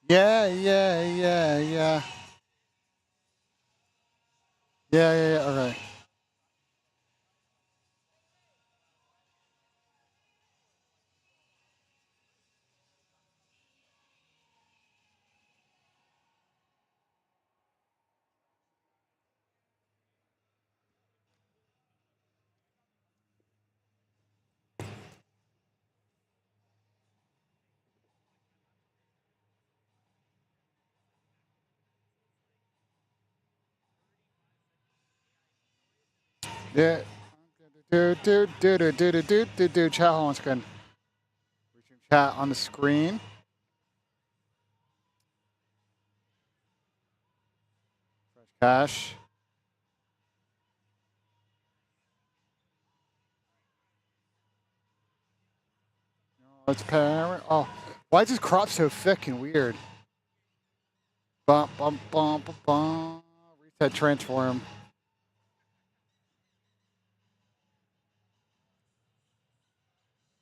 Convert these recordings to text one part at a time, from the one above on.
Yeah, yeah, yeah, yeah. Yeah, yeah, yeah. Okay. Yeah. Do. Chat on screen. Chat on the screen. Cash. Let's parent. Oh, why is this crop so thick and weird? Bump, bump, bump, bump, bump. Reset transform.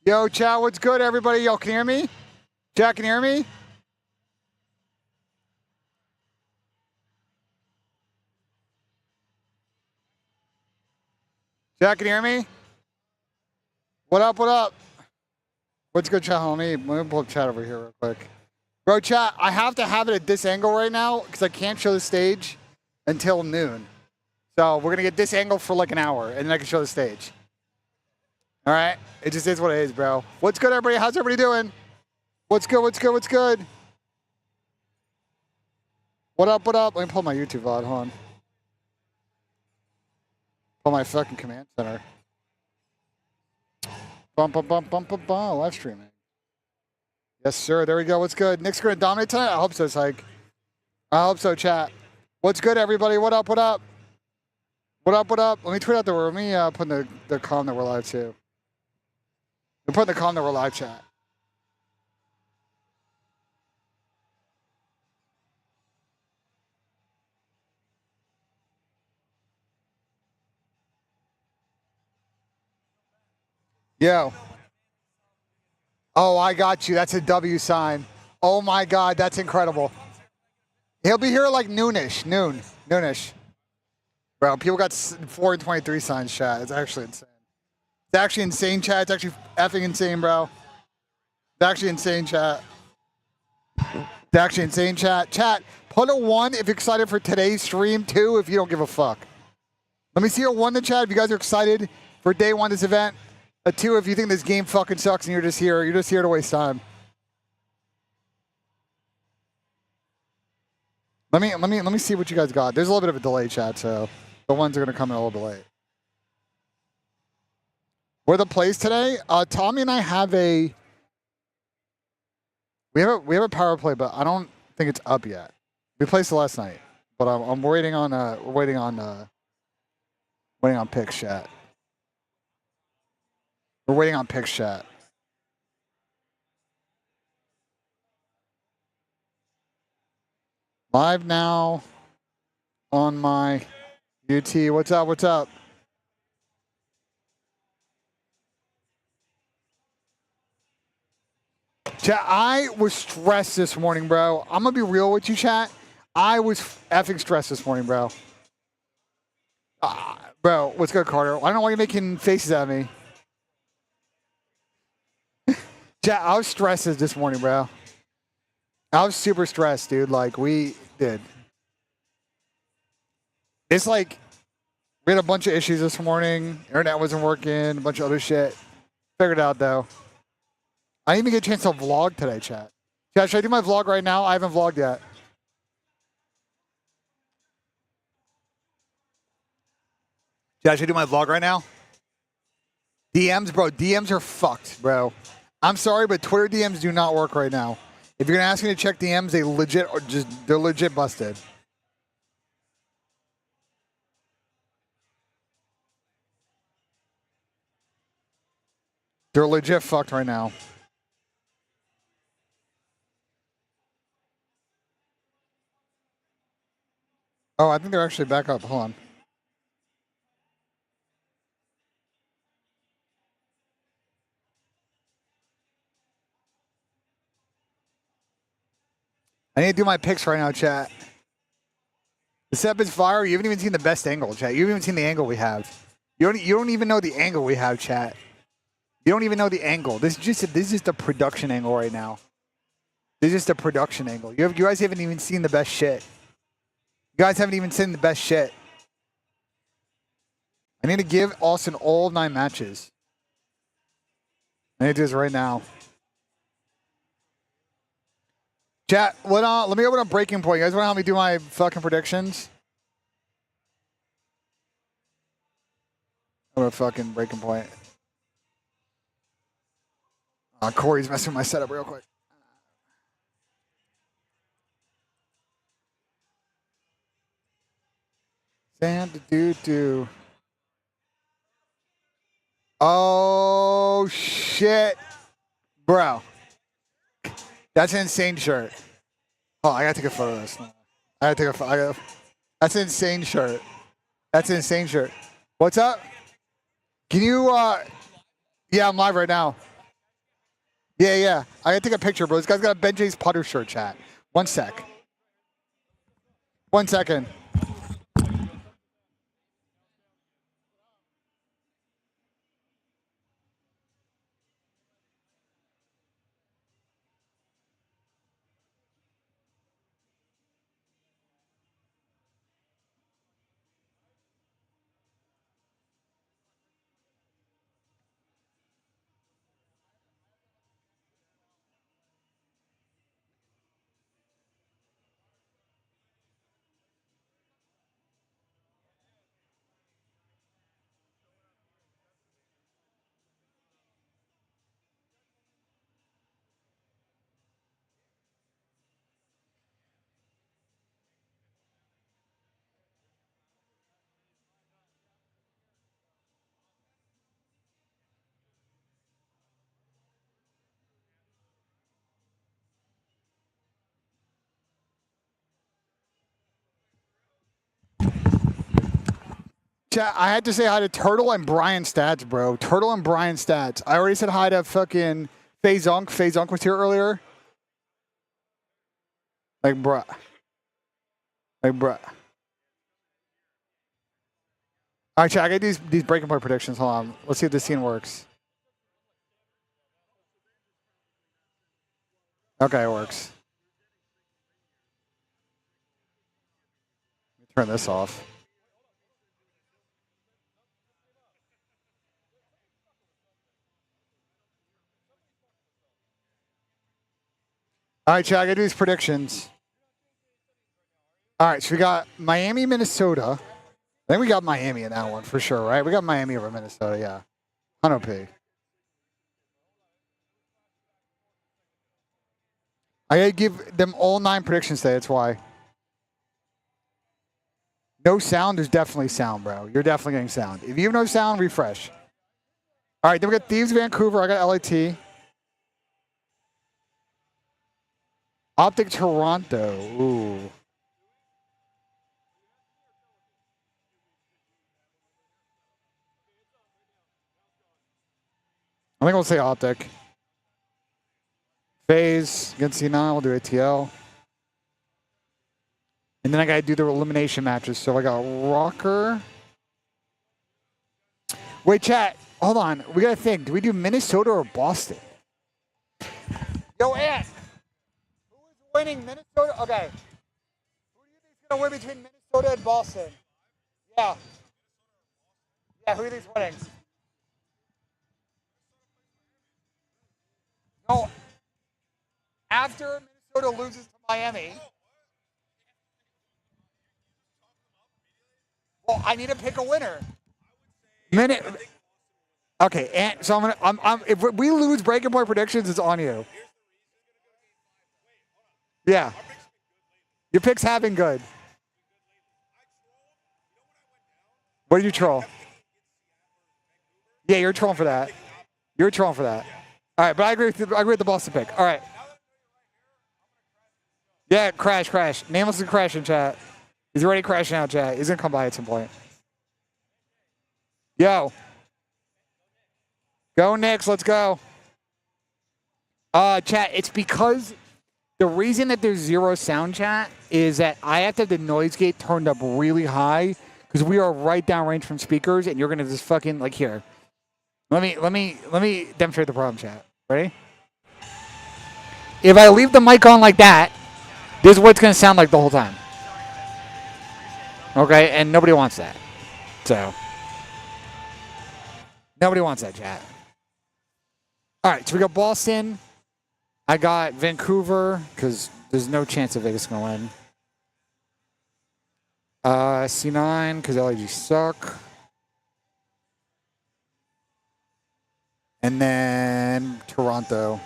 Yo, chat, what's good, everybody? Y'all can hear me? Chat, can you hear me? Chat, can you hear me? What up, what up? What's good, chat, homie? Let me pull up chat over here real quick. Bro, chat, I have to have it at this angle right now because I can't show the stage until noon. So we're going to get this angle for like an hour, and then I can show the stage. All right? It just is what it is, bro. What's good, everybody? How's everybody doing? What's good, what's good, what's good? What up, what up? Let me pull my YouTube VOD, hold on. Pull my fucking command center. Bump, bump, bump, bump, bump, bump. Live streaming. Yes, sir. There we go. What's good? Nick's going to dominate tonight? I hope so, Psych. I hope so, chat. What's good, everybody? What up, what up? What up, what up? Let me tweet out let me put in the com that we're live too. We're putting the com that we're live chat. Yo. Oh, I got you. That's a W sign. Oh my God, that's incredible. He'll be here like noonish. Noonish. Bro, people got 4 and 23 signs, chat. It's actually insane. It's actually insane, chat. It's actually effing insane, bro. It's actually insane, chat. It's actually insane, chat. Chat, put a 1 if you're excited for today's stream. 2 if you don't give a fuck. Let me see a 1 in the chat if you guys are excited for day 1 of this event. A 2 if you think this game fucking sucks and you're just here. You're just here to waste time. Let me see what you guys got. There's a little bit of a delay, chat, so the ones are gonna come in a little bit late. What are the plays today? Tommy and I have a we have a power play, but I don't think it's up yet. We placed it last night, but I'm waiting on waiting on Picks chat. We're waiting on Picks chat. Live now on my UT. What's up? What's up? Chat, I was stressed this morning, bro. I'm gonna be real with you, chat. I was effing stressed this morning, bro. Bro, what's good, Carter? I don't know why you're making faces at me. Chat, I was stressed this morning, bro. I was super stressed, dude. Like, we did. It's like, we had a bunch of issues this morning. Internet wasn't working, a bunch of other shit. Figured it out, though. I didn't even get a chance to vlog today, chat. Chat, should I do my vlog right now? I haven't vlogged yet. Chat, should I do my vlog right now? DMs, bro. DMs are fucked, bro. I'm sorry, but Twitter DMs do not work right now. If you're gonna ask me to check DMs, they're legit busted. They're legit fucked right now. Oh, I think they're actually back up. Hold on. I need to do my picks right now, chat. The setup is fire. You haven't even seen the best angle, chat. You haven't even seen the angle we have. You don't even know the angle we have, chat. You don't even know the angle. This is just a production angle right now. This is just a production angle. You guys haven't even seen the best shit. You guys haven't even seen the best shit. I need to give Austin all 9 matches. I need to do this right now. Chat, let me open up Breaking Point. You guys want to help me do my fucking predictions? Open up fucking Breaking Point. Corey's messing with my setup real quick. Santa doo. Oh shit, bro. That's an insane shirt. Oh, I gotta take a photo of this. I gotta take a photo. That's an insane shirt. That's an insane shirt. What's up? Can you? Yeah, I'm live right now. Yeah. I gotta take a picture, bro. This guy's got a BENJ's putter shirt, chat. 1 sec. 1 second. Chat, I had to say hi to Turtle and Brian Stats, bro. Turtle and Brian Stats. I already said hi to fucking Faizunk. Faizunk was here earlier. Like, bruh. All right, chat, I got these Breaking Point predictions. Hold on. Let's see if this scene works. Okay, it works. Let me turn this off. All right, chat, I got these predictions. All right, so we got Miami, Minnesota. I think we got Miami in that one for sure, right? We got Miami over Minnesota, yeah. 100p. I gotta give them all 9 predictions today, that's why. No sound, there's definitely sound, bro. You're definitely getting sound. If you have no sound, refresh. All right, then we got Thieves, Vancouver. I got LAT. Optic, Toronto. Ooh. I think we'll say Optic. FaZe against C9. We'll do ATL. And then I got to do the elimination matches. So I got Rocker. Wait, chat. Hold on. We got to think. Do we do Minnesota or Boston? Yo, Ant. Who is winning, Minnesota? Okay. Who do you think is going to win between Minnesota and Boston? Yeah. Yeah, who do you think is winning? No. After Minnesota loses to Miami. Well, I need to pick a winner. Okay, and so if we lose Breaking Point predictions, it's on you. Yeah. Your picks have been good. What did you troll? Yeah, you're trolling for that. You're trolling for that. All right, but I agree with the Boston pick. All right. Yeah, crash. Nameless is crashing, chat. He's already crashing out, chat. He's gonna come by at some point. Yo. Go Knicks, let's go. Chat, it's because The reason that there's 0 sound, chat, is that I have to have the noise gate turned up really high because we are right downrange from speakers, and you're gonna just fucking like here. Let me demonstrate the problem, chat. Ready? If I leave the mic on like that, this is what it's gonna sound like the whole time. Okay, and nobody wants that. So nobody wants that, chat. All right, so we got Boston. I got Vancouver because there's no chance that Vegas is gonna win. C9 because LAG suck. And then Toronto.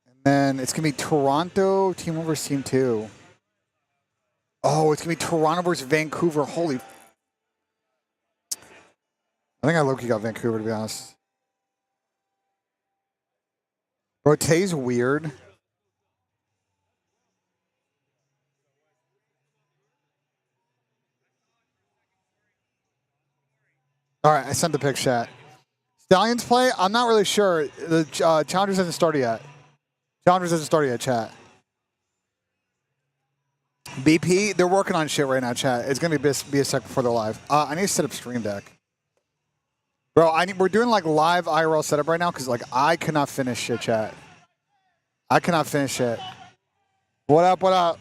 And then it's going to be Toronto, Team 1 versus Team 2. Oh, it's going to be Toronto versus Vancouver. Holy. I think I low-key got Vancouver, to be honest. Bro, today's weird. All right, I sent the pick, chat. Stallions play? I'm not really sure. The Challengers hasn't started yet. Challengers hasn't started yet, chat. BP, they're working on shit right now, chat. It's going to be a sec before they're live. I need to set up Stream Deck. Bro, we're doing like live IRL setup right now because like I cannot finish shit, chat. I cannot finish it. What up, what up?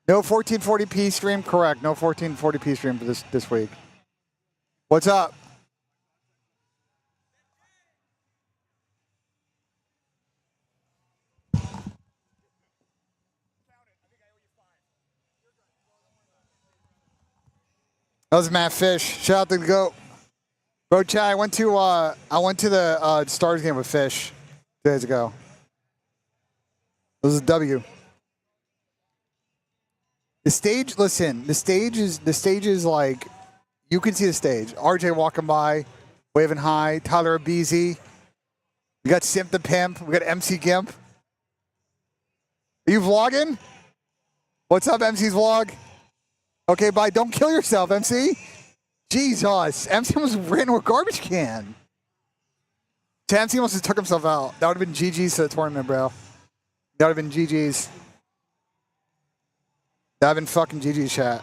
No 1440p stream? Correct. No 1440p stream for this week. What's up? That was Matt Fish. Shout out to the GOAT. Bro, chat, I went to the Stars game with Fish 2 days ago. It was a W. The stage, listen, the stage is like, you can see the stage. RJ walking by, waving hi, Tyler Abeezy. We got Simp the Pimp. We got MC Gimp. Are you vlogging? What's up, MC's vlog? Okay, bye. Don't kill yourself, MC. Jesus. MC almost ran into a garbage can. MC almost just took himself out. That would have been GG's to the tournament, bro. That would have been GG's. That would have been fucking GG's, chat.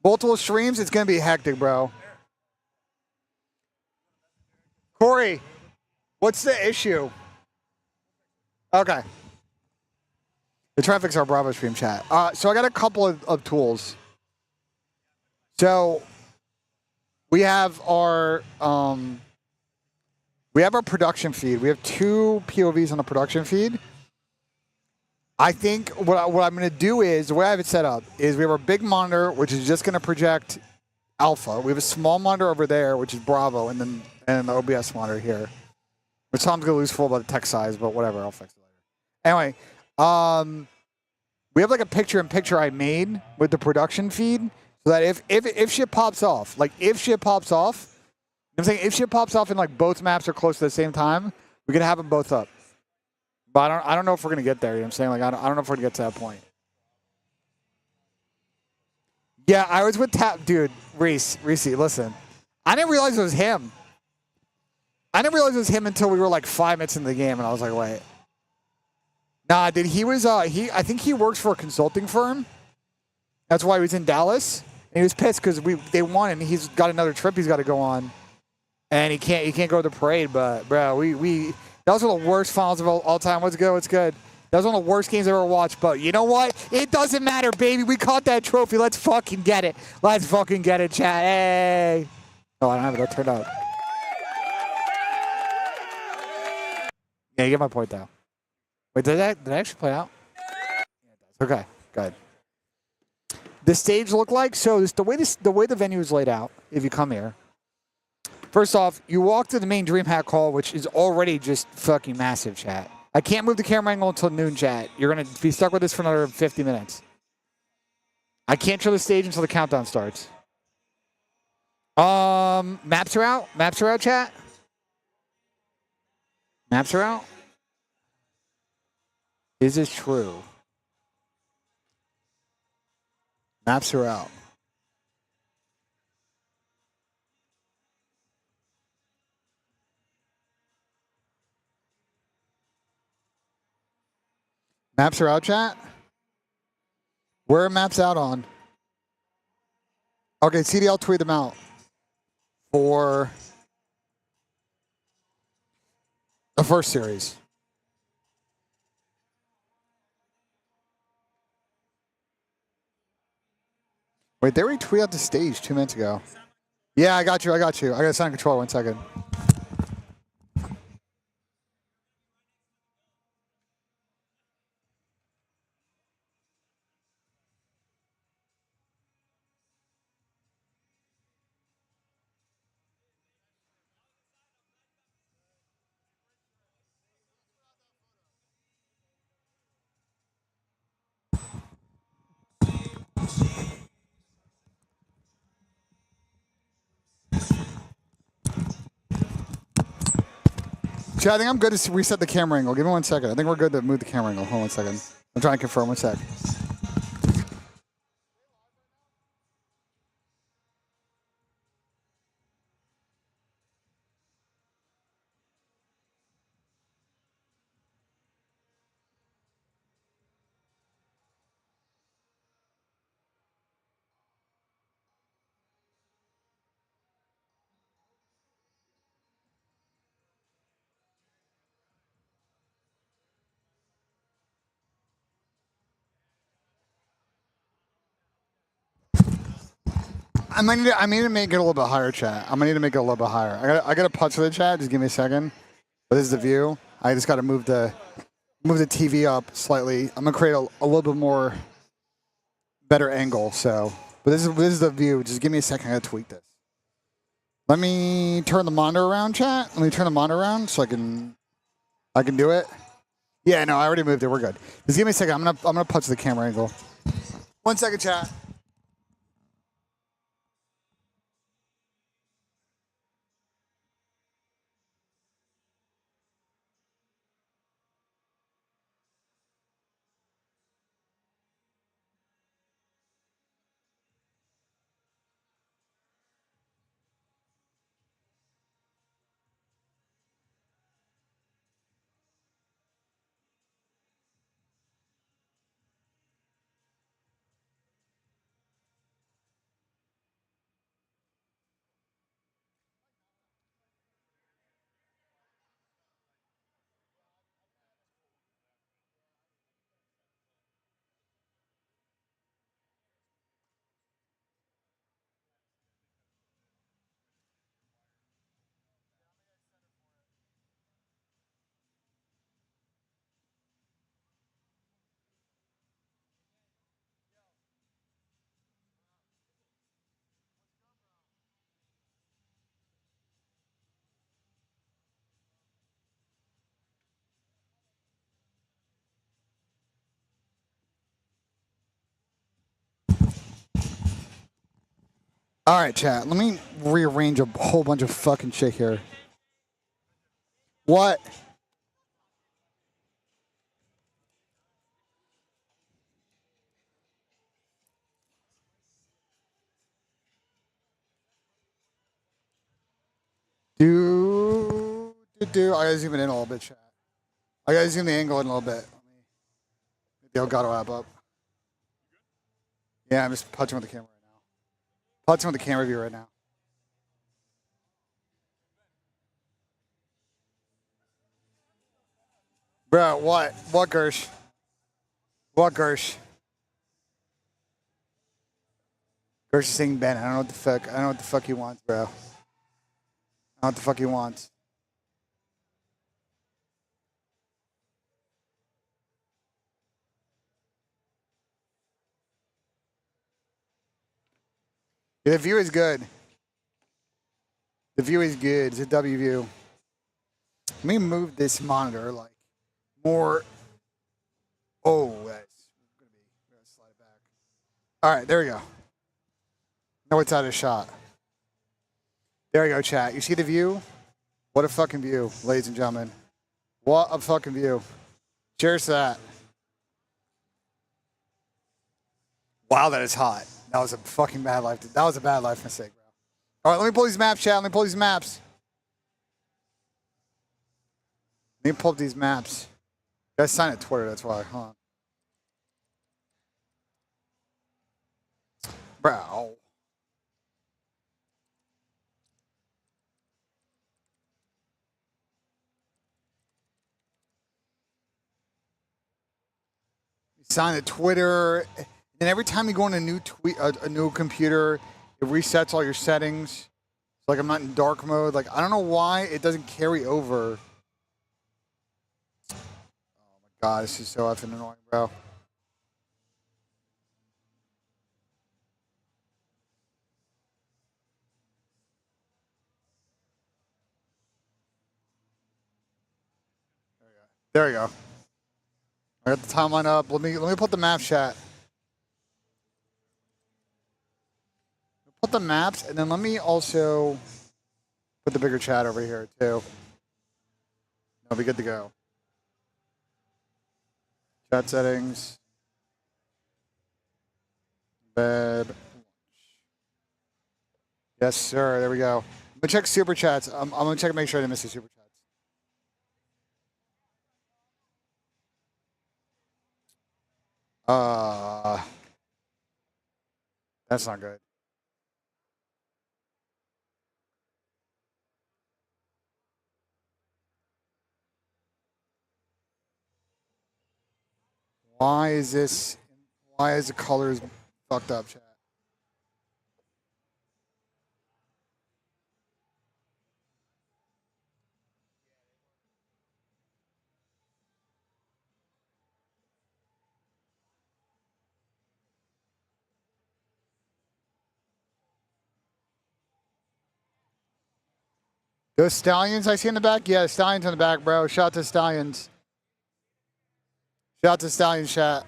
Multiple streams, it's going to be hectic, bro. Corey, what's the issue? Okay. The trying to fix our Bravo stream, chat. So I got a couple of tools. So we have our production feed. We have 2 POVs on the production feed. I think what I'm going to do is, the way I have it set up, is we have our big monitor, which is just going to project alpha. We have a small monitor over there, which is Bravo, and then the OBS monitor here. Which Tom's going to lose full about the text size, but whatever, I'll fix it later. Anyway, we have like a picture-in-picture I made with the production feed, so that if shit pops off, like if shit pops off, you know what I'm saying, if shit pops off and like both maps are close to the same time, we're going to have them both up. But I don't know if we're going to get there, you know what I'm saying? Like, I don't know if we're going to get to that point. Yeah, I was with dude, Reese, listen. I didn't realize it was him. I didn't realize it was him until we were like 5 minutes into the game, and I was like, wait. Nah, dude, he was, I think he works for a consulting firm. That's why he was in Dallas. And he was pissed because they won, and he's got another trip he's got to go on. And he can't go to the parade, but, bro, that was one of the worst finals of all time. Let's go. It's good. That was one of the worst games I've ever watched. But you know what? It doesn't matter, baby. We caught that trophy. Let's fucking get it. Let's fucking get it, chat. Hey. Oh, I don't have it. I'll turn up. Yeah, you get my point, though. Wait, did I actually play out? Okay, good. The stage look like? So the way the venue is laid out, if you come here, first off, you walk to the main DreamHack Hall, which is already just fucking massive, chat. I can't move the camera angle until noon, chat. You're going to be stuck with this for another 50 minutes. I can't show the stage until the countdown starts. Maps are out? Maps are out, chat? Maps are out? Is this true? Maps are out. Maps are out, chat? Where are maps out on? Okay, CDL tweet them out for the first series. Wait, they already tweeted out the stage 2 minutes ago. Yeah, I got you. I got to sign controller 1 second. Chat, I think I'm good to reset the camera angle. Give me 1 second. I think we're good to move the camera angle. Hold on 1 second. I'm trying to confirm 1 sec. I might need to make it a little bit higher, chat. I might need to make it a little bit higher. I got to putz for the chat. Just give me a second. But this is the view. I just got to move the TV up slightly. I'm gonna create a little bit more better angle. So, but this is the view. Just give me a second. I gotta tweak this. Let me turn the monitor around, chat. Let me turn the monitor around so I can do it. Yeah, no, I already moved it. We're good. Just give me a second. I'm gonna putz the camera angle. 1 second, chat. All right, chat. Let me rearrange a whole bunch of fucking shit here. What? I gotta zoom it in a little bit, chat. I gotta zoom the angle in a little bit. Maybe I'll gotta wrap up. Yeah, I'm just punching with the camera right now. Punching with the camera view right now. Bro, what? What, Gersh? What, Gersh? Gersh is saying Ben. I don't know what the fuck. I don't know what the fuck he wants, bro. I don't know what the fuck he wants. Yeah, the view is good. The view is good. It's a W view. Let me move this monitor like more. Oh, that's gonna be. We're gonna slide it back. All right, there we go. Now it's out of shot. There we go, chat. You see the view? What a fucking view, ladies and gentlemen. What a fucking view. Cheers to that. Wow, that is hot. That was a fucking bad life. That was a bad life mistake, bro. All right, let me pull these maps, chat. Let me pull these maps. Let me pull up these maps. You guys sign at Twitter, that's why. Hold on. Bro. Sign at Twitter. And every time you go on a new a new computer, it resets all your settings. It's like I'm not in dark mode. Like, I don't know why it doesn't carry over. Oh my god, this is so effing annoying, bro. There you go. I got the timeline up. Let me put the map chat. Put the maps, and then let me also put the bigger chat over here too. I'll be good to go. Chat settings. Bed. Yes, sir. There we go. I'm gonna check super chats. I'm gonna check and make sure I didn't miss the super chats. That's not good. Why is this? Why is the colors fucked up, chat? Those Stallions I see in the back? Yeah, Stallions in the back, bro. Shout out to Stallions. Shout out to Stallions, chat.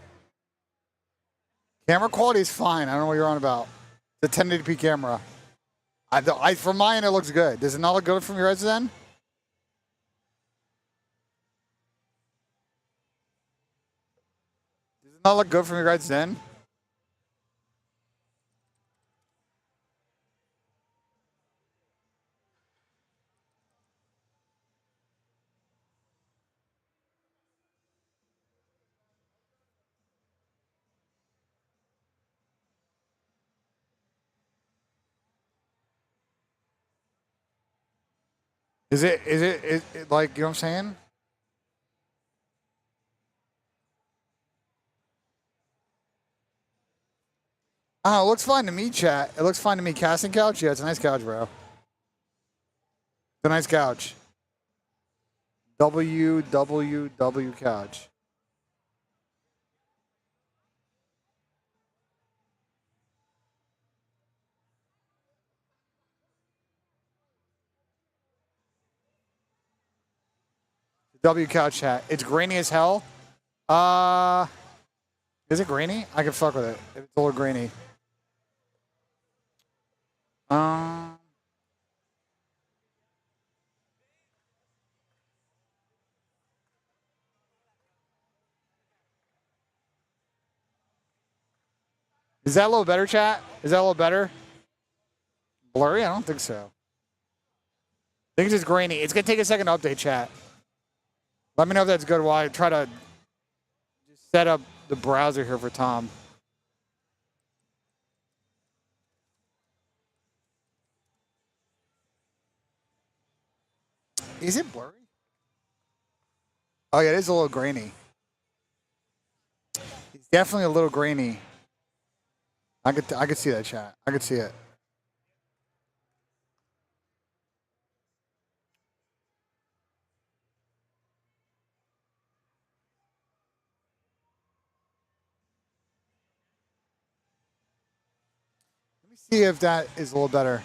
Camera quality is fine. I don't know what you're on about. The 1080p camera. From my end, it looks good. Does it not look good from your guys' end? Does it not look good from your guys' end? Is it like, you know what I'm saying? Oh, it looks fine to me, chat. It looks fine to me. Casting couch? Yeah, it's a nice couch, bro. It's a nice couch. WWW couch. W couch chat. It's grainy as hell. Is it grainy? I can fuck with it. If it's a little grainy. Is that a little better, chat? Is that a little better? Blurry? I don't think so. I think it's just grainy. It's gonna take a second to update, chat. Let me know if that's good while I try to just set up the browser here for Tom. Is it blurry? Oh yeah, it is a little grainy. It's definitely a little grainy. I could see that, chat. I could see it. Let me see if that is a little better.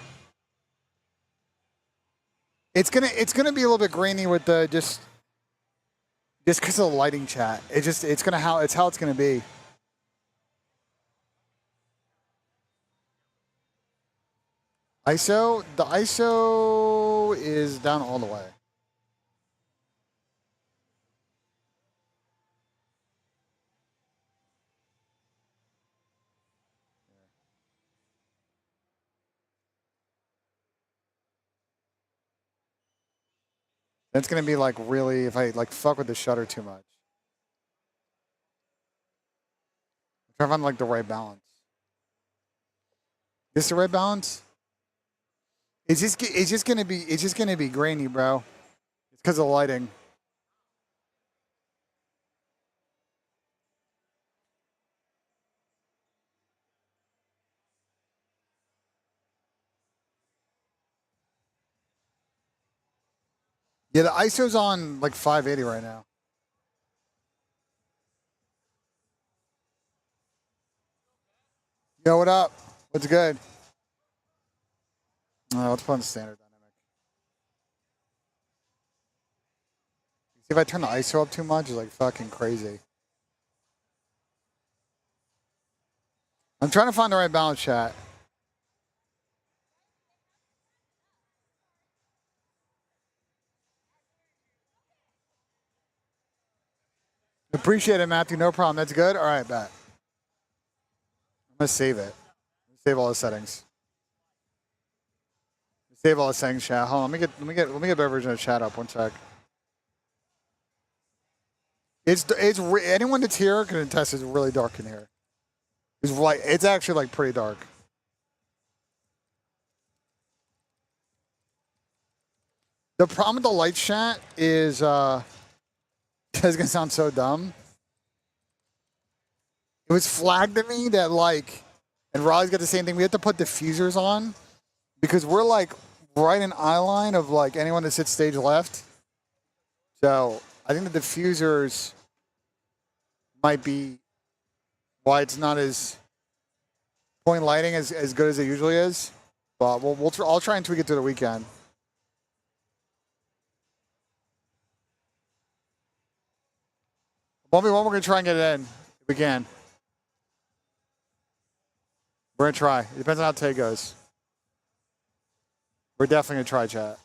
It's gonna be a little bit grainy with the just because of the lighting, chat. It's how it's gonna be. The ISO is down all the way. That's gonna be like really if I like fuck with the shutter too much. I'm trying to find like the right balance. Is this the right balance? It's just gonna be grainy, bro. It's because of lighting. Yeah, the ISO's on like 580 right now. Yo, what up? What's good? Let's put on standard dynamic. See if I turn the ISO up too much, it's like fucking crazy. I'm trying to find the right balance, chat. Appreciate it, Matthew. No problem. That's good. All right, bet. I'm gonna save it. Save all the settings. Save all the settings, chat. Hold on. Let me get a better version of chat up. One sec. Anyone that's here can attest. It's really dark in here. It's actually like pretty dark. The problem with the light chat is it's gonna sound so dumb. It was flagged to me that like, and Raleigh's got the same thing. We have to put diffusers on because we're like right in eye line of like anyone that sits stage left. So I think the diffusers might be why it's not as point lighting as good as it usually is. But I'll try and tweak it through the weekend. We're gonna try and get it in if we can. We're gonna try. It depends on how today goes. We're definitely gonna try, chat.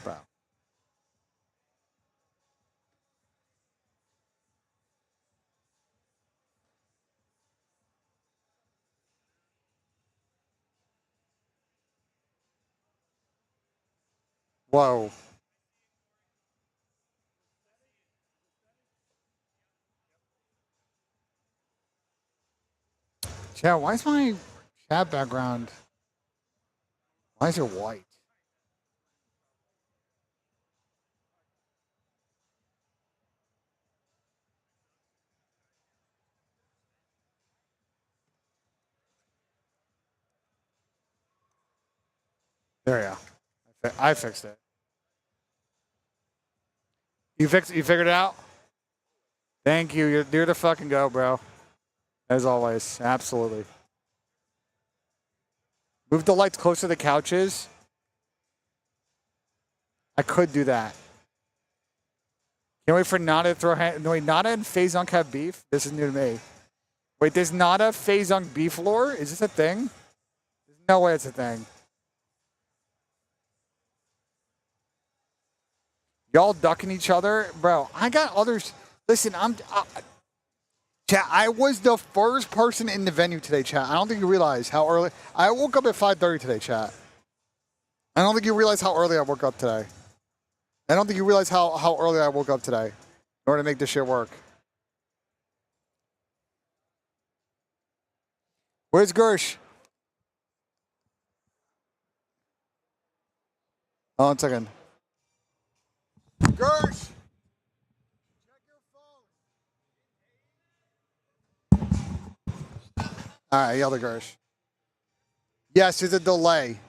Bro. Whoa. Chat, why is my chat background? Why is it white? There you go. I fixed it. You figured it out? Thank you. You're the fucking go, bro. As always. Absolutely. Move the lights closer to the couches. I could do that. Can't wait for Nada to throw hand. No, wait, Nada and Faison have beef? This is new to me. Wait, there's Nada Faison beef lore? Is this a thing? There's no way it's a thing. Y'all ducking each other? Bro, I got others. Listen, chat, I was the first person in the venue today, chat. I don't think you realize how early. I woke up at 5:30 today, chat. I don't think you realize how early I woke up today. I don't think you realize how early I woke up today in order to make this shit work. Where's Gersh? Oh, 1 second. Gersh! Check your phone. All right, yell to Gersh. Yes, there's a delay.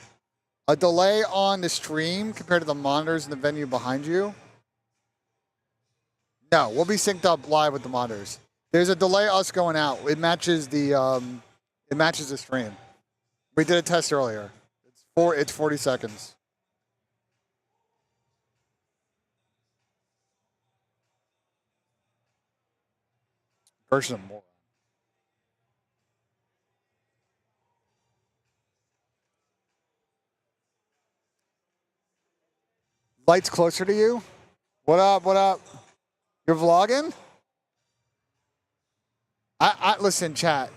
A delay on the stream compared to the monitors in the venue behind you. No, we'll be synced up live with the monitors. There's a delay us going out. It matches the stream. We did a test earlier. It's 40 seconds. Version of more. Lights closer to you? What up? What up? You're vlogging? I listen, chat.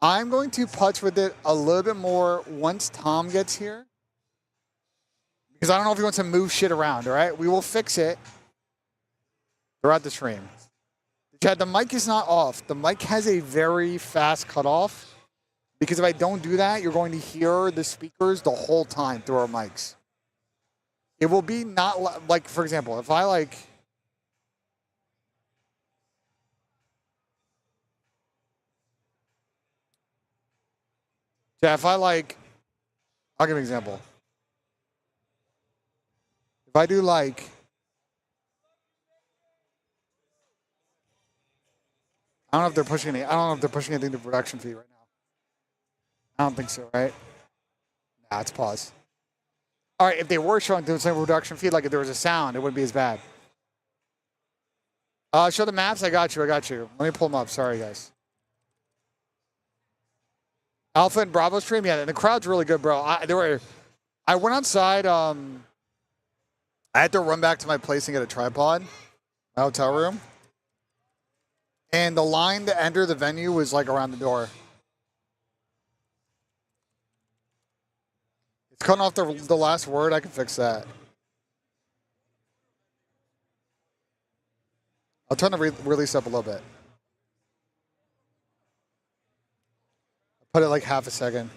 I'm going to putz with it a little bit more once Tom gets here. Because I don't know if he wants to move shit around, all right? We will fix it throughout the stream. Chad, the mic is not off. The mic has a very fast cutoff. Because if I don't do that, you're going to hear the speakers the whole time through our mics. It will be not like, for example, if I like... Yeah, if I like... I'll give you an example. If I do like... I don't know if they're pushing any. I don't know if they're pushing anything to production feed right now. I don't think so, right? Nah, it's pause. All right, if they were showing the same production feed, like if there was a sound, it wouldn't be as bad. Show the maps. I got you. Let me pull them up. Sorry, guys. Alpha and Bravo stream. Yeah, the crowd's really good, bro. I went outside. I had to run back to my place and get a tripod, my hotel room. And the line to enter the venue was like around the door. It's cutting off the last word. I can fix that. I'll turn the release up a little bit. Put it like half a second.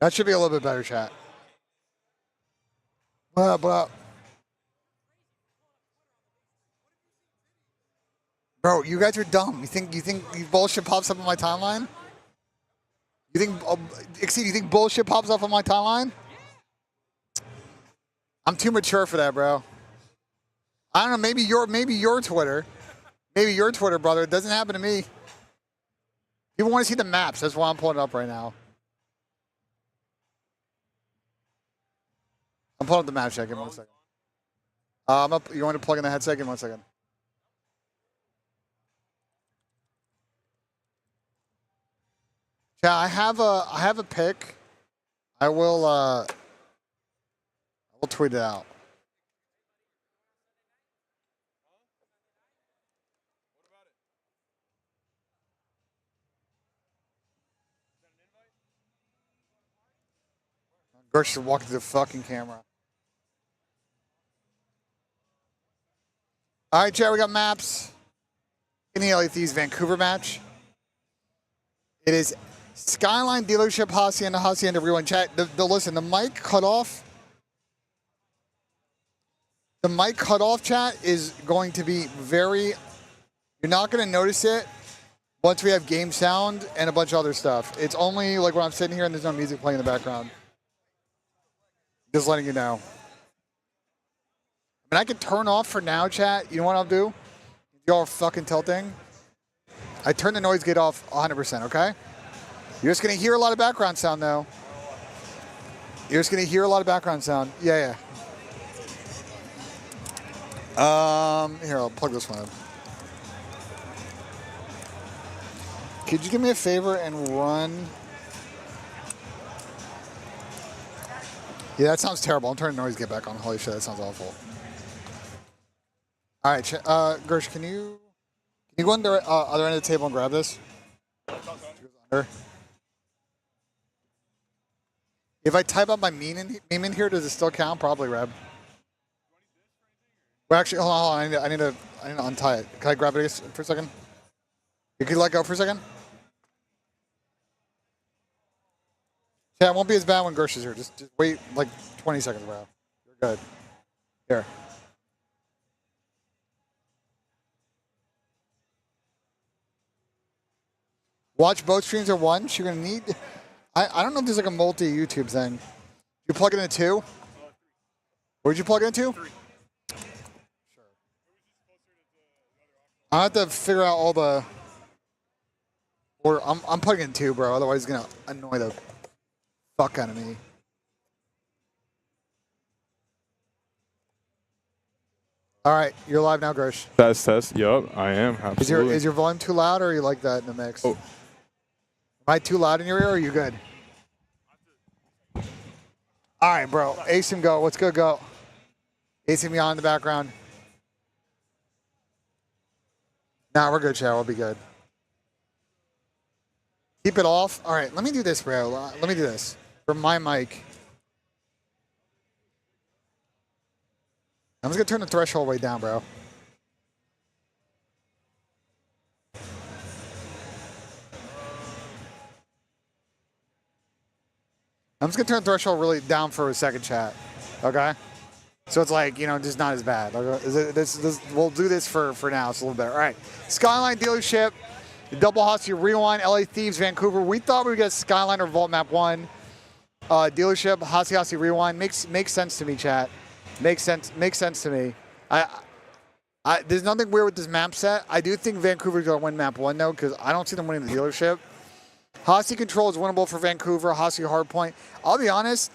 That should be a little bit better, chat. What up? Bro, you guys are dumb. You think bullshit pops up on my timeline? You think bullshit pops up on my timeline? I'm too mature for that, bro. I don't know. Maybe your Twitter. Maybe your Twitter, brother. It doesn't happen to me. People want to see the maps. That's why I'm pulling it up right now. I'm pulling up the map check in 1 second. You want to plug in the headset? In 1 second. Yeah, I have a pick. I will tweet it out. Gersh should walk to the fucking camera. All right, Chad, we got maps. In the LA Thieves Vancouver match. It is Skyline Dealership Hacienda Rewind. Chat, listen, the mic cutoff. The mic cutoff, chat, is going to be very... You're not going to notice it once we have game sound and a bunch of other stuff. It's only like when I'm sitting here and there's no music playing in the background. Just letting you know. I mean, I can turn off for now, chat. You know what I'll do? Y'all are fucking tilting. I turn the noise gate off 100%, okay? You're just going to hear a lot of background sound, though. You're just going to hear a lot of background sound. Yeah. Here, I'll plug this one in. Could you do me a favor and run... Yeah, that sounds terrible. I'm turning the noise gate back on. Holy shit, that sounds awful. All right, Gersh, can you go on the other end of the table and grab this? If I type out my meme in here, does it still count? Probably, Reb. Well, actually, hold on. I need to untie it. Can I grab it for a second? You can let go for a second. Yeah, it won't be as bad when Gersh is here. Just wait like 20 seconds, bro. You're good. Here. Watch both streams at once. You're going to need... I don't know if there's like a multi-YouTube thing. You plug it into 2? Where'd you plug it into? 3. Sure. I have to figure out all the... Or I'm plugging in 2, bro. Otherwise, it's going to annoy the fuck out of me. All right, you're live now, Gersh. Test. Yup, I am. Absolutely. Is your volume too loud, or are you like that in the mix? Oh. Am I too loud in your ear, or are you good? All right, bro. Asim, go. What's good, go? Asim, you on in the background. Nah, we're good, chat. We'll be good. Keep it off. All right, let me do this, bro. Let me do this from my mic. I'm just gonna turn the threshold way down, bro. I'm just gonna turn the threshold really down for a second, chat. Okay? So it's like, you know, just not as bad. We'll do this for now. It's a little better. All right. Skyline dealership, double Hosty Rewind, LA Thieves, Vancouver. We thought we would get Skyline or Vault Map 1. Dealership, Hosty Rewind. Makes sense to me, chat. Makes sense to me. There's nothing weird with this map set. I do think Vancouver's going to win map 1, though, because I don't see them winning the dealership. Hosty Control is winnable for Vancouver. Hosty Hardpoint. I'll be honest.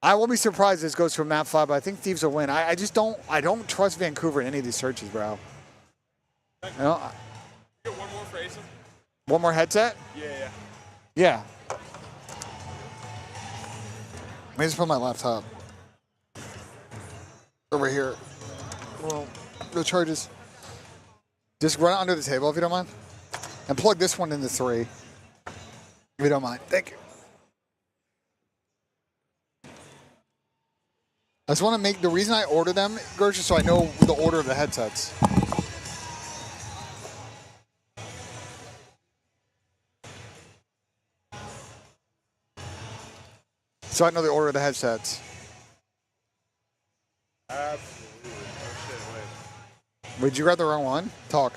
I won't be surprised if this goes to a map 5, but I think Thieves will win. I just don't trust Vancouver in any of these searches, bro. You know, Get one more for Aces? one more headset? Yeah. Let me just put my laptop over here. Well, the charges. Just run it under the table if you don't mind. And plug this one into 3. If you don't mind. Thank you. I just want to make, the reason I order them, Gersh, is so I know the order of the headsets. So I know the order of the headsets. Absolutely. Oh, shit, wait. Would you grab the wrong one? Talk.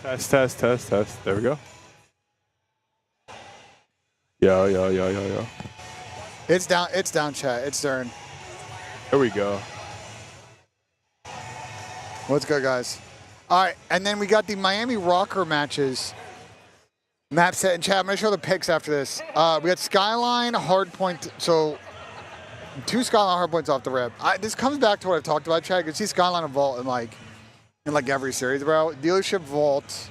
Test. There we go. Yo. It's down, chat. It's Stern. There we go. Let's go, guys. All right, and then we got the Miami Rocker matches. Map set and chat. I'm going to show the picks after this. We got Skyline, Hardpoint. So 2 Skyline Hardpoints off the rip. This comes back to what I've talked about, chat. You can see Skyline and Vault in like every series, bro. Dealership Vault.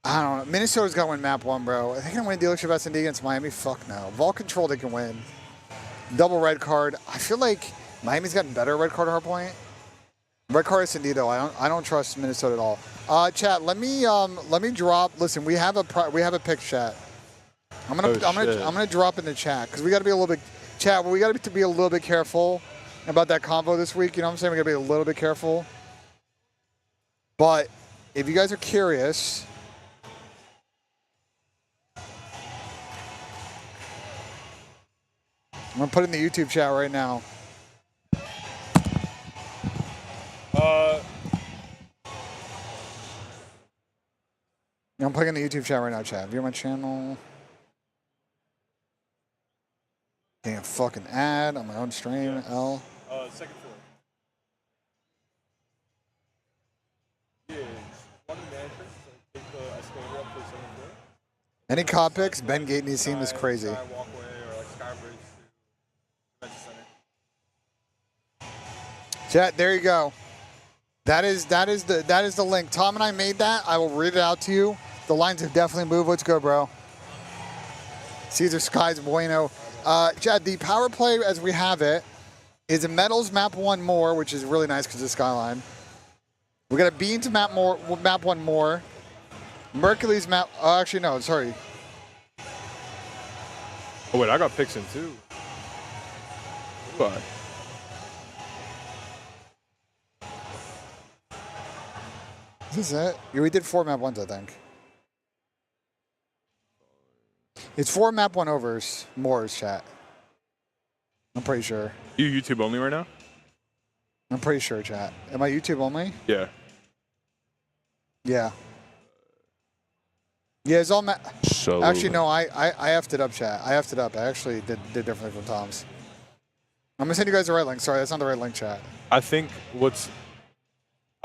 I don't know. Minnesota's got to win map 1, bro. Are they going to win Dealership S&D against Miami? Fuck no. Vault Control, they can win. Double red card. I feel like Miami's gotten better red card Hardpoint. Red card S&D though. I don't trust Minnesota at all. Chat. Let me drop. Listen, we have a pick, chat. I'm gonna drop in the chat because we got to be a little bit. Chat. We got to be a little bit careful about that combo this week. You know what I'm saying? We got to be a little bit careful. But if you guys are curious. I'm going to put it in the YouTube chat right now. I'm putting in the YouTube chat right now, chat. View my channel. Damn fucking ad on my own stream, L. Second floor. Yeah, one of the managers to take the escalator up to the second floor. Any CoD picks? Ben Gate Nissim is crazy. Sky walkway or like Skybridge to Convention Center. Chat, there you go. That is the link. Tom and I made that. I will read it out to you. The lines have definitely moved. Let's go, bro. Caesar Skies Bueno. Chad, the power play as we have it is a Metals map 1 more, which is really nice because of Skyline. We got a Bean to map 1 more. Mercury's map. Oh, actually no, sorry. Oh wait, I got picks in too. But. Is this it? Yeah, we did 4 map 1s, I think. It's 4 map 1 overs, Moore's chat. I'm pretty sure. You YouTube only right now? I'm pretty sure, chat. Am I YouTube only? Yeah. Yeah. Yeah, it's all map. So actually, no, I effed it up, chat. I effed it up. I actually did differently from Tom's. I'm gonna send you guys the right link. Sorry, that's not the right link, chat. I think what's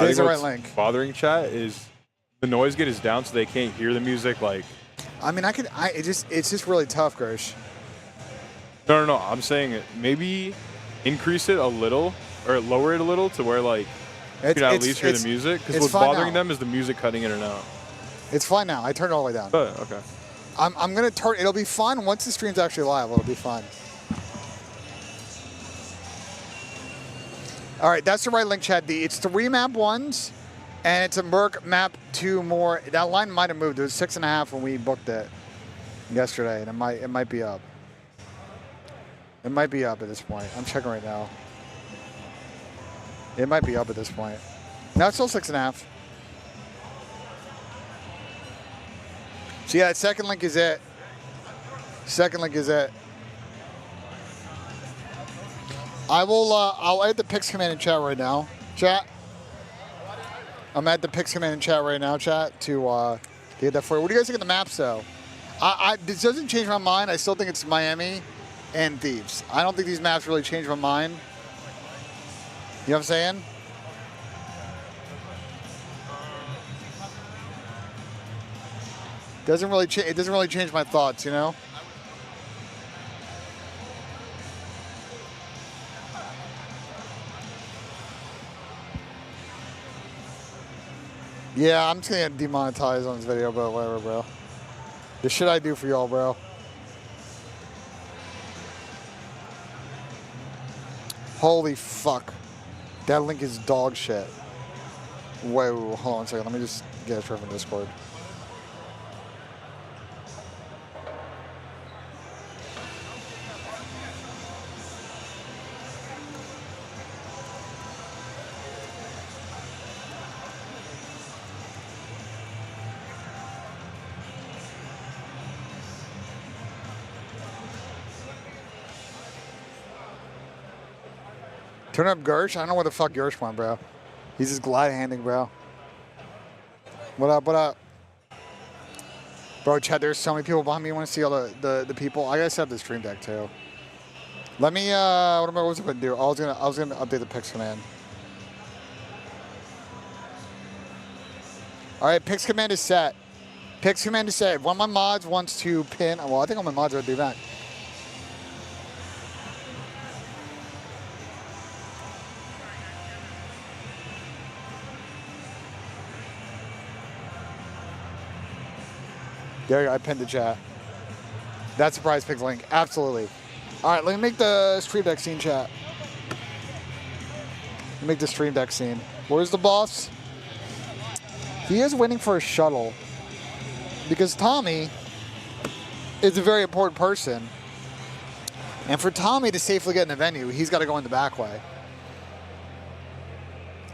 It's the right link. Bothering chat is the noise gate is down, so they can't hear the music. Like, I mean, it's just really tough, Gersh. no. I'm saying maybe increase it a little or lower it a little to where like you can at least hear the music. Because what's bothering them is the music cutting in and out. It's fine now. I turned it all the way down. But okay. I'm gonna turn. It'll be fun once the stream's actually live. It'll be fun. All right, that's the right link, chat. It's 3 map 1s. And it's a Merc map 2 more. That line might have moved. It was 6.5 when we booked it yesterday, and it might be up. It might be up at this point. I'm checking right now. It might be up at this point. No, it's still 6.5. So yeah, second link is it. Second link is it. I'll add the picks command in chat right now. Chat. I'm at the picks command in chat right now, chat, to get that for you. What do you guys think of the maps, though? This doesn't change my mind. I still think it's Miami and Thieves. I don't think these maps really change my mind. You know what I'm saying? It doesn't really change my thoughts, you know? Yeah, I'm just gonna get demonetized on this video, but whatever, bro. The shit I do for y'all, bro. Holy fuck. That link is dog shit. Wait, hold on a second. Let me just get a trip from Discord. Turn up Gersh? I don't know where the fuck Gersh went, bro. He's just glide-handing, bro. What up, what up? Bro, Chad, there's so many people behind me. You want to see all the people? I gotta set up the stream deck, too. Let me, what was I gonna do? I was gonna update the picks command. All right, picks command is set. Picks command is set. If one of my mods wants to pin, well, I think all my mods are at the event. There you go, I pinned the chat. That's a prize picks link, absolutely. All right, let me make the stream deck scene, chat. Let me make the stream deck scene. Where's the boss? He is waiting for a shuttle because Tommy is a very important person. And for Tommy to safely get in the venue, he's got to go in the back way.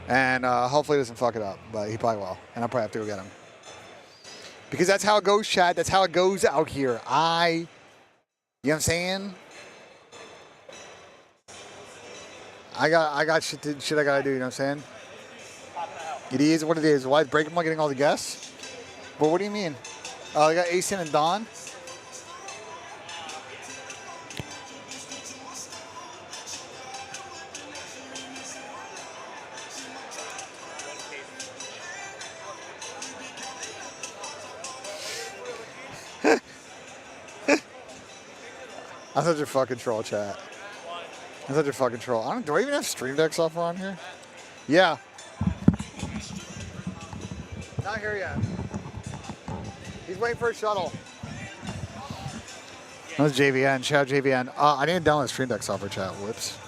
And hopefully he doesn't fuck it up, but he probably will. And I'll probably have to go get him. Because that's how it goes, Chad. That's how it goes out here. You know what I'm saying? I got shit I gotta do, you know what I'm saying? It is what it is. Why is Breaking Ball getting all the guests? But what do you mean? I got Asen and Don. I'm such a fucking troll, chat. I'm such a fucking troll. Do I even have Stream Deck software on here? Yeah. Not here yet. He's waiting for a shuttle. That was JVN. Shout out JVN. I didn't download Stream Deck software, chat. Whoops.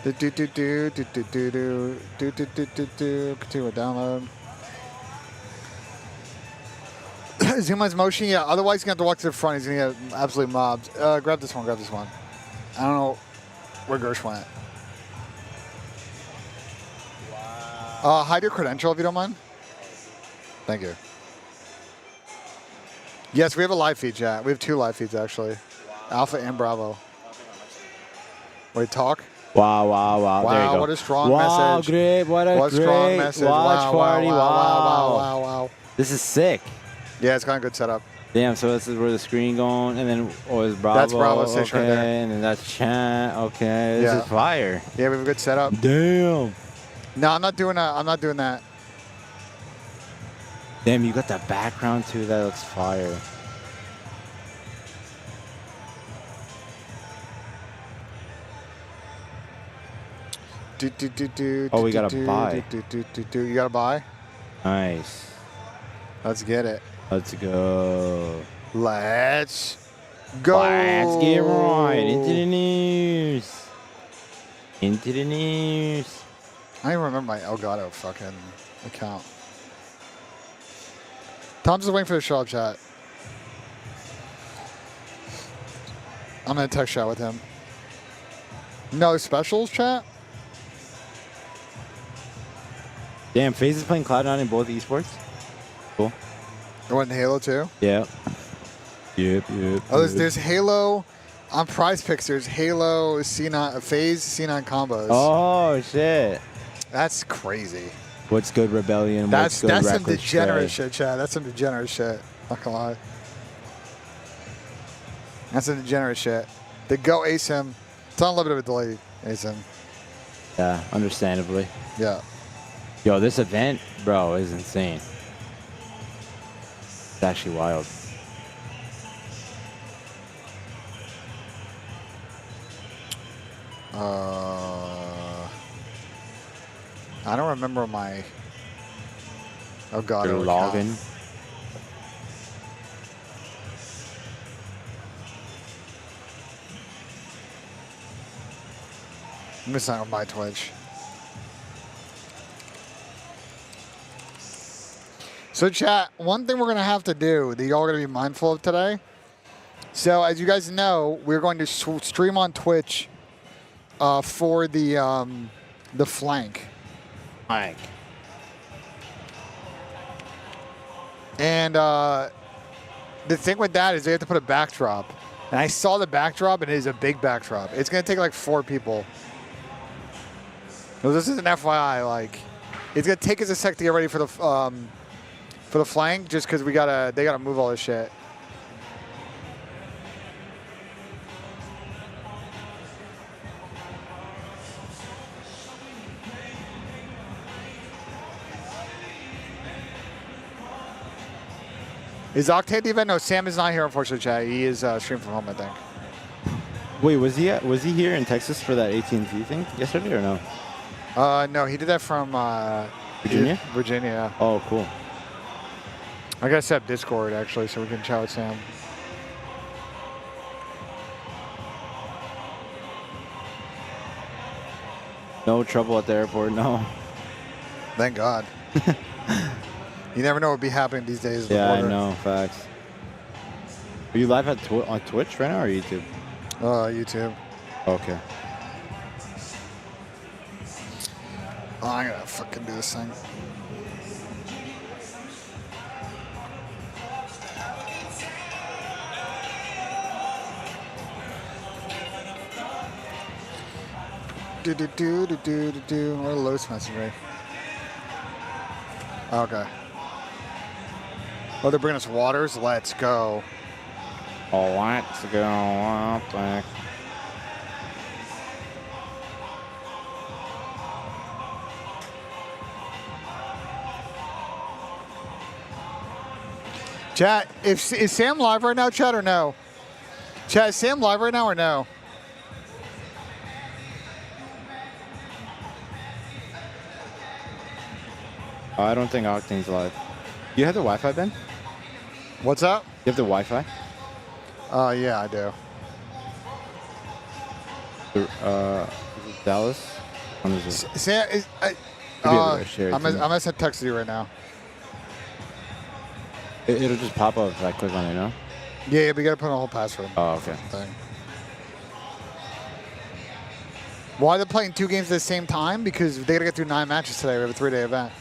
Continue with download. Zuma's motion, yeah. Otherwise, he's going to have to walk to the front. He's going to get absolutely mobbed. Grab this one, grab this one. I don't know where Gersh went. Wow. Hide your credential if you don't mind. Thank you. Yes, we have a live feed, chat. We have 2 live feeds, actually. Wow. Alpha and Bravo. Wait, talk? Wow, wow, wow. There you go. What a strong wow, message. Great. What a great strong message. watch party. Wow. This is sick. Yeah, it's kind of good setup. Damn, so this is where the screen going, and then it's Bravo. That's Bravo station right there. And then that's Chat. Okay, this is fire. Yeah, we have a good setup. Damn. No, I'm not doing that. I'm not doing that. Damn, you got that background too. That looks fire. Oh, we gotta buy. You gotta buy? Nice. Let's get it. Let's go. Let's go. Let's get right into the news. Into the news. I don't even remember my Elgato fucking account. Tom's just waiting for the show up chat. I'm gonna text chat with him. No specials chat? Damn, FaZe is playing Cloud9 in both esports. Cool. I went in Halo too. Yeah. Yep. Oh, there's Halo on Prize Picks. There's Halo C9 FaZe C9 combos. Oh shit. That's crazy. What's good, Rebellion? That's What's good, some Reckless degenerate Stray? shit, chat. That's some degenerate shit. Not gonna lie. That's some degenerate shit. The Go ASIM. It's on a little bit of a delay, ASIM. Yeah, understandably. Yeah. Yo, this event, bro, is insane. It's actually wild. I don't remember my Elgato Your account. login. I'm just not on my Twitch. So chat, one thing we're going to have to do that y'all are going to be mindful of today. So as you guys know, we're going to stream on Twitch for the flank. Mike. And the thing with that is they have to put a backdrop. And I saw the backdrop, and it is a big backdrop. It's going to take like 4 people. So this is an FYI. Like, it's going to take us a sec to get ready for the flank, just because they gotta move all this shit. Is Octane the event? No, Sam is not here, unfortunately, chat. He is streaming from home, I think. Wait, was he here in Texas for that AT&T thing yesterday or no? No, he did that from Virginia? Virginia, yeah. Oh, cool. I gotta set up Discord, actually, so we can chat with Sam. No trouble at the airport, no. Thank God. You never know what would be happening these days. Yeah, I know, facts. Are you live on Twitch right now or YouTube? YouTube. Okay. Oh, I gotta fucking do this thing. What a Lowe's message, right? Okay. Oh, they're bringing us waters? Let's go. Oh, let's go up there. Chat, is Sam live right now, chat, or no? Chat, is Sam live right now or no? Oh, I don't think Octane's live. You have the Wi-Fi, Ben? What's up? You have the Wi-Fi? Yeah, I do. Is it Dallas? When is it? Sam, I'm gonna send text to you right now. It'll just pop up if I click on it, no? Yeah, we gotta put in a whole password. Oh, okay. Thing. Why are they playing 2 games at the same time? Because they gotta get through 9 matches today. We have a 3-day event.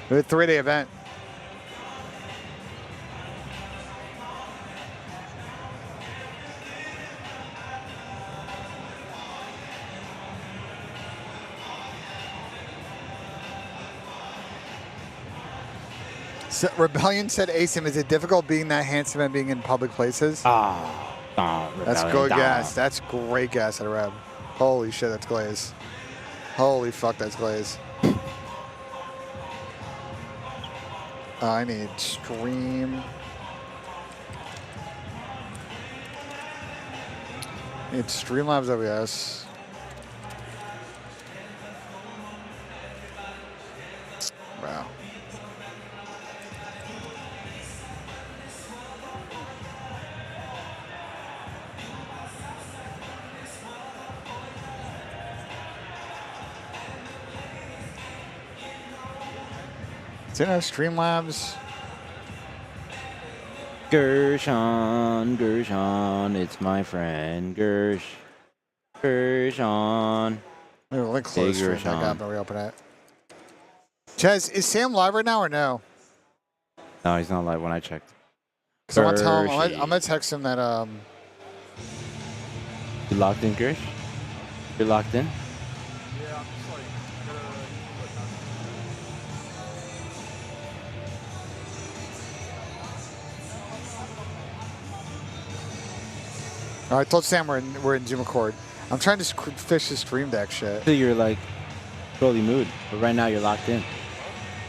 We have a 3-day event. So, Rebellion said, Asim, is it difficult being that handsome and being in public places? That's good gas. That's great gas at a Reb. Holy shit, that's glaze. Holy fuck, that's glaze. I need stream. I need Streamlabs OBS. Wow. Streamlabs. Gershon, it's my friend Gershon. Let me close stream back up and reopen it. Chaz, is Sam live right now or no? No, he's not live when I checked. Because I want to tell him, I'm going to text him that, You locked in, Gersh? You're locked in? Yeah, I'm just like, All right, I told Sam we're in Zoom record. I'm trying to fish the stream deck shit. So you're like trolley mood, but right now you're locked in.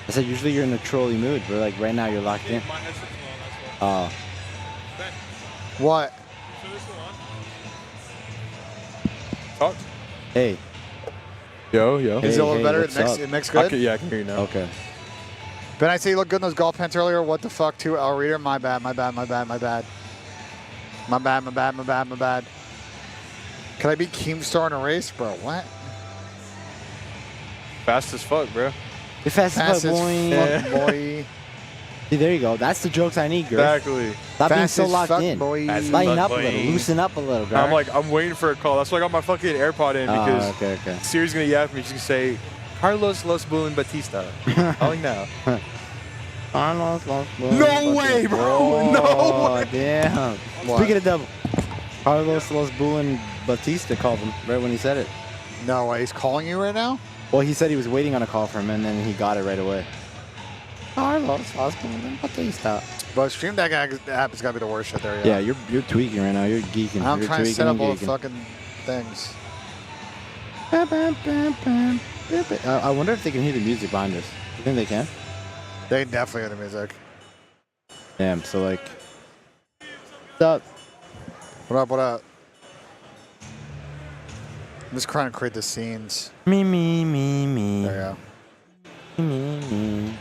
I said usually you're in a trolley mood, but like right now you're locked in. my headset's on, that's Oh. What? So this one on? Talk. Hey. Yo. Is it a little better? what's up? It makes good? Yeah, I can hear you now. Okay. Ben, I say you look good in those golf pants earlier. What the fuck, too? L reader? My bad. Can I beat Keemstar in a race? Bro, what? Fast as fuck, bro. You're fast as fuck, boy. Fuck, boy. See, there you go. That's the jokes I need, girl. Exactly. Stop being Fast so as locked fuck, in. boy. Lighten up a little. Loosen up a little, girl. I'm waiting for a call. That's why I got my fucking AirPod in because okay. Siri's gonna yap at me. She's gonna say, Carlos Los Bullen Batista. Oh no. Carlos Los Bullen. No way, bro. Oh, No way. Damn. What? Speaking of double, Carlos Los Bullen Batista called him right when he said it. No way. He's calling you right now? Well, he said he was waiting on a call from him, and then he got it right away. Carlos Los Bullen Batista. But Stream Deck app has got to be the worst shit there. Yeah, you're tweaking right now. You're geeking. I'm you're trying to tweaking set up and all the geeking. fucking things. I wonder if they can hear the music behind us. You think they can? They can definitely hear the music. Damn, so like... What's up? What up? I'm just trying to create the scenes. Me. There you go. Me.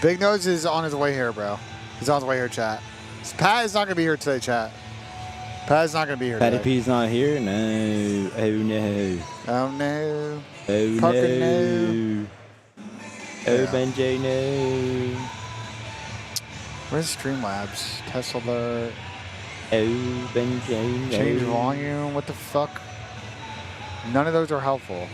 Big Nose is on his way here, bro. He's on his way here, chat. Pat is not going to be here today, chat. Pat is not going to be here Patty today. P's not here? No. Oh, no. Oh, no. Oh, Parker, no. Oh, Yeah. BENJ, no. Where's Streamlabs? Test alert. Oh, BENJ, no. Change volume. What the fuck? None of those are helpful.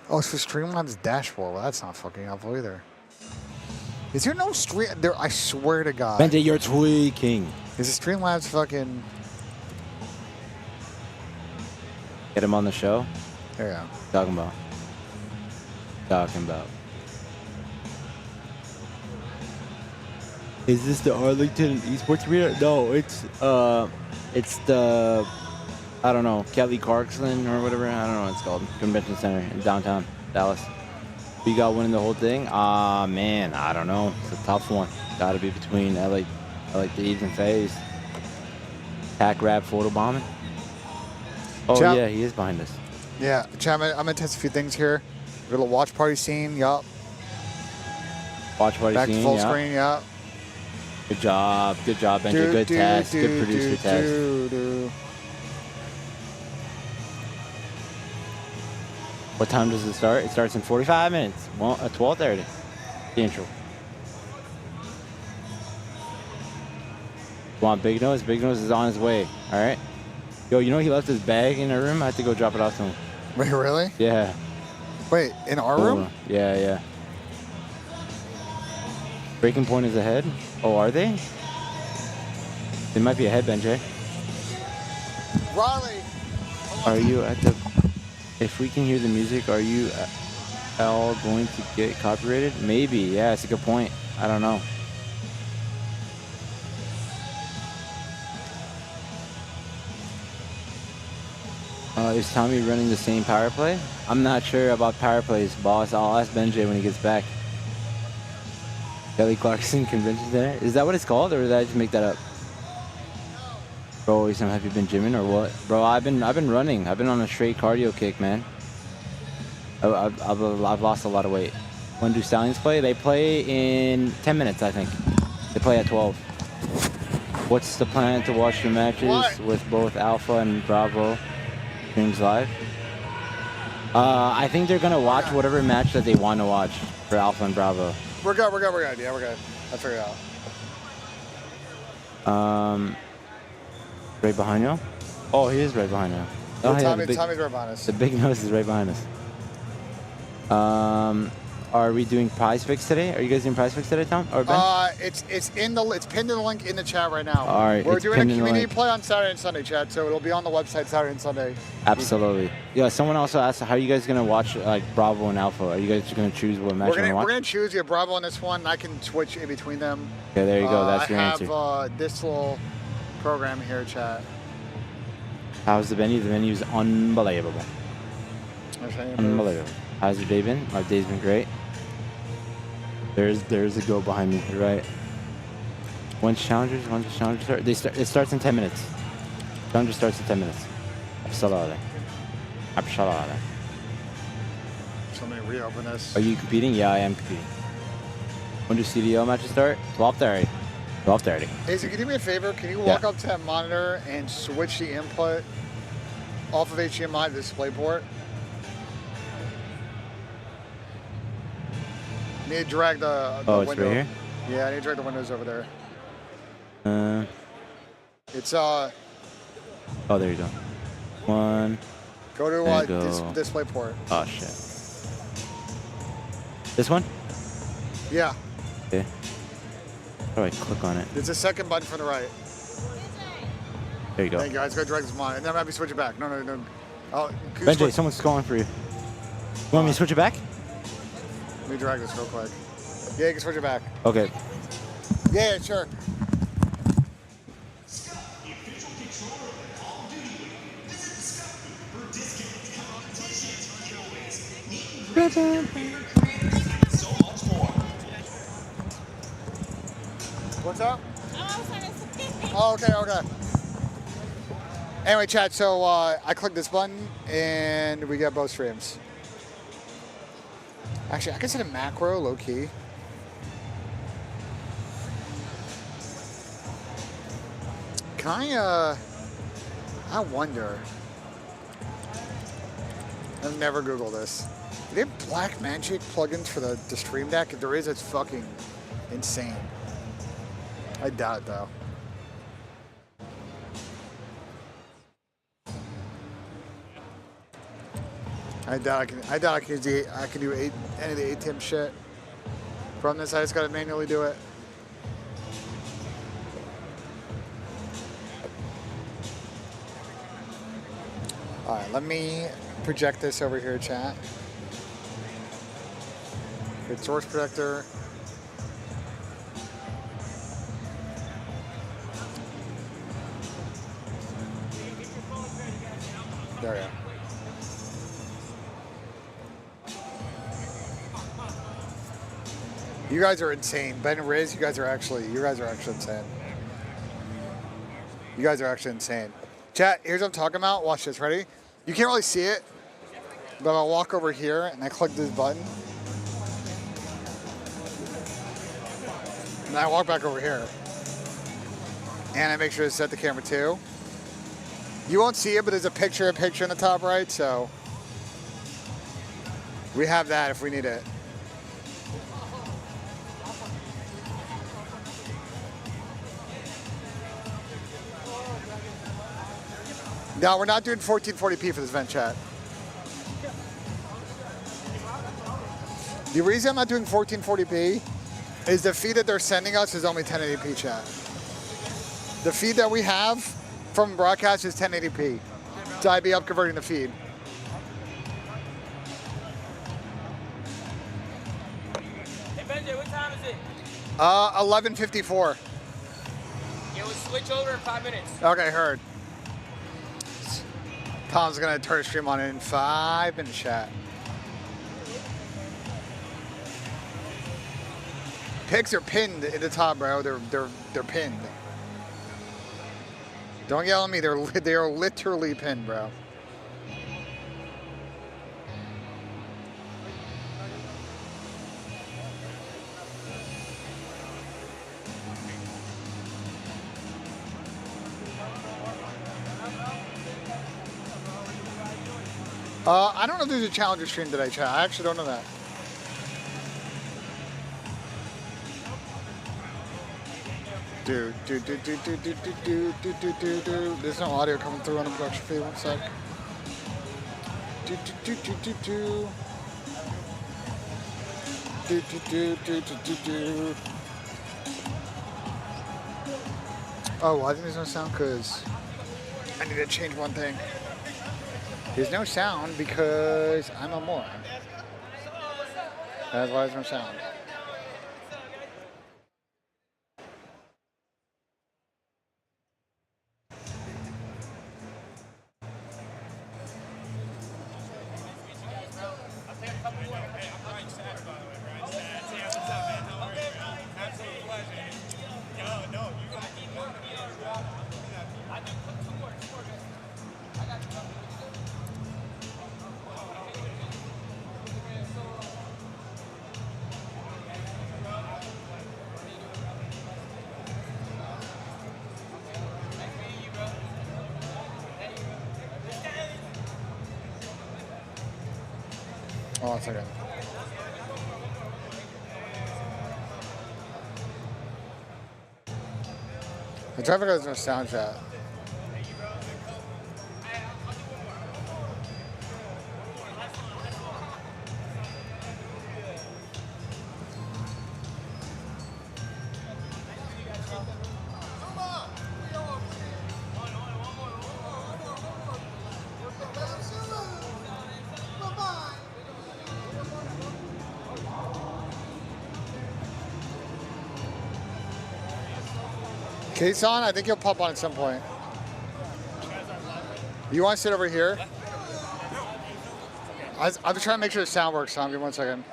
Oh, it's for Streamlabs dashboard. Well, that's not fucking helpful either. Is there no stream? There, I swear to God. BENJ, you're tweaking. Is the Streamlabs fucking? Get him on the show? There you go. Talking about. Is this the Arlington Esports Arena? No, it's the, I don't know, Kelly Clarkson or whatever. I don't know what it's called. Convention Center in downtown Dallas. You got winning the whole thing? Man, I don't know. It's a tough one. Got to be between LA Thieves and FaZe. Hack rap photo bombing. Oh Chap. yeah, he is behind us. Yeah, chat. I'm gonna test a few things here. Little watch party scene. Yup. Watch party Back scene. to full Yeah. screen. Yup. Good job, BENJ. Good test. Good producer test. What time does it start? It starts in 45 minutes. Well, at 12:30. The intro. Want Big Nose? Big Nose is on his way. All right. Yo, you know he left his bag in our room? I had to go drop it off to him. Wait, really? Yeah. Wait, in our room? Yeah. Breaking point is ahead. Oh, are they? They might be ahead, BENJ. Riley. Are you at the... If we can hear the music, are you all going to get copyrighted? Maybe. Yeah, it's a good point. I don't know. Is Tommy running the same power play? I'm not sure about power plays, boss. I'll ask BENJ when he gets back. Kelly Clarkson Convention Center? Is that what it's called, or did I just make that up? Bro, have you been gymming or what? Bro, I've been running. I've been on a straight cardio kick, man. I've lost a lot of weight. When do Stallions play? They play in 10 minutes, I think. They play at 12. What's the plan to watch your matches with both Alpha and Bravo streams live? I think they're gonna watch whatever match that they want to watch for Alpha and Bravo. We're good. Yeah, we're good. I figured it out. Right behind you? Oh, he is right behind you. Oh, Tommy's right behind us. The big nose is right behind us. Are we doing prize picks today? Are you guys doing prize picks today, Tom or Ben? It's pinned in the link in the chat right now. All right, we're doing a community play on Saturday and Sunday, chat, so it'll be on the website Saturday and Sunday. Absolutely. Yeah. Someone also asked, how are you guys gonna watch like Bravo and Alpha? Are you guys just gonna choose what match you want? We're gonna choose Bravo on this one. And I can switch in between them. Okay, there you go. That's your answer. I have this little program here, chat. How's the venue? The venue is unbelievable. Unbelievable. How's your day been? My day's been great. There's a go behind me. You're right. When's challengers start? It starts in 10 minutes. Challenger starts in 10 minutes. Absolutely. Somebody reopen this. Are you competing? Yeah, I am competing. When do CDL matches start? 12:30. 12:30. Hey, so can you do me a favor? Can you walk up to that monitor and switch the input off of HDMI to DisplayPort? I need to drag the it's window. right here? Yeah, I need to drag the windows over there. It's Oh, there you go. One. Go to DisplayPort. Oh shit. This one? Yeah. Okay. How do I click on it? It's the second button from the right. There you go. Thank you guys. Go drag this monitor. And then maybe switch it back. No. Oh, BENJ, someone's calling for you. You want me to switch it back? Let me drag this real quick. Yeah, you can switch it back. Okay. Yeah, sure. What's up? Oh, okay. Anyway, chat, so I click this button and we get both streams. Actually, I can set a macro low key. Can I wonder. I've never Googled this. Do they have Black Magic plugins for the Stream Deck? If there is, it's fucking insane. I doubt it though. I doubt I can do any of the ATM shit from this. I just gotta manually do it. All right, let me project this over here, chat. Good source projector. There we go. You guys are insane. Ben and Riz, you guys are actually insane. You guys are actually insane. Chat, here's what I'm talking about. Watch this, ready? You can't really see it, but I'll walk over here and I click this button. And I walk back over here. And I make sure to set the camera too. You won't see it, but there's a picture in the top right, so we have that if we need it. No, we're not doing 1440p for this event, chat. The reason I'm not doing 1440p is the feed that they're sending us is only 1080p, chat. The feed that we have from broadcast is 1080p. So I'd be upconverting the feed. Hey, BENJ, what time is it? 11:54. It will switch over in 5 minutes. Okay, heard. Tom's gonna turn the stream on in 5 minutes, chat. Picks are pinned in the top, bro. They're pinned. Don't yell at me. They are literally pinned, bro. I don't know if there's a challenger stream today, chat. I actually don't know that. There's no audio coming through on the production feed. 1 sec. Oh, why think there's no sound? Because I need to change one thing. There's no sound because I'm a moron. That's why there's no sound. Oh, 1 second. The traffic has no sound, chat. Case on? I think he'll pop on at some point. You want to sit over here? I'm trying to make sure the sound works, Tom. Give me 1 second.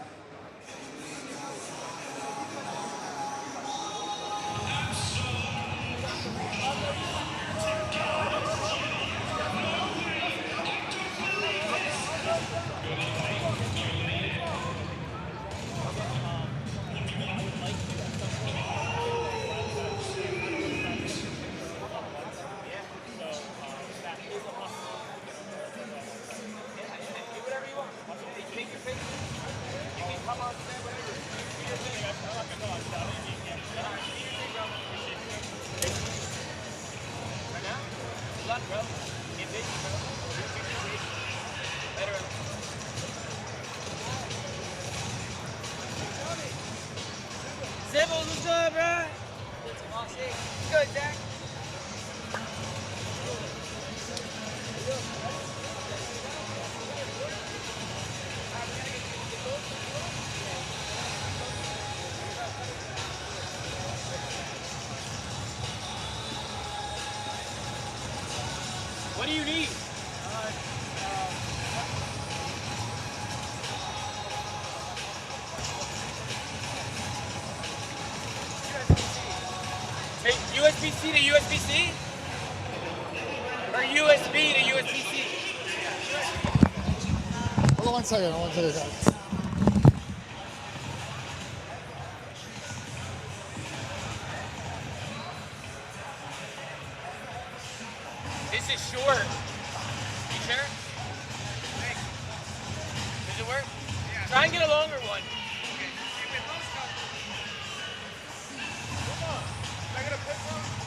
What do you need? Hey, USB-C to USB-C? Or USB to USB-C? Hold on 1 second. 1 second. This is short. You sure? Does it work? Yeah. Try and get a longer one.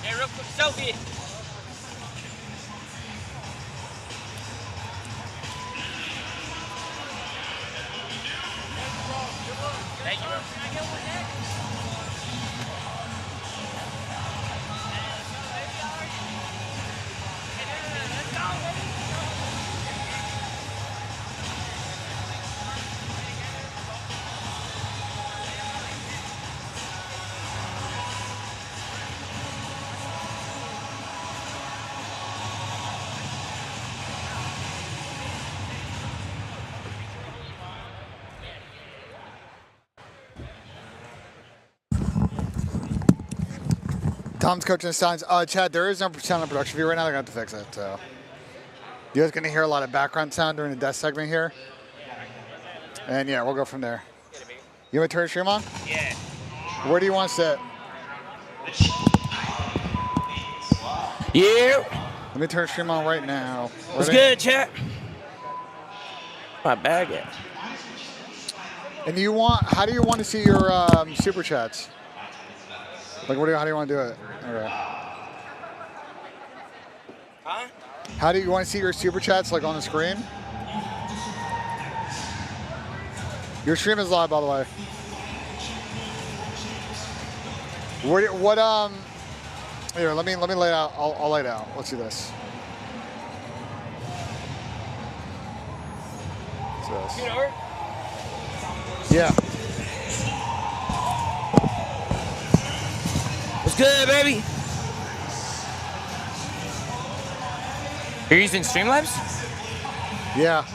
Yeah, real quick. Selfie. Thank you, bro. Tom's coaching the signs. Chad, there is no sound on production view right now. They're going to have to fix it. So you guys going to hear a lot of background sound during the desk segment here. And yeah, we'll go from there. You want to turn the stream on? Yeah. Where do you want to sit? Yeah. Let me turn the stream on right now. What's good, chat? My bag at? And how do you want to see your super chats? Like, how do you want to do it? Okay. Huh? How do you want to see your super chats, like on the screen? Your stream is live, by the way. Here, let me lay it out. I'll lay it out. Let's do this. What's this? Yeah. What's good, baby? You're using Streamlabs? Yeah.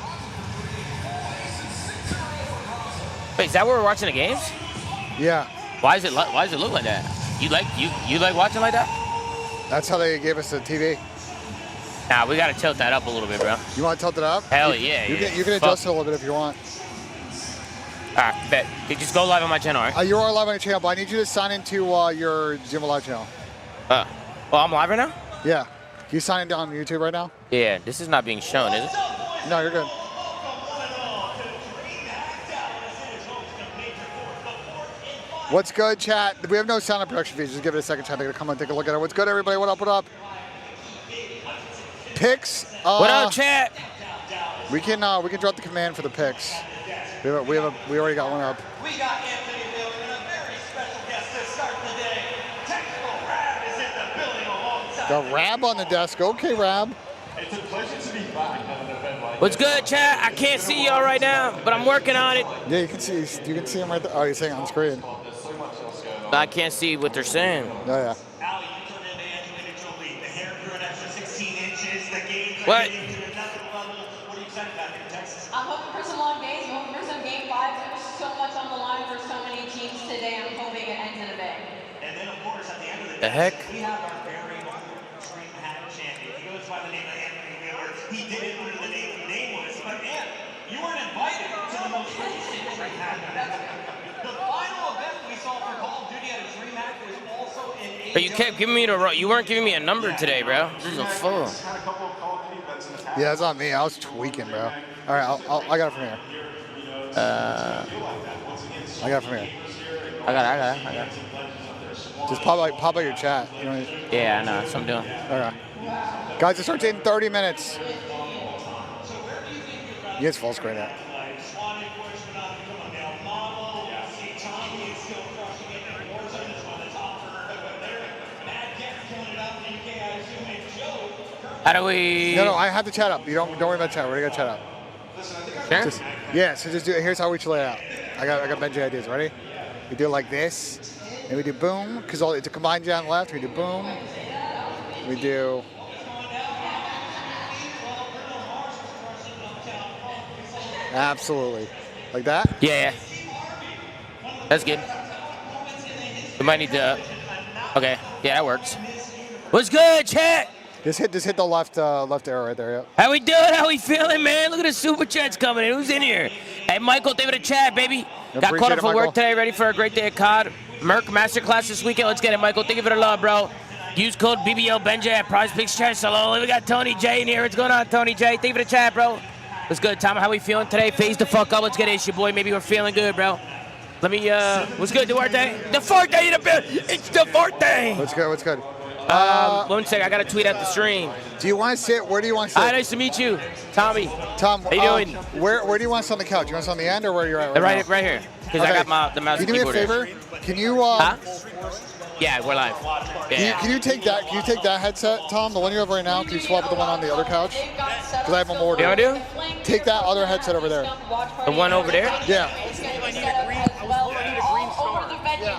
Wait, is that where we're watching the games? Yeah. Why does it look like that? You like watching like that? That's how they gave us the TV. Nah, we gotta tilt that up a little bit, bro. You want to tilt it up? Hell yeah. You can adjust it a little bit if you want. Alright, bet. You just go live on my channel, alright? You are live on your channel, but I need you to sign into your Zoom Live channel. Well, I'm live right now? Yeah. Can you sign in on YouTube right now? Yeah, this is not being shown, is it? No, you're good. What's good, chat? We have no sound and production feeds. Just give it a second, chat. They're gonna come and take a look at it. What's good, everybody? What up? What up? Picks. What up, chat? We can drop the command for the picks. We already got one up. We got Anthony Miller and a very special guest to start the day. Technical Rab is in the building alongside. Got Rab on the desk. Okay, Rab. It's a pleasure to be back on an event like What's good, chat? I can't see y'all right now, but I'm working on it. Yeah, you can see him right there. Oh, you're saying on screen. I can't see what they're saying. Oh yeah. Ali, you turned into Angelina Jolie. The hair grew an extra 16 inches. The game's What? to another level. What are you excited about in Texas? I'm hoping for some long days. I'm hoping for some game fives. There's so much on the line for so many teams today. I'm hoping it ends in a bang. And then, of course, at the end of the The day, heck? we have our very own Dream Hat champion. He goes by the name of Anthony Miller. He did it under the name of Nameless. But, man, you weren't invited to the most recent Dream Hat event. The final event we saw for Call of Duty at a Dream Hat was also in But you kept giving me you weren't giving me a number today, bro. This is a full. Yeah, that's not me. I was tweaking, bro. All right, I got it from here. I got it from here. I got it. Just pop out your chat. You know, Yeah, I know. That's what I'm doing. okay. Guys, it starts in 30 minutes. You guys full screen it. How do we? No, I have the chat up. You don't worry about chat. We already got chat up. Sure? So just do it. Here's how we should lay it out. I got BENJ ideas. Ready? We do it like this, and we do boom, because it's a combined jab left. We do boom. We do. Absolutely. Like that? Yeah. That's good. We might need to. Okay. Yeah, that works. What's good, chat? Just hit the left arrow right there. Yep. How we doing? How we feeling, man? Look at the super chats coming in. Who's in here? Hey, Michael, thank you for the chat, baby. Got caught up for work today, ready for a great day at CoD. Merc Masterclass this weekend. Let's get it, Michael. Thank you for the love, bro. Use code BBL BENJ at Prize Picks Chat. Hello. We got Tony J in here. What's going on, Tony J? Thank you for the chat, bro. What's good, Tom? How we feeling today? Phase the fuck up. Let's get it, it's your boy. Maybe we're feeling good, bro. Let me, what's good, Duarte? The fourth day of the bill. It's the fourth day. What's good? What's good? 1 second. I got to tweet out the stream. Do you want to sit? Where do you want to sit? Hi, nice to meet you. Tommy. Tom, how you doing? Where do you want to sit on the couch? You want to sit on the end or where you're at right here. Because I got the mouse and keyboard. Can you do me a favor? Can you Yeah, we're live. Yeah. Can you take that headset, Tom? The one you have right now. Can you swap with the one on the other couch? Because I have them ordered. You know what I do? Take that other headset over there. The one over there? Yeah.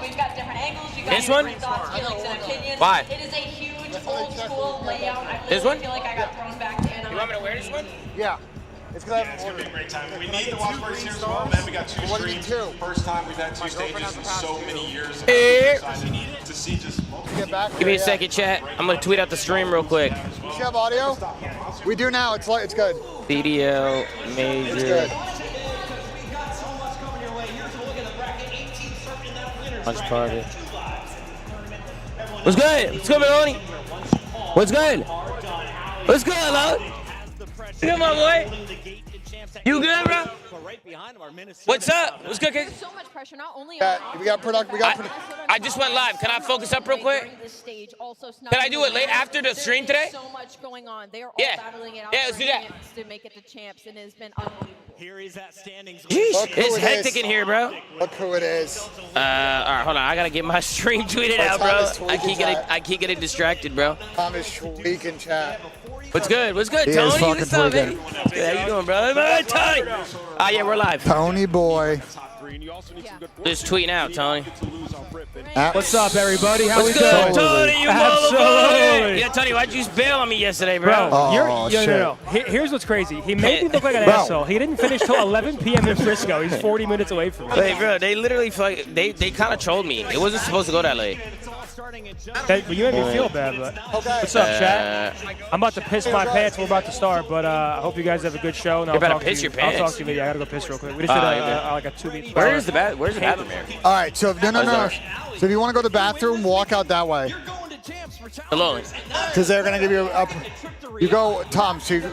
We've got different angles. You got This one? thoughts, feelings, and opinions. Why? It is a huge old school layout. I This one? feel like I got thrown back in. You want me to wear this one? Yeah. It's because I have It's them going to be a ordered. great time. We need the Watch Party series as well, man. We got two What do you streams. mean two? First time we've had two stages in so many years. Eh. I'm excited to see just multiple get back. Give me a second, chat. I'm gonna tweet out the stream real quick. Do you have audio? We do now. It's good. CDL major. It's good. Lunch party. What's good? What's good, Maloney? What's good? What's good, Lord? You good, my boy? You good, bro? What's up? What's good, kid? So much pressure, not only We got product. I just went live. Can I focus up real quick? Can I do it late after the stream today? So much going on. They are all Yeah. battling it out. Yeah, let's do that. To make it to champs, and it has been unbelievable. Here is that standings. Jeez, it's hectic in here, bro. Look who it is. All right, hold on. I gotta get my stream tweeted out, bro. I keep getting distracted, bro. Thomas Schweik in chat. What's good? What's good, He is Tony? fucking What's up, tweaking. baby? How you doing, bro? Hey, Tony. Oh yeah, we're live. Tony boy. Just tweeting out, Tony. What's up, everybody? How What's we good, doing? Tony? You Absolutely. motherfucker! Yeah, Tony, why'd you bail on me yesterday, bro? Oh, shit. No. Here's what's crazy. He made me look like an asshole. He didn't finish till 11 p.m. in Frisco. He's 40 minutes away from me. Wait, bro, they literally they kind of trolled me. It wasn't supposed to go that late. You made me feel bad, but what's up, chat? I'm about to piss my pants. We're about to start, but I hope you guys have a good show. And You're about talk to piss to you. your pants? I'll talk to you later. I gotta go piss real quick. We just did like a 2-meet. Where's the bathroom here? All right, so no. So if you want to go to the bathroom, walk out that way. Hello. Because they're gonna give you you go, Tom. So you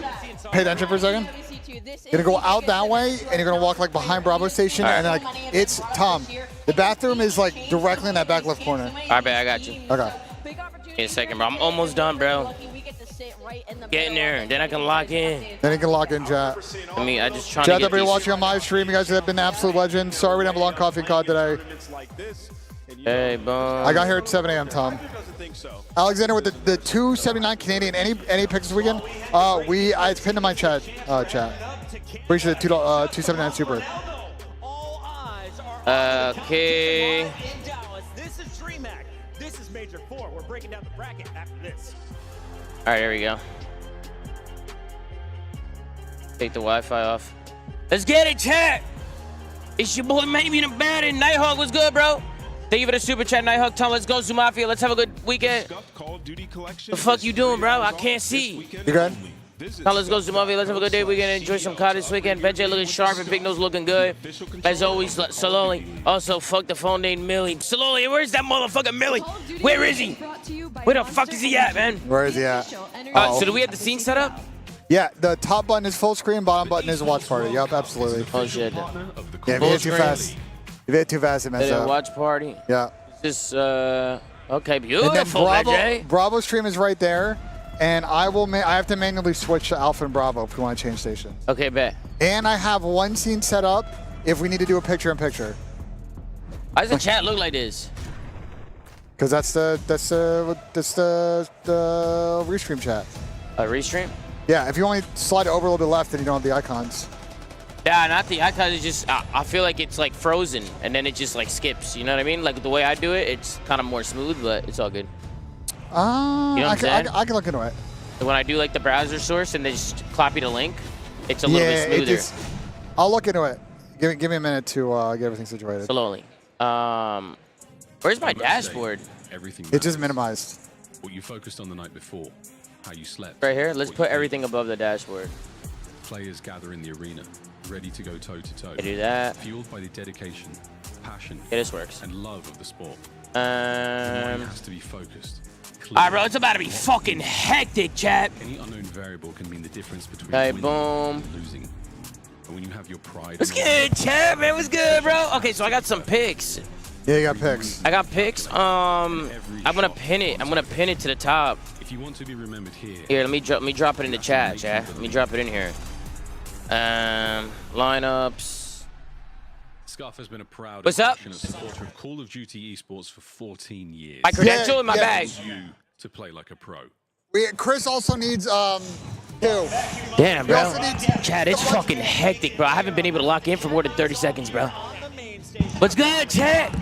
pay attention for a second. You're gonna go out that way, and you're gonna walk like behind Bravo Station, and like it's Tom. The bathroom is like directly in that back left corner. All right, I got you. Okay. Give me a second, bro. I'm almost done, bro. Get in there, and then I can lock in. Then you can lock in chat. I just trying Chat, to get everybody these. watching on my stream. You guys have been absolute legends. Sorry we didn't have a long coffee COD today. Hey, boom. I got here at 7 a.m. Tom. Alexander with the 279 Canadian. Any picks this weekend? It's pinned to my chat. Appreciate the 279 super. Okay. This is DreamHack. This is Major 4. We're breaking down the bracket after this. All right, here we go. Take the Wi-Fi off. Let's get it, chat. It's your boy, maybe in the bad. Nighthawk, what's good, bro? Thank you for the super chat, Nighthawk. Tom, let's go, Zoomafia. Let's have a good weekend. The fuck you doing, bro? I can't see. You good? Now let's go, Zoomafia. Let's have a good day. We're gonna enjoy some COD this weekend. BENJ looking sharp and Big Nose looking good. As always, Saloli. Also, fuck the phone named Millie. Saloli, where's that motherfucker Millie? Where is he? Where the fuck is he at, man? Where is he at? So do we have the scene set up? Yeah, the top button is full screen, bottom button is watch party. Yep, absolutely. Oh shit. Yeah, if you hit too fast. If you hit too fast, it messes up. Watch party. Yeah. Just okay, And then beautiful, BENJ. Bravo stream is right there, and I have to manually switch to Alpha and Bravo if we want to change stations. Okay, bet. And I have one scene set up if we need to do a picture-in-picture. Why does the chat look like this? Because that's the restream chat. A restream? Yeah, if you only slide it over a little bit left, then you don't have the icons. Yeah, not the icon. It's just I feel like it's like frozen, and then it just like skips. You know what I mean? Like the way I do it, it's kind of more smooth, but it's all good. You know what I'm saying? I can look into it. When I do like the browser source and they just copy the link, it's a little bit smoother. I'll look into it. Give me a minute to get everything situated. Slowly. Where's my dashboard? It's just minimized. What you focused on the night before, how you slept. Right here. Let's put everything above the dashboard. Players gather in the arena, ready to go toe to toe. I do that. Fueled by the dedication, passion, this works. and love of the sport. The mind has to be focused. All right, bro. It's about to be fucking hectic, chat. Any unknown variable can mean the difference between winning boom. and losing. But when you have your pride. What's good, chat, man? What's good, bro? Okay, so I got some picks. Yeah, you got picks. I got picks. I'm gonna pin it. I'm gonna pin it to the top. If you want to be remembered here. Here, let me drop it in the chat, chat. Let me drop it in here. Lineups. Scuff has been a proud What's up? supporter of Call of Duty esports for 14 years. My credential in my bag. You to play like a pro. Chris also needs two. Damn, bro. Chad, it's fucking hectic, bro. I haven't been able to lock in for more than 30 seconds, bro. What's good, Chad?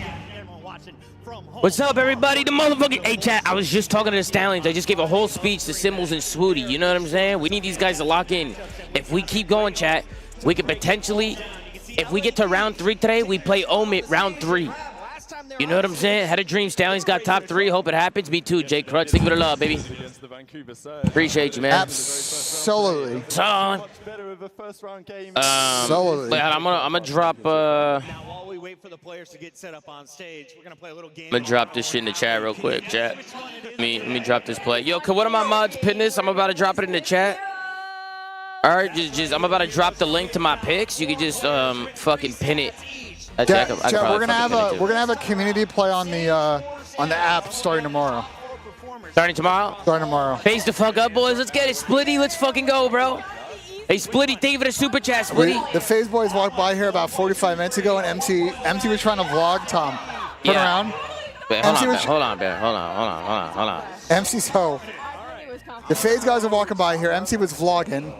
What's up, everybody? The motherfucking... Hey, Chad, I was just talking to the Stallions. I just gave a whole speech to Symbols and Swooty. You know what I'm saying? We need these guys to lock in. If we keep going, Chad, we could potentially... If we get to round 3 today, we play Omit round 3. You know what I'm saying? Had a dream. Stallions got top 3. Hope it happens. Me too, Jake Crutch. Think of it love, baby. Appreciate you, man. Absolutely. Son. Absolutely. I'm gonna drop. Now, while we wait for the players to get set up on stage, we're gonna play a little game. I'm gonna drop this shit in the chat real quick, chat. Let me drop this play. Yo, can one of my mods pin this? I'm about to drop it in the chat. All right, just I'm about to drop the link to my picks. You can just fucking pin it. Chat, we're gonna have a community play on the app starting tomorrow. Starting tomorrow? Starting tomorrow. Face the fuck up, boys. Let's get it. Splitty, let's fucking go, bro. Hey, Splitty, thank you for the super chat, Splitty. The FaZe boys walked by here about 45 minutes ago, and MC was trying to vlog Tom. Turn around. Wait, hold on. MC, so the FaZe guys are walking by here. MC was vlogging.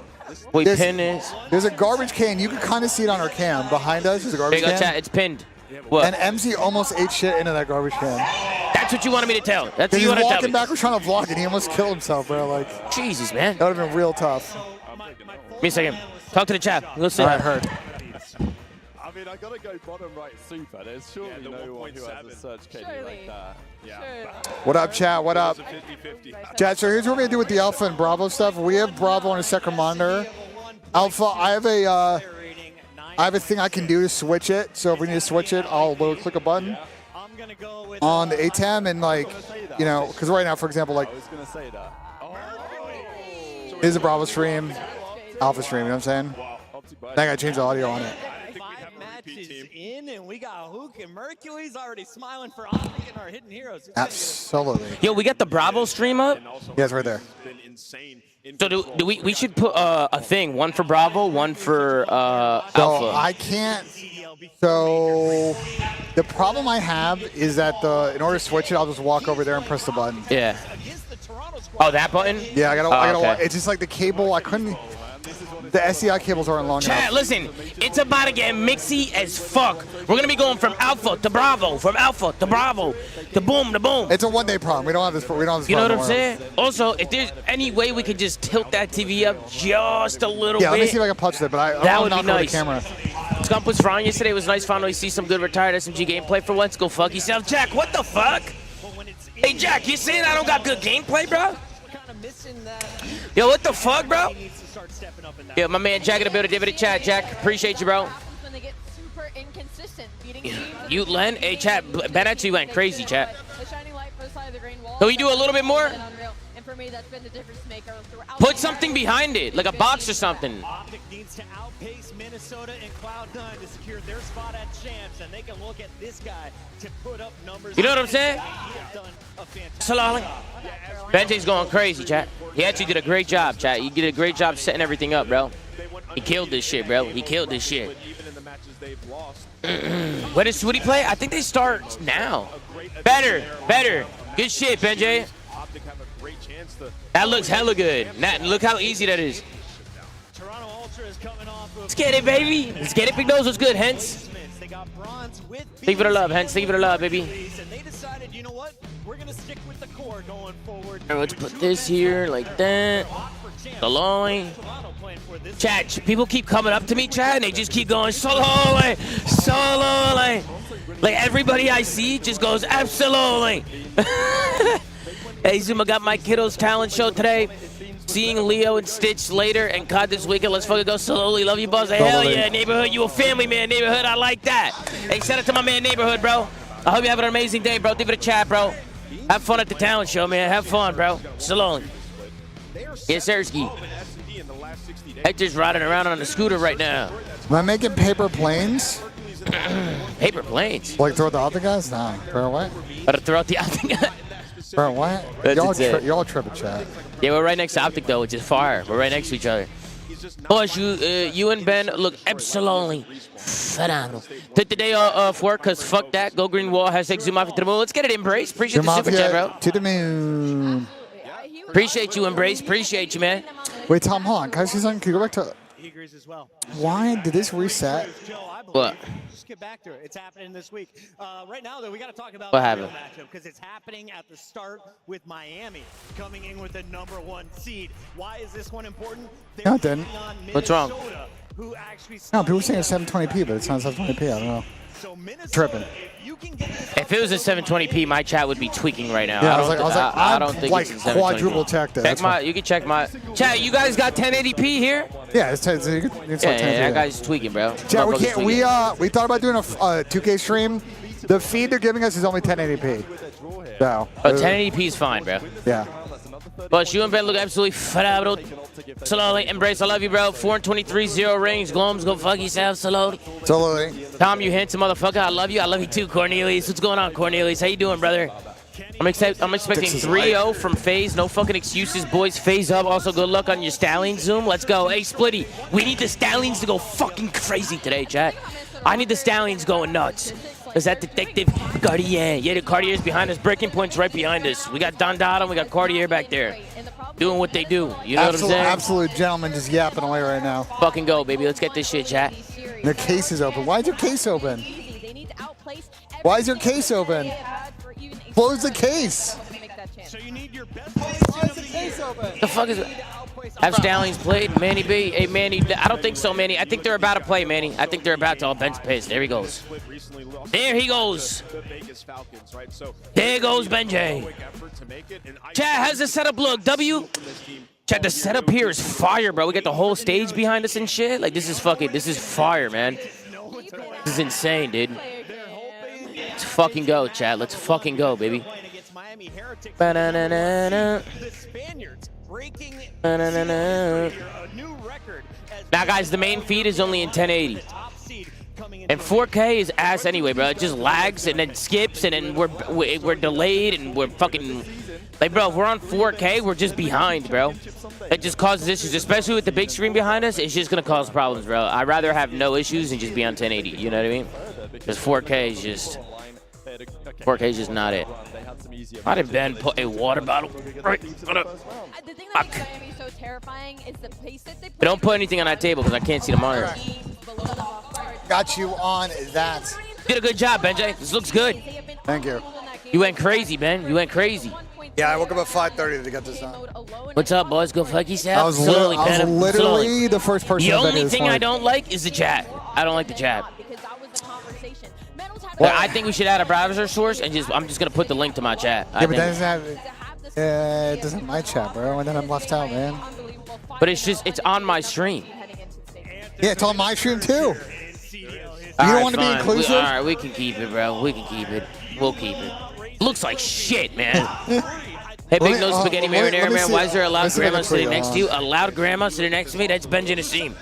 We pin this. There's a garbage can. You can kind of see it on our cam. Behind us, there's a garbage can. Chat, it's pinned. What? And MC almost ate shit into that garbage can. That's what you wanted me to tell. That's what you wanted to tell me. He's walking back, we're trying to vlog it. He almost killed himself, bro. Like, Jesus, man. That would have been real tough. Give me a second. Talk to the chat. Let's see. All right, heard. I mean, I gotta go bottom right super. There's surely no one who has a surge KD like that. Yeah. What up, chat? What up? Chat, so here's what we're gonna do with the Alpha and Bravo stuff. We have Bravo on a second monitor. Alpha, I have a thing I can do to switch it. So if we need to switch it, I'll click a button on the ATEM and because right now, for example, here's a Bravo stream, Alpha stream. You know what I'm saying? Then I gotta change the audio on it. 5 matches in, and we got Hook and Mercury's already smiling for Optic and our hidden heroes. Absolutely. Yo, we got the Bravo stream up. Yeah, it's right there. So do we should put a thing, one for Bravo, one for Alpha. So I can't. So the problem I have is that in order to switch it, I'll just walk over there and press the button. Yeah. Oh, that button? Yeah, I gotta. Okay. It's just like the cable. I couldn't. The SCI cables aren't long enough. Chat, listen, it's about to get mixy as fuck. We're gonna be going from Alpha to Bravo, from Alpha to Bravo, to boom to boom. It's a one-day problem. We don't have this. We don't have this. You know what I'm saying? Also, if there's any way we could just tilt that TV up just a little bit. Yeah, let me see if I can punch it, but that would be The nice. camera. Scump was frying yesterday. It was nice finally see some good retired SMG gameplay for once. Go fuck yourself, Jack. What the fuck? Hey, Jack, you saying I don't got good gameplay, bro? Yo, what the fuck, bro? Yo, my man Jack in the building, David chat. Jack, appreciate you, bro. You, Len? Hey, chat. Ben actually went crazy, chat. Can we do a little bit more? Put something behind it, like a box or something. Optic needs to outpace Minnesota and Cloud9 to secure their spot at champs, and they can look at this guy to put up numbers. You know what I'm saying? Salali. BENJ's going crazy, chat. He actually did a great job, chat. He did a great job setting everything up, bro. He killed this shit, bro. He killed this shit. When does Swooty play? I think they start now. Better. Good shit, BENJ. That looks hella good. Look how easy that is. Let's get it, baby. Let's get it. Big nose was good, hence. Thank you for the love, hence. Thank you for the love, baby. And they decided, you know what? We're going to stick with the core going forward. All right, let's put this here like that. The line. Chat, people keep coming up to me, chat, and they just keep going solo lane. Like everybody I see just goes absolutely. Hey, Zuma got my kiddos talent show today. Seeing Leo and Stitch later and COD this weekend. Let's fucking go slowly. Love you, boss. Hey, hell yeah, neighborhood. You a family, man. Neighborhood, I like that. Hey, shout out to my man, neighborhood, bro. I hope you have an amazing day, bro. Give it a chat, bro. Have fun at the talent show, man. Have fun, bro. Salon. Yes, Sirski. Hector's riding around on a scooter right now. Am I making paper planes? Paper planes? Like throw the other guys? Nah. Bro, what? Or throw out the other guys? Bro, what? Y'all tripping, chat. Yeah, we're right next to Optic, though, which is fire. We're right next to each other. Boys, you and Ben look absolutely phenomenal. Took the day off work, because fuck that. Go Green Wall, hashtag Zoom Mafia to the moon. Let's get it, Embrace. Appreciate the super chat, bro. To the moon. Appreciate you, Embrace. Appreciate you, man. Wait, Tom, hold on. Can I see something? Can you go back to... He agrees as well. Why did this reset? What? Just get back to it. It's happening this week. Right now, though, we got to talk about what the happened? Matchup because it's happening at the start with Miami coming in with the #1 seed. Why is this one important? No, it didn't. What's wrong? Who actually No, people are saying it's 720p, but it's not 720p. I don't know. Tripping. If it was a 720p, my chat would be tweaking right now. Yeah, I don't think like it's a 720p. quadruple checked it. You can check my chat. You guys got 1080p here? Yeah, it's 10. It's like 1080p. That guy's tweaking, bro. Chat, we can't. We thought about doing a 2K stream. The feed they're giving us is only 1080p. So. Oh, 1080p is fine, bro. Yeah. But you and Ben look absolutely phenomenal. Slowly embrace. I love you, bro. 423 0 rings. Gloms, go fuck yourself. Slowly. Totally. Tom, you handsome motherfucker. I love you. I love you too, Cornelius. What's going on, Cornelius? How you doing, brother? I'm expecting 3-0 from FaZe. No fucking excuses, boys. FaZe up. Also, good luck on your Stallion Zoom. Let's go. Hey, Splitty. We need the Stallions to go fucking crazy today, chat. I need the Stallions going nuts. Is that Detective Cartier? Yeah, the Cartier's behind us. Breaking Point's right behind us. We got Don Dada, we got Cartier back there. Doing what they do. You know what I'm saying? Absolute gentleman just yapping away right now. Fucking go, baby. Let's get this shit, chat. Their case is open. Why is your case open? Why is your case open? Close the case. So you need your best. The fuck is it? Have Stallions played? Manny B. Hey, Manny. I don't think so, Manny. I think they're about to play, Manny. I think they're about to. Oh, Ben's pissed. There he goes. There he goes. There goes BENJ. Chat, how's the setup look? W? Chat, the setup here is fire, bro. We got the whole stage behind us and shit. Like, this is fire, man. This is insane, dude. Let's fucking go, chat. Let's fucking go, baby. Ba-na-na-na-na. Now, guys, the main feed is only in 1080. And 4K is ass anyway, bro. It just lags and then skips, and then we're delayed, and we're fucking... Like, bro, if we're on 4K, we're just behind, bro. It just causes issues, especially with the big screen behind us. It's just going to cause problems, bro. I'd rather have no issues and just be on 1080, you know what I mean? Because 4K is just... 4K is just not it. Why did Ben put a water bottle right? The thing that makes Miami so terrifying is the pace that they play. Don't put anything on that table because I can't see the monitor. Got you on that. Did a good job, BENJ. This looks good. Thank you. You went crazy, Ben. You went crazy. Yeah, I woke up at 5:30 to get this done. What's up, boys? Go fuck yourself. I was literally the first person. The only thing I don't like is the chat. I don't like the chat. Well, I think we should add a browser source and I'm just gonna put the link to my chat. Yeah, but it doesn't have my chat, bro, and then I'm left out, man. But it's on my stream. Yeah, it's on my stream too. You don't want to be inclusive? All right, we can keep it, bro. We can keep it. We'll keep it. Looks like shit, man. Hey, Big Nose Spaghetti Marinara, man. Why is there a loud grandma sitting next to you? A loud grandma sitting next to me? That's BENJ Nissim.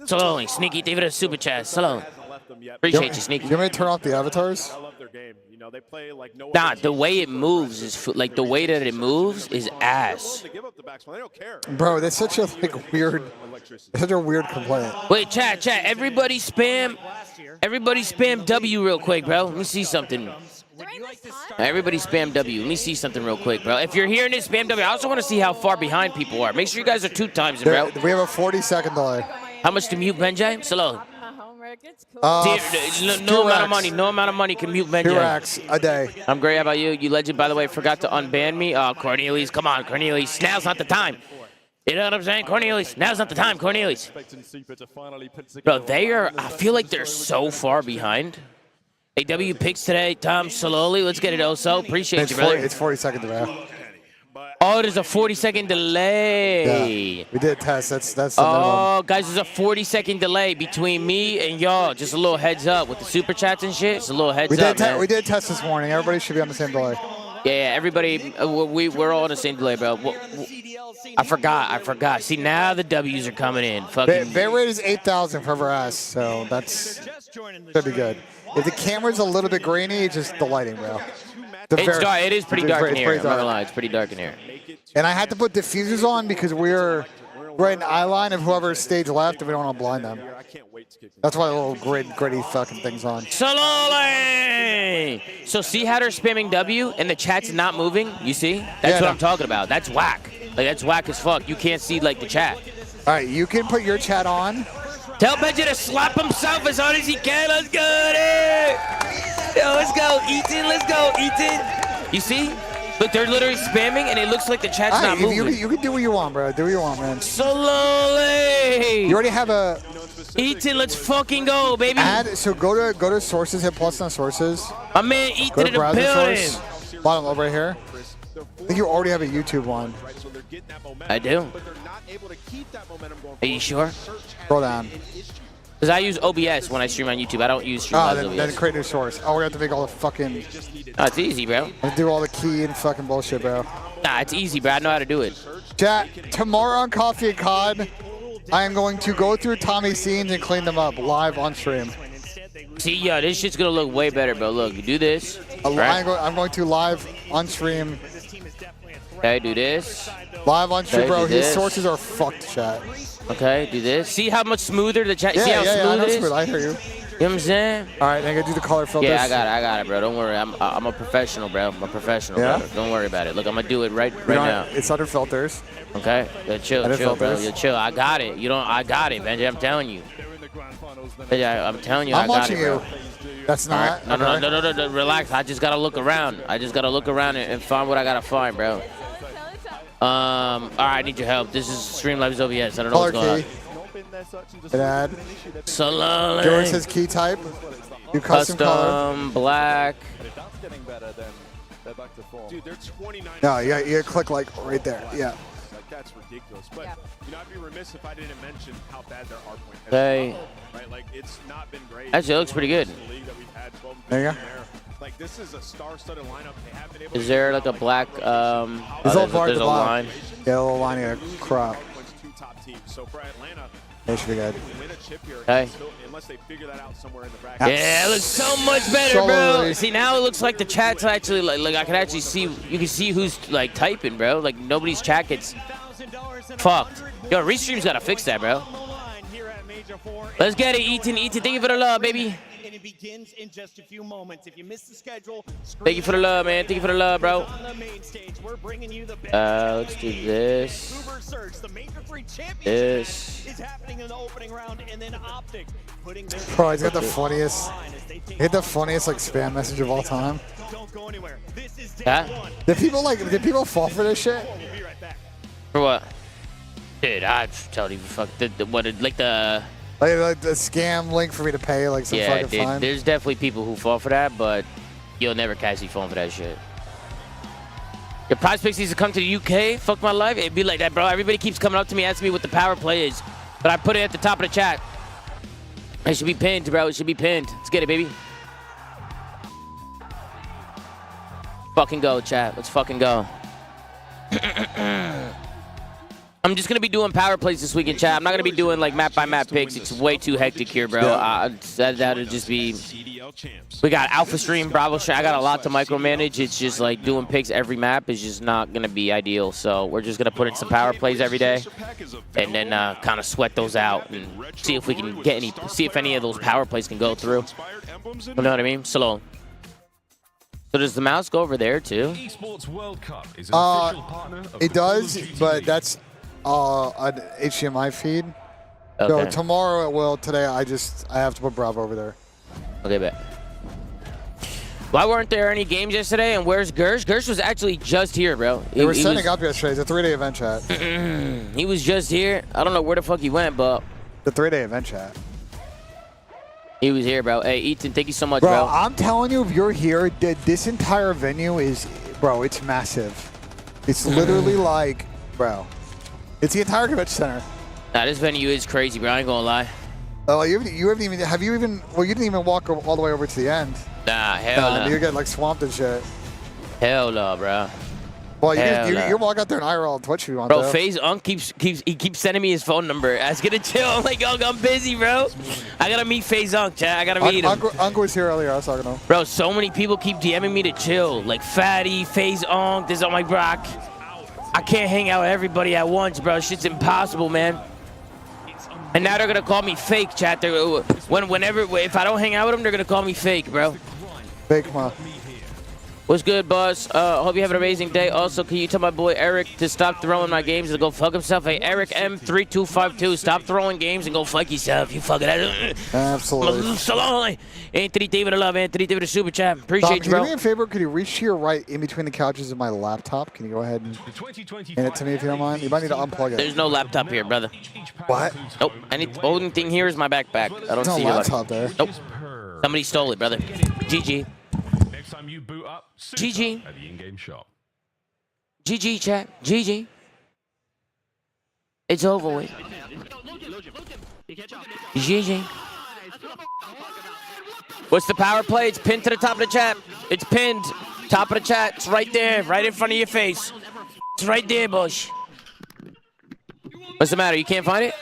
Slowly. Sneaky David Super Chat. Slow. Appreciate you, Sneaky. You want me to turn off the avatars? I love their game. You know, they play like no. Nah, the way it moves is like the way that it moves is ass. Bro, that's such a weird complaint. Wait, chat. Everybody spam W real quick, bro. Let me see something. Everybody spam W. Let me see something real quick, bro. If you're hearing it, spam W. I also want to see how far behind people are. Make sure you guys are 2 times it, bro. We have a 40-second delay. How much to mute BENJ? Slow. No amount of money can mute BENJ. 2 racks a day. I'm great. How about you? You legend, by the way, forgot to unban me. Oh, Cornelius, come on, Cornelius. Now's not the time. You know what I'm saying? Cornelius, now's not the time, Cornelius. Bro, I feel like they're so far behind. AW picks today, Tom, slowly. Let's get it, Oso. Appreciate you, brother. It's 40-second delay. Oh, there's a 40-second delay. Yeah, we did test. That's the minimum. Guys, there's a 40-second delay between me and y'all. Just a little heads up with the super chats and shit. Just a little heads up, man. We did test this morning. Everybody should be on the same delay. Yeah, everybody. We're all on the same delay, bro. I forgot. See, now the W's are coming in. Fucking. Bay rate is 8,000 for every so that's should be good. If the camera's a little bit grainy, it's just the lighting, bro. It's dark. It is pretty dark in here. I'm not gonna lie. It's pretty dark in here. And I had to put diffusers on because we're right in the eye line of whoever's stage left, and we don't want to blind them. That's why the little gritty fucking thing's on. Slowly. So see how they're spamming W and the chat's not moving? You see? That's what I'm talking about. That's whack. Like, that's whack as fuck. You can't see, like, the chat. All right, you can put your chat on. Tell BENJ to slap himself as hard as he can. Let's go, dude. Yo, let's go, Ethan. Let's go, Ethan. You see? Look, they're literally spamming, and it looks like the chat's not moving. You can do what you want, bro. Do what you want, man. Slowly. You already have a Eaton, let's fucking go, baby. So go to sources, hit plus on sources. My man Eaton in the building. Bottom over here. I think you already have a YouTube one. I do. Are you sure? Scroll down. Because I use OBS when I stream on YouTube. I don't use Streamlabs OBS. Then create a new source. Oh, we have to make all the fucking... Oh, it's easy, bro. Let's do all the key and fucking bullshit, bro. Nah, it's easy, bro. I know how to do it. Chat, tomorrow on Coffee and COD, I am going to go through Tommy's scenes and clean them up live on stream. See, yo, this shit's going to look way better, bro. Look, you do this. Right? I'm going to live on stream. Okay, do this. Live on stream, okay, bro. His sources are fucked, chat. Okay, do this. See how much smoother the chat. Yeah, see how smooth it is? Smooth. I hear you. You know what I'm saying? All right, then I gotta do the color filters. Yeah, I got it, bro. Don't worry. I'm a professional, bro. I'm a professional, bro. Don't worry about it. Look, I'm gonna do it right now. It's under filters. Okay, yo, chill, bro. Yo, chill. I got it. I got it, Benji. I'm telling you. Yeah, I'm telling you, I got it, bro. That's not. Right. No. Relax. I just gotta look around. And find what I gotta find, bro. All right, I need your help. This is Streamlabs OBS. I don't know what's going on. Hit add. Salon. Yours says key type. Do custom color. Black. Dude, they're 29. No, you gotta click like right there. Yeah. Like, that's ridiculous. But you know, I'd be remiss if I didn't mention how bad their art point has been. Right? Like, it's not been great. Actually, it looks pretty good. There you go. Like, this is a star-studded lineup. They have been able is there like a black? There's a line. Yeah, a little line here. Crop. So for Atlanta, they should be good. Okay. Unless they figure that out somewhere in the bracket. Yeah, it looks so much better, bro. See, now it looks like the chat's actually like I can actually see. You can see who's like typing, bro. Like nobody's chat gets fucked. Yo, Restream's gotta fix that, bro. Let's get it, Eaton. Thank you for the love, baby. And it begins in just a few moments. If you miss the schedule, thank you for the love, man. Thank you for the love, bro. Let's do this. This. Bro, he's got the funniest. He had the funniest like spam message of all time. Huh? Did people fall for this shit? For what? Dude, I tell you, fuck like the scam link for me to pay like some fucking fine. There's definitely people who fall for that, but you'll never catch me falling for that shit. Your prospects needs to come to the UK. Fuck my life. It'd be like that, bro. Everybody keeps coming up to me asking me what the power play is, but I put it at the top of the chat. It should be pinned, bro. It should be pinned. Let's get it, baby. Fucking go, chat. Let's fucking go. I'm just going to be doing power plays this weekend, chat. I'm not going to be doing, like, map-by-map picks. It's way too hectic here, bro. That'll just be... We got Alpha Stream, Bravo Stream. I got a lot to micromanage. It's just, like, doing picks every map is just not going to be ideal. So we're just going to put in some power plays every day and then kind of sweat those out and see if we can get any... See if any of those power plays can go through. You know what I mean? So does the mouse go over there, too? It does, but that's... an HDMI feed. Okay. So tomorrow it will. Today I have to put Bravo over there. Okay, bet. Why weren't there any games yesterday? And where's Gersh? Gersh was actually just here, bro. They were setting up yesterday. It's a 3-day event chat. He was just here. I don't know where the fuck he went, but the 3-day event chat. He was here, bro. Hey, Ethan, thank you so much, bro. I'm telling you, if you're here, this entire venue is, bro, it's massive. It's literally like, bro. It's the entire convention center. Nah, this venue is crazy, bro. I ain't gonna lie. Oh, you haven't even, well, you didn't even walk all the way over to the end. Nah, hell no. You're getting like swamped and shit. Hell no, bro. Well, you can walk out there and IRL on Twitch if you want. Bro, FaZe Unk keeps sending me his phone number. Asking to chill. I'm like, yo, I'm busy, bro. I gotta meet FaZe Unk, chat. I gotta meet him. Unk was here earlier. I was talking to him. Bro, so many people keep DMing me to chill. Like Fatty, FaZe Unk. This on my Brock. I can't hang out with everybody at once, bro. Shit's impossible, man. And now they're gonna call me fake, chat. If I don't hang out with them, they're gonna call me fake, bro. Fake, ma. What's good, boss? Hope you have an amazing day. Also, can you tell my boy Eric to stop throwing my games and go fuck himself? Hey, Eric M3252, stop throwing games and go fuck yourself. You fucking Absolutely. Salon. Anthony David, I love Anthony David, a super chat. Appreciate you, bro. Can you do me a favor? Could you reach to your right in between the couches of my laptop? Can you go ahead and hand it to me if you don't mind? You might need to unplug it. There's no laptop here, brother. What? Nope. Only thing here is my backpack. I don't There's no see your laptop there. Nope. Somebody stole it, brother. GG. Next time you boot up, GG. at the in-game shop. GG, chat. GG. It's over with. GG. What's the power play? It's pinned to the top of the chat. It's pinned. Top of the chat. It's right there. Right in front of your face. It's right there, Bush. What's the matter? You can't find it?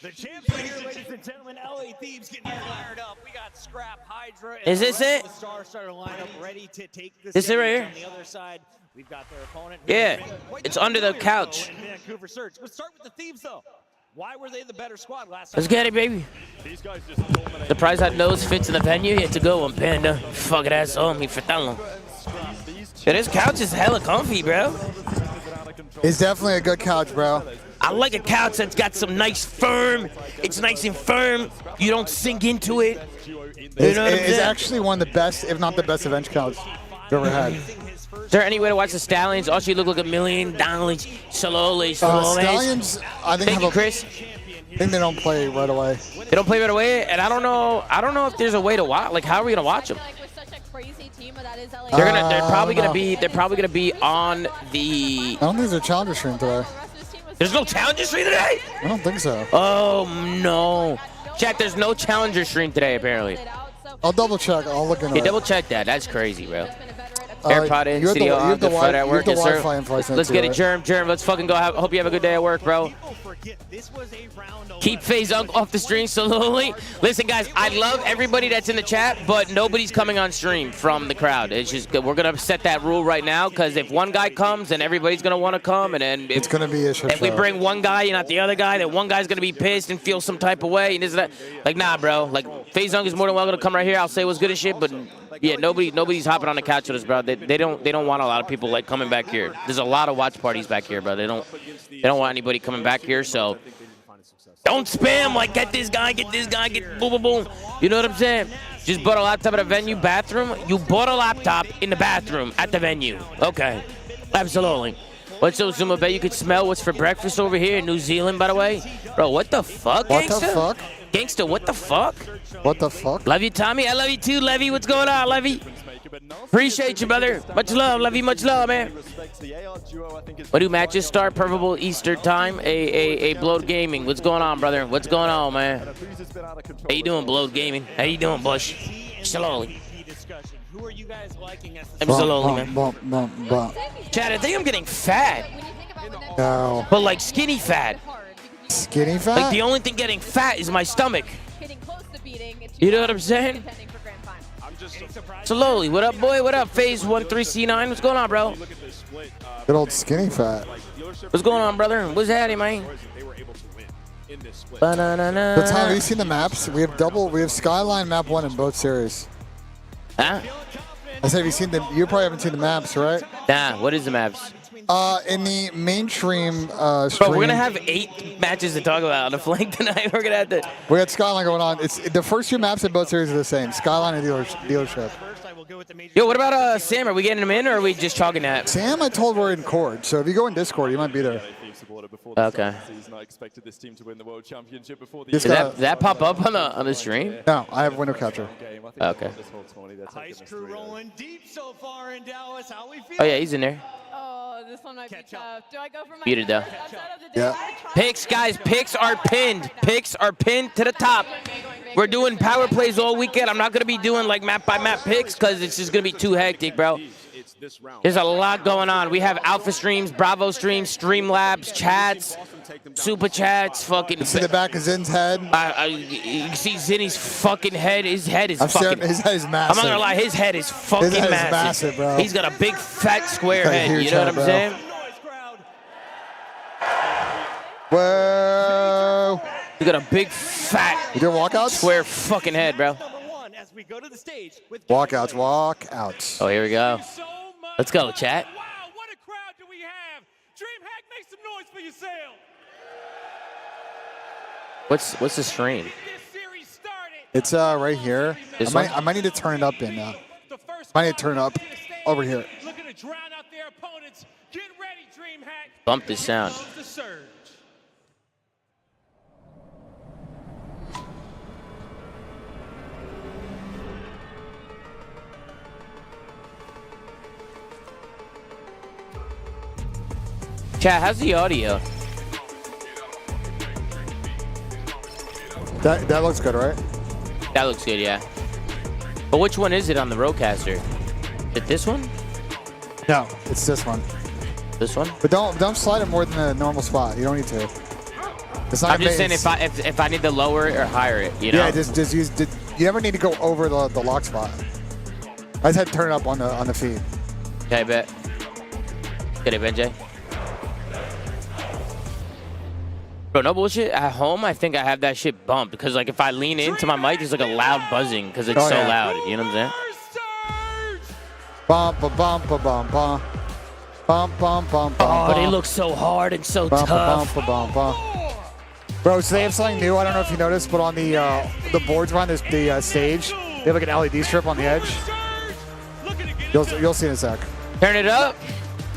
The champs are here, ladies and gentlemen. LA Thieves getting fired up. We got Scrap, Hydra, and Is this it? the Star starter lineup ready to take the This it right here? On the other side, we've got their opponent. Yeah. It's under the couch. Vancouver Surge. Let's start with the Thieves, though. Why were they the better squad last time? Let's get it, baby. These guys just dominate. The prize that nose fits in the venue. It's a good one, Panda. Fucking asshole, me fratello. Yeah, this couch is hella comfy, bro. It's definitely a good couch, bro. I like a couch that's got some nice firm. It's nice and firm. You don't sink into it. You know what I'm It's saying? actually one of the best, if not the best, event couch I've ever had. Is there any way to watch the Stallions? Also, you look like $1 million. Slowly. Stallions, I think, Thank you, Chris. I think they don't play right away. They don't play right away, and I don't know if there's a way to watch. Like, how are we gonna watch them? They're probably gonna be on the. I don't think there's a challenger stream today. There's no challenger stream today? I don't think so. Oh no, Jack. There's no challenger stream today apparently. I'll double check. I'll look into Hey, it. double check that. That's crazy, bro. AirPod in, you have the- CDL you on, have the good Friday at Wi- work, you have yes, the sir. Wi-Fi in place, Let's get it, right? Germ. Let's fucking go. Hope you have a good day at work, bro. Keep FaZe off the stream slowly. Listen, guys, I love everybody that's in the chat, but nobody's coming on stream from the crowd. It's just we're gonna set that rule right now because if one guy comes, then everybody's gonna want to come, and then It's gonna be a shit if we show. bring one guy and not the other guy, then one guy's gonna be pissed and feel some type of way. And this and that. Like, nah, bro. Like, FaZe is more than welcome to come right here. I'll say what's good as shit, but yeah, nobody's hopping on the couch with us, bro. They don't want a lot of people like coming back here. There's a lot of watch parties back here, bro. They don't want anybody coming back here, so. Don't spam like get this guy, get boom, boom, boom. You know what I'm saying? Just bought a laptop at a venue bathroom. You bought a laptop in the bathroom at the venue. Okay, absolutely. What's up, Zuma? Bet you could smell what's for breakfast over here in New Zealand, by the way. Bro, what the fuck, What gangsta? the fuck? Gangsta, what the fuck? What the fuck? Love you, Tommy. I love you too, Levy. What's going on, Levy? Appreciate you, brother. Much love, Levy. Much love, man. What do matches start? Purple Eastern time. A Blowed Gaming. What's going on, brother? What's going on, man? How you doing, Blowed Gaming? How you doing, Bush? Slowly. Who are you guys liking as I'm slowly, man. Bump. Chad, I think I'm getting fat, No. but like skinny fat. Skinny fat? Like the only thing getting fat is my stomach. You know what I'm saying? Slowly. What up, boy? What up, FaZe 13C9? What's going on, bro? Good old skinny fat. What's going on, brother? What's happening, man? So Tom, have you seen the maps? We have Skyline map 1 in both series. Huh? I said, have you seen the? You probably haven't seen the maps, right? Nah. What is the maps? In the mainstream stream. Bro, we're gonna have 8 matches to talk about on the flank tonight. We're gonna have to. We got Skyline going on. It's the first 2 maps in both series are the same. Skyline and dealership. Yo, what about Sam? Are we getting him in, or are we just talking that? Sam, I told we're in CoD, so if you go in Discord, you might be there. Okay. Did that pop up on the stream? No, I have window capture. Okay. Ice crew rolling deep so far in Dallas. How we feel? Oh yeah, he's in there. Oh, this one might be tough. Do I go for my Muted though. Yeah. Picks, guys. Picks are pinned. Picks are pinned to the top. We're doing power plays all weekend. I'm not gonna be doing like map by map picks because it's just gonna be too hectic, bro. There's a lot going on. We have Alpha streams, Bravo streams, Streamlabs, chats, super chats, fucking. See the back of Zin's head? You can see Zinny's fucking head. His head is I'm fucking. staring, his head is massive. I'm not gonna lie, his head is fucking His head is massive. massive, bro. He's got a big fat square Got a head. huge You know what head, I'm bro. saying? Whoa. He's got a big fat You doing walkouts? square fucking head, bro. we go to the stage with Walkouts, walkouts. Oh, here we go. Let's go, chat. Wow, what a crowd do we have. DreamHack, make some noise for yourself. What's the stream? It's right here. This I might need to turn it up in now. I need to turn it up over here. Looking to drown out their opponents. Get ready, DreamHack. Bump this sound. The surge. Chat, how's the audio? That looks good, right? That looks good, yeah. But which one is it on the Rodecaster? Is it this one? No, it's this one. This one? But don't slide it more than the normal spot. You don't need to. It's not I'm just saying if I need to lower it or higher it, you know? Yeah, just use. You never need to go over the lock spot. I just had to turn it up on the feed. Okay, bet. Get it, BENJ. Bro, no bullshit. At home, I think I have that shit bumped because, like, if I lean into my mic, there's like a loud buzzing because it's so loud. You know what I'm saying? Bump, bump, bump, bump, bump, bump, bump, bump. Oh, they look so hard and so tough. Bro, so they have something new. I don't know if you noticed, but on the boards around the stage, they have like an LED strip on the edge. You'll see in a sec. Turn it up.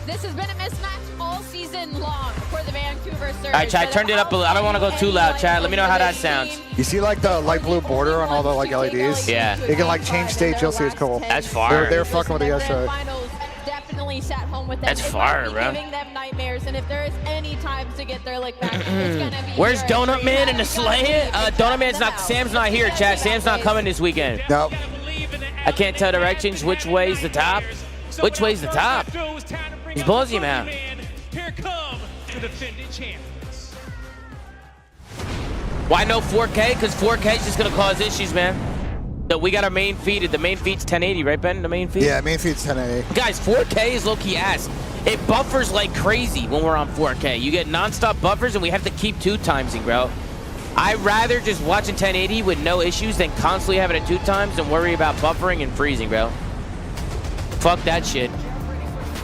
This has been a mismatch all season long for the Vancouver Surge. All right, Chad, turned it up a little. I don't want to go too loud, Chad. Let me know how that sounds. You see like the light blue border on all the like LEDs? Yeah. They can like change stage. You'll see it's cool. That's fire. They're fucking with the yesterday. Definitely sat home with them. That's fire, bro. Giving them nightmares, and if there is any time to get their lick back, it's gonna be. Where's Donut Man and the Slay? Donut Man's not. Sam's not here, Chad. Sam's not coming this weekend. Nope. I can't tell directions. Which way's the top? Which way's the top? He's ballsy, man. Here come the defending champions. Why no 4K? Because 4K is just gonna cause issues, man. So we got our main feed. The main feed's 1080, right, Ben? The main feed? Yeah, main feed's 1080. Guys, 4K is low-key ass. It buffers like crazy when we're on 4K. You get non-stop buffers, and we have to keep 2-timesing, bro. I'd rather just watching 1080 with no issues than constantly having it 2 times and worry about buffering and freezing, bro. Fuck that shit.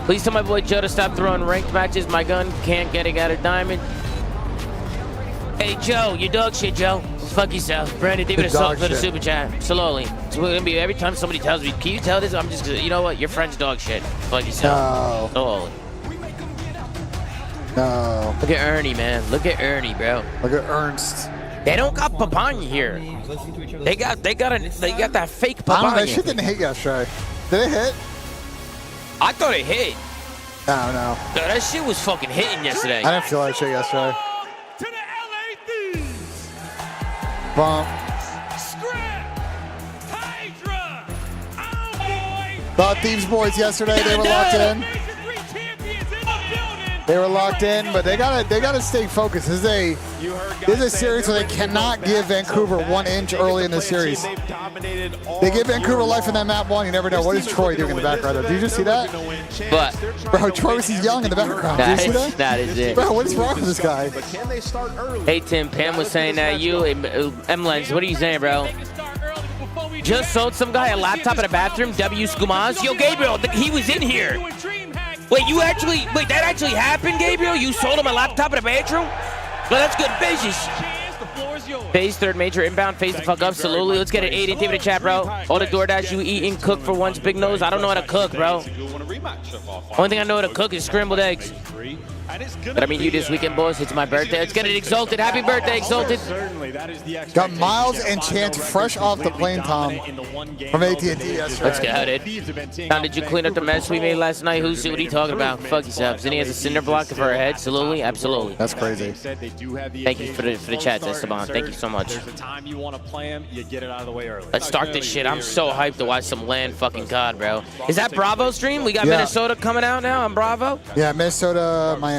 Please tell my boy Joe to stop throwing ranked matches. My gun can't get it out of diamond. Hey, Joe, you dog shit, Joe. Fuck yourself. Brandon, David Assault for the super chat. Slowly. It's going to be every time somebody tells me, can you tell this? I'm just, you know what? Your friend's dog shit. Fuck yourself. No. Slowly. No. Look at Ernie, man. Look at Ernie, bro. Look at Ernst. They don't got Papanya here. They got that fake I don't Papanya. know. That shit didn't hit yesterday. Did it hit? I thought it hit. I don't know. No, that shit was fucking hitting yesterday. I didn't feel that shit yesterday. To the LA Thieves. Bump. Scrap. Hydra. Oh boy. The Thieves boys yesterday, they were locked in. They were locked in, but they gotta stay focused. This is a series where they cannot give Vancouver 1 inch early in the series. They give Vancouver life in that map 1. You never know. What is Troy doing in the background? Did you just see that? But Bro, Troy was young in the background. Did you see that? That is it. Bro, what is wrong with this guy? Hey Tim, Pam was saying that you, M-Lens, what are you saying, bro? Just sold some guy a laptop in a bathroom, W. Skumaz. Yo, Gabriel, he was in here. Wait, that actually happened, Gabriel? You sold him a laptop in a bathroom? Well, that's good business. Phase 3rd major inbound, phase the fuck up, slowly. Let's get it 8 in the chat, bro. All the DoorDash you eating, cook for once, big nose. I don't know how to cook, bro. Only thing I know how to cook is scrambled eggs. But I mean, you this weekend, boys. It's my birthday. Let's get it exalted. Happy birthday, exalted. Got Miles and Chance fresh off the plane, Tom, from AT&T yesterday. Let's get it. Now, did you clean up the mess we made last night? What are you talking about? Fuck yourself. Zinni has a cinder block for her head. Absolutely, absolutely. That's crazy. Thank you for the chat, Esteban. Thank you so much. Let's start this shit. I'm so hyped to watch some land fucking COD, bro. Is that Bravo stream? We got Minnesota coming out now on Bravo? Yeah, Minnesota, Miami.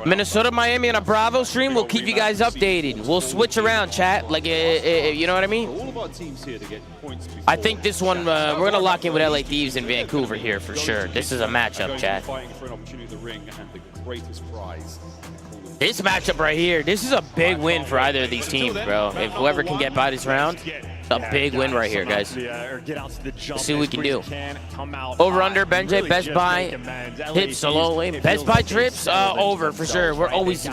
Minnesota, Miami on a Bravo stream. We'll keep you guys updated. We'll switch around, chat. Like, you know what I mean? I think this one, we're going to lock in with LA Thieves in Vancouver here for sure. This is a matchup, chat. This matchup right here, this is a big win for either of these teams, bro. If whoever can get by this round, A big win right here, guys. Let's see what we can do. Over under, BENJ, Best Buy hits slowly. Best Buy trips, over for sure. We're always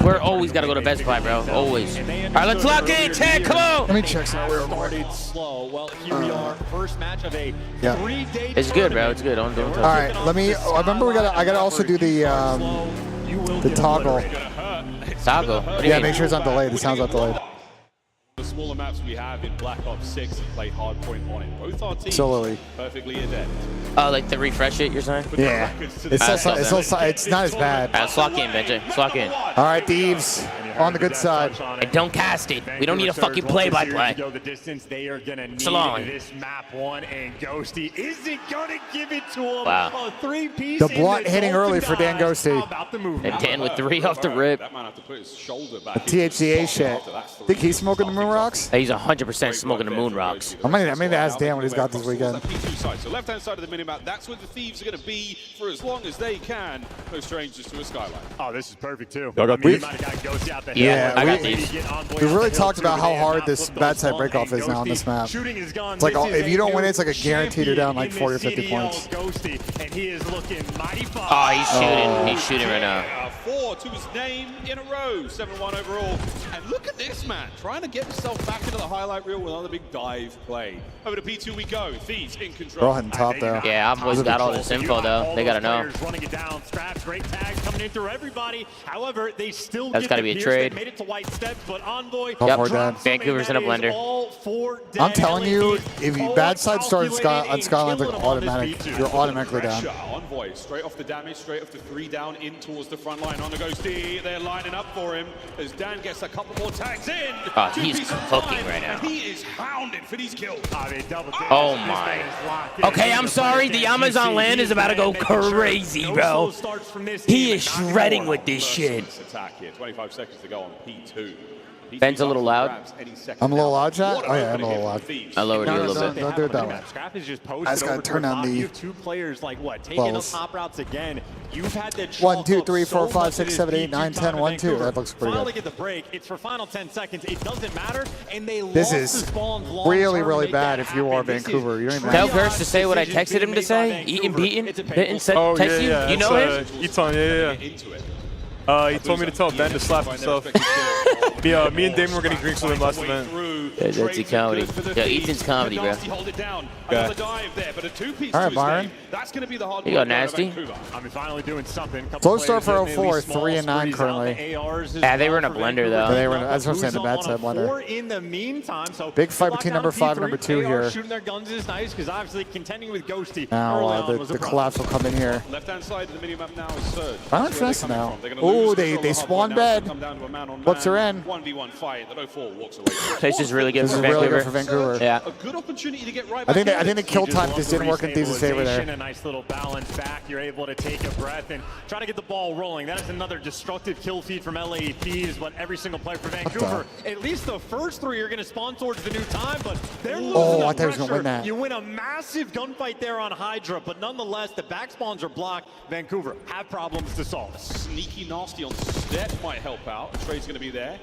gotta go to Best Buy, bro. Always. All right, let's lock in, Chad. Come on. Let me check some real quick. Well, here we are, first match of a 3-day. It's good, bro. It's good. Don't touch. All right, let me. I remember I gotta also do the toggle. Toggle. What do you Yeah, mean? make sure it's on delay. The sound's not delayed. The smaller maps we have in Black Ops 6 and play hardpoint on it. Both our teams Solely. perfectly adept. Oh, like to refresh it, you're saying? Yeah. It's not as bad. All right, let's lock in, BENJ. Let's lock in. All right, Thieves. On the good side. And don't cast it. We don't need a fucking play-by-play. Go the distance. They are gonna need Salami. this map one, and Ghosty isn't gonna give it to him. Wow. A 3-piece. The blunt hitting early for Dan Ghosty. How about the movement? And Dan with 3 off the rip. That man have to put his shoulder back. The THCA shit. Think he's smoking the moon rocks? He's 100% smoking the moon rocks. I mean to ask Dan what he's got this weekend. So left-hand side of the minimap, that's where the Thieves are going to be for as long as they can. No strangers to a skyline. Oh, this is perfect too. Y'all got these? Yeah, I got these. We really talked about how hard this bad side breakoff is now on this map. It's like if you don't win it, it's like a guaranteed you're down like 40 or 50 points. And he is looking mighty fine. Oh, he's shooting. He's shooting right now. 4 to his name in a row, 7-1 overall. And look at this man, trying to get himself back into the highlight reel with another big dive play. Over to P2 we go. Thieves in control. They're all hitting top though. Yeah, I've always got all this info though. They gotta know. Running it down. Scraps, great tags coming in through everybody. However, they still That's gotta be a trade. They made it to white steps, but Envoy. Yep. Vancouver's in a blender. I'm telling you, if you bad side start on Skyline's like automatic, you're automatically down. Envoy straight off the damage, straight off the 3 down in towards the front line on the Ghosty. They're lining up for him as Dan gets a couple more tags in. Oh, he's cooking right now. And he is hounded for these kills. Oh my. Okay, I'm sorry. The Amazon land is about to go crazy, bro. He is shredding with this shit. Attack here. 25 seconds to go on P2. Ben's a little loud. I'm a little loud, chat? Oh yeah, I'm a little loud. I lowered you a little bit. Don't do it that way. Scrap is just I posted just gotta turn on the two players like what? Taking levels. the top routes again. You've had the 1, 2, 3, 4, 5, 6, 7, 8, 9, 10, 1, 2. That looks pretty Finally good. get the break. It's for final 10 seconds. It doesn't matter. And they This lost is the spawns long really, term really to make bad that if you are happen. This Vancouver. You don't even Tell have Gersh to say what I texted him to say. Eaten, beaten, bitten, said, Oh, text you. yeah. You know him? Eton, yeah. He told me to tell Ben to slap himself. Me and Damon were getting drinks with him last event. That's the comedy. Yo, Ethan's comedy, bro. All right, Byron. You got nasty. I mean, finally doing something. Slow start for 04, 3 and 9 currently. Yeah, they were in a blender though. They were. That's what I'm saying. The bad side blender. In the meantime, so Big fight between number 5 and number 2 here. Shooting their guns is nice because obviously contending with Ghosty. Now the collapse will come in here. Left-hand side of the minimap now is Surge. Violent finesse now. Oh, they spawn bed. What's her in? 1v1 fight. The 04 walks away. This is really good This for is really Vancouver. good for Vancouver. Yeah. A good opportunity to get right I back think the kill time just didn't work in Thieves' favor there. A nice little balance back. You're able to take a breath and try to get the ball rolling. That is another destructive kill feed from LA Thieves, but every single player for Vancouver. At least the first 3 are going to spawn towards the new time, but they're losing Oh, I the thought he was going to win pressure. that. You win a massive gunfight there on Hydra, but nonetheless, the back spawns are blocked. Vancouver have problems to solve. Sneaky nasty on step might help out. The trade's going to be there.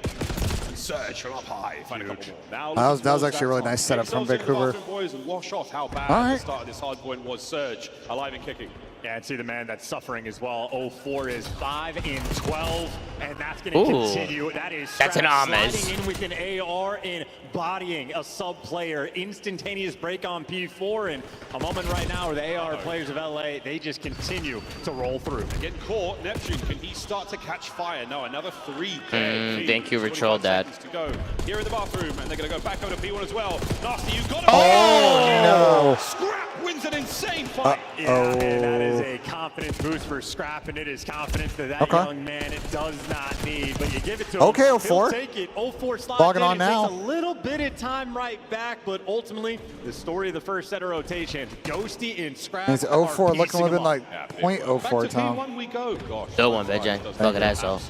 And Surge from up high. Find a couple more. Now, That was actually a really nice setup from Vancouver. Boys and wash off how bad All right. the start of this hard point was. Surge alive and kicking. Yeah, and see the man that's suffering as well. 04 is 5 in 12, and that's going to continue. That's an Ames. Sliding in with an AR and bodying a sub player. Instantaneous break on P4, and a moment right now where the AR players of LA, they just continue to roll through. Getting caught. Neptune, can he start to catch fire? No, another 3. Vancouver trolled that. To go. Here in the bathroom, and they're going to go back over to P1 as well. Nasty, you got it. Oh, no. Scrap wins an insane fight. Yeah, and that is a confidence boost for Scrap, and it is confidence that young man it does not need. But you give it to him. Okay, 04. He'll take it. 04 slides Logging in. on It now. takes a little bit of time right back, but ultimately the story of the first set of rotation. Ghosty and Scrap. It's are 04 looking a piecing little bit them like up. .04, Tom. P1 we go. Gosh. Go on, BENJ. Look at that, so.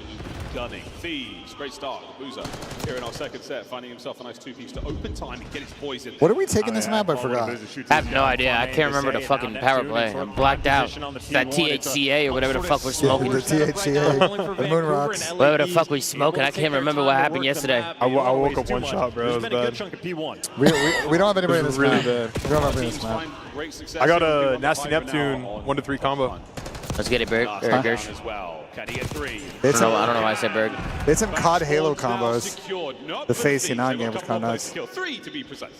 gunning. Thieves, great start. Boozer here in our second set, finding himself a nice two-piece to open time and get his boys in. What are we taking this map? I forgot. I have no idea. I can't remember the fucking power play. I'm blacked out. That THCA or whatever the fuck we're smoking. The THCA, the moon rocks. Whatever the fuck we smoking. I can't remember what happened yesterday. I woke up one shot, bro. It was bad. We don't have anybody in this really map. bad. We don't have anybody in this map. I got a Nasty Neptune 1-3 combo. Let's get it, Berg. Gersh. As well. Can he get three? I don't know why I said Berg. They had some CoD Halo combos. The Phase C9 game was kind of nuts.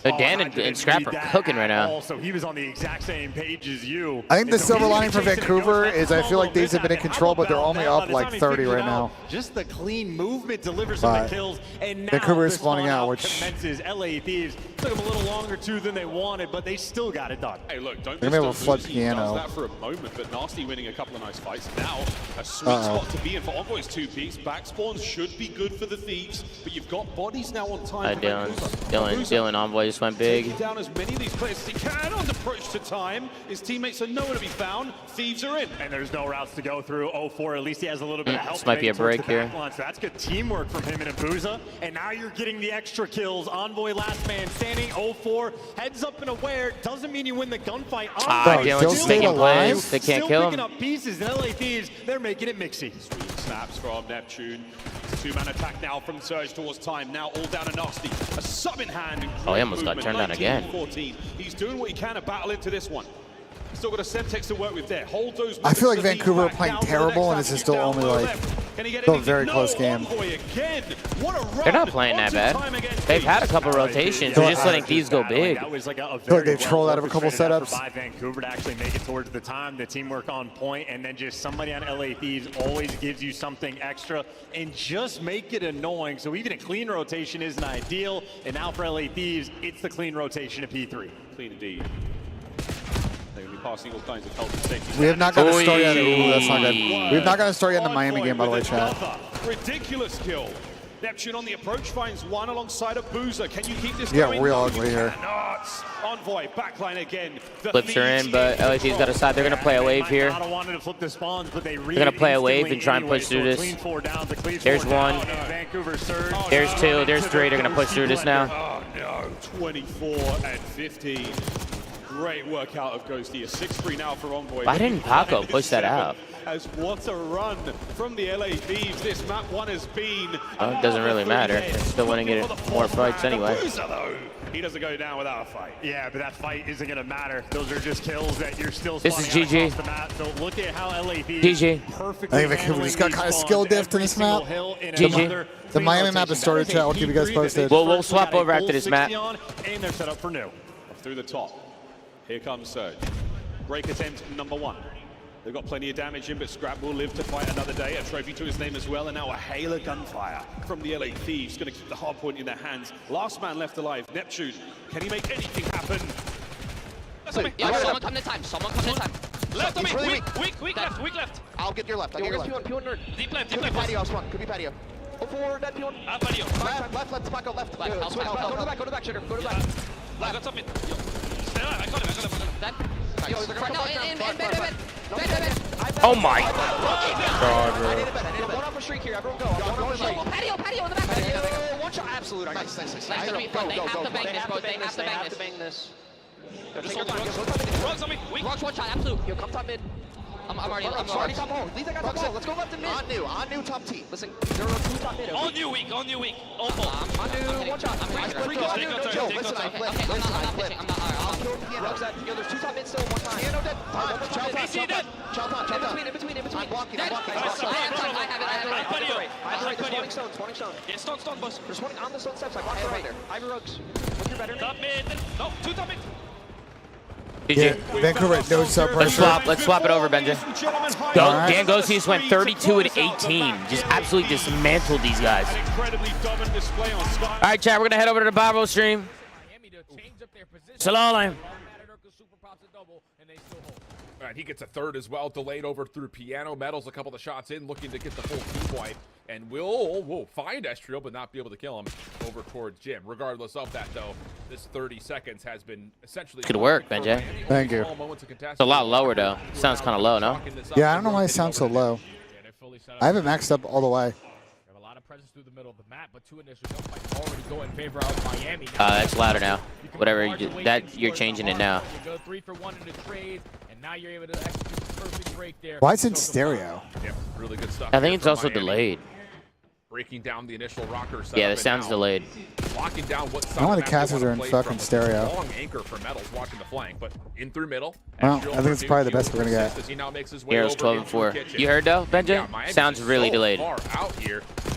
Dan and Scrap are cooking right now. Also, he was on the exact same page as you. I think the silver lining for Vancouver is I feel like these have been in control, but they're only up like 30 right now. Just the clean movement delivers some kills, and now Vancouver is spawning out, which commences. LA Thieves took them a little longer too than they wanted, but they still got it done. Hey, look, don't They're able to flood Piano. that for a moment, but Nasty winning a couple of nice fights. Now, a sweet spot to be in for Envoy's two-piece. Back spawn should be good for the Thieves, but you've got bodies now on time. Dylan Envoy just went big. Taking down as many of these players as he can on the approach to time. His teammates are nowhere to be found. Thieves are in. And there's no routes to go through. 0-4, at least he has a little bit of help. This might be a break here. So that's good teamwork from him and Abuza. And now you're getting the extra kills. Envoy last man standing. 0-4, heads up and aware. Doesn't mean you win the gunfight. Dylan's just taking plays. They can't kill him. Picking up pieces. And LA Thieves, they're making it mixy. Sweet snaps from Neptune. Two-man attack now from Surge towards time. Now all down to Nasty. A sub in hand. Oh, he almost got turned down again. 14. He's doing what he can to battle into this one. Still got a Semtex to work with there. Hold those. I feel like Vancouver are playing terrible, and this is still only like still a very close game. They're not playing that bad. They've had a couple rotations. They're just letting Thieves go big. That was like I feel like they've trolled out of a couple setups. By Vancouver to actually make it towards the time, the teamwork on point, and then just somebody on LA Thieves always gives you something extra and just make it annoying. So even a clean rotation isn't ideal, and now for LA Thieves, it's the clean rotation of P3. Clean indeed. Passing all kinds of health and safety. We have not got a start yet. Ooh, that's not good. We have not got a start yet in the Miami game, by the way, chat. Ridiculous kill. Neptune on the approach finds one alongside a Boozer. Can you keep this going? Yeah, real ugly here. Envoy backline again. Flips are in, but LAT's got a side. They're going to play a wave here. They're going to play a wave and try and push through this. There's one. There's two. There's three. They're going to push through this now. Oh no, 24 and 15. Great work out of Ghosty. A 6-3 now for Envoy. Why didn't Paco push that out? As what a run from the LA Thieves. This map one has been. Well, it doesn't really matter. They're still winning it more fights anyway. He doesn't go down without a fight. Yeah, but that fight isn't going to matter. Those are just kills that you're still This is GG. the map. So look at how LA Thieves GG. I think Vancouver just got kind of skill diff to this map. GG. The Miami map has started, chat. I'll keep you guys posted. We'll swap over after this map. And they're set up for new. Through the top. Here comes Surge. Break attempt number one. They've got plenty of damage in, but Scrap will live to fight another day. A trophy to his name as well, and now a hail of gunfire from the LA Thieves. Going to keep the hard point in their hands. Last man left alive, Neptune. Can he make anything happen? Yeah, someone come to time. Someone come to time. Left on me. Weak left. I'll get your left. I'll get your left. P1 nerd. Deep left. Could be patio, Swan. Could be patio. Go forward, that P1. Patio. Left, Paco, left. Go to the back, Shitter. Go to the back. I got something. I got him. That. Yo, they're gonna come back down. Oh my God, bro. I need a bet. One off a streak here. Everyone go. Patio in the back. One shot. Absolute. Nice. They have to bang this. Rocks on me. Rocks one shot. Absolute. Yo, come top mid. I'm already top home. Leave that guy top home. Let's go left and mid. On new top T. Listen, there are two top mid. On you weak. On new, one shot. Joe, listen, I flip. I'll kill Piano. Yo, there's two top mid still, one time. Piano dead. Chow in between. I'm blocking. I have it. Spawning stone. Yeah, stone, boss. They're spawning on the stone steps. I blocked right there. Ivy Rugs. What's your better? Top mid. No, two top mid. Yeah, Vancouver, no sub pressure. Let's swap it over, Benji. Dan Ghosty went 32 and 18. Just absolutely dismantled these guys. All right, chat, we're going to head over to the Bravo stream. Salam. All right, he gets a third as well, delayed over through Piano. Metals a couple of shots in, looking to get the full team wipe. And will find Estriel, but not be able to kill him over towards Jim. Regardless of that, though, this 30 seconds has been essentially... Good work, Benji. Thank you. It's a lot lower, though. Sounds kind of low, no? Yeah, I don't know why it sounds so low. I have it maxed up all the way. presence through the middle of the map, but 2 initial gunfights already go in favor of Miami. That's louder now. Whatever you do, that you're changing it now. You go 3 for 1 in the trade, and now you're able to execute the perfect break there. Why is it stereo? Yeah, really good stuff. I think it's also delayed. Breaking down the initial rocker setup. Yeah, the sound's delayed. Locking down what I know the casters are in fucking stereo. Long anchor for Metals watching the flank, but in through middle. Well, I think it's probably the best we're gonna get. Heroes 12-4. You heard though, BENJ? Sounds really delayed.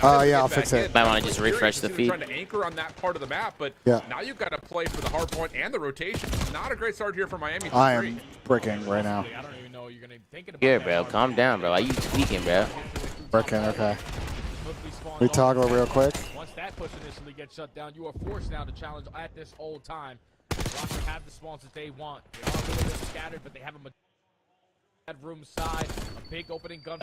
Oh yeah, I'll fix it. Might want to just refresh the feed. Trying to anchor on that part of the map, but yeah. Now you've got to play for the hard point and the rotation. Not a great start here for Miami. I am bricking right now. Yeah, bro. Calm down, bro. Why you tweaking, bro? Bricking, okay. We toggle real quick. Once that push initially gets shut down, you are forced now to challenge at this old time. Rockers have the spawns that they want. They are a little bit scattered, but they have a room side, a big opening gun.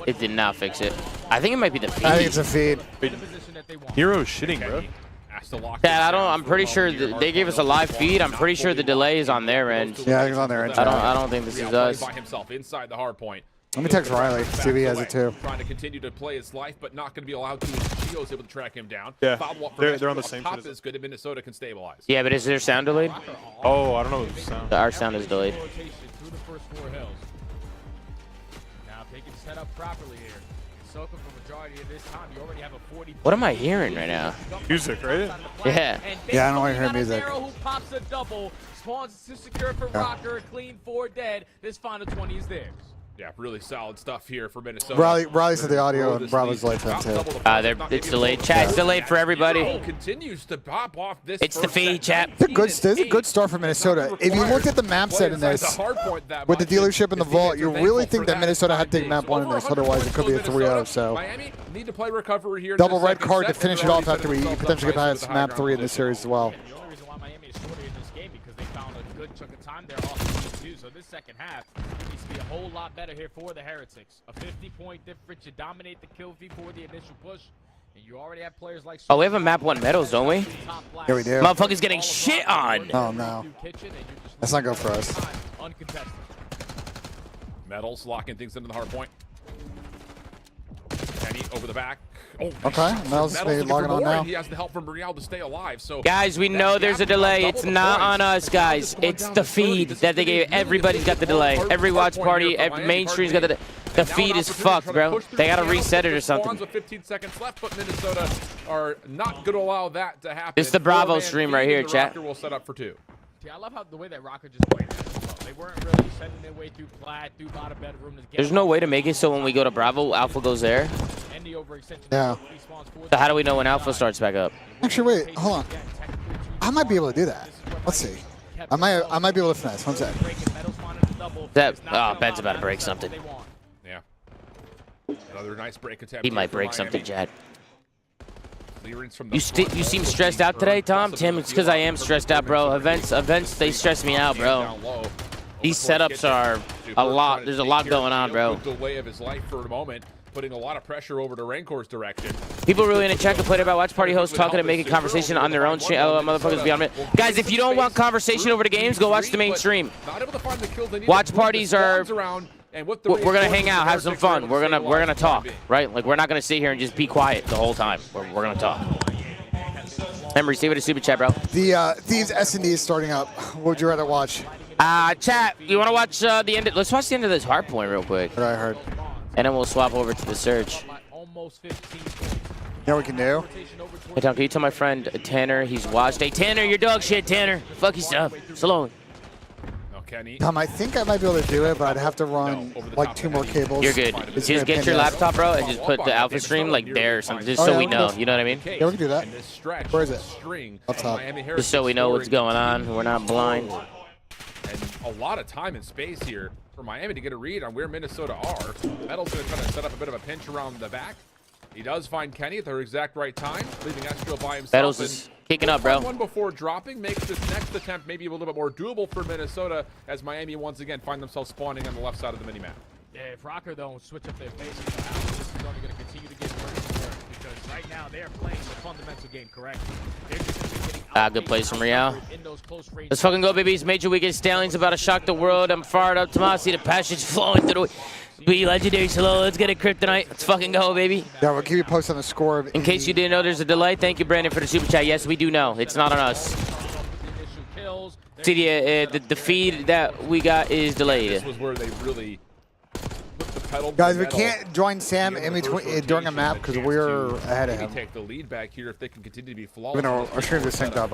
It did not fix it. I think it might be the feed. I think it's a feed. Hero's shitting, bro. Yeah, I'm pretty sure they gave us a live feed. I'm pretty sure the delay is on their end. Yeah, I think it's on their end. I don't think this is us. By himself inside the hard point. Let me text Riley, see if he has it too. Trying to continue to play his life, but not going to be allowed to. Gio's able to track him down. Yeah, they're on the same top is good, and Minnesota can stabilize. Yeah, but is their sound delayed? Oh, I don't know the sound. Our sound is delayed. Through the first 4 hills. Now, if they can set up properly here, soak them for majority of this time. You already have a 40. What am I hearing right now? Music, right? Yeah. Yeah, I don't want to hear music. Who pops a double, spawns to secure for Rocker, clean 4 dead. This final 20 is theirs. Yeah, really solid stuff here for Minnesota. Riley said the audio and Bravo's delayed for them too. It's delayed. Chat, it's delayed for everybody. Continues to pop off this. It's the feed, chat. It's a good start for Minnesota. If you look at the map set in this, with the dealership and the vault, you really think that Minnesota had to take map 1 in this. Otherwise, it could be a 3-0. So Miami need to play recovery here. Double red card to finish it off after we potentially get past map 3 in this series as well. The only reason why Miami is shorter in this game because they found a good chunk of time there off the 2. So this second half needs to be a whole lot better here for the Heretics. A 50-point difference. You dominate the kill feed for the initial push. And you already have players like... Oh, we have a map 1 medals, don't we? Yeah, we do. Motherfucker's getting shit on. Oh, no. That's not good for us. Uncontested. Metals locking things into the hard point. Kenny over the back. Oh, okay, Metals logging on now. He has the help from Brielle to stay alive. So guys, we know there's a delay. It's not on us, guys. It's the feed that they gave. Everybody's got the delay. Every watch party, every mainstream's got the feed is fucked, bro. They gotta reset it or something. 15 seconds left, but Minnesota are not going to allow that to happen. It's the Bravo stream right here, chat. Will set up for 2. Yeah, I love how the way that Rocker just played that as well. They weren't really sending their way through Plaid, through bottom bedroom. There's no way to make it so when we go to Bravo, Alpha goes there. Yeah. So how do we know when Alpha starts back up? Actually, wait, hold on. I might be able to do that. Let's see. I might be able to finesse. One sec. Ben's about to break something. Yeah. Another nice break attempt. He might break something, Chad. From you seem stressed out today, Tom? Tim, it's because I am stressed out, bro. Events, they stress me out, bro. These setups are a lot. There's a lot going on, bro. Delay of his life for a moment, putting a lot of pressure over to Rancor's direction. People really in the chat complain about watch party hosts talking and making conversation on their own channel. Motherfuckers beyond it. Guys, if you don't want conversation over the games, go watch the main stream. Watch parties are. We're gonna hang out, have some fun. We're gonna talk, right? Like we're not gonna sit here and just be quiet the whole time. We're gonna talk. Emery, see what a super chat, bro. The Thieves S&D is starting up. What would you rather watch? Chat, you want to watch the end? Let's watch the end of this hard point real quick. What I heard. And then we'll swap over to the search. You know what we can do? Hey Tom, can you tell my friend Tanner he's watched? Hey Tanner, you're dog shit, Tanner. Fuck yourself. Slowly. Tom, I think I might be able to do it, but I'd have to run like 2 more cables. You're good. Just get your laptop, bro, and just put the alpha stream like there or something, just so we know. You know what I mean? Yeah, we can do that. Where is it? Up top. Just so we know what's going on. We're not blind. And a lot of time and space here for Miami to get a read on where Minnesota are. Metal's going to try to set up a bit of a pinch around the back. He does find Kenny at the exact right time, leaving Estro by himself. Metals is kicking up, bro. One before dropping makes this next attempt maybe a little bit more doable for Minnesota as Miami once again find themselves spawning on the left side of the minimap. Yeah, if Rocker don't switch up their faces, this is only going to continue to get worse because right now they're playing the fundamental game correctly. They're just getting good plays from Real. Let's fucking go, babies. Major Weekend Stallions about to shock the world. I'm fired up. Tomasi, the passion's flowing through the... Be legendary solo. Let's get it, Kryptonite. Let's fucking go, baby. Yeah, we'll keep you posted on the score. In case you didn't know, there's a delay. Thank you, Brandon, for the super chat. Yes, we do know. It's not on us. See, the feed that we got is delayed. This was where they really put the pedal. Guys, we can't join Sam in between during a map because we're ahead of him. Take the lead back here if they can continue to be flawless. We're gonna our stream is synced up.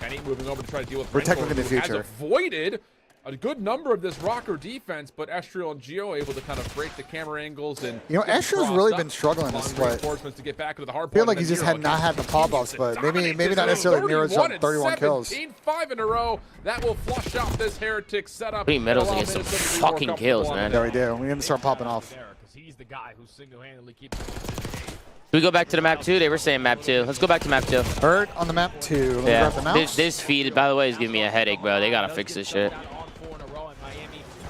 Kenny moving over to try to deal with. We're technically in the future. Has avoided a good number of this rocker defense, but Estriel and Gio able to kind of break the camera angles and. You know, Estriel's really been struggling this split. To get back into the hard I feel like he just had not had the pop-ups, but maybe not necessarily near 31 kills. 5 in a row. That will flush out this Heretic setup. We medals against some fucking kills, man. Yeah, we do. We need to start popping off. He's the guy who single-handedly keeps. We go back to the map 2. They were saying map 2. Let's go back to map 2. Hurt on the map 2. Yeah. This feed, by the way, is giving me a headache, bro. They gotta fix this shit.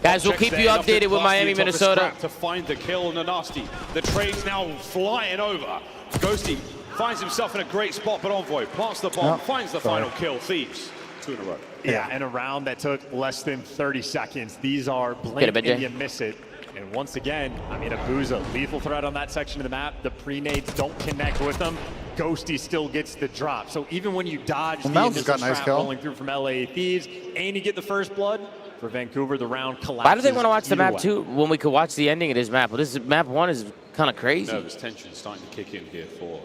Guys, we'll keep you updated with Miami, Minnesota. To find the kill, Nanasti. The trade's now flying over. Ghosty finds himself in a great spot, but Envoy plants the bomb, finds the final kill. Thieves, 2 in a row. Yeah, and a round that took less than 30 seconds. These are blink and you miss it. And once again, I mean, Abuza, lethal threat on that section of the map. The pre-nades don't connect with them. Ghosty still gets the drop. So even when you dodge the initial trap rolling through from LA Thieves, and you get the first blood, for Vancouver, the round collapses. Why do they want to watch the map 2 when we could watch the ending of this map? Well, this is, map 1 is kind of crazy. Nervous tension starting to kick in here for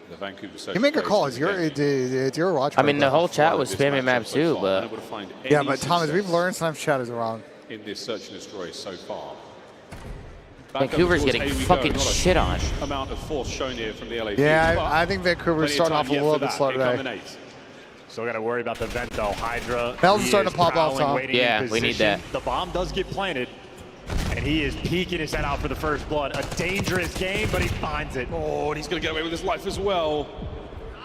the Vancouver. You make a call. It's your watch. I mean, the whole chat was spamming map 2, but. Yeah, but Thomas, we've learned sometimes chat is wrong. In this search and destroy so far. Vancouver's getting fucking shit on. Amount of force shown here from the LA. Yeah, I think Vancouver's starting off a little bit slow today. Still got to worry about the vent though. Hydra. Mel's starting to pop off, Tom. Yeah, we need that. The bomb does get planted, and he is peeking his head out for the first blood. A dangerous game, but he finds it. Oh, and he's going to get away with his life as well.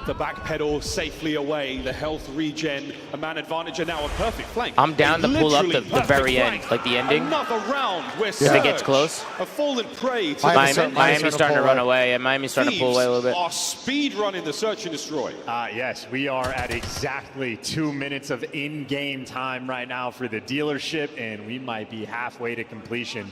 The back pedal safely away. The health regen, a man advantage, and now a perfect flank. I'm down to pull up the very end, like the ending. Another round where if it gets close. A fallen prey to Miami's starting to run away, and Miami's starting to pull away a little bit. Are speed running the search and destroy. Yes, we are at exactly 2 minutes of in-game time right now for the dealership, and we might be halfway to completion.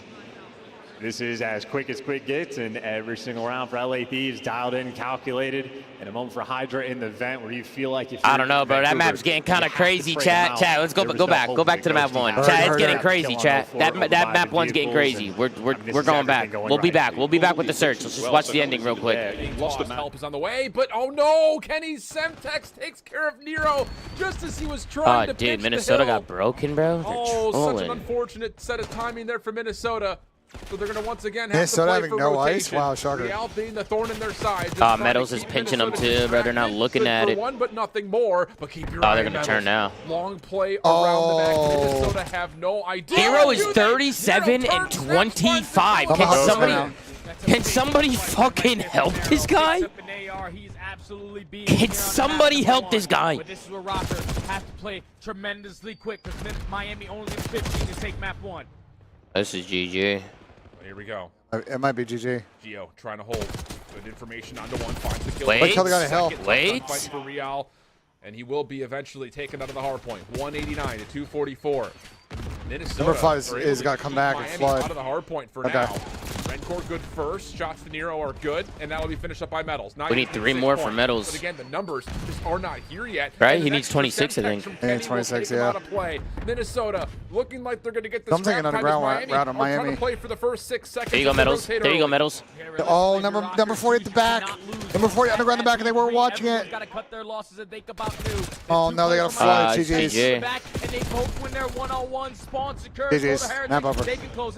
This is as quick gets, and every single round for LA Thieves dialed in, calculated, and a moment for Hydra in the vent where you feel like if I don't know, bro. That map's getting kind of crazy, chat. Let's go back to the map 1. Chat, it's getting crazy, chat. That map 1's getting crazy. We're going back. We'll be back. We'll be back with the search. Let's just watch the ending real quick. Lost the help is on the way, but oh no, Kenny's Semtex takes care of Nero just as he was trying to pitch dude, Minnesota got broken, bro. Oh, such an unfortunate set of timing there for Minnesota. So they're going to once again have to play having for no rotation. ice? Wow, shocker. Real being the thorn in their side. Metals is pinching them too, bro. They're not looking at it. One, but nothing more. But keep your eye they're going to turn now. Long play around the back. Minnesota have no idea. Hero is 37 and 25. Can somebody fucking help this guy? Can somebody help this guy? But this is where Rocker has to play tremendously quick because Miami only 15 to take map 1. This is GG. Here we go. It might be GG. Gio trying to hold good information onto one, finds the kill. Wait, Fight for Real, and he will be eventually taken out of the hard point. 189 to 244. Minnesota Number 5 is got to come back and flood. Out of the hard point for now. Redcore good first. Shots to Nero are good, and that'll be finished up by Metals. We need 3 more for Metals. But again, the numbers just are not here yet. Right? He needs 26, I think. Yeah, 26, yeah. Minnesota looking like they're going to get this. I'm thinking underground route on Miami. Trying to play for the first 6 seconds. There you go, Metals. There you go, Metals. Oh, number 40 at the back. Number 40 underground the back, and they weren't watching it. Oh no, they got to flood. GG's.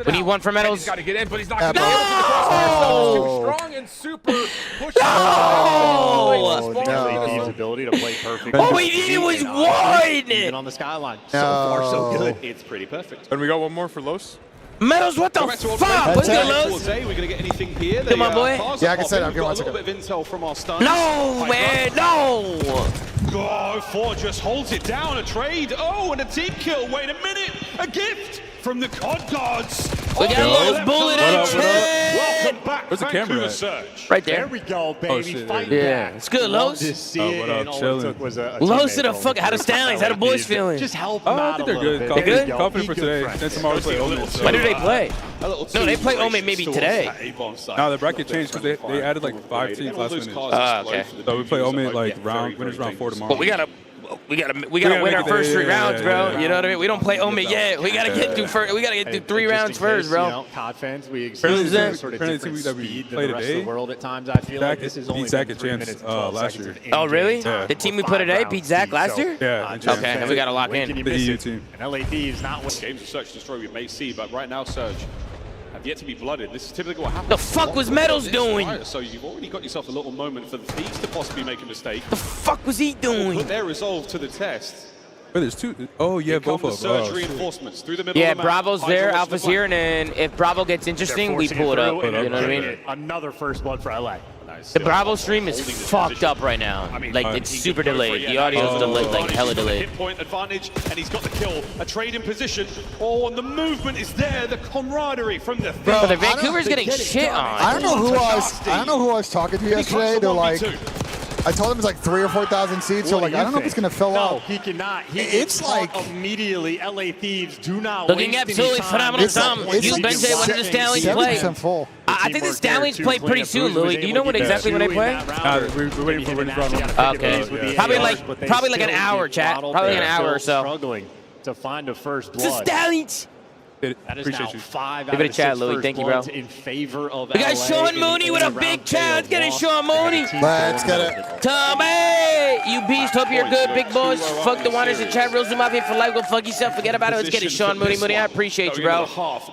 We need 1 for Metals. He's got to get in, but he's not going to be able to cross. Too strong and super. LAP's ability to play perfect. All we needed was 1. Even on the skyline. So far, so good. It's pretty perfect. And we got 1 more for Los. Metals, what the fuck? What's good, Los? We're going to get anything here. Come on, boy. Yeah, I can say that. We've got a little bit of intel from our stuns. No, man, no. Oh, 4 just holds it down. A trade. Oh, and a team kill. Wait a minute. A gift from the CoD gods. We got a little bullet in chat. Welcome back. Where's the camera at? Surge. Right there. There we go, baby. Oh, shit, Fight there Yeah, back. it's good, Love Los. to see Oh, it, what up, and all it chilling? took was a Los teammate to the rolling fuck. How the through. Stallions? How the boys feeling? Just help them I out think a they're little good. bit. good? Confident for Be today. good friends. Then tomorrow we play Omen. When do they play? No, they play Omen maybe today. No, the bracket changed because they added like 5 teams last minute. Okay. So we play Omen like winners round 4 tomorrow. But we gotta win our make it first there, 3 yeah, rounds, yeah, bro. yeah. You know what I mean? We don't play Omen yet. We gotta get through first. We gotta get through 3 rounds first, bro. You know, COD fans, we Apparently exist the at team- a sort of apparently the different team that we speed than played the rest of today, the world at times. I feel like this is only beat Zach been at 3 Chance, minutes and 12 last seconds year. of Oh, really? in-game The team we put today beat Zach last year? Yeah. Okay, then we gotta lock When in. can you The miss EU it? team. And LA Thieves not with Games of Search Destroy we may see, but right now, Surge have yet to be blooded. This is typically what happens. The fuck was Meadows doing? So you've already got yourself a little moment for the Thieves to possibly make a mistake. The fuck was he doing? Put their resolve to the test. Wait, there's 2. Oh, yeah, Here come both the of them. Surge Oh, shit. reinforcements through the middle Yeah, of the map. Bravo's Hydra there, watching Alpha's the flank. here, and then if Bravo gets interesting, we pull it up. You know what I mean? Another first blood for LA. The Bravo stream is fucked up right now. Like, it's super delayed. The audio's delayed, like hella delayed. Hit point advantage, and he's got the kill. A trade in position. Oh, and the movement is there. The camaraderie from the Bro, But the I don't- Vancouver's getting shit on. I don't know who I was talking to yesterday. They're like, I told him it's like 3,000 or 4,000 seats. So like, I don't know if it's gonna fill no, out. he cannot. It's like immediately. LA Thieves do not. Looking waste any absolutely time. phenomenal, It's like- Tom. it's You, like BENJ, when do the Stallions play? 7% full. I think the Stallions play pretty soon, Louis. Do you know what exactly when they play? We're waiting for winners round 1. Okay. Probably like an hour, chat. Probably like an hour or so. Struggling to find a first It's the blood. Stallions. That is now Appreciate you. 5 Give out it a of chat, 6 Louis. first Thank you, bro. bloods in favor of We got LA Sean in Mooney with a round big day chat. Let's of get it, loss. Sean Mooney. Let's get it. Tommy, you beast. Hope you're good, big boys. Fuck the Wonders and chat. Real Zoom out here for life. Go fuck yourself. Forget about it. Let's get it, Sean Mooney. Mooney, I appreciate you, bro.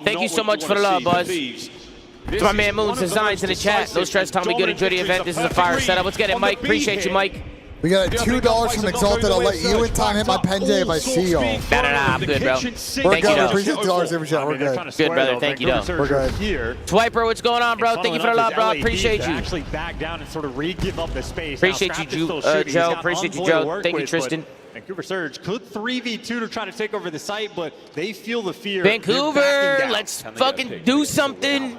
Thank you so much for the love, buzz. To my man Moons Designs in the chat. No stress, Tommy. Good. Enjoy the event. This is a fire setup. Let's get it, Mike. Appreciate you, Mike. We got $2 from Exalted. I'll let you in time hit my PENJ if I see y'all. Nah, I'm good, bro. We're Thank good. you, We though. appreciate the $2 every chat. We're good. Good, brother. Thank you, though. We're good. Here. Swiper, what's going on, bro? Thank you for the love, bro. I appreciate you. Actually back down and sort of re-give up the space. Appreciate you, Joe. Appreciate you, Joe. Thank you, Tristan. Vancouver Surge could 3v2 to try to take over the site, but they feel the fear. Vancouver, let's fucking do something.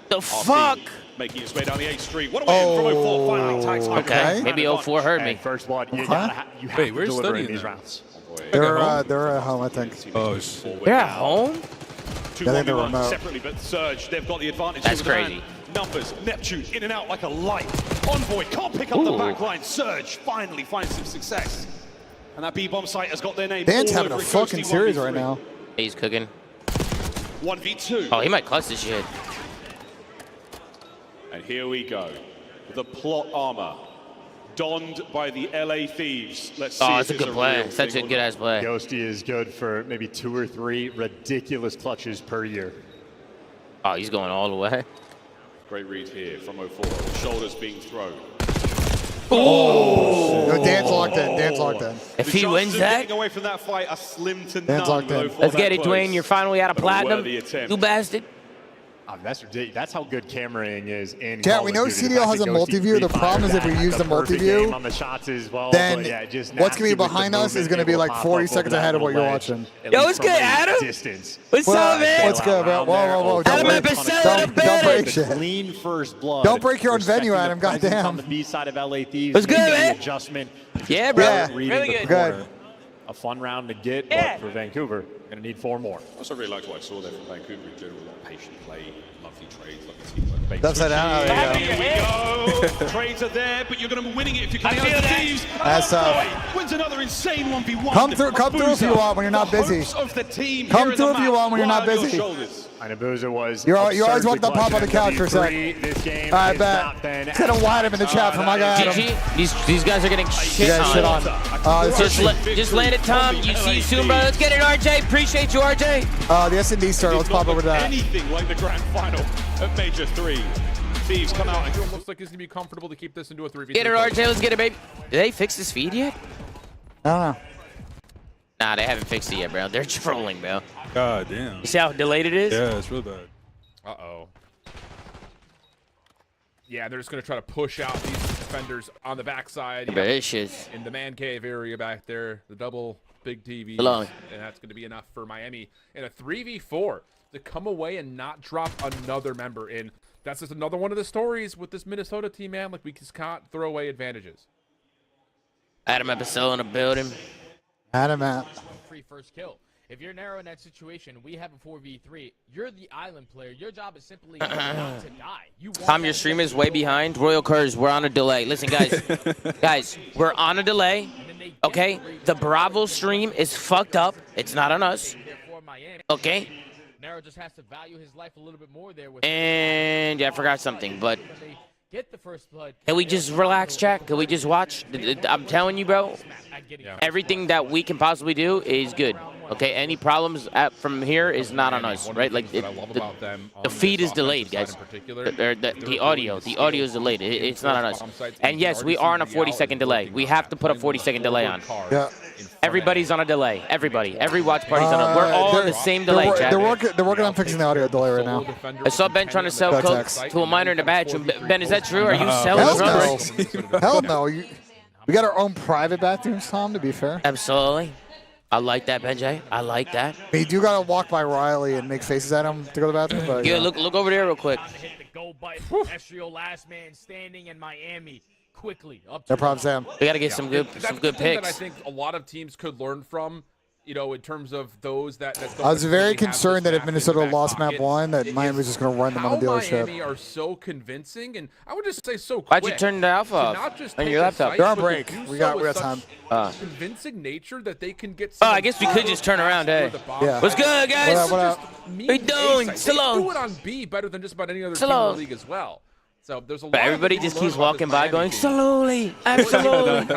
The fuck? Making its way down the 8th Street. What a win from 04. Finally tags home. Okay, maybe 04 heard me. First blood, you Huh? have Wait, to where's deliver in studying these that? rounds. They're at home, I think. Oh, shit. They're at home? Two I think they're 1v1 remote. separately, but Surge, they've got the advantage. That's here with crazy. the man. Numbers, Neptune, in and out like a light. Envoy can't pick up the Ooh. back line. Surge finally finds some success. And that B-bomb site has got their name Dan's all having a over it. fucking Ghosty series 1v3. right now. He's cooking. 1v2. Oh, he might clutch this shit. And here we go. The plot armor donned by the LA Thieves. Let's see Oh, if that's a it's good play. real Such a thing or good not. ass play. Ghosty is good for maybe 2 or 3 ridiculous clutches per year. Oh, he's going all the way. Great read here from 04. Shoulders being thrown. No, Dan's locked in. Dan's locked in. If The he chances wins of that, getting away from that fight are slim to Dan's none. locked in. with 04 let's that get it, close. Dwayne. You're finally out of But a platinum. worthy attempt. You bastard. That's ridiculous. That's how good cameraing is in Chat, Call we of know Duty. CDL The fact has a that Ghosty multi-view. The refired problem is if we that, use the perfect multi-view, game on the shots as well, then but yeah, just what's going to be nasty with the behind us is movement, going to be able like pop 40 up seconds over ahead of that what you're ledge, watching. at Yo, least what's from good, a Adam? Distance. What's up, man? What's good, bro? Whoa, whoa, whoa. Adam, Don't I've been break, selling a don't bed. break The shit. clean first blood. Don't break your own venue, Respecting Adam. the presence Goddamn. on the B side of LA Thieves. What's good, making the man? Adjustment. Yeah, bro. Yeah. Reading Really the good. Good. corner. A fun round to get, Yeah. but for Vancouver, gonna need 4 more. Also really liked what I saw there from Vancouver in general. Patient play, lovely trades, lovely teamwork. Upside down. There you Here we go. Trades are there, but you're going to be winning it if you're coming out as the Thieves. That's Boy wins another insane 1v1. Come through if you want when you're not busy. Come through if you want when you're not busy. Inabuza was. You're always absurdly welcome to pop on the couch for a sec. W3. This game I has bet. not been It's going to wide him in the chat for my guy Adam. GG. These guys are getting You shit guys shit on. on. Just land it, Tom. You see you soon, bro. Let's get it, RJ. Appreciate you, RJ. The S&D starter. Let's pop over to that. Anything like the grand final of Major 3. Thieves come out and It looks like he's gonna be comfortable to keep this into a 3v3. Get it, RJ. Let's get it, baby. Did they fix this feed yet? I don't know. Nah, they haven't fixed it yet, bro. They're trolling, bro. God damn. You see how delayed it is? Yeah, it's real bad. Uh-oh. Yeah, they're just going to try to push out these defenders on the backside. But this shit's In the man cave area back there, the double big TV. Belong. And that's going to be enough for Miami in a 3v4. to come away and not drop another member. And that's just another one of the stories with this Minnesota team, man. Like, we just can't throw away advantages. Adam Episode in the building. Adam out. Free first kill. If you're narrow in that situation, we have a 4v3. You're the island player. Your job is simply not to die. Tom, your stream is way behind. Royal Curse, we're on a delay. Listen, guys. Guys, we're on a delay. Okay? The Bravo stream is fucked up. It's not on us. Okay? Nero just has to value his life a little bit more there. And, yeah, I forgot something, but... Get the first blood. Can we just relax, chat? Can we just watch? I'm telling you, bro, everything that we can possibly do is good. Okay, any problems from here is not on us, right? Like, the feed is delayed, guys. The audio is delayed. It's not on us. And yes, we are on a 40-second delay. We have to put a 40-second delay on. Yeah. Everybody's on a delay. Everybody. Every watch party's on a... We're all on the same delay, chat. They're working on fixing the audio delay right now. I saw Ben trying to sell coke to a minor in the bathroom. Ben, is that true? Are you selling drugs? Hell no. We got our own private bathrooms, Tom, to be fair. Absolutely. I like that, BENJ. I like that. You do got to walk by Riley and make faces at him to go to the bathroom. But, yeah, look over there real quick. Estriel last man standing in Miami. Quickly up no problem, Sam. We got to get some good picks. That I think a lot of teams could learn from, you know, in terms of those that I was very concerned that if Minnesota lost map 1, that Miami was just going to run them on the dealership. Miami are so convincing, and I would just say so quick. Why'd you turn the alpha off on your laptop? They're on break. We got time. Convincing nature that they can get. Oh, I guess we could just turn around, hey. Yeah. What's good, guys? What up? What are you doing? Stallone. They do it on B better than just about any other team in the league as well. So there's a lot. But everybody just keeps walking by going, slowly, absolutely.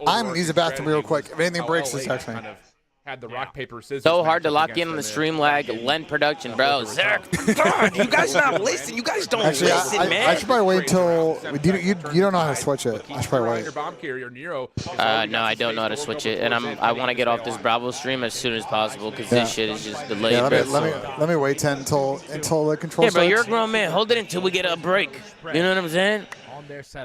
I'm going to use the bathroom real quick. If anything breaks, just text me. Had the rock, paper, scissors. So hard to lock in on the stream lag. Len production, bro. Zerk. God, you guys not listen. You guys don't listen, man. I should probably wait until you don't know how to switch it. I should probably wait. No, I don't know how to switch it, and I want to get off this Bravo stream as soon as possible because this shit is just delayed. Yeah, let me wait until the control. Yeah, bro, starts. you're a grown man. Hold it until we get a break. You know what I'm saying?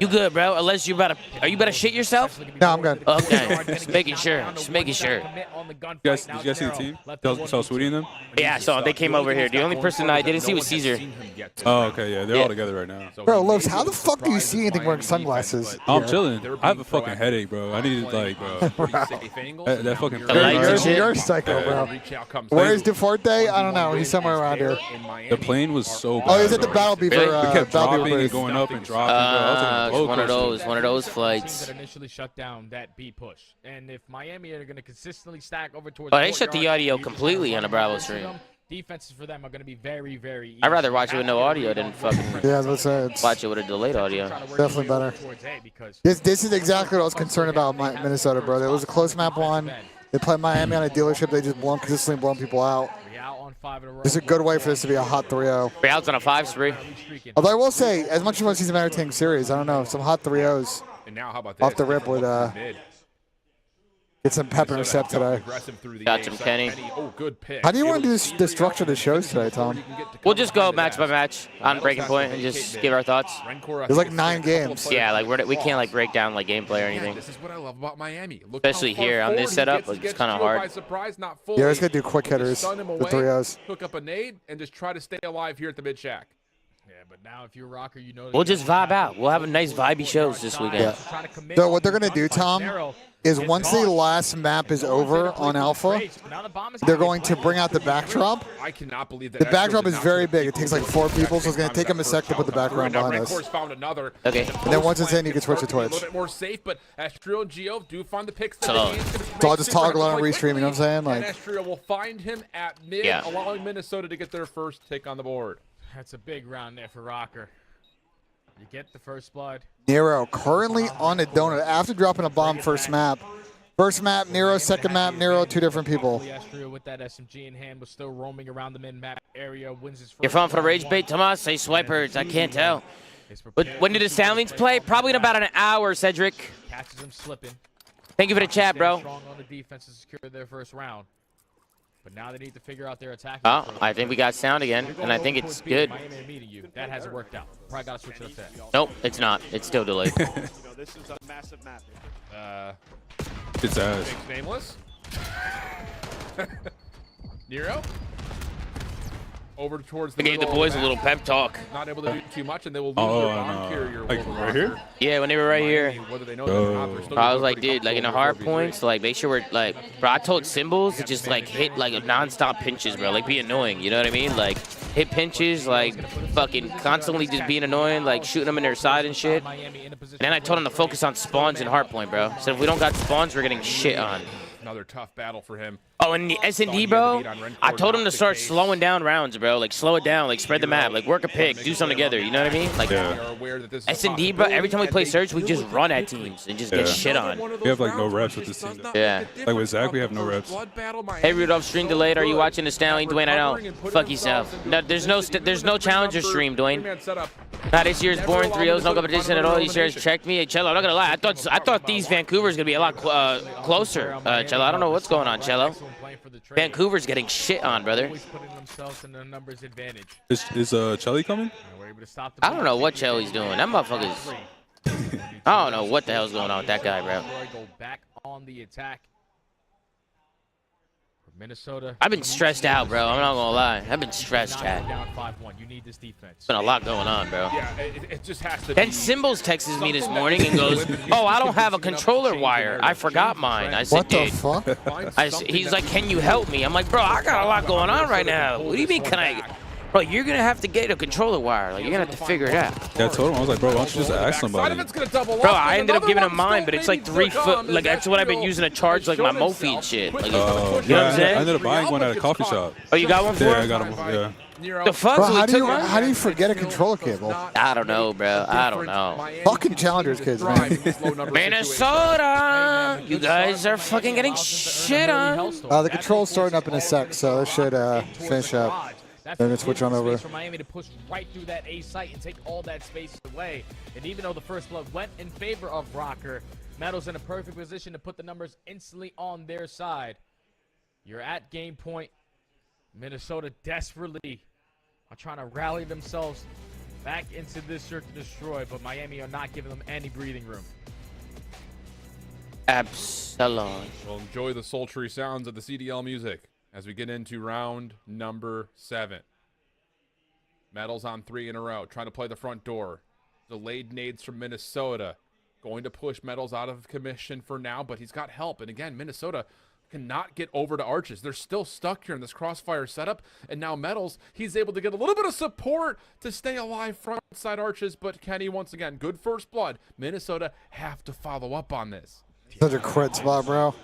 You good, bro? Unless you about to, are you about to shit yourself? No, I'm good. Okay, just making sure. Just making sure. Did you guys see the team? Saw Sweetie and them? Yeah, so they came over here. The only person I didn't see was Caesar. Oh, okay, yeah, they're all together right now. Bro, Loves, how the fuck do you see anything wearing sunglasses? I'm chilling. I have a fucking headache, bro. I need like, bro. that fucking. You're a psycho, bro. Where's DeForte? I don't know. He's somewhere around here. The plane was so bad. Oh, he's at the Battle Beaver. We kept dropping and going up and dropping. One of those flights. That initially shut down that B push, and if Miami are going to consistently stack over towards. Oh, they shut the audio completely on the Bravo stream. Defenses for them are going to be very, very easy. I'd rather watch it with no audio than fucking watch it with a delayed audio. Definitely better. This is exactly what I was concerned about Minnesota, bro. It was a close map 1. They play Miami on a dealership. They just consistently blowing people out. This is a good way for this to be a hot 3-0. Real's on a 5 spree. Although I will say, as much as I want to see some entertaining series, I don't know, some hot 3-0s off the rip would get some pep in her step today. Got some Kenny. Oh, good pick. How do you want to do the structure of the shows today, Tom? We'll just go match by match on Breaking Point and just give our thoughts. There's like 9 games. Yeah, like we can't like break down like gameplay or anything. This is what I love about Miami. Especially here on this setup, like, it's kind of hard. Yeah, let's go do quick hitters, the 3-0s. Hook up a nade and just try to stay alive here at the mid shack. Yeah, but now if you're a rocker, you know. We'll just vibe out. We'll have a nice vibey shows this weekend. Yeah. So what they're gonna do, Tom, is once the last map is over on Alpha, they're going to bring out the backdrop. I cannot believe that. The backdrop is very big. It takes like 4 people, so it's going to take them a sec to put the background behind us. Okay. And then once it's in, you can switch to Twitch. A little bit more safe, but Estriel and Geo do find the picks. So I'll just toggle on restream, you know what I'm saying? Like, and Estriel will find him at mid, allowing Minnesota to get their first take on the board. That's a big round there for Rocker. You get the first blood. Nero currently on a donut after dropping a bomb first map. First map, Nero. Second map, Nero. 2 different people. With that SMG in hand was still roaming around the mid-map area. Wins his first. You're falling for the rage bait, Tomas? Say swipers. I can't tell. But when did the Stallions play? Probably in about an hour, Cedric. Catches him slipping. Thank you for the chat, bro. Strong on the defense to secure their first round. But now they need to figure out their attack. Oh, I think we got sound again, and I think it's good. That hasn't worked out. Probably got to switch it up there. Nope, it's not. It's still delayed. This is a massive map. It's ass. Nameless. Nero. over towards the I gave the boys a little pep talk. Not able to do too much, and they will lose their bomb carrier. Like right here? Yeah, when they were right here. Whether they know that or not, they're still I was like, dude, like in the hard points, like make sure we're like, bro, I told Symbols to just like hit like non-stop pinches, bro, like be annoying, you know what I mean? Like hit pinches, like fucking constantly just being annoying, like shooting them in their side and shit. And then I told them to focus on spawns and hard point, bro. So if we don't got spawns, we're getting shit on. Another tough battle for him. Oh, and the S&D, bro, I told him to start slowing down rounds, bro. Like, slow it down. Like, spread the map. Like, work a pick. Do something together. You know what I mean? Like, S&D, bro, every time we play Surge, we just run at teams and just get shit on. We have, like, no reps with this team. Yeah. Like, with Zach, we have no reps. Hey, Rudolph, stream delayed. Are you watching the Stallion? Dwayne, I know. Fuck yourself. No, there's no challenger stream, Dwayne. Not this year's Born 3-0s. No competition at all. These years checked me. Hey, Cello, I'm not going to lie. I thought these Vancouver's going to be a lot closer, Cello. I don't know what's going on, Cello. Vancouver's getting shit on, brother. Is Chelly coming? I don't know what Chelly's doing. That motherfucker's... I don't know what the hell's going on with that guy, bro. Back on the attack. Minnesota. I've been stressed out, bro. I'm not gonna lie. I've been stressed, Chad. Down 5-1. You need this defense. Been a lot going on, bro. Yeah, it just has to. Then Symbols texts me this morning and goes, "Oh, I don't have a controller wire. I forgot mine." I said, "What the fuck?" He's like, "Can you help me?" I'm like, "Bro, I got a lot going on right now. What do you mean, can I?" Bro, you're gonna have to get a controller wire. Like, you're gonna have to figure it out. Yeah, I told him. I was like, bro, why don't you just ask somebody? Bro, I ended up giving him mine, but it's like 3 foot. Like, that's what I've been using to charge like my Mophie and shit. Like, you know what I'm saying? I ended up buying one at a coffee shop. Oh, you got one for Yeah, him? I got him. Yeah. The fuck? Bro, So how do you forget a controller cable? I don't know, bro. I don't know. Fucking Challengers kids, man. Minnesota! You guys are fucking getting shit on. The control's starting up in a sec, so it should finish up. They're gonna switch on over. For Miami to push right through that A site and take all that space away. And even though the first blood went in favor of Rocker, Metal's in a perfect position to put the numbers instantly on their side. You're at game point. Minnesota desperately are trying to rally themselves back into this search to destroy, but Miami are not giving them any breathing room. Absolutely. Well, enjoy the sultry sounds of the CDL music as we get into round number 7. Metals on 3 in a row, trying to play the front door. Delayed nades from Minnesota. Going to push Metals out of commission for now, but he's got help. And again, Minnesota cannot get over to Arches. They're still stuck here in this crossfire setup. And now Metals, he's able to get a little bit of support to stay alive front side Arches. But Kenny, once again, good first blood. Minnesota have to follow up on this. Such a crit spot, bro.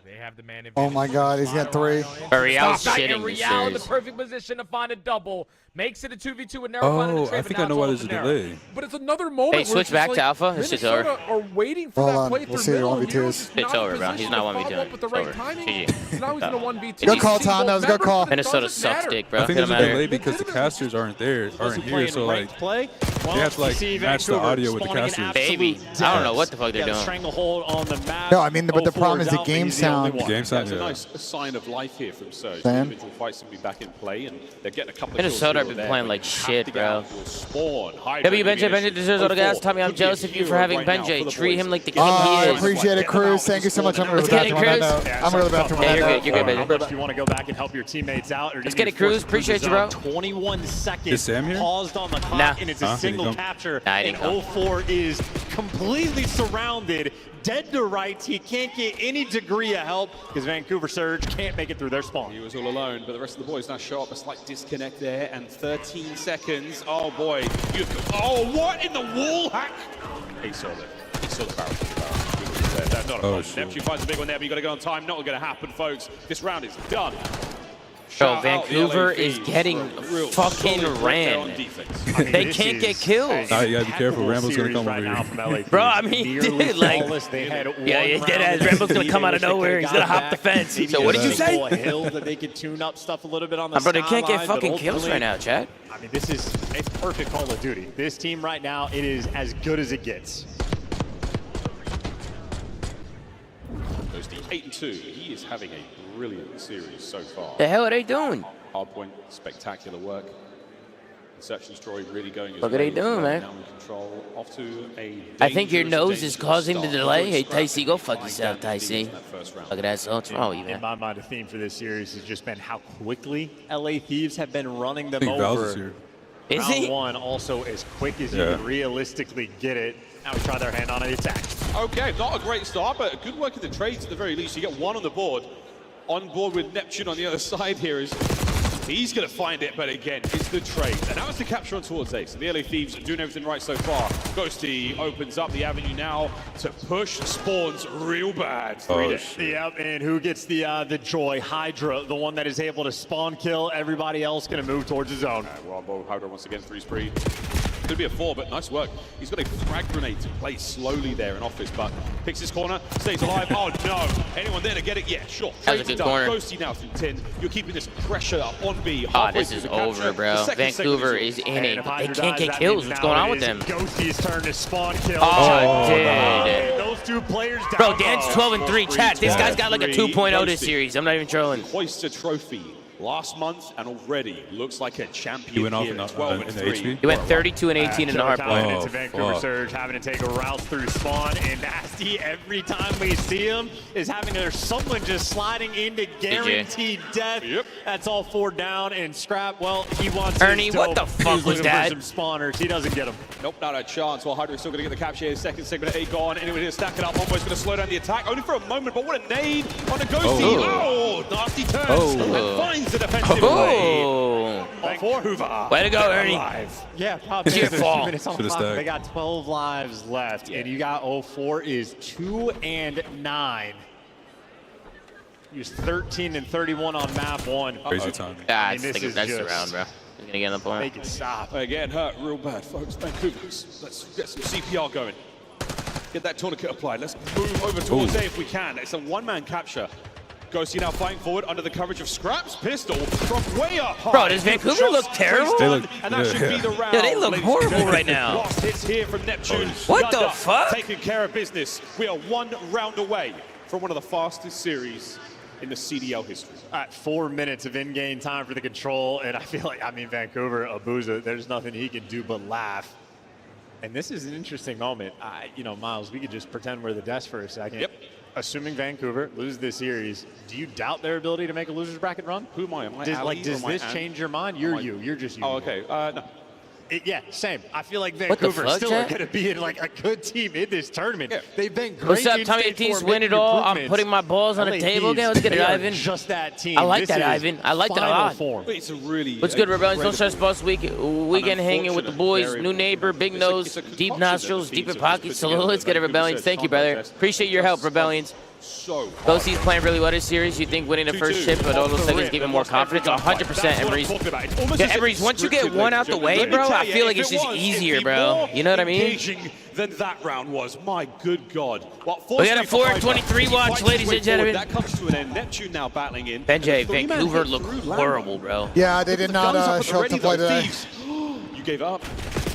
They have the man Oh my God, he's got 3. Real's shitting this Real in the series. perfect position to find a double. Makes it a 2v2 with Narrow. Oh, I think I know why there's a delay. But it's another moment. Hey, switch back to Alpha. This shit's over. Minnesota are waiting for that play We'll see the 1v2s. It's over, bro. He's not 1v2. It's over. GG. Now he's in a 1v2. Good call, Tom. That was a good call. Minnesota sucks dick, bro. I think Get there's him a out of delay here. because the casters aren't here, so like play. they have to like match the audio with the casters. Baby, I don't know what the fuck they're doing. Stranglehold on the map. No, I mean, but the problem is the game sound. Game sound, It's a yeah. nice sign of life here from Surge. Sam? Individual fights will be back in play, and they're getting a couple of Minnesota kills have been here or playing there, like but you have shit, to get bro. out your spawn. Hydra BENJ ammunition. deserves all the gas. Tommy, I'm Could be a jealous of you for hero having right now for BENJ. the Treat boys. him like the king I he is. appreciate it, Cruz. Thank you so much. I'm going to the Let's get it, bathroom on that Cruz. note. I'm going to the bathroom on Yeah, that you're note. good. You're good, baby. How much do you want to go back and help your teammates out? Or Let's get it, Cruz. Appreciate you, bro. 21 seconds. Is Sam here? Paused on the clock, Nah. and it's a single capture. Nah, I and didn't come. 04 is completely surrounded, dead to rights. He can't get any degree of help because Vancouver Surge can't make it through their spawn. He was all alone, but the rest of the boys now show up. A slight disconnect there, and 13 seconds. Oh boy, oh, what in the wall hack? He saw it. He saw the barrel. That's not a problem. Neptune finds a big one there, but you got to get on time. Not going to happen, folks. This round is done. Bro, Vancouver is getting fucking ran. They can't get kills. Nah, you gotta be careful. Rambo's gonna come over here. Bro, I mean, dude, like, yeah, dead ass. Rambo's gonna come out of nowhere. He's gonna hop the fence. So what did you say? A hill that they could tune up stuff a little bit on the Bro, they can't get skyline, but fucking kills ultimately, right now, Chad. I mean, it's perfect Call of Duty. This team right now, it is as good as it gets. Goes to 8-2. He is having a brilliant series so far. The hell are they doing? Hardpoint, spectacular work. Search and destroy really going his Look what they way. doing, man. Now in control, off to a I think your nose is dangerous causing the start. delay. Hey, Scrap Tycee, go fuck find yourself, damage Tycee. in that first round. Look at that, so what's wrong with you, In man? my mind, the theme for this series has just been how quickly LA Thieves have been running them I think Val's is over. here. Is Round he? one also as quick as you can realistically get it. Now we try their hand on the attack. Okay, not a great start, but good work in the trades at the very least. You get one on the board. On board with Neptune on the other side here is he's going to find it, but again, it's the trade. And that was the capture on towards Ace. And the LA Thieves are doing everything right so far. Ghosty opens up the avenue now to push spawns real bad. Yep, and who gets the joy? Hydra, the one that is able to spawn kill. Everybody else going to move towards his zone. We're on board. Hydra once again, 3 spree. Could be a 4, but nice work. He's got a frag grenade to play slowly there in office, but picks his corner, stays alive. Oh no! Anyone there to get it? Yeah, sure. That was a good corner. Ghosty now through 10. You're keeping this pressure on B. Oh, this is over, bro. Vancouver is in it. They can't get kills. What's going on with them? Ghosty's turn to spawn kill. Oh, dude. Those 2 players down. Bro, Dan's 12-3. Chat, this guy's got like a 2.0 this series. I'm not even trolling. Hoists a trophy last month and already looks like a champion. He went off here in at the 12 and 3. HP? He went 32 and 18 in the hard point. Into Vancouver Surge, having to take a route through spawn, and Nasty every time we see him is having someone just sliding into guaranteed death. Yep. That's all 4 down, and Scrap, well, he wants Ernie, his what dope. the fuck He's was looking that? for some spawners. He doesn't get them. Nope, not a chance. Well, Hydra's still going to get the capture here. Second segment at 8 gone. Anyone here stack it up. Almost going to slow down the attack. Only for a moment, but what a nade on a Ghosty. Oh, nasty turns and finds the defensive play. For Hoover. Way to go, Ernie. Yeah, probably. It's your fault. Minutes on Should've clock. stacked. They got 12 lives left, and you got 04 is 2 and 9. He was 13 and 31 on map 1. Crazy time. Ah, I mean, this is that's just- the round, bro. He's gonna get on the point. Make it stop. Again, hurt real bad, folks. Vancouver, let's get some CPR going. Get that tourniquet applied. Let's move over towards A if we can. It's a one-man capture. Ghosty now fighting forward under the coverage of Scrap's pistol from way up high. Bro, does Vancouver look terrible? They look- and that should be the round. Yeah, they look ladies and horrible gentlemen. right now. Last hits here from Neptune. What the Yanda fuck? Taking care of business. We are 1 round away from one of the fastest series in the CDL history. 4 minutes of in-game time for the control, and I feel like, Vancouver, Abuza, there's nothing he can do but laugh. And this is an interesting moment. Miles, we could just pretend we're the desk for a second. Yep. Assuming Vancouver loses this series, do you doubt their ability to make a loser's bracket run? Who am I? Am I Does, Ali does or am I this Ant? change your mind? You're you. You're just you. Oh, okay. No. Yeah, same. I feel like What the Vancouver fuck, still are chat? going to be in like a good team in this tournament. Yeah. They've been great. What's up, in Tommy stage T's four, win it making all. I'm improvements. putting my balls on the LA table. Okay, Thieves, let's get it, they are Ivan. Just that team. I like This that, is Ivan. I like that a final lot. form. It's a really. What's good, Rebellions? No stress, boss. Weekend hanging with the boys. Very New neighbor, big it's a nose, deep concoction nostrils, that the deeper teams have just pockets. put together. Let's get it, Vancouver Rebellions. said Thank you, time brother. contest. Appreciate your help, Rebellions. So Ghosties playing really well this series. You think winning the first chip, but all those seconds give him more confidence? 100%, Emery's. Yeah, Emery's, once you get one out the way, bro, I feel like it's just easier, bro. You know what I mean? Than that round was. My good God. We got a 4:23 watch, ladies and gentlemen. That comes to an end. Neptune now battling in. BENJ, Vancouver look horrible, bro. Yeah, they did not show up to play today. You gave up.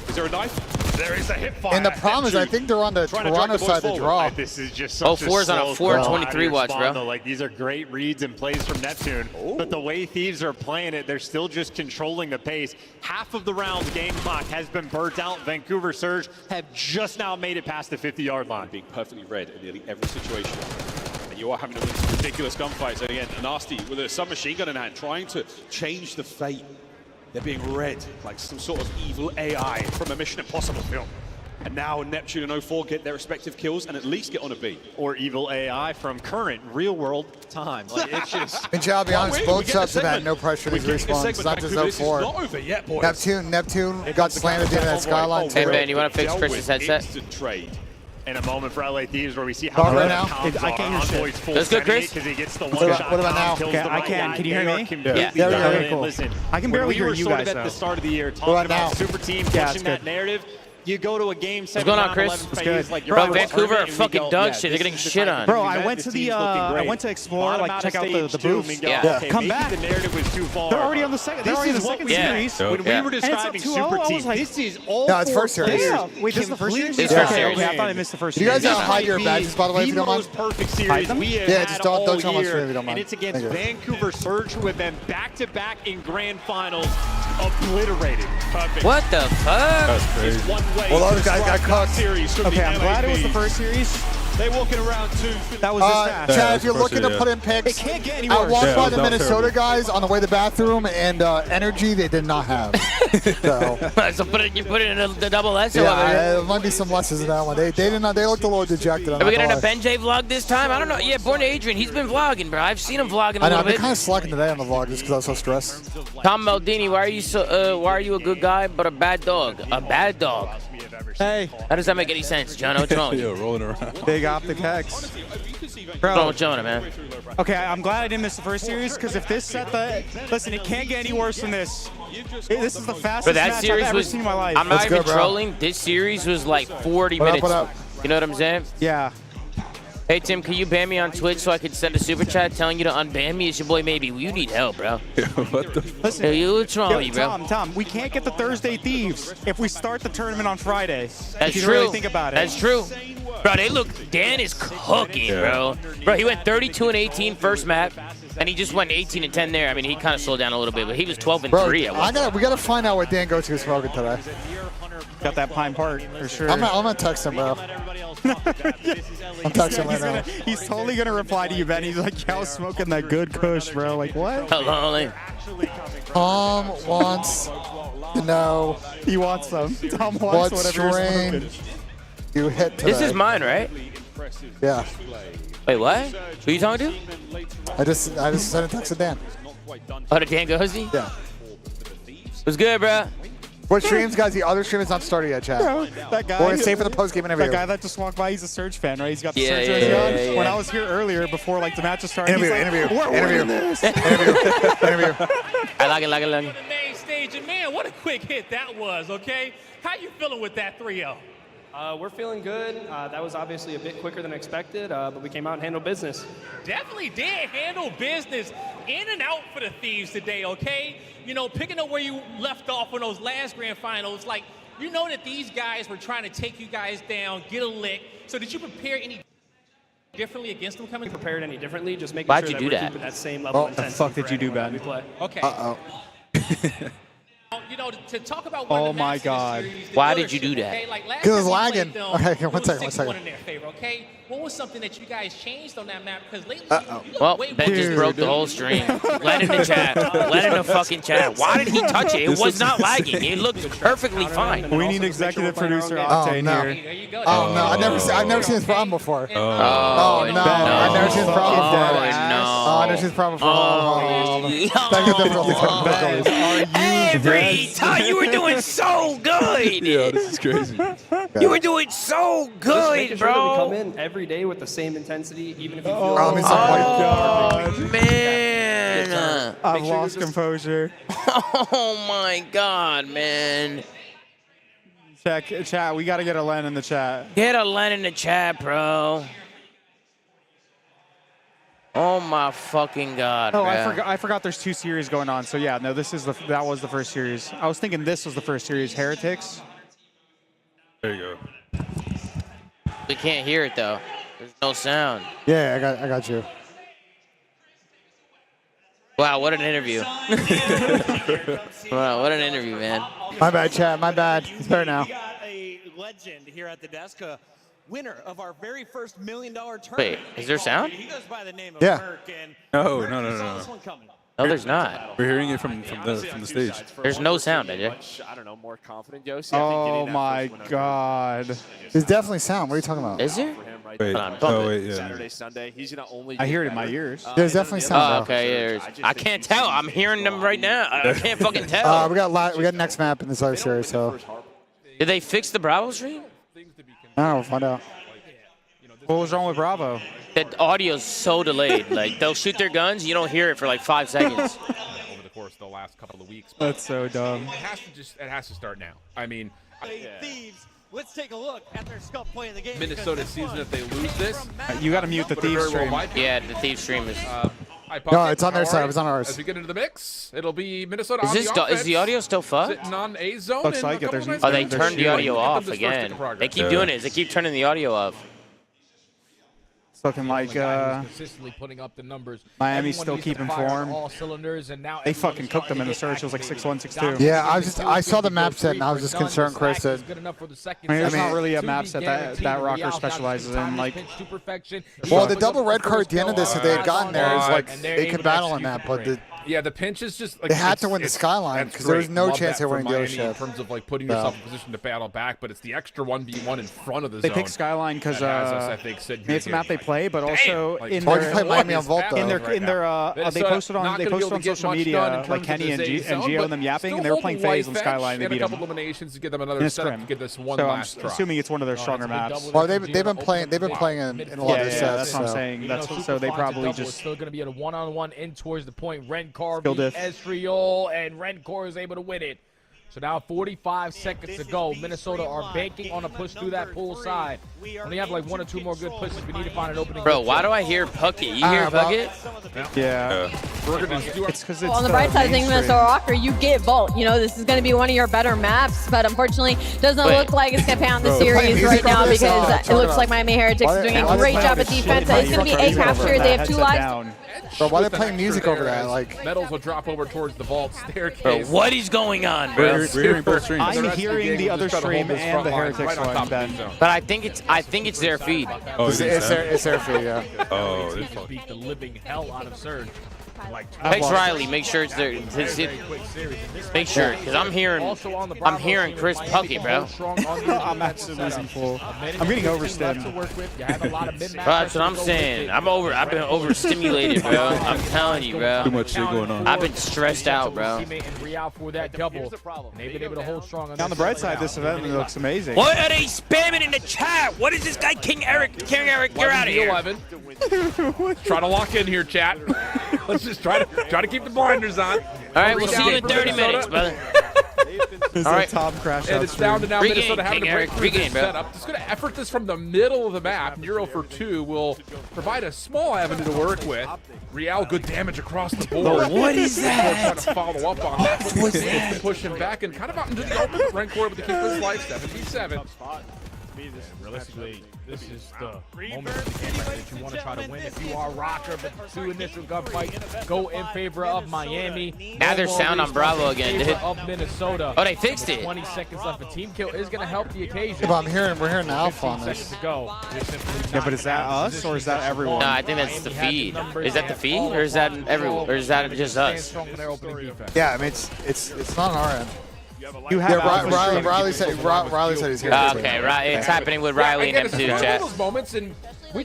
Is there a knife? There is a hip fire. And the problem is, I think they're on the Toronto side of the draw. This is just such a 04's on a slow 4:23 watch, spawn, bro. though. Like, these are great reads and plays from Neptune, but the way Thieves are playing it, they're still just controlling the pace. Half of the round's game clock has been burnt out. Vancouver Surge have just now made it past the 50-yard line. Being perfectly read in nearly every situation. And you are having to win some ridiculous gunfights. And again, Nasty with a submachine gun in hand, trying to change the fate. They're being read like some sort of evil AI from a Mission Impossible film. And now Neptune and 04 get their respective kills and at least get on a B. Or evil AI from current real-world time. Like, it's just... And I'll be honest, both subs have had no pressure to these respawns. It's not just This is 04. not over yet, boys. Neptune got slammed into that skyline Hey, too. Ben, you want to fix Chris's headset? Instant trade. In a moment for LA Thieves where we see how Talk right good now. comms I can't hear shit. full That's good, Chris. because he gets the What one about- shot. what about now? kills Okay, the I right can. guy. Can you hear They me? are completely Yeah. There we go. dialed Okay, in. cool. Listen, I can when barely we hear were you sort guys, of at the though. start of the year about talking now? about super team Yeah, pushing it's that good. narrative. You go to a game 7 going on, round, Chris? 11 It's phase, good. like you're Bro, out of Vancouver tournament, are and we fucking go, dog yeah, shit. They're this getting is the shit type on. of Bro, team I that went this to team the is looking I great. went to explore, Bottom like out check of out the stage booths. two, and go, Yeah. okay, Come maybe back. the narrative was too far. They're already on the second. They're already in the second Yeah. series. When Yeah. we were And it's up describing 2-0, super I team, was like- this is all No, it's four first series. players Yeah. Wait, this is the first series? It's Okay, first series. okay, I thought I missed the first You guys series. don't hide your badges, by the way, if you don't mind. most perfect Hide series them? we have Yeah, had just don't all tell my year, screen if you don't mind. and it's against Thank you. Vancouver Surge, who have been back-to-back in grand finals. obliterated. Perfect. What the fuck? That's crazy. Well, those guys got cooked. Okay, I'm glad it was the first series. They're walking around too. That was this fast. Chad, if you're First looking to series, put in picks, It can't get any I worse. walked Yeah, by it the was Minnesota terrible. guys on the way to the bathroom, and energy they did not have. So, So you put it in the double S. yeah, there might be some lessons in that one. They did not. They looked a little dejected. Are we getting a BENJ vlog this time? I don't know. Yeah, Born to Adrian. He's been vlogging, bro. I've seen him vlogging a I know. little I've been bit. kind of slacking today on the vlog just because I was so stressed. Tom Maldini, why are you a good guy but a bad dog? A bad dog. Hey, How does that make any sense, John? What's wrong? Yo, rolling around. big optic hex. What's wrong Bro, with Jonah, man? okay, I'm glad I didn't miss the first series because if this set the... Listen, it can't get any worse than this. This is the fastest But that match I've series ever was. seen in my life. I'm not Let's even go, bro. trolling. This series was like 40 What up, minutes. what up? You know what I'm saying? Yeah. Hey Tim, can you ban me on Twitch so I could send a super chat telling you to unban me? It's your boy Maybe. You need help, bro. What the? Listen, Hey, what's wrong with you, bro? Tom, we can't get the Thursday Thieves if we start the tournament on Friday. That's if you true. really think about it. That's true. Bro, they look. Dan is cooking, bro. Bro, he went 32 and 18 first map, and he just went 18 and 10 there. I mean, he kind of slowed down a little bit, but he was 12 and Bro, 3 at one. we gotta find out what Dan Goto is smoking today. Got that Pine Park for sure. I'm gonna text him, bro. I'm texting him right now. He's totally gonna reply to you, Ben. He's like, "Yeah, I was smoking that good Kush, bro." Like, what? Hello, Tom wants to know He wants some. Tom what wants whatever you're strain smoking. you hit today. This is mine, right? Yeah. Wait, what? Who you talking to? I just sent a text to Dan. Oh, to Dan Gozy? Yeah. What's good, bro? What streams, guys? The other stream is not started yet, chat. Bro, that guy. We're gonna stay for the post-game interview. That guy that just walked by, he's a Surge fan, right? He's got the Yeah, Surge yeah, jersey on. yeah, yeah. When I was here earlier, before like the match was starting, he's like, Interview. "We're winning this." Interview. I like it. The main stage, and man, what a quick hit that was, okay? How you feeling with that 3-0? We're feeling good. That was obviously a bit quicker than expected, but we came out and handled business. Definitely did handle business in and out for the Thieves today, okay? You know, picking up where you left off in those last grand finals, like, you know that these guys were trying to take you guys down, get a lick. So did you prepare any differently against them coming? Prepared any differently, just making Why'd sure you that do we're that? keeping that same level of The intensity. fuck did for you do, anyone Ben? we play. Okay. Uh-oh. You know, to talk about one Oh of the my matches in the God. series, the Why did you dealership, do that? okay? Like last 'Cause it was time we lagging. played them, Okay, it one was second, 6-1 in their favor, okay? What was something that you guys changed on that map? Because lately, you look Well, way Ben just more- broke the whole stream. Let in the chat. Let in the fucking chat. Why did he touch it? It was not lagging. It looked perfectly fine. We need executive producer Oh, Octane no. here. There you go. Oh no, I've never seen this problem before. Oh, no, I've never seen this problem Oh, before. no. Oh, I've never seen this problem before. Oh, Technical difficulties. Hey, Bree, Todd, you were doing so good. Yeah, this is crazy. You were doing so Just good, making sure that we come bro. in every day with the same intensity, even if you feel. Oh, man. I've lost composure. Oh, my God, man. Chat, we got to get a Len in the chat. Get a Len in the chat, bro. Oh, my fucking God, Oh, bro. I forgot there's 2 series going on. So yeah, no, that was the first series. I was thinking this was the first series, Heretics. There you go. We can't hear it, though. There's no sound. Yeah, I got you. Wow, what an interview. Wow, what an interview, man. My bad, chat. My bad. It's better now. We got a legend here at the desk, a winner of our very first $1 million tournament. Wait, is there sound? He goes by the name of Yeah. Merc, and No, Merc, no, you no, saw no. this one coming. No, there's not. We're hearing it from the stage. There's no sound, AJ. I don't know, more confident, Yossi. Oh my God. There's definitely sound. What are you talking about? Is there? Wait, Hold on, bump it. wait, yeah. Saturday, Sunday. He's gonna only. I hear it in my ears. There's definitely Oh, sound. okay. There's. I can't tell. I'm hearing them right now. I can't fucking tell. We got next map in this other series, so Did they fix the Bravo stream? I we'll find out. What was wrong with Bravo? The audio's so delayed. Like they'll shoot their guns, you don't hear it for like 5 seconds. Over the course of the last couple of weeks. That's so dumb. It has to start now. I mean, Thieves. Let's take a look at their scuff play of the game. Minnesota season if they lose this. You got to mute the Thieves stream. Yeah, the Thief stream is. No, it's on their side. It was on ours. As we get into the mix, it'll be Minnesota Is on this the offense, is the audio still fucked? sitting on A zone. Looks and like a it. couple There's- of Oh, they nice turned the guys. audio Get them off this first again. stick of progress. They keep doing it. They keep turning the audio off. looking like consistently putting up the numbers. Miami's still keeping form. All cylinders, and now they fucking cooked them in the search. It was like 6-1, 6-2. Yeah, I saw the map set, and I was just concerned, Chris said. I mean, there's not really a map set that Rocker specializes in. Like, well, the double red card at the end of this, if they had gotten there, is like they could battle in that, but yeah, the pinch is just like they had to win the skyline because there was no chance they were winning the in terms of like putting yourself in position to battle back. But it's the extra 1v1 in front of the zone. They picked skyline because it's a map they play, but also in their they posted on social media like Kenny and Gio and them yapping, and they were playing FaZe on skyline. They beat them. A couple eliminations to give them another setup to get this one last try. Assuming it's one of their stronger maps. Well, they've been playing in a lot of sets. Yeah, that's what I'm saying. That's so they probably just still going to be at a one-on-one in towards the point. Rencor beat Ezreal, and Rencor is able to win it. So now 45 seconds to go. Minnesota are banking on a push through that pool side. Only have like 1 or 2 more good pushes. We need to find an opening. Bro, why do I hear Puckett? You hear Puckett? Yeah. It's because well, on the bright side of things, Minnesota Rocker, you get Vault. You know, this is going to be one of your better maps, but unfortunately, doesn't look like it's going to pay on the series right now because it looks like Miami Heretics is doing a great job at defense. It's going to be A capture. They have 2 lives. Bro, why are they playing music over that? Like Metals will drop over towards the vault staircase. Bro, what is going on, bro? We're hearing both streams. I'm hearing the other stream and the Heretics one, Ben. But I think it's their feed. Oh, it's their feed, yeah. Oh, they beat the living hell out of Surge. Picks Riley, make sure it's there. Make sure, because I'm hearing Chris Puckett, bro. I'm actually losing full. I'm getting overstimmed. That's what I'm saying. I've been overstimulated, bro. I'm telling you, bro. Too much shit going on. I've been stressed out, bro. On the bright side, this event looks amazing. What are they spamming in the chat? What is this guy, King Eric? You're out of here. 11. Try to lock in here, chat. Let's just try to keep the blinders on. All right, we'll see you in 30 minutes, brother. All right, Tom crash and it's down to now Minnesota having to break through this bro. setup. Just going to effort this from the middle of the map. 0 for 2 will provide a small avenue to work with. Real, good damage across the board. What is that? Trying to follow up on that. Push him back and kind of out into the open. Rencor able to keep his life, 77. Realistically, this is the moment of the game that you want to try to win. If you are Rocker, but 2 initial gunfights go in favor of Miami. Now they're sound on Bravo again, dude. Of Minnesota. Oh, they fixed it. 20 seconds left. A team kill is going to help the occasion. Yeah, but we're hearing the alpha on this. To go. Yeah, but is that us or is that everyone? No, I think that's the feed. Is that the feed or is that everyone? Or is that just us? Yeah, I mean it's not on our end. You have Riley said he's here. Okay, right. It's happening with Riley and them too, chat.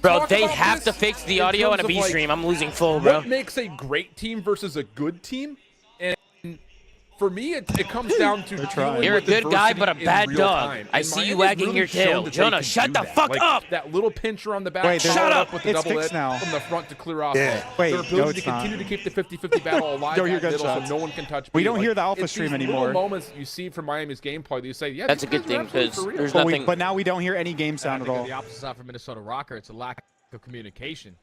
Bro, they have to fix the audio on a B stream. I'm losing full, bro. What makes a great team versus a good team? And for me, it comes down to you're a good guy, but a bad dog. I see you wagging your tail. Jonah, shut the fuck up. That little pincher on the back. Wait, shut up. With the double edge from the front to clear off. Yeah. Wait, their ability to continue to keep the 50-50 battle alive so no one can touch. We don't hear the alpha stream anymore. Moments you see from Miami's gameplay, you say, yeah, that's a good thing because there's nothing. But now we don't hear any game sound at all. The opposite side for Minnesota Rocker, it's a lack of communication.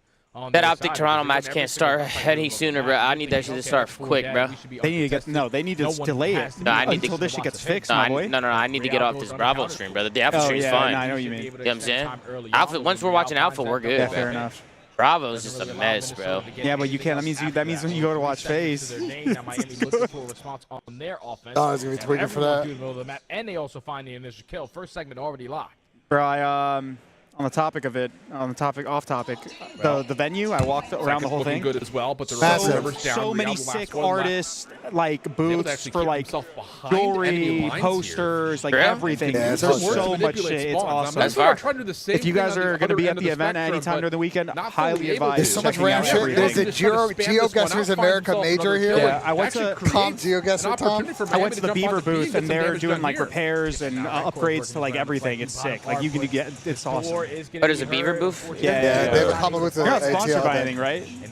That Optic Toronto match can't start any sooner, bro. I need that shit to start quick, bro. They need to get they need to delay it until this shit gets fixed, my boy. No, I need to get off this Bravo stream, brother. The Alpha stream's fine. I know what you mean. You know what I'm saying? Alpha. Once we're watching Alpha, we're good. Yeah, fair enough. Bravo's just a mess, bro. Yeah, but you can't. That means when you go to watch FaZe. Oh, it's gonna be tweaking for that. And they also find the initial kill. First segment already locked. Bro, on the topic of it, off topic, the venue, I walked around the whole thing. Good as well, but so many sick artists, like booths for like jewelry, posters, like everything. Yeah, there's so much shit. It's awesome. If you guys are going to be at the event anytime during the weekend, highly advise. There's so much random shit. There's the GeoGuessers America Major here. Yeah, I went to GeoGuessr, Tom. I went to the Beaver booth and they're doing like repairs and upgrades to like everything. It's sick. Like you can get, it's awesome. What is a Beaver booth? Yeah. They have a comment with the You're not sponsored by anything, right?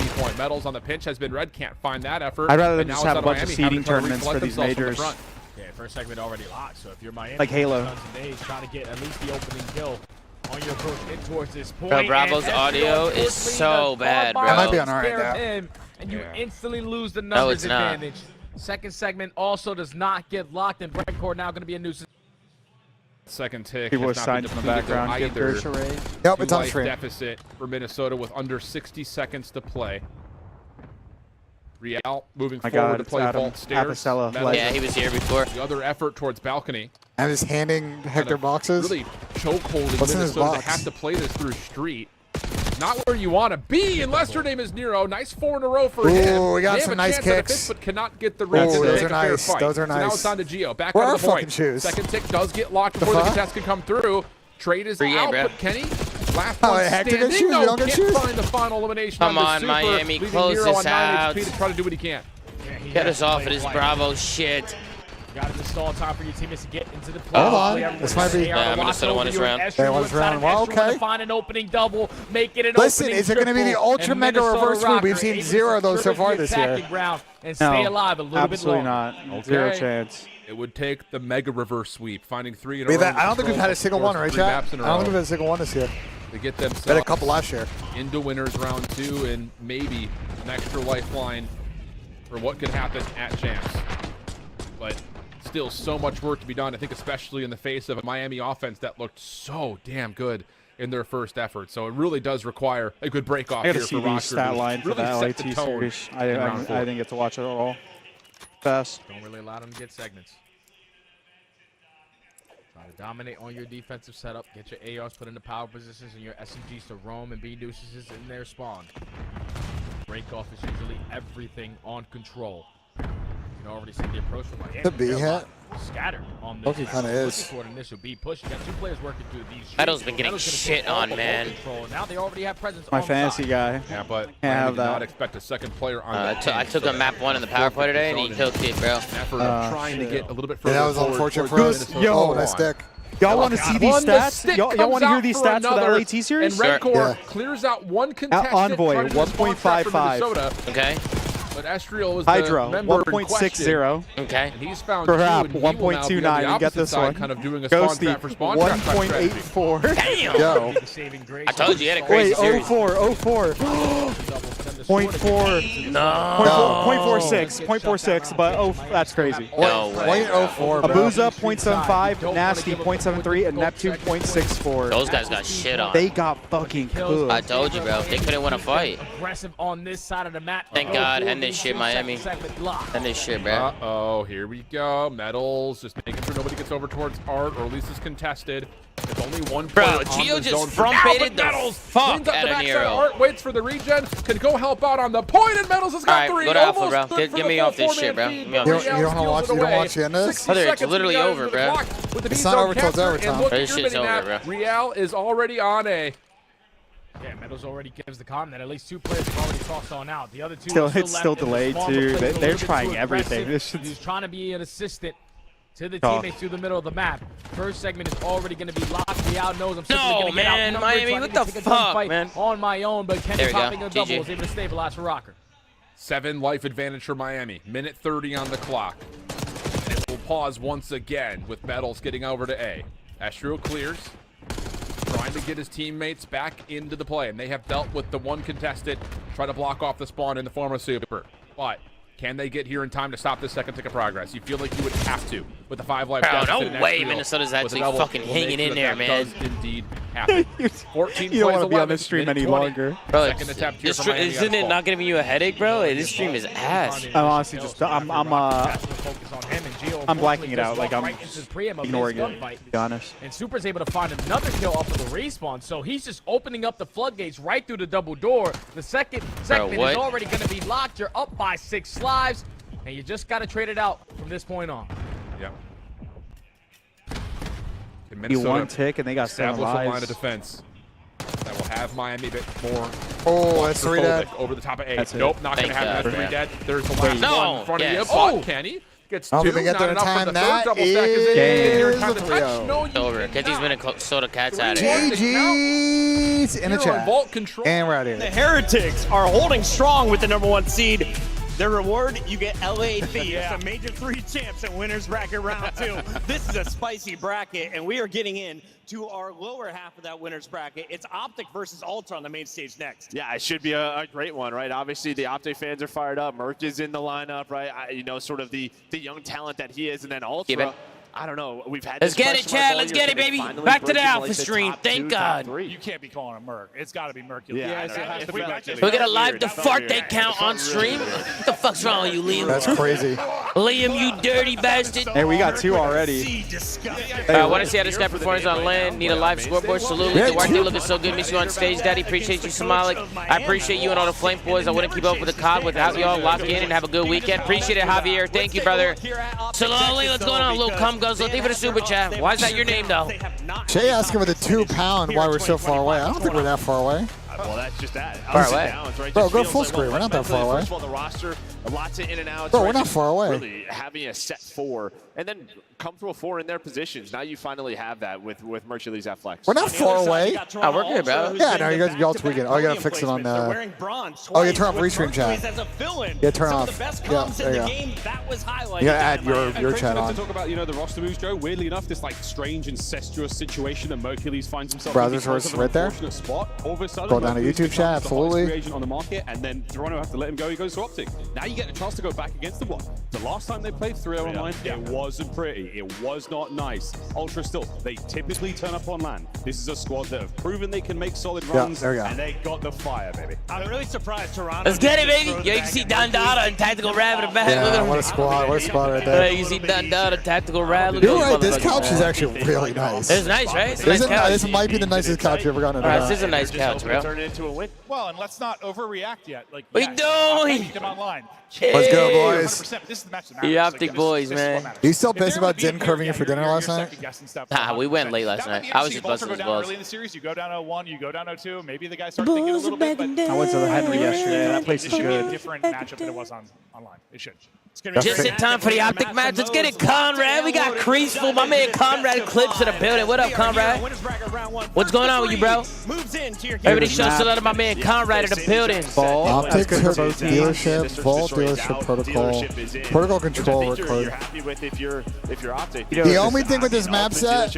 3-point. Metals on the pinch has been red. Can't find that effort. I'd rather And just now have it's a out bunch of Miami having seeding to tournaments for recollect these themselves from the majors. front. Okay, first segment already locked. So if you're Miami, Like Halo. Guns and Days trying to get at least the opening kill on your approach in towards this point. Bro, Bravo's And audio is so bad, bro. That might be on our end Scared now. him, and you instantly lose the No, numbers it's not. advantage. Second segment also does not get locked, and Breadcore now going to be a nuisance. Second tick People has are not signed been in the depleted background. Give either. Gersh a raise. Yep, it's on Two-life stream. deficit for Minnesota with under 60 seconds to play. Real moving My forward God, to it's play Adam vault stairs. Apicella. Metals. Yeah, he was here before. The other effort towards balcony. And just handing Hector boxes. Really chokeholding What's in his Minnesota to box? have to play this through street. Not where you want to be unless your name is Nero. Nice 4 in a row for him. Ooh, we got They some have a nice chance at a kicks. fifth, but cannot get the Ooh, ring to those make are a fair nice. fight. Those are So now nice. it's on to Gio. Back Where on are the point. fucking shoes? Second tick does get locked before the contest can come through. Trade is Pregame, out, bro. but Kenny, last Oh, one Hector standing. gets shoes, No, you don't get can't shoes? find the final elimination Come on the on, Super, Miami, leaving close Nero this on 9 out. HP to try to do what he can. Get us off of this Bravo shit. Got to just stall time for your teammates to get into the play. Hold on. This might be. Yeah, Minnesota won this round. They won this round. Well, okay. Find an opening double, make it an Listen, opening is it going to be the triple, ultra and mega Minnesota reverse sweep? We've Rocker seen able to 0 of those so secure far the this year. attacking ground and stay alive a little absolutely bit longer. not. Zero chance. It would take the mega reverse sweep, finding 3 in a Wait, row. I don't think we've had a single one, right, chat? I don't think we've had a single one this year. To get Had a themselves couple last year. into winners round 2 and maybe an extra lifeline for what could happen at champs. But still so much work to be done, I think, especially in the face of a Miami offense that looked so damn good in their first effort. So it really does require a good break off I here gotta see for the Rocker stat to line for really that set the LAT tone series. in round 4. I didn't get to watch it at all. Fast. Don't really allow them to get segments. Try to dominate on your defensive setup. Get your ARs put into power positions and your SMGs to roam and be nuisances in their spawn. Break off is usually everything on control. You can already see the approach from Miami. The B hat. Scattered on Okay, this. kind of is. Toward initial B push. You got 2 players working through these. Metal's been getting shit on, man. Now they already have presence My on fantasy side. guy. Yeah, but Can't Miami have did not that. expect a second player on I took a map 1 in the power play today, and he cooked it, bro. Effort of trying to get a little bit further Yeah, that was forward unfortunate towards for us. Minnesota. Oh, nice stick. Y'all want to see these stats? Y'all want to hear these stats for the LAT series? And Red Core Yeah. clears out one contestant. Envoy, trying to do a spawn trap for 1.55. Minnesota. Okay. But Estriel was Hydro, the member in 1.60. Okay. And he's found Perhaps two, and he will now be on 1.29. the You get opposite this side, one. kind of doing a spawn Ghosty, trap for spawn trap type strategy. 1.84. Damn. Yo. I told you, he had a Wait, crazy series. 04. 0.4. No. 0.46, but that's crazy. No way. 0.04, bro. Abuza 0.75, Nasty 0.73, and Neptune 0.64. Those guys got shit on. They got fucking cooked. I told you, bro. They couldn't win a fight. Aggressive on this side of the map. Thank God. End this shit, Miami. End this shit, bro. Uh-oh, here we go. Metals, just making sure nobody gets over towards Art, or at least is contested. There's only one player Bro, on Gio the just zone for now, front-baited but the Metals fuck cleans up out the of backside. Nero. Art waits for the regen, can go help out on the point, and Metals has got All right, 3. go to Alpha, Almost bro. good for Get the me full off this 4-man shit, bro. feed, Get me off but this You Real don't steals watch. it You don't away. watch the end of this? 60 Brother, it's seconds literally to go over, into the bro. clock with the It's beat not zone over till it's capture, overtime. and look at This your shit's mini-map. over, bro. Real is already on A. Yeah, Metals already gives the comment that at least 2 players have already tossed on out. The other 2 Still, are still it's left still in the delayed, spawn, but too. playing a They're little bit trying too everything. aggressive. This shit's He's trying to be an assistant to the tough. teammates through the middle of the map. First segment is already going to be locked. Real knows I'm simply No, going to get man, outnumbered, Miami, so I what need to the take a fuck, gunfight man? on my own, but There Kenny we go. popping a double GG. was able to stabilize for Rocker. 7 life advantage for Miami. Minute 30 on the clock. And it will pause once again with Metals getting over to A. Astro clears, trying to get his teammates back into the play. And they have dealt with the one contestant, try to block off the spawn in the form of Super. But can they get here in time to stop this second tick of progress? You feel like you would have to with the 5 life Bro, deficit. no way Astro Minnesota's with a actually double fucking will make hanging sure in there, that man. does indeed happen. 14 You don't plays want to be on 11, this stream minute any 20. longer. Bro, Second attempt here this for Miami on isn't the it ball. not giving you a headache, bro? This stream is ass. I'm honestly just, I'm blacking it out. Like, I'm ignoring it, to be honest. And Super's able to find another kill off of the respawn, so he's just opening up the floodgates right through the double door. The second segment what? is already going to be locked. You're up by 6 lives, and you just got to trade it out from this point on. Yeah. Can You one tick and they got 7 establish a line of lives. defense that will have Miami a bit more. Oh, that's 3 dead. Over the top of 8. That's it. Nope, not going to Thank happen. God. That's 3 dead. There's the last No. one in front Yes. of you. But Kenny gets 2. I don't think they get Not there in enough for time. the That third double stack is in. is Here in time the to touch. 3-0. No, It's you over. cannot. Kenty's Minnesota Cats at it. GG's in the Hero chat. Vault control. And we're out of The here. Heretics are holding strong with the #1 seed. Their reward, you get LA Thieves, Yeah. the major 3 champs in winners bracket round 2. This is a spicy bracket, and we are getting in to our lower half of that winners bracket. It's Optic versus Ultra on the main stage next. Yeah, it should be a great one, right? Obviously, the Optic fans are fired up. Merc is in the lineup, right? You know, sort of the young talent that he is. And then Ultra, I don't know. We've had. Let's get it, Chad. Let's get it, baby. Back to the Alpha stream. Thank God. You can't be calling him Merc. It's got to be Mercury. Yeah, we got a live to fart that count on stream. What the fuck's wrong with you, Liam? That's crazy. Liam, you dirty bastard. Hey, we got 2 already. I want to see how this guy performs on land. Need a live scoreboard. Salute. The work you looking so good. Miss you on stage, Daddy. Appreciate you, Somalik. I appreciate you and all the Flame boys. I wouldn't keep up with the COD without y'all. Lock in and have a good weekend. Appreciate it, Javier. Thank you, brother. Saloli, what's going on? Little cum guzzle. Thank you for the super chat. Why is that your name, though? Shay asking with a 2-pound why we're so far away. I don't think we're that far away. Well, that's just that. Far away. Right? Bro, go full screen. We're not that far away. First of all, the roster, lots of in and outs. Bro, we're not far away. Really having a set 4 and then comfortable 4 in their positions. Now you finally have that with Mercury's at flex. We're not far away. Oh, we're good, bro. Yeah, no, you guys y'all tweaking. Oh, you gotta fix it on the. Oh, you turn off restream chat. Yeah, turn off. Yeah, there you go. You gotta add your chat on. To talk about the roster moves, Joe. Weirdly enough, this like strange incestuous situation that Mercury's finds himself in because of an right there. unfortunate spot. All of a sudden, Go down to YouTube chat. Absolutely. Free agent on the market, and then Toronto have to let him go. He goes to Optic. Now you get a chance to go back against the one. The last time they played 3-0 online, it wasn't pretty. It was not nice. Ultra still, they typically turn up on LAN. This is a squad that have proven they can make solid runs, there we go. and they got the fire, baby. I'm really surprised Toronto. Let's get it, baby. Yo, you can see Don Dada and Tactical Rabbit in the back. Look at Yeah, him. what a squad. What a squad right there. You can see Don Dada, Tactical Rabbit. You're right. This couch is actually really nice. It's nice, right? It's a nice couch. This might be the nicest couch you've ever gotten. This is a nice couch, bro. Turn it into a win. Well, and let's not overreact yet. Like, what are you doing? Them online. Let's go, boys. This is the match that The Optic boys, man. Are you still pissed about Din curving you for dinner last night? Nah, we went late last night. I was just busting his balls. Early in the series, you go down 0-1, you go down 0-2. Maybe the guys start thinking a little bit, but I went to the Henry yesterday. That place is it should be a good. different matchup than it was online. It should. Just in time for the Optic match. Let's get it, Conrad. We got Creaseful. My man Conrad Clips in the building. What up, Conrad? What's going on with you, bro? Everybody show some love to my man Conrad in the building. Optic dealership, Vault dealership protocol, protocol control record. The only thing with this map set.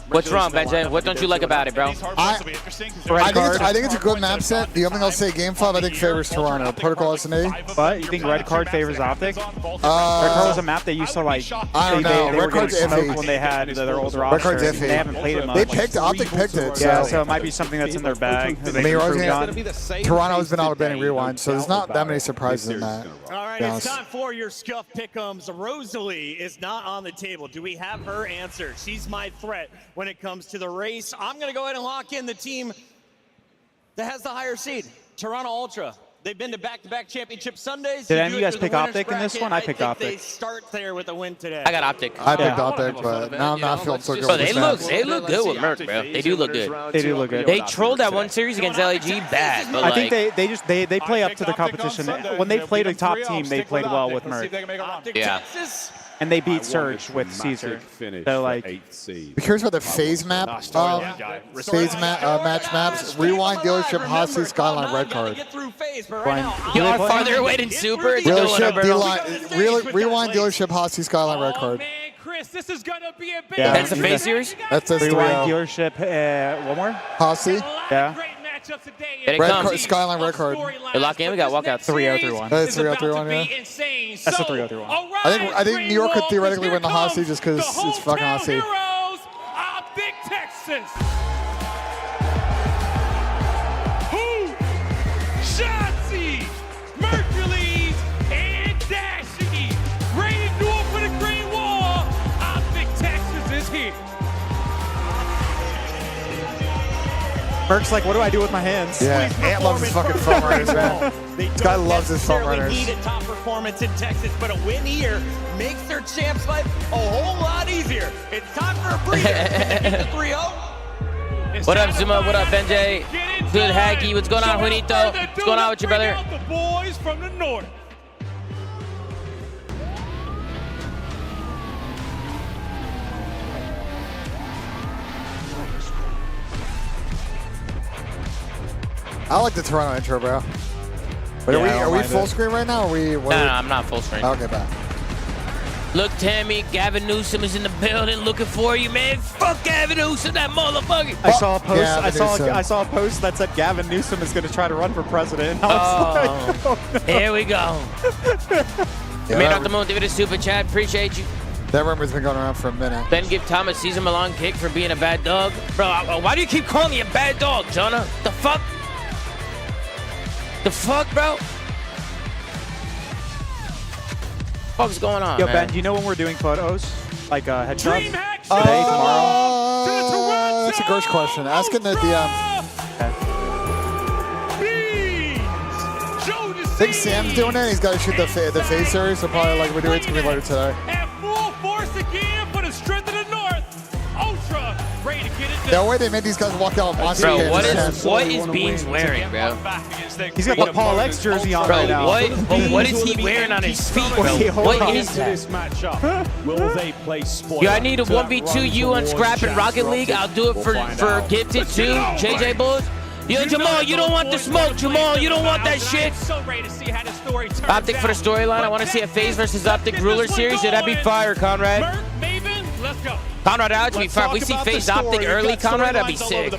What's wrong, Benjamin? What don't you like about it, bro? I think it's a good map set. The only thing I'll say, Game 5, I think favors Toronto. Protocol S&A. But you think Red Card favors Optic? Red Card was a map they used to like. I don't know. They Red were getting Card's smoked iffy. when they had their old roster. Red Card's iffy. They haven't played it much. They picked Optic picked it. Yeah, so it might be something that's in their bag. Toronto's been out of banning rewind, so there's not that many surprises in that. All right, it's time for your Scuff Pick'ems. Rosalie is not on the table. Do we have her answer? She's my threat when it comes to the race. I'm going to go ahead and lock in the team that has the higher seed, Toronto Ultra. They've been to back-to-back championship Sundays. Did any of you guys pick Optic in this one? I picked Optic. They start there with a win today. I got Optic. I picked Optic, but now I'm not feeling so good. Bro, they look good with Merc, bro. They do look good. They do look good. They trolled that one series against LAG bad, but I think they play up to the competition. When they played a top team, they played well with Merc. Yeah. And they beat Surge with Caesar. So like, be curious about the phase map, match maps. Rewind dealership, Hossie, Skyline, Red Card. You are farther away than Super. Rewind dealership, Hossie, Skyline, Red Card. Chris, this is gonna be a big. Yeah, that's the phase series. That's the Rewind dealership. One more. Hossie. Yeah. Red Card, Skyline, Red Card. Hey, lock in. We got walkout 3-0-3-1. That's 3-0-3-1, yeah. That's a 3-0-3-1. I think New York could theoretically win the Hossie just because it's fucking Hossie. Optic, Texas. Who? Shotzi, Mercules, and Dashy. Ready to do it for the Green Wall. Optic, Texas is here. Merc's like, what do I do with my hands? Yeah, Ant loves his fucking front runners, man. This guy loves his front runners. Need a top performance in Texas, but a win here makes their champ's life a whole lot easier. It's time for a breather. Can they get the 3-0? What up, Zuma? What up, Benjay? Good Haggy. What's going on, Juanito? What's going on with you, brother? The boys from the north. I like the Toronto intro, bro. But are we full screen right now? No, I'm not full screen. Okay, bye. Look, Tammy, Gavin Newsom is in the building looking for you, man. Fuck Gavin Newsom, that motherfucker. I saw a post. I saw a post that said Gavin Newsom is going to try to run for president. I was like, oh, no. Here we go. Yeah, Made out the moon, David, a super chat. Appreciate you. That rumor's been going around for a minute. Ben give Thomas Caesar Milan kick for being a bad dog. Bro, why do you keep calling me a bad dog, Jonah? The fuck? The fuck, bro? What's going on, Yo, man? Ben, do you know when we're doing photos? Like headshots? Today, tomorrow? That's a Gersh question. Ask in the DM. I think Sam's doing it. He's got to shoot the phase series, so probably like we do. It's gonna be later today. At full force again for the strength of the North. Ultra ready to get it done. No way they made these guys walk out with monster Bro, kids. what is Beans wearing, bro? He's got the Paul X jersey on right now. What is he wearing on his feet, bro? What is that? Will they play spoiler? Yeah, I need a 1v2 you on Scrap in Rocket League. I'll do it for Gifted too. JJ Bulls. Yo, Jamal, you don't want the smoke, Jamal. You don't want that shit. So ready to see how the story turns Optic for the out. storyline. I want to see a FaZe versus Optic Ruler series. Yeah, that'd be fire, Conrad. Merc, Maven, let's go. Conrad, that would be fire. If we see FaZe Optic early, Conrad, that'd be sick.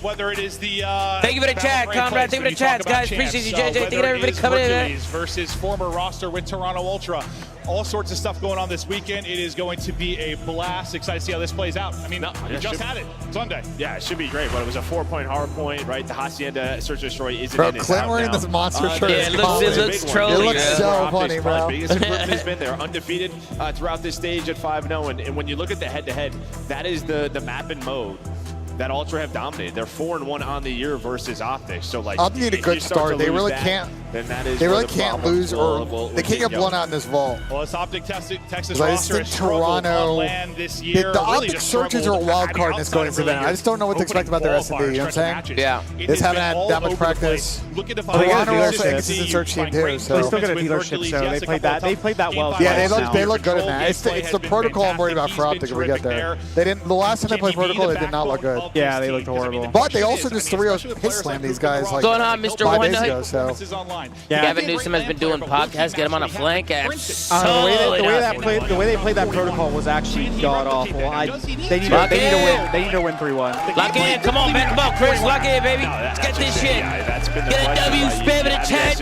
Whether it is the Thank you for the chat, Conrad. Thank you for the chats, guys. Appreciate you, JJ. Thank you to everybody coming in, man. Versus former roster with Toronto Ultra. All sorts of stuff going on this weekend. It is going to be a blast. Excited to see how this plays out. I mean, we just had it Sunday. Yeah, it should be great, but it was a 4-point hard point, right? The Hacienda Search and Destroy isn't Bro, in. Clint wearing this monster shirt. Yeah, it looks trolly. It looks so funny, bro. Biggest improvement has been they're undefeated throughout this stage at 5-0, and when you look at the head-to-head, that is the map and mode that Ultra have dominated. They're 4-1 on the year versus Optic. So like, Optic need a good start. They really can't. Then that is they really the can't lose, or they can't get blown out in this vault. Well, this Optic Texas Like, roster it's has the Toronto. on land this year. The really Optic just searches are a struggled wild card in this going outside of event. really I just don't know what to expect about their S&D. You know what I'm saying? Yeah. They haven't had that much practice. Toronto also inconsistent search team too. So They still got a dealership, so they played that. They played that well. Yeah, they look good in that. It's the protocol I'm worried about for Optic if we get there. They didn't. The last time they played protocol, they did not look good. Yeah, they looked horrible. But they also just 3-0 hit slammed these guys like What's going on, Mr. 5 One days Night? ago. So Yeah. Gavin Newsom has been doing podcasts. Get him on a flank. The way they played that protocol was actually god awful. They need to win 3-1. Lock in. Come on, man. Come on, Chris. Lock in, baby. Let's get this shit. Get a W, spam in the chat.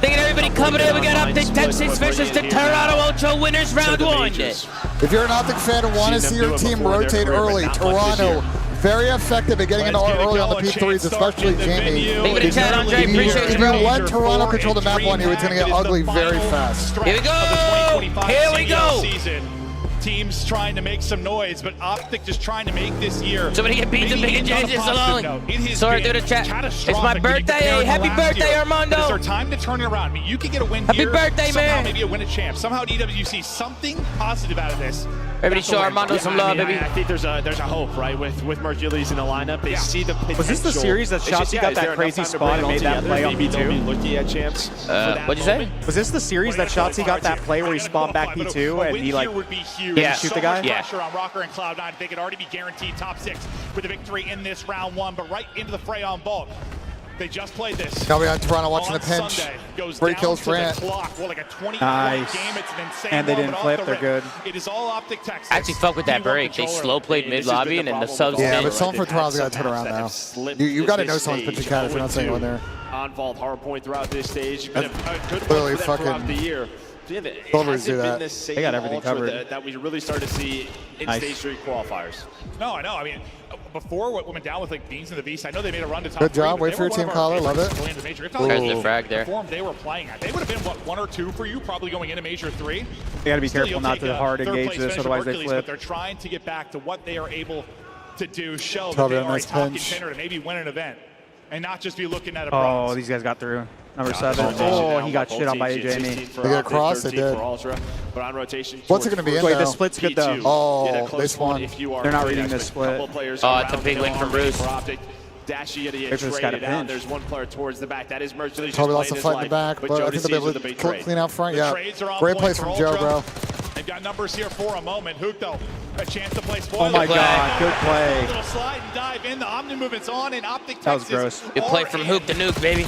Thinking everybody coming in. We got Optic Texas versus the Toronto Ultra winners round 1. if you're an Optic fan and want to see your team rotate early, Toronto very effective at getting into early on the P3s, especially Jamie. Thank you for the chat, Andre. Appreciate If you, you bro. let Toronto control the map 1, it's going to get ugly very fast. Here we go. Here we go. Teams trying to make some noise, but Optic just trying to make this year. Somebody get beat to Big and James alone. Sorry, through the chat. It's my birthday. Happy birthday, Armando. Is there time to turn it around? I mean, you can get a win Happy here. birthday, somehow man. Maybe a win a champ. Somehow at EWC something positive out of this. Everybody show Armando some love, baby. I think there's a hope, right, with Mercules in the lineup. They see the potential. Was this the series that Shotzi got that crazy spot and made that play on P2? Looking at champs. What'd you say? Was this the series that Shotzi got that play where he spawned back P2 and he like didn't shoot the guy? Yeah. Pressure on Rocker and Cloud9. They could already be guaranteed top 6 with a victory in this round 1, but right into the fray on Bulk. They just played this. Now we got Toronto watching the pinch. 3 kills for Ant. Nice. And they didn't flip. They're good. It is all Optic Texas. I actually fuck with that break. They slow played mid lobby and then the subs. Yeah, but someone for Toronto's got to turn around now. You got to know someone's pitching cat if you're not saying one there. On vault hard point throughout this stage. Literally fucking. The year. Silvers do that. They got everything covered. That we really started to see in stage 3 qualifiers. No, I know. I mean, before what went down with like Beans and the Beast, I know they made a run to top Good 3. job. Wait for your team caller. Love it. There's the frag there. The form they were playing at. They would have been, what, 1 or 2 for you, probably going into Major 3. They got to be careful not to hard engage this, otherwise they flip. But they're trying to get back to what they are able to do, show that Probably they a are a nice top pinch. contender to maybe win an event. And not just be looking at a bronze. Oh, these guys got through. Number 7. Oh, he got shit on by Jamie. They got across. They did. But on rotation, What's it going to be in Wait, though? the split's good though. Oh, this one. They're not reading this split. Oh, it's a big win from Bruce. Dashy gonna get Wait for this guy to traded out. pinch. There's one player towards the back. That is Mercules. Probably lost some fight in the back, but I think they'll be able to clean out front. Yeah, great plays from Joe, bro. They've got numbers here for a moment. Hook, though, a chance to play spoiler. Oh my god, good play. Little slide and dive in. The Omni movement's on, and Optic That was Texas gross. Good play from Hook to Nuke, baby.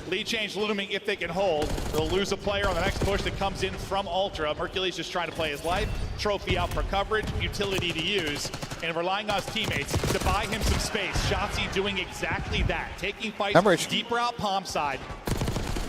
Lead change looming if they can hold. They'll lose a player on the next push that comes in from Ultra. Mercules just trying to play his life. Trophy out for coverage, utility to use, and relying on his teammates to buy him some space. Shotzi doing exactly that. Taking fights deeper out palm side.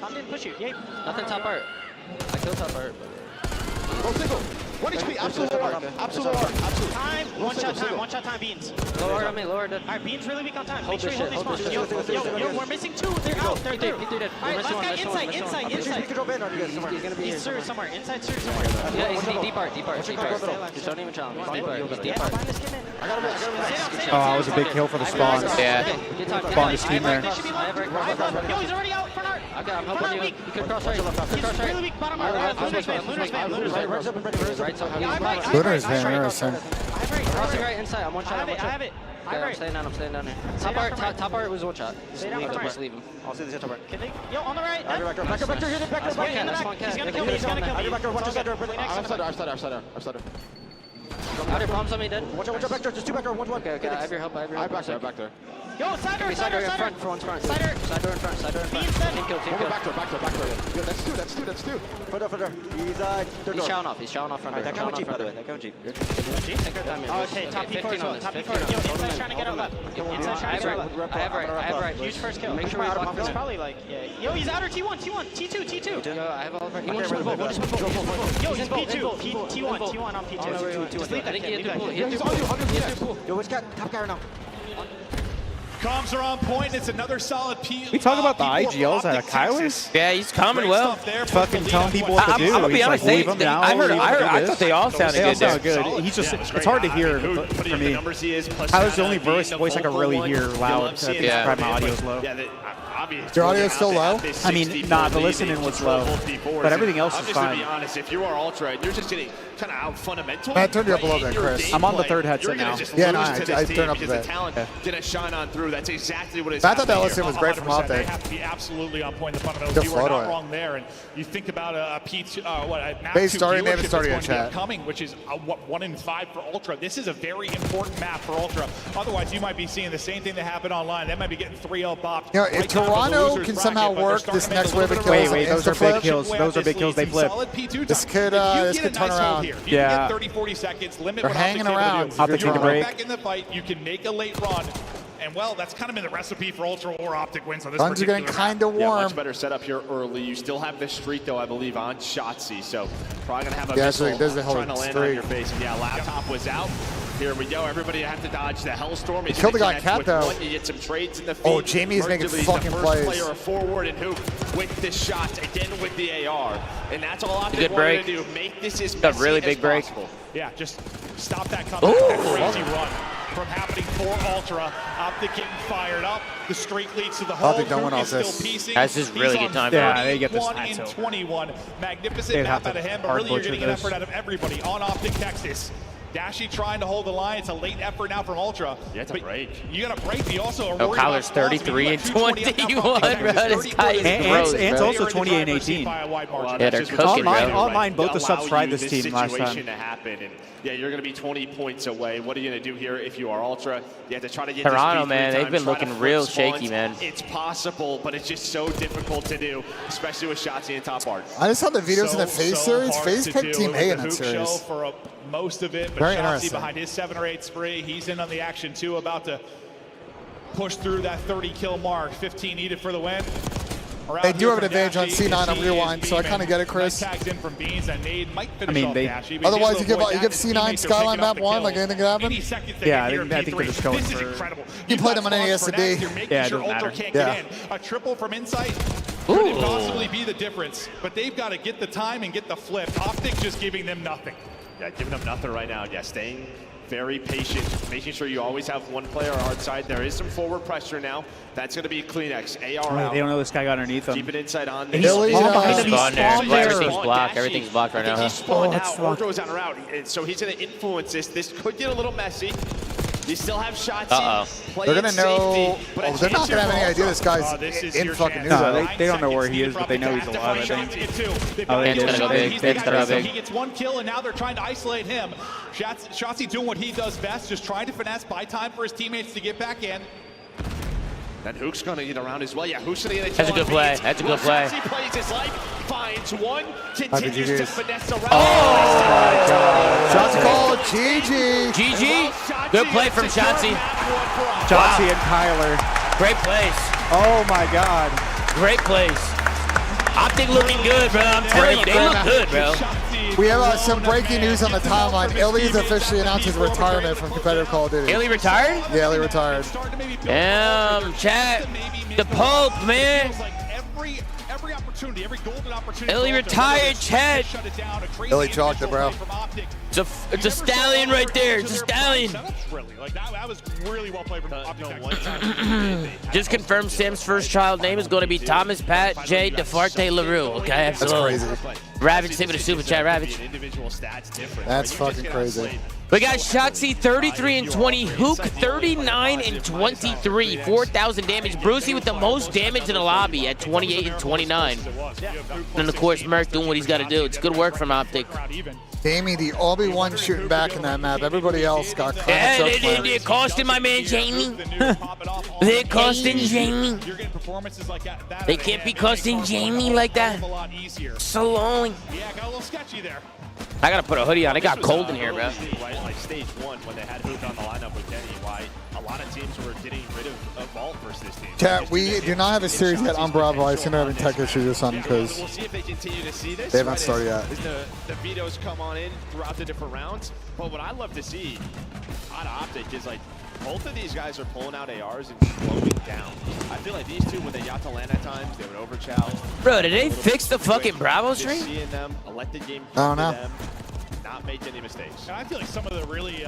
Tom didn't push you. Yay. Nothing top art. I killed top art. Go single. 1 HP. Absolute art. Absolute art. Absolute. Time. One shot time. Beans. Lower on me. Lower. All right, Beans really weak on time. Hold Make sure you hold these spawns. Yo, we're missing 2. They're out. They're through. All right, last guy inside. He's gonna be here. He's somewhere. Inside somewhere. Yeah, he's deep art. Just don't even challenge. He's deep art. Oh, that was a big kill for the spawns. Yeah. Spawn his team there. Yo, he's already out front art. Okay, I'm helping you. You could cross right. He's really weak bottom art. Luna's van. Luna's van, interesting. Crossing right inside. I'm one shot. I have it. Okay, I'm staying down here. Top art was one shot. Just leave him. I'll see the top art. Yo, on the right. That's one cat. He's gonna kill me. Outsider. Out here, bombs on me, dead. Watch out, back there. Just 2 back there. 1. Okay, I have your help. Back there. Yo, side door in front. Side door in front. Team kill. Back there. Yo, that's 2. Further. He's showing off front. That guy Jeep, by the way. Okay, top P4 as well. Top P4. Yo, inside's trying to get up left. Inside's trying to get up left. I have right. Huge first kill. Make sure we block It's probably like, yeah. Yo, he's outer T1, T2. Yo, I have all of our. He wants Yo, he's P2. T1 on P2. Just leave that kid. He's on you. Yo, which guy? Top guy right now. Comms are on point. It's another solid P. We talk about the IGLs at Kylus? Yeah, he's coming well. Fucking telling people what to do. I'm gonna be honest. Leave them now. I thought they all sounded good. They all sound good. He's just, it's hard to hear for me. I was the only voice I can really hear loud. So I think my audio's low. Your audio's still low? I mean, nah, the listening was low, but everything else is fine. To be honest, if you are Ultra and you're just getting kind of out fundamental, I turned you up a little bit, Chris. I'm on the third headset now. Yeah, no, I turned up a bit. Didn't shine on through. That's exactly what it's. I thought that listening was great from out there. They have to be absolutely on point. The fundamentals. You are not wrong there. And you think about a P2, a map 2 dealership that's going to be upcoming, which is 1 in 5 for Ultra. This is a very important map for Ultra. Otherwise, you might be seeing the same thing that happened online. They might be getting 3-0 bopped. You know, if Toronto can somehow work this next wave of kills, wait, those are big kills. Those are big kills. They flip. This could turn around. Yeah. 30-40 seconds. Limit They're hanging around. Optic you to break break. back in the fight. You can make a late run. And, well, that's kind of been the recipe for Ultra or Optic wins on this Guns are getting kind of warm. Yeah, much better setup here early. You still have the streak, though, I believe, on Shotzzy. So probably going to have a missile trying to land on your face. And, yeah, laptop was out. Here we go. Everybody had to dodge the Hellstorm. He killed the guy cat, though. You get some trades in the feed. Oh, Jamie's making fucking plays. Player forward and Hoop with the shots, again with the AR. And that's all Optic good wanted break. to do. Make this as Got messy really as big break. possible. Yeah, just stop that crazy run from happening for Ultra. Optic getting fired up. The streak leads to the hole. Optic don't win all Still this. piecing. That's just really good time. Yeah, they get this 1 in 21. Magnificent map out of him, but really you're getting an effort out of everybody on Optic Texas. Dashy trying to hold the line. It's a late effort now from Ultra. Yeah, it's a break. You got to break. You also are worried Kyler's about 33 and 21, bro. This guy is gross, and bro. also 28 and 18. Yeah, they're cooking, bro. Online, both the subs tried this team last time. To happen. And yeah, you're going to be 20 points away. What are you going to do here if you are Ultra? You have to try to get Toronto, this man, they've been looking real shaky, man. It's possible, but it's just so difficult to do, especially with Shotzzy and Top Art. I just saw the videos in the FaZe series. FaZe picked Team A in that series. For most of it, but Very Shotzzy interesting. behind his 7 or 8 spree. He's in on the action too, about to push through that 30 kill mark. 15 needed for the win. They do have an advantage on C9 on Rewind, so I kind of get it, Chris. Tags in from Beans and Nade might finish off Dashy, but Otherwise, you give avoid that. C9 His Skyline teammates are map picking up 1, the like anything could happen. 80 seconds they Yeah, get here I in think they're P3. just going This is for. incredible. You played them on any You've got SD. spots for next. You're making Yeah, it sure doesn't Ultra matter. can't get in. A triple from Insight could possibly be the difference, but they've got to get the time and get the flip. Optic just giving them nothing. Yeah, giving them nothing right now. Yeah, staying very patient, making sure you always have one player on our side. There is some forward pressure now. That's going to be Kleenex. AR out. They don't know this guy got underneath them. Keep it inside on. Everything's blocked. Everything's blocked right now. He spawned out. Ordo's on route, so he's going to influence this. This could get a little messy. You still have shots. They're going to know. Oh, they're not going to have any idea this guy's in fucking news. No, they don't know where he is, but they know he's alive, I think. Oh, they Ben's gonna go big. Ben's gonna go big. He gets 1 kill, and now they're trying to isolate him. Shotzzy doing what he does best, just trying to finesse, buy time for his teammates to get back in. Then Hook's going to get around as well. Yeah, Hook's going to get a That's a good play. That's a good play. Shotzzy plays his life, finds one, continues to finesse around. Oh, my God. Shots called. GG. GG. Good play from Shotzzy. Shotzzy and Kyler. Great plays. Oh, my God. Great plays. Optic looking good, bro. I'm telling you, they look good, bro. We have some breaking news on the timeline. Illy's officially announced his retirement from competitive Call of Duty. Illy retired? Yeah, Illy retired. Damn, chat. The Pope, man. Every opportunity, every golden opportunity. Illy retired, chat. Illy chalked it, bro. It's a stallion right there. It's a stallion. Really, like that was really well played from Optic. Just confirm Sam's first child name is going to be Thomas Pat J. DeFarte LaRue. Okay, absolutely. That's crazy. Ravage, save it a super chat, Ravage. That's fucking crazy. We got Shotzi 33 and 20, Hook 39 and 23, 4,000 damage. Brucey with the most damage in the lobby at 28 and 29. And of course, Merc doing what he's got to do. It's good work from Optic. Jamie, the only one shooting back in that map. Everybody else got caught. Yeah, they're costing my man Jamie. They're costing Jamie. They can't be costing Jamie like that. So long. Yeah, got a little sketchy there. I gotta put a hoodie on. It got cold in here, bro. Like stage 1 when they had Hook on the lineup with Denny, why a lot of teams were getting rid of Vault versus this team. Chat, we do not have a series yet on Bravo. I assume they're having tech issues or something because we'll see if they continue to see this. They haven't started yet. The vetoes come on in throughout the different rounds. But what I love to see on Optic is like both of these guys are pulling out ARs and slowing down. I feel like these two, when they got to land at times, they would overchow. Bro, did they fix the fucking Bravo stream? Seeing them, let the game I don't know. them, not make any mistakes. And I feel like some of the really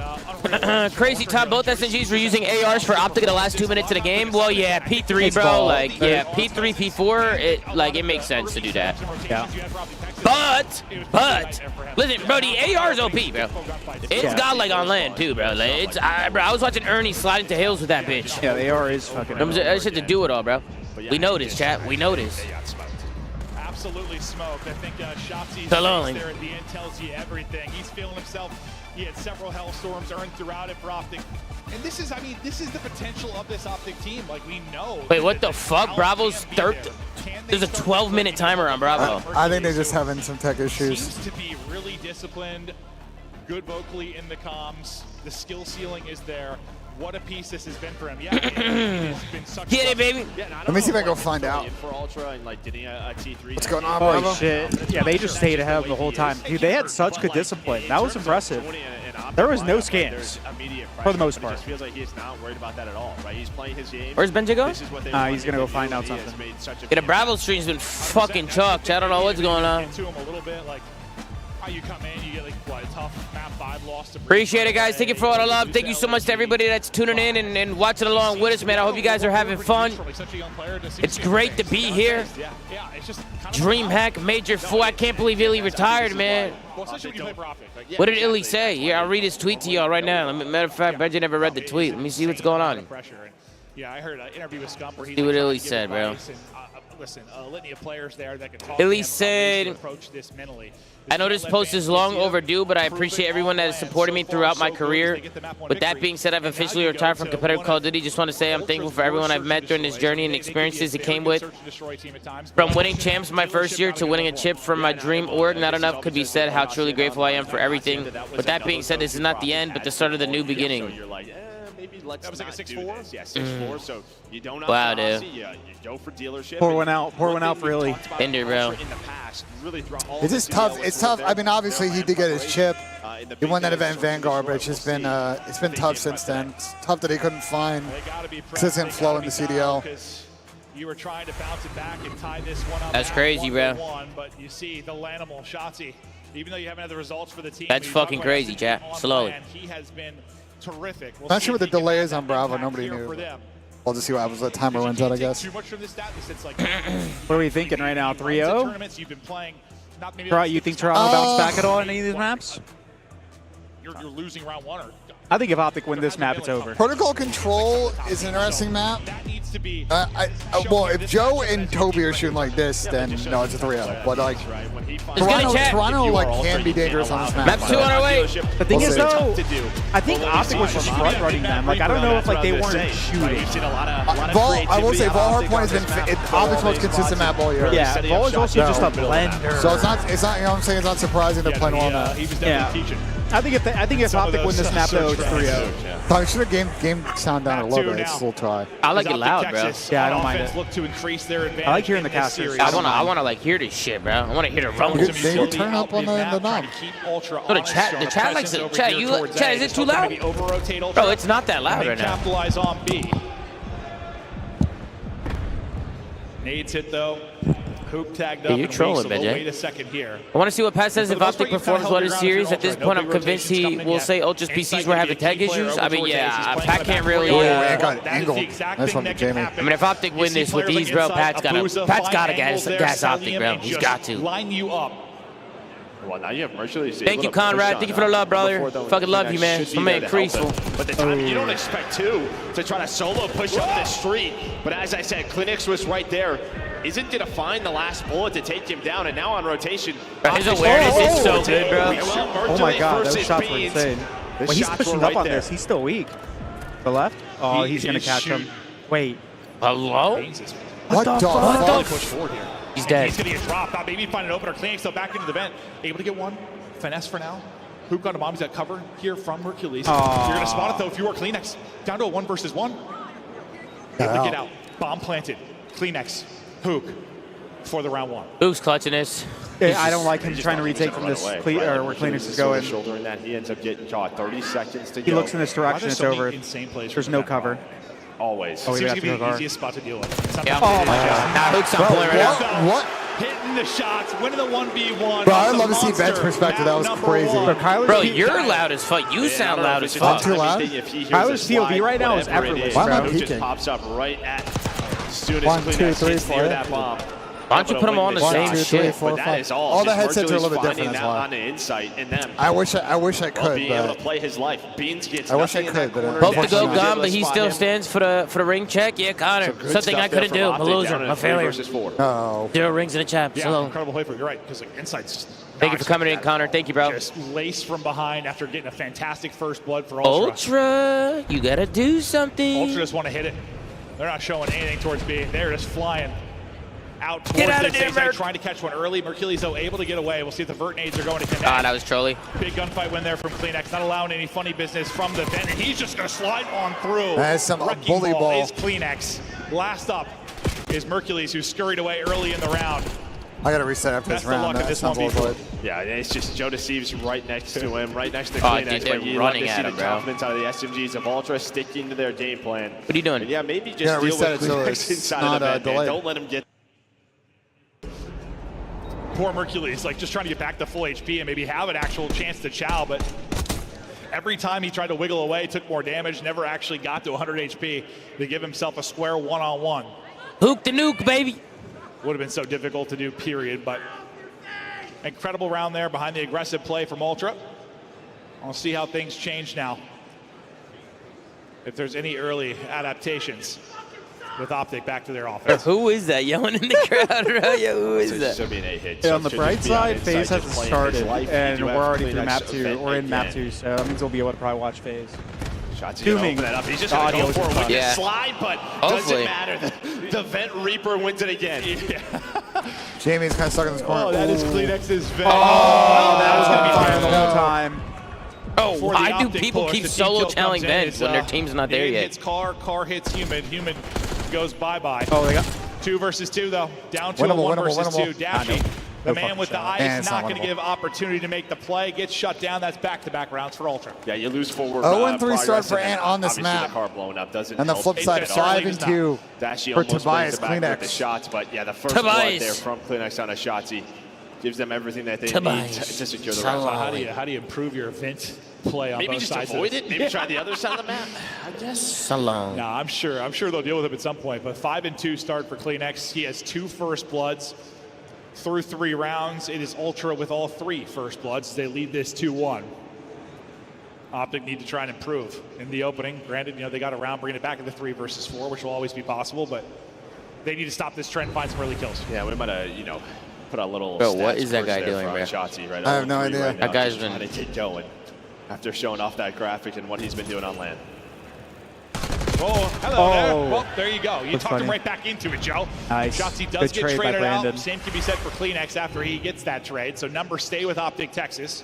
Crazy time. Both SNGs were using ARs for Optic in the last 2 minutes of the game. Well, yeah, P3, bro. Like, yeah, P3, P4. It makes sense to do that. Yeah. But, listen, bro, the AR's OP, bro. It's godlike on land too, bro. Like, bro, I was watching Ernie slide into hills with that bitch. Yeah, the AR is fucking. I just had to do it all, bro. We know this, chat. We know this. Absolutely smoked. I think Shotzi's there at the end tells you everything. He's feeling himself. He had several Hellstorms earned throughout it for Optic. And this is, I mean, this is the potential of this Optic team. Like, we know. Wait, what the fuck? Bravo's third. There's a 12-minute timer on Bravo. I think they're just having some tech issues. Seems to be really disciplined, good vocally in the comms. The skill ceiling is there. What a piece this has been for him. Yeah, it's been such Get it, baby. Yeah, Let me see if I can go find out. For Ultra and like getting a T3. What's going on, Holy Bravo? shit. Yeah, they just stayed ahead the whole time. Dude, they had such good discipline. That was impressive. There was no scams for the most part. Feels like he's not worried about that at all, right? He's playing his game. Where's BENJ going? He's gonna go find out something. Yeah, the Bravo stream's been fucking chalked. I don't know what's going on. To him a little bit, like how you come in, you get like what, a tough map 5 loss to. Appreciate it, guys. Thank you for all the love. Thank you so much to everybody that's tuning in and watching along with us, man. I hope you guys are having fun. It's great to be here. DreamHack Major 4. I can't believe Illy retired, man. What did Illy say? Yeah, I'll read his tweet to y'all right now. Matter of fact, BENJ never read the tweet. Let me see what's going on. Yeah, I heard an interview with Scump where he see what Illy said, bro. Listen, a litany of players there that could talk Illy said, approach this mentally. I know this post is long overdue, but I appreciate everyone that has supported me throughout my career. With that being said, I've officially retired from competitive Call of Duty. Just want to say I'm thankful for everyone I've met during this journey and experiences it came with. From winning champs my first year to winning a chip from my dream org, not enough could be said how truly grateful I am for everything. With that being said, this is not the end, but the start of the new beginning. Maybe let's not do this. Yeah, 6-4. So you don't. Wow, dude. You go for dealership. Pour one out. Pour one out for Illy. Ender, bro. It's just tough. It's tough. I mean, obviously he did get his chip. He won that event in Vanguard, but it's just been tough since then. It's tough that he couldn't find consistent flow in the CDL. You were trying to bounce it back and tie this one up. That's crazy, bro. But you see the Lanimal Shotzi, even though you haven't had the results for the team. That's fucking crazy, chat. Slowly. He has been terrific. Not sure what the delay is on Bravo. Nobody knew. We'll just see what happens. That timer runs out, I guess. What are we thinking right now? 3-0? You think Toronto bounce back at all in any of these maps? You're losing round 1 or. I think if Optic win this map, it's over. Protocol Control is an interesting map. Well, if Joe and Toby are shooting like this, then no, it's a 3-0. But like, Toronto like can be dangerous on this map. Map's 2 on our way. The thing is though, I think Optic was just front running them. Like I don't know if like they weren't shooting. I will say Vol Hardpoint has been Optic's most consistent map all year. Yeah, Vol is also just a blender. So it's not. You know what I'm saying? It's not surprising they're playing well now. Yeah. I think if Optic win this map though, it's 3-0. Probably should have game sound down a little bit. It's a little try. I like it loud, bro. Yeah, I don't mind it. Look to increase their advantage. I like hearing the casters. I wanna like hear this shit, bro. I wanna hear the rumble. They will turn up on the knob. No, the chat likes it. Chat, is it too loud? Bro, it's not that loud right now. Capitalize on B. Nades hit though. Hoop tagged up. You trolling, BENJ. BENJ. Wait a second here. I want to see what Pat says if Optic performs well this series. At this point, I'm convinced he will say Ultra's PCs were having tech issues. I mean, yeah, Pat can't really. I got angled. Nice one, Jamie. I mean, if Optic win this with these, bro, Pat's gotta gas Optic, bro. He's got to. Line you up. Well, now you have Mercules. Thank you, Conrad. Thank you for the love, brother. Fucking love you, man. My man, Creasel. But the time you don't expect two to try to solo push up the street. But as I said, Clinics was right there. Isn't gonna find the last bullet to take him down, and now on rotation. His awareness is so good, bro. Oh my god, those shots were insane. When he's pushing up on this, he's still weak. The left? Oh, he's gonna catch him. Wait. Hello? What the fuck? Push forward here. He's dead. He's gonna get dropped. Thought maybe find an opener. Clinics still back into the vent. Able to get one. Finesse for now. Hook on the bomb. He's got cover here from Hercules. You're gonna spot it though if you are Kleenex. Down to a 1 versus 1. Able to get out. Bomb planted. Kleenex. Hook for the round 1. Who's clutching this? Yeah, I don't like him trying to retake from this where Kleenex is going. Shouldering that, he ends up getting caught. 30 seconds to go. He looks in this direction, it's over. There's no cover. Always. Oh, seems to be the easiest spot to deal with. Yeah. Oh my god. Nah, Hook's on point right now. What? Hitting the shots, winning the 1v1. Bro, I'd love to see Ben's perspective. That was crazy. Bro, you're loud as fuck. You sound loud as fuck. Too loud? Kyler's POV right now is effortless, Why am I bro. peeking? Just pops up right at soon as 1, 2, Kleenex 3, hits near 4. that bomb. Why don't you put them all on the 1, same 2, 3, shit? 4, But that 5. is all. All the Just headsets are a little bit Mercules different. That's finding that why. on the insight in them. I wish I could, Being able to but play his life. Beans gets I wish I nothing in could, that but corner. Hope to go unfortunately gum, but he still stands for the ring check. Yeah, Connor. Good Something stuff I couldn't there do. from A Optic loser. down in A 3 failure. versus 4. no. 0 rings in the champ. Yeah, So incredible play for you. You're right, because Insight's just thank you for coming in, Connor. Thank you, bro. just laced from behind after getting a fantastic first blood for Ultra. Ultra, you gotta do something. Ultra just want to hit it. They're not showing anything towards B. They're just flying out towards Get out of this there, A-side, Merc. trying to catch one early. Mercules, though, able to get away. We'll see if the vert nades are going to connect. Ah, that was trolly. Big gunfight win there from Kleenex, not allowing any funny business from the vent, and he's just going to slide on through. That is some Wrecking bully ball. is Kleenex. Last up is Mercules, who scurried away early in the round. I gotta reset after this Best of luck round. in That this sounds a 1v4. little good. Yeah, and it's just Joe Deceives right next to him, right next to Oh, Kleenex. dude, they're but you running love to see at the him, bro. confidence out of the SMGs of Ultra sticking to their game plan. What are you doing? And yeah, maybe just Yeah, deal reset with it so Kleenex it's inside not, of the vent, man. delayed. Don't let him get. Poor Mercules, like just trying to get back to full HP and maybe have an actual chance to chow, but every time he tried to wiggle away, took more damage, never actually got to 100 HP to give himself a square one-on-one. Hook the nuke, baby. Would have been so difficult to do, period, but incredible round there behind the aggressive play from Ultra. I'll see how things change now. If there's any early adaptations with Optic back to their offense. Who is that yelling in the crowd, bro? Yo, who is that? Should be an 8 hit. Yeah, on the bright side, FaZe hasn't started, and we're already through map 2. We're in map 2, so that means we'll be able to probably watch FaZe. Shots gonna open that up. He's just gonna go for a wicked slide, but doesn't matter. The Vent Reaper wins it again. Jamie's kind of stuck in this corner. Oh, that is Kleenex's Vent. Oh, that was gonna be fire the whole time. Oh, why do people keep solo challenging Vents when their team's not there yet? Hits car hits human. Human goes bye-bye. Oh, they got 2 versus 2 though. Down to Winnable, a 1 winnable, versus winnable. 2. Dashy, the man fucking with the shot. Man, ice, it's not not going to winnable. give opportunity to make the play. Gets shut down. That's back-to-back rounds for Ultra. Yeah, you lose forward. 0-3 start progress, for and Ant on this obviously map. The car blowing up doesn't And the help flip side, at all. 5-2 Dashy for almost Tobias brings it back with the Kleenex. shots, but yeah, the first blood Tobias. there from Kleenex on a Shotzzy gives them everything that they Tobias. need to secure the So round. how do you improve your Vent play on Maybe both just sides? avoid it. Maybe try the other side of the map. I guess. Salon. No, I'm sure they'll deal with him at some point. But 5-2 start for Kleenex. He has 2 first bloods through 3 rounds. It is Ultra with all 3 first bloods. They lead this 2-1. Optic need to try and improve in the opening. Granted, they got a round, bringing it back into 3 versus 4, which will always be possible. But they need to stop this trend, find some early kills. Yeah, we might have put a little. Bro, what stats is that push guy there doing, from bro? Shotzzy right I have no 0-3 idea. right now, That guy's just been- trying to get going after showing off that graphic and what he's been doing on land. Oh, hello there. Oh. Well, there you go. You That's talked him funny. right back into it, Joe. Nice. Shotzzy does Good get trade by traded out. Brandon. Same can be said for Kleenex after he gets that trade. So numbers stay with Optic Texas.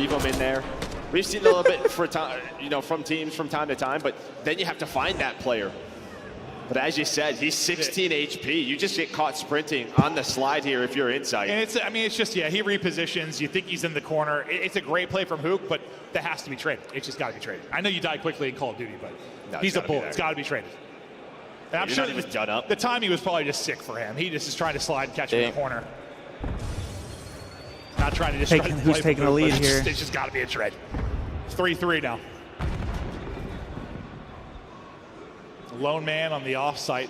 leave him in there. We've seen a little bit for time, from teams from time to time, but then you have to find that player. But as you said, he's 16 HP. You just get caught sprinting on the slide here if you're inside. And it's just, he repositions. You think he's in the corner. It's a great play from Hook, but that has to be traded. It's just got to be traded. I know you die quickly in Call of Duty, but he's a bull. It's got to be traded. And I'm sure the timing was probably just sick for him. He just is trying to slide and catch him in the corner. Not trying to just try to Who's play taking the lead but here? It's just got to be a trade. 3-3 now. Lone man on the offsite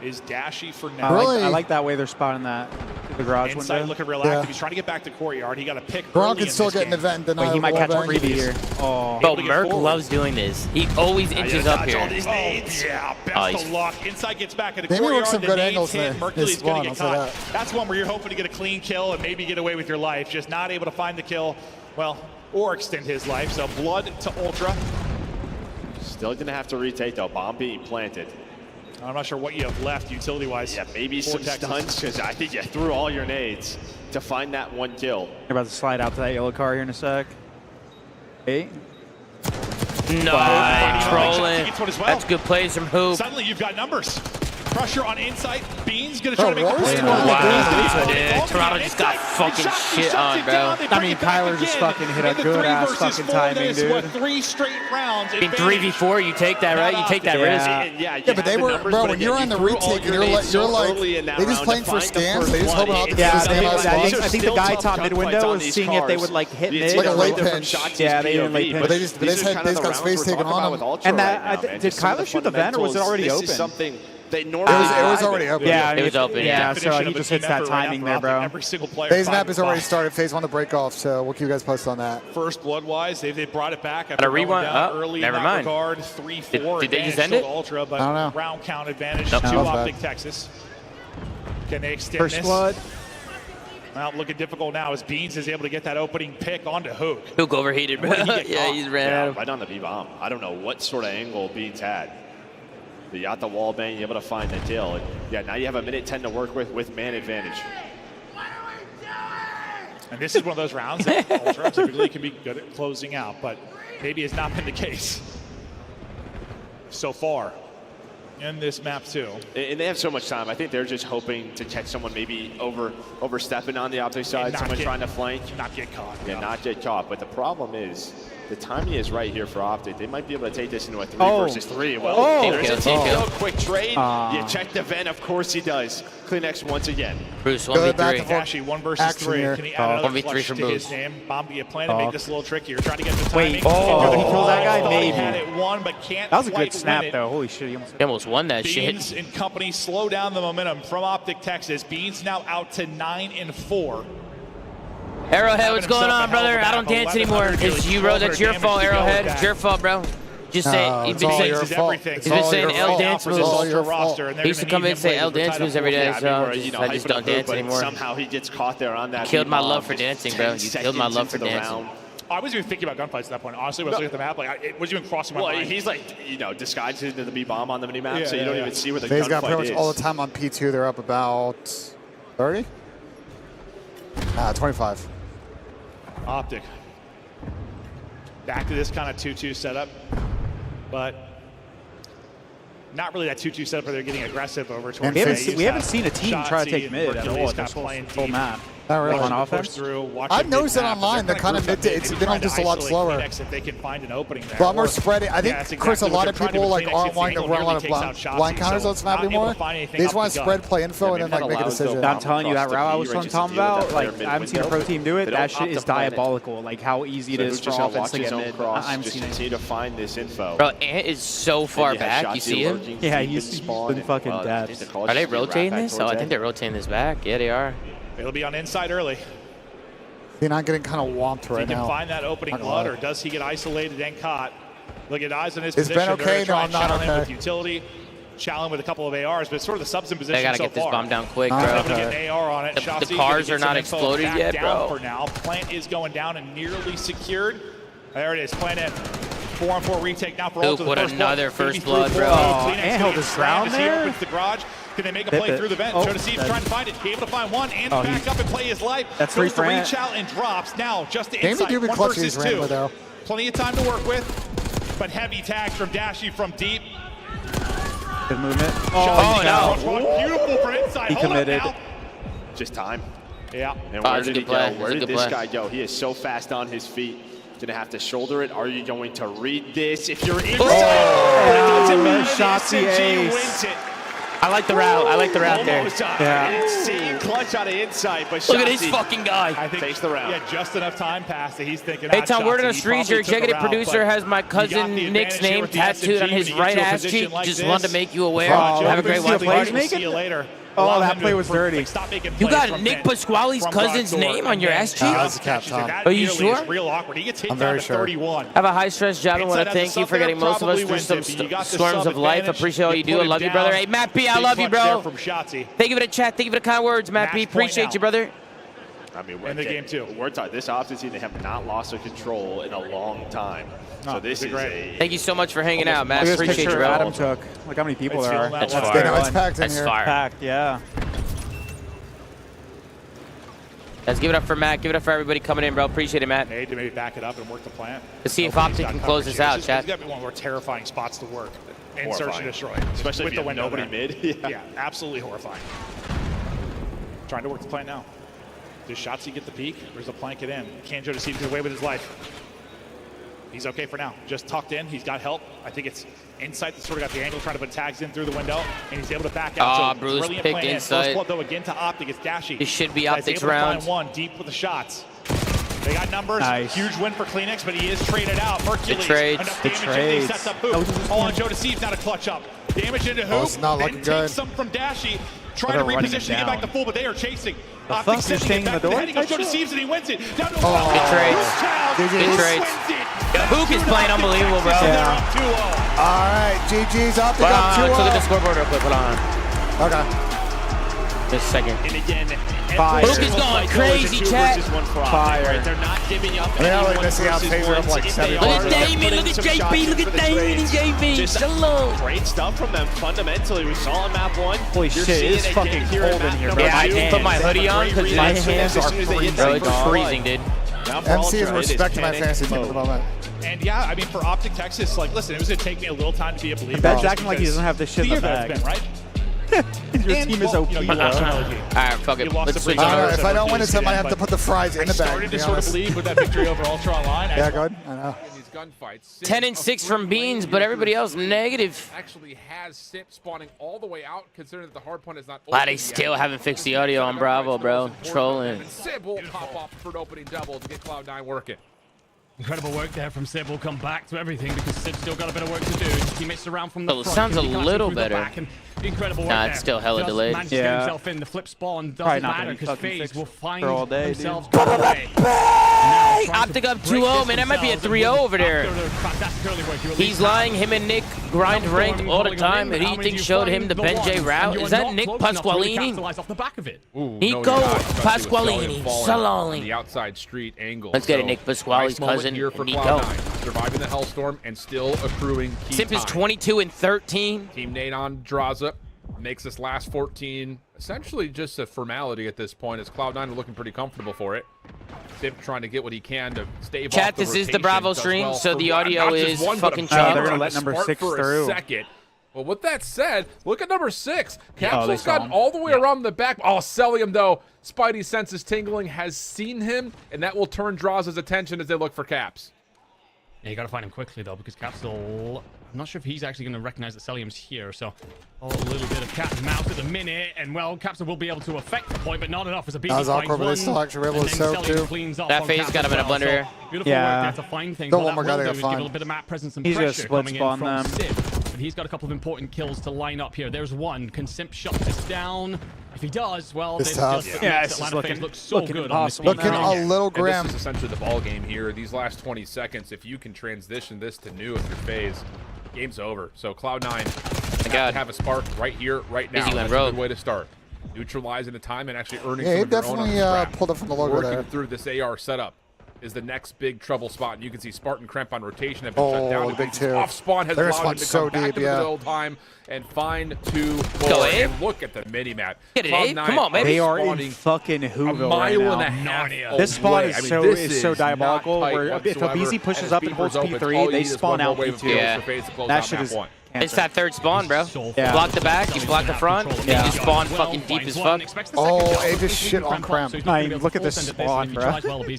is Dashy for now. I like that way they're spotting that. The garage Inside window. looking real active. He's trying to get back to courtyard. He got a pick. Braun can still get an event. Wait, he might catch a freebie here. Oh. Bro, Merc loves doing this. He always inches up here. Yeah, best of luck. Inside gets back into Maybe courtyard. works some The good nades angles hit. in Mercury's this going one, to I'll get say caught. that. That's one where you're hoping to get a clean kill and maybe get away with your life. Just not able to find the kill. Well, or extend his life. So blood to Ultra. Still going to have to retake though. Bomb being planted. I'm not sure what you have left utility-wise. Yeah, maybe some stunts because I think you threw all your nades to find that one kill. They're about to slide out to that yellow car here in a sec. 8. Nice. Trolling. Well. That's good plays from Hoop. Suddenly you've got numbers. Pressure on Insight. Beans going to try to make what the was play. going on? Wow, dude. Toronto just got fucking shit on, bro. I mean, Kyler just fucking hit a good ass fucking timing, dude. 3 straight rounds. In 3v4, you take that, right? You take that risk. Yeah, but they were, bro, when you're on the retake and you're like, they just playing for scans. They just hoping out to Yeah, get the scam out. I think the guy top mid window was seeing if they would like hit mid. Like a late pinch. Yeah, they didn't late pinch. But they just got his face taken on them. And that, did Kyler shoot the vent or was it already open? They normally it was already open. Yeah, it was open. Yeah, so he just hits that timing there, bro. Every single player. Phase map has already started. Phase 1 to break off, so we'll keep you guys posted on that. First blood-wise, they brought it back. And a rewind. Early Never in mind. That regard, 3-4. Did they just end it? Ultra, but I don't know. round count advantage Nope. to Optic Texas. Can they extend First this? blood. Well, looking difficult now as Beans is able to get that opening pick onto Hook. Hook overheated, bro. Yeah, he's ran out of. Right on the B-bomb. I don't know what sort of angle Beans had. But you got the wall bang, you're able to find the kill. And yeah, now you have a minute 10 to work with man advantage. And this is one of those rounds that Ultra typically can be good at closing out, but maybe has not been the case so far in this map too. And they have so much time. I think they're just hoping to catch someone maybe overstepping on the opposite side, someone trying to flank. Not get caught. Yeah, not get caught. But the problem is, the timing is right here for Optic. They might be able to take this into a 3 versus 3. Well, there's a team kill. Quick trade. You check the vent. Of course he does. Klinex once again. Bruce, Good 1v3. Actually, 1 versus 3. here. Can he add another 1v3 flush from to his Bruce. name? Bomb, you plan to make this a little trickier. Trying to get the timing. Wait, he killed that guy? Maybe. Had it won, but can't That was a quite good snap, win it. though. Holy shit. He almost won that Beans shit. and company slow down the momentum from Optic Texas. Beans now out to 9-4. Arrowhead, what's going on, brother? I don't dance anymore. It's you, bro. That's your fault, Arrowhead. It's your fault, bro. Just say, he's been saying, L dance moves. He used to come in and say L dance moves every day, so I just don't dance anymore. Somehow he gets caught there on that. Killed my love for dancing, bro. You killed my love for dancing. I wasn't even thinking about gunfights at that point. Honestly, when I was looking at the map, like, it wasn't even crossing my mind. He's like, disguised into the B-bomb on the mini-map, Yeah, so you don't even see where the Phase got pretty gunfight much is. all the time on P2. They're up about 30? 25. Optic. Back to this kind of 2-2 setup, but not really that 2-2 setup where they're getting aggressive over towards we haven't seen a team try to take mid at all. This whole map. Not really. On offense. I've noticed it online. They're kind of it's been just a lot slower. If they can find an opening there. Bummer spreading. I think, Chris, a lot of people aren't wanting to run a lot of blind counters on this map anymore. They just want to spread play info and then make a decision. I'm telling you, that route I was talking about, like, I haven't seen a pro team do it. That shit is diabolical. Like, how easy it is for offense to get mid. I'm seeing it. Continue to find this info. Bro, Ant is so far back. You see him? Yeah, he's been fucking dead. Are they rotating this? Oh, I think they're rotating this back. Yeah, they are. It'll be on inside early. You're not getting kind of whomped right He can now. find that opening blood, or does he get isolated and caught? Look at eyes on his Is position. Ben okay? No, I'm not okay. With utility, challenge with a couple of ARs, but it's sort of the subs in position. They gotta so get this far. bomb down quick, bro. Able to get an AR on it. The Shotzi cars gonna are get not some info exploded back yet, down bro. For now, plant is going down and nearly secured. There it is. Plant in. 4-on-4 retake now for Luke, all to the what first another blood. first blood, bro. And held his ground there. Opens the garage. Can they make a Dip play it. through the vent? Oh, Jodeci trying to find it. Be able to find one and Oh, back up and play his life. That's Goes free to for reach out and drops. Now just to Maybe inside. do be 1 clutch versus these 2. randomly, though. Plenty of time to work with, but heavy tags from Dashy from deep. Good movement. Oh, no. Beautiful for inside. He Hold up committed. now. Just time. Yeah. And where that's a did he good play. go? Where That's a did good this play. guy go? He is so fast on his feet. Gonna have to shoulder it. Are you going to read this? If you're inside, Oh, it doesn't mean Shotzi SMG ace. wins it. I like the route. I like the route there. Insane clutch out of insight, but look at this Shotzi fucking guy. I think takes the route. Yeah, just enough time passed that he's thinking. Hey, Tom, word on the streets, your executive producer has my cousin Nick's name tattooed on his right ass cheek. Just wanted to make you aware. Have a great watching party. See you later. Oh, that play was dirty. You got Nick Pasquale's cousin's name on your ass cheek? That's a cap, Tom. Are you sure? Real awkward. He gets hit I'm down very to sure. 31. Have a high-stress job. I want to thank you for getting most of us through some storms of life. Appreciate all you do. I love you, brother. Hey, Matt P, I love you, bro. Thank you for the chat. Thank you for the kind words, Matt P. Appreciate you, brother. I mean, in the game too. We're talking this offense team. They have not lost their control in a long time. So this is great. Thank you so much for hanging out, Matt. Appreciate you, bro. Adam took. Look how many people there are. That's fire. It's packed in That's here. fire. Packed, yeah. Let's give it up for Matt. Give it up for everybody coming in, bro. Appreciate it, Matt. Hey, to maybe back it up and work the plant. Let's see if Optic can close this out, chat. It's got to be one of our terrifying spots to work. And search and destroy. Especially with if you the have window nobody there. mid. Yeah, absolutely horrifying. Trying to work the plant now. Does Shotzi get the peak, or does the plant get in? Kanjo just seems to get away with his life. He's okay for now. Just tucked in. He's got help. I think it's Insight that sort of got the angle, trying to put tags in through the window, and he's able to back out. Oh, Bruce picked Insight. First blood, though, again to Optic. It's Dashy. This should be Guy's Optic's able to round. find one deep with the shots. They got numbers. Nice. Huge win for Kleenex, but he is traded out. Mercules. The trades. Enough The damage in, trades. he sets up Hoop. Oh, and Joe Deceives now to clutch up. Damage into Hoop. Oh, it's not then looking good. takes some from Dashy. Trying to They're running reposition him to get back down. to full, but they are chasing. The Optic fuck? You're sending staying it in back the to door? head. He goes Joe Deceives and he wins it. Down to Good trades. Good trades. Hook is playing unbelievable, bro. Yeah. All right, GG's up. Hold on, let's look at the scoreboard real quick. Hold on. Okay. Just a second. And again, Fire. Hook is going crazy, chat. Fire. They're not giving up. I mean, I like missing out Taser up like 7. Look at Damien, look at JP, look at Damien and JP. Shalom. Great stuff from them fundamentally. We saw on map 1. Holy shit, it's fucking cold in here, bro. Yeah, I can't put my hoodie on because my hands are freezing. Bro, it's freezing, dude. MC is respecting my fantasy team at the moment. And yeah, I mean, for Optic Texas, like, listen, it was going to take me a little time to be a believer. Ben's acting like he doesn't have this shit in the year that bag. it's been, right? Your team is OP. You lost an LG. All right, fuck it. You lost Let's to switch Precame. over. If I don't win it, But I might have to put the fries in the bag. I started to be sort of honest. believe with that victory over Ultra Online. Yeah, good. I know. In these gunfights, 10 and 6 from Beans, but everybody else negative. actually has Sip spawning all the way out, considering that the hard point is not Glad open they yet. still haven't fixed the audio on Bravo, bro. Trolling. And Sib will pop off for an opening double to get Cloud9 working. Incredible work there from Sib. We'll come back to everything because Sib's still got a bit of work to do. He makes around from the Oh, it front. sounds a He can little actually through the better. back and incredible work Nah, there. it's still hella Just delayed. managed to get Yeah. himself in the flip spawn. Probably Doesn't not matter gonna be because fucking FaZe fixed will find for all day, dude. themselves a way. Optic up 2-0, man. That might be a 3-0 over there. He's lying. Him and Nick grind ranked all the time. And he thinks showed him the BENJ route. Is that Nick Pasqualini? Nico Pasqualini. On Salali. the outside street angle. Let's get it, So, Nick Pasquale's nice moment cousin, here for Nico. Cloud9, surviving the Hellstorm and still accruing key Simp is time. 22 and 13. Team Nadon draws up, makes this last 14 essentially just a formality at this point, as Cloud9 are looking pretty comfortable for it. Simp trying to get what he can to stave Chat, off the this is the rotation, Bravo does stream, well so for the one- audio not just is one, but fucking a choppy. bunch. They're gonna let Smart number 6 for through. a second. Well, with that said, look at number 6. they Capsule's saw gotten him. all the way around the back. Oh, Celium, though. Spidey's senses tingling, has seen him, and that will turn Draws' attention as they look for Caps. Yeah, you got to find him quickly, though, because Capsule... I'm not sure if he's actually going to recognize that Celium's here, so a little bit of cat and mouse at the minute, and, well, Capsule will be able to affect the point, but not enough as a BB That was awkward, but they still actually were able to soak, too. That FaZe got him in a blender here. Beautiful Yeah. work there to find things. Still What one more that guy will they do got is give a find. little bit of map presence and He's gonna pressure split coming in spawn from them. Sib. But he's got a couple of important kills to line up here. There's one. Can Simp shut this down? If he does, well, It's this tough. just Yeah, makes it's Atlanta just FaZe look so looking good on this impossible speed. Looking now. a little And grim. this is essentially the ball game here. These last 20 seconds, if you can transition this to new with your phase, game's over. So Cloud9 have to have a spark right here, right now. Busy went That's a rogue. good way to start. Neutralizing the time and actually earning Yeah, some he of your own on definitely the scrap. pulled it from the logo Working there. through this AR setup is the next big trouble spot. And you can see Spartan Kremp on rotation have been shut down. Oh, big two. Off spawn has They're allowed him spawned to so come back deep, to the yeah. middle time and find 2 Go more. Abe. And look at the mini map. Get it, Abe. Come on, baby. They are in spawning fucking a Whoville mile right and a now. half. This spawn away. is I mean, so this is so not diabolical. tight Where if a whatsoever, BZ pushes and up as and holds Beaver's open, P3, all you they need is spawn one more out wave of P2. kills Yeah. for FaZe to close That out shit map is 1. It's that third spawn, bro. Yeah. You block the back, you block the front, and you just spawn fucking deep as fuck. Oh, it just shit on cramp. I mean, look at this spawn, bro. They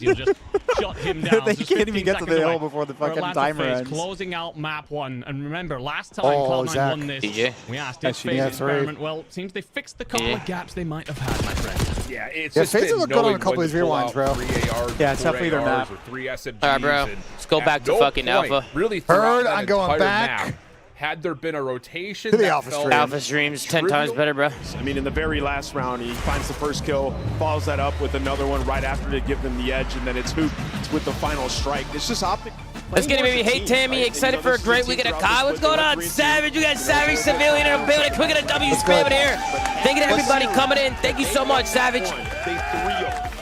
can't even get to the hill before the fucking timer ends. Closing out map 1. And remember, last time Oh, Cloud9 Zach. won this, DJ. we asked Yeah, if she phase got experiment. Well, it seems they fixed the couple of gaps they might have had, my friend. Yeah, it's Yeah, just Faces been look good on a knowing couple when of to these pull rewinds, out bro. 3 ARs, Yeah, it's 4 definitely their ARs, map. or 3 SMGs. All right, bro. And Let's go at back to no fucking point, Alpha. Really, Heard, throughout I'm that going entire back. map, had there been a rotation To the that Alpha felt stream. Alpha streams 10 times better, bro. I mean, in the very last round, he finds the first kill, follows that up with another one right after to give them the edge, and then it's Hoop with the final strike. It's just Optic. Let's get it, baby. Hey, Tammy. Excited for a great weekend of CoD. What's going on, Savage? We got Savage Civilian in the building. Quick at a W spamming here. Thank you to everybody coming in. Thank you so much, Savage.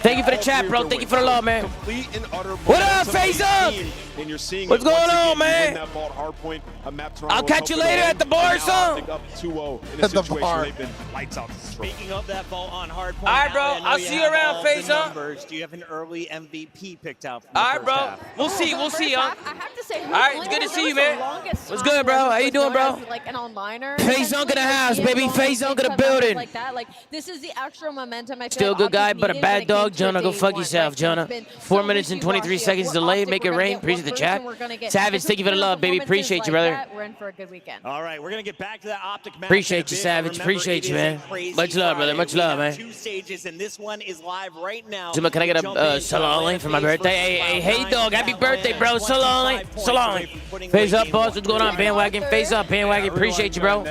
Thank you for the chat, bro. Thank you for the love, man. What up, Face Up? What's going on, man? I'll catch you later at the bar, son. At the bar. Speaking of that vault on hard point, All right, bro. Allie, I know I'll see you have around, all the Face Up. numbers. Do you have an early MVP picked out? For the All right, first bro. half? We'll see. We'll see, young. I have to say, All right, it's good to see you, man. What's good, bro? How you doing, bro? Like an onliner. Face Unk in the house, baby. Face Unk in the building. Like that. Like this is the extra momentum. I feel Still a like good guy, Optic but a needed bad when it dog. came to Jonah, go day fuck one. yourself, Like, Jonah. it's been 4 so minutes and 23 wishy-washy seconds of delay. what Make it Optic rain. we're Appreciate the gonna chat. get, we're gonna get. Savage, If thank you for the it's love, baby. performances Appreciate you, like brother. that, we're in for a good weekend. All right, we're gonna get back to that Optic match. Appreciate in a you, bit. Savage. Remember, Appreciate it you, is a man. crazy Much love, brother. Friday. Much We love, have man. 2 stages, and this one is live right now. Zuma, can I get a salon for my birthday? Hey, dog. Happy birthday, bro. Salon. Face up, boss. What's going on, bandwagon? Face up, bandwagon. Appreciate you, bro.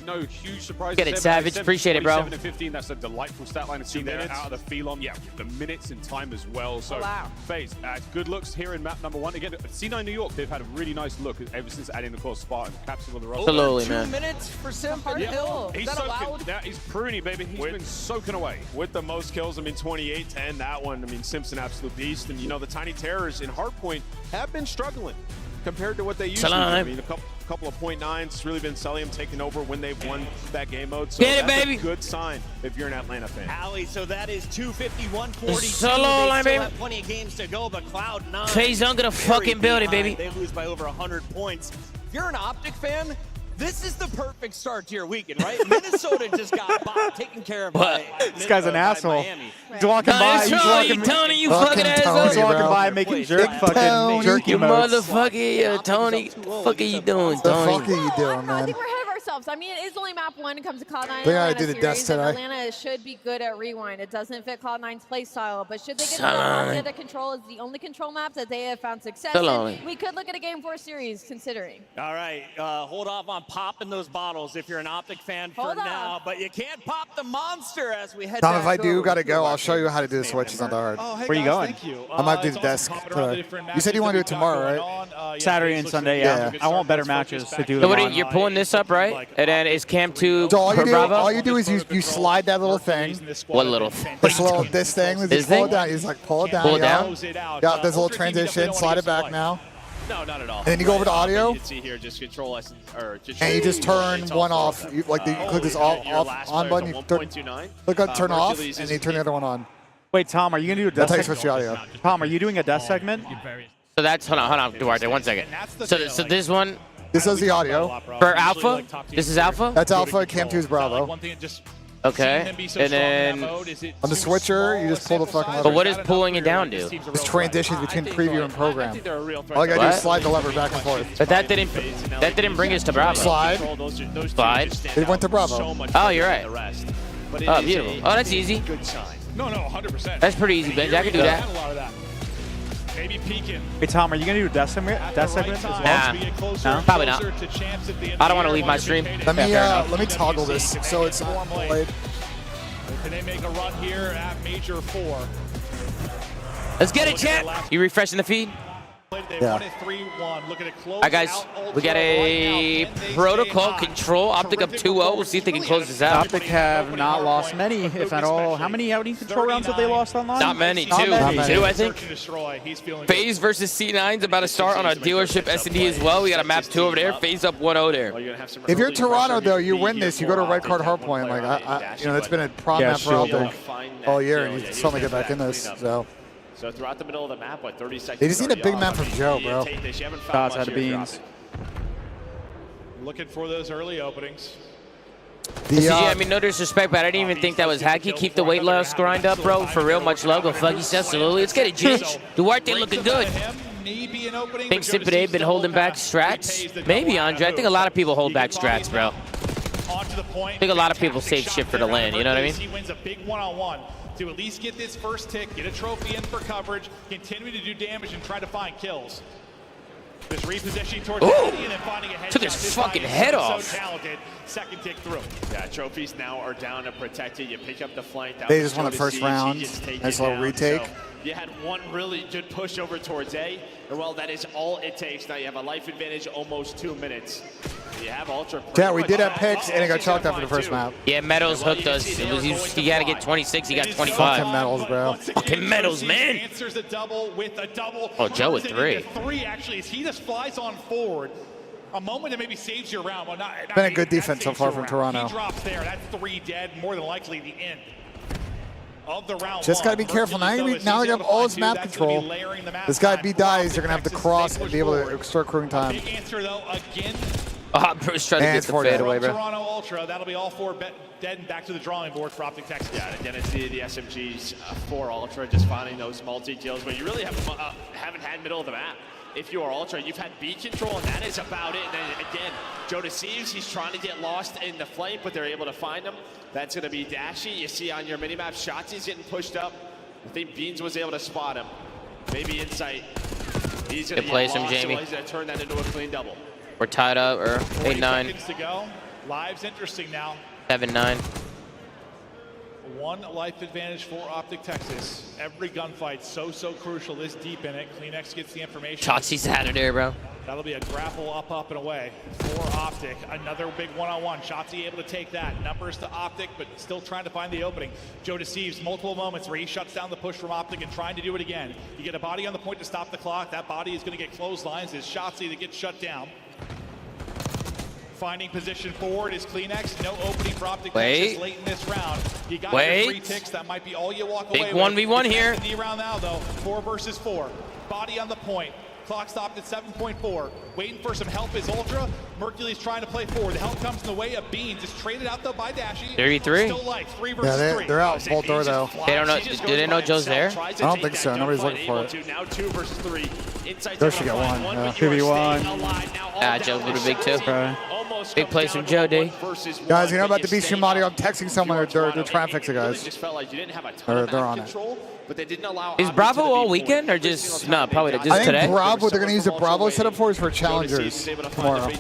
No huge surprises. Get it, there, Savage. Appreciate it, bro. 27 and 15. That's a delightful stat line to see there out of the Phelon. Yeah, the minutes and time as well. So, FaZe, good looks here in map number 1. Again, C9 New York, they've had a really nice look ever since adding the core Spartan capsule of the roster. Absolutely, Over 2 minutes for Sim Hard Hill. He's Is that allowed? soaking. He's pruny, baby. He's been soaking away. With the most kills, I mean, 28 to end that one. I mean, Simpson, absolute beast. And, you know, the Tiny Terrors in Hardpoint have been struggling compared to what they used to. I mean, a couple of .9s. It's really been Celium taking over when they've won that game mode. So Get it, that's baby. a good sign if you're an Atlanta fan. Allie, so that is 251-42. Solo line, They baby. still have plenty of games to go, but Cloud9. FaZe Unk in the very fucking building, behind. baby. They lose by over 100 points. If you're an Optic fan, this is the perfect start to your weekend, right? Minnesota just got taken care of by This guy's an asshole. Miami. He's walking by. He's walking. Tony, you fucking asshole. He's walking by making jerk fucking jerky You emotes. motherfucker, Tony. What the fuck are you doing, The Tony? fuck are you doing, I man? think we're ahead of ourselves. I mean, it is only map 1. It comes to Cloud9. They gotta Atlanta do the series, deaths and today. Atlanta should be good at rewind. It doesn't fit Cloud9's play style, but should they get Salon. to control is the only control maps that they have found success Salon. in. We could look at a Game 4 series, considering. All right, hold off on popping those bottles if you're an Optic fan for Hold now, but you can't pop the monster as we head Tom, back if I do over gotta to go, our I'll show you how to do the switches on the hard. Where are you going? I might do the desk today. You said you want to do it tomorrow, right? Saturday and Sunday, yeah. I want better matches to do So them what on. you're pulling this up, right? And then is Cam 2 So all Bravo? you do is you slide that little thing. What little? This thing. This Just pull thing? it down. You just like pull it down. Pull it yeah. down? Yeah, there's a little transition. Slide it back now. No, not at all. And then you go over to audio. You can see here, just control S or just And you just turn one off. You, like you click this off on button. You click on turn off, and then you turn the other one on. Wait, Tom, are you gonna do a death That's how you switch segment? the audio. Tom, are you doing a death segment? So that's hold on, Duarte, 1 second. So this one This is the audio. for Alpha. This is Alpha. That's Alpha. Cam 2 is Bravo. Okay, and then On the switcher, you just pull the fucking lever. but what does pulling it down do? It's transitions between preview and program. All you gotta do is slide the lever back and forth. But that didn't bring us to Bravo. Slide. Slide. It went to Bravo. Oh, you're right. Oh, beautiful. Oh, that's easy. No, 100%. That's pretty easy, Benj. I can do that. A lot of that. Maybe peeking. Hey, Tom, are you gonna do a death segment as well? Nah, probably not. I don't want to leave my stream. Let me toggle this so it's warm blade. Can they make a run here at Major 4? Let's get it, chat. You refreshing the feed? Yeah. All right, guys, we got a protocol control Optic up 2-0. We'll see if they can close this out. Optic have not lost many, if at all. How many outing control rounds have they lost online? Not many. Two, I think. FaZe versus C9's about to start on a dealership S&D as well. We got a map 2 over there. FaZe up 1-0 there. If you're Toronto, though, you win this. You go to red card hardpoint. Like you know, that's been a prom map for all year, and you still get back in this. So throughout the middle of the map, 30 seconds. They just need a big map from Joe, bro. They haven't Shots found much out of here for beans. Optic. Looking for those early openings. I mean, no disrespect, but I didn't even think that was hacky. Keep the weight loss grind up, bro. For real, much love. Go fuck yourself. Absolutely. Let's get it, Ginge. Duarte looking good. Think Sipade been holding back strats? Maybe, Andre. I think a lot of people hold back strats, bro. I think a lot of people save shit for the land, you know what I mean? He wins a big one-on-one to at least get this first tick, get a trophy in for coverage, continue to do damage and try to find kills. Just repositioning towards Eddie and then finding a headshot. Took his fucking head off. So talented. Second tick through. Yeah, trophies now are down and protected. You pick up the flank. They just won the first round. Nice little retake. So you had one really good push over towards A, and well, that is all it takes. Now you have a life advantage, almost 2 minutes. You have Ultra. Yeah, we did have picks, and it got chalked after the first map. Yeah, Meadows hooked us. It was, he got to get 26, he got 25. Fucking Metals, bro. Fucking Metals, man. Answers a double with a double. Oh, Joe with 3. 3, actually, as he just flies on forward. A moment that maybe saves your round. Well, not been a good defense so far from Toronto. He drops there. That's 3 dead. More than likely the end of the round. Just got to be careful. Now they have all his map control. This guy B dies, they're going to have to cross and be able to start crewing time. Big answer, though, again. Bruce trying to get the fade away, bro. Toronto Ultra, that'll be all 4 dead and back to the drawing board for Optic Texas. Yeah, again, it's the SMGs for Ultra, just finding those multi-kills, but you really haven't had middle of the map. If you are Ultra, you've had B control, and that is about it. And then again, Joe Deceives, he's trying to get lost in the flank, but they're able to find him. That's going to be Dashy. You see on your minimap, Shotzi's getting pushed up. I think Beans was able to spot him. Maybe Insight. He's going to play some Jamie. So he's going to turn that into a clean double. We're tied up, or 8-9. Seconds to go. Live's interesting now. 7-9. 1 life advantage for Optic Texas. Every gunfight so crucial this deep in it. CleanX gets the information. Shotzi's out of there, bro. That'll be a grapple up and away for Optic. Another big one-on-one. Shotzi able to take that. Numbers to Optic, but still trying to find the opening. Joe Deceives, multiple moments where he shuts down the push from Optic and trying to do it again. You get a body on the point to stop the clock. That body is going to get clotheslines. It's Shotzi that gets shut down. Finding position forward is CleanX. No opening for Optic Texas late in this round. You got your 3 ticks. That might be all you walk away with. Big 1v1 here. The round now, though. 4 versus 4. Body on the point. Clock stopped at 7.4. Waiting for some help is Ultra. Mercury's trying to play forward. The help comes in the way of Beans. It's traded out, though, by Dashy. 33. Still life. 3 versus 3. They're out full door, though. They don't know. Do they know Joe's there? I don't think so. Nobody's looking for it. Now 2 versus 3. There should get 1. 2v1. Joe did a big 2. Big plays from Joe D. Guys, you know about the B stream audio? I'm texting someone. They're trying to fix it, guys. They're on it. Is Bravo all weekend or just no? Probably just I think today. Bravo. They're gonna use the Bravo setup for is for challengers tomorrow.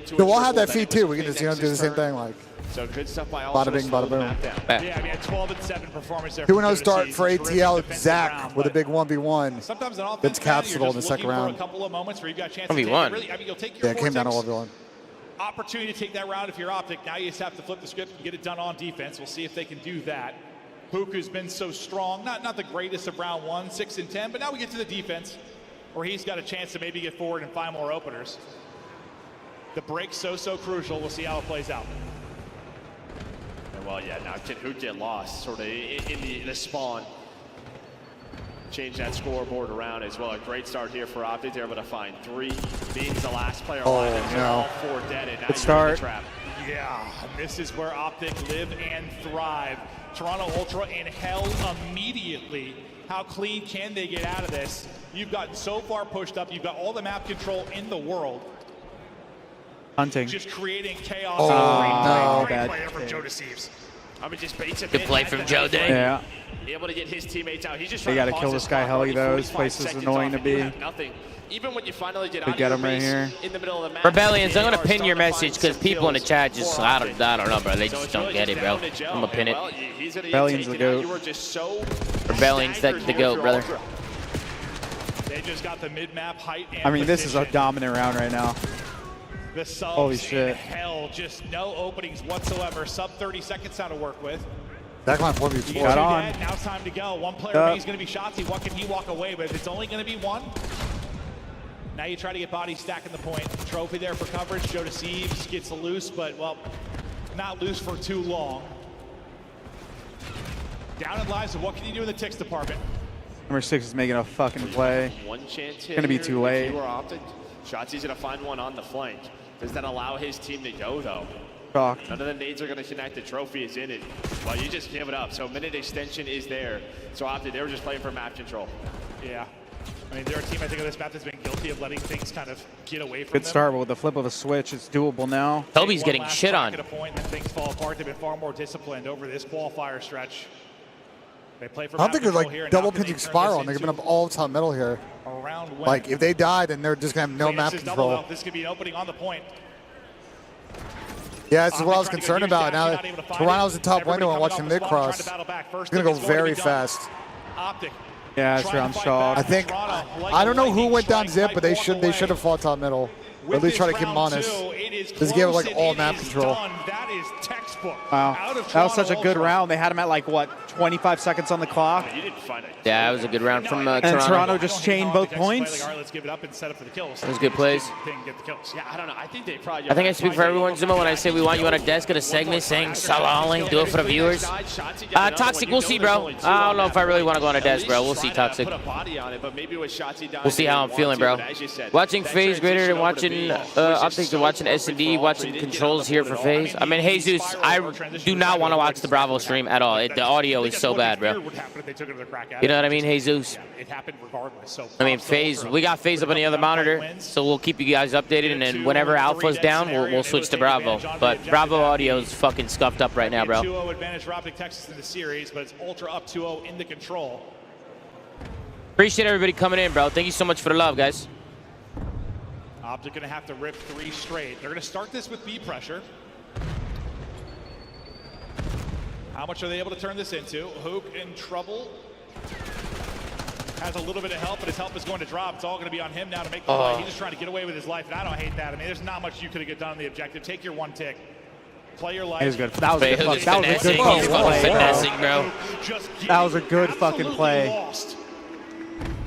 So we'll have that feed too. We can just do the same thing like. So good stuff by Bada bing, bada boom. Yeah, I mean, a 12-7 performance there. 2-0 start for ATL. Zach with a big 1v1. Sometimes an offense Gets capsuled in the second round. A couple of moments where you've got a chance to 1v1. really, I mean, you'll take your Yeah, it came down to 1v1. Opportunity to take that round if you're Optic. Now you just have to flip the script and get it done on defense. We'll see if they can do that. Puku's been so strong, not the greatest of round 1, 6 and 10, but now we get to the defense where he's got a chance to maybe get forward and find more openers. The break's so crucial. We'll see how it plays out. And well, yeah, now who get lost sort of in the spawn. Change that scoreboard around as well. A great start here for Optic. They're able to find 3. Beans the last player alive. And all 4 dead. And now good start. Trap. Yeah, this is where Optic live and thrive. Toronto Ultra in hell immediately. How clean can they get out of this? You've gotten so far pushed up. You've got all the map control in the world. Hunting. Just creating chaos. Oh, great bad player from Joe Deceives. I mean, just baits Good play from Joe Day. Yeah. Able to get his teammates out. He's just They trying got to kill this guy heli though. This place is annoying to be. Nothing. Even when you finally get We get him right here. in the middle of the map. Rebellions, I'm gonna pin your message because people in the chat just I don't know, bro. They just don't get it, bro. I'm gonna pin it. Rebellion's the GOAT. Rebellion's the GOAT, brother. They just got the mid-map height and I mean, this is a position. dominant round right now. The subs Holy shit. in hell, just no openings whatsoever. Sub 30 seconds now to work with. Backline 4v4. Got on. Now it's time to go. One player remains going to be Shotzi. What can he walk away with? It's only going to be 1. Now you try to get bodies stacking the point. Trophy there for coverage. Joe Deceives gets loose, but, well, not loose for too long. Down in lives, so what can you do in the ticks department? Number 6 is making a fucking play. One chance It's gonna be too late. Shotzi's going to find one on the flank. Does that allow his team to go, though? Shocked. None of the nades are going to connect. The trophy is in it. Well, you just give it up. So minute extension is there. So Optic, they were just playing for map control. Yeah. I mean, they're a team, I think, on this map that's been guilty of letting things kind of get away from Good them. start, but with the flip of a switch, it's doable now. Toby's getting shit on. At a point, and things fall apart. They've been far more disciplined over this qualifier stretch. They play for I don't think they're like double pinching spiral, and they're giving up all top middle here. Like if they die, then they're just gonna have no map control. This could be an opening on the point. Yeah, this is what I was concerned about. Now Toronto's the top window and watching mid cross. It's gonna go very fast. Optic. Yeah, that's I'm shocked. I think I don't know who went down zip, but they should have fought top middle. Or at least try to keep him honest. Just give it like all map control. That is textbook. Wow, that was such a good round. They had him at like what, 25 seconds on the clock. Yeah, it was a good round from Toronto. And Toronto just chained both points. Let's give it up and set up for the kills. It was good plays. Yeah, I don't know. I think they probably. I think I speak for everyone, Zuma, when I say we want you on a desk at a segment saying Salali, do it for the viewers. Toxic, we'll see, bro. I don't know if I really want to go on a desk, bro. We'll see, Toxic. We'll see how I'm feeling, bro. Watching FaZe greater than watching Optic, to watching S&D, watching controls here for FaZe. I mean, Jesus, I do not want to watch the Bravo stream at all. The audio is so bad, bro. You know what I mean, Jesus? It happened regardless. So I mean, FaZe, we got FaZe up on the other monitor, so we'll keep you guys updated, and then whenever Alpha's down, we'll switch to Bravo. But Bravo audio is fucking scuffed up right now, bro. 2-0 advantage for Optic Texas in the series, but it's Ultra up 2-0 in the control. Appreciate everybody coming in, bro. Thank you so much for the love, guys. Optic going to have to rip 3 straight. They're going to start this with B pressure. How much are they able to turn this into? Hook in trouble. Has a little bit of help, but his help is going to drop. It's all going to be on him now to make the play. He's just trying to get away with his life, and I don't hate that. I mean, there's not much you could have done on the objective. Take your 1 tick. Play your life. It was good. That was a good fucking play. Finessing, bro. That was a good fucking play.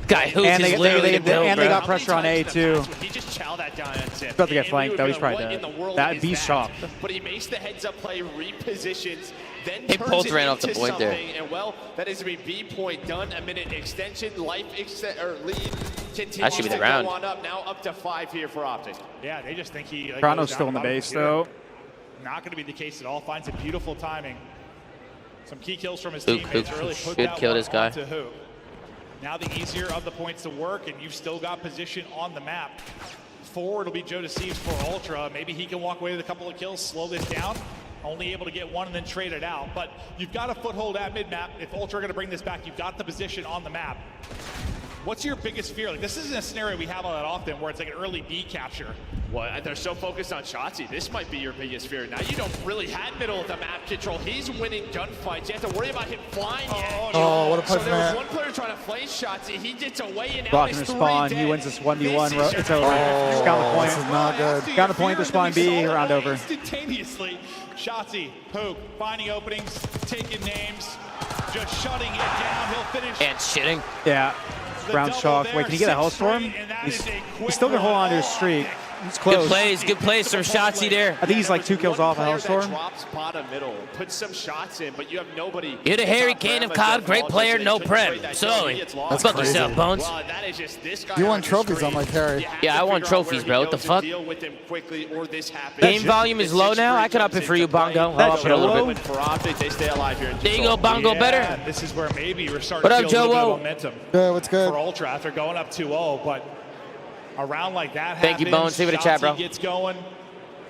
Guy Hook is literally and they got pressure on A too. He just chowed that guy on tip. About to get flanked though. He's probably dead. That'd be shocked. But he makes the heads-up play, repositions, then They both ran off the point there. And well, that is a B point done. A minute extension, lead continues That should be the to round. go on up. Now up to 5 here for Optic. Yeah, they just think he. Toronto's still in the base though. Not going to be the case at all. Finds a beautiful timing. Some key kills from his teammates. Really put should that kill one this guy. onto Hook. Now the easier of the points to work, and you've still got position on the map. Forward will be Joe Deceives for Ultra. Maybe he can walk away with a couple of kills, slow this down. Only able to get 1 and then trade it out. But you've got a foothold at mid-map. If Ultra are going to bring this back, you've got the position on the map. What's your biggest fear? Like, this isn't a scenario we have all that often where it's like an early B capture. Well, they're so focused on Shotzi. This might be your biggest fear. Now you don't really have middle of the map control. He's winning gunfights. You have to worry about him flying yet. Oh, what a play So from there was that. one player trying to play Shotzi. He gets away and now Blocking he's the 3 spawn. dead. He wins this 1v1. This It's is over. Oh, Got the point. this is not good. Got the point to spawn B. Round over. Instantaneously, Shotzi, Hook, finding openings, taking names, just shutting it down. He'll finish. And shitting. Yeah. Round shock. Wait, can he get a Hellstorm? He's still gonna hold on to his streak. He's close. Good plays from Shotzi there. I think he's like 2 kills off a Hellstorm. Drops bottom middle, put some shots in, but you have nobody. You're the Harry Kane of CoD, great player, no prep. Slowly. Fuck yourself, Bones. Well, that is just this guy You won on the trophies screen. on my carry. Yeah, I won trophies, bro. What the fuck? Deal with him quickly, or this happens. Game volume is low now. I could up it for you, Bongo. I'll up it a little bit. For Optic, they stay alive here. There you go, Bongo. Better. This is where maybe we're starting What to up, feel a little Joe? bit of momentum. Good, what's good? For Ultra after going up 2-0, but a round like that Thank you, Bones. See you in the chat, bro. Shotzi gets going,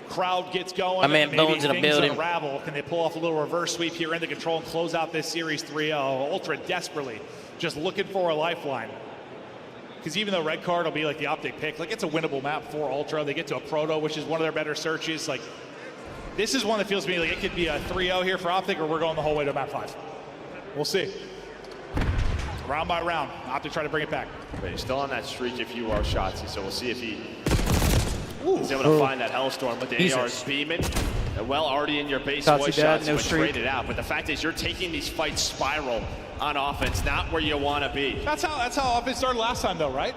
crowd gets going. My man maybe Bones in the things building. Unravel. Can they pull off a little reverse sweep here in the control and close out this series 3-0? Ultra desperately just looking for a lifeline. Because even though red card will be like the Optic pick, like it's a winnable map for Ultra. They get to a proto, which is one of their better searches. Like this is one that feels to me like it could be a 3-0 here for Optic, or we're going the whole way to map 5. We'll see. Round by round, Optic try to bring it back. But he's still on that streak if you are Shotzi, so we'll see if he is able to find that Hellstorm. But the AR's beaming. Well, already in your base, Shotzi boys, dead, Shotzi no would streak. trade it out. But the fact is, you're taking these fights spiral on offense, not where you want to be. That's how offense started last time, though, right?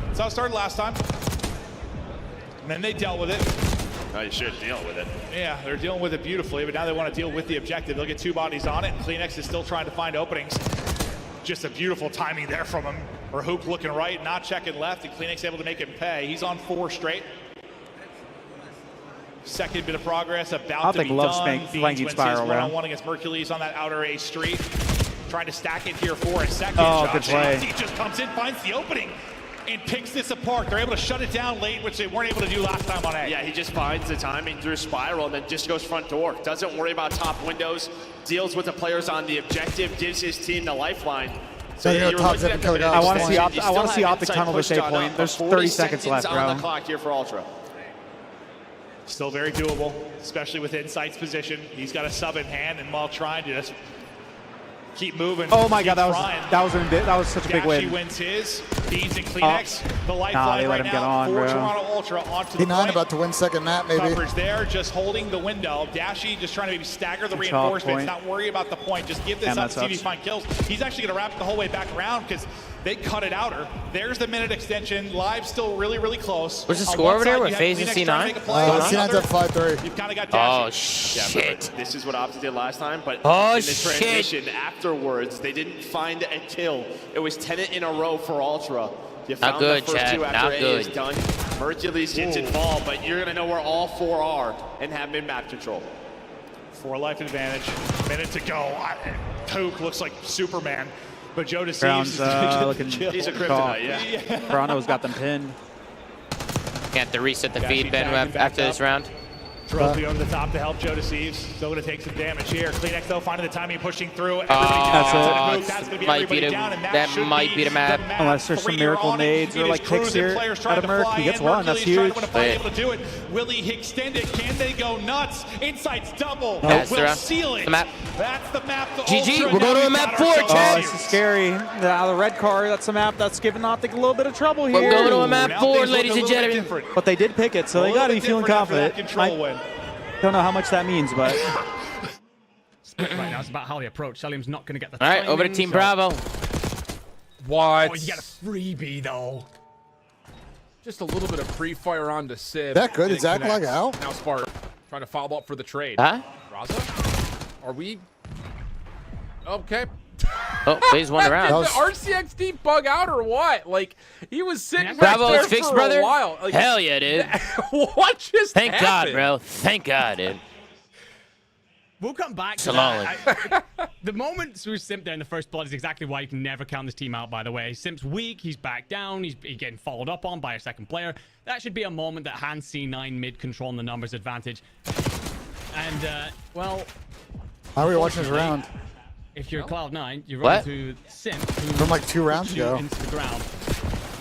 That's how it started last time. And then they dealt with it. Oh, you should deal with it. Yeah, they're dealing with it beautifully, but now they want to deal with the objective. They'll get 2 bodies on it, and Kleenex is still trying to find openings. Just a beautiful timing there from him. Or Hook looking right, not checking left, and Kleenex able to make him pay. He's on 4 straight. second bit of progress about I'll to take be love done. flanking BENJ wins spiral his round. one-on-one against Mercules on that outer A street. Trying to stack it here for a second. Oh, good play. He just comes in, finds the opening, and picks this apart. They're able to shut it down late, which they weren't able to do last time on A. Yeah, he just finds the timing through spiral and then just goes front door. Doesn't worry about top windows, deals with the players on the objective, gives his team the lifeline. So you're top looking at seven the I want to see you still have Optic inside tunnel push this A dot point. up, There's 40 30 seconds left, on the bro. clock here for Ultra. Still very doable, especially with Insight's position. He's got a sub in hand, and while trying to just keep moving. Oh my God, that was such a big Dashy win. wins his. Beans and Kleenex, the lifeline they let right him get now on, for bro. Toronto Ultra onto the P9 point. about to win second map, maybe. Coverage there, just holding the window. Dashy just trying to maybe stagger the Good call, reinforcements, point. not worry about the point. Just give this Damn, up that to see if he sucks. finds kills. He's actually going to wrap it the whole way back around because they cut it outer. There's the minute extension. Live still really, really close. What's the On score one over there side, with you have FaZe and Kleenex trying to make a C9? play. On the C9's other, at 5-3. You've kind of got Dashy. Oh, shit. This is what Optic did last time, but Oh, in the shit. transition afterwards, they didn't find a kill. It was 10 in a row for Ultra. You Not found good, the first Chad. two after Not A good. is done. Mercules gets involved, but you're going to know where all four are and have mid-map control. 4 life advantage. Minute to go. Toke looks like Superman, but Joe Deceives Brown's is gonna get the looking kill. He's a tall. kryptonite, yeah. Toronto's got them pinned. Can't to reset the Dashy feed, Ben, tagging back after this up. round. Trophy over the top to help Joe Deceives. Still going to take some damage here. Kleenex though finding the timing, pushing through. That's it. That's going to be Might everybody be the- down, and that should might be the map. Unless there's some miracle nades or like kicks here out of Merc. He gets one. That's huge. Able to do it. Will he extend it? Can they go nuts? Insight's double. That's Will the round. seal it. The map. That's the map. To GG, Ultra. we're going Now to a we've map got 4, ourselves Chad. Oh, this is scary. The red card, that's a map that's giving Optic a little bit of trouble here. We're going to a map Now 4, things look ladies a and little bit gentlemen. different. But they did pick it, so they got to be feeling confident. Control win. Don't know how much that means, but Right now, it's about how they approach. Selim's not going to get the All right, over to timing, Team so- Bravo. What? Oh, you got a freebie, though. Just a little bit of pre-fire on to Sib. That good? and Is it Zach connects. Lag out? Now Spark trying to follow up for the trade. Huh? Raza? Are we? Okay. Oh, FaZe won the round. Did the RCXD bug out or what? Like, he was sitting right Bravo there is fixed, for brother. a while. Like, Hell yeah, dude. what just Thank God, happened? bro. Thank God, dude. We'll come back to Salami. that. The moment through Simp there in the first blood is exactly why you can never count this team out, by the way. Simp's weak, he's back down, he's getting followed up on by a second player. That should be a moment that hands C9 mid-control on the numbers advantage. And, well... How are we watching this round? If you're Cloud9, you What? run to Simp, who From like 2 rounds puts you ago. into the ground.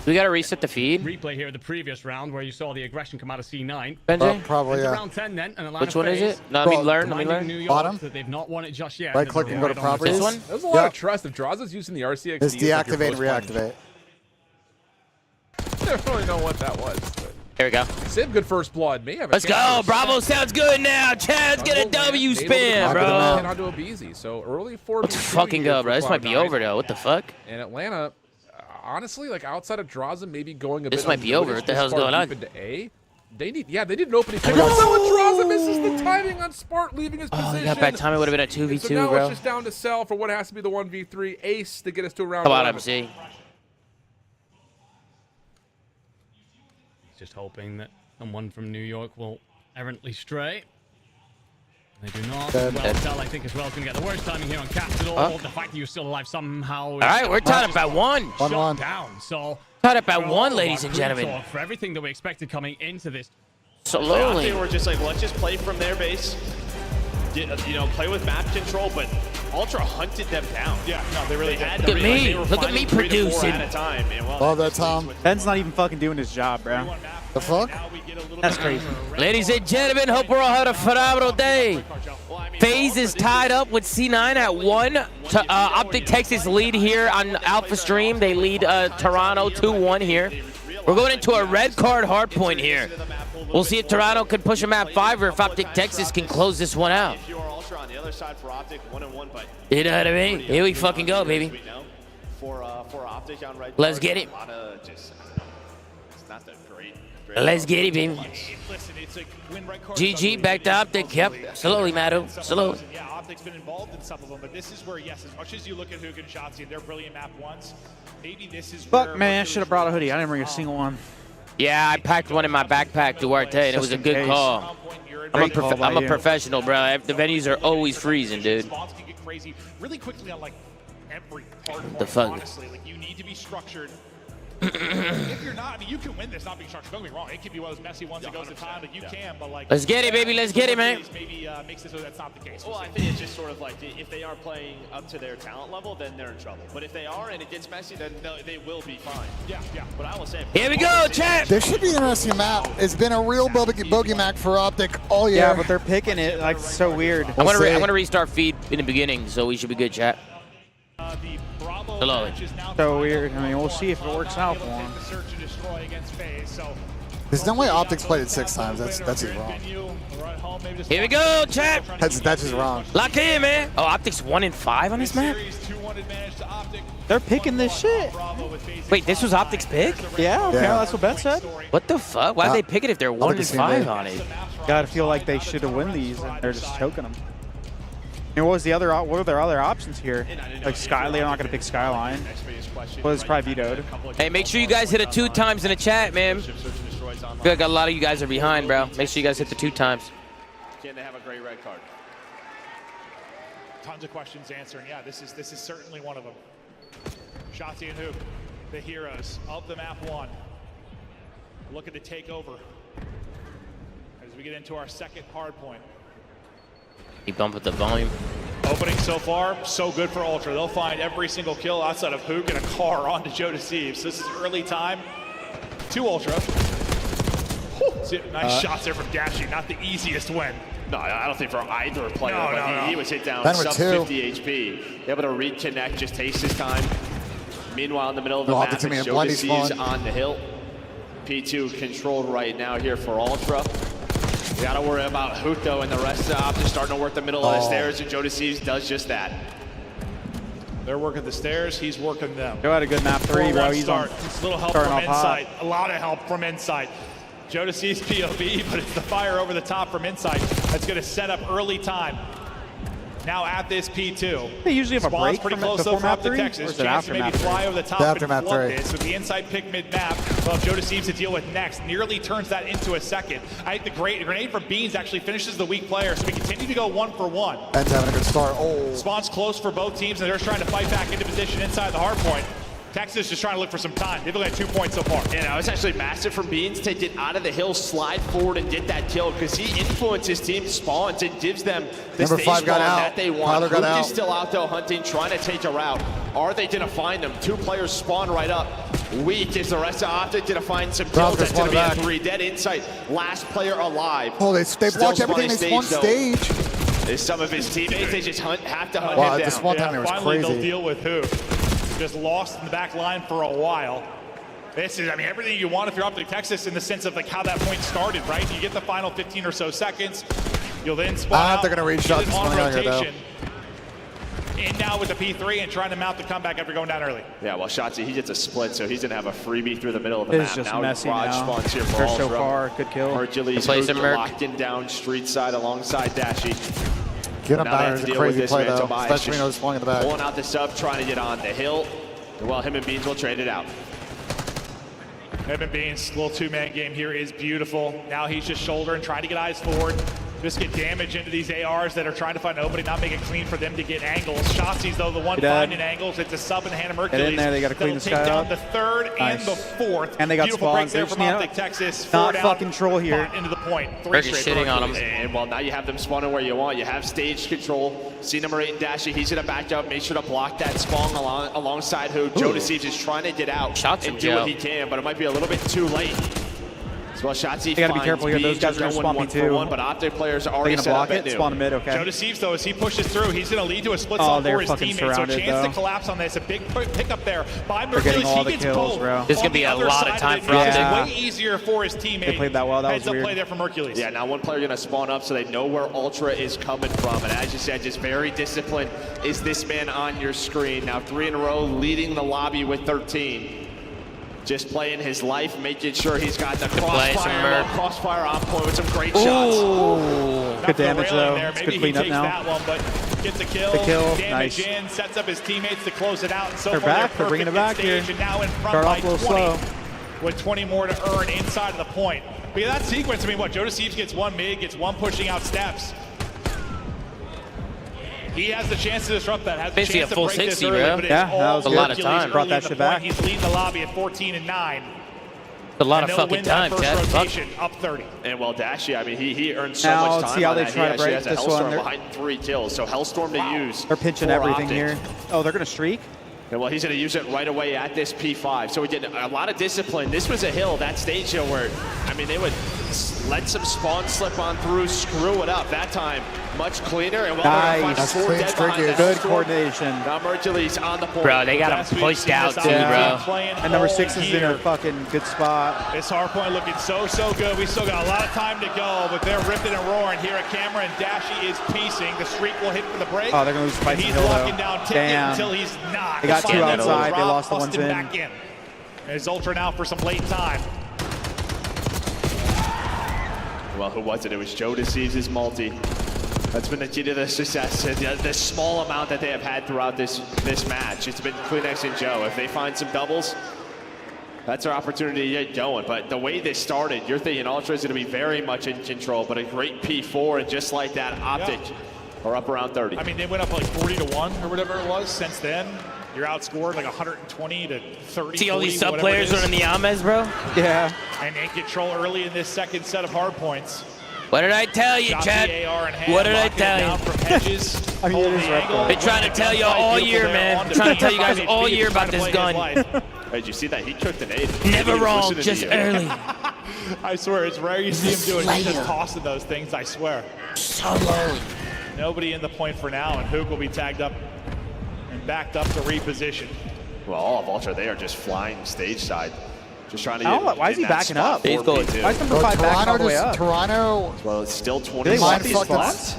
We got to reset the feed. Replay here of the previous round where you saw the aggression come out of C9. Benji? Probably, Into yeah. round 10 then, and Atlanta Which one is FaZe it? No, let me Well, learn. Let me reminding learn. New York Bottom? that they've not won it just yet. Right They're click and go to right on the properties. This one? There's a lot of trust. If Draza's using the RCXD, It's like your deactivate and first reactivate. punch. I don't really know what that was. But Here we go. Sib, good first blood. May have a Let's go. chance for Bravo second. sounds good now. Chad's get a W Able to spin, knock it bro. onto a BZ. So early 4 Let's fucking go, bro. This might be over, though. What the fuck? And Atlanta, honestly, like outside of Draza, maybe going a This bit might be over. unnoticed What the this hell's far going on? deep into A. They need an opening pick. Oh, Draza misses the timing on Spart leaving his position. Oh, he got back time. It would have been a And 2v2, so now bro. it's just down to Cell for what has to be the 1v3 ace to get us to a round Come on, 11. MC. Just hoping that someone from New York will errantly stray. They do not. Dead. Well, Cell, I think, as well, is going to get the worst timing here on Capital. Fuck. The fact that you're still alive somehow. All right, we're tied up at 1. Shut 1-1. down. So Tied up at for 1, all of ladies our and gentlemen. talk, for everything that we expected coming into this. They Slowly. were just like, let's just play from their base. Play with map control, but Ultra hunted them down. Yeah, no, they really did. Look at me. Look at me producing. At a time. And well, Love that, Tom. Ben's not even fucking doing his job, bro. The fuck? That's crazy. Ladies and gentlemen, hope we're all having a phenomenal day. FaZe is tied up with C9 at 1. Optic Texas lead here on Alpha Stream. They lead Toronto 2-1 here. We're going into a red card hard point here. We'll see if Toronto can push a map 5 or if Optic Texas can close this one out. If you are Ultra on the other side for Optic, 1-1, but You know what I mean? Here we fucking go, baby. For Optic on right. Let's get it. A lot of just, it's not the great. Let's get it, baby. Listen, it's a win right card. GG, back to Optic. Yep. Slowly, Maddo. Slowly. Yeah, Optic's been involved in some of them, but this is where, yes, as much as you look at Hook and Shotzi and their brilliant map ones, maybe this is where... Fuck, man, I should have brought a hoodie. I didn't bring a single one. Yeah, I packed one in my backpack, Duarte, and it was a good call. I'm a professional, bro. The venues are always freezing, dude. Spawns can get crazy really quickly on like every hard point. The fuck? Honestly, like you need to be structured. If you're not, I mean, you can win this not being structured. Don't get me wrong. It could be one of those messy ones that goes to time, but you can. But like, let's get it, baby. Let's get it, man. Maybe makes it so that's not the case. Well, I think it's just sort of like if they are playing up to their talent level, then they're in trouble. But if they are and it gets messy, then they will be fine. Yeah. But I will say, here we go, chat. This should be an interesting map. It's been a real bogey map for Optic all year. Yeah, but they're picking it like so weird. I'm gonna restart feed in the beginning, so we should be good, chat. Hello. So weird. I mean, we'll see if it works out for them. There's no way Optic's played it 6 times. That's just wrong. Here we go, chat. That's just wrong. Lock in, man. Oh, Optic's 1-5 on this map. They're picking this shit. Wait, this was Optic's pick? Yeah, okay, that's what Ben said. What the fuck? Why'd they pick it if they're 1-5 on it? Gotta feel like they should have won these, and they're just choking them. And what are their other options here? Like Sky, they're not gonna pick Skyline. Well, it's probably vetoed. Hey, make sure you guys hit it 2 times in the chat, man. I feel like a lot of you guys are behind, bro. Make sure you guys hit the 2 times. Can they have a great red card? Tons of questions answering. Yeah, this is certainly one of them. Shotzi and Hoop, the heroes of the map 1, looking to take over as we get into our second hard point. You bump up the volume. Opening so far, so good for Ultra. They'll find every single kill outside of Hook and a car onto Joe Deceives. This is early time to Ultra. Nice shots there from Dashi. Not the easiest win. No, I don't think for either player, but he was hit down Ben sub with 50 HP. Able to reconnect, just takes his time. Meanwhile, in the middle of the No, map, it's Joe Deceives on the hill. P2 controlled right now here for Ultra. You gotta worry about Hoot though, and the rest of the options starting to work the middle of the stairs, and Joe Deceives does just that. They're working the stairs, he's working them. Joe had a good map 3, bro. He's a little help from inside. A lot of help from inside. Joe Deceives POV, but it's the fire over the top from inside that's gonna set up early time. Now at this P2. They usually have a break pretty close though for Optic Texas. Chance to maybe fly over the top and flood this with the inside pick mid-map. Well, Joe Deceives to deal with next. Nearly turns that into a second. I think the grenade from Beans actually finishes the weak player, so we continue to go 1 for 1. Ben's having a good start. Oh. Spawn's close for both teams, and they're trying to fight back into position inside the hard point. Texas just trying to look for some time. They've only had 2 points so far. Yeah, it's actually massive from Beans to get out of the hill, slide forward, and get that kill because he influences team spawns and gives them the stage spawn that they want. Hook is still out though hunting, trying to take a route. Are they going to find them? 2 players spawn right up. Weak is the rest of Optic going to find some kills. That's going to be a 3 dead insight. Last player alive. Oh, they've watched everything. They spawned stage. There's some of his teammates, they just have to hunt him down. The spawn timing was finally crazy. They'll deal with who? Just lost in the back line for a while. This is, I mean, everything you want if you're Optic Texas in the sense of like how that point started, right? You get the final 15 or so seconds. You'll then spawn out. They're going to reach shot this one earlier, though. In now with the P3 and trying to mount the comeback after going down early. Yeah, well, Shotzi, he gets a split, so he's going to have a freebie through the middle of the map. It's just now messy garage now. spawns here for So far, good kill. Hercules locked in down street side alongside Dashi. Get him down. It's a crazy play, though. Especially when he's pulling in the back. Pulling out the sub, trying to get on the hill. Well, him and Beans will trade it out. Him and Beans, little 2-man game here is beautiful. Now he's just shouldering, trying to get eyes forward. Just get damage into these ARs that are trying to find an opening, not make it clean for them to get angles. Shotzi's, though, the one finding angles. It's a sub in the hand of Hercules. Get in there, they got to clean the sky down out. the 3rd and the 4th. And they got beautiful spawns. Break there from Optic Texas. Not fucking troll here. Into the point. 3 They're straight shitting on him. And well, now you have them spawning where you want. You have stage control. See number 8 and Dashi. He's going to back up. Make sure to block that spawn alongside who. Joe Deceives is trying to get out and do what he can, but it might be a little bit too late. Well, Shotzi they gotta be careful here. Those guys are gonna spawn me too. But Optic players are already set up at noon. Spawn mid, okay. Joe Deceives, though, as he pushes through, he's going to lead to a split zone for his teammates. So a chance to collapse on this. A big pickup there by Mercules. He gets pulled. This is going to be a lot of time for Optic. Way easier for his teammates. They played that well. That was weird. Play there from Mercules. Yeah, now 1 player going to spawn up so they know where Ultra is coming from. And as you said, just very disciplined is this man on your screen. Now 3 in a row, leading the lobby with 13. Just playing his life, making sure he's got the crossfire on point with some great shots. Good damage though. It's good cleanup now. That one, but gets a kill. Damage in, sets up his teammates to close it out. And so they're back. They're bringing it back here. And now in front Start by off a little 20, slow. with 20 more to earn inside of the point. But yeah, that sequence, I mean, what, Joe Deceives gets one mid, gets one pushing out steps. He has the chance to disrupt that, has the Basically chance a to full break 60, this early, bro. but it's Yeah, that all was a lot of Hercules time. early Brought in that the shit point. back. He's leading the lobby at 14-9. A lot of they'll fucking win that time, first Chad. Fuck. rotation, up 30. And well, Dashy, I mean, he earned so Now, much let's time see how on they that. try He to actually break has a this Hellstorm one. behind 3 kills. So Hellstorm to use. They're pinching for everything Optic. here. Oh, they're going to streak? And well, he's going to use it right away at this P5. So we did a lot of discipline. This was a hill, that stage hill, where, I mean, they would let some spawn slip on through, screw it up. That time, much cleaner. And well, Nice. that's clean, dead behind that Good Hellstorm. coordination. Now Mercules on the point. Bro, they got him pushed out too, bro. And number 6 is in a fucking good spot. This hardpoint looking so good. We still got a lot of time to go, but they're ripping and roaring here at camera, and Dashy is piecing. The streak will hit for the break. Oh, they're going to lose the fight and to he's Hill, locking though. down Ticket Damn. until he's not. They got 2 Find that outside. drop, They lost the ones busting in. back in. There's Ultra now for some late time. Well, who was it? It was Joe Deceives' multi. That's been the key to the success. The small amount that they have had throughout this match. It's been Kleenex and Joe. If they find some doubles, that's our opportunity to get going. But the way this started, you're thinking Ultra is going to be very much in control, but a great P4, and just like that, Optic are up around 30. I mean, they went up like 40-1 or whatever it was. Since then, you're outscored like 120 to 30. See all these 40, sub players running the Ames, bro? Yeah. And in control early in this second set of hard points. What did I tell you, Got Chad? the AR in hand, What did I locking it tell down you? from Hedges. I mean, it is right there. Been trying to tell you all year, man. Been trying to tell you guys all year about this gun. Hey, did you see that? He cooked an 8. Never wrong, Listening to just you. early. I swear, it's rare you see him do it. He's just tossing those things, I swear. So low. Nobody in the point for now, and Hook will be tagged up and backed up to reposition. Well, all of Ultra, they are just flying stage side. Just trying to I don't get know, why is in he that backing spot up? for He's going- P2. why is number 5 backing all the way up? Toronto. Well, it's still they 20 want these spots.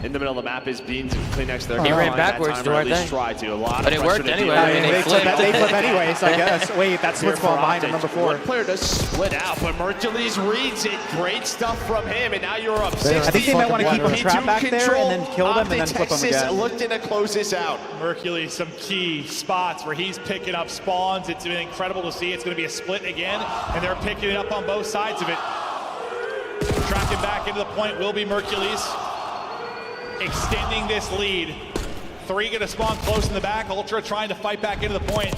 In the middle of the map is Beans and Kleenex. They're He gonna ran find that backwards, time, or at weren't least they? try to. A lot But of it worked pressure to anyway. deal I mean, with. they flipped. They flip anyways, I guess. Wait, that's Here what's for going behind Optic. him, number 4. One player does split out, but Mercules reads it. Great stuff from him, and now you're up 60. I think they might want to keep him P2 trapped back there and then kill them and then Optic flip them Texas again. looking to close this out. Mercury, some key spots where he's picking up spawns. It's been incredible to see. It's going to be a split again, and they're picking it up on both sides of it. Tracking back into the point will be Mercules, extending this lead. 3 going to spawn close in the back. Ultra trying to fight back into the point.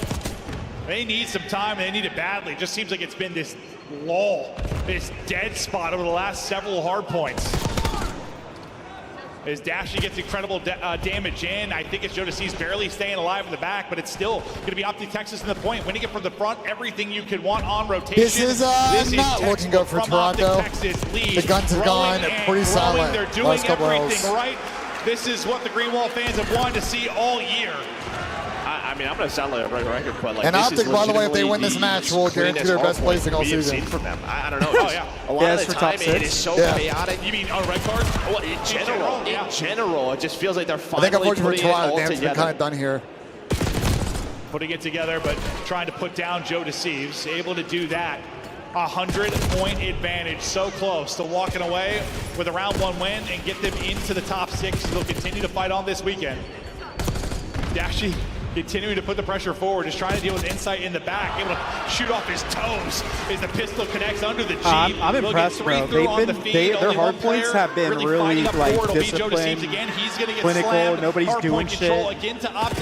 They need some time, and they need it badly. It just seems like it's been this lull, this dead spot over the last several hard points. As Dashy gets incredible damage in, I think it's Joe Deceives barely staying alive in the back, but it's still going to be Optic Texas in the point. Winning it from the front, everything you could want on rotation. This is not looking good for Toronto. The guns have gone pretty silent They're doing last couple everything rounds. right. This is what the Greenwall fans have wanted to see all year. I mean, I'm going to sound like a broken record, but like, And this Optic, is by the way, if they legitimately win this the match, will guarantee their best cleanest placing all we have season. seen from them. I don't know. Oh, yeah. A lot of it's the for time, top it is 6. so Yeah. chaotic. You mean on red card? Well, in general, it just feels like they're I finally think unfortunately for putting it Toronto, all damage has been together. kind of done here. Putting it together, but trying to put down Joe Deceives. Able to do that. 100-point advantage, so close to walking away with a round 1 win and get them into the top 6. They'll continue to fight on this weekend. Dashy continuing to put the pressure forward, just trying to deal with insight in the back, able to shoot off his toes as the pistol connects under the Jeep. I'm impressed, bro. Their hard points have been really like disciplined, clinical. Nobody's doing shit.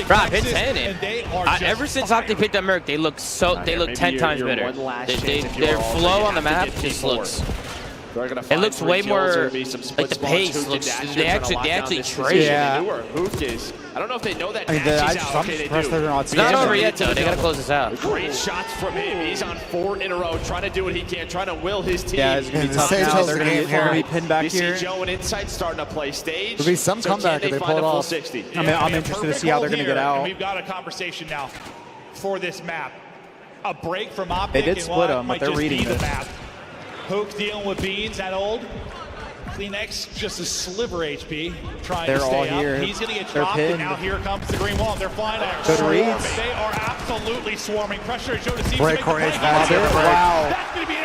Bro, I've been saying it. Ever since Optic picked up Merc, they look 10 times better. Their flow on the map just looks. It looks way more like the pace looks. They actually trade. Yeah. I don't know if they know that. I mean, I'm impressed they're not It's not over yet, though. They gotta close this out. Great shots from him. He's on 4 in a row, trying to do what he can, trying to will his team. Yeah, it's gonna be tough now. They're gonna be pinned back here. You see Joe and Insight starting to play stage. There'll be some comeback if they pull it off. 60? I mean, I'm interested to see how they're gonna get out. And we've got a conversation now for this map. A break from Optic. They did split them, but might they're just reading be the this. map. Hook dealing with Beans, that old Kleenex, just a sliver HP, trying They're to stay all up. here. He's going to get They're dropped, pinned. and now here comes the green wall. They're flying at Good swarm. reads. They are absolutely swarming. Pressure is Joe to see. Break coordinates. Wow.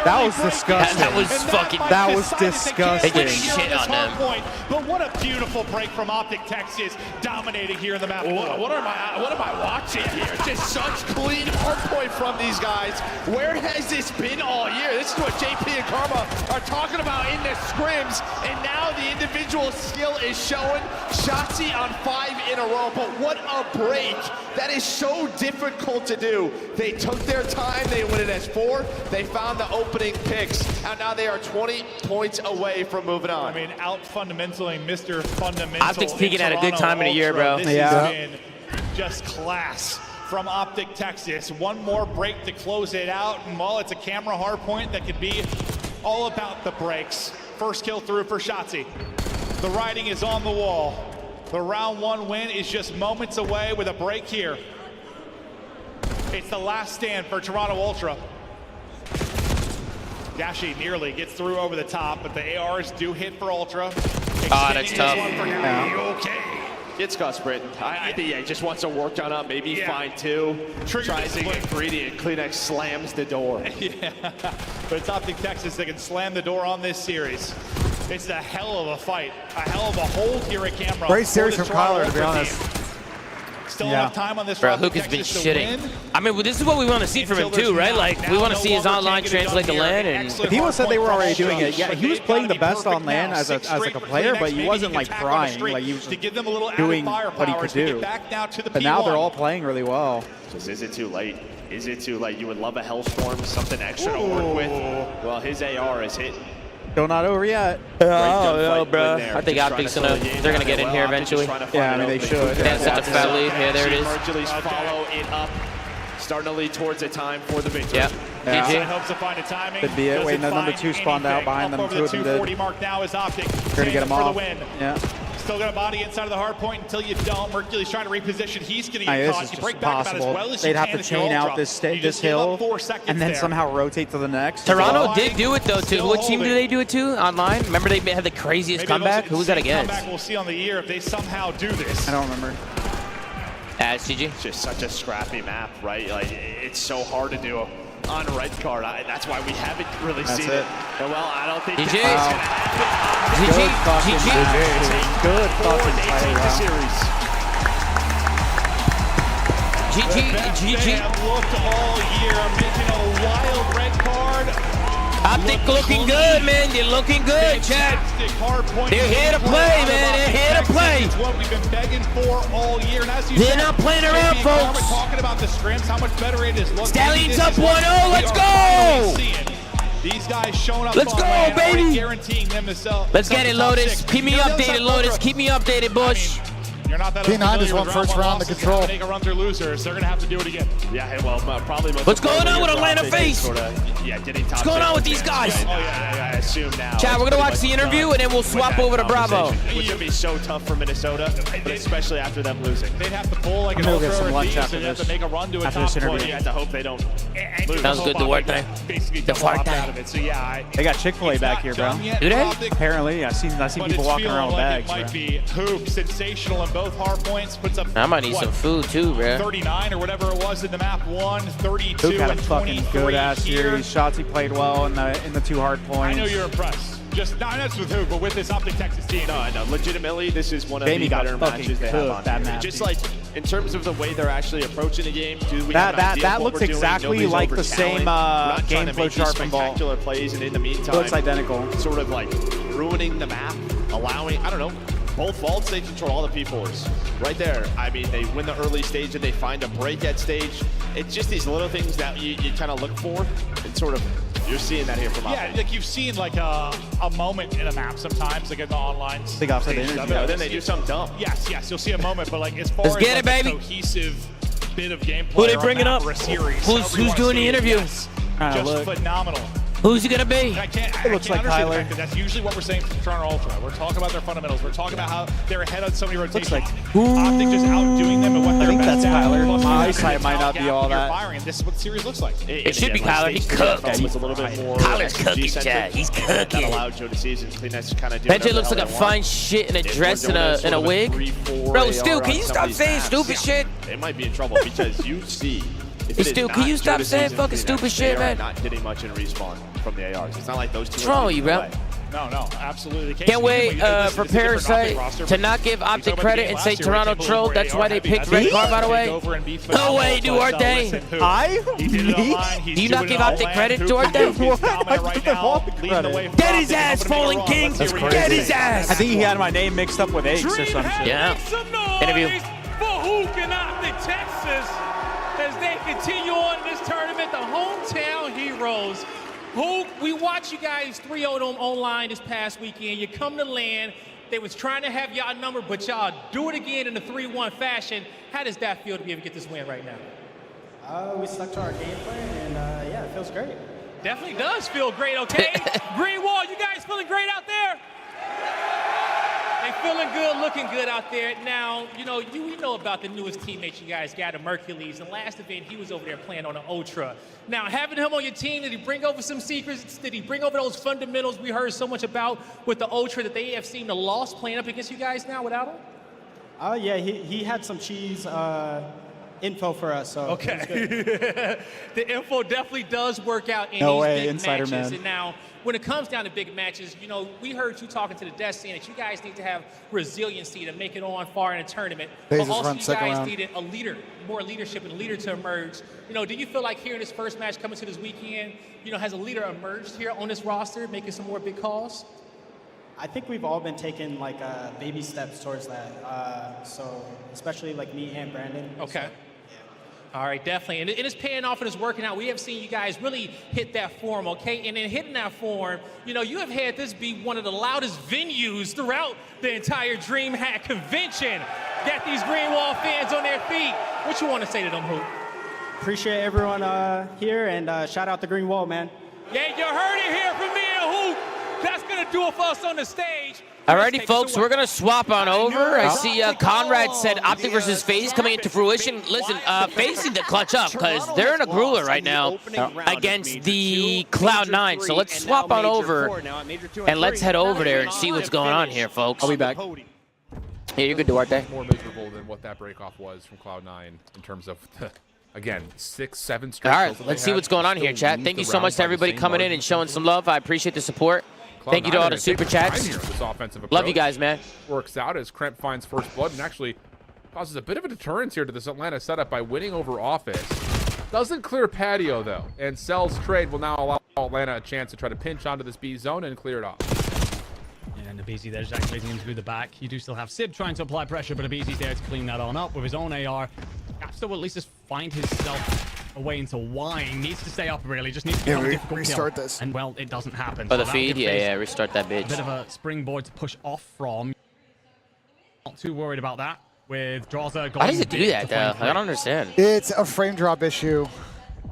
That was disgusting. That was fucking. That was disgusting. They get shit on them. But what a beautiful break from Optic Texas, dominating here in the map. What am I watching here? Just such clean hardpoint from these guys. Where has this been all year? This is what JP and Karma are talking about in the scrims, and now the individual skill is showing. Shotzi on 5 in a row, but what a break. That is so difficult to do. They took their time, they win it as 4, they found the opening picks, and now they are 20 points away from moving on. I mean, out fundamentally, Mr. Fundamental. Optic's peaking at a good time of the year, bro. This has been just class from Optic Texas. One more break to close it out, and while it's a camera hard point, that could be all about the breaks. First kill through for Shotzi. The writing is on the wall. The round 1 win is just moments away with a break here. It's the last stand for Toronto Ultra. Dashi nearly gets through over the top, but the ARs do hit for Ultra. That's tough. Okay. It's Gus Britton. I think he just wants to work on up, maybe find 2. Tries to get greedy, and Kleenex slams the door. Yeah, but it's Optic Texas that can slam the door on this series. It's a hell of a fight, a hell of a hold here at Camera. Great series from Kyler, to be honest. Still enough time on this. Bro, Hook has been shitting. I mean, this is what we want to see from him too, right? Like, we want to see his online translate to LAN. And People said they were already doing it. Yeah, he was playing the best on LAN as a player, but he wasn't like trying. Like he was doing what he could do. But now they're all playing really well. Just is it too late? Is it too late? You would love a Hellstorm, something extra to work with. Well, his AR is hit. Still not over yet. Oh, bro. I think Optic's they're gonna get in here eventually. Yeah, I mean they should. They have such a fat lead. Yeah, there it is. Hercules follow it up. Starting to lead towards a time for the victory. Yep. GG. Hopes to find a timing. Could be it. Wait, no, number 2 spawned out behind them. 2 of them did. Mark now is Optic. Trying to get him off. Yeah. Still got a body inside of the hard point until you don't. Mercury's trying to reposition. He's going to get caught. This is You break just back about as impossible. well as They'd you have can to if you're chain out Ultra. this You just hill give up 4 seconds and then there. somehow rotate to the next. Toronto did do it though too. What team did they do it to online? Remember they had the craziest Maybe comeback? Who was that against? Comeback we'll see on the year if they somehow do this. I don't remember. It's GG. It's just such a scrappy map, right? Like, it's so hard to do on red card. That's why we haven't really seen it. And well, I don't think GG. that's going to happen. GG. Good fucking They play, take the bro. series. GG. They have looked all year, making a wild red card. Optic looking good, man. They're looking good, Chad. They're here to play, man. They're here to play. It's what we've been begging for all year. And as you They're said, not playing around, JP folks. Karma talking about the scrims, how much better it is. Look, Stallions up this is what 1-0. Let's we are go. finally seeing. These guys showing up. Let's on go, LAN, already baby. guaranteeing them to sell. Let's get it, Lotus. Keep me updated, Lotus. Keep me updated, Bush. You're not that T9 just unfamiliar won with first round losses. to control. Make a run through losers. They're going to have to do it again. Yeah, well, probably most What's going on with Atlanta Face? Getting top What's going on with 10 these guys? I assume now. Chad, we're going to watch the interview, and then we'll swap over to Bravo. Which would be so tough for Minnesota, but especially after them losing. They'd have to pull like I'm an gonna go get ultra some or lunch thieves. after They'd have this. to make a run to a After top this interview. 20. You have to hope they don't lose. Sounds good, Duarte. Basically The double Duarte. out of it. So yeah, They got Chick-fil-A back here, bro. Do they? Apparently, I seen people walking around with bags. It might Bro. be Hoop sensational in both hard points. Puts up I might need some food too, bro. 39 or whatever it was in the map. 32 Luke had a and fucking 23 good ass here. series. Shotzi played well in the 2 hard points. I know you're impressed. Just not just with Hoop, but with this Optic Texas team. No, I know. Legitimately, this is one of Jamie the got better fucking matches they have cooked on that here. map, Just dude. like in terms of the way they're actually approaching the game, do we have an idea that of what looks we're doing? exactly Nobody's like the over same talent. We're not trying game to flow make these chart from Ball. spectacular plays, and in the meantime, Looks identical. Sort of like ruining the map, allowing, I don't know, both vaults, they control all the P4s. Right there, I mean, they win the early stage and they find a break at stage. It's just these little things that you kind of look for, and sort of, you're seeing that here from Optic. Yeah, like you've seen like a moment in a map sometimes, like in the online. Big offside stage energy. of it. Yeah, then they do something dumb. Yes, you'll see a moment, but like as far Let's as get like it, baby. a cohesive bit of gameplay, Who they or a bringing map up? or a series, Who's however you wanna doing see the it, interview? yes, Alright, just look. phenomenal. Who's he gonna be? I can't looks like understand Kyler. that, 'cause that's usually what we're saying from Toronto Ultra. We're talking about their fundamentals. We're talking about how they're ahead on so many rotations. like- Optic just outdoing them and what I they're think best that's at. Kyler. Plus, My eyesight might not be all that. Firing, and this is what the series looks like. It should be Kyler. He cooked. He's a little bit more Kyler's cooking, Chad. He's That cooking. allowed Joe to see his cleanness kind of do BENJ looks like a fine shit in a dress and a wig. Bro, Stu, can you stop saying stupid shit? They might be in trouble because you see. Hey, Stu, can you stop saying fucking stupid shit, man? Not getting much in respawn from the ARs. It's not like those two. What's wrong with you, bro? No, absolutely. Can't wait for Parasite to not give Optic credit and say Toronto trolled. That's why they picked Red Car, by the way. No way, Duarte. Do you not give Optic credit, Duarte? Get his ass, Fallen King. Get his ass. I think he had my name mixed up with Aches or some shit. Yeah. Interview. For Hook and Optic Texas as they continue on in this tournament, the hometown heroes. Hook, we watched you guys 3-0 them online this past weekend. You come to land. They was trying to have y'all number, but y'all do it again in a 3-1 fashion. How does that feel to be able to get this win right now? We stuck to our game plan, and yeah, it feels great. Definitely does feel great, okay? Green Wall, you guys feeling great out there? They feeling good, looking good out there. Now, you know, we know about the newest teammates you guys got, Hercules. And last event, he was over there playing on an Ultra. Now, having him on your team, did he bring over some secrets? Did he bring over those fundamentals we heard so much about with the Ultra that they have seemed to lost playing up against you guys now without him? Yeah, he had some cheese info for us. So okay. The info definitely does work out in these big Insider matches. man. And now, when it comes down to big matches, you know, we heard you talking to the desk saying that you guys need to have resiliency to make it on far in a tournament. Bases but also run you second guys round. needed a leader, more leadership and a leader to emerge. You know, do you feel like here in this first match coming to this weekend, you know, has a leader emerged here on this roster, making some more big calls? I think we've all been taking like baby steps towards that. So especially like me and Brandon. Okay. All right, definitely. And it is paying off and it's working out. We have seen you guys really hit that form, okay? And in hitting that form, you know, you have had this be one of the loudest venues throughout the entire DreamHack convention. Got these Greenwall fans on their feet. What you want to say to them, Hoop? Appreciate everyone here, and shout out the Green Wall, man. Yeah, you heard it here from me and Hoop. That's going to do it for us on the stage. Alrighty, folks, we're going to swap on over. I see Conrad said Optic versus FaZe coming into fruition. Listen, FaZe need to clutch up because they're in a grueler right now against the Cloud9. So let's swap on over and let's head over there and see what's going on here, folks. I'll be back. Yeah, you're good, Duarte. More miserable than what that break-off was from Cloud9 in terms of, again, 6, 7 straight. All right, let's see what's going on here, chat. Thank you so much to everybody coming in and showing some love. I appreciate the support. Thank you to all the super chats. Love you guys, man. Works out as Kremp finds first blood and actually causes a bit of a deterrence here to this Atlanta setup by winning over Office. Doesn't clear patio though, and Cell's trade will now allow Atlanta a chance to try to pinch onto this B zone and clear it off. Yeah, and Abizi there's activating him through the back. You do still have Sib trying to apply pressure, but Abizi's there to clean that on up with his own AR. Capsta will at least just find himself away into wine. Needs to stay up, really. Just needs to become a difficult restart kill. this. And, well, it doesn't happen. For the So feed? that'll give Yeah, FaZe restart that bitch. a bit of a springboard to push off from. Not too worried about that. With Draza going. Why does it do that, though? I don't understand. It's a frame drop issue.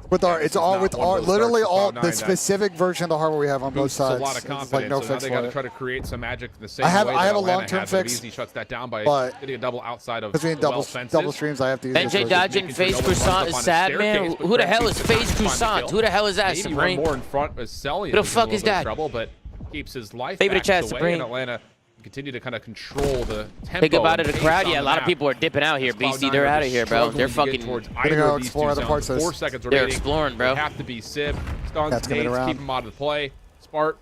With our, it's all with our, literally all the specific version of the hardware we have on both sides. A lot of confidence. It's like no so now fix they for got to it. try to create some magic the same I have way a Atlanta long-term has, but fix, Easy shuts that down by but getting a double outside of between double streams, I have to use BENJ this dodging FaZe Croissant is sad, man. Who the hell is FaZe Croissant? Who the hell is that, Maybe Supreme? one more in front as Cellian. Who the fuck is that? Trouble, but keeps his life Favorite back chat, away, Supreme. and Atlanta continue to kind of control the tempo. Think about it, and the pace crowd. on Yeah, a the lot of map. people are dipping out here. Cloud9 BC, they're out of here, bro. They're struggling to fucking. get towards either of these two zones. 4 seconds They're remaining. exploring, bro. They have to be Sib. Stuns, That's coming nades, around. keep him out of the play. Spart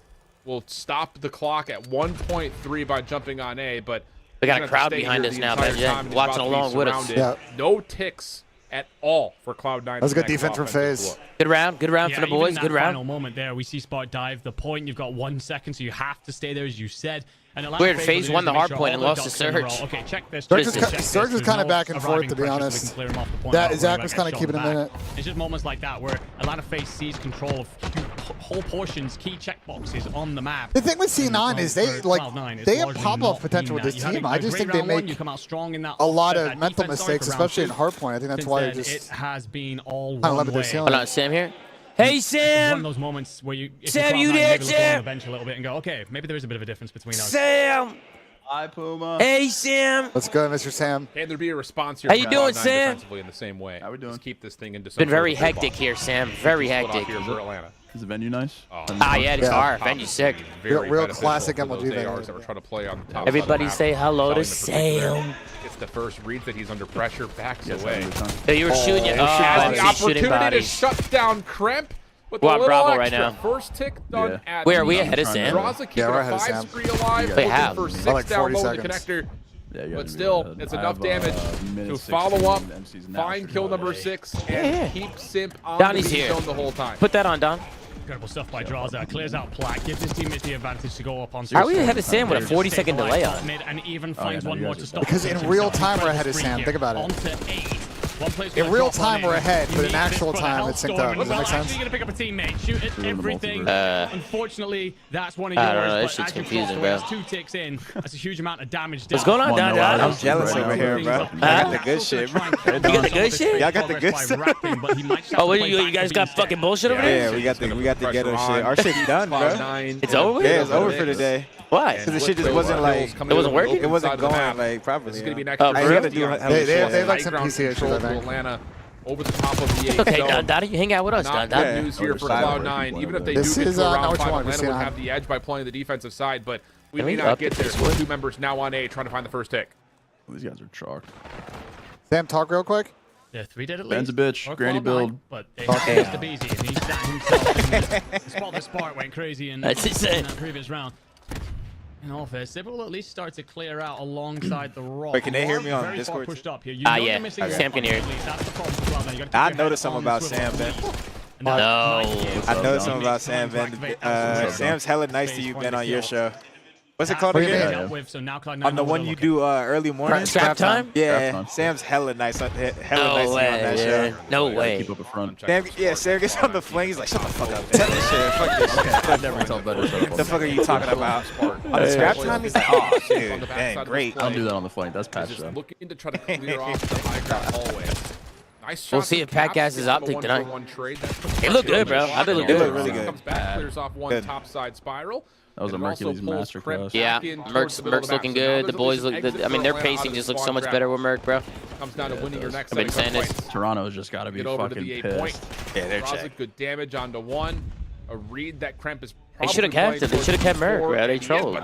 will stop the clock at 1.3 by jumping on A, but We got he's a gonna crowd stay behind here us the now, entire BENJ, time, and he's watching about to be along with us. surrounded. No ticks at all for Cloud9. That was good defense from FaZe. Good round for the boys. Even Good that round. final moment there, we see Spot dive the point. You've got 1 second, so you have to stay there, as you said. And Weird, FaZe won the hard point and lost to Surge. Okay, check this. Surge check was, this, Surge was check kind of this. back and forth, to be Arriving honest. pressure, so we can clear him off the point. That Don't Zach worry was about kind of getting keeping shot him in back. it. It's just moments like that where Atlanta FaZe sees control of whole portions, key checkboxes on the map. The thing with C9 is they they have pop-off potential with this You had team. a I just great think they round one, make you come out strong in that a lot offset, of that mental defense, sorry, mistakes, for round especially in two. hardpoint. I think that's Since why they then, just it has been all kind of one limit their way. ceiling. Hold on, Sam here. Hey, It's one of Sam. those moments where you, if Sam, you you there, maybe look on Sam? the bench a little bit and go, okay, maybe there is a bit of a difference between us. Sam. Hi, Puma. Hey, Sam. Let's go, Mr. Sam. Can there be a response here? How you doing, Sam? Defensively in the same way. How we doing? Just keep this thing into. Been very hectic here, Sam. Very hectic. Here for Atlanta. Is the venue nice? Yeah, it's far. Benji's sick. Real classic MLG ARs that we're trying to play on the top. Everybody say hello to Sam. It's the first read that he's under pressure, backs away. Hey, you were shooting. Has the opportunity to shut down Kremp. We're on Bravo right now. First tick done at Where are we ahead of Sam? Yeah, we're ahead of Sam. They have. For 6 like down 40 low in the seconds. connector. But still, it's enough damage to follow up, find kill number 6, and keep Simp on Donnie's the here. zone the whole time. Put that on, Don. Incredible stuff by Draza. Clears out Plaque, gives his teammates the advantage to go up on. How are we ahead of Sam with a 40-second delay on? And even finds one more to stop. Because in real time we're ahead of Sam. Think about it. In real time we're ahead, but in actual time it's synced up. Does that make sense? You're gonna pick up a teammate, shoot at everything. Unfortunately, that's one of yours. I don't know. This But shit's as you confusing, cross bro. the 2 ticks in, that's a huge amount of damage. What's going on, Don? I'm jealous over here, bro. I got the good shit, bro. You got the good shit? Y'all got the good stuff. Oh, what, you guys got fucking bullshit over there? Yeah, we got the ghetto shit. Our shit's done, bro. It's over with? Yeah, it's over for today. Why? Because the shit just wasn't like. It wasn't working? It wasn't going like properly. This is going to be an Oh, extra. for real? They have like some PC issues, I think. Atlanta over the top of the 8. Okay, So, Don, you hang out with us, Don. not good news here for Cloud9. Even if they do This get is, to not round what you 5, want. Atlanta would We're have the edge by playing the defensive side, but we Can may we not up get it there. this way? 2 members now on A trying to find the first tick. These guys are chalked. Sam, talk real quick. Yeah, 3 dead at Ben's least. a bitch. Or Granny Cloud9, build. But it's Mr. Beezy, and he's that himself. The spotless spark went crazy in That's insane. that previous round. In all fair, Sib will at least start to clear out alongside the rock. Wait, can they hear me on Very Discord? Pushed up here. You Ah, know yeah. you're missing Sam can hear. at least. That's the problem for Cloud9. You gotta keep I your noticed head something on the about swivel. Sam, Ben. And that No. might be I know it. something about Sam, Ben. Sam's hella nice to you, Ben, on your show. What's it That's called what we again? dealt with, so now Cloud9 On the will one you look do early morning? Scrap time? Yeah, Sam's hella nice. Hella nice to you on No that way, show. man. No way. Keep up a front. Sam gets on the fling. He's like, shut the fuck up. Tell this shit. Fuck this shit. I'd never tell better. Shut up. What the fuck are you talking about? On the scrap time, he's like, oh, dude, dang, great. I don't do that on the flank. That's patch Just though. looking to try to clear off the high ground hallway. Nice We'll shot see from if Pat Caps, Gas is gets on optic the tonight. 1-for-1 trade. They look good, bro. I think They look look really good. good. Comes back, clears off one Good. top side spiral. That was a And it also Mercury's pulls masterclass. Kremp Yeah, back in towards the middle of Merc's the map. looking So now good. there's The at boys least an look good. exit I mean, for their Atlanta out pacing of just the looks so squad much grab. better with Merc, bro. Comes down to winning your next I've been set of saying this. points. Toronto's just got to be Get over to fucking the 8 pissed. point. Yeah, they're Draws checked. it, good damage onto 1. A read that Kremp is They probably should have kept it. They should have kept Merc, bro. They trolled.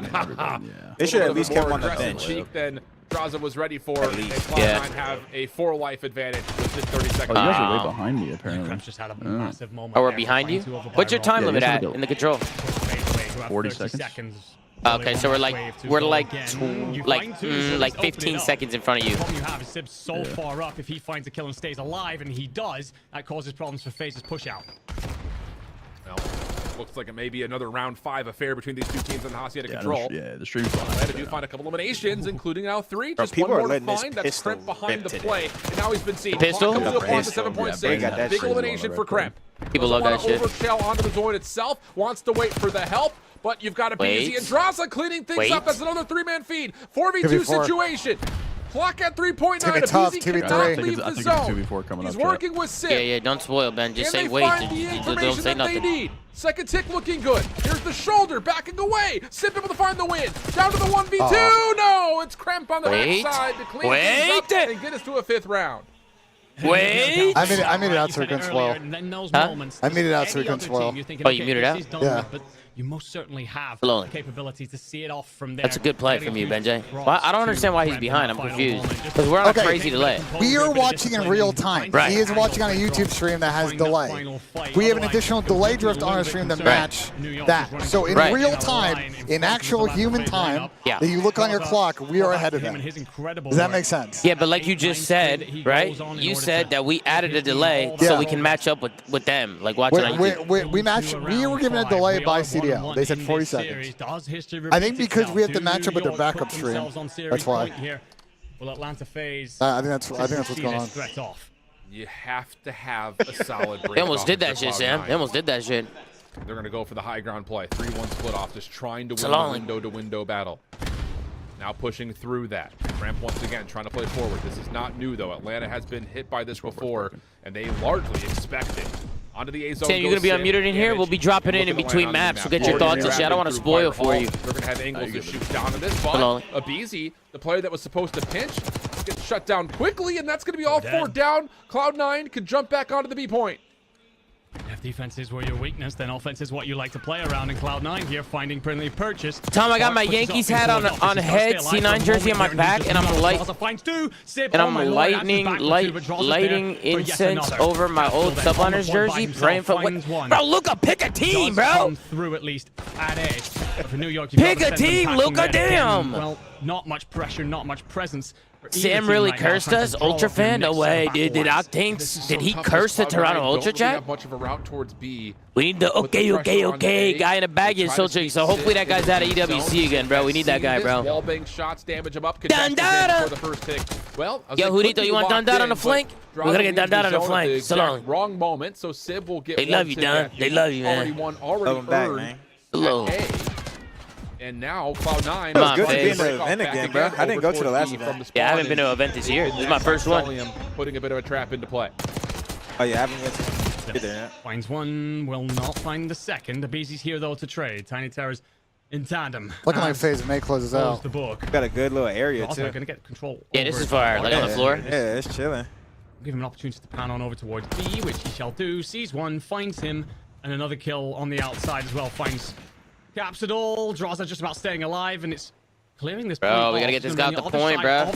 They should at least kept him on the bench. Cheek than Draza was ready for. And least. Cloud9 Yeah. have a 4-life advantage within 30 Oh, seconds. you guys are way behind me apparently. Kremp just had a massive moment. Oh, we're there, behind you? trying to overpower What's your time Yeah, limit you at should in the control? 40 seconds. Okay, so we're like You like find two, so let's open it 15 up. seconds in front of you. The problem you have is Sib's so far up. If he finds a kill and stays alive, and he does, that causes problems for FaZe's push out. Well, looks like it may be another round 5 affair between these two teams in the Hacienda Yeah, control. the stream's Atlanta do find a couple eliminations, including now 3. Bro, Just people one are more to letting this find. That's pistol Kremp behind rip the today. play. And now he's been seen. Pistol? Clock comes to a point to Pistol. 7.6. Yeah, they got that Big shit elimination on for the red Kremp. People love that shit. Overshell onto the zone itself. Wants to wait for the help. But you've got a Wait. BZ and Draza cleaning things Wait. up. That's another 3-man feed. 4v2 2v4. situation. Clock at 3.9. Take it tough, BZ 2v3. cannot I think leave it's the a zone. 2v4 coming He's up, chat. working with Sid. Yeah, don't spoil, Ben. Just Can say they wait. find the Don't information say that they nothing. need? Second tick looking good. Here's the shoulder backing away. Sip able to find the win. Down to the 1v2. No, it's Kremp on the Wait. backside to clean things up Wait. and get us to a 5th round. Wait. I made it out so we couldn't spoil. Huh? I made it out so we couldn't spoil. Oh, you muted out? Yeah. But you most certainly have Hello. the capability to see it off from there. That's a good play from you, BenJ. Well, I don't understand why he's behind. I'm confused. Because Because we're on a crazy delay. We are watching in real time. Right. He is watching on a YouTube stream that has delay. We have an additional delay drift on our stream to match that. So in Right. real time, in actual human time, Yeah. that you look on your clock, we are ahead of them. Does that make sense? Yeah, but like you just said, right? You said that we added a delay so Yeah. we can match up with them, like watching on YouTube. We were given a delay by CDL. They said 40 seconds. I think because we have to match up with their backup stream. That's why. Well, Atlanta FaZe. I think that's what's going on. Threat off. You have to have a solid break. They almost did that off shit, of Sam. Cloud9. They almost did that shit. They're going to go for the high ground play. 3-1 split off, just trying to win the Salon. window-to-window battle. Now pushing through that. Ramp once again, trying to play forward. This is not new, though. Atlanta has been hit by this before, and they largely expect it. Onto the A zone. Sam, you're gonna be unmuted in here. We'll be dropping in between maps. We'll get your thoughts and shit. I don't want to spoil for you. They're gonna have angles to shoot down in this, but Abizi, the player that was supposed to pinch, gets shut down quickly, and that's gonna be all 4 down. Cloud9 can jump back onto the B point. If defense is where your weakness, then offense is what you like to play around in Cloud9 here, finding friendly purchase. Tom, I got my Yankees hat on head, C9 jersey on my back, and I'm lighting incense over my old Subliners jersey, praying for what? Bro, Luka, pick a team, bro. Through at least at A. For New York, pick a team, Luka, damn. Well, not much pressure, not much presence. Sam really cursed us? Ultra fan? No way, dude. Did Octane, did he curse the Toronto Ultra chat? Much of a route towards B. We need the okay guy in a baggy Ultra, so hopefully that guy's out of EWC again, bro. We need that guy, bro. Wallbang shots damage him up. Dandada! For the first pick. Well, yo, Judito, you want Dandada on the flank? We're gonna get Dandada on the flank. So long. Wrong moment, so Sib will get. They love you, Don. They love you, man. Already earned. Hello. And now Cloud9. It was good to be in the event again, bro. I didn't go to the last event. Yeah, I haven't been to an event this year. This is my first one. Putting a bit of a trap into play. Oh yeah, I haven't yet. There. Finds one, will not find the second. The BZ's here though to trade. Tiny Terrors in tandem. Look at my face. May closes out. The book. Got a good little area also too. Gonna get control. Yeah, this is fire. Like on the floor. Yeah, it's chilling. Give him an opportunity to pan on over towards B, which he shall do. Sees one, finds him, and another kill on the outside as well. Finds Caps it all. Draws are just about staying alive, and it's clearing this point. Bro, we gotta get this guy off the point, bro.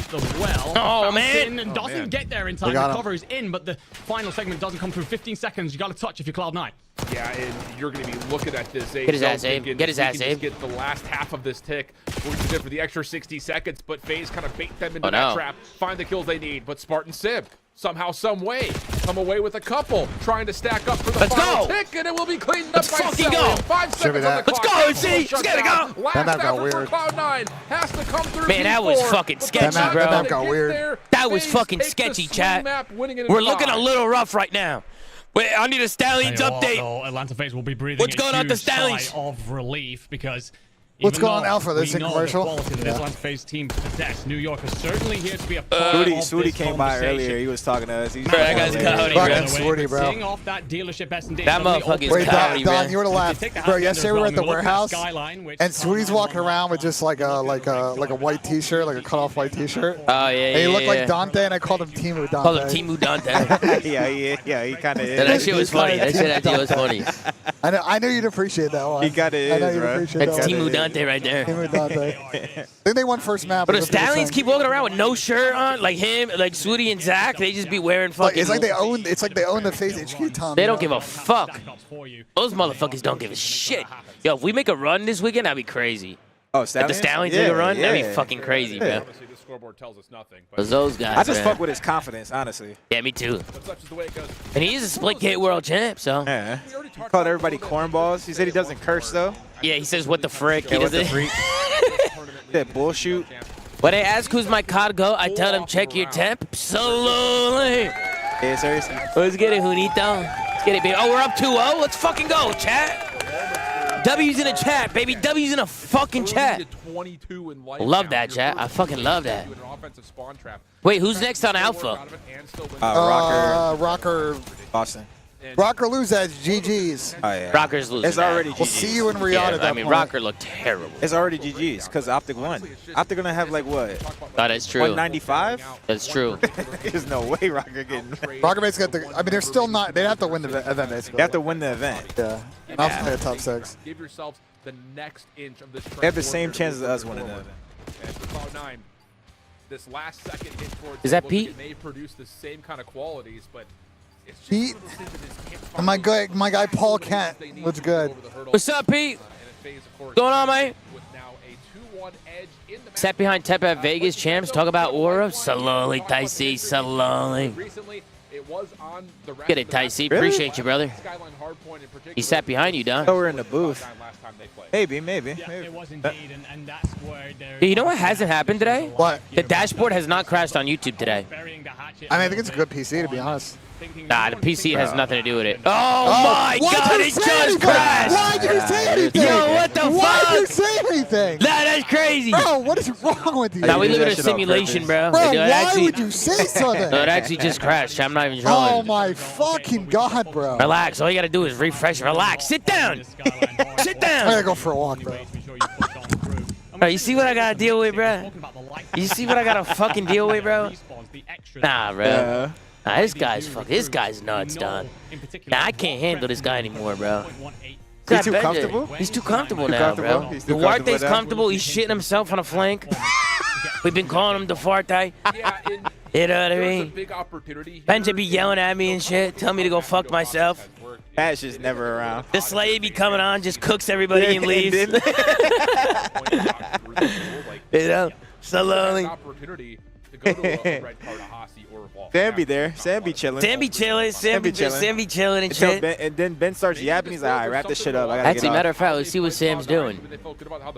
Oh, man. And doesn't get there in time. The cover is in, but the final segment doesn't come through. 15 seconds. You got to touch if you're Cloud9. Yeah, and you're going to be looking at this. Get his ass, Abe. Get his ass, Abe. Get the last half of this tick. We're going to do for the extra 60 seconds, but FaZe kind of bait them into that trap. Find the kills they need, but Spartan Sib somehow, some way, come away with a couple, trying to stack up for the final tick, and it will be cleaned up by Celium. 5 seconds on the clock. Let's go, MC. Let's get it go. Last effort for Cloud9 has to come through. Man, that was fucking sketchy, bro. That got weird. That was fucking sketchy, chat. We're looking a little rough right now. Wait, I need a Stallions update. Atlanta FaZe will be breathing. What's going on to Stallions? Of relief because. What's going on, Alpha? This is commercial. This Atlanta FaZe team possess. New York is certainly here to be a part of Swooty came by earlier. He was talking to us. He's bro, that guy's cloudy, bro. Swooty, bro. Seeing off that dealership S&D. That motherfucker's cloudy, bro. Don, you were to laugh, bro. Yesterday we were at the warehouse, and Swooty's walking around with just like a white T-shirt, like a cut-off white T-shirt. Oh yeah, and he looked like Dante, and I called him Timu Dante. Called him Timu Dante. yeah, he kind of. That shit was funny. That shit was funny. I knew you'd appreciate that one. He got it. I know you'd appreciate that. That's Timu Dante right there. Dante. I think they won first map. But the Stallions keep walking around with no shirt on, like him, like Swooty and Zach. They just be wearing fucking. It's like they own. It's like they own the FaZe HQ, Tom. They don't give a fuck. Those motherfuckers don't give a shit. Yo, if we make a run this weekend, that'd be crazy. Oh, Stallions? If the Stallions make a run, that'd be fucking crazy, bro. Honestly, the scoreboard tells us nothing. Those guys. I just fuck with his confidence, honestly. Yeah, me too. Such is the way it goes. And he's a split gate world champ, so. Yeah. He called everybody cornballs. He said he doesn't curse though. Yeah, he says what the frick. Yeah, what the freak. That bullshit. When they ask who's my COD go, I tell them check your temp slowly. Yeah, seriously. Let's get it, Junito. Let's get it, baby. Oh, we're up 2-0. Let's fucking go, chat. W's in the chat, baby. W's in a fucking chat. Love that, chat. I fucking love that. Wait, who's next on Alpha? Rocker. Boston. Rocker lose at GG's. Oh, yeah. Rocker's losing. It's already GG's. We'll see you in Riyadh at that point. Rocker looked terrible. It's already GG's because Optic won. Optic gonna have like what? Oh, that's true. 195? That's true. There's no way Rocker getting. Rocker Bates got the. I mean, they're still not. They have to win the event, basically. They have to win the event. Yeah. Not to play a top 6. Give yourselves the next inch of this. They have the same chances as us winning the event. And for Cloud9, this last second hit towards is that Pete? They produce the same kind of qualities, but. Pete, and my guy Paul Kent looks good. What's up, Pete? What's going on, mate? Sat behind Tep at Vegas champs. Talk about Aura. Slowly, Ticey, slowly. Get it, Ticey. Really? Appreciate you, brother. He sat behind you, Don. Oh, we're in the booth. Maybe. It was indeed, and that's where Hey, you know what hasn't happened today? What? The dashboard has not crashed on YouTube today. I mean, I think it's a good PC, to be honest. Nah, the PC has nothing to do with it. Oh my God, it just crashed. Why'd you say anything? Yo, what the fuck? Why'd you say anything? That's crazy. Bro, what is wrong with you? Now we live in a simulation, bro. Bro, It why actually- would you say something? No, it actually just crashed. I'm not even Oh trolling. my fucking God, bro. Relax. All you gotta do is refresh. Relax. Sit down. Sit down. I gotta go for a walk, bro. Bro, you see what I gotta deal with, bro? You see what I gotta fucking deal with, bro? Nah, bro. Nah, this guy's nuts, dog. Nah, I can't handle this guy anymore, bro. He's too comfortable? He's too comfortable Too now, comfortable? bro. He's too Duarte's comfortable now? comfortable. He's shitting himself on a flank. We've been calling him Duarte. You know what I mean? BENJ be yelling at me and shit, tell me to go fuck myself. That's just never around. The slave be coming on, just cooks everybody and leaves. You know? So lonely. Sam be there. Sam be chilling. Sam be chilling. Sam be chilling and shit. And then Ben starts yapping. He's like, all right, wrap this shit up. I gotta Actually, get matter off. of fact, let's see what Sam's doing.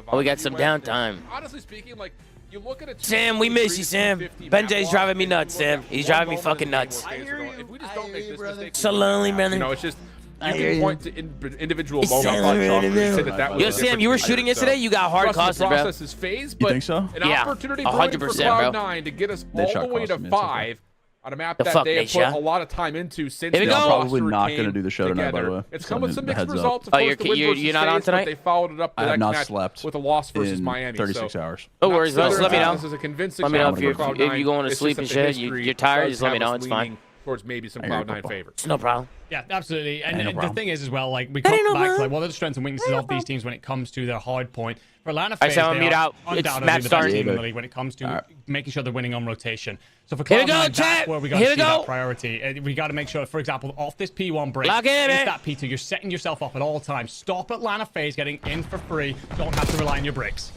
Oh, we got some downtime. Honestly speaking, like, you look at a Sam, we miss you, Sam. BENJ's driving me nuts, Sam. He's driving me fucking nuts. If we just don't make this mistake, So lonely, brother. you know, it's just I you hear can you. point to individual It's moments. so lonely, Yo, Yo, Sam, you were shooting yesterday. You got hard trust causes, the bro. process is phased, You but think so? an Yeah, opportunity 100%, for bro. Cloud9 to get us They all shot the way to costed me, it's okay. 5 on a map The that fuck they they have put shot? a lot of time into since Here we the go. roster Probably not came gonna do the show tonight, by the together. way. It's Just come with letting some the mixed heads up. results. Of Oh, course, you're- the win you're versus not on FaZe, but tonight? They followed it up the I have next not match slept with a loss versus in Miami. 36 so hours. No worries, bro. Just let me know. This is a convincing Let me know shot if you're, for Cloud9. if you're going to It's sleep just and that the shit. history You're tired, does just let me have know. us It's fine. leaning towards maybe some I hear you, Cloud9 Papa. favor. It's no problem. Yeah, absolutely. And no the problem. thing is as well, like we come back to like what are the strengths and weaknesses of these teams when it comes to their hard point. For Atlanta I FaZe, said I'll they mute are out. It's undoubtedly map the best starting. team in the league when it comes to making sure they're winning on rotation. So for Here we go, Cloud9, chat. that's where we got Here to we see go. that priority. We got to make sure, for example, off this P1 break, Lock in, it's eh? that P2. You're setting yourself up at all times. Stop Atlanta FaZe getting in for free. Don't have to rely on your bricks.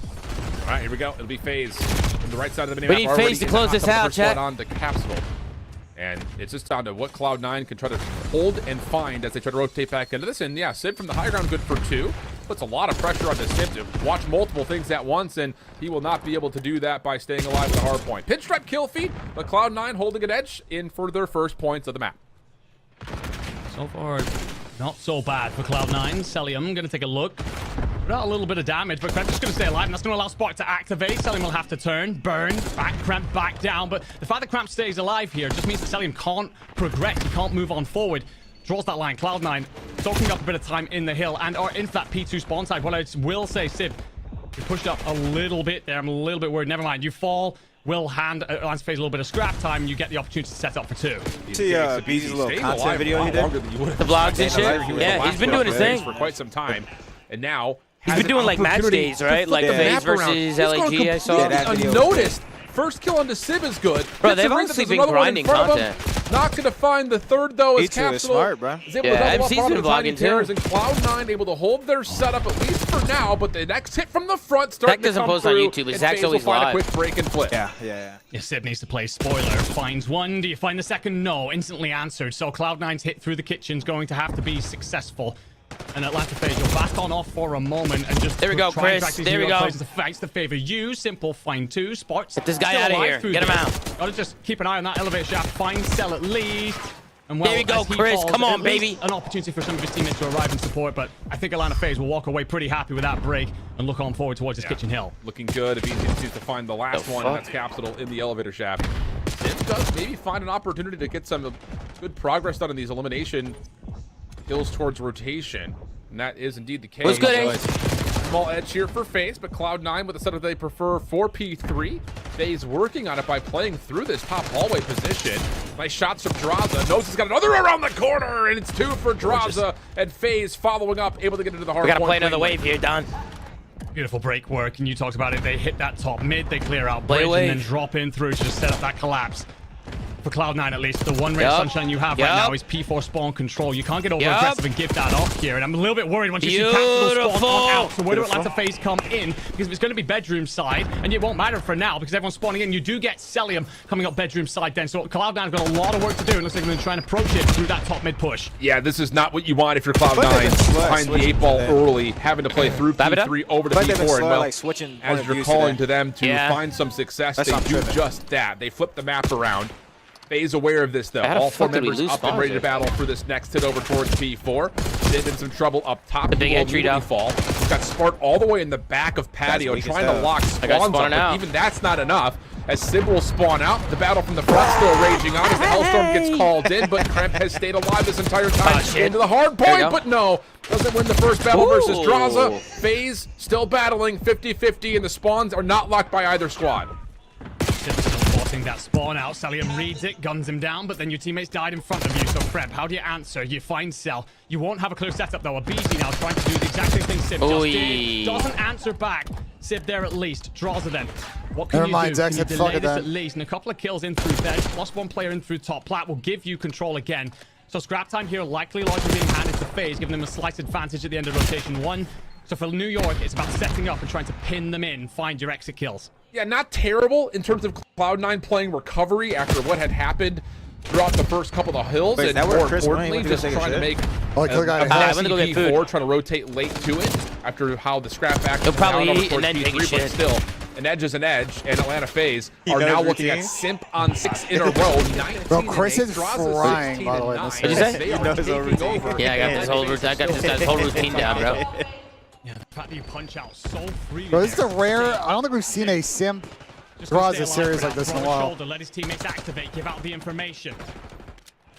All right, here we go. It'll be FaZe from the right side of the minimap. We need already FaZe to in close the this hot out, first chat. one on the capsule. And it's just down to what Cloud9 can try to hold and find as they try to rotate back into this. And yeah, Sid from the high ground, good for 2. Puts a lot of pressure on the Sid to watch multiple things at once, and he will not be able to do that by staying alive at the hard point. Pinstripe kill feed, but Cloud9 holding an edge in for their first points of the map. So far, not so bad for Cloud9. Celium going to take a look. Got a little bit of damage, but Cramp's just going to stay alive, and that's going to allow Spark to activate. Celium will have to turn, burn, back Cramp back down, but the fact that Cramp stays alive here just means that Celium can't progress. He can't move on forward. Draws that line. Cloud9 soaking up a bit of time in the hill and are in for that P2 spawn side. What I will say, Sib, you pushed up a little bit there. I'm a little bit worried. Never mind. You fall. Will hand Lance FaZe a little bit of scrap time. You get the opportunity to set up for 2. See BZ's little content video he did? The vlogs and shit? Yeah, he's been doing his thing. For quite some time. And now He's been doing like match days, right? Like FaZe versus LAG, I saw. Unnoticed. First kill on the Sib is good. Bro, they've honestly been grinding content. Not going to find the third, though, as P2 is Capsule smart, bro. is able Yeah, to double MC's up on been the Tiny vlogging, Terrors, too. and Cloud9 able to hold their setup, at least for now, but the next hit from the front starting Zach doesn't to come post on through, YouTube, but and Zach's FaZe will always find a live. quick break and flip. Yeah. Sib needs to play spoiler. Finds one. Do you find the second? No. Instantly answered. So Cloud9's hit through the kitchen's going to have to be successful. And Atlanta FaZe, you're back on off for a moment and just There we go, try and Chris. track these There we hero go. plays. The fights to favor you. Simple find 2 spots. Get this guy Still out of alive here. through Get him this. out. Gotta just keep an eye on that elevator shaft. Find Cell at least. And There we go, as he Chris. falls, Come on, at least baby. An opportunity for some of his teammates to arrive and support, but I think Atlanta FaZe will walk away pretty happy with that break and look on forward towards his kitchen hill. Looking good if he continues to find the last one, and that's Capsule in the elevator shaft. Sid does maybe find an opportunity to get some good progress done in these elimination kills towards rotation. And that is indeed the case. What's good, Ace? Small edge here for FaZe, but Cloud9 with a setup they prefer 4P3. FaZe working on it by playing through this top hallway position. Nice shots from Draza. Knows he's got another around the corner, and it's 2 for Draza. And FaZe following up, able to get into the hard We gotta point play another cleanly. wave here, Don. Beautiful break work, and you talked about it. They hit that top mid, they clear out Play bridge, away. and then drop in through to just set up that collapse. For Cloud9 at least, the one ray Yup. sunshine you have right now is P4 spawn control. You can't get over aggressive and give that up here, and I'm a little bit worried once you see Capsule spawn on out. So where do Atlanta FaZe come in? Because if it's going to be bedroom side, and it won't matter for now because everyone's spawning in, you do get Celium coming up bedroom side then. So Cloud9's got a lot of work to do, and looks like they're going to try and approach it through that top mid push. Yeah, this is not what you want if you're Cloud9 behind the 8 ball early, having to play through P3 over to P4. And well, as you're calling to them to find some success, they do just that. They flip the map around. FaZe aware of this, though. How the All four fuck did we members lose up and ready to sponsors? battle for this next hit over towards P4. They've in some trouble up top. The big entry down. Fall. He's got Spark all the way in the back of Patio, trying to lock spawns up, but even that's not enough. As Sib will spawn out, the battle from the front still raging on as the Hellstorm gets called in, but Kremp has stayed alive this entire time. Into the hard point, but no. Doesn't win the first battle versus Draza. FaZe still battling 50-50, and the spawns are not locked by either squad. Forcing that spawn out. Salium reads it, guns him down, but then your teammates died in front of you. So, Prep, how do you answer? You find Cell. You won't have a clear setup, though. A BZ now trying to do the exact same thing Sib just did. Doesn't answer back. Sib there at least. Draza then. What can you do? Can you delay this at least? And a couple of kills in through BENJ, lost one player in through top. Plat will give you control again. So scrap time here likely largely being handed to FaZe, giving them a slight advantage at the end of rotation 1. So for New York, it's about setting up and trying to pin them in, find your exit kills. Yeah, not terrible in terms of Cloud9 playing recovery after what had happened throughout the first couple of hills. Wait, and more importantly, just trying to make a P4 trying to rotate late to it after how the scrap back He'll probably eat and then P3, take a but shit. still, an edge is an edge, and Atlanta FaZe are now looking at Simp on 6 in a row. Bro, Chris is frying, by the way. What'd you say? They are taking over. Yeah, I got this guy's whole routine down, bro. Yeah, the fact that you punch out so freely. Bro, this is a rare. I don't think we've seen a Simp draws a series like this in a while. Let his teammates activate, give out the information.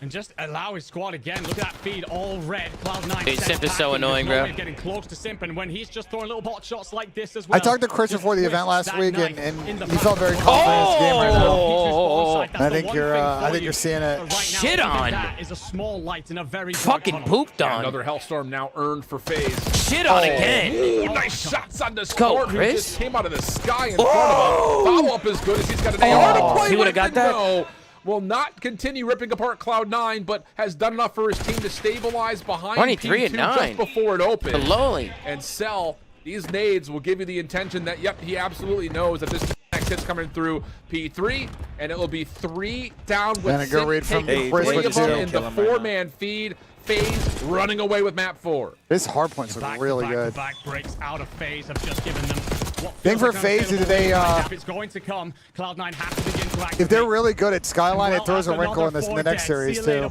And just allow his squad again. Look at that feed, all red. Cloud9. Dude, Simp is so annoying, bro. Getting close to Simp, and when he's just throwing little bot shots like this as well. I talked to Chris before the event last week, and he felt very confident in his game right now. And I think you're seeing it. Shit on. That is a small light in a very fucking pooped on. Another Hellstorm now earned for FaZe. Shit on again. Ooh, nice shots on the Go, score. Who Chris. just came out of the sky in front of him. Follow up as good as he's got an AR to play He would with. have got that. No. Will not continue ripping apart Cloud9, but has done enough for his team to stabilize behind 23 and P2 9. just before it opened. Lowly. And Cell, these nades will give you the intention that, yep, he absolutely knows that this next hit's coming through P3, and it will be 3 down with And a good read from taking Chris 3 with of them 2. in the 4-man feed. FaZe running away with map 4. This hard points look really good. Back breaks out of FaZe. I've just given them what Thing for FaZe is they it's going to come. Cloud9 have to begin to activate. if they're really good at Skyline, it throws a wrinkle in the next series too.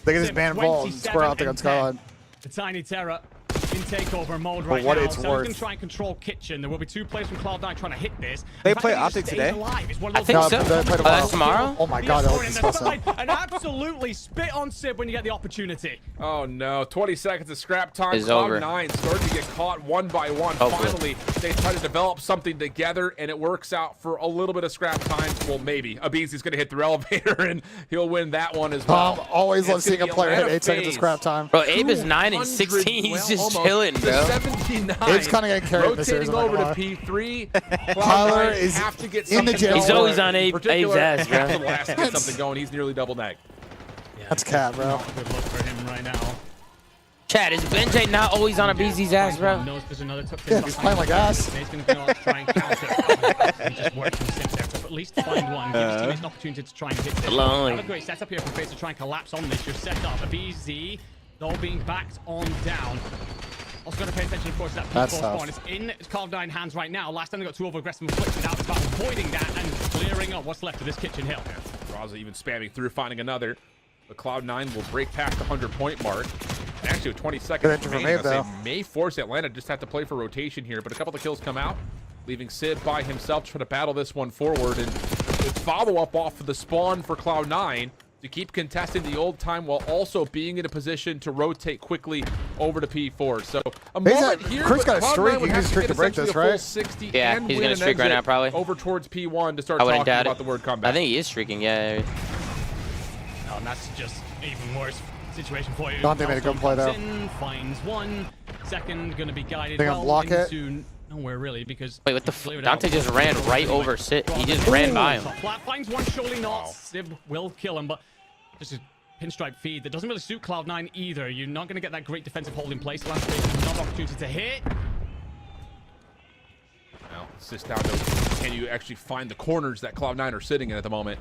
They can just ban Vault and square out there on Skyline. The Tiny Terror in takeover mode For right what now. it's So worth. he's going to try and control Kitchen. There will be 2 players from Cloud9 trying to hit this. They The fact play that he Optic stays today? alive is one I of think those- so. They play Oh, that's tomorrow? Oh my god, that looks disgusting. And absolutely spit on Sib when you get the opportunity. Oh no, 20 seconds of scrap time. It's over. Cloud9 start to get caught one by one. Hopefully. Finally, they try to develop something together, and it works out for a little bit of scrap time. Well, maybe. Abizi's going to hit through elevator, and he'll win that one as well. Tom always And loves it's seeing a gonna be player hit Atlanta 8 seconds of FaZe. scrap time. Bro, Abe is 9 and 16. He's just almost chilling, to bro. 79. Abe's kinda getting carried in this series, Rotating I'm not over to gonna P3. Tyler Cloud9 is have to get in the something gym. going. He's always on Abe's Particular ass, bro. Castle has to get something going. He's nearly double neg. That's cat, bro. Good luck for him right now. Chad, is BENJ not always on a BZ's ass, bro? Knows there's another took Yeah, he's playing like ass. He's going to go try and counter. And just work from Simp there. So at least find one. Give his teammates an opportunity to try and hit this. Lonely. Have a great setup here from FaZe to try and collapse on this. You're set up. A BZ, though, being backed on down. Also got to pay attention, of course, to that That's P4 tough. spawn. It's in Cloud9 hands right now. Last time they got 2 over aggressive affliction. Now it's about avoiding that and clearing up what's left of this kitchen hill. Raza even spamming through, finding another. But Cloud9 will break past the 100-point mark. And actually, with 20 seconds Good entry from remaining, Abe, though. they may force Atlanta just have to play for rotation here. But a couple of kills come out, leaving Sid by himself to try to battle this one forward. And with follow-up off of the spawn for Cloud9 to keep contesting the old time while also being in a position to rotate quickly over to P4. So a moment here, Chris but got a Cloud9 streak. would He have can to streak get to break essentially this, a full right? 60 Yeah, and he's win gonna an streak right exit now, probably. over towards P1 to start I wouldn't talking doubt about it. the word comeback. I think he is streaking, yeah. Oh, and that's just even worse situation for you. Dante made a good play, though. In, finds 1. Second, going to be guided Think I'll well block it? into nowhere, really, because... Wait, what the cleared Dante out. just ran right over Sid. He just ran by him. Top flat finds 1, surely not. Sib will kill him, but just a pinstripe feed that doesn't really suit Cloud9 either. You're not going to get that great defensive hold in place. Last phase, another opportunity to hit. Now, assist down to can you actually find the corners that Cloud9 are sitting in at the moment?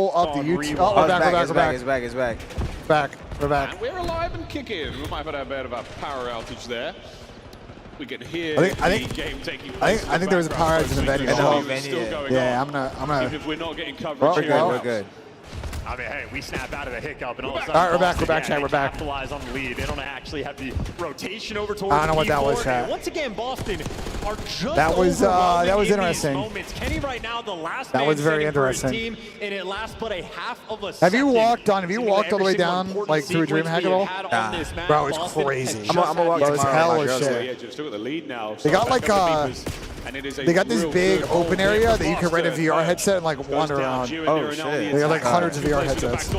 pull up the YouTube. Oh, we're back. It's back. Back. We're back. And we're alive and kicking. We might have had a bit of a power outage there. We can hear I think the game taking place. I think there was a power outage in the venue. Yeah, I'm gonna. Even if we're not getting coverage, Well, here, we're good. I mean, hey, we snap out of the hiccup, and all of a All sudden, right, we're back, Boston, we're back, yeah, chat, they we're back. capitalize on the lead. They don't actually have the rotation over towards I don't know what that was, E4, chat. and once again, Boston are just That was overwhelming in interesting. these moments. Kenny right now, the last That man was very standing for his interesting. team, and it lasts but a half of a Have second. you walked all the Every way single down, important like through sequence DreamHack we at all? have had on this map, Bro, it's Boston crazy. has I'm just gonna walk had tomorrow. Hell of shit. Yeah, just look at the lead now. They got like they got this big open area that you can rent a VR headset and like wander around. Oh shit! They got like hundreds of VR headsets.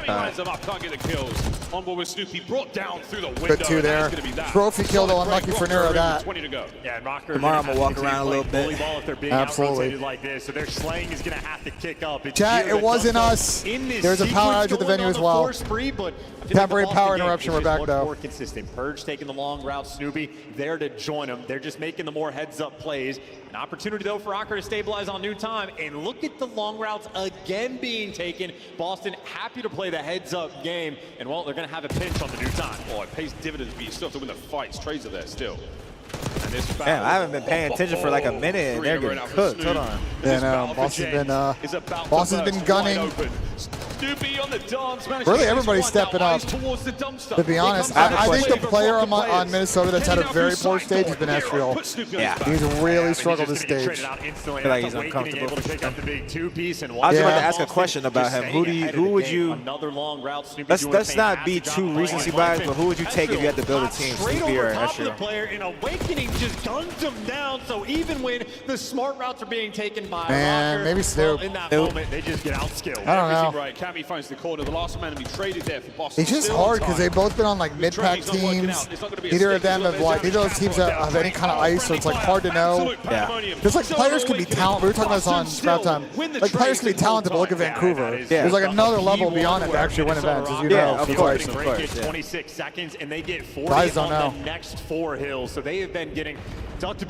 Lines them up, can't get the kills. On board with Snoopy, brought down through the window. Good two and there. that's gonna be that. Trophy kill though, unlucky for Nero that. 20 to go. Yeah, and Rocker Tomorrow I'm gonna walk around a little bit. bit. If they're being Absolutely. out-rotated like this, so their slaying is going to have to kick up. It's Chat, Gio it that wasn't does us. so in this There's a power sequence outage at the going venue on as the well. force spree, but I feel like Temporary the Boston power game interruption, is we're just back much though. more consistent. Purge taking the long route, Snoopy there to join them. They're just making the more heads-up plays. An opportunity though for Rocker to stabilize on new time, and look at the long routes again being taken. Boston happy to play the heads-up game, and well, they're going to have a pinch on the new time. Oh, it pays dividends, but you still have to win the fights. Trades are there still. Damn, I haven't been paying attention for like a minute, and they're getting cooked. Hold on. And Boston's been gunning. Snoopy on the dance, Really, everybody's stepping up. To be honest, I think the player on Minnesota that's had a very poor stage has been Estriel. Yeah. He's really struggled this stage. I feel like he's uncomfortable. Able to pick up the big two-piece and I was about to ask a question about him. Who would you? Another long route. Let's not be too recency biased, but who would you take if you had to build a team? Snoopy or Estriel? Player in Awakening just guns him down. So even when the smart routes are being taken by Man, Rocker, maybe Snoop. well, in that moment they just get outskilled. I don't know. Right, Cammy finds the corner. The last man to be traded there for Boston. It's just Still hard on because time. they've both been on like mid-pack teams. Neither of them have like neither of those teams have any kind of ice, so it's like hard to know. Yeah. Because like players can be talented. We were talking about this on Scrap Time. Like players can be talented, but look at Vancouver. There's like another level beyond it to actually win events, as you know. Yeah, of course. 26 seconds, and they get 40 Guys don't on know. the next 4 hills. So they have been getting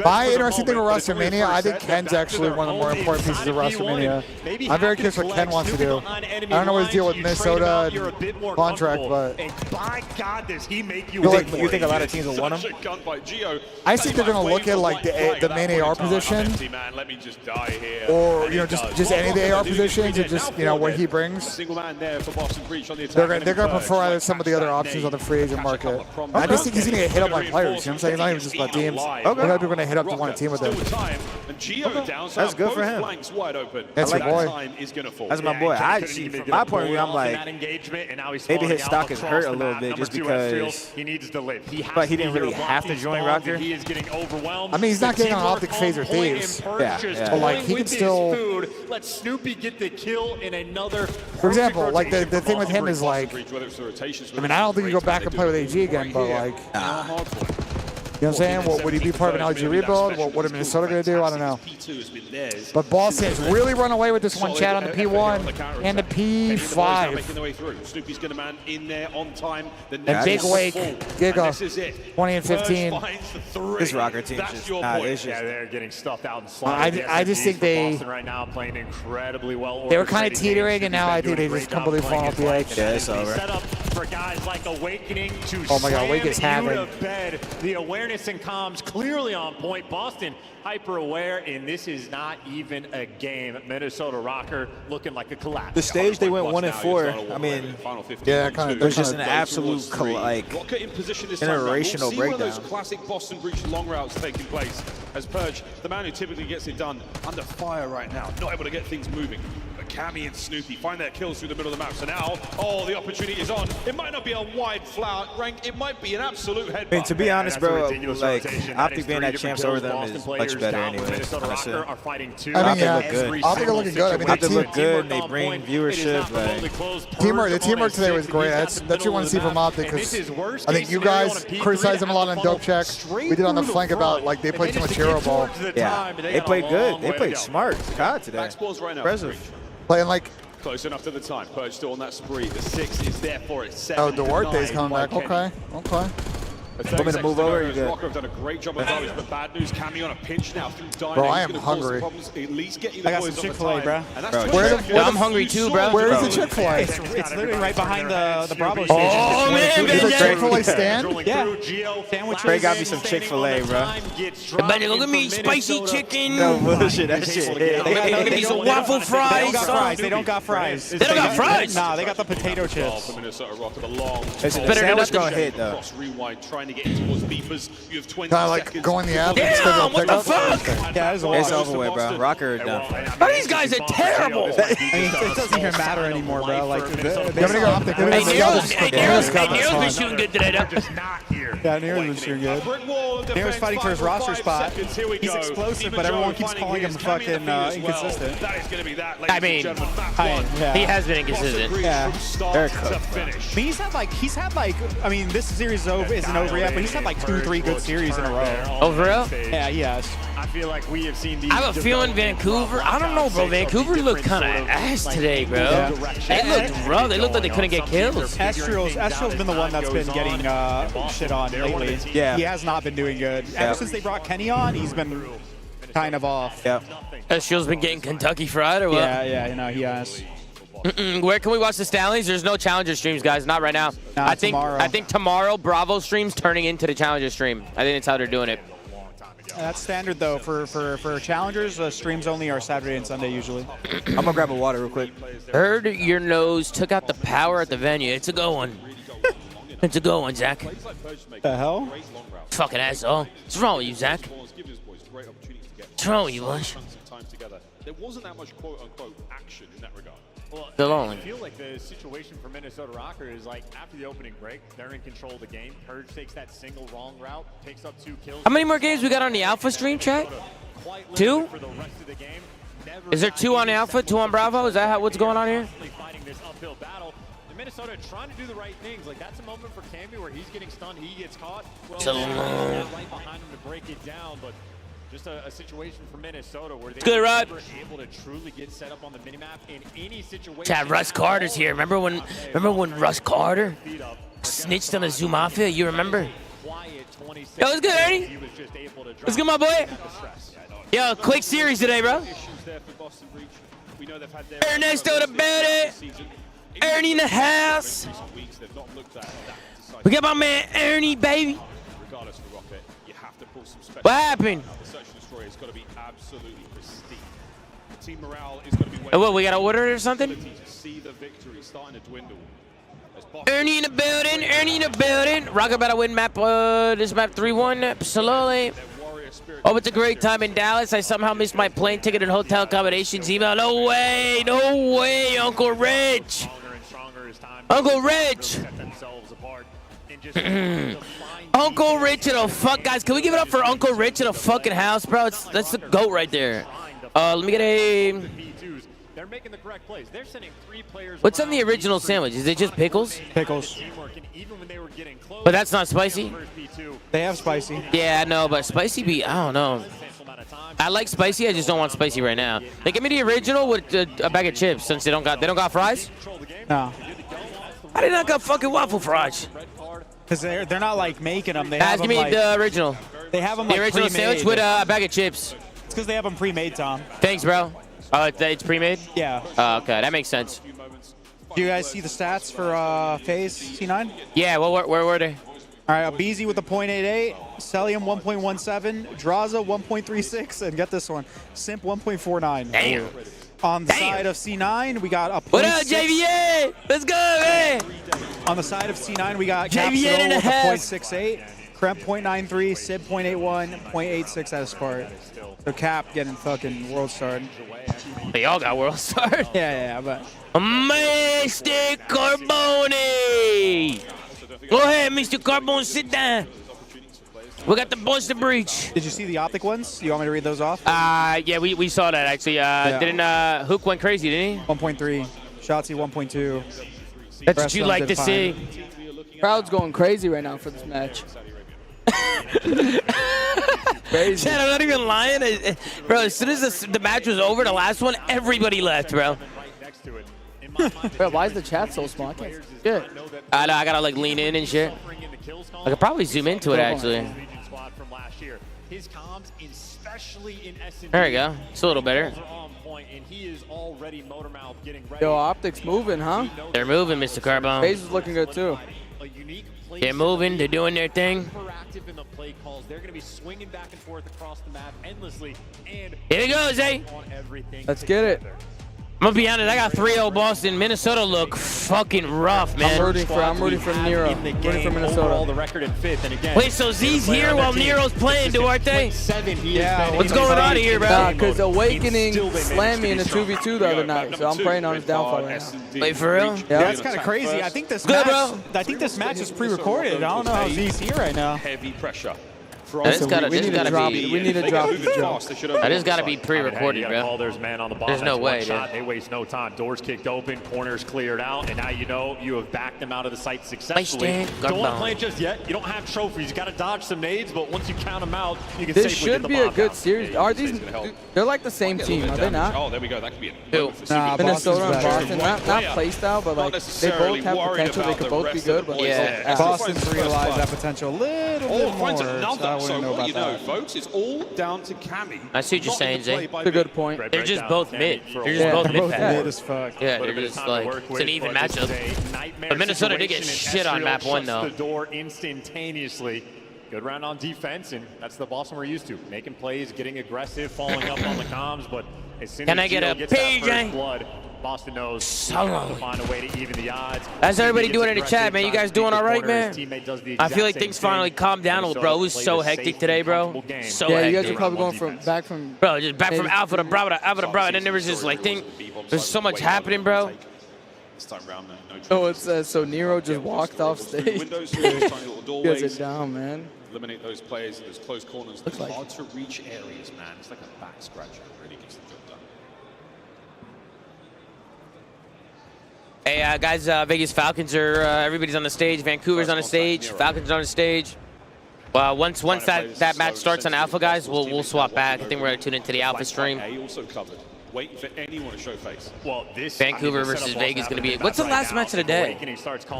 My interesting thing with WrestleMania, I think Ken's actually one of the more important pieces of WrestleMania. I'm very curious what Ken wants to do. I don't know what his deal with Minnesota and contract, but by God, does he make you You think a lot of teams will want him? I think they're going to look at like the main AR position, or just any of the AR positions, and just what he brings. They're going to prefer either some of the other options on the free agent market. I just think he's going to get hit up by players. You know what I'm saying? It's not even just about teams. People are going to hit up to want a team with him. That's good for him. That's your boy. That's my boy. From my point of view, I'm like, maybe his stock is hurt a little bit just because. He needs to live. But he didn't really have to join Rocker. He is getting overwhelmed. I mean, he's not getting on Optic Phase or Thieves. Yeah. But like he can still. Let Snoopy get the kill in another. For example, like the thing with him is like, I mean, I don't think you go back and play with AG again, but like, you know what I'm saying? What would he be part of an LG rebuild? What is Minnesota going to do? I don't know. But Boston has really run away with this one, chat, on the P1 and the P5. Snoopy's going to man in there on time. And Big Wake, Giga, 20 and 15. This Rocker team is just not. Yeah, they're getting stuffed out and sliding. I just think they. Boston right now playing incredibly well. They were kind of teetering, and now I think they just completely fallen off the edge. Yeah, it's over. Set up for guys like Awakening to oh my God, Wake is slam you having. to bed. The awareness and comms clearly on point. Boston hyper aware, and this is not even a game. Minnesota Rocker looking like a collapse. The stage they went 1 and 4. I mean, yeah, kind of. There's just an absolute generational breakdown. Those classic Boston Breach long routes taking place as Purge, the man who typically gets it done, under fire right now, not able to get things moving. But Cammy and Snoopy find their kills through the middle of the map. So now, the opportunity is on. It might not be a wide flower rank. It might be an absolute headbutt. I mean, to be honest, bro, like Optic being that champs over them is much better anyway. Honestly. Are fighting two. I mean, yeah, look good. Optic are looking good. I mean, Optic look good. They bring viewership. The teamwork today was great. That's what you want to see from Optic, because I think you guys criticized them a lot on Dope Check. We did on the flank about like they played too much hero ball. Yeah, they played good. They played smart. God today. Impressive. Playing like. Close enough to the time. Purge still on that spree. The 6 is there for it. 7. Oh, Duarte's coming back. Okay. Want me to move over? You Rocker have done a great job of those, but bad news, Cammy on a pinch now through Dyna. Bro, I am hungry. At least get you I got some Chick-fil-A, bro. I'm hungry too, bro. Where is the Chick-fil-A? It's literally right behind the Bravo station. Oh, man, Is it Chick-fil-A stand? Yeah. Sandwiches. Trey got me some Chick-fil-A, bro. But go get me spicy chicken. No bullshit, that shit. Get me some waffle fries. They don't got fries. They don't got fries? Nah, they got the potato chips. Minnesota Rocker, the long. Listen, the sandwich gonna hit, though. Cross rewind, trying to get in towards Beepers. You have 20 Kind of like seconds. going the alley. Damn, what the fuck? Yeah, it's over with, bro. Rocker done. Oh, these guys are terrible. I mean, it doesn't even matter anymore, bro. Like, Hey, Nero's been shooting good today, though. yeah, Nero's been shooting good. Nero's fighting for his roster spot. He's explosive, but everyone keeps calling him fucking inconsistent. I mean, Yeah. he has been inconsistent. Yeah. They're cooked, bro. I mean, he's had like, I mean, this series isn't over yet, but he's had like 2-3 good series in a row. Oh, for real? Yeah, he has. I feel like we have seen these. I have a feeling Vancouver. I don't know, bro. Vancouver looked kind of ass today, bro. They looked rough. They looked like they couldn't get kills. Astral's been the one that's been getting shit on lately. Yeah. He has not been doing good. Ever since they brought Kenny on, he's been kind of off. Yeah. Astral's been getting Kentucky fried or what? Yeah, you know, he has. Where can we watch the Stallions? There's no Challenger streams, guys. Not right now. Nah, tomorrow. I think tomorrow Bravo stream's turning into the Challenger stream. I think that's how they're doing it. That's standard though for challengers. Streams only are Saturday and Sunday usually. I'm gonna grab a water real quick. Heard your nose took out the power at the venue. It's a good one. It's a good one, Zach. The hell? Fucking asshole. What's wrong with you, Zach? What's wrong with you, Bush? There wasn't that much quote-unquote action in that regard. Still I on. feel like the situation for Minnesota Rocker is like after the opening break, they're in control of the game. Purge takes that single wrong route, takes up 2 kills. How many more games we got on the Alpha stream, chat? 2? For the rest of the game. Is there 2 on the Alpha, 2 on Bravo? Is that what's going on here? Fighting this uphill battle. And Minnesota trying to do the right things. Like that's a moment for Cammy where he's getting stunned, he gets caught. Well, right behind him to break it down, but just a situation for Minnesota where they were able to truly get set up on the minimap in any situation. Chad, Russ Carter's here. Remember when Russ Carter snitched on the Zoo Mafia? You remember? Yo, what's good, Ernie? What's good, my boy? Yo, quick series today, bro. Ernesto the better. Ernie in the house. We got my man Ernie, baby. What happened? Team morale is going to be what, we got to order it or something? see the victory starting to dwindle. Ernie in the building, Ernie in the building. Rocket about to win map, this map 3-1, slowly. Oh, it's a great time in Dallas. I somehow missed my plane ticket and hotel accommodations email. No way, Uncle Rich. Uncle Rich. Uncle Rich in a fuck, guys. Can we give it up for Uncle Rich in a fucking house, bro? That's the GOAT right there. Let me get a. They're making the correct plays. They're sending 3 players. What's on the original sandwich? Is it just pickles? Pickles. But that's not spicy. They have spicy. Yeah, I know, but spicy be, I don't know. I like spicy. I just don't want spicy right now. They give me the original with a bag of chips since they don't got fries. No. I did not got fucking waffle fries. Because they're not like making them. They Guys, have give them me like, the original. They have them the like original sandwich with a bag of chips. It's because they have them pre-made, Tom. Thanks, bro. Oh, it's pre-made? Yeah. Okay, that makes sense. Do you guys see the stats for FaZe C9? Yeah, well, where were they? All right, Abizi with a .88, Celium 1.17, Draza 1.36, and get this one, Simp 1.49. Damn. On the side of C9, we got a .6. What up, JVA? Let's go, man. On the side of C9, we got JVA in Capsule the with a house. .68, Kremp .93, Sib .81, .86 out of Spart. So Cap getting fucking world starred. They all got world starred. Yeah, but. Mr. Carbone. Go ahead, Mr. Carbone, sit down. We got the boys to breach. Did you see the optic ones? You want me to read those off? Yeah, we saw that actually. Didn't Hook went crazy, didn't he? 1.3. Shotzzy 1.2. That's what you like to see. Crowd's going crazy right now for this match. Crazy. Chad, I'm not even lying. Bro, as soon as the match was over, the last one, everybody left, bro. Bro, why is the chat so small? I can't see shit. I know, I gotta like lean in and shit. I could probably zoom into it, actually. His comms, especially in S&D, There we go. It's a little better. are on point, and he is already motor mouth getting ready. Yo, Optics moving, huh? They're moving, Mr. Carbone. Base is looking good, too. They're moving. They're doing their thing. Active in the play calls. They're going to be swinging back and forth across the map endlessly. And Here it goes, eh? Let's get it. I'm gonna be honest, I got 3-0 Boston. Minnesota look fucking rough, man. I'm rooting for Nero. I'm rooting for Minnesota. The record in fifth, and again, Wait, so Z's here while Nero's playing, Duarte? Yeah. What's going on here, bro? Nah, because Awakening slammed me in a 2v2 the other night, so I'm praying on his downfall right now. Wait, for real? Yeah, that's kind of crazy. I think this match is pre-recorded. I don't know how Z's here right now. Heavy pressure. We need to drop it. That has got to be pre-recorded, bro. There's man on the ball. There's no way, dude. They waste no time. Doors kicked open, corners cleared out, and now you know you have backed them out of the site successfully. Don't want to play it just yet. You don't have trophies. You got to dodge some nades, but once you count them out, you can this safely get should the be a bomb good out. series. Are these? They're like the same team, are they not? Oh, there we go. That could be it. Nah, Minnesota and Boston's Boston, not play style, but like they both have potential. They could both be good, but yeah. Boston's realized that potential a little bit more. So I wouldn't know about that. Folks, it's all down to Cammy. I see what you're saying, Zay. That's a good point. They're just both mid. They're just both mid. Mid as fuck. Yeah, they're just like, it's an even matchup. But Minnesota did get shit on map 1, though. The door instantaneously. Good round on defense, and that's the Boston we're used to. Making plays, getting aggressive, following up on the comms, but as soon Can as I get a Gio gets that first PJ? blood, Boston knows So to find a way to even the odds. How's everybody Gets doing in the chat, aggressive, man? You tries guys to beat doing the all right, corner. His man? teammate does the I feel exact like same things finally thing. calmed down a little, bro. It was Minnesota so played a hectic safe today, and bro. comfortable game. So Yeah, hectic. you guys are probably going back from. Bro, just back from alpha to bravo to alpha to bravo, and then there was just like there's so much happening, bro. This time round, no Oh, it says so. Nero just walked off stage. windows, tiny little You doorways. guys are down, man. Eliminate those players, those close corners, Looks those like hard to reach areas, man. It's like a back scratcher. It really gets the job done. Hey, guys, Vegas Falcons are, everybody's on the stage. Vancouver's on the stage. Falcons on the stage. Well, once that match starts on Alpha, guys, we'll swap back. I think we're going to tune into the Alpha stream. A also covered. Waiting for anyone to show face. Well, this Vancouver versus Vegas is going to be. What's the last match of the day?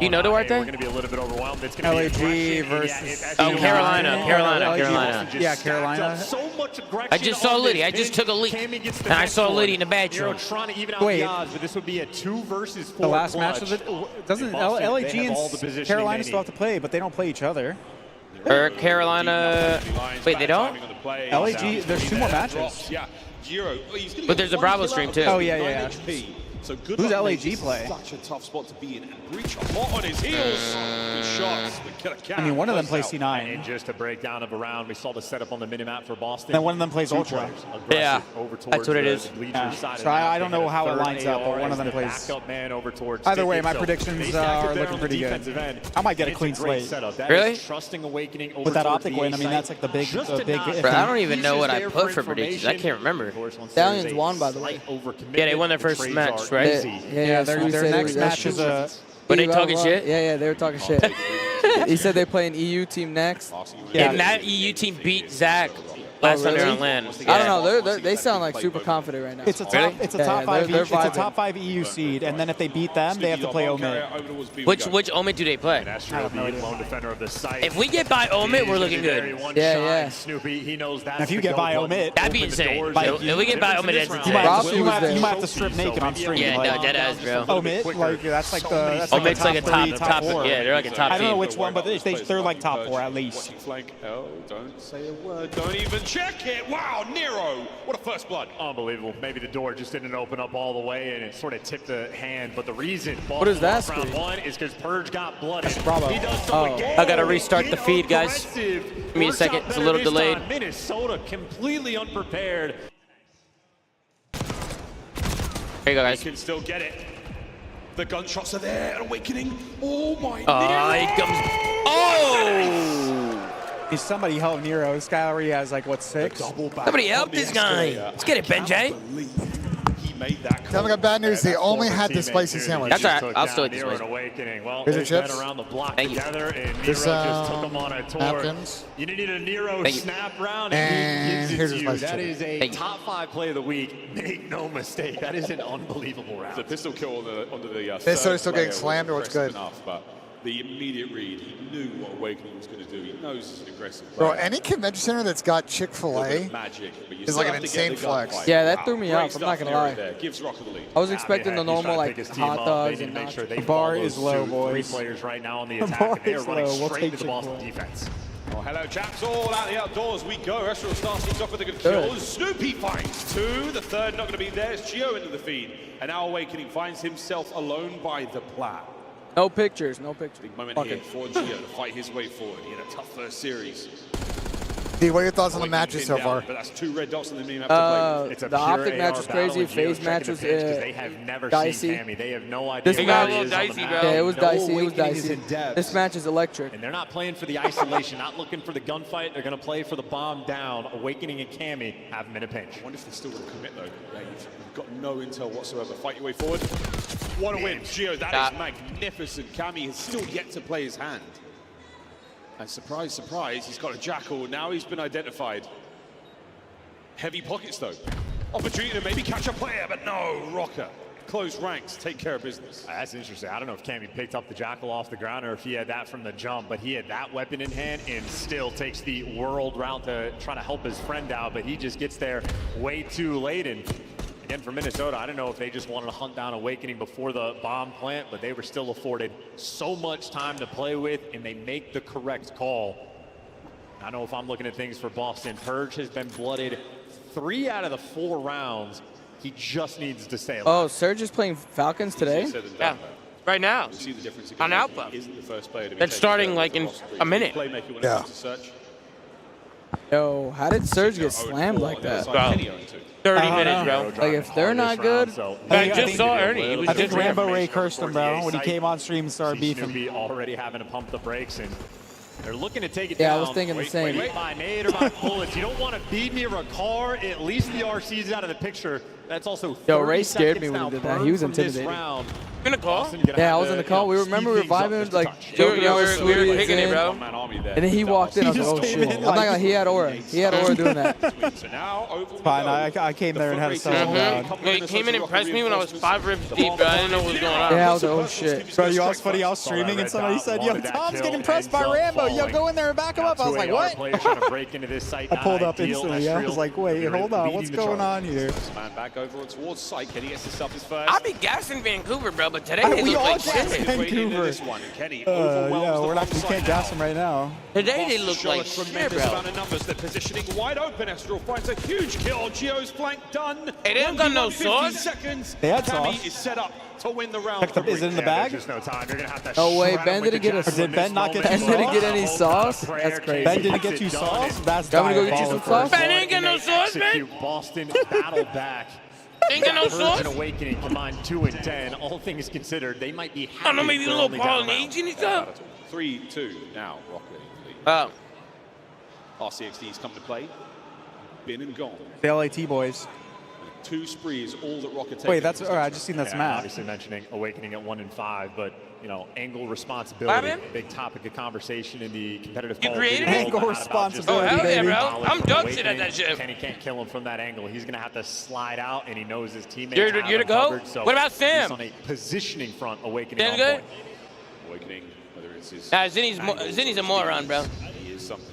You know, Duarte? We're going to be a little bit overwhelmed. It's going to be LAG versus. Oh, Carolina. Yeah, Carolina. So much aggression. I just saw Liddy. I just took a leak. And I saw Liddy in the bathroom. Trying to even out Wait. the odds, but this would be a 2 versus 4 The last match clutch. of it doesn't Boston, LAG they have all the and positioning Carolina they still have to play, but they don't play each other. Or Carolina. Wait, they don't? LAG, there's 2 more matches. Yeah. Giro. But there's a Bravo stream, too. Oh, yeah. So good Who's luck, LAG mate. play? Such a tough spot to be in. And Breach hot on his heels. Good shots. The killer cat. I mean, one of them plays close C9. And just a breakdown of a round, we saw the setup on the minimap for Boston. Then one of them plays Ultra. Yeah, over that's what it is. So I don't know how it lines up, but one of them plays. Man over towards Either way, Ticket. my So predictions they stacked are it there looking on the pretty good. defensive end. I might get a It's clean great slate. setup. That Really? is trusting Awakening over With that towards optic the win, I mean, A that's site. like the big, Just the to big. not- Bro, I don't even know what I Pieces put there for for predictions. I can't remember. Of course, once Stallions there's a won, by the way. slight overcommitment, Yeah, they won their the first trades match, are right? easy. Yeah, their next match is a. Were they talking shit? Yeah, they were talking shit. He said they play an EU team next. And that EU team beat Zach last time they were on land. I don't know. They sound like super confident right now. It's a top. Really? It's a Yeah, top 5. they're It's a vibing. top 5 EU seed, and then if they beat them, they have to play Omid. Which Omid do they play? Astro, the lone defender of the site. If we get by Omid, we're looking good. Yeah. Snoopy, he knows that. If you get by Omid, That'd be insane. If we get by Omid, that's insane. you might have to strip naked on stream. Yeah, like, no, dead ass, bro. Omid, like that's like the. That's Omid's like a top, 3, top, 4. yeah, they're like a top I don't know team. which one, but they're like top 4 at least. Flank. Oh, don't say a word. Don't even check it. Wow, Nero. What a first blood. Unbelievable. Maybe the door just didn't open up all the way and it sort of tipped the hand. But the reason What is that round screen? 1 is because Purge got blooded. Bravo. He does so again. I gotta restart the feed, guys. Give me a second. It's a little delayed. Minnesota completely unprepared. Here you go, guys. He can still get it. The gunshots are there. Awakening. Oh my. Oh, he comes. Oh! Is somebody help Nero? Skylar has like what 6? Somebody help this guy. Let's get it, BENJ. He made that. Tell me, I got bad news. They only had the spicy sandwich. That's all right. I'll still eat this Nero one. Awakening. Well, Here's the they've been chips. around the block Thank you. together, and Nero This, just took them on a tour. napkins. You need a Nero Thank you. snap round, And he gives it here's to his you. spicy That chili. is a Thank you. top 5 play of the week. Make no mistake. That is an unbelievable round. The pistol kill under the This third is still player getting slammed, or was it's good? impressive enough, but the immediate read. He knew what Awakening was going to do. He knows he's an aggressive Bro, player. any convention center that's got Chick-fil-A is like an insane flex. Yeah, that threw me off. I'm not gonna lie. Gives Rocket the lead. I was expecting the normal like hot dogs and The bar is low, boys. 3 players right now on the The attack, bar and they are is running low. We'll straight take to the Boston Chick-fil-A. defense. Oh, hello, chaps. All out the outdoors we go. Esriel starts things off with a good Good. kill. Snoopy finds 2. The third not going to be there. It's Gio into the feed. And now Awakening finds himself alone by the plat. No pictures, no pictures. Big moment Fuck here it. for Gio to fight his way forward. He had a tough first series. D, what are your thoughts on the Awakening matches so pinned down, far? But that's 2 red dots on the meme to play with. It's a The pure Optic match AR was battle, crazy. and Gio's Phase checking match the was pitch 'cause they have never dicey. seen Cammy. They have no idea. This where match he was is on the dicey, map. bro. Yeah, it was No dicey. It was Awakening is dicey. in depth. This match is electric. And they're not playing for the isolation, not looking for the gunfight. They're going to play for the bomb down. Awakening and Cammy have them in a pinch. I wonder if they're still going to commit, though. Yeah, you've got no intel whatsoever. Fight your way forward. What a win. Gio, that is magnificent. Cammy has still yet to play his hand. And surprise, surprise, he's got a Jackal. Now he's been identified. Heavy pockets, though. Opportunity to maybe catch a player, but no, Rocker. Close ranks, take care of business. That's interesting. I don't know if Cammy picked up the Jackal off the ground or if he had that from the jump, but he had that weapon in hand and still takes the world route to try to help his friend out, but he just gets there way too late. And again, for Minnesota, I don't know if they just wanted to hunt down Awakening before the bomb plant, but they were still afforded so much time to play with, and they make the correct call. I know if I'm looking at things for Boston, Purge has been blooded 3 out of the 4 rounds. He just needs to stay alive. Oh, Surge is playing Falcons today? Yeah, right now. You see the difference On Alpha. He isn't the first player to be That's taken starting care of like in across the a minute. Playmaker when it Yeah. comes to search. Yo, how did Surge get slammed like that? Bro, 30 minutes, bro. Like, if they're not good, I just saw Ernie. He was I think just Rambo Ray cursed him, bro, when he came on stream and started beefing. Snoopy already having to pump the brakes, and they're looking to take it Yeah, down. I was thinking the same. Wait by nade or by bullets. You don't want to be near a car. At least the RC's out of the picture. That's also 30 Yo, Ray scared me seconds when he now did that. He was burned from this intimidating. round. In the call? Yeah, I was in the call. We remember reviving, like, joking around with we were Sweetie kicking it, in. bro. And then he walked in. I was like, oh shit. I'm not gonna. He had aura. He had aura doing that. So now over we Fine, go. I came there and had to settle down. He came in and impressed me when I was 5 ribs deep, bro. I didn't know what was going on. Yeah, I was like, oh shit. Bro, you know what's funny? I was streaming and somebody said, yo, Tom's getting pressed by Rambo. Yo, go in there and back him up. I was like, what? I pulled up instantly. I was like, wait, hold on. What's going on here? Man back over towards Psych. Kenny gets himself his first. I be gassing Vancouver, bro, but today they We look all like gassed shit. Vancouver. This one. And Kenny Yeah, overwhelms the we can't gas him right now. Today they look show like a shit, tremendous bro. amount of numbers. They're positioning wide open. Estrel finds a huge kill. Gio's flank done. Hey, they don't got no 50 sauce. seconds. They had Cammy sauce. is set up to win the round. Is it in the bag? There's no time. You're gonna have to No way. shred Ben him with didn't the get a. Jackal in Did Ben this not get moment. Ben didn't get any sauce? That's crazy. Ben didn't get you sauce? That's You want me to go get you some diabolical. sauce? Ben ain't get no sauce, man. Execute. Boston battle back. Ain't got no Purge sauce. and Awakening combined 2 and 10. All things considered, they might be I don't know, happy maybe a for little only down a round. Polynesian and stuff. 3-2 now. Rocket. Oh. RCXD's come to play. Been and gone. The LAT boys. 2 sprees, all that Rocket takes. Wait, that's all right. I just seen that's Yeah, Matt. obviously mentioning Awakening at 1 and 5, but you know, angle What responsibility, happened? big topic of conversation in the competitive You Call of created Duty it? world, Angle not about just responsibility, Oh, hell yeah, baby. bro. I'm dog shit at Awakening, that shit. Kenny can't kill him from that angle. He's gonna have to slide out, and he knows his teammates You're have to him go? covered, so What about Sam? he's on a positioning front. Awakening Sam on good? point. Awakening, whether it's his. Nah, Zinni's a moron, bro. He is something.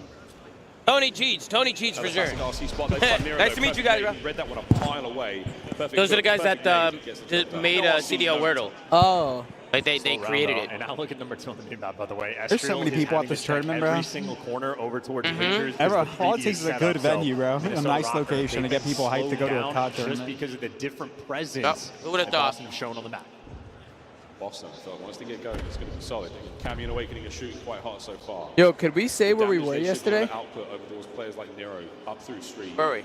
Tony cheats for sure. Nice to meet you guys, bro. Read that one a mile away. Perfect Those are the guys perfect that name. Gets the job made done. CDL Wordle. Oh. Like they Slow round created out. it. And now look at number 2 on the map, by the way. There's so Estriel many is people at having this to check tournament, bro. Every single corner over towards Mm-hmm. Rangers. Everyone, is the all it takes previous is a good setup. venue, bro. Minnesota A nice Rocker, location to they've get people been hyped to go to a slowed COD down tournament. just because of the different presence Oh, who would've that thought? Boston have shown on the map. Boston, so once they get going, it's going to be solid. Cammy and Awakening are shooting quite hot so far. Yo, could we say where we Damage were they should yesterday? be able to output over those players like Nero up through street. Where are we?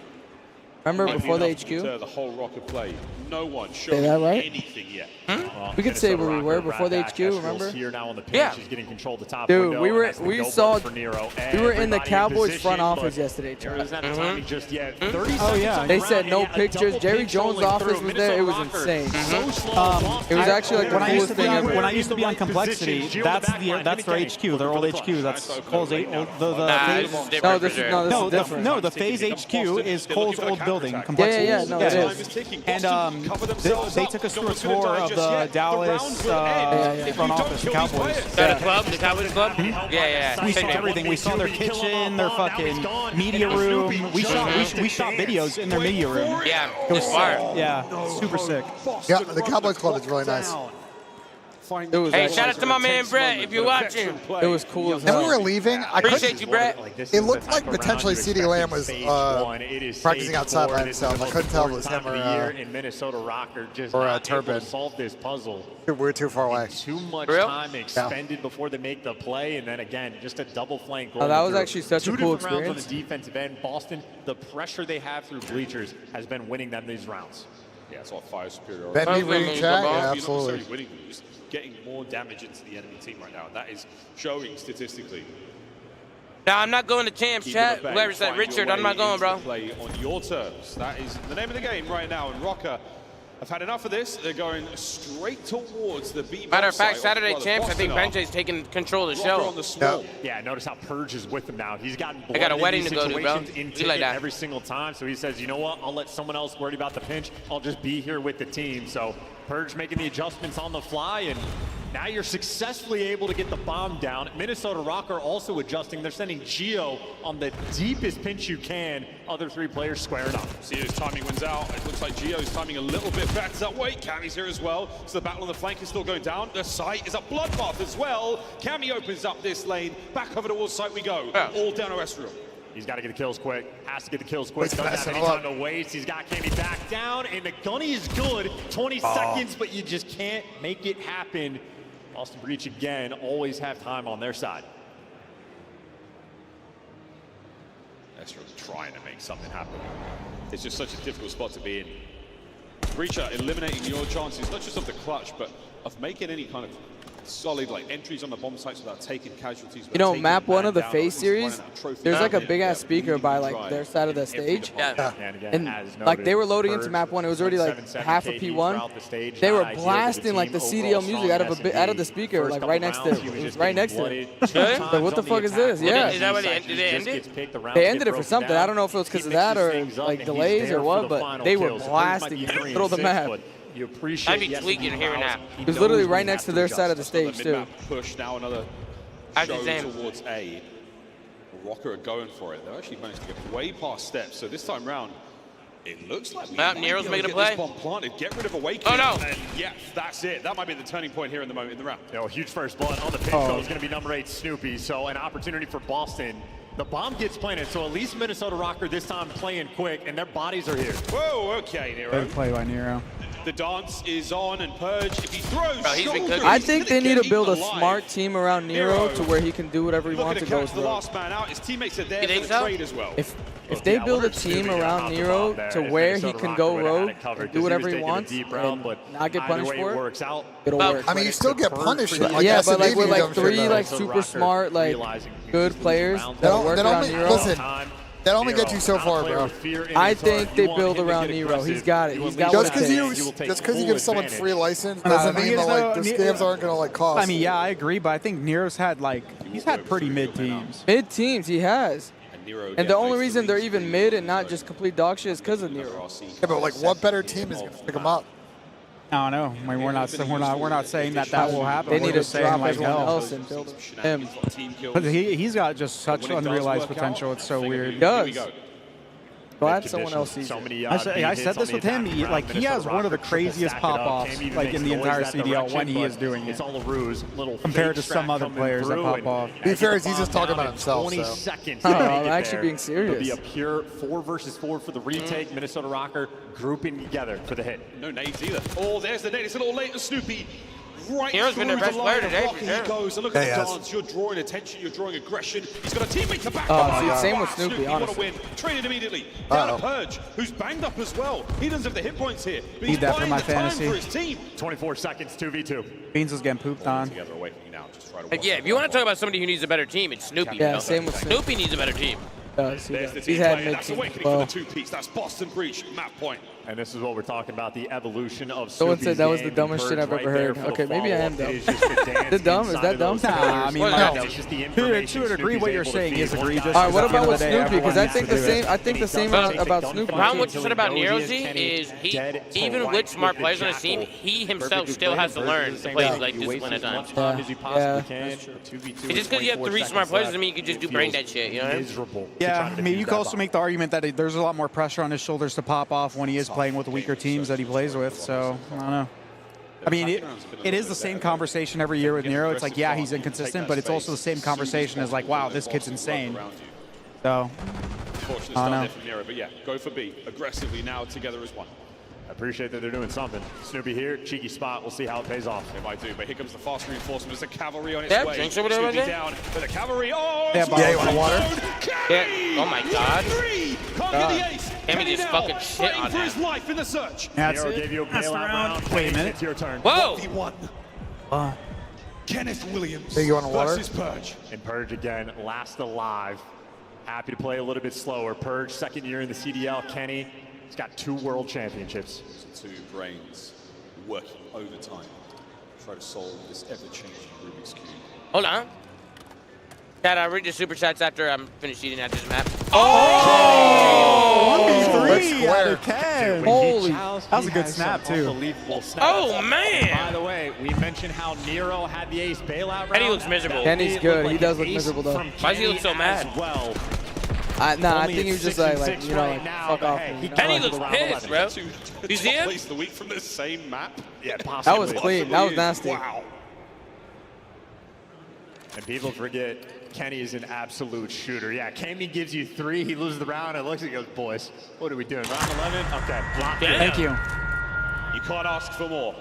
Remember Might be before the enough to HQ? deter the whole Rocket play. No one Say showing that right? anything yet. Well, We could say Minnesota where we were Rocker, before the right HQ, back. Estriel's remember? Here now on the pitch. Yeah. He's getting control of the top Dude, window, we and were that's the we go saw button for Nero. we were in the Everybody Cowboys position, front office but yesterday, Nero Chad. doesn't have the timing just yet. 30 Oh, seconds yeah. on They the said round, no and a pictures. double Jerry pink Jones' rolling office through. was there. It was Minnesota insane. Rocker, so slow. It was actually like the When I used to coolest be thing on, ever. when I used to be on Complexity, that's their HQ, their old HQ. That's Cole's Nah, this is different No, for this is sure. no, this No, is different. no, the Phase HQ is Cole's old building. building. Complexity. Yeah, no, it is. And they took us through a tour of the Dallas front office, the Cowboys. The club, the Cowboys club? Yeah. We saw everything. We saw their kitchen, their fucking media room. We shot videos in their media room. Yeah, it was smart. Yeah, super sick. Yeah, the Cowboys club is really nice. Hey, shout out to my man Brett if you're watching. It was cool as And hell. we were leaving. I Appreciate you, Brett. It looked like potentially CD Lamb was practicing outside by himself. I couldn't tell if it was him or Turpin. Solve this puzzle. We're too far away. Too much time expended before they make the play, and then again, just a double flank. Oh, that was actually such a cool Two different rounds experience. on the defensive end. Boston, the pressure they have through bleachers has been winning them these rounds. Yeah, it's like fire superiority. Ben, me reading chat? Yeah, You're absolutely. not necessarily winning, you're just getting more damage into the enemy team right now, and that is showing statistically. Now, I'm not going to champs, chat. Whoever said Richard, I'm not going, bro. Play on your terms. That is the name of the game right now, and Rocker have had enough of this. They're going straight towards the B. Matter of fact, Saturday champs, I think BENJ's taking control of the show. Yeah, notice how Purge is with him now. He's gotten I got a wedding in to go to, bro. in You like that. every single time. So he says, you know what? I'll let someone else worry about the pinch. I'll just be here with the team. So Purge making the adjustments on the fly, and now you're successfully able to get the bomb down. Minnesota Rocker also adjusting. They're sending Gio on the deepest pinch you can. Other three players squaring up. Gio's timing wins out. It looks like Gio's timing a little bit better that way. Cammy's here as well. So the battle on the flank is still going down. The site is a bloodbath as well. Cammy opens up this lane. Back over towards site we go. All down to Esriel. He's got to get the kills quick. Has to get the kills quick. He's Doesn't have passing any up. time to waste. He's got Cammy back down, and the gunny is good. 20 seconds, but you just can't make it happen. Boston Breach again, always have time on their side. Esriel trying to make something happen. It's just such a difficult spot to be in. Breacher eliminating your chances, not just of the clutch, but of making any kind of solid like entries on the bomb sites without taking casualties. You know, map 1 of the Phase series, there's like a big ass speaker by like their side of the stage. And like they were loading into map 1, it was already like half a P1. They were blasting like the CDL music out of the speaker, like right next to it. It was right next to it. Like, what the fuck is this? Yeah. Is that what did they end it? They ended it for something. I don't know if it was because of that or like delays or what, but they were blasting in the middle of the map. You appreciate. I'd be tweaking hearing that. It was literally right next to their side of the stage too. Push now, another show towards A. Rocker are going for it. They actually managed to get way past steps. So this time round, it looks like we might Nero's be able making to a get play. this bomb planted. Get rid of Awakening. Oh no! And yeah, that's it. That might be the turning point here in the moment in the round. You know, huge first blood on the pinch though is going to be number 8 Snoopy. So an opportunity for Boston. The bomb gets planted, so at least Minnesota Rocker this time playing quick, and their bodies are here. Whoa, okay, Nero. Good play by Nero. The dance is on, and Purge, if he throws, I think they need to build a smart team around Nero to where he can do whatever he wants to go the last man out. His teammates are there You for think the so? trade as well. If they build a team around Nero to where he can go rogue and do whatever he wants and not get punished for it, it'll work. I mean, you still get punished. Yeah, but like with like 3 like super smart, like good players that work around Nero. Listen, that only gets you so far, bro. I think they build around Nero. He's got it. He's got what it takes. Just because you give someone free license doesn't mean that like the scams aren't gonna like cost. I mean, yeah, I agree, but I think Nero's had like he's had pretty mid teams. Mid teams, he has. And the only reason they're even mid and not just complete dog shit is because of Nero. Yeah, but like, what better team is gonna pick them up? I don't know. I mean, we're not saying that will happen. They need to drop like, everyone else and build him. But he's got just such unrealized potential. It's so weird. He does. Glad someone else sees it. I said this with him. He has one of the craziest pop-offs like in the entire CDL when he is doing it. It's all a ruse. Compared to some other players that pop off. To be fair, he's just talking about himself. 20 so. seconds. I'm actually being serious. It'll be a pure 4 versus 4 for the retake. Minnesota Rocker grouping together for the hit. No nades either. Oh, there's the nade. It's a little late to Snoopy. Right Nero's through been their the best line player of today, Rocky for sure. he goes. And look at the dance. You're drawing attention. You're drawing aggression. He's got a teammate to back Oh, up. see, same with Snoopy, Snoopy want to honestly. win. Traded immediately. Down to Purge, who's banged up as well. He doesn't have the hit points here. But he's Need that for buying my the time fantasy. for his team. 24 seconds, 2v2. Beans was getting pooped on. Together, Awakening now. Just try to Like, yeah, if you want to talk about somebody who needs a better team, it's Snoopy. Yeah, you know? same with Snoopy. Needs a better team. Does, he There's does. the He's team had play. mid That's teams Awakening as well. for the 2-piece. That's Boston Breach. Map point. And this is what we're talking about, the evolution of Someone Snoopy's said that was the game. dumbest shit I've Right ever there heard. for the Okay, maybe I am follow-up. dumb. It is just the dance Is it dumb? Is inside that of dumb? those Nah, I mean, pillars. like, It's just the to information a degree, Snoopy's what you're able to saying feed. is agree. Just All right, what at the end about of with the day, Snoopy? everyone Because I needs think to the do same. it. I think the same about Snoopy. The problem too. with what you said about Nerozy is he, even with smart players on his team, he himself still has to learn to play like discipline at times. Just because you have 3 smart players doesn't mean you can just do brain dead shit, you know what I mean? Yeah, I mean, you can also make the argument that there's a lot more pressure on his shoulders to pop off when he is playing with weaker teams that he plays with, so I don't know. I mean, it is the same conversation every year with Nero. It's like, yeah, he's inconsistent, but it's also the same conversation as like, wow, this kid's insane. So, Unfortunate I don't start know. there from Nero, but yeah, go for B. Aggressively now together as one. I appreciate that they're doing something. Snoopy here, cheeky spot. We'll see how it pays off. They might do, but here comes the fast reinforcement. There's a cavalry on its Yeah, way. drinks over there, Snoopy right down, but the cavalry. Oh, Yeah, it's you want water? Yeah. Oh my god. Can't get the ace. Kenny just fucking shit Fighting on for his him. life in the search. That's Nero it. gave you a That's the bailout round. round. Wait a minute. It's your turn. Whoa! Kenneth Williams Hey, you want water? versus Purge. And Purge again, last alive. Happy to play a little bit slower. Purge, second year in the CDL. Kenny, he's got 2 world championships. So 2 brains working overtime to try to solve this ever-changing Rubik's Cube. Hold on. Dad, I'll read the super chats after I'm finished eating at this map. Oh! 3 out of 10. 10. Holy. That was a good snap, too. Unbelievable snap. Oh, man. By the way, we mentioned how Nero had the ace bailout round. Kenny looks miserable. Kenny's good. He does look miserable, though. Why does he look so mad? Well, Nah, I think he was just like you know, like, fuck off. Kenny looks pissed, bro. You see him? Place of the week from the same map. yeah, possibly. That was clean. That was nasty. Wow. And people forget Kenny is an absolute shooter. Yeah, Kenny gives you 3, he loses the round, and looks and goes, boys, what are we doing? Round 11? Okay, block it. Thank you. You can't ask for more.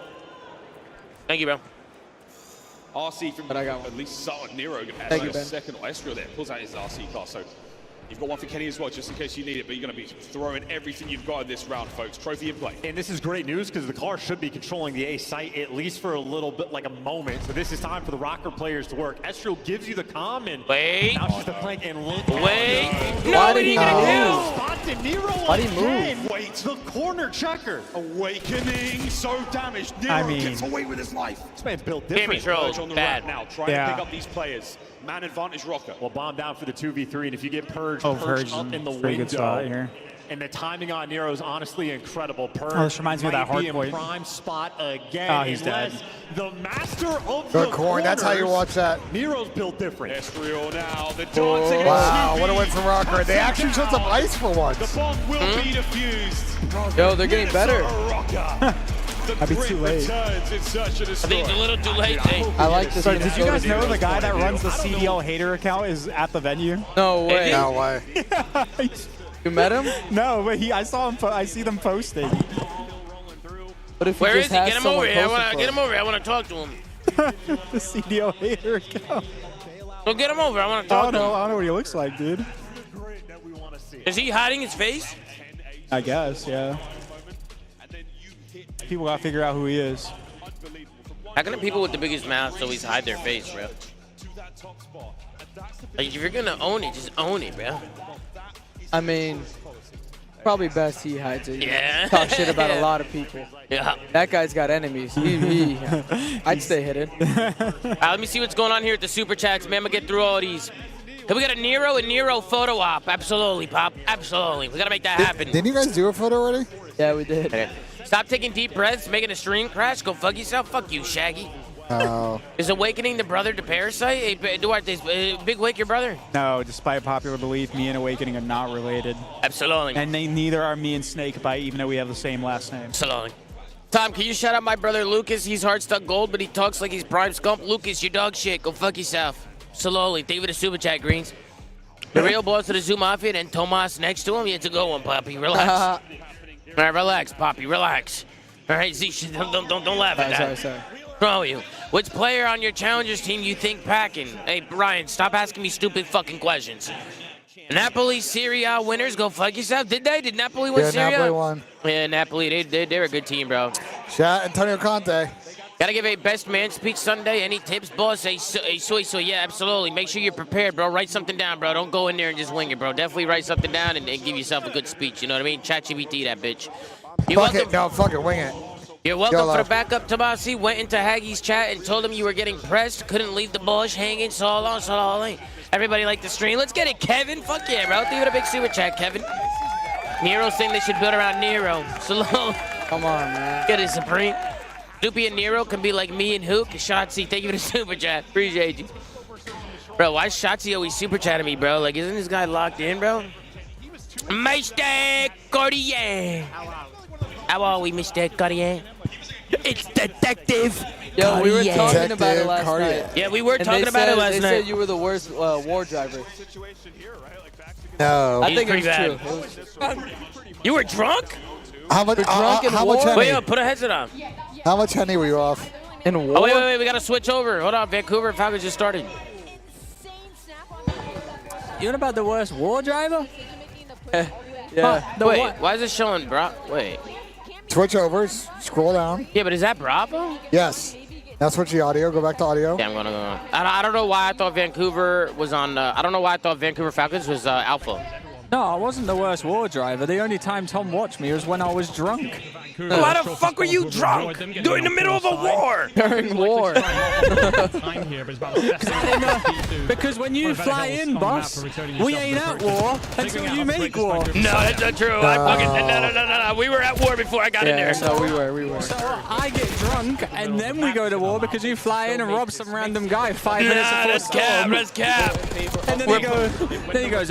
Thank you, bro. RC from But I got one. at least Nero Thank you, a Ben. second or Estrio there pulls out his RC car. So you've got one for Kenny as well, just in case you need it. But you're going to be throwing everything you've got in this round, folks. Trophy in play. And this is great news because the car should be controlling the A site at least for a little bit, like a moment. So this is time for the Rocker players to work. Estrio gives you the comm and Wait. now she's the flank and look. Wait. No, No, did he he gonna move? kill. Spotted Nero Why'd he again. move? Wait, the corner checker. Awakening, so damaged. Nero I mean- gets away with his life. This man's built Damage different. roll. Purge on the Bad. ramp now, trying Yeah. to pick up these players. Man advantage Rocker. Well, bomb down for the 2v3, and if you get Purge Oh, perched Purge up in the pretty good spot window, here. and the timing on Nero is honestly incredible. Purge Oh, this reminds me of that might be hard in point. prime spot again. Oh, he's unless dead. The master of Good the corn. That's how you corners, watch that. Nero's built different. Estrio now, the dancing Oh, wow, what a win from Rocker. They actually showed some ice for once. The bomb will be defused. Yo, they're getting better. Rocker. The Might be grid too late. returns in search of I think it's a little too late, Jay. I like this. So, did you guys know the guy that runs the CDL hater account is at the venue? No way. No way. You met him? No, but I saw him. I see them posting. What if he Where just is he? has Get him someone over here. I posted want to for get him? him over here. I want to talk to him. The CDL hater account. So get him over. I want to I talk don't to know. him. I don't know what he looks like, dude. Is he hiding his face? I guess, yeah. People gotta figure out who he is. How can the people with the biggest mouths always hide their face, bro? Like, if you're gonna own it, just own it, bro. I mean, probably best he hides it. Yeah. Talk shit about a lot of people. Yeah. That guy's got enemies. I'd stay hidden. Let me see what's going on here at the super chats, man. I'm gonna get through all these. Can we get a Nero and Nero photo op? Absolutely, Pop. Absolutely. We gotta make that happen. Didn't you guys do a photo already? Yeah, we did. Okay. Stop taking deep breaths, making a stream crash. Go fuck yourself. Fuck you, Shaggy. Oh. Is Awakening the brother to Parasite? Hey, Duarte, is Big Wake your brother? No, despite popular belief, me and Awakening are not related. Absolutely. And neither are me and Snakebite, even though we have the same last name. Absolutely. Tom, can you shout out my brother Lucas? He's hard stuck gold, but he talks like he's prime scump. Lucas, you dog shit. Go fuck yourself. Slowly. Thank you for the super chat, Greens. The real boss of the Zoo Mafia, and Tomas next to him. Yeah, it's a good one, Poppy. Relax. All right, relax, Poppy. Relax. All right, Z, don't laugh at that. Sorry. Wrong with you? Which player on your challengers team you think packing? Hey, Ryan, stop asking me stupid fucking questions. Napoli Serie A winners, go fuck yourself. Did they? Did Napoli win Yeah, Serie A? Napoli won. Yeah, Napoli, they're a good team, bro. Shout Antonio Conte. Gotta give a best man speech Sunday. Any tips, boss? Hey, soy, yeah, absolutely. Make sure you're prepared, bro. Write something down, bro. Don't go in there and just wing it, bro. Definitely write something down and give yourself a good speech. You know what I mean? ChatGPT that bitch. You're Fuck welcome. it. No, fuck it. Wing it. You're welcome YOLO. for the backup, Tomasi. Went into Haggy's chat and told him you were getting pressed. Couldn't leave the bush hanging so long, so long. Everybody liked the stream. Let's get it, Kevin. Fuck yeah, bro. Leave it a big super chat, Kevin. Nero saying they should build around Nero. Salone. Come on, man. Get it, Supreme. Doopy and Nero can be like me and Hook. Shotzi, thank you for the super chat. Appreciate you. Bro, why is Shotzi always super chatting me, bro? Like, isn't this guy locked in, bro? Mr. Cartier. How are we, Mr. Cartier? It's Detective Yo, we were Cartier. talking about it last night. Yeah, we were And talking about it last They night. said you were the worst war driver. No. I think pretty it was bad. true. You were drunk? How much? drunk in how war? much Henny? Wait, yo, put a headset on. How much Henny were you off? In war? Oh, wait, we gotta switch over. Hold on, Vancouver Falcons just started. You know about the worst war driver? Yeah. Wait, why is it showing Wait. Switch over. Scroll down. Yeah, but is that Bravo? Yes. Now switch the audio. Go back to audio. Yeah, I'm gonna go. I don't know why I thought Vancouver was on. I don't know why I thought Vancouver Falcons was Alpha. No, I wasn't the worst war driver. The only time Tom watched me was when I was drunk. Why the fuck were you drunk during the middle of a war? During war. Because when you fly in, boss, we ain't at war until you make war. No, that's not true. No. We were at war before I got in there. So we were. So I get drunk and then we go to war because you fly in and rob some random guy 5 minutes before That's cap. storm. That's cap. And then he goes,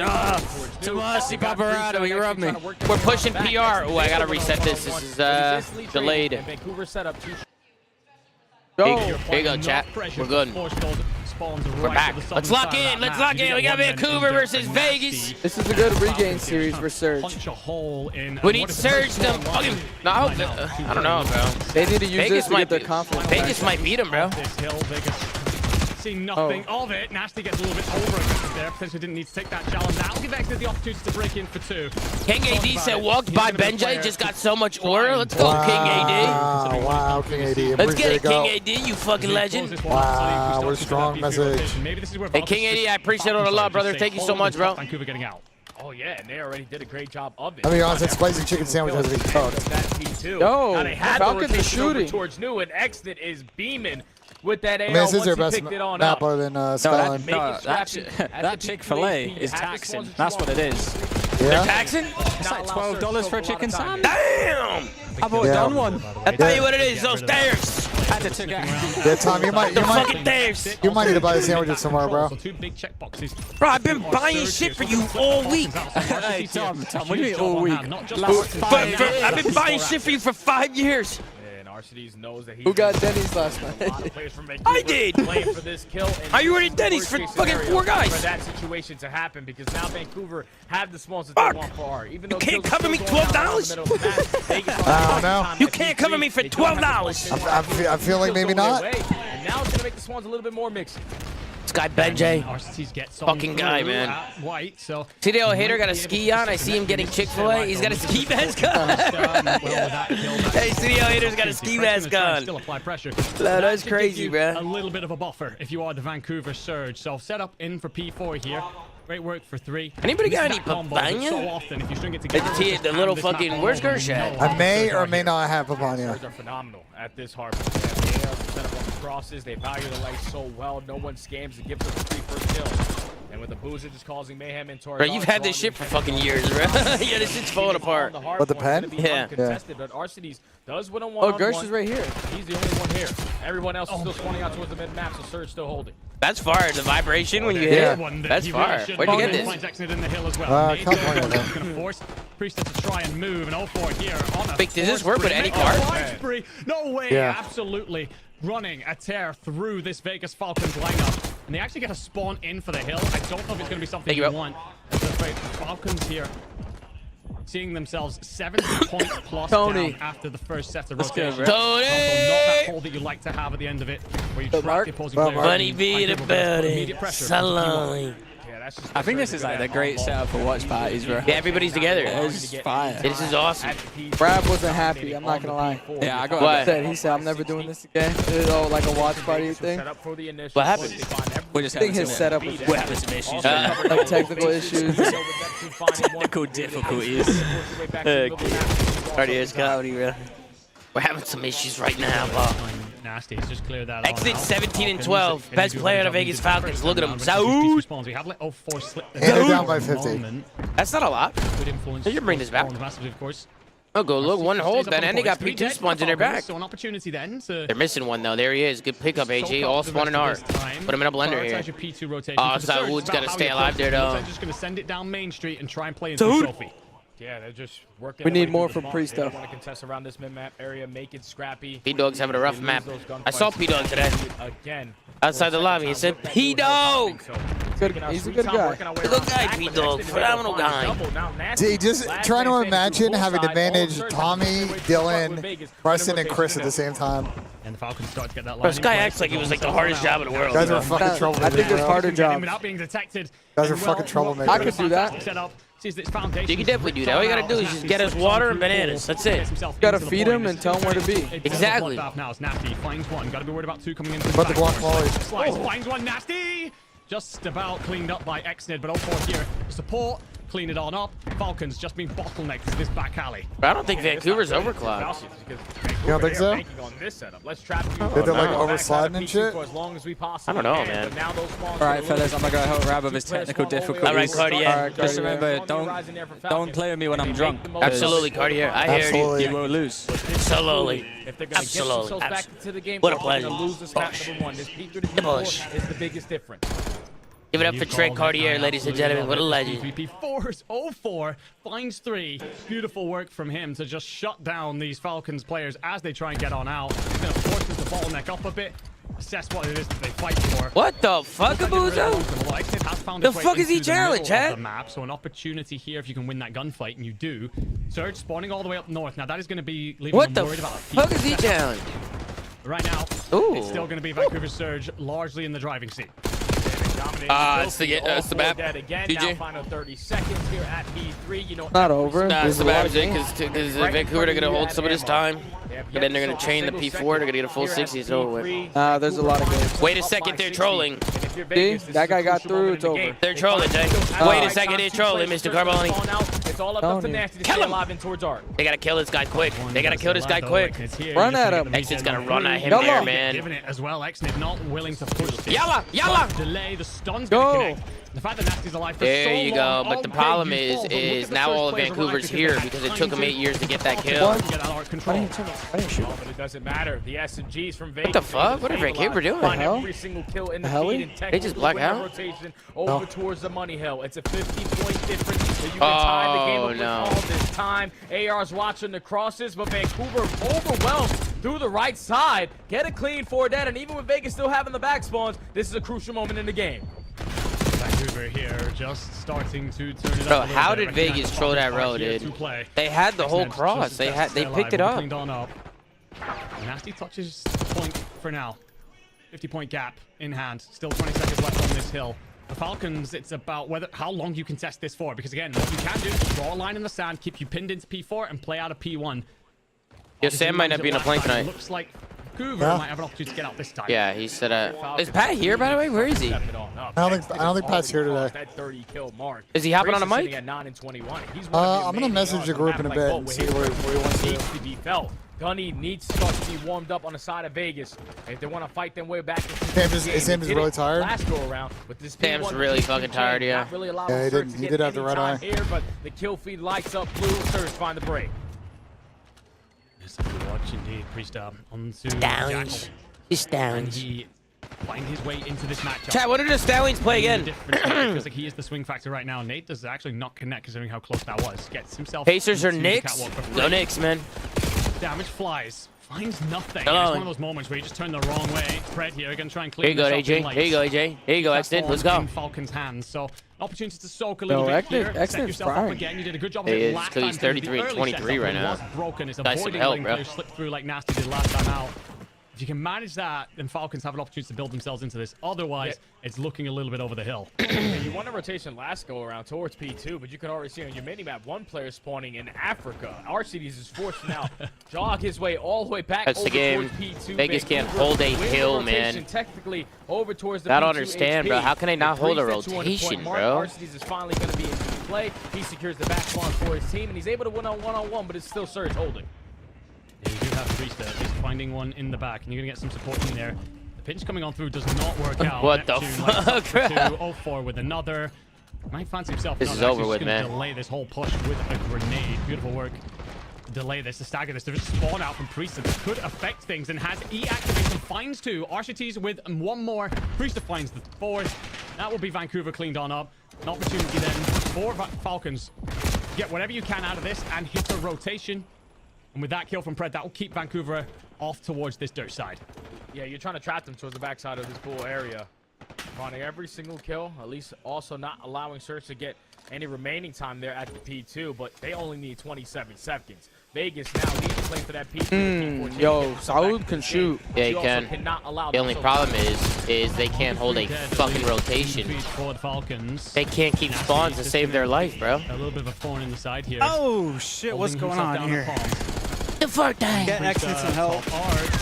Tomasi Paparazzo, you robbed me. We're pushing PR. Oh, I gotta reset this. This is delayed. Vancouver set up 2. Here you go, chat. We're good. We're back. Let's lock in. Let's lock in. We got Vancouver versus Vegas. This is a good regain series for Surge. We need Surge to fucking. No, I don't know, bro. They need to use this to get their confidence back. Vegas might beat him, bro. See nothing of it. Nasty gets a little bit over there. Potentially didn't need to take that challenge. That'll give Exit the opportunity to break in for 2. King AD said walked by BENJ, just got so much aura. Let's go, King AD. Wow, King AD. Let's get it, King AD, you fucking legend. Wow, what a strong message. Hey, King AD, I appreciate all the love, brother. Thank you so much, bro. Vancouver getting out. Oh yeah, and they already did a great job of it. I mean, honestly, that spicy chicken sandwich has to be cooked. Yo, they had Falcons the are rotation over shooting. towards New, and Exit is beaming with that AR I mean, this is once their he best picked it on map up. other than Skyline. That Chick-fil-A is taxing. That's what it is. They're taxing? It's like $12 for a chicken sandwich. Damn! I've already done one. I'll tell you what it is, those stairs. Had to take it. Yeah, Tom, you might fucking stairs. you might need to buy the sandwiches somewhere, bro. Bro, I've been buying shit for you all week. Hey, Tom, what do you mean all week? I've been buying shit for you for 5 years. Knows that Who got Denny's last night? I did. Playing for this kill. Are you already Denny's for fucking 4 guys? For that situation to happen, because now Vancouver have the spawns that they want for R. Even though You can't cover me $12. I don't know. You can't cover me for $12. I feel like maybe not. And now it's gonna make the spawns a little bit more mixed. This guy BENJ, fucking guy, man. White, so CDL hater got a ski on. I see him getting Chick-fil-A. He's got a ski mask on. Hey, CDL hater's got a ski mask on. Still apply pressure. No, that's crazy, bro. A little bit of a buffer if you are the Vancouver Surge. So set up in for P4 here. Great work for 3. Anybody got any combo, but papaya? so often if you string it together. The little fucking, where's Gersh at? I may or may not have Papania. Surge are phenomenal at this harbor. They are set up on the crosses. They value the light so well. No one scams and gives them a free first kill. And with the boozer just causing mayhem into our Bro, you've had this shit for fucking years, bro. Yeah, this shit's falling apart. What, the pen? Yeah. But Arcides does win a one. Oh, Gersh is right here. He's the only one here. Everyone else is still spawning out towards the mid map, so Surge still holding. That's fire. The vibration when you hit it. That's fire. Where'd you get this? Finds Exit in the hill as well. California, though. Going to force Priestess to try and move, and 0-4 here on a Wait, does this work with any card? card? No way. Yeah. Absolutely. Running a tear through this Vegas Falcons lineup. And they actually get a spawn in for the hill. I don't know if it's going to be something you want. As the Falcons here seeing themselves 70 points plus down after the first set of rotation. Tony! Also not that hole that you like to have at the end of it, where you trap the opposing player. Funny beat about it. Salami. I think this is like the great setup for watch parties, bro. Yeah, everybody's together. It's fire. This is awesome. Brad wasn't happy, I'm not gonna lie. Yeah, I got What? He said, I'm never doing this again. It was all like a watch party thing. What happened? We just I think his setup was We're having some issues. like technical issues. Technical difficulties. Cartier's cloudy, bro. We're having some issues right now, bro. Nasty. He's just cleared that. Exit 17 and 12. Best player of the Vegas Falcons. Look at him. Zaud. We have like 4 slip. They're down by 50. That's not a lot. Good influence. You bring this back. Massively, of course. Oh, go look. One hold, Ben. And they got P2 spawns in their back. So an opportunity then to... They're missing one, though. There he is. Good pickup, AG. All spawning hard. Put him in a blender here. Oh, Zaud's got to stay alive there, though. Just going to send it down Main Street and try and play into the trophy. Yeah, they're just working. We need more from Priest, though. They want to contest around this mid-map area, make it scrappy. P-Dog's having a rough map. I saw P-Dog today. Again. Outside the lobby. He said, P-Dog! He's a good guy. Good guy, P-Dog. Phenomenal guy. See, just trying to imagine having to manage Tommy, Dylan, Preston, and Chris at the same time. And the Falcons start to get that line. Bro, this guy acts like it was like the hardest job in the world. Guys are fucking troublemakers. I think it's harder job. Without being detected. Guys are fucking troublemakers. I could do that. You can definitely do that. All you gotta do is just get us water and bananas. That's it. You gotta feed him and tell him where to be. Exactly. Now it's Nasty. Finds one. Gotta be worried about 2 coming in. But the block volley. Slice finds one. Nasty. Just about cleaned up by Xnid, but 0-4 here. Support. Clean it on up. Falcons just being bottlenecked to this back alley. But I don't think Vancouver's overclocked. You don't think so? Did they like oversliding and shit? I don't know, man. All right, fellas, I'm gonna go help Rab of his technical difficulties. All right, Cartier. Just remember, don't play with me when I'm drunk. Absolutely, Cartier. I hear you. You will lose. Absolutely. If they're going to get themselves back into the game, what a they're pleasure. going to lose this map number 1. This P3 to P4 is the biggest difference. Give it up for Trey Cartier, ladies and gentlemen. What a legend. P4's 0-4, finds 3. Beautiful work from him to just shut down these Falcons players as they try and get on out. He's going to force them to bottleneck up a bit, assess what it is that they fight for. What the fuck, Abuzo? The fuck is he challenge, huh? Map, so an opportunity here if you can win that gunfight, and you do. Surge spawning all the way up north. Now that is going to be leaving what them the worried about. Fuck is he challenge? Right now, it's still going to be Vancouver Surge largely in the driving seat. It's the map. DJ. Final 30 seconds here at P3. You know, not over. It's the map, because Vancouver are going to hold some of this time. And then they're going to chain the P4. They're going to get a full 60. It's over with. There's a lot of games. Wait a second, they're trolling. See? That guy got through. It's over. They're trolling, Jay. Wait a second, they're trolling, Mr. Carboni. It's all up to Nasty to stay alive in towards Art. They got to kill this guy quick. They got to kill this guy quick. Run at him. Exit's got to run at him there, man. Giving it as well. Xnid not willing to push this. Yalla! Delay. The stun's going to connect. The fact that Nasty's alive for there so you long, go. But the problem is now all of Vancouver's here because it took them 8 years to get that kill. But it doesn't matter. The SMGs from Vegas. What the fuck? What are Vancouver doing? Find every single kill in the feed and They just black out? rotation over towards the money hill. It's a 50-point difference that you can tie the game up with all this time. AR's watching the crosses, but Vancouver overwhelmed through the right side. Get it clean for that, and even with Vegas still having the back spawns, this is a crucial moment in the game. Vancouver here just starting to turn it Bro, up. how did Vegas troll that road, dude? They had the whole cross. They picked it up. Nasty touches the point for now. 50-point gap in hand. Still 20 seconds left on this hill. The Falcons, it's about how long you can test this for. Because again, what you can do is draw a line in the sand, keep you pinned into P4, and play out of P1. Yo, Sam might not be in a plane tonight. Looks like Vancouver might have an opportunity to get out this time. Yeah, he said is Pat here, by the way? Where is he? I don't think Pat's here today. Is he hopping on a mic? I'm gonna message the group in a bit and see where he wants to be felt. Gunny needs to start to be warmed up on the side of Vegas if they want to fight their way back. Sam is really tired. Last go around, but this Sam's really fucking tired, yeah. Really he did have the red eye. Here, but the kill feed lights up blue. Surge find the break. Yes, watch indeed. Priest onto Stallions. He's Stallions. He find his way into this matchup. Chat, what did the Stallions play again? Feels like he is the swing factor right now. Nate does actually not connect considering how close that was. Gets himself. Pacers or Knicks? Go Knicks, man. Damage flies. Finds nothing. It's one of those moments where you just turn the wrong way. Fred here going to try and clear. Here you go, AJ. Here you go, AJ. Here you go, Xnid. Let's go. In Falcon's hands. So opportunity to soak a little bit here. Set yourself up again. You did a good job of it last time. He's 33 and 23 right now. Broken. It's Nice avoiding help, letting bro. players slip through like Nasty did last time out. If you can manage that, then Falcons have an opportunity to build themselves into this. Otherwise, it's looking a little bit over the hill. You won a rotation last go around towards P2, but you can already see on your minimap one player spawning in Africa. RCDs is forced to now jog his way all the way back That's over the game. towards P2. Vegas can't hold a hill, man. Technically over towards the I don't P2 understand, HP. bro. How can they not hold a It brings that 200-point rotation, mark. bro? RCDs is finally going to be in play. He secures the back spawn for his team, and he's able to win on one-on-one, but it's still Surge holding. Yeah, you do have Priester just finding one in the back, and you're going to get some support in there. The pinch coming on through does not work out. What the Neptune fuck? 0-4 with another. Might fancy himself. This is over with, man. Delay this whole push with a grenade. Beautiful work. Delay this, to stagger this, to just spawn out from Priester. This could affect things, and has E activates and finds 2. RCT's with 1 more. Priester finds the 4th. That will be Vancouver cleaned on up. An opportunity then for Falcons. Get whatever you can out of this and hit a rotation. And with that kill from Pred, that will keep Vancouver off towards this dirt side. Yeah, you're trying to trap them towards the backside of this pool area. Finding every single kill, at least also not allowing Surge to get any remaining time there at the P2, but they only need 27 seconds. Vegas now needs to play for that P2. Yo, Saud can shoot. Yeah, he can. The only problem is they can't hold a fucking rotation. They can't keep spawns to save their life, bro. A little bit of a thorn in the side here. Oh, shit. What's going on here? The fuck that? Get Exnid some help.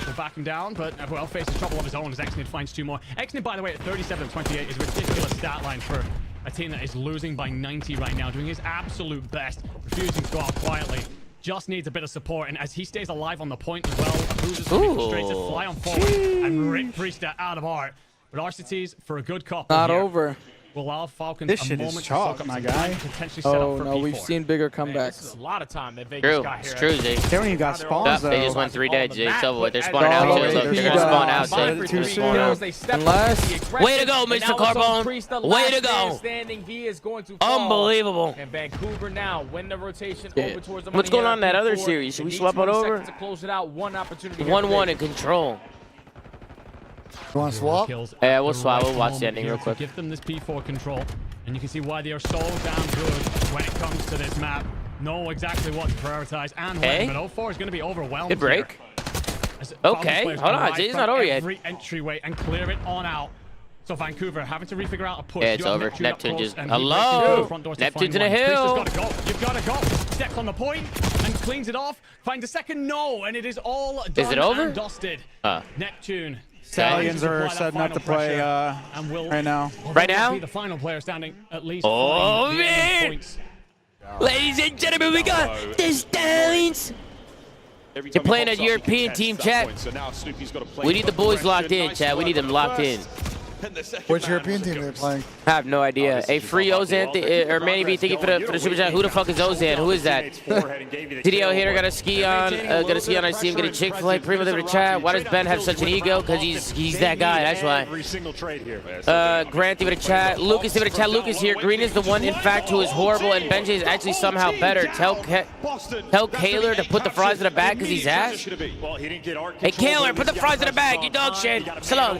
Will back him down, but well, faces trouble of his own as Exnid finds 2 more. Exnid, by the way, at 37-28 is a ridiculous stat line for a team that is losing by 90 right now, doing his absolute best, refusing to go out quietly. Just needs a bit of support, and as he stays alive on the point as well, Bruiser's going to be straight to fly on forward and rip Priester out of art. But RCT's for a good couple Not here. over. Will allow Falcons This a shit moment is to chalk, soak up my some guy. time, potentially set Oh up for no, P4. we've seen bigger Man, this is comebacks. a lot of time that Vegas True, got here. it's true, Jay. They don't even got spawns, though. They just went 3 dead, Jay. It's over with. They're But spawning as- out, Oh, too. Look, they're gonna spawn out, Jay. Too soon. Unless- Way to go, Mr. Carbone. Way to go. Standing, he is going to fall. Unbelievable. And Vancouver now win the rotation Yeah. over towards the What's money going on in that other P4. series? Should we They need swap it 20 over? seconds to close it out. One opportunity. 1-1 in control. You want to swap? Yeah, we'll swap. We'll watch the ending real quick. Give them this P4 control, and you can see why they are so damn good when it comes to this map. Know exactly what to prioritize and when, but 0-4 is going to be overwhelmed. Good break. Here. Okay, Falcons hold on, players Jay's come not over from yet. every entryway and clear it on out. So Vancouver having to refigure out a push. Yeah, it's You have over. Neptune up Neptune close, just... and he breaks Hello? into the front doors to Neptune's find in a one. hill. Priest's gotta go. You've got to go. Steps on the point and cleans it off. Finds a second. No, and it is all done Is it over? and dusted. Okay. Neptune. Stallions are setting up to play right now. Right now? Be the final player standing at least. Oh, 3 man. points. Ladies and gentlemen, we got the Stallions. You're playing a European team, chat. We need the boys locked in, chat. We need them locked in. Which European team are they playing? I have no idea. A free Ozan, or Manny B, thank you for the super chat. Who the fuck is Ozan? Who is that? CDL hater got a ski on. I see him get a Chick-fil-A. Primo to the chat. Why does Ben have such an ego? Because he's that guy. That's why. Grant, give it a chat. Lucas, give it a chat. Lucas here. Green is the one, in fact, who is horrible, and BENJ is actually somehow better. Tell Kaler to put the fries in the bag because he's ass. Hey, Kaler, put the fries in the bag. You dog shit. Slow.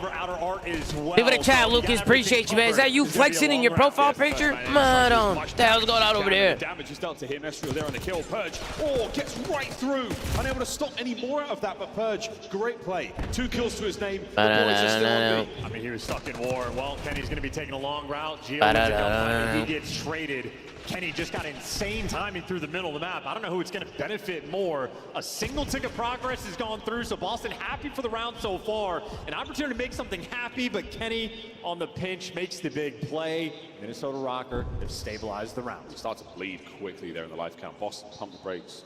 Give it a chat, Lucas. Appreciate you, man. Is that you flexing in your profile picture? Man, what the hell's going on over there? Damage is done to him. Ezreal there on the kill. Purge. Oh, gets right through. Unable to stop any more out of that, but Purge, great play. 2 kills to his name. The boys are still on me. I mean, he was stuck in war. Well, Kenny's going to be taking a long route. Gio he gets traded. Kenny just got insane timing through the middle of the map. I don't know who it's going to benefit more. A single tick of progress has gone through, so Boston happy for the round so far. An opportunity to make something happy, but Kenny on the pinch makes the big play. Minnesota Rocker have stabilized the round. Start to bleed quickly there in the life count. Boston pump the brakes.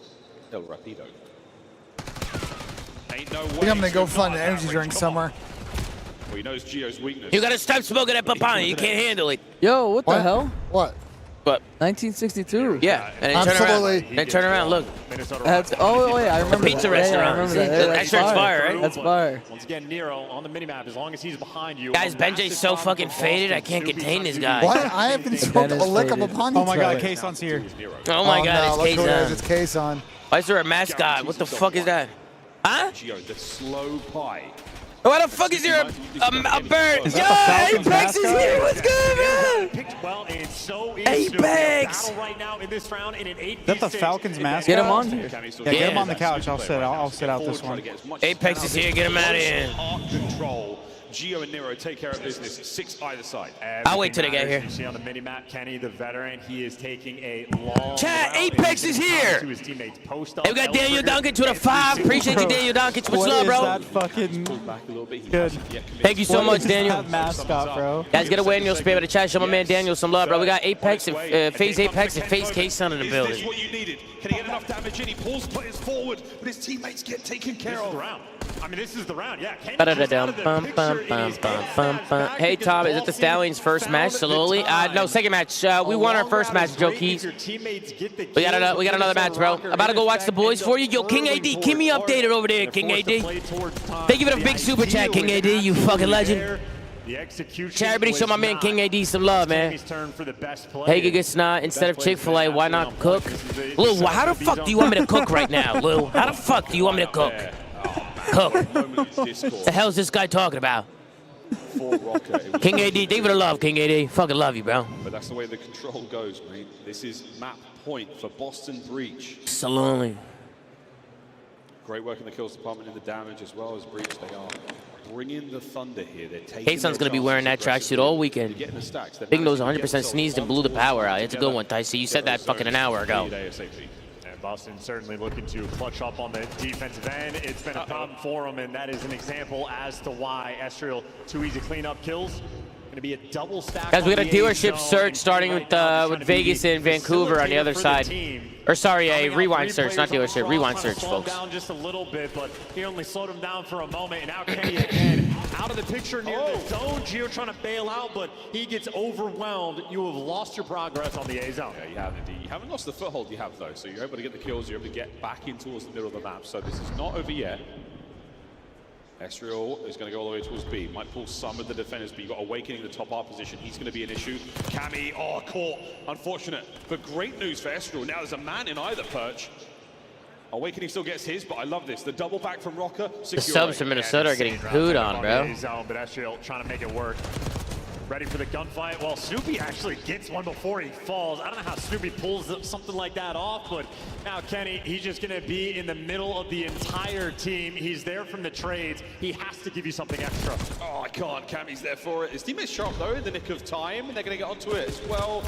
El Rapido. Ain't no way. I think I'm going to go find an energy drink somewhere. Well, he knows Gio's weakness. You got to stop smoking that papaya. You can't handle it. Yo, what the hell? What? What? 1962. Yeah, and then Absolutely. turn around. Then turn around. Look. That's, oh, yeah, I remember Pizza that. restaurant. Yeah, I remember that. That shirt's fire, right? That's fire. Once again, Nero on the minimap, as long as he's behind you. Guys, BENJ's so fucking faded, I can't contain this guy. What? I haven't smoked a lick of a pony. Oh my god, Kayson's here. Oh my god, no, it's look who it is. Kason. It's Kason. Why is there a mascot? What the fuck is that? Huh? Gio, the slow pie. Why the fuck is there a bird? Is Yo, that the Falcons Apex is mascot? here. What's good, man? Picked well, and it's so easy Apex. to battle right now in this round in an 8v6. Is that the Falcons mascot? Get him on here. Yeah, get him on the couch. I'll sit out this one. Apex is here. Get him out of here. Arc control. Gio and Nero take care of business. 6 either side. I'll wait till they get here. You see on the mini map, Kenny, the veteran, he is taking a long. Chat, Apex is here. To his teammates post Hey, we got Daniel Donkich with a 5. Appreciate you, Daniel Donkich. What's up, bro? That fucking good. Thank you so much, What is Daniel. that mascot, bro? Guys, get away in your spam in the chat. Show my man Daniel some love, bro. We got Apex and FaZe Apex and FaZe K-Sun in the building. Is this what you needed? Can he get enough damage in? He pulls players forward, but his teammates get taken care of. I mean, this is the round, yeah. Hey, Tom, is it the Stallions' first match? Slowly? No, second match. We won our first match, Joe Keys. We got another match, bro. About to go watch the boys for you. Yo, King AD, keep me updated over there, King AD. Thank you for the big super chat, King AD, you fucking legend. Chat, everybody show my man King AD some love, man. Hey, get snot instead of Chick-fil-A, why not cook? Lil, how the fuck do you want me to cook right now, Lil? How the fuck do you want me to cook? Cook. The hell's this guy talking about? King AD, thank you for the love, King AD. Fucking love you, bro. But that's the way the control goes, mate. This is map point for Boston Breach. Saloni. Great work in the kills department and the damage as well as Breach. They are bringing the thunder here. They're taking K-Sun's going to be wearing that tracksuit all weekend. Big Nose 100% sneezed and blew the power out. It's a good one, Tyson. You said that fucking an hour ago. Boston certainly looking to clutch up on the defensive end. It's been a problem for him, and that is an example as to why Estriel, too easy cleanup kills. Going to be a double stack. Guys, we got a dealership search starting with Vegas and Vancouver on the other side. Or sorry, a rewind search, not dealership, rewind search, folks. Down just a little bit, but he only slowed him down for a moment, and now Kenny again out of the picture near the zone. Gio trying to bail out, but he gets overwhelmed. You have lost your progress on the A zone. Yeah, you have indeed. You haven't lost the foothold you have though, so you're able to get the kills. You're able to get back in towards the middle of the map. So this is not over yet. Estriel is going to go all the way towards B. Might pull some of the defenders, but you've got Awakening in the top R position. He's going to be an issue. Cammy, caught. Unfortunate. But great news for Estriel. Now there's a man in either perch. Awakening still gets his, but I love this. The double back from Rocker. The subs from Minnesota are getting pooed on, bro. But Estriel trying to make it work. Ready for the gunfight. Well, Snoopy actually gets one before he falls. I don't know how Snoopy pulls something like that off, but now Kenny, he's just going to be in the middle of the entire team. He's there from the trades. He has to give you something extra. Oh, I can't. Cammy's there for it. His teammate's sharp, though, in the nick of time, and they're going to get onto it as well.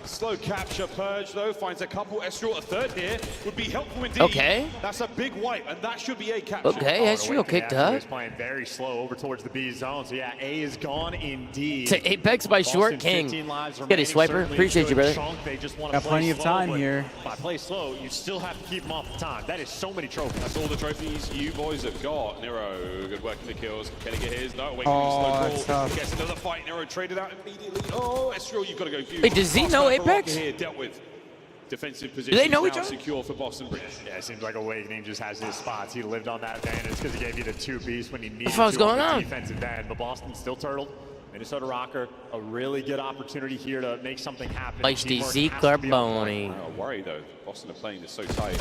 Slow capture. Purge, though, finds a couple. Estriel, a third here, would be helpful indeed. Okay. That's a big wipe, and that should be a capture. Okay, Estriel kicked up. He's playing very slow over towards the B zone. So, yeah, A is gone indeed. To Apex by Short King. Get it, Swiper. Appreciate you, brother. Got plenty of time here. If I play slow, you still have to keep him off the time. That is so many trophies. That's all the trophies you boys have got. Nero, good work in the kills. Can he get his? No, Awakening slow call. Gets another fight. Nero traded out immediately. Oh, Estriel, you've got to go huge. Wait, does he know Apex? Here, dealt with. Defensive position. Do they know each now other? Secure for Boston Breach. Yeah, it seems like Awakening just has his spots. He lived on that advantage because he gave you the 2 Bs when he needed to going on on? the defensive end. But Boston still turtled. Minnesota Rocker, a really good opportunity here to make something happen. HD Carboni. Don't worry though, Boston are playing this so tight.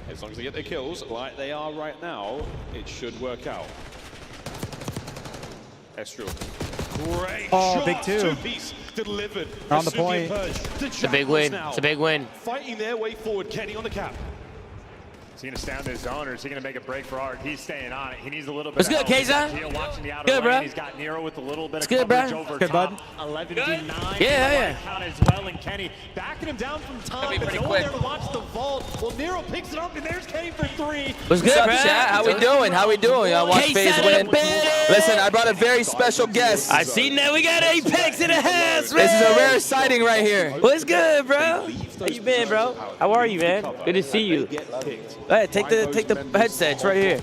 As long as they get their kills, like they are right now, it should work out. Estriel. Great shot. Big 2. 2-piece delivered. On the point. It's a big win. It's a big win. Fighting their way forward. Kenny on the cap. Is he going to stay on his zone, or is he going to make a break for Art? He's staying on it. He needs a little bit What's good, Kazan? Good, bro. He's got Nero with a little bit It's of good, coverage bro. over Good, top. bud. 11 to 9. Yeah. Count as well, and Kenny backing him down from top. That'd be pretty no quick. one there to watch the vault. Well, Nero picks it up, and there's Kenny for 3. What's good, bro? Chat? How we doing? How we doing? Y'all watch FaZe win. Listen, I brought a very special guest. I seen that. We got Apex in the house, man. This is a rare sighting right here. What's good, bro? How you been, bro? How are you, man? Good to see you. Hey, take the headsets right here.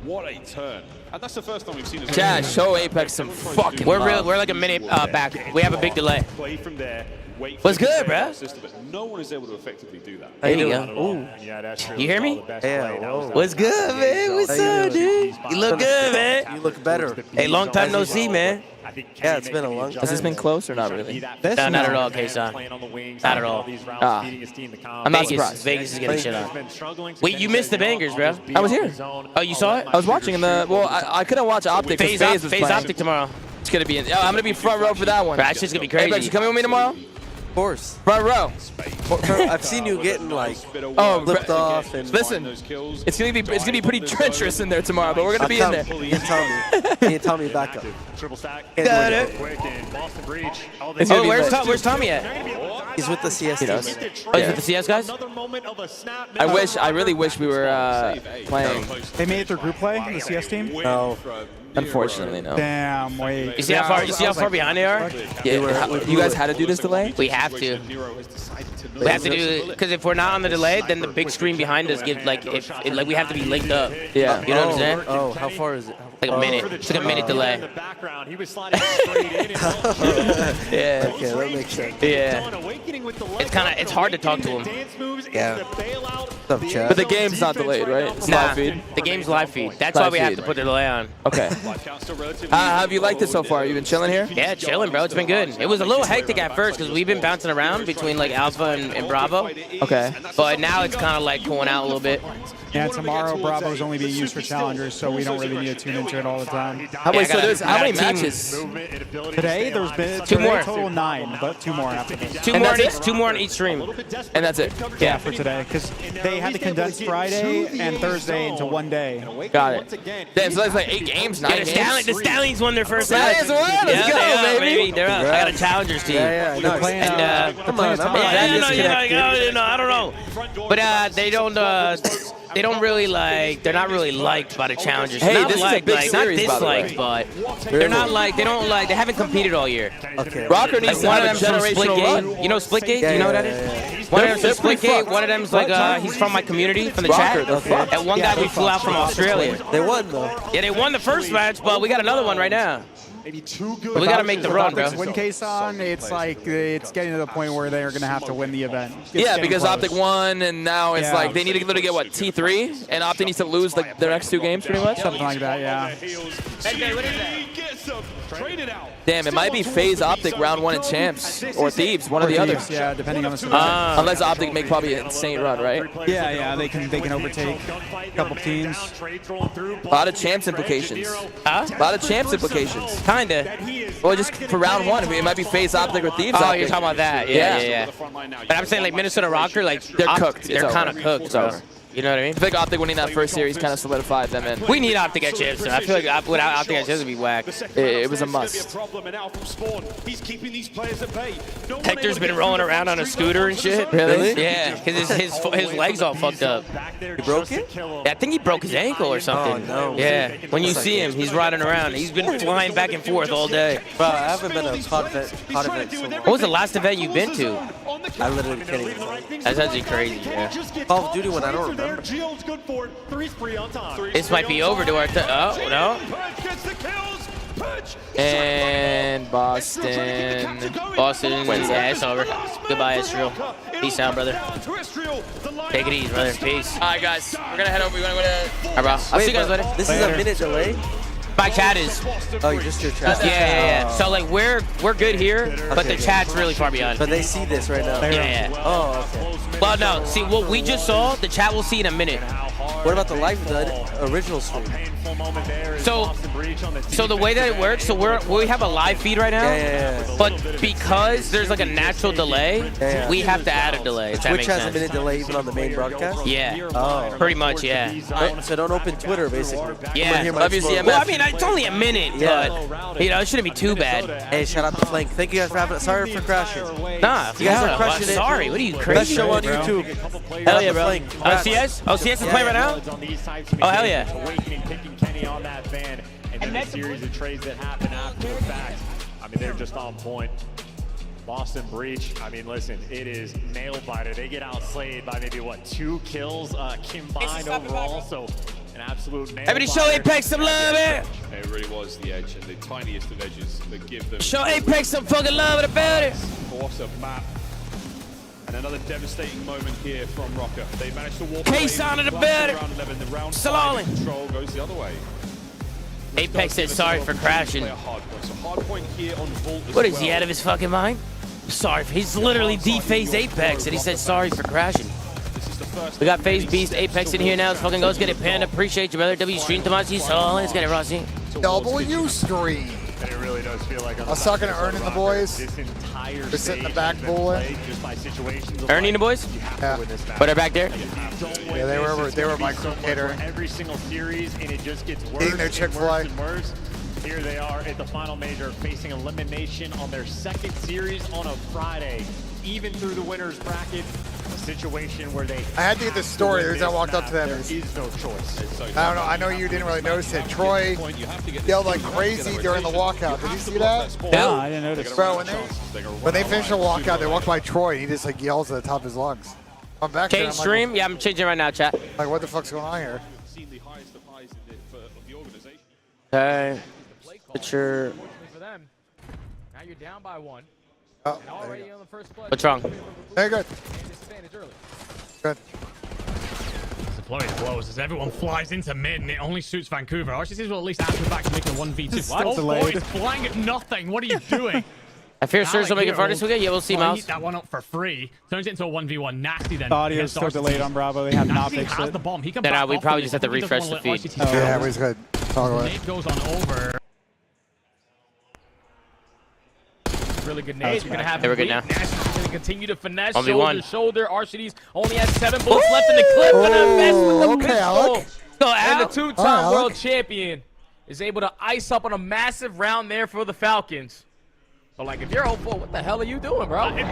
What a turn. And that's the first time we've seen it. Chat, show Apex some fucking love. We're like a minute back. We have a big delay. Play from there. Wait for What's good, bro? No one is able to effectively do that. There you go. You hear me? What's good, man? What's up, dude? You look good, man. You look better. Hey, long time no see, man. Yeah, it's been a long time. Has this been close or not really? No, not at all, K-Son. Not at all. I'm not surprised. Vegas is getting shit on. Wait, you missed the bangers, bro. I was here. Oh, you saw it? I was watching in the, well, I couldn't watch Optic because FaZe was FaZe playing. Optic tomorrow. It's going to be, I'm going to be front row for that one. That shit's going to be crazy. Apex, you coming with me tomorrow? Of course. Front row. I've seen you getting like flipped off and listen. It's gonna be pretty treacherous in there tomorrow, but we're gonna be in there. You can tell me back up. Triple stack. Got it. Boston Breach. Oh, where's Tommy at? He's with the CS He team. does. Oh, he's with the CS guys? I really wish we were playing. They made it through group play, the CS team? No. Unfortunately, no. Damn, wait. You see how far behind they are? Yeah, you guys had to do this delay? We have to. We have to do because if we're not on the delay, then the big screen behind us gives like we have to be linked up. Yeah. You know what I'm saying? Oh, how far is it? Like a minute. It's like a minute delay. He was sliding straight in. Yeah. Okay, that makes sense. Yeah. It's hard to talk to him. Yeah. But the game's not delayed, right? It's live feed. The game's live feed. That's why we have to put the delay on. Okay. How have you liked it so far? You been chilling here? Yeah, chilling, bro. It's been good. It was a little hectic at first because we've been bouncing around between like Alpha and Bravo. Okay. But now it's kind of like cooling out a little bit. Yeah, tomorrow Bravo's only being used for challengers, so we don't really need to tune into it all the time. How many matches? Today there's been two more. Total 9, but 2 more after this. Two more on each stream. And that's it. Yeah, for today, because they had to condense Friday and Thursday into 1 day. Got it. Damn, so that's like 8 games, 9 games. The Stallions won their first match. match. Let's go, baby. They're up. I got a challengers team. Yeah, They're playing. Come on, I don't know. But they don't really like. They're not really liked by the challengers. Hey, not this liked, is a big series, not disliked, by the way. but they're not like. They don't like. They haven't competed all year. Okay. Rocker needs to have a generational run. You know Splitgate? Yeah, you know what that yeah, is? One of them's from Splitgate. One of them's like he's from my community, from the chat. And one guy we flew out from Australia. They won though. Yeah, they won the first match, but we got another one right now. Maybe too good. We got to make the run, bro. Win case on, it's like it's getting to the point where they're going to have to win the event. Yeah, because Optic won, and now it's like they need to literally get what, T3, and Optic needs to lose like their next 2 games, pretty much. Something like that, yeah. Damn, it might be FaZe Optic round 1 in champs or Thieves, one or the other. Yeah, depending on the unless Optic make probably an insane run, right? Yeah, they can overtake a couple teams. A lot of champs implications. Huh? A lot of champs implications. Kinda. Well, just for round 1, it might be FaZe Optic or Thieves Oh, Optic. you're talking about that. Yeah. But I'm saying like Minnesota Rocker, like they're cooked. They're kind of cooked, bro. You know what I mean? I think Optic winning that first series kind of solidified them in. We need Optic at chips. I feel like without Optic at chips, it'd be whack. It was a must. Hector's been rolling around on a scooter and shit. Really? Yeah, because his legs all fucked up. He broke it? Yeah, I think he broke his ankle or something. Oh, no. Yeah, when you see him, he's riding around. He's been flying back and forth all day. Bro, I haven't been a CoD event so long. What was the last event you've been to? I literally can't even tell you. That's actually crazy, yeah. Call of Duty when I don't remember. This might be over to our oh, no. And Boston. Wins. Yeah, it's over. Goodbye, Israel. Peace out, brother. Take it easy, brother. Peace. All right, guys. We're going to head over. We're going to go to... All right, bro. I'll see you guys later. This is a minute delay? My chat is. Oh, just your chat? Yeah. So, like, we're good here, but the chat's really far behind. But they see this right now? Yeah. Oh, okay. Well, no. See, what we just saw, the chat will see in a minute. What about the original stream? So the way that it works, so we have a live feed right now. Yeah. But because there's like a natural delay, we have to add a delay. Twitch has a minute delay even on the main broadcast? Yeah. Oh. Pretty much, yeah. So don't open Twitter, basically. Yeah. Well, I mean, it's only a minute, but, it shouldn't be too bad. Hey, shout out to Flank. Thank you guys for having it. Sorry for crashing. Nah, you guys are crushing it. Sorry, what are you crazy? Best show on YouTube. Hell yeah, bro. CS? Oh, CS is playing right now? Oh, hell yeah. Picking Kenny on that van, and then a series of trades that happen after the fact. I mean, they're just on point. Boston Breach, I mean, listen, it is nail biter. They get outslayed by maybe, what, 2 kills combined overall, so an absolute nail biter. Everybody show Apex some love, man. It really was the edge, and the tiniest of edges that give them... Show Apex some fucking love about it. What a map. And another devastating moment here from Rocker. They managed to walk Case away. on it about it. Round Salon. Control goes the other way. Apex said sorry for crashing. What is he, out of his fucking mind? Sorry, he's literally defaced Apex, and he said sorry for crashing. We got FaZe Beast Apex in here now. Let's fucking go. Let's get it, Panda. Appreciate you, brother. W Stream Tomasi. So let's get it, Rossi. W Stream. And it really does feel like I was talking to Ernie and the boys. This entire We're sitting in the back bowling. just by situations. Ernie and the boys? Yeah. But they're back there? Yeah, they were my crew catering. Every single series, and it just gets worse Eating their Chick-fil-A. and worse. Here they are at the final major, facing elimination on their second series on a Friday. Even through the winner's bracket, a situation where they I had to get the story. The reason I walked up to them there is is no choice. I don't know. I know you didn't really notice it. Troy yelled like crazy during the walkout. Did you see that? No, I didn't notice. Bro, when they finish the walkout, they walk by Troy and he just like yells at the top of his lungs. I'm back there. Change stream? Yeah, I'm changing right now, chat. Like, what the fuck's going on here? Okay. Picture. For them. Now you're down by 1. Oh, and already on the first play. What's wrong? Hey, good. Disadvantage early. Good. It's a flurry of blows as everyone flies into mid, and it only suits Vancouver. RCCs will at least answer back to make a 1v2. What? Oh, boy, it's flying at nothing. What are you doing? I fear Surge will make it far this weekend. Yeah, we'll see, Miles. Eat that one up for free. Turns it into a 1v1. Nasty then. The audio is still delayed on Bravo. They have not fixed has it. the bomb. He can Then back we off probably of just it. have to He doesn't refresh the wanna let feed. RCT Yeah, he's good. All right. Nade goes on over. Really good nades. You're going to have we're good now. Nasty's going to continue to finesse 1v1. shoulder to shoulder. RCD's only has 7 bullets left in the clip, and a mess with the Okay, pistol. Alec. Go And the out. two-time All right, world Alec. champion is able to ice up on a massive round there for the Falcons. But, like, if you're hopeful, what the hell are you doing, bro? Like,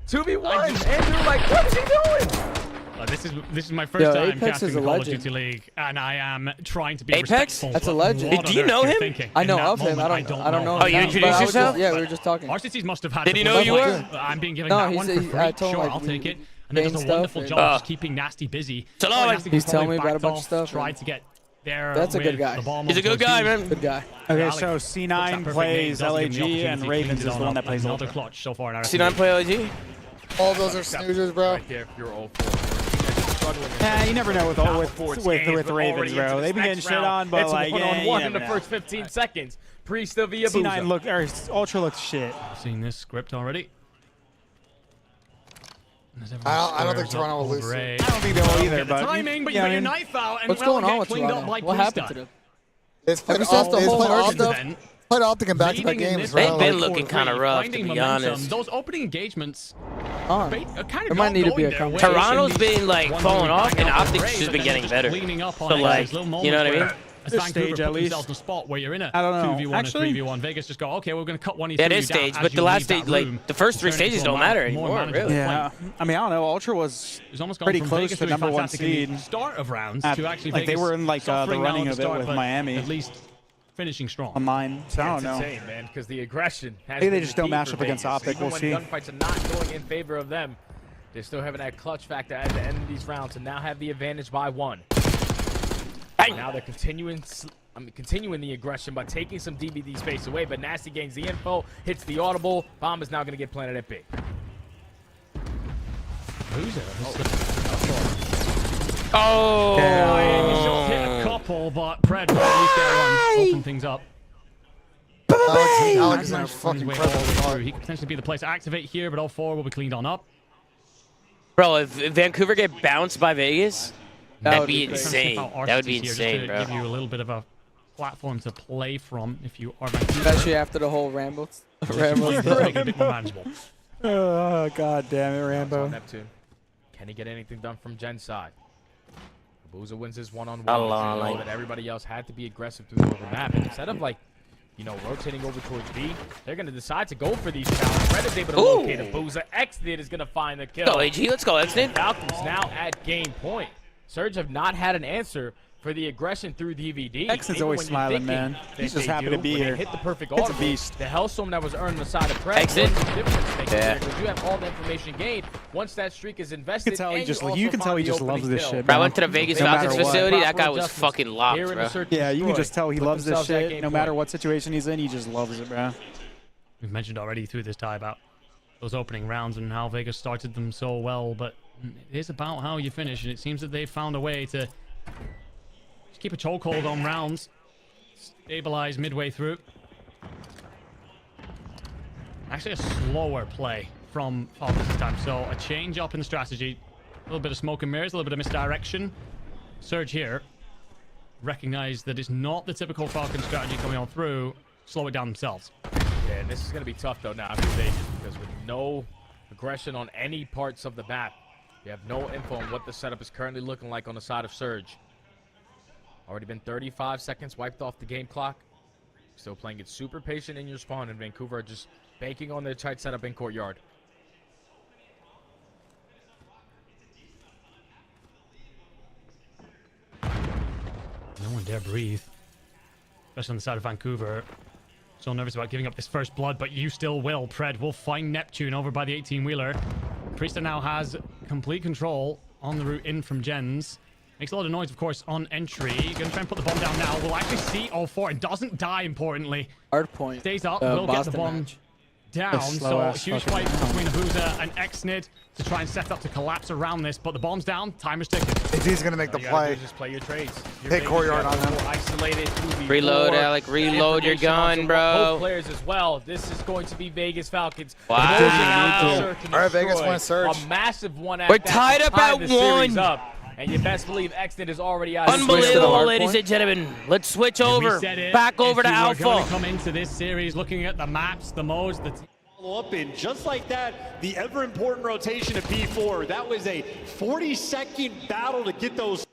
2v1. Andrew, like, what is he doing? This is my first time Apex casting is the a Call of legend. Duty League, and I am trying to be Apex? respectful. That's a but legend. what Do you on know earth you're him? thinking I in know that of him. moment, I don't know. Oh, you him, introduced but I was yourself? just- Yeah, we were just talking. RCCs must have had. Did the he know who you blueprint. were? I'm being given No, that he one said for he- free. I told him, Sure, like, I'll take it. And gain then does a stuff wonderful and- job just keeping Nasty busy. So Oh, long. Nasty He's probably telling me about a backed bunch of off, stuff, Tried and- to get there. That's a good with guy. the ball He's a good towards guy, B. man. Good guy. Okay, Alex so puts that C9 perfect name, plays doesn't give him the LAG, and opportunity, Ravens cleans is it the on one that up. plays Another Ultra. clutch so far. C9 play LG? All those are snoozers, bro. Right there, you're 0-4. Struggling. You never know with Ravens, bro. They've been getting shit on, but it's like, one-on-one you in the never know. first 15 seconds. Priest of Via C9 look, or Ultra looks shit. I've seen this script already. I don't think Toronto will lose. I don't think they will either, but timing, but you yeah, got I your mean, knife out, and What's well, going on get with cleaned up Toronto? like What Priest happened to done. them? It's played Ever since the whole merge stuff, played Optic in back-to-back Leading in games. this Right? They've been round, looking 4-3, kind of rough, to finding be momentum. honest. Those opening engagements on. kind There might need to be a conversation. Toronto's been like falling off, and Optics has been getting better. So like, you know what I mean? As This Vancouver stage, put at least. themselves in a spot where you're in a I don't know. 2v1 Actually- and 3v1. Vegas just go, okay, we're going to cut one of Yeah, it you is down stage, as but you the last leave that stage, like, room, the first three turn it into stages a don't matter more anymore, manageable really. Yeah, fight. I mean, I don't know. Ultra was It's almost gone pretty from close Vegas to doing number one fantastic in the seed. start of rounds At- to actually like, they Vegas were in, like, the suffering running now of at it the start, with but Miami. At least finishing strong. on mine, so I don't It's know. insane, man, because the aggression has Maybe they been just don't key match for up against Vegas. Optic, Even we'll when see. gunfights are not going in favor of them, they're still having that clutch factor at the end of these rounds and now have the advantage by 1. Now they're continuing the aggression by taking some DBD space away, but Nasty gains the info, hits the audible. Bomb is now going to get planted at B. Who's it? Oh! And you should hit a couple, but Pred will at least get one. Open things up. Alex is in a Nice fucking way incredible all the way spot. through. He could potentially be the place to activate here, but all 4 will be cleaned on up. Bro, if Vancouver get bounced by Vegas, that'd would be be crazy. insane. That would be insane, bro. Give you a little bit of a platform to play from if you are Vancouver. Especially after the whole Rambo Make stuff. it a bit more manageable. Oh, god damn it, Rambo. Neptune. Can he get anything done from Gen's side? Booza wins his one-on-one. Allah, You know like- that everybody else had to be aggressive through the middle of the map. And instead of, like, you know, rotating over towards B, they're going to decide to go for these challenges. Red is able to locate a Booza. Xnid is going to find the kill. Go, AG. Let's go, Xnid. Falcons now at game point. Surge have not had an answer for the aggression through DVD. X is Even always when you're smiling, thinking man. that He's just they happy do, to be when they here. hit the perfect It's a audible, beast. the Hellstorm that was earned on the side of Pred. Exit. What's the difference maker Yeah. Because you have all the information gained. Once that streak is invested, You can tell he and just- also you can tell find he the just loves opening this kill. shit, Bro, I went to the Vegas No Falcons matter what. facility. That Proper guy was adjustments fucking locked, here in the bro. search Yeah, you can destroy. just tell he Put loves this themselves at shit. game No matter point. what situation he's in, he just loves it, bro. We've mentioned already through this tie about those opening rounds and how Vegas started them so well, but it is about how you finish, and it seems that they've found a way to just keep a chokehold on rounds, stabilize midway through. Actually, a slower play from Falcons this time, so a change up in the strategy. A little bit of smoke and mirrors, a little bit of misdirection. Surge here. recognize that it's not the typical Falcon strategy coming on through, slow it down themselves. Yeah, and this is going to be tough, though, now after Vegas, because with no aggression on any parts of the map, you have no info on what the setup is currently looking like on the side of Surge. Already been 35 seconds wiped off the game clock. Still playing it super patient in your spawn, and Vancouver are just banking on their tight setup in courtyard. No one dare breathe. Especially on the side of Vancouver. So nervous about giving up this first blood, but you still will. Pred will find Neptune over by the 18-wheeler. Priester now has complete control on the route in from Gens. Makes a lot of noise, of course, on entry. Gonna try and put the bomb down now. We'll actually see all four. It doesn't die, importantly. Hard point. Stays up. Will get the bomb down. So huge fight between Abuza and Xnid to try and set up to collapse around this. But the bomb's down. Timer's ticking. If he's gonna make the play, just play your trades. hit courtyard on them. Isolated. Reload, Alec. Reload your gun, bro. Both players as well. This is going to be Vegas Falcons. Wow. All right, Vegas wants Surge. A massive one. We're tied up at 1. And you best believe Xnid is already out. Unbelievable, ladies and gentlemen. Let's switch over. Back over to Alpha. We're going to come into this series looking at the maps, the modes, the follow up in just like that. The ever important rotation of P4. That was a 40-second battle to get those.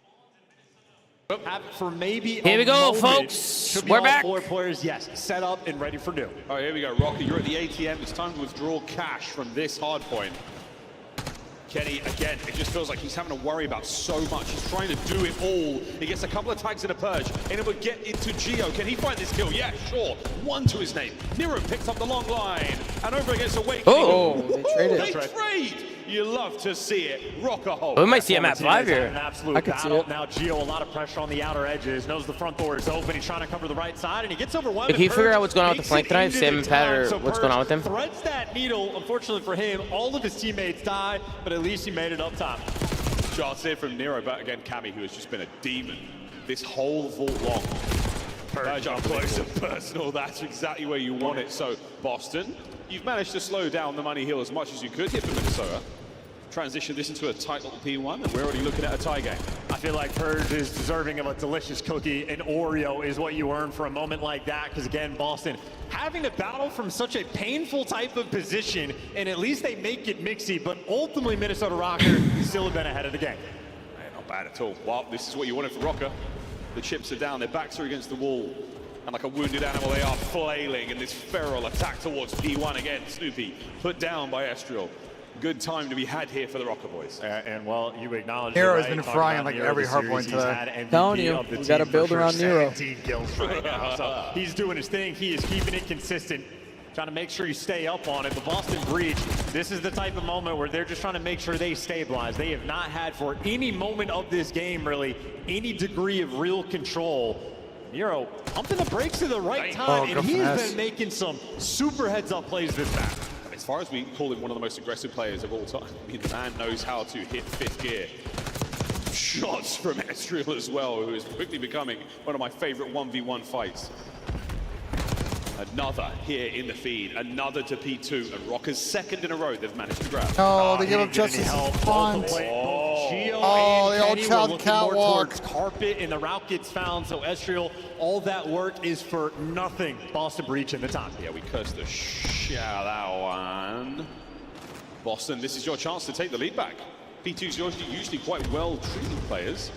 For maybe here we go, moment. folks. We're back. 4 players, yes, set up and ready for new. All right, here we go. Rocky, you're at the ATM. It's time to withdraw cash from this hard point. Kenny, again, it just feels like he's having to worry about so much. He's trying to do it all. He gets a couple of tags in a purge, and it would get into Geo. Can he find this kill? Yeah, sure. 1 to his name. Nero picks up the long line, and over against Awakening. Oh, they traded. They trade. You love to see it. Rock a hole. We might see him at 5 here. An absolute battle. Now Geo, a lot of pressure on the outer edges. Knows the front door is open. He's trying to cover the right side, and he gets overwhelmed. Can you figure out what's going on with the flank tonight? Sam and Pat, or what's going on with him? Threads that needle. Unfortunately for him, all of his teammates die, but at least he made it up top. Shots in from Nero, but again, Cammy, who has just been a demon this whole vault long. Purge up close and personal. That's exactly where you want it. So, Boston, you've managed to slow down the money hill as much as you could here for Minnesota. Transition this into a tight little P1, and we're already looking at a tie game. I feel like Purge is deserving of a delicious cookie, and Oreo is what you earn for a moment like that, because again, Boston having to battle from such a painful type of position, and at least they make it mixy, but ultimately Minnesota Rocker still have been ahead of the game. Not bad at all. Well, this is what you wanted for Rocker. The chips are down, their backs are against the wall, and like a wounded animal, they are flailing in this feral attack towards P1 again. Snoopy put down by Estriel. Good time to be had here for the Rocker boys. And well, you acknowledge Nero's been frying like every hard point today. Telling you, we got to build around Nero. 17 kills right now. So he's doing his thing. He is keeping it consistent, trying to make sure you stay up on it. The Boston Breach, this is the type of moment where they're just trying to make sure they stabilize. They have not had for any moment of this game, really, any degree of real control. Nero pumping the brakes at the right time, and he's been making some super heads-up plays this back. As far as we call him one of the most aggressive players of all time, I mean, the man knows how to hit 5th gear. Shots from Estriel as well, who is quickly becoming one of my favorite 1v1 fights. Another here in the feed, another to P2, and Rocker's second in a row they've managed to grab. No, they give up Justice Font. Oh, the old child catwalk. Carpet, and the route gets found, so Estriel, all that work is for nothing. Boston Breach in the top. Yeah, we cursed the shit out of that one. Boston, this is your chance to take the lead back. P2's usually quite well-treated players.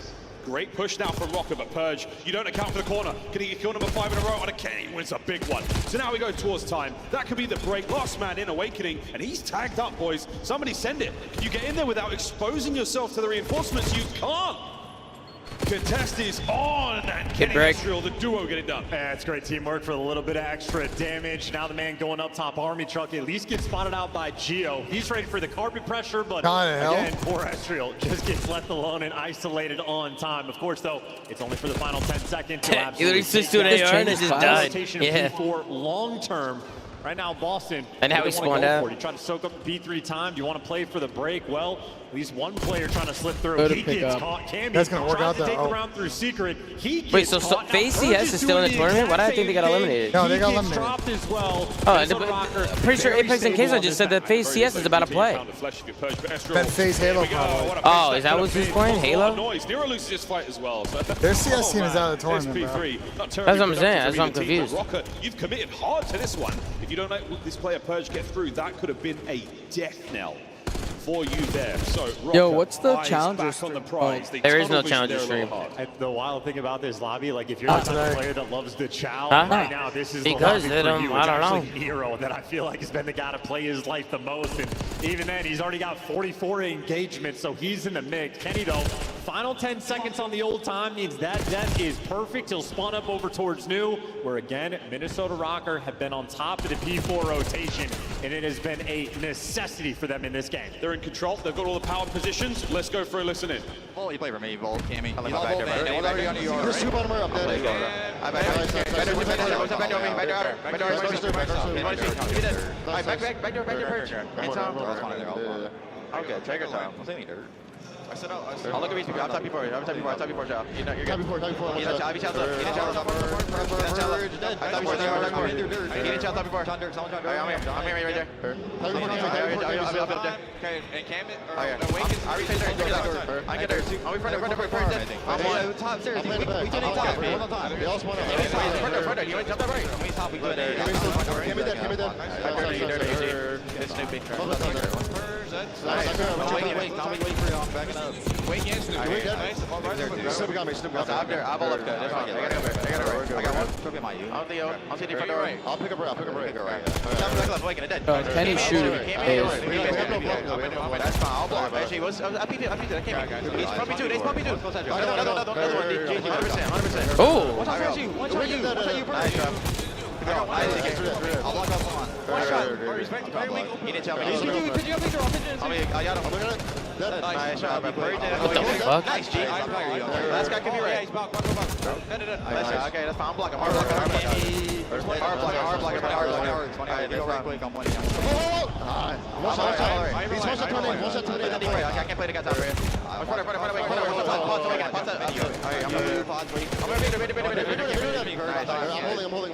Great push now from Rocker, but Purge, you don't account for the corner. Can he get kill number 5 in a row? And Kenny wins a big one. So now we go towards time. That could be the break. Last man in Awakening, and he's tagged up, boys. Somebody send it. Can you get in there without exposing yourself to the reinforcements? You can't. Contest is on, and Kenny and Estriel, the duo, get it done. That's great teamwork for a little bit of extra damage. Now the man going up top, Army Truck, at least gets spotted out by Geo. He's ready for the carpet pressure, but again, poor Estriel just gets left alone and isolated on time. Of course, though, it's only for the final 10 seconds. He literally switched to an AR and it just died. Yeah. For long term, Right now, Boston. And how he spawned out. He tried to soak up B3 time. Do you want to play for the break? Well, at least one player trying to slip through. He gets caught. Cammy That's gonna work out tries to though. take the round through secret. He gets Wait, so caught. FaZe CS is still in the tournament? Why did I think they got eliminated? No, they got He gets eliminated. dropped as well. Oh, pretty sure Apex and Queso just said that FaZe CS is about to play. That FaZe Halo probably. Oh, is that what he's playing? Halo? Nero loses his fight as well. So. Their CS team is out of the tournament, bro. That's what I'm saying. That's why I'm confused. Rocker, you've committed hard to this one. If you don't let this player Purge get through, that could have been a death knell for you there. So, Rocker, Yo, what's the eyes challenger back on the prize. They There is no tunnel vision challenger there a little stream. hard. And the wild thing about this lobby, like if you're the type of player that loves the chow, Huh? right now this is Because the they lobby for don't- you. I It's don't actually Nero that I feel like has been the guy to play his life the most. And even then, he's already got 44 engagements, so he's in the mix. Kenny, though, final 10 seconds on the old time means that death is perfect. He'll spawn up over towards New, where again, Minnesota Rocker have been on top of the P4 rotation, and it has been a necessity for them in this game. They're in control. They've got all the power positions. Let's go for a listen in. Volt, you play for me, Volt, Cammy. You love Volt, man. One's already on the UR. You're super on the up there. I back door. Back door. Back door. Back door. Back door. Back door. Okay, trigger time. I said out. I'll look at me. I'm top before. I'm top before. Top before, Joe. You're good. Top before. He's a child. He's a child. He's a child. I'm here right there. Okay, and Cam it. I get there. I'll be front of I'm on top stairs. We did it top. They all spawn up. You want to jump that right? We top. We do it. Give me that. It's Snoopy. Wait for you. Backing up. Wait, yes, Snoopy. Nice. Snoopy got me. I'm there. I'm all up good. I got one. Snoopy, am I you? I'm Theo. I'm sitting in front door. I'll pick up right. Kenny's shooting. That's fine. I'll block. Actually, I peeked it. I can't. He's pumping two. He's pumping two. 100%. Oh. Watch out you. Watch out you. Nice job. I'll block up on. One shot. He didn't tell me. I got him. Nice shot. What the fuck? Nice, G. Last guy can be right. Nice shot. Okay, that's fine. I'm blocking. Hard blocker. I can't play the guy top here. I'm holding.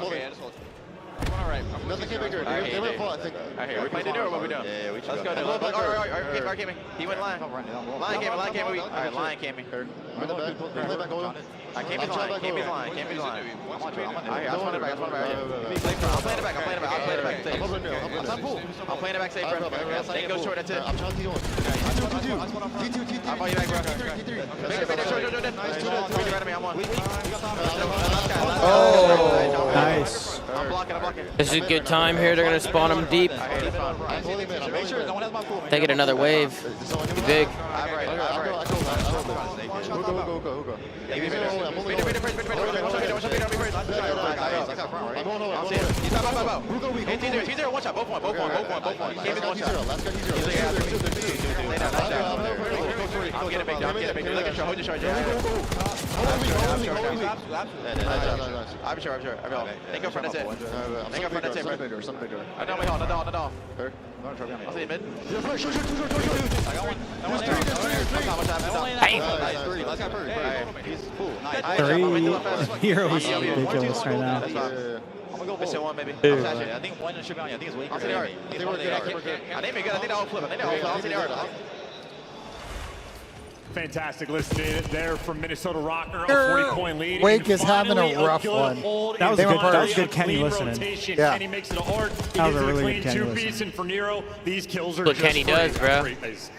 Alright, nothing came bigger. They were full, I think. Alright, we played it or what we doing? Yeah, we let's go. Alright, came. He went line. Line came. Alright, line came. I came in line. I'm on it back. I'll play it back. I'm playing it back safe, bro. They can go short, that's it. I'm trying to do T2. I'll ball you back, bro. I'm on. Oh, nice. I'm blocking. This is a good time here. They're going to spawn them deep. They get another wave. Be big. I'm sure. They go front, that's it. I know, no. I'll see you mid. I got one. Hero is ridiculous right now. I'm gonna go missing one maybe. I think one should be on you. I think it's weak. I think they're good. I think they're good. I think they'll flip. I'll see the art. Fantastic listening there from Minnesota Rocker, a 40-point lead. Wake is having a rough one. That was good Kenny listening. Yeah. Kenny makes it a hard. That was a really good Kenny two-piece, and for Nero, these kills are What just Kenny does, bro. He's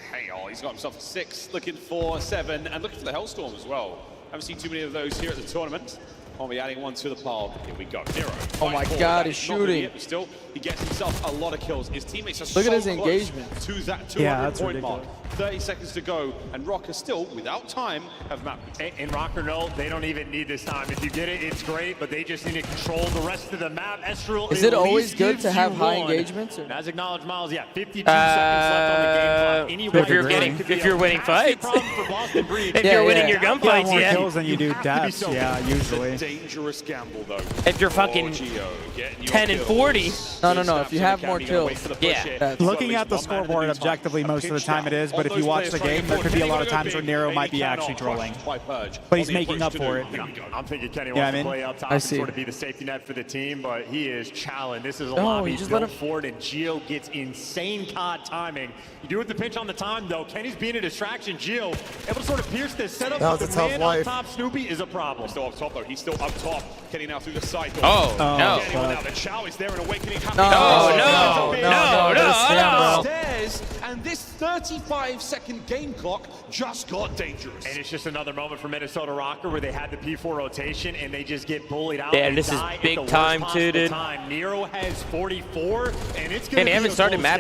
got himself a 6, looking for 7, and looking for the Hellstorm as well. Haven't seen too many of those here at the tournament. I'll be adding one to the pile. Here we go. Nero. Oh my God, he's shooting. Still, he gets himself a lot of kills. His teammates are Look at his close engagement. to that 200-point mark. 30 seconds to go, and Rocker still, without time, have mapped. And Rocker, no, they don't even need this time. If you get it, it's great, but they just need to control the rest of the map. Estrel Is it always good to have high engagements? As acknowledged, Miles, yeah, 52 seconds left on the game clock. If you're winning fights. If you're winning your gunfights, more kills than you do deaths, yeah, usually. dangerous gamble, though. If you're fucking 10 and 40. No. If you have more kills. Yeah. Looking at the scoreboard objectively, most of the time it is, but if you watch the game, there could be a lot of times where Nero might be actually trolling. But he's making up for it. I'm thinking Kenny wants to play up top and sort of be the safety net for the team, but he is challenged. This is a lobby built for it, and Gio gets insane COD timing. You do it the pinch on the time, though. Kenny's being a distraction. Gio able to sort of pierce this setup, but the man on top, Snoopy, is a problem. Still up top, though. He's still up top. Kenny now through the side door. Oh, no. The Chow is there, and Awakening happening. No. Stairs, and this 35-second game clock just got dangerous. And it's just another moment for Minnesota Rocker where they had the P4 rotation and they just get bullied out. Yeah, this is big time too, dude. Nero has 44, and it's going to be they haven't started map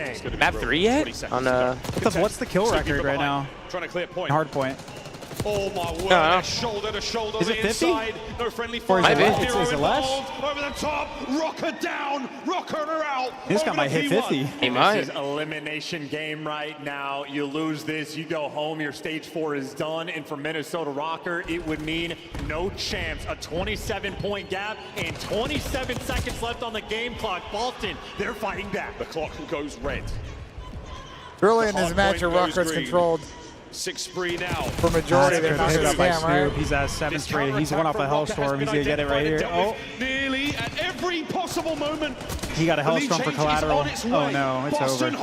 3 yet? What's the kill record right now? Trying to clear point. Hard point. Oh my word, shoulder to shoulder. Is it 50? No friendly fire. Is it less? Over the top, Rocker down, Rocker out. This guy might hit 50. He might. This is elimination game right now. You lose this, you go home, your stage 4 is done, and for Minnesota Rocker, it would mean no chance. A 27-point gap and 27 seconds left on the game clock. Boston, they're fighting back. The clock goes red. Early in this match, Rocker's controlled. 6 spree now. For majority of their right? He's at 7 spree. He's one off a Hellstorm. He's going to get it right here. Oh. Nearly at every possible moment. He got a Hellstorm for collateral. Oh, no. It's over.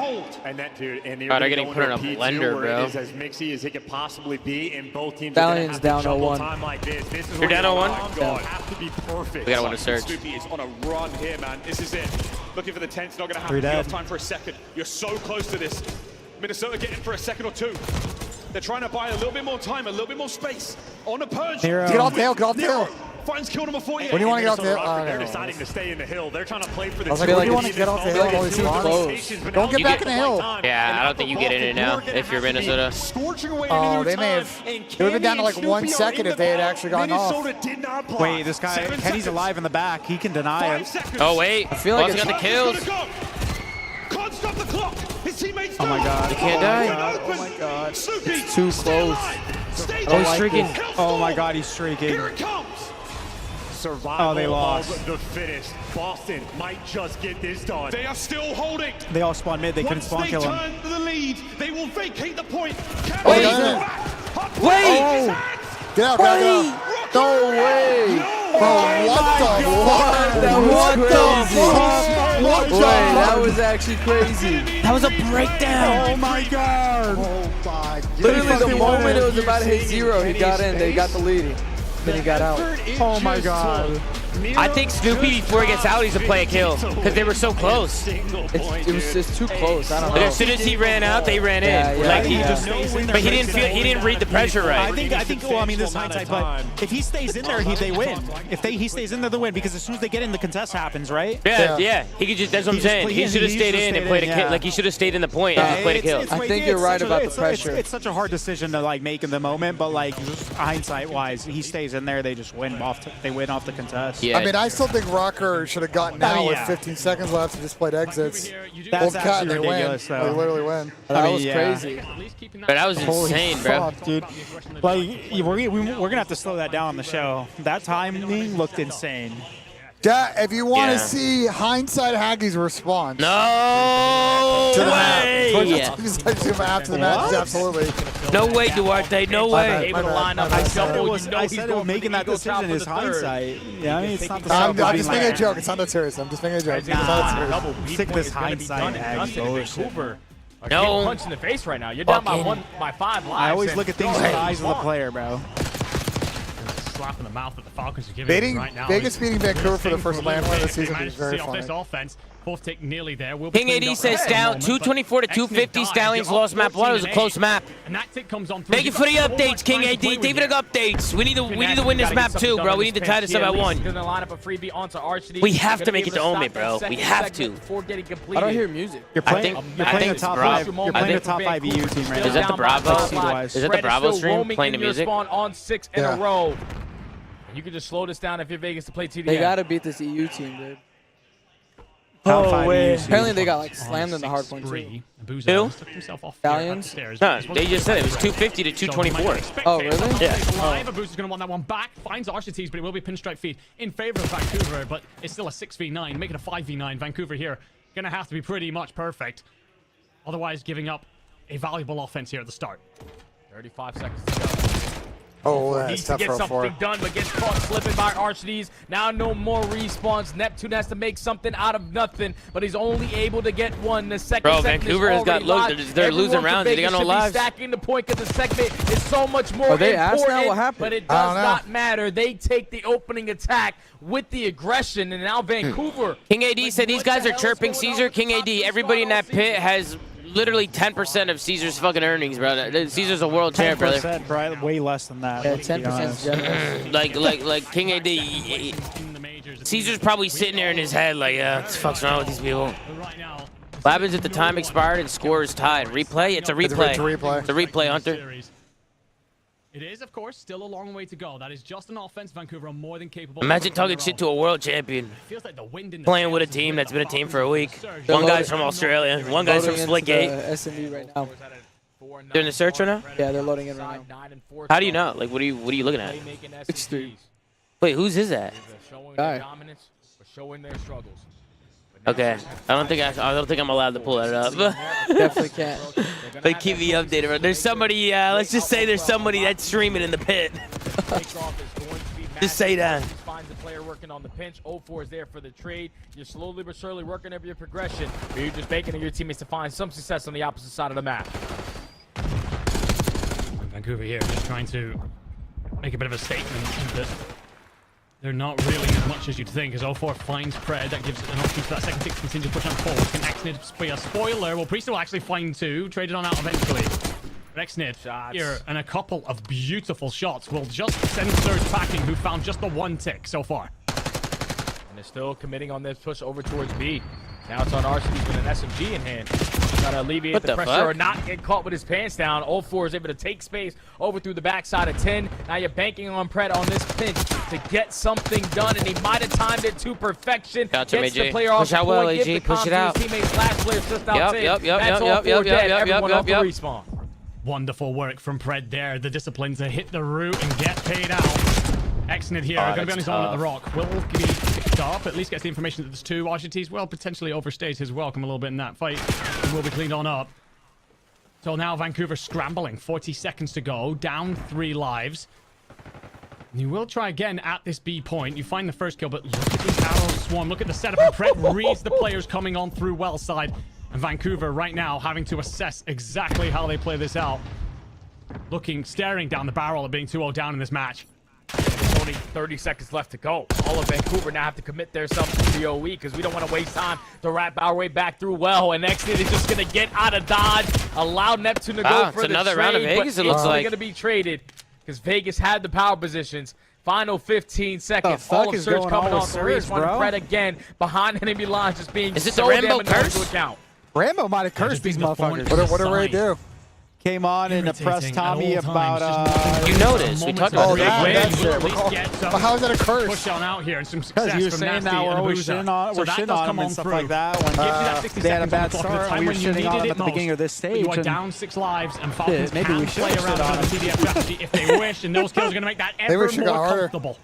And that dude, and they're getting put in a blender, bro. It is as mixy as it could possibly be, and both teams Stallion's down 0-1. time like this. This is You're down 0-1? Have to be perfect. We got to win a search. Snoopy is on a run here, man. This is it. Looking for the 10's not going to happen. You have time for a second. You're so close to this. Minnesota getting for a second or two. They're trying to buy a little bit more time, a little bit more space on a purge. Get off the hill, get off the hill. Finds kill number 48. When do you want to get off the hill? They're deciding to stay in the hill. They're trying to play for the I was like, when do you want to get off the hill? Always close. Don't get back in the hill. Yeah, I don't think you get in it now if you're Minnesota. Oh, they may have. It would have been down to like 1 second if they had actually gone off. Wait, this guy, Kenny's alive in the back. He can deny it. Oh, wait. I feel like he got the kills. Can't stop the clock. His teammates oh my god. He can't die. Oh my god. It's too close. Oh, he's streaking. Oh my god, he's streaking. Here it comes. Survival they lost. of the fittest. Boston might just get this done. They are still holding. They all spawned mid. They couldn't spawn kill him. Once they turn the lead, they will vacate the point. Wait. Get out, get out. No way. What the fuck? That was actually crazy. That was a breakdown. Oh my god. Oh my god. Literally the moment it was about to hit 0, he got in. They got the lead. Then he got out. Oh my god. I think Snoopy, before he gets out, he's to play a kill because they were so close. It was just too close. I don't know. As soon as he ran out, they ran in. But he didn't read the pressure right. I think. Well, I mean, this is hindsight, but if he stays in there, they win. If he stays in there, they win because as soon as they get in, the contest happens, right? Yeah. He could just. That's what I'm saying. He should have stayed in and played a kill. Like he should have stayed in the point and just played a kill. I think you're right about the pressure. It's such a hard decision to like make in the moment, but like hindsight-wise, he stays in there, they just win off. They win off the contest. I mean, I still think Rocker should have gotten out with 15 sequns left and just played exits. That's actually ridiculous, though. They literally win. That was crazy. But that was insane, bro. Fuck, dude. Like, we're going to have to slow that down on the show. That timing looked insane. Yeah, if you want to see hindsight Haggie's response. No way. After the match, absolutely. No way, Duarte. No way. Able to line up. I said it was making that decision is hindsight. Yeah, I mean, it's not the I'm just making a joke. It's not that serious. I'm just making a joke. It's not that serious. Stick this hindsight Haggie. No punch in the face right now. You're down by 5 lives. I always look at things with the eyes of the player, bro. Slap in the mouth that the Falcons are giving right now. Vegas beating Vancouver for the first land win of the season is very funny. This offense, fourth take nearly there. King AD says down 224 to 250. Stallions lost map 1. It was a close map. And that tick comes on. Thank you for the updates, King AD. David, updates. We need to win this map too, bro. We need to tie this up at 1. We have to make it to Omi, bro. We have to. I don't hear music. You're playing a top 5. You're playing a top 5 EU team right now. Is that the Bravo? Is that the Bravo stream playing the music? On 6 in a row. You can just slow this down if you're Vegas to play TDM. They gotta beat this EU team, dude. Apparently they got like slammed in the hard point too. Who? Stallions? No, they just said it was 250 to 224. Oh, really? Yeah. Live, Abusa's going to want that one back. Finds Archites, but it will be pinstripe feed in favor of Vancouver, but it's still a 6v9. Make it a 5v9. Vancouver here going to have to be pretty much perfect. Otherwise, giving up a valuable offense here at the start. 35 seconds to go. Oh, that's Needs to tough get for a something 4. done, but gets caught slipping by Archites. Now no more respawns. Neptune has to make something out of nothing, but he's only able to get one. The second Bro, segment Vancouver has got loads. They're losing rounds. They got no lives. Stacking the point because the segment is so much more Are they important. asked now? What happened? But it does not matter. They take the opening attack with the aggression, and now Vancouver. King AD said these guys are chirping Caesar. King AD, everybody in that pit has literally 10% of Caesar's fucking earnings, bro. Caesar's a world champ, brother. 10%, probably way less than that. Yeah, 10% is generous. like King AD, Caesar's probably sitting there in his head like, yeah, what the fuck's wrong with these people? What happens if the time expired and score is tied? Replay? It's a replay. It's a replay. It's a replay, Hunter. It is, of course, still a long way to go. That is just an offense Vancouver are more than capable. Imagine talking shit to a world champion. Feels like the wind in the Playing with a team that's been a team for a week. One guy's from Australia. One guy's from Splitgate. SME right now. They're in the search right now? Yeah, they're loading in right now. How do you know? Like, what are you looking at? It's 3. Wait, whose is that? Guy. Showing their struggles. Okay, I don't think I'm allowed to pull that up. Definitely can't. But keep me updated. Bro. There's somebody. Let's just say there's somebody that's streaming in the pit. Just say that. Finds the player working on the pinch. 0-4 is there for the trade. You're slowly but surely working up your progression. But you're just banking on your teammates to find some success on the opposite side of the map. Vancouver here just trying to make a bit of a statement that they're not really as much as you'd think, as 0-4 finds Pred. That gives an option for that second pick to continue pushing on forward. Can Xnid be a spoiler? Well, Priest will actually find 2. Traded on out eventually. Xnid here, and a couple of beautiful shots will just send Surge packing, who found just the 1 tick so far. And they're still committing on this push over towards B. Now it's on Archites with an SMG in hand. Trying to alleviate the pressure or not get caught with his pants down. 0-4 is able to take space over through the backside of 10. Now you're banking on Pred on this pinch to get something done, and he might have timed it to perfection. Gotcha, Gets AJ. the player off Push the out well, point, AJ. give the Push it out. to his teammates. Last player just out 10. Yep. That's 0-4 dead. Everyone off the respawn. Wonderful work from Pred there. The discipline to hit the route and get paid out. Xnid here, going to be on his own at the rock. Will be picked up, at least gets the information that there's 2. Archites will potentially overstays his welcome a little bit in that fight. He will be cleaned on up. So now Vancouver scrambling. 40 seconds to go. Down 3 lives. And you will try again at this B point. You find the first kill, but look at the arrow swarm. Look at the setup. And Pred reads the players coming on through well side. And Vancouver right now having to assess exactly how they play this out. Staring down the barrel of being 2-0 down in this match. There's only 30 seconds left to go. All of Vancouver now have to commit themselves to the OE because we don't want to waste time to wrap our way back through well. And Xnid is just going to get out of dodge, allow Neptune to go for the another trade, round of Vegas, but it looks like. going to be traded because Vegas had the power positions. Final 15 seconds. All of Surge coming off the race. One Pred again behind enemy lines, just being Is it so the Rambo damn annoying curse? to account. Rambo might have cursed these motherfuckers. What did Ray do? Came on and pressed Tommy about You noticed. We talked about that's it. Well, how is that a curse? Push on out here and some success because you were from saying Nasty that we're and always Abusa. shitting on, So we're that shitting does on come them and on stuff through. like that when Gives you that 60 they had a seconds bad on the clock at the start. time We were when you shitting needed on them it at the beginning most. of this stage. You are and down 6 lives, and Falcons maybe can we should play have around shit on with the CDL strategy if they wish, and those kills are going to make that ever wish it got more harder. comfortable.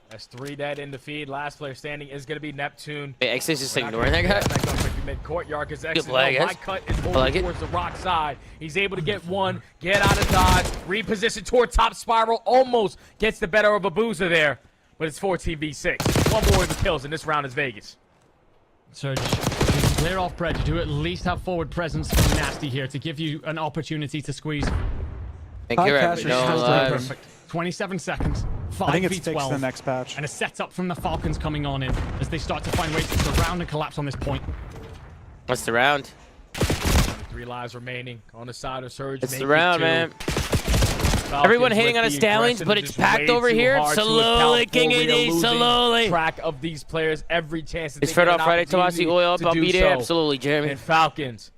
That's 3 dead in the feed. Last player standing is going to be Neptune. Wait, Xnid's just ignoring that guy? Mid-courtyard because Good play, I guess. cut is I over like it. towards the rock side. He's able to get one, get out of dodge, reposition toward top spiral, almost gets the better of Abusa there, but it's 14v6. One more of the kills, and this round is Vegas. Surge, you can clear off Pred. You do at least have forward presence from Nasty here to give you an opportunity to squeeze. Thank you, Perfect. 27 seconds. 5 I think it's v12. fixed in the next patch. And a setup from the Falcons coming on in as they start to find ways to surround and collapse on this point. What's the round? 3 lives remaining on the side of Surge. It's the round, man. Everyone hating on the Stallions, but it's packed over here. Slowly, King AD, slowly. Track of these players every chance. It's Fred off Friday, Tomasi, oil up, I'll be there. Absolutely, Jeremy. And Falcons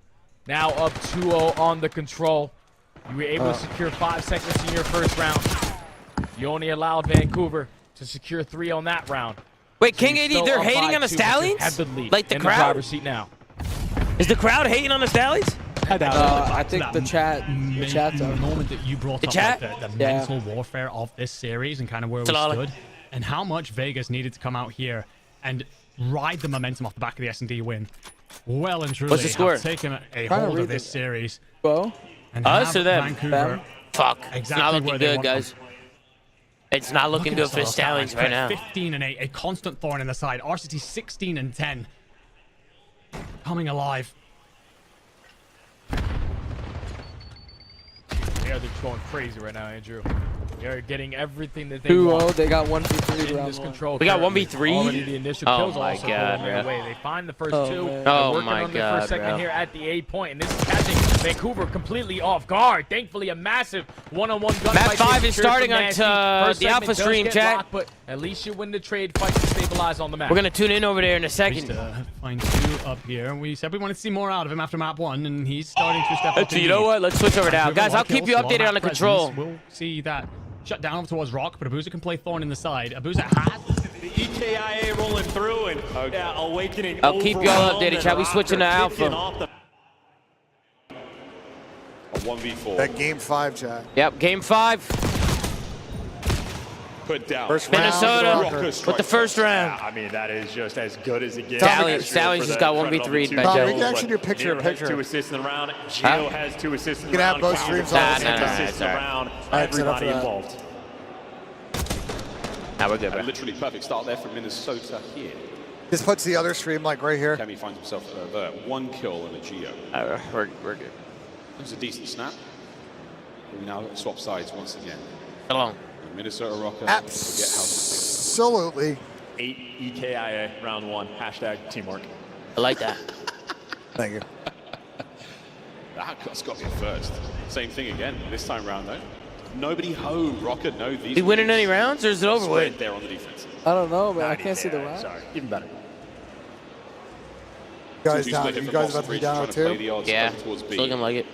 now up 2-0 on the control. You were able to secure 5 seconds in your first round. You only allowed Vancouver to secure 3 on that round. Wait, King AD, they're hating on the Stallions? Like the crowd? driver's seat now. Is the crowd hating on the Stallions? I think the chat's The moment that you brought The up chat? like, the Yeah. mental warfare of this series and kind of where we Salala. stood, and how much Vegas needed to come out here and ride the momentum off the back of the S&D win. Well and truly What's the score? have taken a Trying to hold read of this the- series. Bo? And Us have or them? Vancouver Fuck. It's exactly not looking where they good, want them. guys. It's not looking good for the Stallions right now. 15-8, a constant thorn in the side. RCT 16-10. Coming alive. Yeah, they're just going crazy right now, Andrew. They're getting everything that they 2-0. want. They got 1v3 in round this one. control. We got currently. 1v3? Already the initial Oh kills my also God, going bro. away. They find the first Oh, two. man. They're Oh working my on their first God, second bro. here at the A point, and this is catching Vancouver completely off guard. Thankfully, a massive one-on-one gunfight. Map 5 is here from starting on Nasty. First the segment Alpha does stream, get chat. locked, but at least you win the trade fight to stabilize on the map. We're going to tune in over there in a Just second. find 2 up here. We said we wanted to see more out of him after map 1, and he's starting to step up. So you know what? Let's switch over now. Guys, I'll keep you updated on the control. We'll see that shut down over towards Rock, but Abuza can play Thorn in the side. Abuza has The EKIA rolling through and yeah, Awakening. I'll keep y'all updated, chat. We switching to Alpha. A 1v4. That game 5, chat. Yep, game 5. Put down. First Minnesota round. with the first round. I mean, that is just as good as it gets. Stallions just got 1v3'd by Tom, Joe. we can actually do picture-in-picture. 2 assists in the round. Gio has 2 assists in You the can round. have both streams Nah, on the same time. assists in the round. Alright, set up for Everybody that. involved. Now we're good, A bro. literally perfect start there from Minnesota here. This puts the other stream like right here. Kemi finds himself there. 1 kill and a Geo. We're good. It was a decent snap. We now swap sides once again. Along. Minnesota Rocker. Absolutely. 8 EKIA round 1. Hashtag teamwork. I like that. Thank you. That's got to be a first. Same thing again this time round though. Nobody home. Rocker, no. These We winning any rounds, or is it over spread with? there on the defense. I don't know, man. I can't see the round. Sorry, even better. You guys down? You guys about to be down too? Yeah, it's looking like it.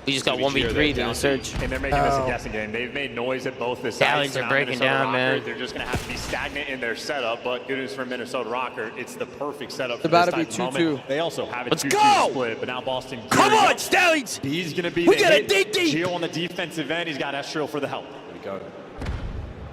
We just got 1v3 in the search. And they're making this a guessing game. They've made noise at both the sides. Stallions are Now breaking Minnesota down, Rocker, man. They're just going to have to be stagnant in their setup, but good news for Minnesota Rocker. It's the perfect setup for about this to be type of moment. 2-2. They also have a Let's 2-2 go! split, but now Boston. Come on, Stallions! He's going to be We the got a hit. DD. Gio on the defensive end. He's got Estriel for the help. There we go.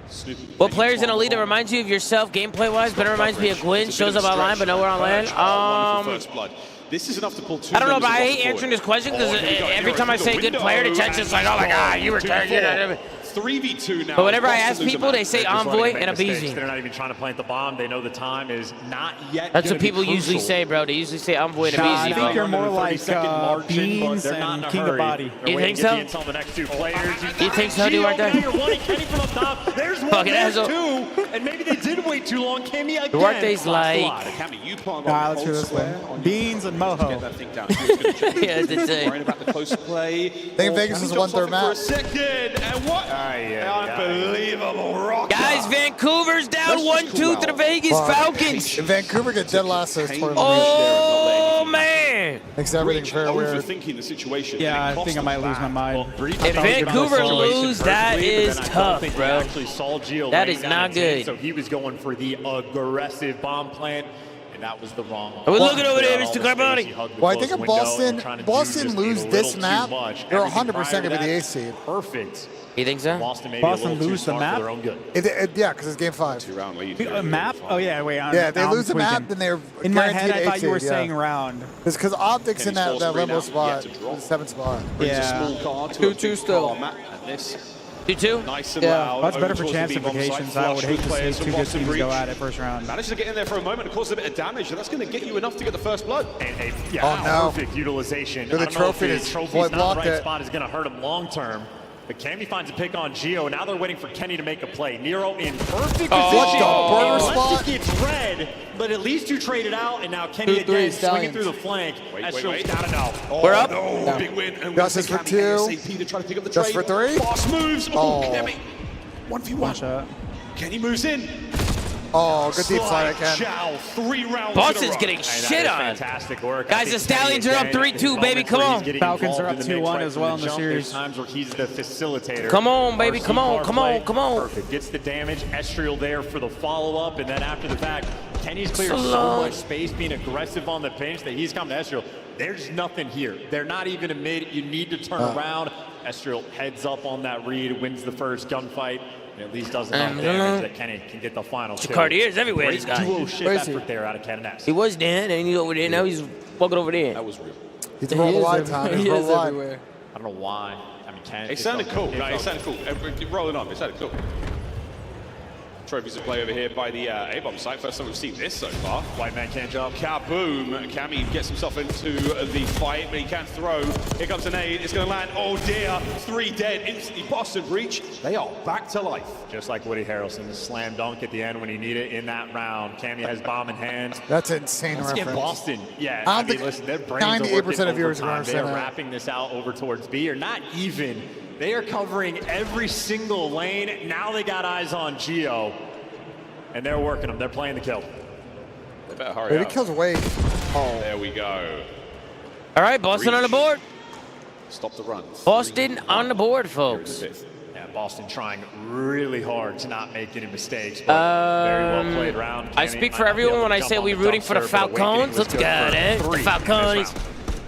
Snoopy. What players in Elite that reminds you of yourself gameplay-wise? Better reminds me of Gwyn. Shows up online, but nowhere on land. First blood. This is enough to pull 2 I don't know, but members I of hate Rocker answering this forward. question because Oh, here we go. every Here time I is the say good window, player, the chat's just like, oh my God, you were 2-4. 3v2 now. But whenever I Boston ask lose a people, they match. say They're just Envoy letting them and make mistakes. Abizi. They're not even trying to plant the bomb. They know the time is not yet. That's gonna what be people usually crucial. say, bro. They usually say Envoy and Nah, I Abizi, think you're bro. more like Beans They're not in and a King of hurry. Body. They're You waiting think to get so? the intel on the next 2 players. You think so, Duarte? Now you're wanting Kenny from up top. There's one, Fucking there's asshole. 2. And maybe they did wait too long. Kenny again. Duarte's like, Cammy, you plant Nah, on let's the hear cold this square one. on Beans and Moho. Get that thing down. He was gonna check it. yeah, that's it. Worrying about the close play. think Vegas is Cammy jumps 1/3 off it map. For a second, and what? Unbelievable rock. Guys, Vancouver's down 1-2 to the Vegas Fuck. Falcons. If Vancouver gets dead last this tournament, Oh, man. makes everything very weird. Overthinking the situation. Yeah, and I it think cost I might them lose my back. mind. If Vancouver lose, that is tough, bro. That is not good. So he was going for the aggressive bomb plant, and that was the wrong one. Are we looking over there, Mr. Carboni? Well, I think if Boston lose this map, they're 100% going to be the 8th seed. Perfect. You think so? Boston maybe Boston a little lose too the smart map? for their own good. Yeah, because it's game 5. 2-round lead. A map? Oh, yeah, wait. Yeah, if they I'm lose the map, tweaking. then they're In my head, guaranteed I thought you were 8th seed, saying yeah. round. It's because Optics in Kenny's that falls limbo free now. spot, He had to drop. the 7th spot. Brings Yeah. a small card to 2-2 a still. car map, and this 2-2? nice and Yeah, loud. Much better over for towards chance the bomb site, implications. I would flush hate with to see players 2 from good Boston teams go Breach. at it first round. Manages to get in there for a moment and cause a bit of damage, and that's going to get you enough to get the first blood. And Oh, no. perfect utilization. The I don't know if trophy the is- trophy's boy, not the blocked right it. spot is going to hurt him long term. But Cammy finds a pick on Gio. Now they're waiting for Kenny to make a play. Nero in perfect position. burner Unless spot? it gets red, but at least you traded out, and now Kenny 2-3 again swinging Stallions. through the flank. Wait, Estriel's gotta know. We're up. No, big win. And Justice for 2. ASAP to try to pick up the Just trade. for 3. Fast moves. Oh, Oh. Kenny. 1v1. Shot. Kenny moves in. Oh, good deep slide, Ken. Chow, 3 rounds Boston's getting shit on. Fantastic work. Guys, the Stallions are up 3-2, baby. Come on. Falcons are up 2-1 as well in the series. Times where he's the facilitator. Come on, baby. RC Come on, come on, come on. Perfect. Gets the damage. Estriel there for the follow-up, and then after the fact, Kenny's cleared so much space, being aggressive on the pinch that he's come to Estriel. There's nothing here. They're not even a mid. You need to turn around. Estriel heads up on that read, wins the first gunfight. At least does enough damage that Kenny can get the final kill. Cartier's everywhere, this guy. Duo ship effort there out of Canoness. He was there, and he's over there. Now he's walking over there. That was real. He's worldwide, Tom. He's worldwide. I don't know why. I mean, Ken. It sounded cool. No, it sounded cool. Rolling on. It sounded cool. Trophies at play over here by the A-bomb site. First time we've seen this so far. White man can't jump. Kaboom. Cammy gets himself into the fight, but he can't throw. Here comes an nade. It's going to land. Oh dear. 3 dead. Instantly Boston breach. They are back to life. Just like Woody Harrelson, the slam dunk at the end when he needed it in that round. Cammy has bomb in hand. That's an insane Let's reference. get Boston. Yeah, I mean, listen, their brains 98% of viewers are going to They're understand that. wrapping this out over towards B, or not even. They are covering every single lane. Now they got eyes on Geo. And they're working them. They're playing the kill. They better hurry Baby up. kills away. Oh. There we go. All right, Boston on the board. Stop the run. Boston on the board, folks. Yeah, Boston trying really hard to not make any mistakes, but very well played round. I speak for everyone when I say we're rooting for the Falcons. Let's go, eh? The Falcons.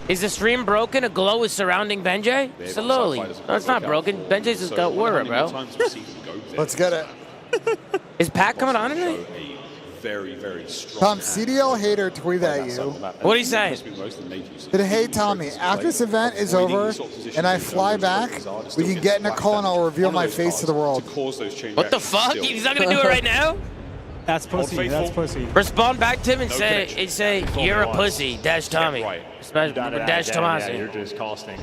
Is the stream broken? A glow is surrounding BENJ? Slowly. No, it's not broken. BENJ's just got Wara, bro. Let's get it. Is Pat coming on tonight? Very, very strong. Tom, CDL hater tweeted at you. What do you say? Said, hey, Tommy, after this event is over and I fly back, we can get in a call and I'll reveal my face to the world. What the fuck? He's not going to do it right now? That's pussy. That's pussy. Respond back to him and say, you're a pussy, dash Tommy. Dash Tomasi. Yeah, you're just costing.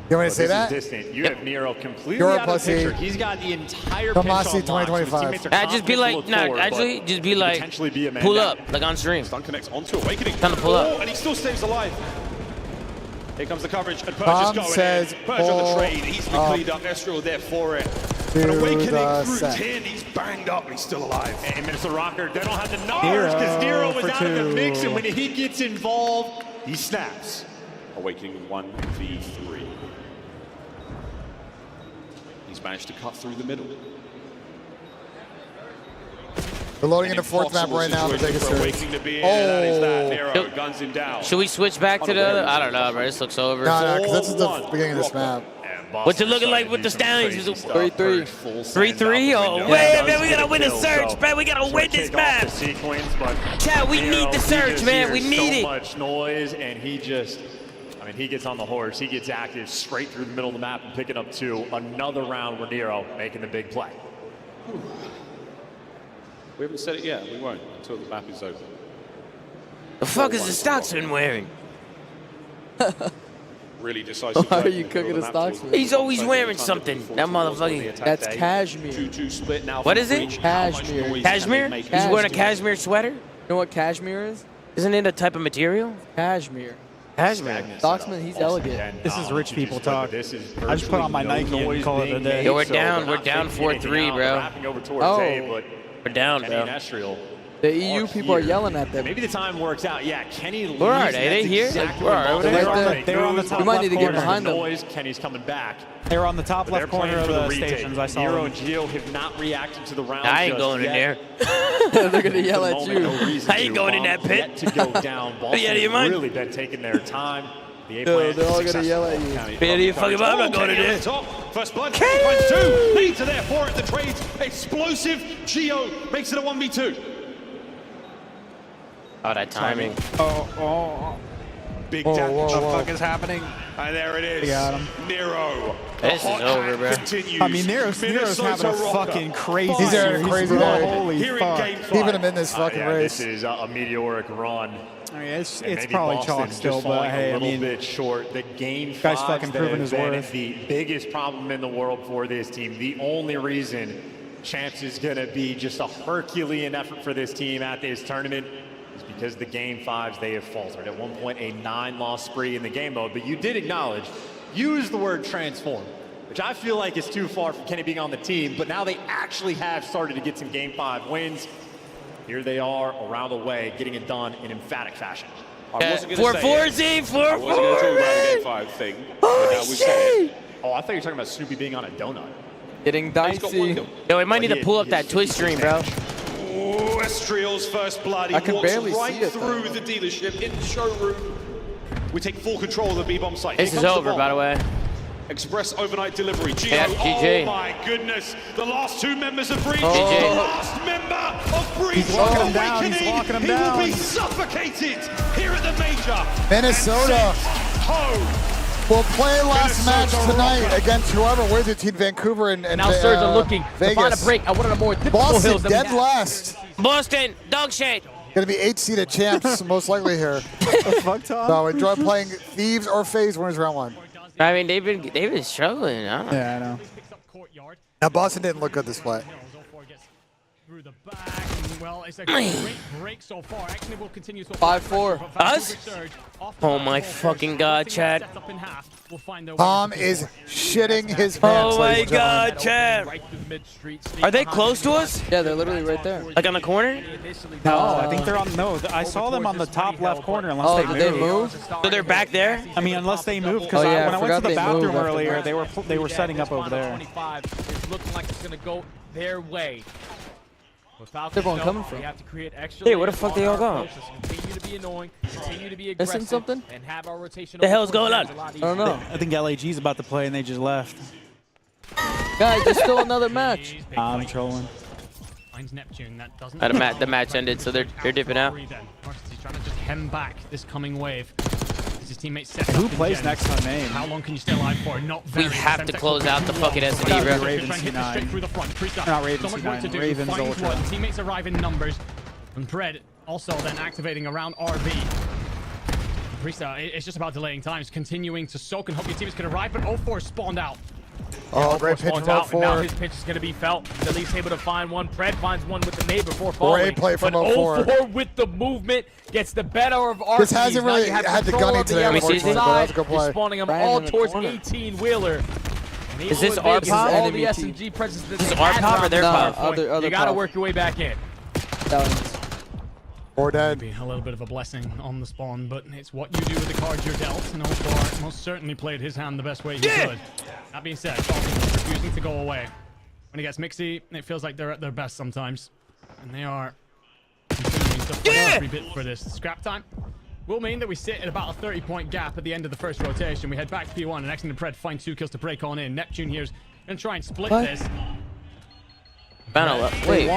You want me to say that? Distant. You have Nero completely You're a out of the pussy. picture. He's got the entire Tomasi pitch on lock, so 2025. his teammates are Just be like, no, actually, just be like, pull up, like on stream. Stun connects onto Awakening. Time to pull up. And he still stays alive. Here comes the coverage, and Purge Tom is going says, in. Purge on the trade, easily cleaned up. Estriel there for it. But Awakening through 10, he's banged up, he's still alive. 8 minutes of Rocker, they don't have the knowledge because Nero was out of the mix, and when he gets involved, he snaps. Awakening 1v3. He's managed to cut through the middle. We're loading into fourth map right now. The biggest series. Nero guns him down. Should we switch back to the other? I don't know, bro. This looks over. No, because this is the beginning of this map. What's it looking like with the Stallions? 3-3. 3-3? Oh, wait, man, we gotta win the search, man. We gotta win this map. Chat, we need the search, man. We need it. So much noise, and he just, I mean, he gets on the horse. He gets active straight through the middle of the map and picking up 2. Another round where Nero making the big play. We haven't said it yet. We won't until the map is over. The fuck is the Stocksman wearing? Really decisive. Why are you cooking a Stocksman? He's always wearing something. That motherfucker. That's cashmere. 2-2 split now. What is it? Cashmere. Cashmere? He's wearing a cashmere sweater? You know what cashmere is? Isn't it a type of material? Cashmere. Cashmere. Stocksman, he's elegant. This is rich people talk. I just put on my Nike and call it a day. Yo, we're down 4-3, bro. Oh. We're down, Kenny bro. and Estriel The EU people are yelling at them. Maybe the time works out. Yeah, Kenny. Where are they? Are they here? Exactly Where are they? They were on the top We might left need to get corner. behind them. Noise. Kenny's coming back. They were on the top But they're left corner playing of for the retake. stations. I saw Nero them. and Gio have not reacted to the round. I ain't just going in yet. there. They're gonna yell at you. I ain't going in that pit. To go down. Boston Yeah, do you mind? really been taking their time. The No, they're all gonna yell at you. Man, do you fucking mind? I'm not going in there. First blood. Finds 2. Leads are there for it. The trades explosive. Gio makes it a 1v2. Oh, that timing. Big Whoa, damage. what the fuck is happening? And there it is. They got him. Nero. This is over, bro. Continues. I mean, Nero's having a fucking crazy He's having a crazy day. Holy Here in fuck. game 5. Even him in this fucking race. This is a meteoric run. I mean, it's And maybe probably Boston chalk just still, but falling hey, a I little mean, bit short. The game guy's 5s fucking that proving have his been worth. the biggest problem in the world for this team. The only reason Champs is going to be just a Herculean effort for this team at this tournament is because the game 5s, they have faltered. At one point, a 9-loss spree in the game mode, but you did acknowledge, use the word transform, which I feel like is too far from Kenny being on the team, but now they actually have started to get some game 5 wins. Here they are around the way, getting it done in emphatic fashion. I wasn't going to 4-4-Z, 4-4. I wasn't going to talk about the game 5 thing. But now we've said it. Oh, I thought you were talking about Snoopy being on a donut. Getting dicey. Yo, we might need to pull up that Twitch stream, bro. Oh, Estriel's first blood. He I can walks barely right see it, through the dealership in the showroom. We take full control of the B-bomb site. This is over, by the way. Express overnight delivery. Gio. Yeah, GG. Oh my goodness. The last 2 members of Breach. GG. The last member of Breach. He's locking him down. He's locking him down. He will be suffocated here at the major. Minnesota will play last match tonight against whoever wins it, Team Vancouver and now Surge are looking Vegas. to find a break at one of the more difficult Boston hills that we dead have. last. Boston, dog shit. Going to be 8-seeded champs most likely here. Fuck Tom. So enjoy playing Thieves or FaZe winners round 1. I mean, they've been struggling. I don't know. Yeah, I know. Now Boston didn't look good this play. Through the back, and, well, it's a great break so far. Actually, we'll continue to 5-4. Us? Oh my fucking god, Chad. Tom is shitting his pants. Oh my god, Chad. Are they close to us? Yeah, they're literally right there. Like on the corner? No, I think they're on. No, I saw them on the top left corner. Unless Oh, did they move? So they're back there? I mean, unless they move, because Oh, yeah, when I I went to forgot the they bathroom moved after earlier, that. they were setting up over there. 25 is looking like it's going to go their way. Where's everyone coming from? We have to create extra Hey, where the fuck they all going? Continue to be annoying, continue to be Missing aggressive, something? and have our rotation. The hell's going on? I don't know. I think LAG's about to play and they just left. Guys, there's still another match. I'm trolling. Finds Neptune. That doesn't. The match ended, so they're dipping out. He's trying to just hem back this coming wave. His teammates set Who up in plays Gen. next on main? How long can you stay alive for? Not very. We have to close out the fucking SD, Gotta be bro. Raven Trying to hit this straight C9. through the front. Priest Not Raven so much work to C9, do. Raven's Finds Ultra. one. Teammates arrive in numbers. And Pred also then activating around RB. Priesta, it's just about delaying times, continuing to soak and hope your teammates can arrive, but 0-4 spawned out. Oh, great pitch from out, and now 0-4. his pitch is going to be felt. He's at least able to find one. Pred finds one with the nade before falling. Great play from but 0-4. 0-4 with the movement gets the better of RB. This hasn't really had the gunning today, unfortunately, but that was a good play. He's spawning them Brandon all in the towards corner. 18-wheeler. Is this our pop? All the SMG presence. This is our pop or their No, pop? other You got to pop. work your way back in. Or dead. Be a little bit of a blessing on the spawn, but it's what you do with the cards you're dealt. And Oldbar most certainly played his hand the best way he could. That being said, Falcon is refusing to go away. When he gets mixy, it feels like they're at their best sometimes. And they are continuing to fight every bit for this. Scrap time will mean that we sit at about a 30-point gap at the end of the first rotation. We head back to P1, and next in the Pred find 2 kills to break on in. Neptune here's going to try and split this. Round 11. Wait.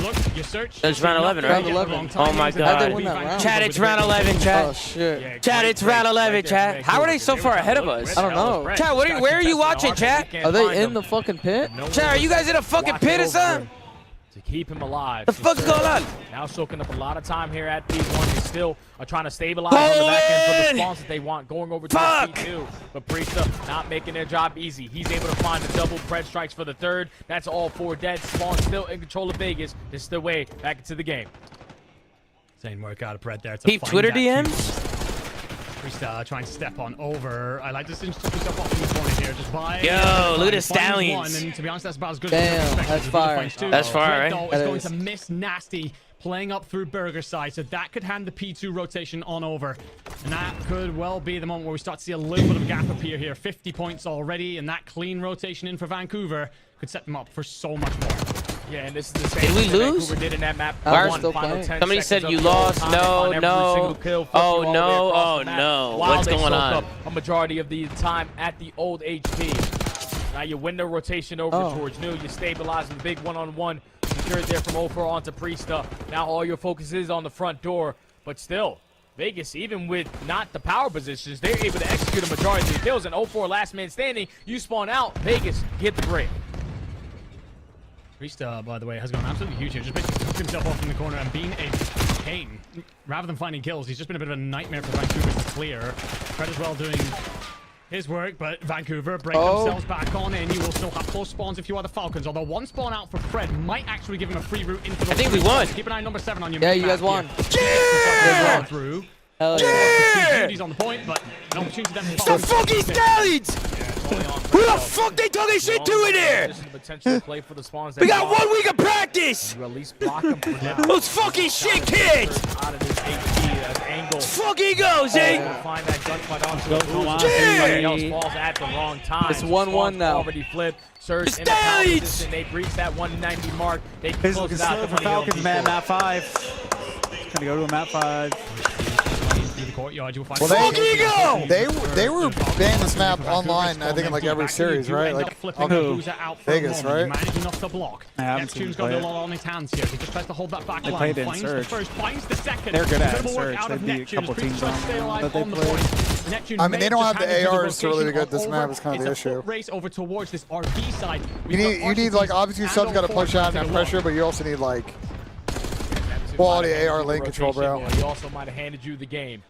Look, your search. That's round 11, right? Round 11. Oh my How'd they win god. that round? Chad, it's round 11, Chad. Oh, shit. Chad, it's round 11, Chad. How are they so far ahead of us? I don't know. Chad, where are you watching, Chad? Are they in the fucking pit? Chad, are you guys in a fucking pit or something? To keep him alive. The fuck's going on? Now soaking up a lot of time here at P1. They still are trying to stabilize on the back end for the spawns that they want. Going over to P2. But Priesta not making their job easy. He's able to find the double Pred strikes for the third. That's all 4 dead. Spawn still in control of Vegas. This is their way back into the game. Same work out of Pred there. Keep Twitter DMs? Priesta trying to step on over. I like this stuff off in the corner here. Just by. Yo, look at the finds Stallions. One, and to be honest, that's about as good Damn, as that's fire. That's fire, Pred, right? though, is going to miss Nasty playing up through Burger side, so that could hand the P2 rotation on over. And that could well be the moment where we start to see a little bit of a gap appear here. 50 points already, and that clean rotation in for Vancouver could set them up for so much more. Yeah, and this is the same Did we thing lose? Vancouver did in that map. We're still playing. Somebody said you lost. No, no. Oh, no. Oh, no. What's going on? A majority of the time at the old HP. Now you win the rotation over towards new. You stabilize the big one-on-one. Secured there from 0-4 onto Priesta. Now all your focus is on the front door. But still, Vegas, even with not the power positions, they're able to execute a majority of the kills. And 0-4 last man standing. You spawn out. Vegas, get the break. Priesta, by the way, has gone absolutely huge here. Just basically took himself off in the corner and being a pain. Rather than finding kills, he's just been a bit of a nightmare for Vancouver to clear. Pred as well doing his work, but Vancouver break themselves back on in. You will still have close spawns if you are the Falcons, although one spawn out for Pred might actually give him a free route into the... I think we won. Keep an eye on number 7 on your Yeah, you guys won. Yeah! Through. Hell yeah. He's on the point, but an opportunity then The fucking Stallions! Who the fuck they talking shit to in here? We got 1 week of practice. Those fucking shit kids. Fucking goes, eh? It's 1-1 now. Already flipped. Surge in the power position. They breach that 190 mark. They can close it out for Falcons, man. Map 5. Gonna go to a map 5. Well, they were banning this map online, I think, in like every series, right? Like Vegas, right? I haven't seen Neptune's got a lot on his hands here. He just tries to hold that back They line. played in Finds the Surge. first, finds the second. They're good at Bit of work Surge. out of There'd be a Neptune. couple Brings teams Trust stay alive that they on the played. point. Neptune I mean, they don't have the handed ARs to really location get this over. map. It's kind of the It's a issue. foot race over towards this RP side. You need like, obviously, your sub's got to push out in that pressure, but you also need like quality AR lane control, bro. He also might have handed you the game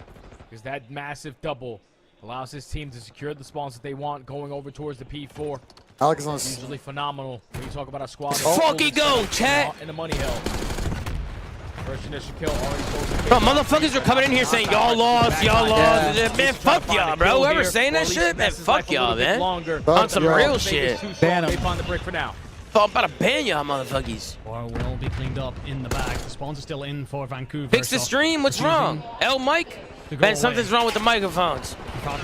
because that massive double allows his team to secure the spawns that they want going over towards the P4. Alex is usually phenomenal when you talk about a squad. Fucking go, chat. In the money hill. First initial kill already closed. Bro, motherfuckers are coming in here saying y'all lost, y'all lost. Man, fuck y'all, bro. Whoever's saying that shit, man, fuck y'all, man. On some real shit. Ban him. They find the brick for now. I'm about to ban y'all, motherfuckers. Or will be cleaned up in the bag. The spawns are still in for Vancouver. Fix the stream. What's wrong? L Mike? Man, something's wrong with the microphones.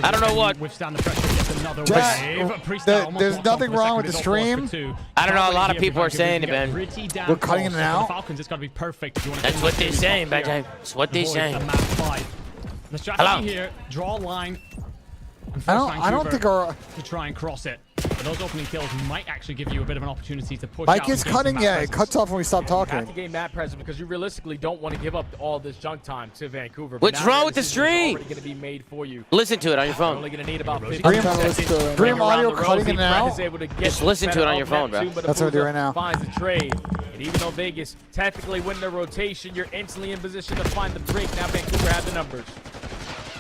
I don't know what. There's nothing wrong with the stream. I don't know. A lot of people are saying it, man. We're cutting it out. Falcons, it's got to be perfect. That's what they're saying, BENJ. That's what they're saying. The strategy here: draw a line. I don't think our to try and cross it. But those opening kills might actually give you a bit of an opportunity to push Mike out is cutting. Yeah, it cuts off when we stop You talking. have to gain map presence because you realistically don't want to give up all this junk time to Vancouver. What's wrong with the stream? Going to be made for you. Listen to it on your phone. You're only going to need about 15 seconds. Dream audio cutting it now. Just listen to it on your phone, bro. That's what I do right now. Finds the trade. And even though Vegas technically win the rotation, you're instantly in position to find the break. Now Vancouver have the numbers.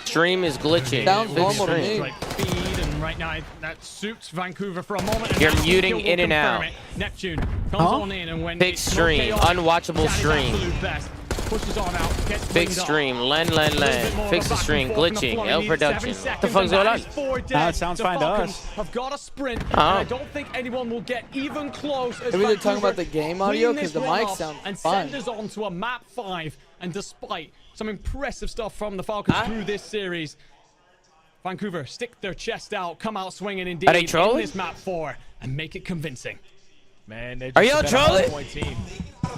Stream is glitching. Sounds Big normal to stream. me. Feed, and right now that suits Vancouver for a moment. And You're that muting kill will in and confirm out. it. Neptune comes on in, and when Big it's stream. not chaotic, Unwatchable that is stream. absolute best. Pushes on out, gets Big cleaned up. stream. Len. Fix the stream. Glitching. L production. What the fuck's going on? It sounds fine to us. Have got a sprint, and I don't think anyone will get even close. As Maybe they're talking Vancouver about the game audio clean because this the one mic up sounds and fine. send us on to a map 5. And despite some impressive stuff from the Falcons through this series, Vancouver stick their chest out, come out swinging indeed Are they in trolling? this map 4, and make it convincing. Man, Are y'all trolling?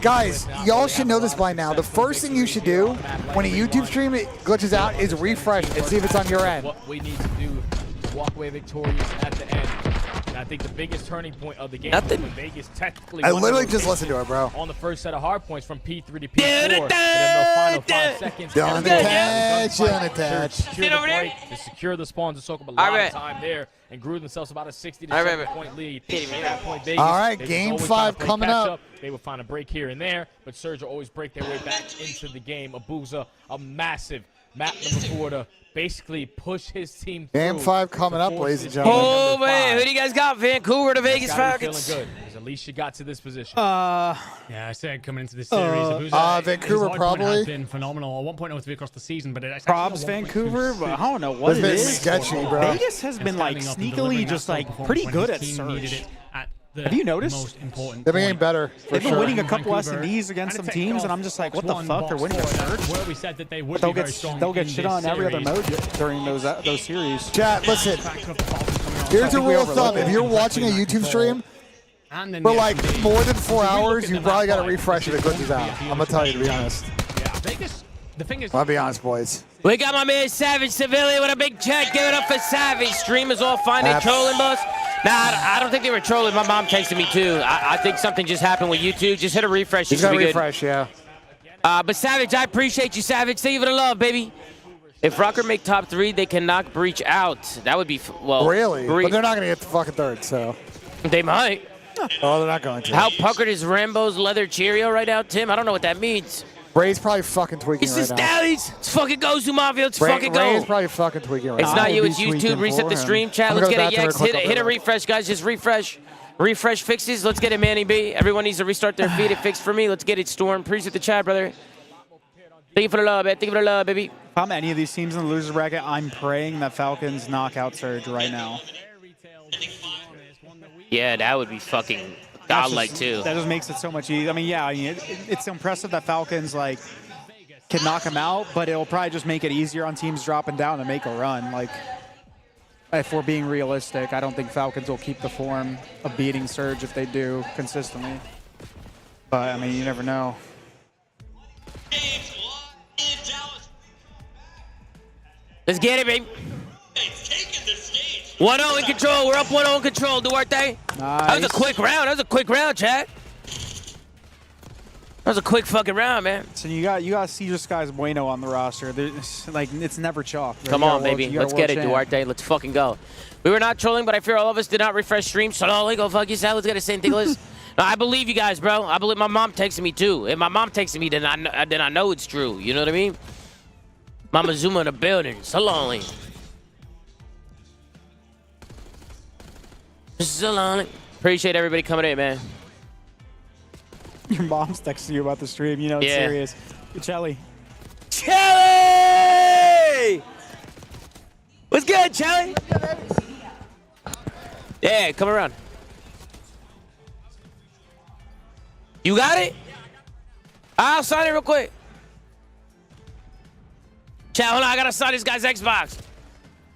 Guys, y'all should know this by now. The first thing you should do when a YouTube stream glitches out is refresh and see if it's on your end. What we need to do to walk away victorious at the end. And I think the biggest turning point of the game was when Vegas technically I won literally the just rotation listened to it, bro. on the first set of hard points from P3 to P4. But in those final 5 seconds, Don't attach. To secure the spawns and soak up a lot of time there and grew themselves about a 60 to 70 point lead. At that point, Vegas, All right, they was game always trying 5 to play coming catch up. They would find a break here and there, but Surge will always break their way back into the game. Abuza, a massive map number 4 to basically push his team through. Game 5 coming up, ladies and gentlemen. Oh, man. Who do you guys got? Vancouver to Vegas Falcons. Feeling good, because at least you got to this position. Yeah, I said coming into this series, Vancouver his probably has been phenomenal. 1.03 across the season, but it's Probs Vancouver, but I don't know what It's it been is. sketchy, bro. Vegas has been like sneakily just like pretty good at Surge. Have you noticed? They've been getting better. They've been winning a couple S&Ds against some teams, and I'm just like, what the fuck? They're winning a Surge. Where we said that they would But be very strong. they'll get in shit this on every other series. mode during those series. Chat, listen. Here's a rule of thumb. If you're watching a YouTube stream for like more than 4 hours, you probably got to refresh it. It glitches out. I'm going to tell you, to be honest. Yeah, Vegas. The thing is, I'll be honest, boys. We got my man Savage Civilian with a big check. Give it up for Savage. Stream is all fine. They trolling, boss. Nah, I don't think they were trolling. My mom texted me too. I think something just happened with YouTube. Just hit a refresh. You got to refresh, yeah. But Savage, I appreciate you, Savage. Thank you for the love, baby. If Rocker make top 3, they can knock Breach out. That would be, well. Really? But they're not going to get the fucking third, so. They might. Oh, they're not going to. How puckered is Rambo's leather Cheerio right now, Tim? I don't know what that means. Ray's probably fucking tweaking It's right the now. Stallies. It's fucking Gozu Mafia. Let's fucking go. Ray's probably fucking tweaking right now. It's not you. It's YouTube. Reset the stream chat. Let's get it. Yex. Hit a refresh, guys. Just refresh. Refresh fixes. Let's get it, Manny B. Everyone needs to restart their feed. It fixed for me. Let's get it, Storm. Appreciate the chat, brother. Thank you for the love, man. Thank you for the love, baby. If I'm any of these teams in the loser bracket, I'm praying that Falcons knock out Surge right now. Yeah, that would be fucking godlike too. That just makes it so much easier. I mean, yeah, it's impressive that Falcons like can knock him out, but it'll probably just make it easier on teams dropping down to make a run. Like, if we're being realistic, I don't think Falcons will keep the form of beating Surge if they do consistently. But I mean, you never know. Let's get it, baby. 1-0 in control. We're up 1-0 in control, Duarte. Nice. That was a quick round. That was a quick round, Chad. That was a quick fucking round, man. So you got Cedar Skies Bueno on the roster. Like, it's never chalk. Right? Come on, baby. Let's get it, Duarte. Let's fucking go. We were not trolling, but I fear all of us did not refresh stream. So no, go fuck yourself. Let's get a St. Nicholas. No, I believe you guys, bro. I believe my mom texted me too. If my mom texted me, then I know it's true. You know what I mean? Mama Zuma in the building. So lonely. So lonely. Appreciate everybody coming in, man. Your mom's texting you about the stream. You know it's serious. Chelly. Chelly! What's good, Chelly? Yeah, come around. You got it? I'll sign it real quick. Chat, hold on. I gotta sign this guy's Xbox.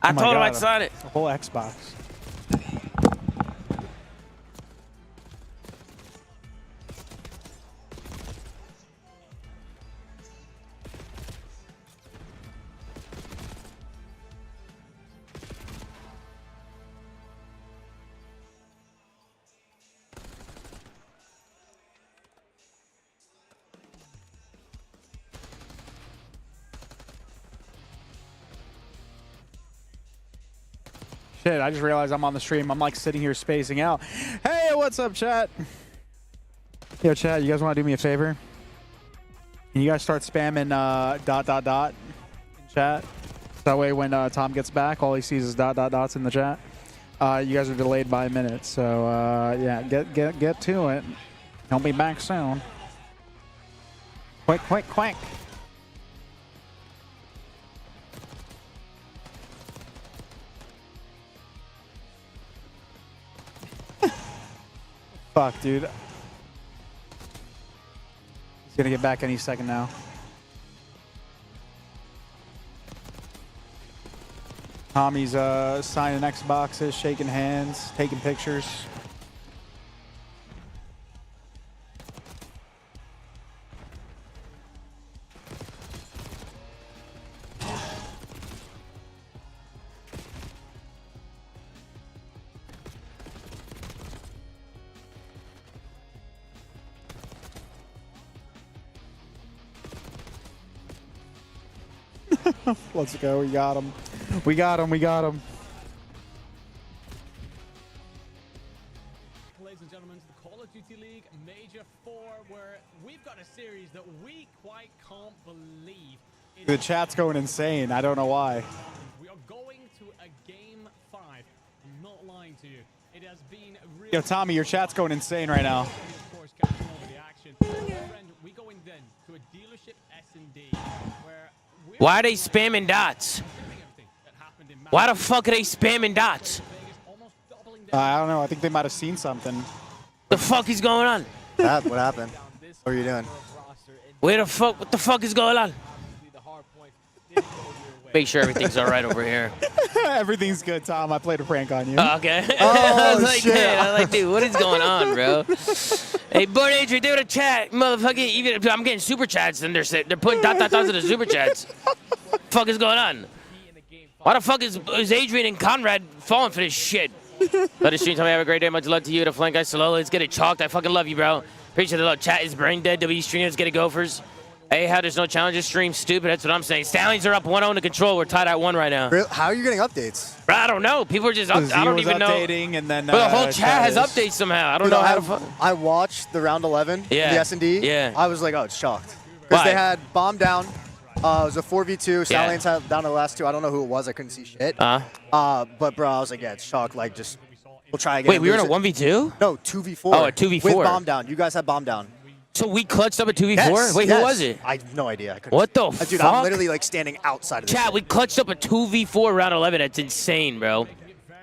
I told him I'd sign it. The whole Xbox. Shit, I just realized I'm on the stream. I'm like sitting here spacing out. Hey, what's up, chat? Yo, chat, you guys want to do me a favor? Can you guys start spamming ... in chat? That way when Tom gets back, all he sees is ... in the chat. You guys are delayed by a minute, so yeah, get to it. He'll be back soon. Quick, quick, quick. Fuck, dude. He's gonna get back any second now. Tommy's signing Xboxes, shaking hands, taking pictures. Let's go. We got him. We got him. We got him. Ladies and gentlemen, to the Call of Duty League Major 4, where we've got a series that we quite can't believe. The chat's going insane. I don't know why. We are going to a game 5. I'm not lying to you. It has been really... Yo, Tommy, your chat's going insane right now. Of course, catching over the action. Friend, we going then to a dealership S&D where... Why are they spamming dots? Why the fuck are they spamming dots? I don't know. I think they might have seen something. The fuck is going on? What happened? What are you doing? Where the fuck? What the fuck is going on? Make sure everything's all right over here. Everything's good, Tom. I played a prank on you. Okay. Oh, I was like, shit. man, I was like, dude, what is going on, bro? Hey, Bird Adrian, do a chat, motherfucker. Even if I'm getting super chats, and they're putting ... in the super chats. Fuck is going on? Why the fuck is Adrian and Conrad falling for this shit? Let us stream. Tell me have a great day. Much love to you. The flank guys, Solo. Let's get it chalked. I fucking love you, bro. Appreciate the love. Chat is brain dead. W stream. Let's get it, Gophers. Hey, how there's no challenges? Stream stupid. That's what I'm saying. Stallions are up 1-0 to control. We're tied at 1 right now. How are you getting updates? Bro, I don't know. People are just up. I don't even know. And then, but the whole chat has updates somehow. I don't know how to. I watched the round 11. The S&D. Yeah. I was like, oh, it's shocked. Because they had bomb down. It was a 4v2. Stallions had down to the last two. I don't know who it was. I couldn't see shit. But bro, I was like, yeah, it's shocked. Like, just we'll try again. Wait, we were in a 1v2? No, 2v4. Oh, a 2v4 with bomb down. You guys had bomb down. So we clutched up a 2v4? Yes, Wait, yes. who was it? I have no idea. I couldn't what the Dude, fuck? I'm literally like standing outside of this. Chat, we clutched up a 2v4 round 11. That's insane, bro.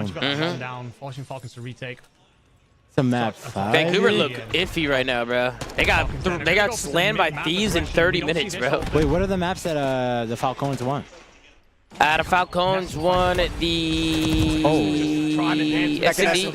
home. Down, forcing Falcons to retake. It's a map 5. Vancouver look iffy right now, bro. They got slammed by Thieves in 30 minutes, bro. Wait, what are the maps that the Falcons won? The Falcons won the S&D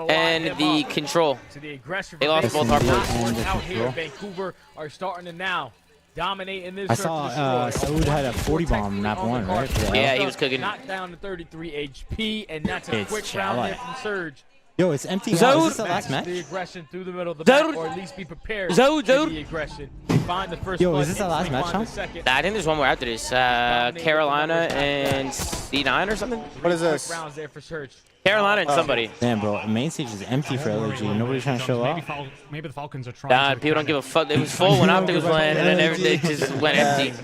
and the Control. They lost both hard points. Out here, Vancouver are starting to now dominate in this. I saw Sood had a 40 bomb in map 1, right? Yeah, he was cooking. Knocked down to 33 HP, and that's a quick round there from Surge. Yo, it's empty. Is this the last match? The aggression through the middle of the map, or at least be prepared for the aggression. Find the first. Yo, is this the last match, huh? Nah, I think there's one more after this. Carolina and C9 or something. What is this? Rounds there for Surge. Carolina and somebody. Damn, bro, main stage is empty for LG. Nobody's trying to show up. Maybe the Falcons are trying. Nah, people don't give a fuck. It was full when Optic was playing, and then everything just went empty.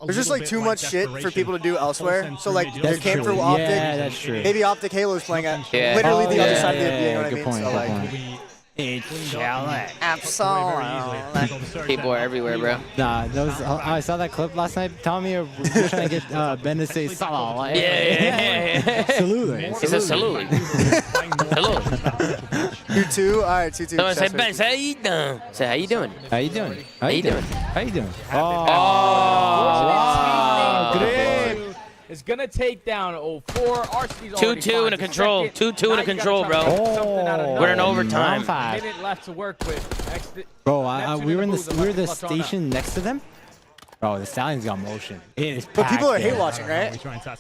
There's just like too much shit for people to do elsewhere. So like they came through Optic. Yeah, that's true. Maybe Optic Halo's playing at literally the other side of the NBA. You know what I mean? Point, So like. Absolutely. People are everywhere, bro. Nah, I saw that clip last night. Tommy, we're trying to get Ben to say salah. Yeah. Salute. He says salute. Salute. 2-2. All right, 2-2. Someone say, Ben, say how you doing? Say, how you doing? How you doing? How you doing? How you doing? Oh, wow. Great. Is going to take down 04. 2-2 in a control. 2-2 in a control, bro. We're in overtime. Minute left to work with. Bro, we were the station next to them. Bro, the Stallion's got motion. It is packed. But people are hate watching, right?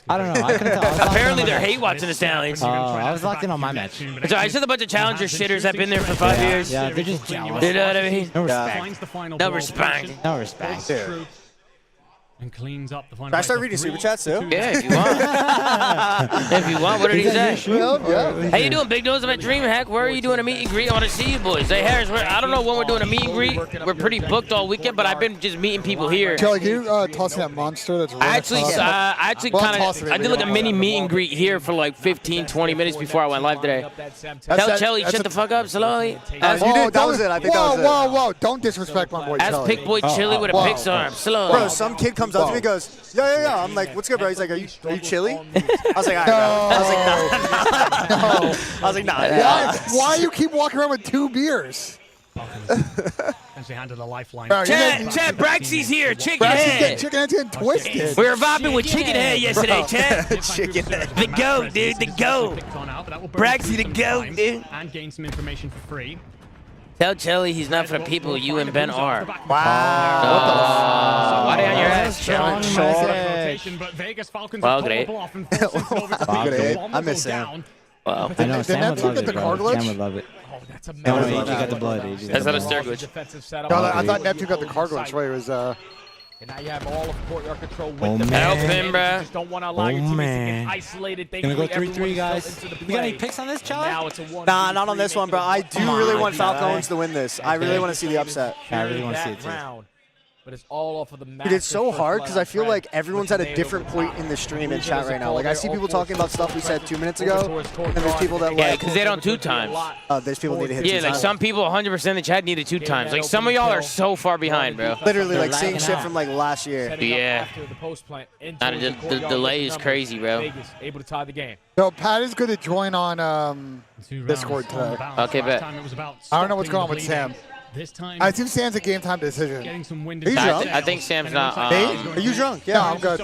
I don't know. I couldn't tell. Apparently, they're hate watching the Stallions. I was locked in on my match. So I said a bunch of Challenger shitters that have been there for 5 years. Yeah, they're just jealous. You know what I mean? No respect. No respect. No respect. And cleans up the final. Can I start reading super chats too? Yeah, if you want. If you want, what did he say? Yeah. How you doing, Big Nose? I'm at DreamHack. Where are you doing a meet and greet? I want to see you boys. Hey, Harris, I don't know when we're doing a meet and greet. We're pretty booked all weekend, but I've been just meeting people here. Kelly, can you toss me that monster that's I actually kind of, I did like a mini meet and greet here for like 15, 20 minutes before I went live today. Tell Chelly, shut the fuck up, slowly. That was it. I think that was it. Whoa. Don't disrespect my boy, Ask Pick Boy Chili with a Pix arm. Slowly. Bro, some kid comes up to me and goes, yeah. I'm like, what's good, bro? He's like, are you chilly? I was like, all right, bro. I was like, nah. Why you keep walking around with 2 beers? Actually handed a lifeline. Chad, Braxy's here. Chicken head. Chicken head's getting twisted. We were vibing with Chicken Head yesterday, Chad. Chicken head. The GOAT, dude. The GOAT. Braxy the GOAT, dude. And gain some information for free. Tell Chelly he's not for the people you and Ben are. Wow. Why are they on your ass, Chelly? But Vegas Falcons well, great. I miss Sam. Wow. I know, Sam would love it, bro. Sam would love it. Oh, that's a No, he got the blood. That's not a stir glitch. I thought Neptune got the car glitch. Wait, it was And now you have all of courtyard control with Oh, the man. man. Help him, bruh. You just don't want to allow your teammates to get isolated. Gonna go Thankfully, 3-3, guys. everyone's You got any picks on this, Charlie? Now it's a 1. Nah, not on this one, bro. I do really want Falcons to win this. I really want to see the upset. I really want to see it too. But it's all off of the map. Dude, it's so hard because I feel like everyone's at a different point in the stream and chat right now. Like, I see people talking about stuff we said 2 minutes ago, and there's people that Yeah, because they don't 2 times. there's people need to hit 2 Yeah, like times. some people 100% in the chat needed 2 times. Like some of y'all are so far behind, bro. Literally, like seeing shit from like last year. Yeah. The delay is crazy, bro. Vegas able to tie the game. So Pat is good to join on Discord today. Okay, bet. I don't know what's going on with Sam. This time, I think Sam's a game time decision. getting some wind Are you drunk? I think Sam's not. Are you drunk? Yeah, No, I'm good.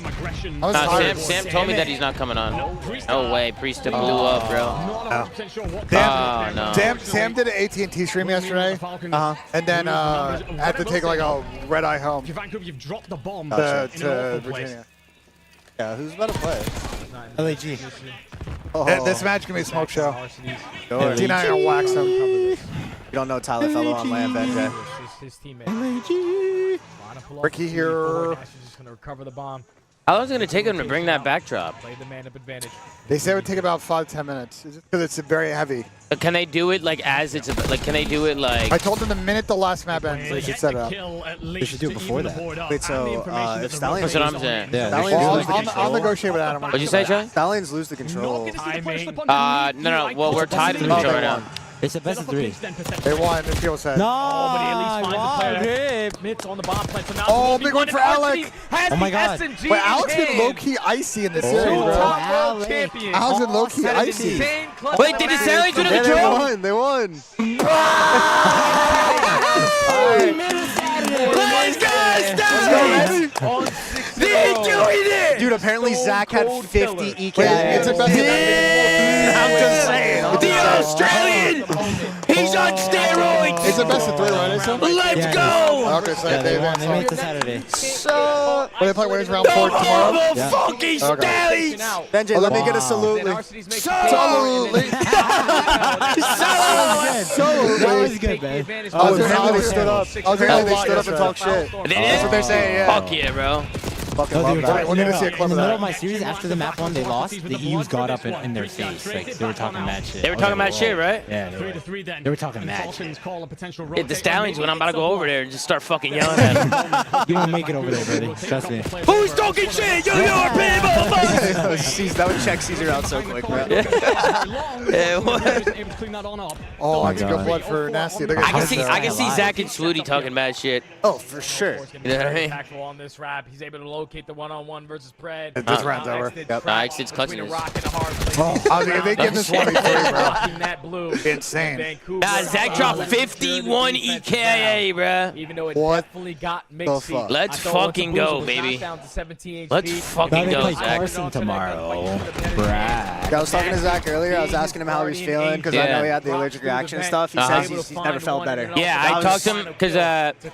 Sam told me that he's not coming on. No way, Priest blew up, bro. Sam did an AT&T stream yesterday, and then had to take like a red eye home You've dropped the bomb to Virginia. Yeah, who's about to play? LAG. This match can be a smoke show. T9 gonna wax him. You don't know Tyler Fellow on land, BENJ. His teammate. Ricky here. Just gonna recover the bomb. How long is it going to take him to bring that backdrop? Play the man up advantage. They say it would take about 5-10 minutes because it's very heavy. But can they do it like as it's like? Can they do it like? I told them the minute the last map ends, they should set it up. They should do it before that. Wait, so if Stallions, That's what I'm saying. Yeah, I'll negotiate with Adam. What'd you say, Charlie? Stallions lose the control. No. Well, we're tied in the control right now. It's a best of 3. They won. The field set. No, but he at least finds the player. Mitts on the bomb plant. So now big one for Alec. Oh my God. Wait, Alex been low-key icy in this series, bro. Alex been low-key icy. Wait, did the Stallions win the Yeah, control? they won. Let's go, Stallions! They're doing it! shit. Dude, apparently Zach had 50 EK. It's a best. I'm just saying. The Australian. He's on steroids. It's a best of 3, right? Let's go. Okay, so They made it to Saturday. So, what they play? Where's round 4 tomorrow? Motherfucking Stallions. Benji, let me get a salute. Salute. That was good, man. Apparently they stood up. Apparently they stood up and talked shit. That's what they're saying, yeah. Fuck yeah, bro. Fucking love that. We're gonna see a clip In the of middle that. of my series, after the map 1 they lost, the EUs got up in their face. Like, they were talking mad shit. They were talking mad shit, right? Yeah, they were talking mad shit. Hit the Stallions when I'm about to go over there and just start fucking yelling at them. You won't make it over there, buddy. Trust me. Who's talking shit? You your people, That would check Caesar out so quick, bro. Oh, that's a good blood for Nasty. Look at I his can see Zach and Swooty talking bad shit. Oh, for sure. You know what I mean? Impactful on this rap. He's able to locate the one-on-one versus Pred. This round's over. Exit's clutching this. I mean, if they give this 23, bro. Insane. Zach dropped 51 EKA, bro. Even though it definitely got mixed. Let's fucking go, baby. Let's fucking go, Zach. Carson tomorrow. Brad. I was talking to Zach earlier. I was asking him how he was feeling because I know he had the allergic reaction and stuff. He says he's never felt better. Yeah, I talked to him because,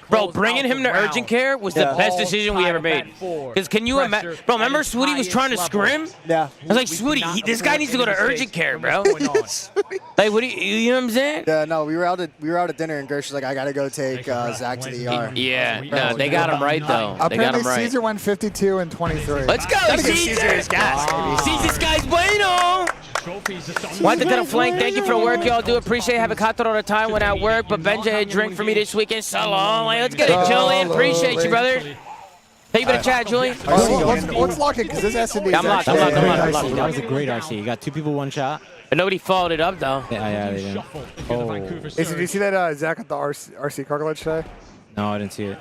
bro, bringing him to urgent care was the best decision we ever made. Because can you imagine? Bro, remember Swooty was trying to scrim? Yeah. I was like, Swooty, this guy needs to go to urgent care, bro. Like, what do you know what I'm saying? Yeah, no, we were out at dinner and Gersh was like, I gotta go take Zach to the ER. Yeah, no, they got him right though. They got him Apparently, right. Caesar went 52 and 23. Let's go, Caesar! Caesar's guy's bueno! Want to tell flank, thank you for the work y'all do. Appreciate it. Have a cocktail all the time when at work, but Benji had a drink for me this weekend. So long. Like, let's get it, Julian. Appreciate you, brother. Thank you for the chat, Julian. Let's lock it because this S&D. I'm locked. That was a great RC. You got 2 people, 1 shot. But nobody followed it up, though. Yeah, they didn't. Oh. Did you see that Zach at the RC cargo today? No, I didn't see it.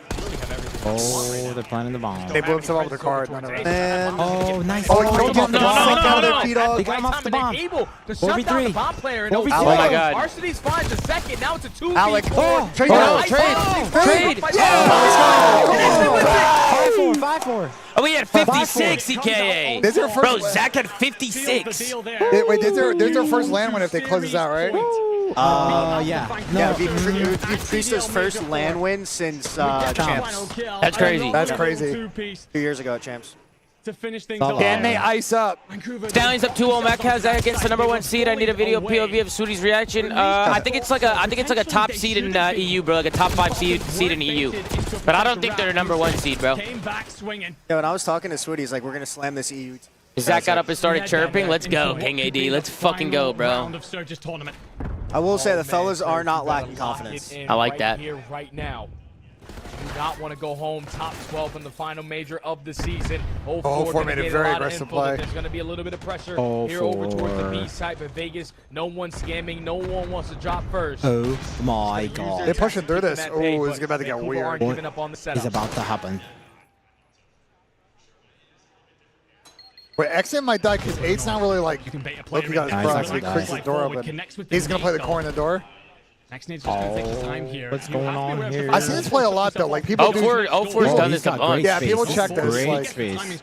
Oh, they're planning the bomb. They blew himself up with a car. Man. Oh, nice. Oh, no. They got They got him off the bomb. Able to shut down the bomb player. Oh my God. Varsity's finds a second. Now it's a 2v4. Alec. Trade. Trade. 5-4. Oh, we had 56 EKA. This is our first. Bro, Zach had 56. Wait, this is their first land win if they close this out, right? Yeah. No. Yeah, it would be Priest's first land win since Champs. That's crazy. That's crazy. 2 years ago at Champs. To finish things Can they ice up? Stallions up 2-0. Matt Zach against the #1 seed. I need a video POV of Swooty's reaction. I think it's like a top seed in EU, bro. Like a top 5 seed in EU. But I don't think they're a #1 seed, bro. Yeah, when I was talking to Swooty, he's like, we're gonna slam this EU. Zach got up and started chirping. Let's go, King AD. Let's fucking go, bro. I will say the fellas are not lacking confidence. I like that. Here, right now. Do not want to go home top 12 in the final major of the season. 0-4 made a very aggressive play. There's going to be a little bit of pressure here over towards the B side, but Vegas, no one's scamming. No one wants to drop first. Oh my God. They're pushing through this. Oh, it's about to get weird. Giving up on the setup. It's about to happen. Wait, XM might die because 8's not really like. Look, he got his cross. He creaks the door open. He's going to play the core in the door. Next needs just take his time here. What's going on here? I see this play a lot though. Like people. 0-4's done this a bunch. Yeah, people check this. Great Like, space.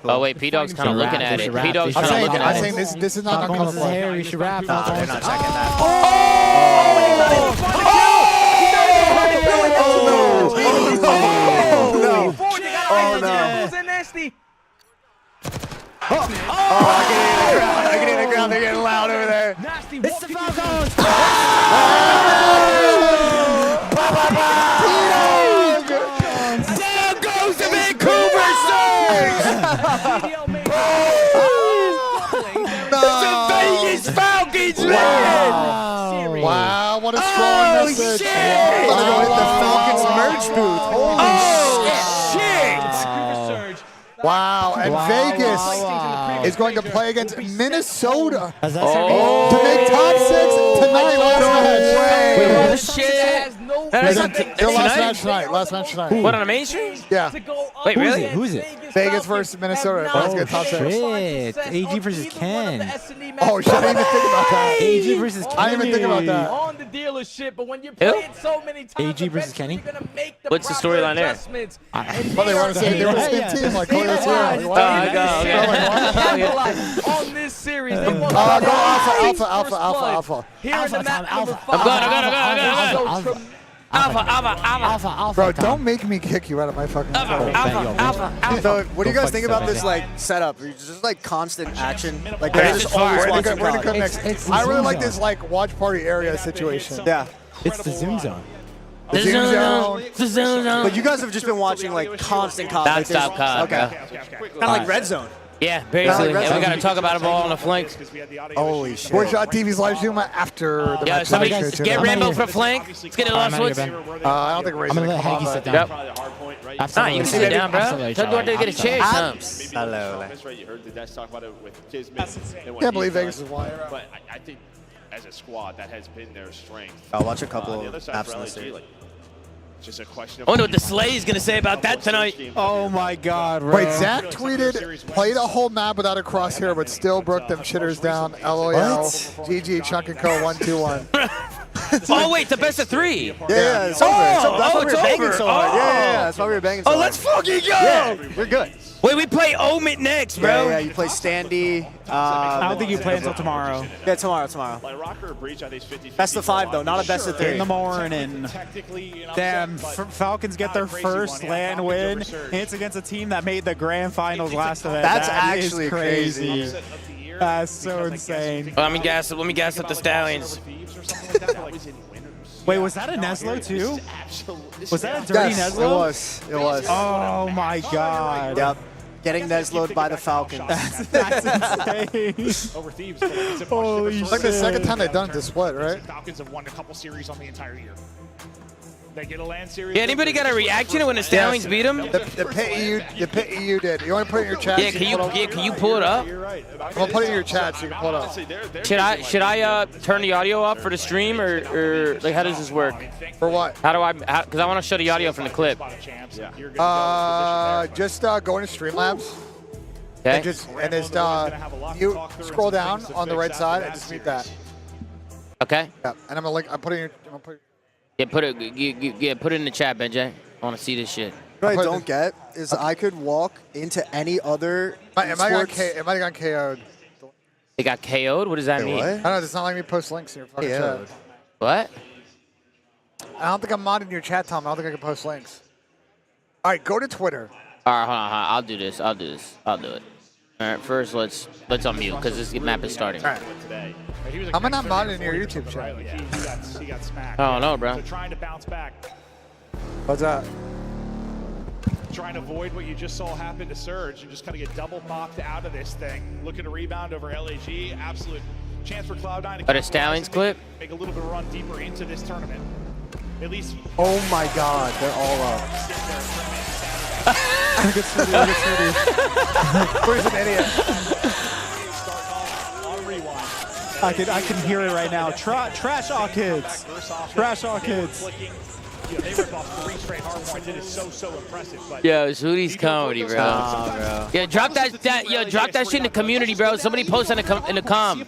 Oh wait, P-Dog's kind of looking at it. P-Dog's kind of looking at I'm it. saying this is not Stop going going to to his hair. You should rap. They're not checking that. Oh no! I get in the ground. They're getting loud over there. It's the Falcons. Down goes the Vancouver Surge! It's the Vegas Falcons, man! Wow, what a strong message. Shit! They're going to hit the Falcons merch booth. Holy shit! Wow, and Vegas is going to play against Minnesota to make top 6 tonight. Wait, what shit? Their last match tonight. Last match tonight. What, on the main stream? Yeah. Wait, really? Who is it? Vegas versus Minnesota. Let's get top 6. Shit. AG versus Ken. Oh shit! I didn't even think about that. AG versus Ken. I didn't even think about that. dealership, but when you play it so many times, AG versus Kenny. What's the storyline there? Well, they want to say they were the same team. Like, on this series, they won Alpha. Here in the map number 5. I'm good. Alpha. Bro, don't make me kick you out of my fucking Alpha. So, what do you guys think about this like setup? It's just like constant action. Like there's just always we're in a good mix. I really like this like watch party area situation. Yeah. It's the Zoom Zone. The Zoom Zone. But you guys have just been watching like constant COD. Non-stop COD. Okay. Kind of like Red Zone. Yeah, basically. And we got to talk about it all on the flank. Holy shit. Sportshot TV's live stream after the Yeah, match. somebody get Rambo for flank. Let's get it lost. I don't think we're I'm going to let Haggy sit down. Nah, you can sit down, bro. Tell Duarte to get a chair. Hello. You heard the Dash talk about it with Kismet. Can't believe Vegas is wide. But I think as a squad, that has been their strength. I'll watch a couple of maps in the series. Just a question of I wonder what the Slay is going to say about that tonight. Oh my God, bro. Wait, Zach tweeted, played a whole map without a crosshair, but still broke them chitters down. LOL. GG, Chunk and Co. 1-2-1. Oh, wait, the best of 3. Yeah, it's over. That's why we were banging so hard. Yeah, that's why we were banging so hard. Oh, let's fucking go. Yeah, we're good. Wait, we play Omit next, bro. Yeah, you play Standy. I don't think you play until tomorrow. Yeah, tomorrow. Best of 5, though, not a best of 3. In the morning. Damn, Falcons get their first LAN win. It's against a team that made the grand finals last event. That's that actually crazy. That's so insane. Let me gas up the Stallions. Wait, was that a Neslo too? Was that a dirty Neslo? It was. Oh my God. Yep. Getting Neslo'd by the Falcons. That's insane. Over Thieves. Holy It's like the second time they've done this split, right? Falcons have won a couple series on the entire year. They get a LAN series. Yeah, anybody got a reaction when the Stallions beat them? The pit EU did. You want to put it in your chat? Yeah, can you pull it up? I'll put it in your chat so you can pull it up. Should I turn the audio off for the stream or like how does this work? For what? How do I? Because I want to show the audio from the clip. Just go into Streamlabs. Okay. And just you scroll down on the right side and just mute that. Okay. Yeah. And I'm putting your. Yeah, put it in the chat, BENJ. I want to see this shit. What I don't get is I could walk into any other Am I got KO'd? They got KO'd? What does that mean? What? I don't know. It's not letting me post links in your fucking chat. What? I don't think I'm modding your chat, Tom. I don't think I can post links. All right, go to Twitter. All right, hold on. I'll do this. I'll do it. All right, first let's unmute because this map is starting. All right. How am I not modding your YouTube channel? He got smacked. I don't know, bro. So trying to bounce back. What's that? Trying to avoid what you just saw happen to Surge and just kind of get double popped out of this thing. Looking to rebound over LAG. Absolute chance for Cloud9 to But a Stallions clip? make a little bit of a run deeper into this tournament. At least. Oh my God, they're all up. Look at Smitty. Where's an idiot? I can hear it right now. Trash all kids. Trash all kids. They rip off 3 straight hard points. It is so impressive. But Yo, Zooty's comedy, bro. Yeah, drop that shit in the community, bro. Somebody post in the com.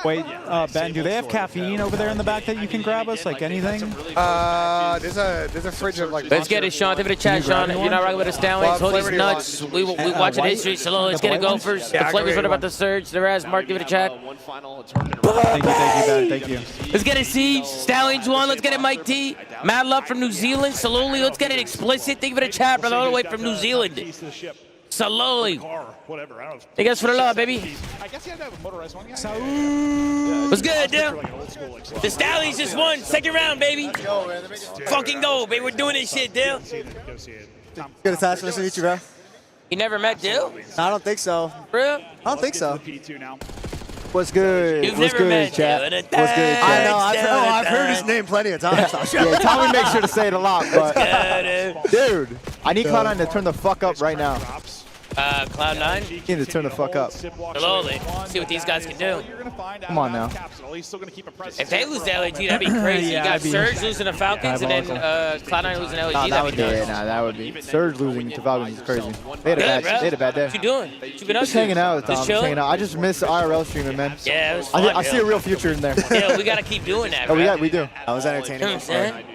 Wait, Ben, do they have caffeine over there in the back that you can grab us? Like anything? There's a fridge of like. Let's get it, Sean. Give it a chat, Sean. If you're not rocking with the Stallions, hold these nuts. We watching history. So let's get it going first. The flavors. What about the Surge? The Raz, Mark, give it a chat. Thank you, Ben. Thank you. Let's get it, Siege. Stallions won. Let's get it, Mike T. Mad love from New Zealand. Slowly, let's get it explicit. Think of it a chat, brother, all the way from New Zealand. Slowly. Thank us for the love, baby. I guess you had to have a motorized one. What's good, dude? The Stallions just won. Second round, baby. Fucking go, baby. We're doing this shit, dude. Good attachment. Nice to meet you, bro. You never met, dude? I don't think so. Real? I don't think so. What's good? You've What's never good, met chat? Dude. What's good, chat? I know. I've heard his name plenty of times. Yeah, Tommy makes sure to say it a lot, but Good, dude, I need Cloud9 to turn the fuck up right now. Cloud9. You need to turn the fuck up. Slowly. See what these guys can do. Come on now. If they lose to LAG, that'd be crazy. You got Surge losing to Falcons and then Cloud9 losing to LAG. Nah, that would be nuts. Nah, that would be. Surge losing to Falcons is crazy. They had a bad day. What you doing? What you been up Just to? hanging out, Tom. Just Just hanging out. I just miss IRL streaming, man. Yeah, it was fun, I see a real future in there. Yeah, we got to keep doing that, Oh, bro. we do. That was entertaining. You know what I'm saying?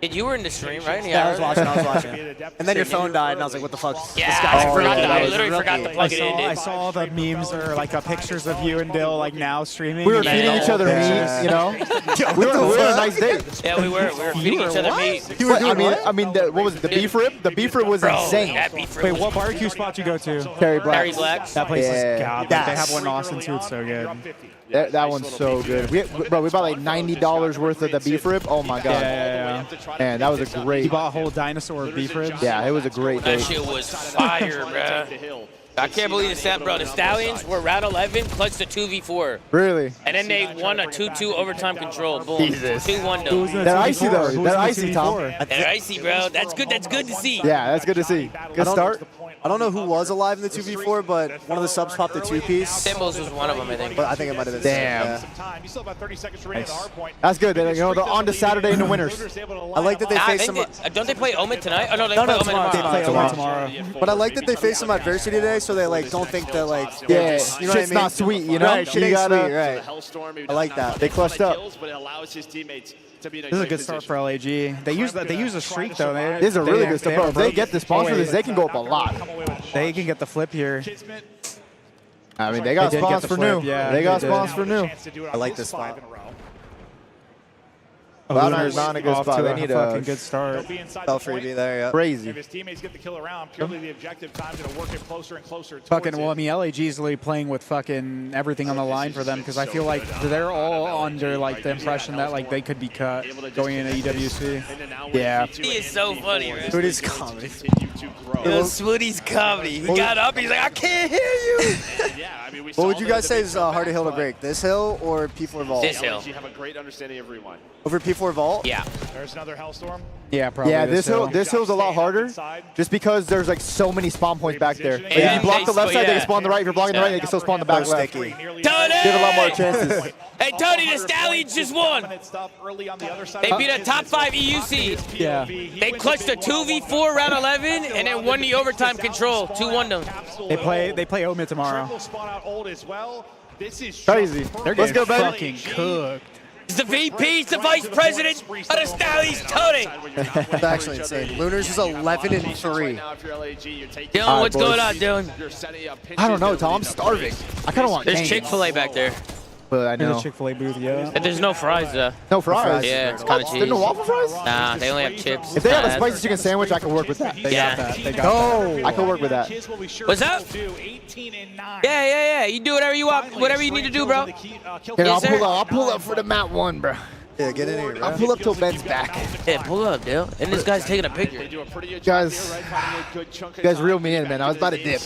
Dude, you were in the stream, right? Yeah, I was watching. And then your phone died, and I was like, what the fuck? Yeah, This guy's I literally forgot to plug it in, dude. I saw all the memes or like pictures of you and Dill like now streaming. We were feeding each other meat, you know. we were on a nice day. Yeah, we were feeding each other meat. I mean, what was it? The beef rib? The beef rib was insane. That beef rib Wait, was what barbecue spot you go to? Terry Black. Terry Black's. That place Yeah. is god. They have one in Austin too. It's so good. That one's so good. We bought like $90 worth of the beef rib. Oh my god. Yeah. Man, that was a great. You bought a whole dinosaur of beef ribs. Yeah, it was a great day. That shit was fire, bro. I can't believe this, bro. The Stallions were round 11, clutched the 2v4. Really? And then they won a 2-2 overtime control. Boom. Jesus. 2-1 though. That icy though. That icy, Tom. They're icy, bro. That's good. That's good to see. Yeah, that's good to see. Good start. I don't know who was alive in the 2v4, but one of the subs popped a two-piece. Symbols was one of them, I think. But I think it might have been. Damn. Yeah. That's good. You know, they're on to Saturday in the winners. I like that they face some. Don't they play Omen tonight? Oh no, they No, play no, Omen tomorrow. tomorrow. They play Omen tomorrow. But I like that they face some adversity today, so they like don't think that like Yeah, you know what I shit's mean? not sweet, you know? Right, shit You ain't gotta- sweet, right? I like that. They clutched up. This is a good start for LAG. They use a streak though. This is a really good start. Bro, if they get the spawns for this, they can go up a lot. They can get the flip here. I mean, they got did get spawns the for flip, new. yeah, They got they spawns did. for new. I like this spot. Cloud9's not a good Off spot. to They a need fucking a good start. Fell free be there, yeah. crazy. If his teammates get the kill around, purely the objective time's going to work it closer and closer towards Fucking, it. well, I mean, LAG is literally playing with fucking everything on the line for them because I feel like they're all under like the impression that like they could be cut going into EWC. Yeah. He is so funny, man. Dude, it's comedy. Yo, Swooty's comedy. He got up. He's like, I can't hear you. What would you guys say is a harder hill to break? This hill or P4 Vault? This hill. You have a great understanding of rewind. Over P4 Vault? Yeah. There's another Hellstorm. Yeah, probably. Yeah, this hill's a lot harder, just because there's like so many spawn points back there. If you block the left side, they can spawn the right. If you're blocking the right, they can still spawn the back left. Tony! Give a lot more chances. Hey, Tony, the Stallions just won. They beat a top 5 EUC. Yeah. They clutched a 2v4 round 11 and then won the overtime control. 2-1 though. They play Omen tomorrow. Crazy. Let's go, baby. Fucking cooked. It's the VP, it's the vice president of the Stallions, Tony. That's actually insane. Lunars is 11-3. Dylan, what's going on, Dylan? I don't know, Tom. I'm starving. I kind of want There's games. Chick-fil-A back there. But I know. There's a Chick-fil-A booth, yeah. And there's no fries, though. No fries? Yeah, it's kind of cheese. There's no waffle fries? Nah, they only have chips. If they have a spicy chicken sandwich, I can work with that. They got that. They got Oh, I can work with that. What's up? Yeah. You do whatever you want, whatever you need to do, bro. I'll pull up for the Mount 1, bro. Yeah, get in here, bro. I'll pull up till Ben's back. Yeah, pull up, dude. And this guy's taking a picture. You guys reel me in, man. I was about to dip.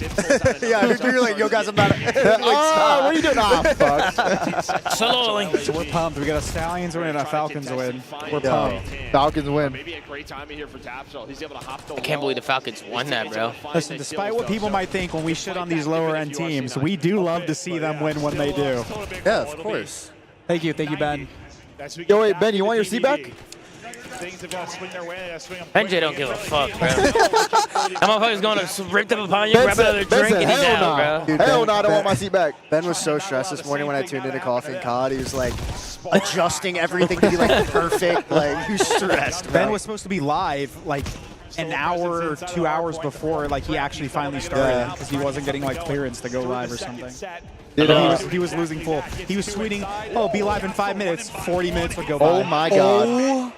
Yeah, you're like, yo, guys, I'm about to. Oh, what are you doing? Ah, fuck. Slowly. So we're pumped. We got a Stallions win and a Falcons win. We're pumped. Falcons win. I can't believe the Falcons won that, bro. Listen, despite what people might think when we shit on these lower end teams, we do love to see them win when they do. Yeah, of course. Thank you, Ben. Yo, wait, Ben, you want your seat back? BENJ don't give a fuck, bro. That motherfucker's going to rip them upon you, grab another drink, and he's out, bro. Dude, Hell no, I don't want my seat back. Ben was so stressed this morning when I tuned into Coffee and CoD. He was like adjusting everything to be like perfect. Like, he was stressed, bro. Ben was supposed to be live like an hour or 2 hours before like he actually finally started because he wasn't getting like clearance to go live or something. He was losing full. He was tweeting, "Oh, be live in 5 minutes." 40 minutes would go by. Oh my god.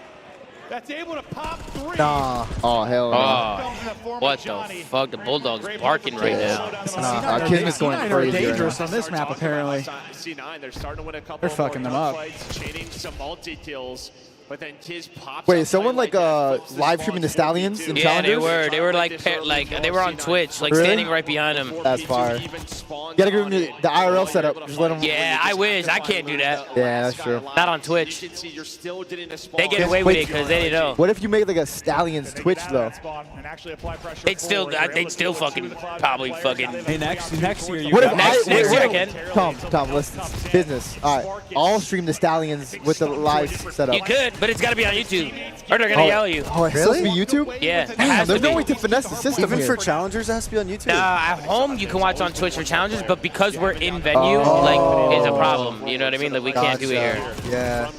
That's able to pop 3. Nah. Oh, hell no. Oh, what the fuck? The Bulldog's barking right now. Nah, Kismet's going C9 are crazy. dangerous on this map, apparently. C9, they're starting to win a couple. They're fucking them up. Chaining some multi-kills. But then Tiz pops. Wait, is someone like live streaming the Stallions in Challengers? Yeah, they were like they were on Twitch, like standing right behind him. That's fire. You gotta give them the IRL setup. Just let them. Yeah, I wish. I can't do that. Yeah, that's true. Not on Twitch. They get away with it because they didn't know. What if you make like a Stallions Twitch though? They'd still fucking probably fucking. Hey, next year you. What if next year I can. Tom, listen. Business. All right, I'll stream the Stallions with the live setup. You could, but it's got to be on YouTube, or they're gonna yell at you. Oh, it has to be YouTube? Yeah. Damn, there's no way to finesse the system Even here. for challengers, it has to be on YouTube. At home you can watch on Twitch for challenges, but because we're in venue, like, it's a problem. You know what I mean? Like, we can't do it here. Yeah.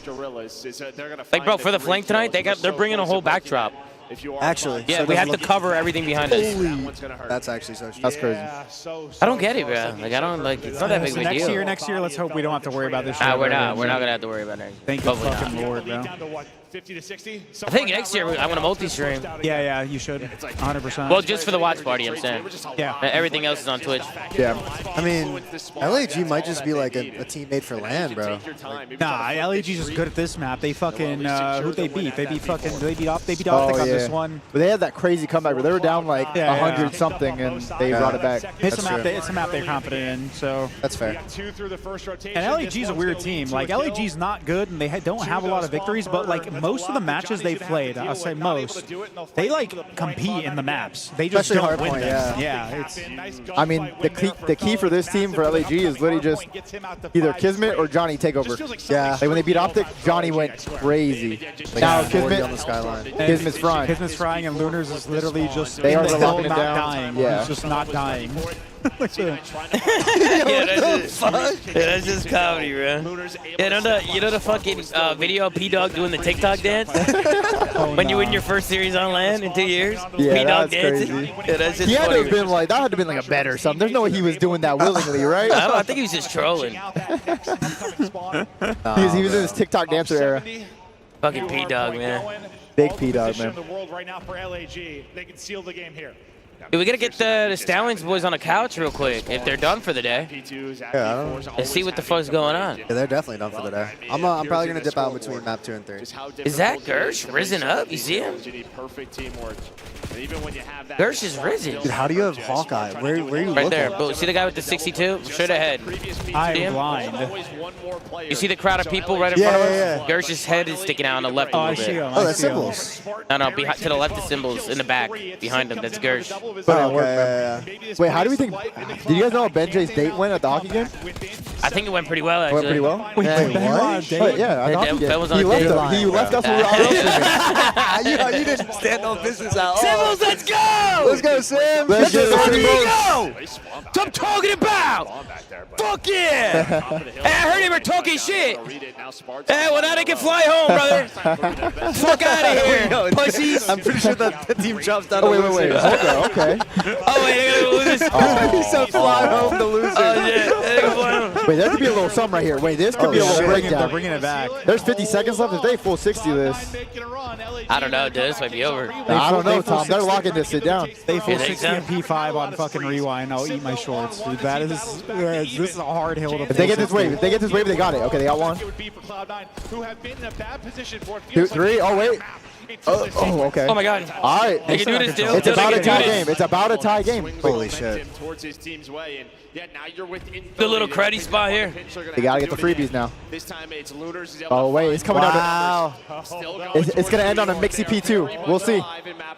Like, bro, for the flank tonight, they're bringing a whole backdrop. Actually. Yeah, we have to cover everything behind us. That's actually so true. That's crazy. I don't get it, bro. Like, I don't, like, it's not that big of a deal. Next year, let's hope we don't have to worry about this. We're not gonna have to worry about it. Thank you, fucking Lord, bro. 50 to 60. I think next year I'm gonna multi-stream. Yeah, you should. 100%. Well, just for the watch party, I'm saying. Yeah. Everything else is on Twitch. Yeah. I mean, LAG might just be like a team made for LAN, bro. Nah, LAG's just good at this map. They fucking who'd they beat? They beat Optic on this one. But they had that crazy comeback where they were down like 100 something and they brought it back. It's a map they're confident in, so that's fair. And LAG's a weird team. Like, LAG's not good and they don't have a lot of victories, but like most of the matches they've played, I'll say most, they like compete in the maps. They just don't win them. Yeah, it's. I mean, the key for this team for LAG is literally just either Kismet or Johnny takeover. Yeah. Like when they beat Optic, Johnny went crazy. Now Kismet on the skyline. Kismet's frying. Kismet's frying and Lunars is literally just they are still not dying. Yeah. He's just not dying. That's just comedy, bro. Yeah, you know the fucking video of P-Dog doing the TikTok dance? When you win your first series on LAN in 2 years? Yeah, P-Dog that's dancing? crazy. Yeah, that's just He had funny. to have been like, that had to have been like a bet or something. There's no way he was doing that willingly, right? I think he was just trolling. He was in his TikTok dancer era. Fucking P-Dog, man. Big P-Dog, man. The world right now for LAG. They can seal the game here. Dude, we gotta get the Stallions boys on a couch real quick if they're done for the day. Yeah, And see what the fuck's going on. Yeah, they're definitely done for the day. I'm probably gonna dip out between map 2 and 3. Is that Gersh risen up? You see him? Gersh is risen. Dude, how do you have Hawkeye? Where are you right looking? there. Boom. See the guy with the 62? Straight ahead. I See am him? blind. You see the crowd of people right in front of us? Gersh's head is sticking out on the left a Oh, I little see bit. him. Oh, that's Symbols. No, behind, to the left of Symbols, in the back, behind him. That's Gersh. Wait, how do we think? Did you guys know how BENJ's date went at the hockey game? I think it went pretty well, actually. Went pretty well? Wait, But yeah, at the hockey game. Ben was on He a left date. us. He left us when we were out You didn't stand on business at all. Symbols, let's go! Let's go, Sim. Let's Let's go, fucking Symbols. go! That's what I'm talking about! Fuck yeah! Hey, I heard they were talking shit! Hey, well now they can fly home, brother! Fuck out of here, pussies! I'm pretty sure that the team jumps down. Oh, wait. Okay. Oh, wait, they're gonna lose. He said fly home the loser. Oh, shit. They're gonna fly home. Wait, there could be a little something right here. Wait, this could be a little They're breakdown. bringing it back. There's 50 seconds left. If they full 60 this, I don't know, dude. This might be over. I don't know, Tom. They're locking this shit down. They full You think 60 so? and P5 on fucking rewind. I'll eat my shorts, dude. That is this is a hard hill to. If they get this wave, they got it. Okay, they got one. 2, 3. Oh wait. Oh, okay. Oh my god. All right. They can do this, dude. It's about a tie game. It's about a tie game. Holy shit. The little cruddy spot here. They gotta get the freebies now. This time it's Lunars. Oh wait, it's coming down. Wow. It's gonna end on a Mixie P2. We'll see.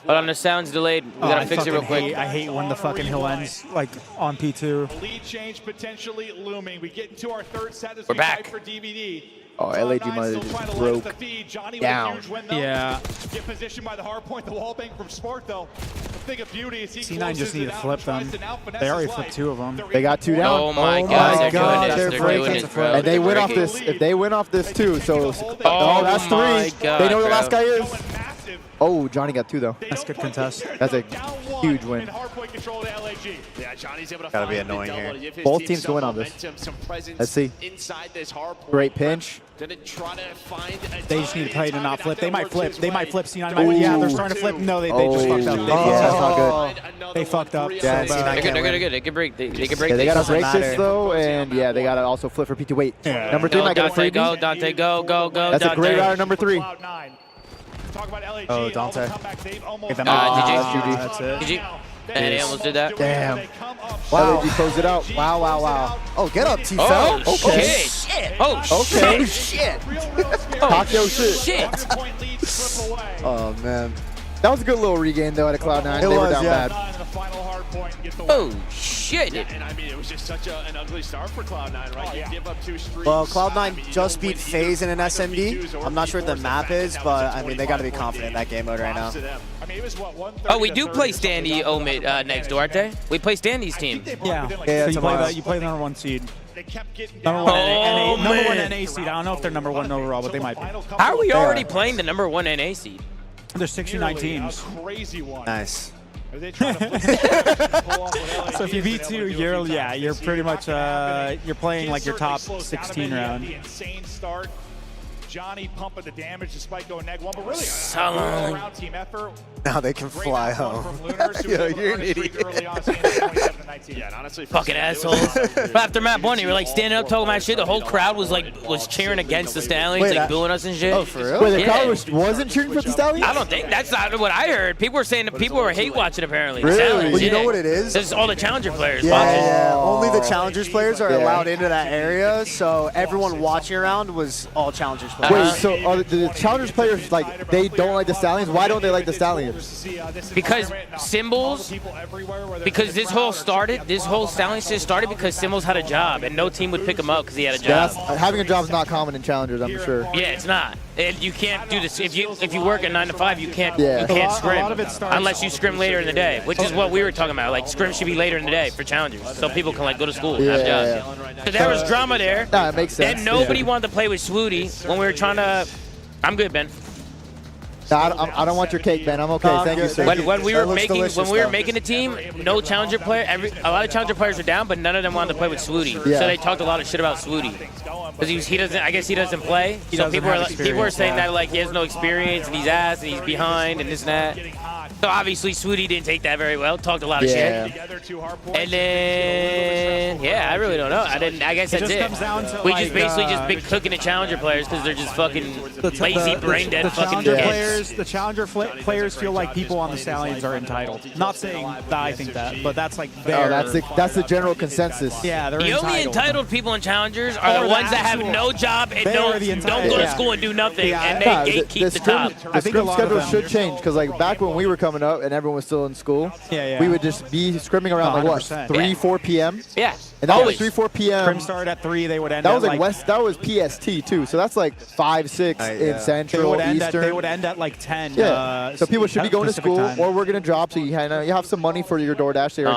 But on the sound's delayed. We gotta fix it real quick. I hate when the fucking hill ends like on P2. Lead change potentially looming. We get into our third set as We're we back. fight for DVD. Oh, LAG might have just broke down. Yeah. Get positioned by the hard point, the wall bang from Spark though. The thing of beauty is he C9 just need to flip them. They already flipped 2 of them. They got 2 down. Oh my god, they're doing this. They're doing breaking. this, bro. And they They're win off breaking. this. If they win off this too, so Oh that's 3. my God, They know who the last bro. guy is. Oh, Johnny got 2 though. That's good contest. That's a Huge win. Hardpoint control to LAG. Yeah, Johnny's able to Gotta be find the annoying double. here. Give his Both team teams some going on this. momentum, some presence Let's see. inside this hardpoint. Great pinch. Gonna try to find a They just need to play to not flip. They might flip. They might flip. C9 Ooh. might. Yeah, they're starting to flip. No, they just fucked up. That's not good. They fucked up. Yeah, They're good. They can break. They can break. Yeah, they gotta this. break this though, and yeah, they gotta also flip for P2. Wait, number 3 might get a Dante, freebie. go, Dante, go. That's a great route, number 3. Talk about LAG. Oh, Dante. That's it. GG. And he almost did that. Damn. Wow. LAG closed it out. Wow. Oh, get up, T-Fel. Oh, Okay. shit. Oh, Okay. shit. Talk your shit. Shit. Oh, man. That was a good little regain though at a Cloud9. They were down bad. Oh, shit. And I mean, it was just such an ugly start for Cloud9, right? You give up 2 streaks. Well, Cloud9 just beat FaZe in an SMD. I'm not sure what the map is, but I mean, they got to be confident in that game mode right now. Oh, we do play Standy Omid next door, aren't they? We play Standy's team. Yeah. Yeah, So you play the number 1 seed. Number one NA seed. I don't know if they're number 1 overall, but they might be. How are we already playing the number 1 NA seed? There's 69 teams. Nice. So if you beat 2, you're pretty much you're playing like your top 16 round. Insane start. Johnny pumping the damage despite going neg 1, but really Solid. around team effort. Now they can fly home. Yo, you're an idiot. Fucking assholes. But after map 1, you were like standing up talking about shit. The whole crowd was cheering against the Stallions, Wait, like booing us and shit. Oh, for real? Wait, the crowd wasn't cheering for the Stallions? I don't think that's not what I heard. People were saying that people were hate watching apparently. Really? Stallions, Well, you know yeah. what it is? This is all the challenger players watching. Yeah. Only the Challengers players are Yeah. allowed into that area, so everyone watching around was all Challengers players. Wait, so are the Challengers players, like, they don't like the Stallions? Why don't they like the Stallions? Because Symbols, because this whole Stallions shit started because Symbols had a job and no team would pick him up because he had a job. Having a job is not common in Challengers, I'm sure. Yeah, it's not. And you can't do this if you work at 9 to 5. You can't Yeah. scrim unless you scrim later in the day, which is what we were talking about. Like scrim should be later in the day for challengers, so people can like go to school and have jobs. Because there was drama there. Nah, it makes sense. Then nobody wanted to play with Swooty when we were trying to. I'm good, Ben. No, I don't want your cake, Ben. I'm okay. Thank you, sir. When we were making the team, no challenger player. A lot of challenger players were down, but none of them wanted to play with Swooty. Yeah. So they talked a lot of shit about Swooty because he doesn't. I guess he doesn't play. So people are saying that like he has no experience and he's ass and he's behind and this and that. So obviously Swooty didn't take that very well. Talked a lot of shit. And then I really don't know. I guess that's it. We just basically just been cooking at challenger players because they're just fucking lazy, brain dead fucking kids. The challenger players feel like people on the Stallions are entitled. Not saying that I think that, but that's like that's the general consensus. Yeah, they're the entitled. only entitled people in challengers are the ones that have no job and don't go to school and do nothing, and they gatekeep the top. The scrim schedule should change because like back when we were coming up and everyone was still in school, we would just be scrimming around like what 3, 4 p.m. Yeah. And that was 3, 4 p.m. Scrim started at 3. They would end. That was at like West. That was PST too. So that's like 5, 6 in Central, Eastern. They would end at like 10. Yeah. So people should be going to school time. or working a job, so you have some money for your DoorDash. They're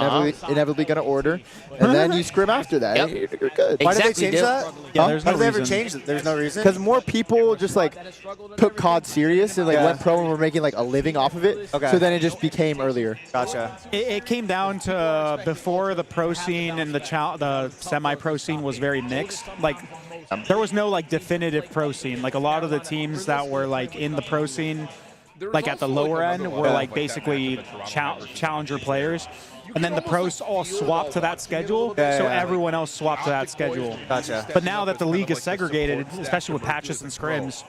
inevitably going to order, and then you scrim after that. Yep. You're good. Why did they change that? Yeah, there's How no did they ever reason. change it? There's no reason. Because more people just like took CoD serious and like went pro and were making like a living off of it. Okay. So then it just became earlier. Gotcha. It came down to before the pro scene and the semi-pro scene was very mixed. Like there was no like definitive pro scene. Like a lot of the teams that were like in the pro scene, like at the lower end, were like basically challenger players. And then the pros all swapped to that schedule, so everyone else swapped to that schedule. Gotcha. But now that the league is segregated, especially with patches and scrims,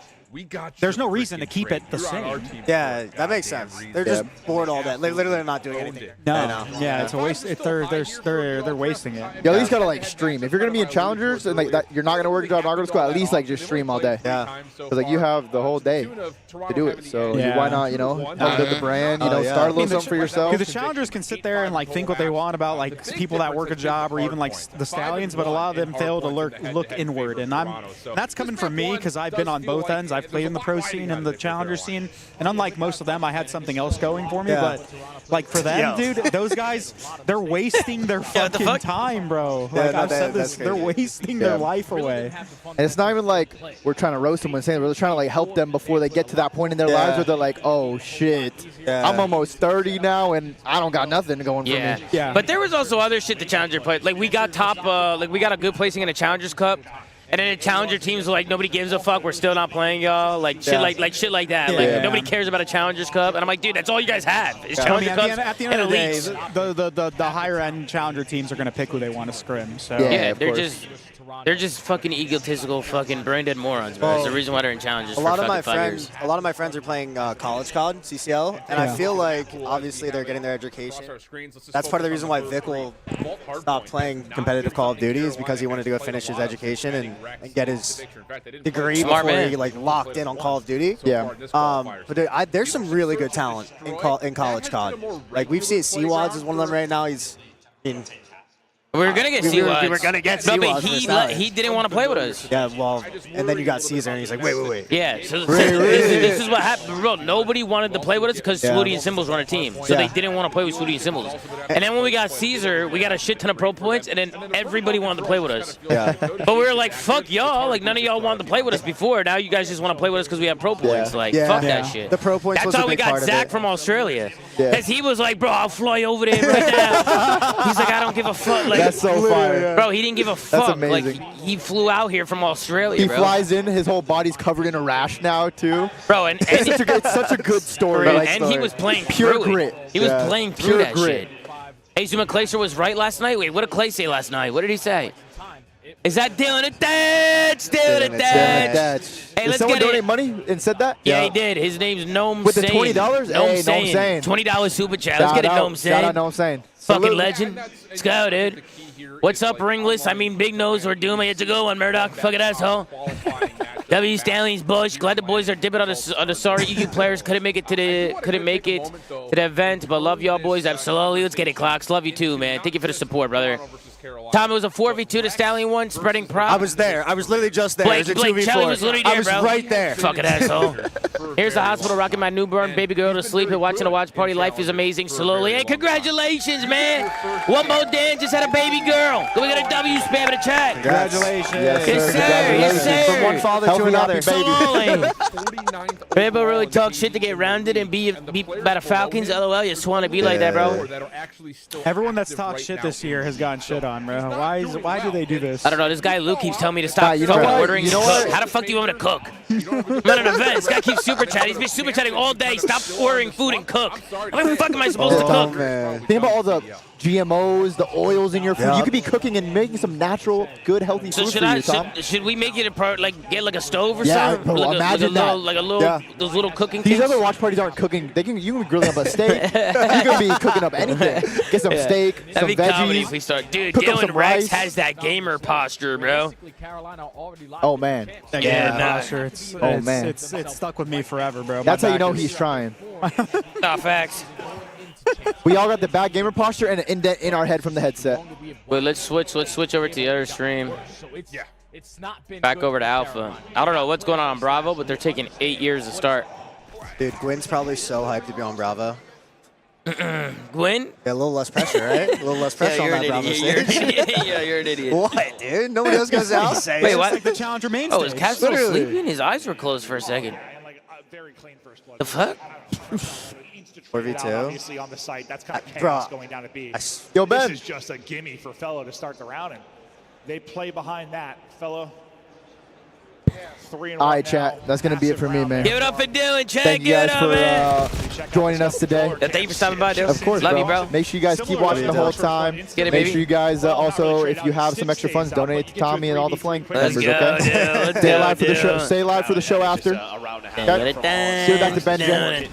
there's no reason to keep it the same. Yeah, that makes sense. They're just bored all day. They're literally not doing anything. No, yeah, it's a waste. They're wasting it. You at least gotta like stream. If you're gonna be in challengers and like that, you're not gonna work a job, not go to school. At least like just stream all day. Yeah. Because like you have the whole day to do it. So why not? Help the brand. Start a little something for yourself. Because the challengers can sit there and like think what they want about like people that work a job or even like the Stallions, but a lot of them fail to look inward. And that's coming from me because I've been on both ends. I've I've played in the pro scene and the challenger scene, and unlike most of them, I had something else going for me. But like for them, dude, those guys, they're wasting their fucking time, bro. Like I've said this, they're wasting their life away. And it's not even like we're trying to roast them when saying we're trying to like help them before they get to that point in their lives where they're like, oh shit, I'm almost 30 now and I don't got nothing going for me. Yeah. But there was also other shit the challenger played. Like we got like we got a good placing in a Challengers Cup. And then the challenger teams were like, nobody gives a fuck. We're still not playing y'all. Like shit, like shit like that. Like nobody cares about a Challengers Cup. And I'm like, dude, that's all you guys have. Is Challenger Cups at the end of the day, the higher end challenger teams are gonna pick who they want to scrim. So they're just fucking egotistical, fucking brain dead morons, bro. That's the reason why they're in challenges. A lot of my friends are playing college CoD, CCL, and I feel like obviously they're getting their education. That's part of the reason why Vic will stop playing competitive Call of Duty is because he wanted to go finish his education and get his degree before he like locked in on Call of Duty. But there's some really good talent in college CoD. Like we've seen C-Wads is one of them right now. We were gonna get C-Wads. We were gonna get C-Wads. But he didn't want to play with us. Yeah, well, and then you got Caesar, and he's like, wait. Yeah, so this is what happened, bro. Nobody wanted to play with us because Swooty and Symbols were on a team, so they didn't want to play with Swooty and Symbols. And then when we got Caesar, we got a shit ton of pro points, and then everybody wanted to play with us. But we were like, fuck y'all. Like none of y'all wanted to play with us before. Now you guys just want to play with us because we have pro points. Like fuck that shit. The pro points. That's how we got Zach from Australia. Because he was like, bro, I'll fly over there right now. He's like, I don't give a fuck. Like, that's so fire. Bro, he didn't give a fuck. That's amazing. Like, he flew out here from Australia, He bro. flies in, his whole body's covered in a rash now, too. Bro, and it's such a good story. And he was playing pure through grit. He was playing through that shit. Hey, Zuma Clayster was right last night? Wait, what did Clay say last night? What did he say? Is that Dylan at Dutch? Dylan at Dutch. Hey, let's someone get donate money and said that? Yeah, he did. His name's Gnome With the Sane. $20? Hey, Gnome Sane. $20 super chat. Let's get it, Gnome Sane. Shout out Gnome Sane. Fucking legend. Let's go, dude. What's up, Ringless? I mean, Big Nose or Doom. It's a good one, Murdoch. Fucking asshole. W. Stanley's Bush. Glad the boys are dipping on the sorry EU players. Couldn't make it to the event, but love y'all boys. Absolutely. Let's get it, Clocks. Love you too, man. Thank you for the support, brother. Tom, it was a 4v2 to Stallion 1, spreading prop. I was there. I was literally just there. Blake, it was a 2v4. Kelly was literally there, I was bro. right there. Fucking asshole. Here's the hospital rocking my newborn baby girl to sleep and watching a watch party. Life is amazing slowly. Hey, congratulations, man. One more Dan just had a baby girl. We got a W spam in the chat. Congratulations. Yes, sir. Yes, sir. From one father to another. People really talk shit to get rounded and be about the Falcons. LOL, you just want to be like that, bro. Everyone that's talked shit this year has gotten shit on, bro. Why do they do this? I don't know. This guy Luke keeps telling me to stop fucking ordering and cook. How the fuck do you want me to cook? I'm at an event. This guy keeps super chatting. He's been super chatting all day. Stop ordering food and cook. How the fuck am I supposed to cook? Think about all the GMOs, the oils in your food. You could be cooking and making some natural, good, healthy food for you, Tom. Should we make it a part, like get like a stove or Yeah, something? bro, imagine that. Like a little, those little cooking These kits? other watch parties aren't cooking. You can be grilling up a steak. You can be cooking up anything. Get some steak, some That'd be comedy if veggies. we start. Dude, cook up Dylan some Rex rice. has that gamer posture, bro. Oh man. Posture. Man. It's stuck with me forever, bro. That's how you know he's trying. Nah, facts. We all got the bad gamer posture and an indent in our head from the headset. Wait, let's switch over to the other stream. Back over to Alpha. I don't know what's going on Bravo, but they're taking 8 years to start. Dude, Gwen's probably so hyped to be on Bravo. Gwen? Yeah, a little less pressure, right? A little less pressure on that Bravo stage. Yeah, you're an idiot. What, dude? Nobody else goes out? Wait, what? Like the challenger main Oh, is stage. Cat still sleeping? His eyes were closed for a second. The fuck? 4v2. Obviously on the site, that's kind of chaos Bro, going down to B. Yo, Ben. This is just a gimme for Fellow to start the round, and they play behind that. Fellow. 3-1 All right, now. chat. That's going to be it for me, man. Give it up for Dylan, chat. Thank you Give it guys up, man. for joining us today. Yeah, thank you for stopping by, dude. Of course, Love bro. you, bro. Make sure you guys keep watching the whole time. Get it, Make baby. sure you guys also, if you have some extra funds, donate to Tommy and all the flank Let's members, go, okay? dude. Let's Stay go, live for the show. dude. Stay live for the show after. Okay? See you back to BENJ.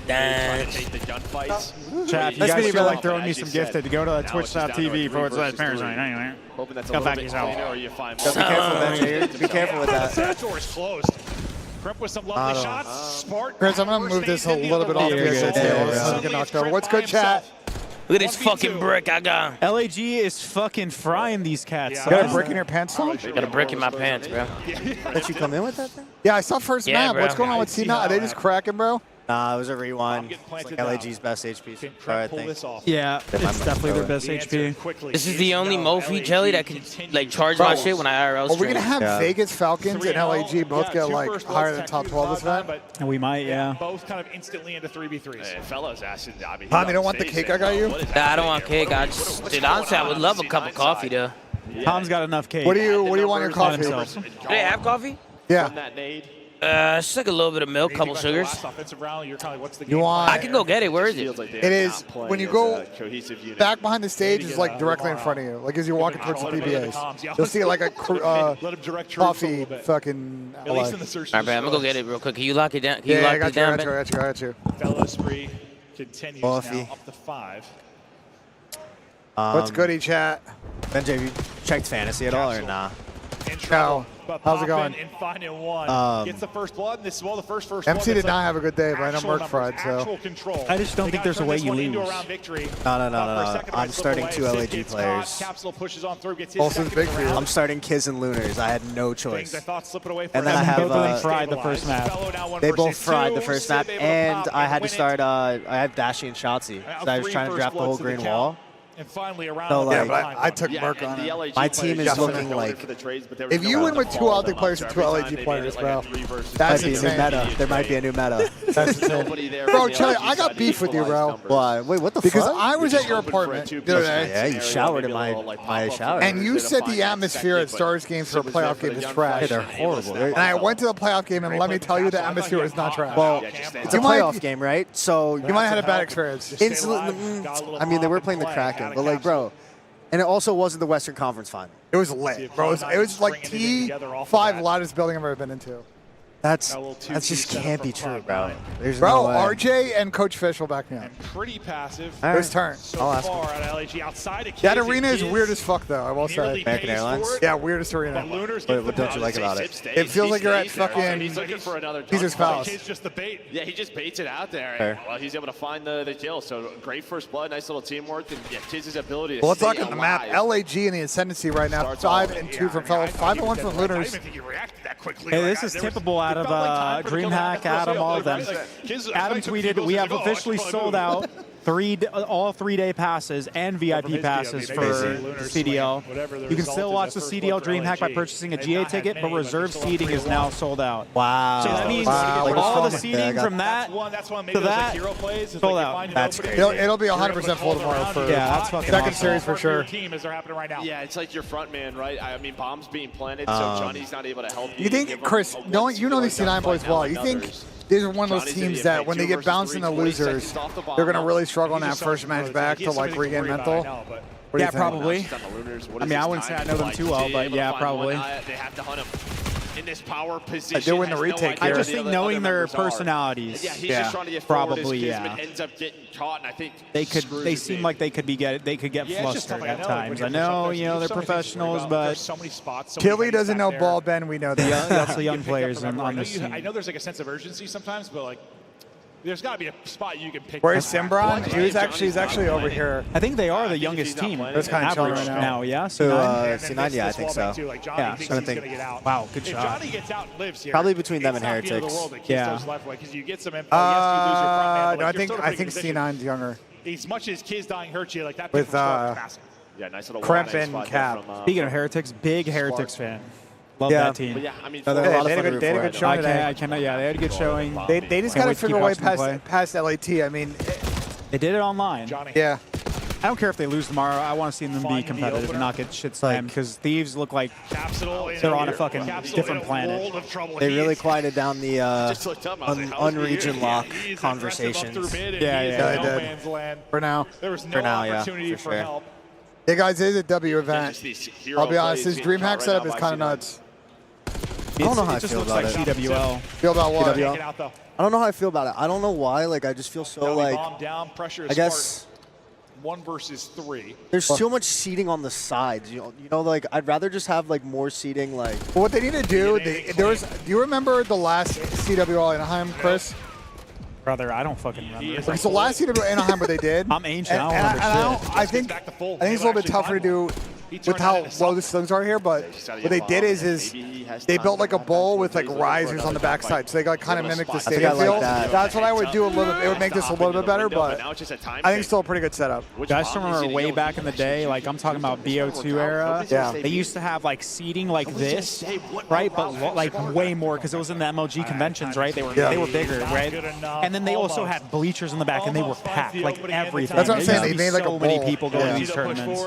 Chat, if you guys feel like throwing me some gifted, go to twitch.tv/Parasite. Hoping that's a Come little back bit yourself. cleaner, or you find Be careful with that, dude. Be careful with that. That door is closed. Crep with some lovely shots. Smart. Chris, I'm going to move this a little bit off the Yeah, SAT. Let's get knocked over. What's good, chat? Look at this fucking brick I got. LAG is fucking frying these cats. You got a brick in your pants, Tom? Got a brick in my pants, bro. Did you come in with that thing? Yeah, I saw first map. bro. What's going on with C9? Are they just cracking, bro? Nah, it was a rewind. It's like LAG's best HP so far, I think. Yeah, it's definitely their best HP. This is the only Mophie jelly that can like charge my shit when I IRL Are we gonna have Vegas Falcons and LAG both get like higher than top 12 this event? We might, yeah. Both kind of instantly into 3v3s. Hey, fellas asking, I mean, Tom, you don't want the cake I got you? Nah, I don't want cake. I just, dude, honestly, I would love a cup of coffee, though. Tom's got enough cake. What do you want your coffee? Do they have coffee? Yeah. Just like a little bit of milk, couple sugars. You want? I can go get it. Where is it? It is when you go back behind the stage. Is like directly in front of you, like as you're walking towards the PBAs. You'll see like a coffee fucking. All right, man, I'm gonna go get it real quick. Can you lock it down? Can you Yeah, lock I got it down, you. I got you. Fellow spree continues Coffee. now up to 5. What's goody, chat? BENJ, have you checked fantasy at all or nah? No. How's it going? Gets the first blood. And this is the first MC did not have a good day, but I know Merc fried, so. I just don't think there's a way you lose. No. I'm starting 2 LAG players. Olsen's big for you. I'm starting Kiz and Lunars. I had no choice. And then I Both of them have fried the first map. they both fried the first map, and I had to start. I had Dashy and Shotzi, so I was trying to draft the whole green wall. And finally around So, Yeah, like, but I took Merc on it. my team is looking like If you win with 2 Altic players and 2 LAG players, bro, that's might be a new insane. meta. There might be a new meta. That's insane. Bro, Charlie, I got beef with you, bro. Why? Wait, what the Because fuck? I was at your apartment the other day. Yeah, you showered in my shower. And you said the atmosphere at Stars games for a playoff game is trash. They're horrible. And I went to the playoff game, and let me tell you, the atmosphere is not trash. Well, it's a playoff game, right? So You might have had a bad experience. I mean, they were playing the Kraken, but like, bro, and it also wasn't the Western Conference final. It was lit, bro. It was like T5 loudest building I've ever been into. That just can't be true, bro. There's Bro, no way. RJ and Coach Fish will back me up. pretty passive. All right. His turn. I'll ask Far at LAG outside of That Kiz, arena it is weird as fuck, though, I will say. American Airlines? Yeah, weirdest arena. What don't you like about it? It feels like you're at fucking He's looking for another Caesar's Palace. Kiz just the bait. Yeah, he just baits it out there. Fair. And, well, he's able to find the kill. So great first blood, nice little teamwork, and yeah, Kiz's ability to Well, let's stay look at the map. alive. LAG in the ascendancy right now. 5-2 from Fellow, 5-1 from Lunars. Hey, this is typical out of DreamHack, Adam, all of them. Adam tweeted, we have officially sold out all 3-day passes and VIP passes for CDL. You can still watch the CDL DreamHack by purchasing a GA ticket, but reserved seating is now sold out. Wow. So that means all the seating from that to that sold out. That's crazy. It'll be 100% full tomorrow for that's fucking second awesome. series for sure. Yeah, it's like your front man, right? I mean, bombs being planted, so Johnny's not able to help you. You think, Chris, you know these C9 boys well. You think these are one of those teams that when they get bounced in the losers, they're going to really struggle in that first match back to like regain mental? Yeah, probably. I mean, I wouldn't say I know them too well, but yeah, probably. They have to hunt him in this power position. They're in the retake I just think knowing their personalities, yeah, he's just trying to get forward. probably, yeah. Ends up getting caught, and I think They seem like they could get flustered at times. I know, they're professionals, but Tilly doesn't know ball, Ben. We know that. That's the young players on this team. I know there's like a sense of urgency sometimes, but like, there's got to be a spot you can pick. Where's Simbron? He's actually over here. I think they are the youngest team. That's kind of chilling right now. Yeah. So C9, yeah, I think so. Yeah, so I think. Wow, good shot. Johnny gets out and lives here. Probably between them and Heretics. Yeah. You get some info. Yes, you lose your front man, No, but like, I think C9's younger. As much as Kiz dying hurts you, like that. With yeah, nice little Kremp and Cap. Speaking of Heretics, big Heretics fan. Love that team. But yeah, I mean, They had a good showing today. Yeah, they had a good showing. They just got to figure a way past LAT. I mean, they did it online. Yeah. I don't care if they lose tomorrow. I want to see them be competitive and not get shit slammed because Thieves look like they're on a fucking different planet. They really quieted down the unregion lock conversations. Yeah, they did. For now. There was no opportunity for help. Hey guys, it is a W event. I'll be honest, this DreamHack setup is kind of nuts. I don't know how I feel about it. CWL. Feel about what? CWL. I don't know how I feel about it. I don't know why. Like, I just feel so like. I guess. 1 versus 3. There's too much seating on the sides. You know, like I'd rather just have like more seating. Like. Well, what they need to do, do you remember the last CWL Anaheim, Chris? Brother, I don't fucking remember. Okay, so last year to Anaheim, what they did. I'm ancient. And, I don't remember shit. I think it's a little bit tougher to do with how low the slings are here, but what they did is they built like a bowl with like risers on the backside, so they got kind of mimic the stadium feel. That's what I would do a little bit. It would make this a little bit better, but I think it's still a pretty good setup. Guys remember way back in the day, like I'm talking about BO2 era. Yeah. They used to have like seating like this, right? But like way more because it was in the MLG conventions, right? They were bigger, right? And then they also had bleachers in the back, and they were packed, like everything. That's what I'm saying. They made like a so many people going to these tournaments.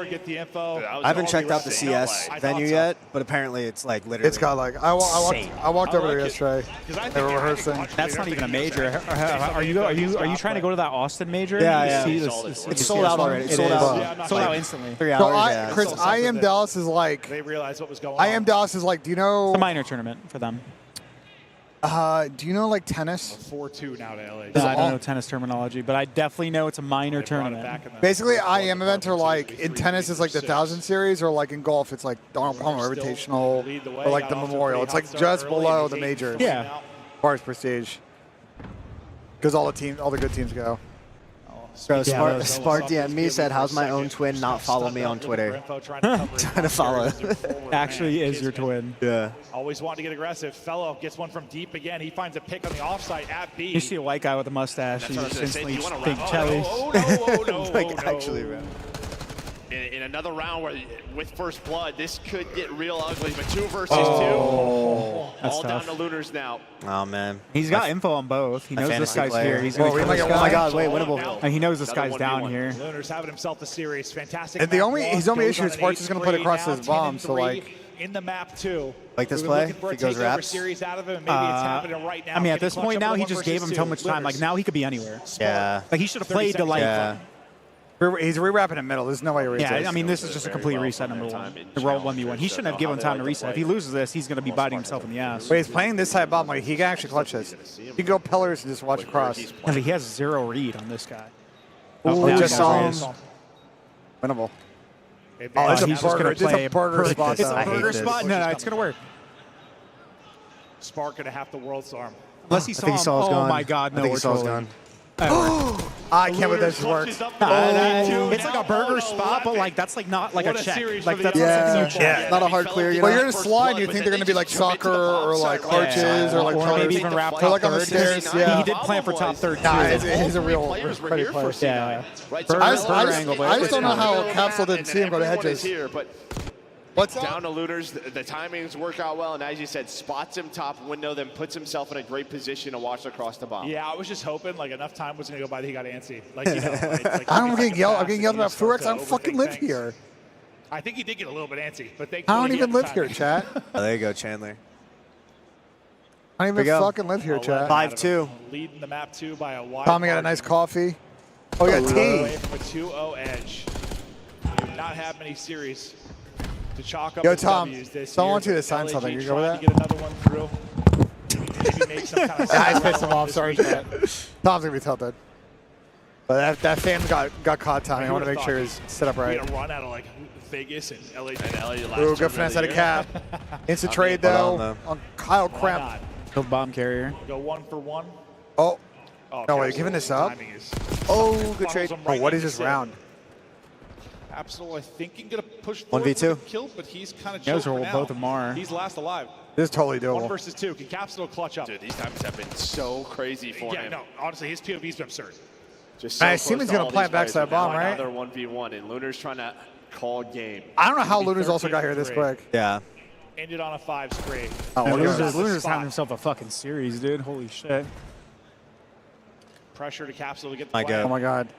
I haven't checked out the CS venue yet, but apparently it's like literally. It's got like I walked over there yesterday. They were rehearsing. That's not even a major. Are you trying to go to that Austin major? Yeah. It's sold out already. It's sold out. Sold out instantly. 3 hours. So Chris, I Am Dallas is like. They realized what was going on. I Am Dallas is like. Do you know? It's a minor tournament for them. Do you know like tennis? 4-2 now to LA. No, I don't know tennis terminology, but I definitely know it's a minor tournament. Basically, IM events are like in tennis is like the 1000 series, or like in golf it's like Donald Palmer Invitational, or like the Memorial. It's like just below the majors. Yeah. As far as prestige, because all the good teams go. Bro, Spark DM'd me, said, how's my own twin not follow me on Twitter? Trying to follow. Actually is your twin. Yeah. Always wanting to get aggressive. Fellow gets one from deep again. He finds a pick on the offside at B. You see a white guy with a mustache, and you just instantly think Chelly. Actually, man. In another round where with first blood, this could get real ugly, but 2 versus 2. That's all tough. down to Lunars now. Oh, man. He's got info on both. He knows this guy's here. He's oh my God, wait, winnable. And he knows this guy's down here. Lunars having himself the series. Fantastic. And his only issue is Sparks is going to put it across his bomb, so like. In the map too. Like this play, if he goes wraps. Series out of him, maybe it's happening right now. I mean, at this point now, he just gave him so much time. Like now, he could be anywhere. Yeah. Like he should have played to like. Yeah. He's re-wrapping in middle. There's no way he resets. Yeah, I mean, this is just a complete reset, number one. The roll 1v1. He shouldn't have given time to reset. If he loses this, he's going to be biting himself in the ass. But he's playing this side bomb. Like, he can actually clutch this. He can go pillars and just watch across. Yeah, he has 0 read on this guy. Oh, just saw him. Winnable. Oh, it's a burger spot. It's a burger spot? No, it's going to work. Spark going to have the world's arm. Unless he saw him. Oh, my God, no, we're trolling. I can't believe this works. It's like a burger spot, but like that's like not like a check. Like that's not something you check. Not a hard clear. Well, you're in a slide. You think they're going to be like soccer or like arches or like maybe even wrap top like on the stairs. Yeah, he did plan for top third. Nah, he's a real pretty player. Yeah. I just don't know how Capsule didn't see him go to hedges. What's down to Lunars? The timings work out well, and as you said, spots him top window, then puts himself in a great position to watch across the bomb. Yeah, I was just hoping like enough time was going to go by that he got antsy. Like, you know, like, I'm getting yelled about Furex. I don't fucking live here. I think he did get a little bit antsy, but I don't even live here, chat. Oh, there you go, Chandler. I don't even fucking live here, chat. 5-2. Leading the map 2 by a wide. Tommy got a nice coffee. Oh, yeah, tea. Away from a 2-0 edge. We do not have many series to chalk up. Yo, Tom, someone wants you to sign something. You go with that? Get another one through. Maybe make some kind of I pissed him off. Sorry, chat. Tom's gonna be tilted. But that fan got caught, Tommy. I want to make sure he's set up right. We had a run out of like Vegas and LA. Ooh, good finesse out of Cap. Instant trade though on Kyle Kramp. No bomb carrier. Go 1 for 1. Oh. No, wait, giving this up? Oh, good trade. Oh, what is this round? Absolutely, I think he's going to push 1v2 kill, but he's kind of choked for now. Both of them are. He's last alive. This is totally doable. 1 versus 2. Can Capsule clutch up? Dude, these times have been so crazy for him. Yeah, no, honestly, his POV's been absurd. Just so Simon's going to plant backside bomb, right? Another 1v1, and Lunar's trying to call game. I don't know how Lunar's also got here this quick. Yeah. Ended on a 5 spree. Oh, Lunar's having himself a fucking series, dude. Holy shit. Pressure to Capsule to get the Oh my God.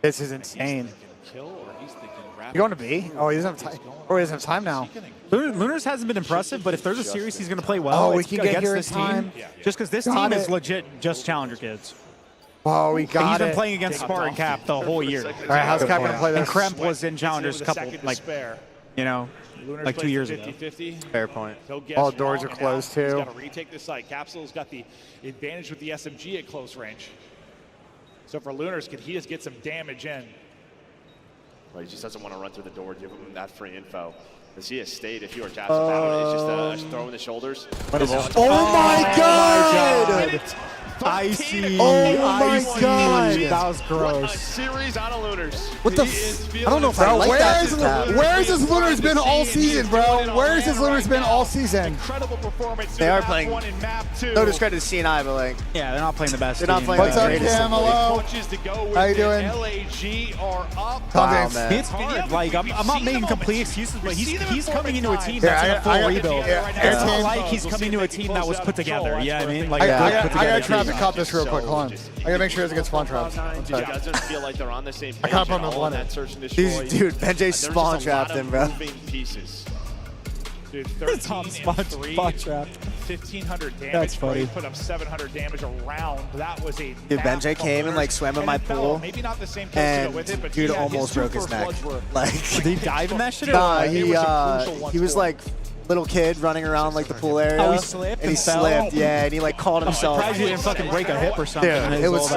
This is insane. Kill or he's thinking You going to B? Oh, he doesn't have time. Oh, he doesn't have time now. Lunars hasn't been impressive, but if there's a series he's going to play well, we can get here in this time. Team, just because this team is legit just Challenger kids. Oh, we got He's been playing against Spar and Cap the whole year. All right, how's Cap going to play this? And Kremp was in Challengers a couple, like, you know, like 2 years ago. Fair point. All doors are closed, too. He's got to retake the site. Capsule's got the advantage with the SMG at close range. So for Lunars, could he just get some damage in? Well, he just doesn't want to run through the door, give him that free info. To see a state, if you were Capsule, it's just a throw in the shoulders. Oh my God! Icy. Oh my god. That was gross. A series out of Lunars. What the I don't know if I like that. Where's his Lunars been all season, bro? Where's his Lunars been all season? Incredible performance. They are playing. No discredit to CNI, but like. Yeah, they're not playing the best. They're not playing. What's up, Kim? Hello. How you doing? LAG are up. Wow, man. It's hard. Like I'm not making complete excuses, but he's coming into a team that's in a full rebuild. It's not like he's coming to a team that was put together. Yeah, I mean, like I gotta traffic cop this real quick. Hold on. I gotta make sure it doesn't get spawn traps. It doesn't feel like they're on the same page. I can't put him in that search and destroy. Dude, BENJ spawn trapped him, bro. Pieces. Dude, Tom spawn trapped. 1,500 damage. That's funny. Put up 700 damage around. That was a. Dude, BENJ came and like swam in my pool. Maybe not the same and with it, but dude almost broke his neck. Like, did he dive in that shit? Nah, he was like little kid running around like the pool area. Oh, he slipped and he slipped, yeah, and he like called himself. I'm surprised he didn't fucking break a hip or something. Yeah, it was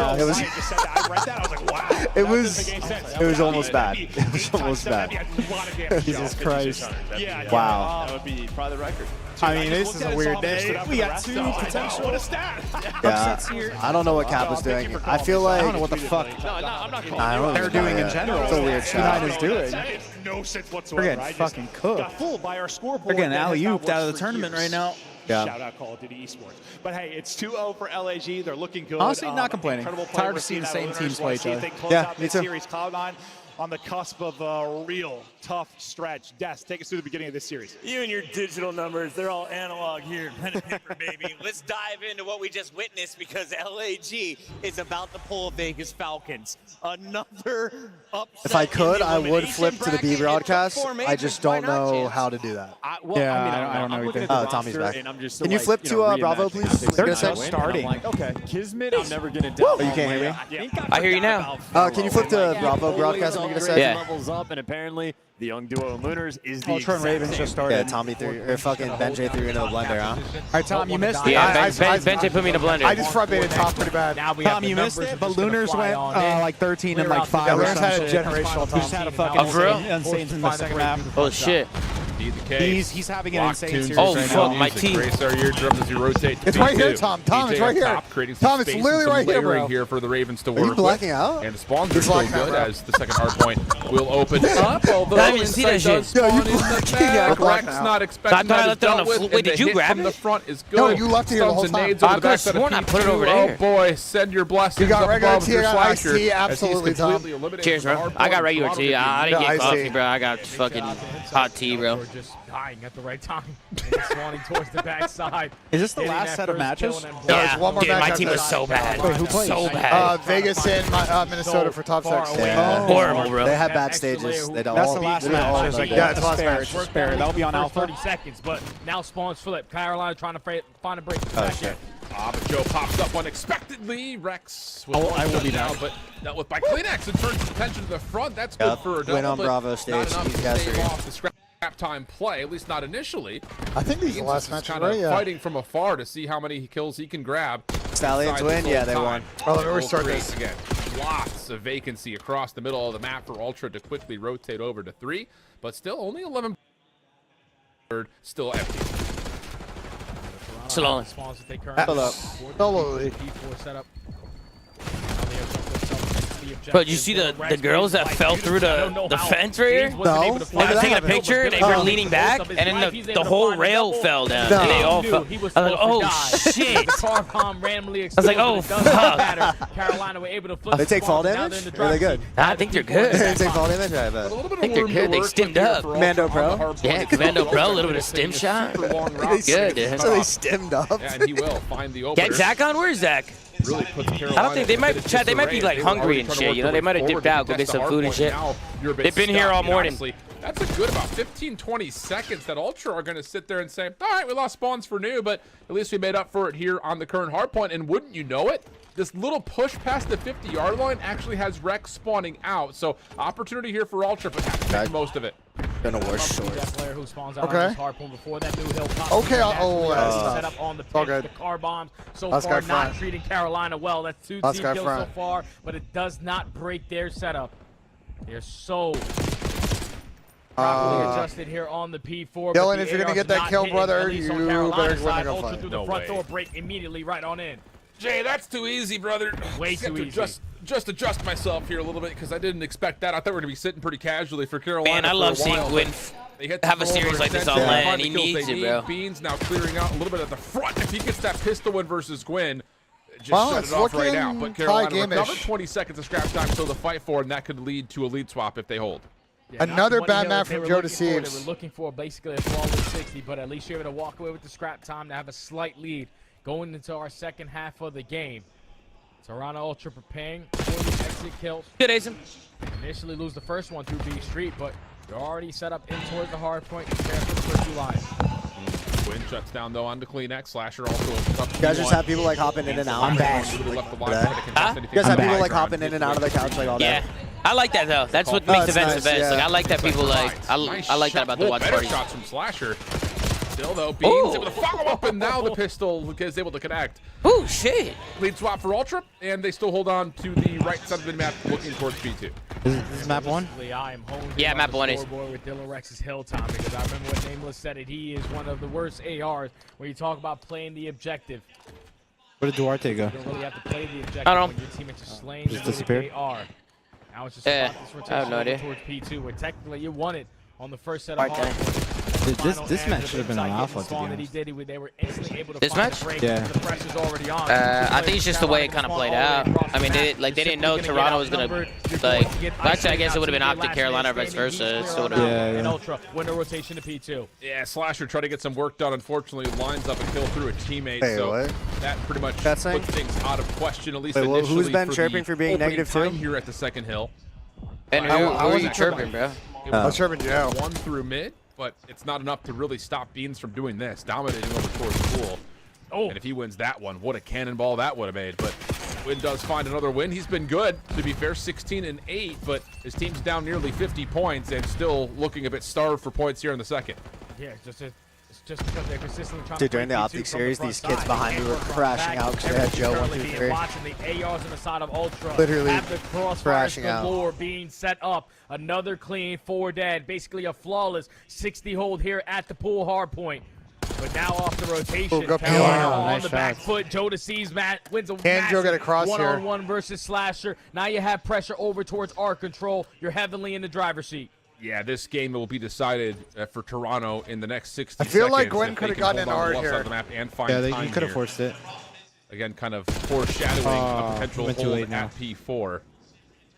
almost bad. It was almost bad. Jesus Christ. Wow. That would be probably the record. I mean, this is a weird day. We got two potential upsets here. I don't know what Cap was doing. I feel like. I don't know what the fuck they're doing in general. It's a weird shot. is doing. No sense whatsoever. We're getting fucking cooked. Got fooled by our scoreboard. They're getting alley-ooped out of the tournament right now. Yeah. Shout out Call of Duty Esports. But hey, it's 2-0 for LAG. They're looking good. Honestly, not complaining. Tired of seeing the same teams play each other. Yeah, me too. Series Cloud9 on the cusp of a real tough stretch. Des, take us through the beginning of this series. You and your digital numbers, they're all analog here. Pen and paper, baby. Let's dive into what we just witnessed because LAG is about to pull Vegas Falcons. Another upset. If I could, I would flip to the B broadcast. I just don't know how to do that. I don't know either. Oh, Tommy's back. And I'm just Can you flip to Bravo, please? They're just starting. Okay. Kismet, I'm never going to doubt. Oh, you can't hear me? I hear you now. Can you flip to Bravo broadcast? I'm gonna say. Yeah. Levels up, and apparently the young duo of Lunars is the Ultra and Ravens just started. Yeah, Tommy threw, or fucking BENJ threw into a blender, huh? All right, Tom, you missed it. Yeah, BENJ put me in a blender. I just front baited Tom pretty bad. Tom, you missed it, but Lunars went like 13 and like 5 Yeah, or Lunars had a something. generational Tom. Just had a fucking insane in the second half. Oh shit. He's having an insane series Oh right fuck, now. my teeth. Grace our eardrums as you rotate. It's right here, Tom. Tom, it's right here. Tom, it's literally right here, bro. Here for the Ravens to Are work. you blacking out? And the spawns are still good as the second hard point will open up. Although I didn't see that shit. Yo, you blacking out. Rex not expecting I that left it on dealt the with. Wait, did you grab from it? the front is good. No, you left it here the whole Stumps and time. nades over I the could've backside of sworn I put it over P2. there. Oh boy, send your blessings You got up regular above tea, Mr. I got iced Slasher, tea, as he's absolutely, Tom. completely eliminated Cheers, from the bro. hard I got point. regular tea. I didn't Yeah, get I coffee, see. bro. I got fucking hot tea, bro. We're just dying at the right time. Spawning towards the backside. Is this the Hitting last that set of first matches? kill and then There's Yeah, one more dude, match my after team was this. so bad. Wait, who plays? So bad. Vegas and Minnesota for top 6. Yeah. Horrible, bro. They have bad stages. They don't. That's the last match. It's like, Yeah, it's the last spare, match. it's spare. That'll be on First Alpha. 30 seconds, but now spawns flip. Carolina trying to find a break. Oh shit. But Joe pops up unexpectedly. Rex was I will be now, back. but dealt with by Kleenex and turns his attention to the front. That's good for a double. Win on but Bravo not stage. enough These to guys stave are. off the scrap time play, at least not initially. I think these are the last He's matches, kind right? of Yeah. fighting from afar to see how many kills he can grab. Stallions inside win? this Yeah, whole they time. won. Oh, let me Will restart create this. Again. Lots of vacancy across the middle of the map for Ultra to quickly rotate over to 3, but still only 11. Still empty. Salon. Spawns that they currently Absolutely. P4 setup. Bro, did you see the girls that fell through the fence right here? No. I was taking a picture, they were leaning back, and then the whole rail fell down. No. And they all fell. I was like, oh, shit. Car bomb randomly I was like, oh, fuck. Carolina were able to flip. They take fall damage? Or are they good? I think they're good. They take fall damage? I bet. I think they're good. They stemmed up. Mando Pro? Yeah, Commando Pro, a little bit of stem shot. Good, dude. So they stemmed up. Yeah, and he will find the opener. Get Zach on? Where's Zach? Really puts Carolina I don't think they might, in a Chad, they might be disarray. like They were hungry already and trying to shit, work you know? their They way might have forward dipped out, to go get contest some the food and hard shit. point. Now you're a bit They've been here stuck, all and morning. honestly, that's a good about 15, 20 seconds that Ultra are going to sit there and say, all right, we lost spawns for new, but at least we made up for it here on the current hard point. And wouldn't you know it, this little push past the 50-yard line actually has Rex spawning out. So opportunity here for Ultra, but have to make most of it. Gonna wash short. Player who spawns out Okay. on this hard point before that new hill pops. Okay, That's set up on the all pitch, good. the car bombs. So Let's far, go not front. treating Carolina well. That's 2 Let's team go kills so front. far, but it does not break their setup. They're so properly adjusted here on the P4. Dylan, but the if you're gonna AR's get that not kill, hitting, brother, at least on you Carolina's better win the side. go Ultra fight. through No the front way. door, break immediately right on in. Jay, that's too easy, brother. Way too easy. Just adjust myself here a little bit because I didn't expect that. I thought we were going to be sitting pretty casually for Carolina. Man, I love seeing Gwyn have a series like this on land. He needs it, bro. Beans now clearing out a little bit at the front. If he gets that pistol win versus Gwyn, just Well, shut it's it off right looking now. But Carolina tie-game-ish. recovered 20 seconds of scratch time still to fight for, and that could lead to a lead swap if they hold. Yeah, Another not bad the money map they from were Joe looking for. Deceives. They were looking for basically a flawless 60, but at least you're able to walk away with the scrap time to have a slight lead going into our second half of the game. Toronto Ultra preparing for the exit kills. Good, Asim. Initially lose the first one through B Street, but they're already set up in towards the hard point. Prepare for the first two lines. Gwyn shuts down though onto Kleenex. Slasher also opens up. You guys just have people like hopping in and out. I'm back. You guys have people like hopping in and out of the couch like all day. Yeah. I like that though. That's what makes events the best. Like I like that people like. I like that about the watch parties. Shots from Slasher. Still though, Beans able to follow up, and now the pistol is able to connect. Oh shit! Lead swap for Ultra, and they still hold on to the right side of the map, looking towards B2. This is map 1? I am honed Yeah, in map on the 1 is. scoreboard with Dylan Rex's hill time, because I remember when Nameless said it. He is one of the worst ARs when you talk about playing the objective. Where did Duarte go? You don't really have to play the objective I don't when your teammates are slaying Just the disappeared? AR. Now it's just Yeah, about this rotation I have no idea. towards P2, where technically you won it on the first set of Okay. hard. This match should have been on Alpha, to be honest. They were instantly able to This find match? the break Yeah. because the pressure's already on. I think it's just the way it kind of played out. I mean, they didn't know Toronto was gonna like. Actually, I guess it would have been optic Carolina or vice versa. So And Ultra win a rotation to P2. Yeah, Slasher tried to get some work done. Unfortunately, lines up a kill through a teammate. Hey, so what? that pretty much That's puts things out of question, at least Wait, initially. who's been for chirping the for being opening negative time too? here at the second hill. And who are you chirping, bro? I was chirping Joe. One through mid, but it's not enough to really stop Beans from doing this, dominating over towards Pool. Oh. And if he wins that one, what a cannonball that would have made. But Win does find another win. He's been good, to be fair, 16-8, but his team's down nearly 50 points and still looking a bit starved for points here in the second. Yeah, it's just because they're consistently trying Dude, to during the play Optic P2 from series, the front these kids side. behind They me were can't work crashing front out because they back. had Joe 1 Everyone's through currently 3. being watching the ARs on the side of Ultra. Literally have the crossfires crashing out. galore being set up. Another clean 4 dead, basically a flawless 60 hold here at the pool hard point. But now off the rotation, Carolina on nice the back shots. foot. Joe Deceives wins a Can Joe get across here? one-on-one versus Slasher. Now you have pressure over towards our control. You're heavily in the driver's seat. Yeah, this game will be decided for Toronto in the next 60 I feel seconds. like Gwyn if could they have can gotten hold an on R the left side here. of the map and find Yeah, time you could have here. forced it. Again, kind of foreshadowing a potential went too hold late now. at P4.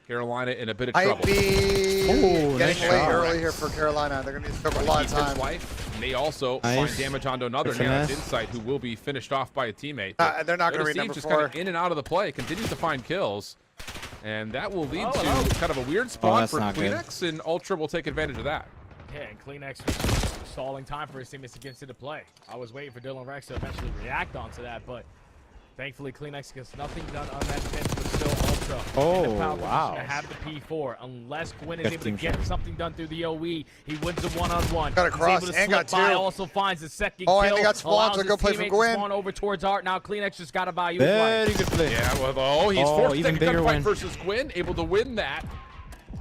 Carolina in a bit of Might trouble. be Ooh, getting nice late shot. early here for Carolina. They're going to need to spend a lot of Keep his time. wife may also Nice. find damage onto another Good Nana's finesse. Insight, who will be finished off by a teammate. They're not gonna Joe read number Deceives just kind of 4. in and out of the play, continues to find kills. And that will lead to kind of a weird spot that's for not good. Kleenex, and Ultra will take advantage of that. Yeah, and Kleenex was stalling time for his teammates to get into the play. I was waiting for Dylan Rex to eventually react onto that, but thankfully Kleenex gets nothing done on that fence, but still Ultra in the power position to have the P4. Unless Gwyn is able to get something done through the OE, he wins a one-on-one. Got a cross He's able to and slip got by, two. also finds the second Oh, kill. and they got spawns, allows so go his play for teammate to Gwyn. spawn over towards Art. Now Kleenex just got to buy you his Very life. good play. Yeah, well, he's forced to even take a bigger gunfight win. versus Gwyn, able to win that.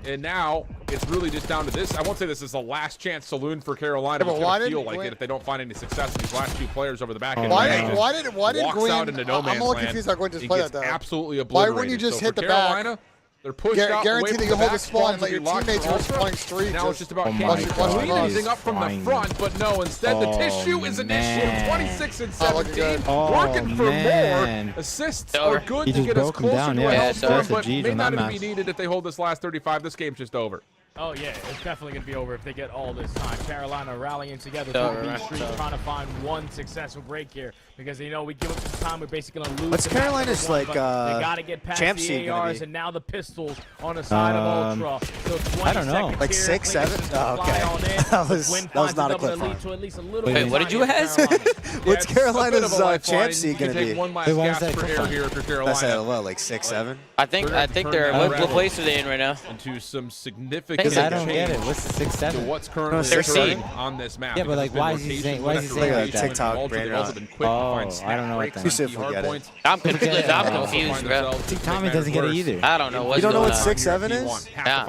And now it's really just down to this. I won't say this is the last chance saloon for Carolina. Yeah, but It's why gonna did feel like Gwyn- it if they don't find any success with these last two players over the back end. Why Range. did Walks Gwyn? out into no I'm man's a little land. confused how Gwyn just He played gets that though. absolutely Why obliterated. wouldn't you just So hit for the back? Carolina, they're pushed out Guarantee away that from you the hold the back. spawn and let your Spawns will be teammates who are locked for playing Ultra. street Now it's just about Oh can my they God. clean anything up from the Fine. front, but no. Instead, the Oh, tissue is an issue. man. 26 and Oh, looking 17, good. Oh, working for man. more. Assists Over. are good He to just get us broke him closer down, to yeah. a Yeah, health so score, that's a but G's may on not that even be match. needed if they hold this last 35. This game's just over. Oh, yeah, it's definitely going to be over if they get all this time. Carolina rallying together So, through B right, Street, so. trying to find one successful break here because they know we give up some time, we're basically going to lose. What's the match Carolina's, number one, like, but they got to get past champ the seed gonna ARs be? and now the pistols on the side of Ultra. So 20 I don't know. seconds Like here, 6, Kleenex 7? is gonna Oh, fly okay. on in. That was Gwyn not finds a double clip to lead farm. to at least a little Wait, bit of what did time you here ask? for Carolina. What's Yeah, it's a bit of Carolina's a lifeline. champ seed You can gonna take be? one last Wait, what was gasp that for clip air farm? here for That's Carolina. what, like 6, 7? I think they're. What place are they in right now? Into some significant Because I don't get it. What's the 6-7? So what's currently 13 on this map? Yeah, but like, why is he saying like that? TikTok brand out. Oh, I don't know what that is. I'm confused, bro. Tommy doesn't get it either. I don't know what's You don't know going what on. 6-7 is? Yeah.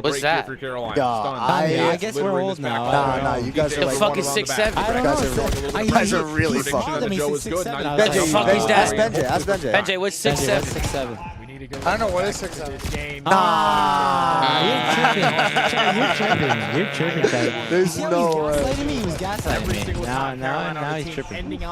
What's that? I guess we're old now. Nah, you guys are The like fuck is 6-7? You guys are really fucked. Ask Benji. Ask Benji. Benji, what's 6-7? I don't know what is 6-7. You're tripping, Chad. There's no way. Gaslighting me. He was gaslighting me. Now he's tripping.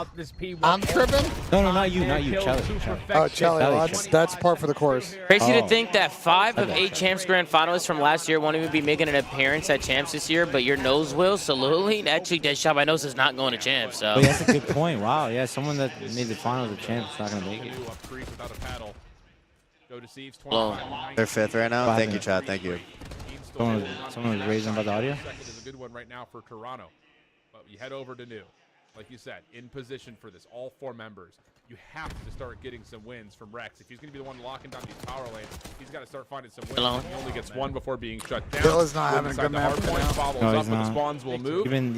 I'm tripping? No, not you, Charlie. Oh, Charlie, that's part for the course. Crazy to think that 5 of 8 Champs Grand Finalists from last year won't even be making an appearance at Champs this year, but your nose will, absolutely. Actually, Dead Shot, my nose is not going to Champs, so. But that's a good point. Wow, yeah, someone that made the finals of Champs is not going to make it. They're 5th right now. Thank you, Chad. Thank you. Someone was raising about the audio? Second is a good one right now for Toronto. But you head over to New. Like you said, in position for this, all 4 members. You have to start getting some wins from Rex. If he's going to be the one locking down these power lanes, he's got to start finding some wins. He only gets 1 before being shut down. Bill is not having a good map right now. Follows up, but the spawns will move. Even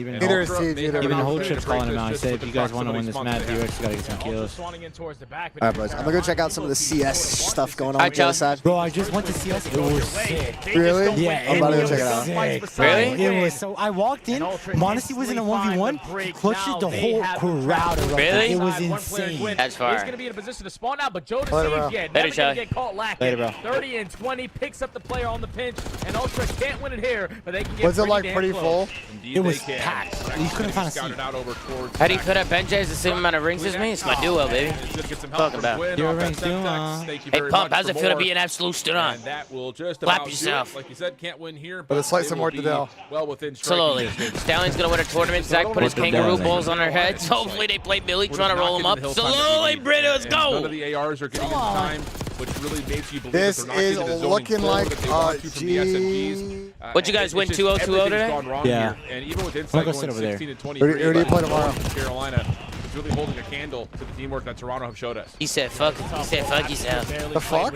Hold Trip's calling him out. He said, if you guys want to win this match, you actually got to get some kills. All right, boys. I'm going to go check out some of the CS stuff going on on the other side. Bro, I just went to CS. It was sick. Really? Yeah, I'm about to go check it out. Really? It was so. I walked in. Modesty was in a 1v1. Clutched the whole crowd around. Really? It was insane. That's far. He's going to be in a position to spawn out, but Joe Later, Deceives, bro. never going to get caught lacking. Later, bro. 30 and 20, picks up the player on the pinch, and Ultra can't win it here, but they can get Was it like pretty full? It was packed. You couldn't find a seat. How do you put up BENJ the same amount of rings as me? It's my duo, baby. Talking about. Your rings too, Hey, Pump, how's it feel to be an absolute stud-on? Clap yourself. Like you said, can't win here, But it's like some more to do. Well within Absolutely. Stallion's going to win a tournament. Zach put his kangaroo balls on their heads. Hopefully they play Billy trying to roll him up. Slowly, Brito, let's go. None of the ARs are getting in time, which really makes you believe This is looking like What'd you guys win, 2-0, 2-0 today? Yeah. And even with I'm Insight gonna go sit going over there. 16 and 23, Who do you play tomorrow? Carolina is really holding a candle to the teamwork that Toronto have showed us. He said fuck it. He said fuck yourself. The fuck?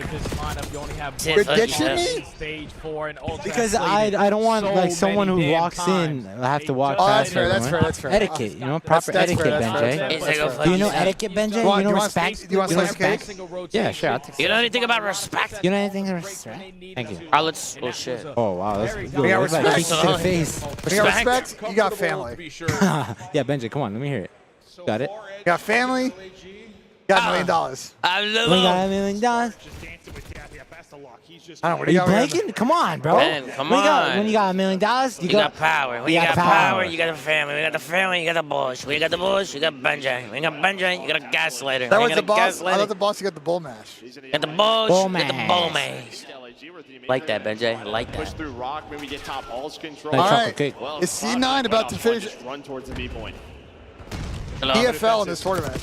Said fuck Ditching yourself. me? Because I don't want like someone who walks in have to walk past everyone. That's fair. Etiquette, you know, proper etiquette, Benjay. Do you know etiquette, Benjay? You know respect? Do you want slice of cake? Yeah, sure. I'll take You know anything about respect? You know anything about respect? Thank you. Oh, let's. Oh shit. Oh wow, that's good. We got What about respect. kick to the face? You got respect? You got family. Yeah, Benjay, come on, let me hear it. Got it? You got family? Got $1 million. I love We got $1 million. I don't know, what Are do you got over blanking? Come on, bro. Man, come on. When you got $1 million, You got power. When you got power, you got the family. We got the family, you got the boss. We got the boss, you got BENJ. We got BENJ, you got a gaslighter. That We was got the a boss. I gaslighter. thought the boss, you got the bull mash. Got the boss, Bull got the mash. bull mash. Like that, BENJ. I like Push that. through rock, maybe get top balls control. Hey, All chocolate right. cake. Is C9 about to finish Just run towards the B point. Hello. PFL in this tournament?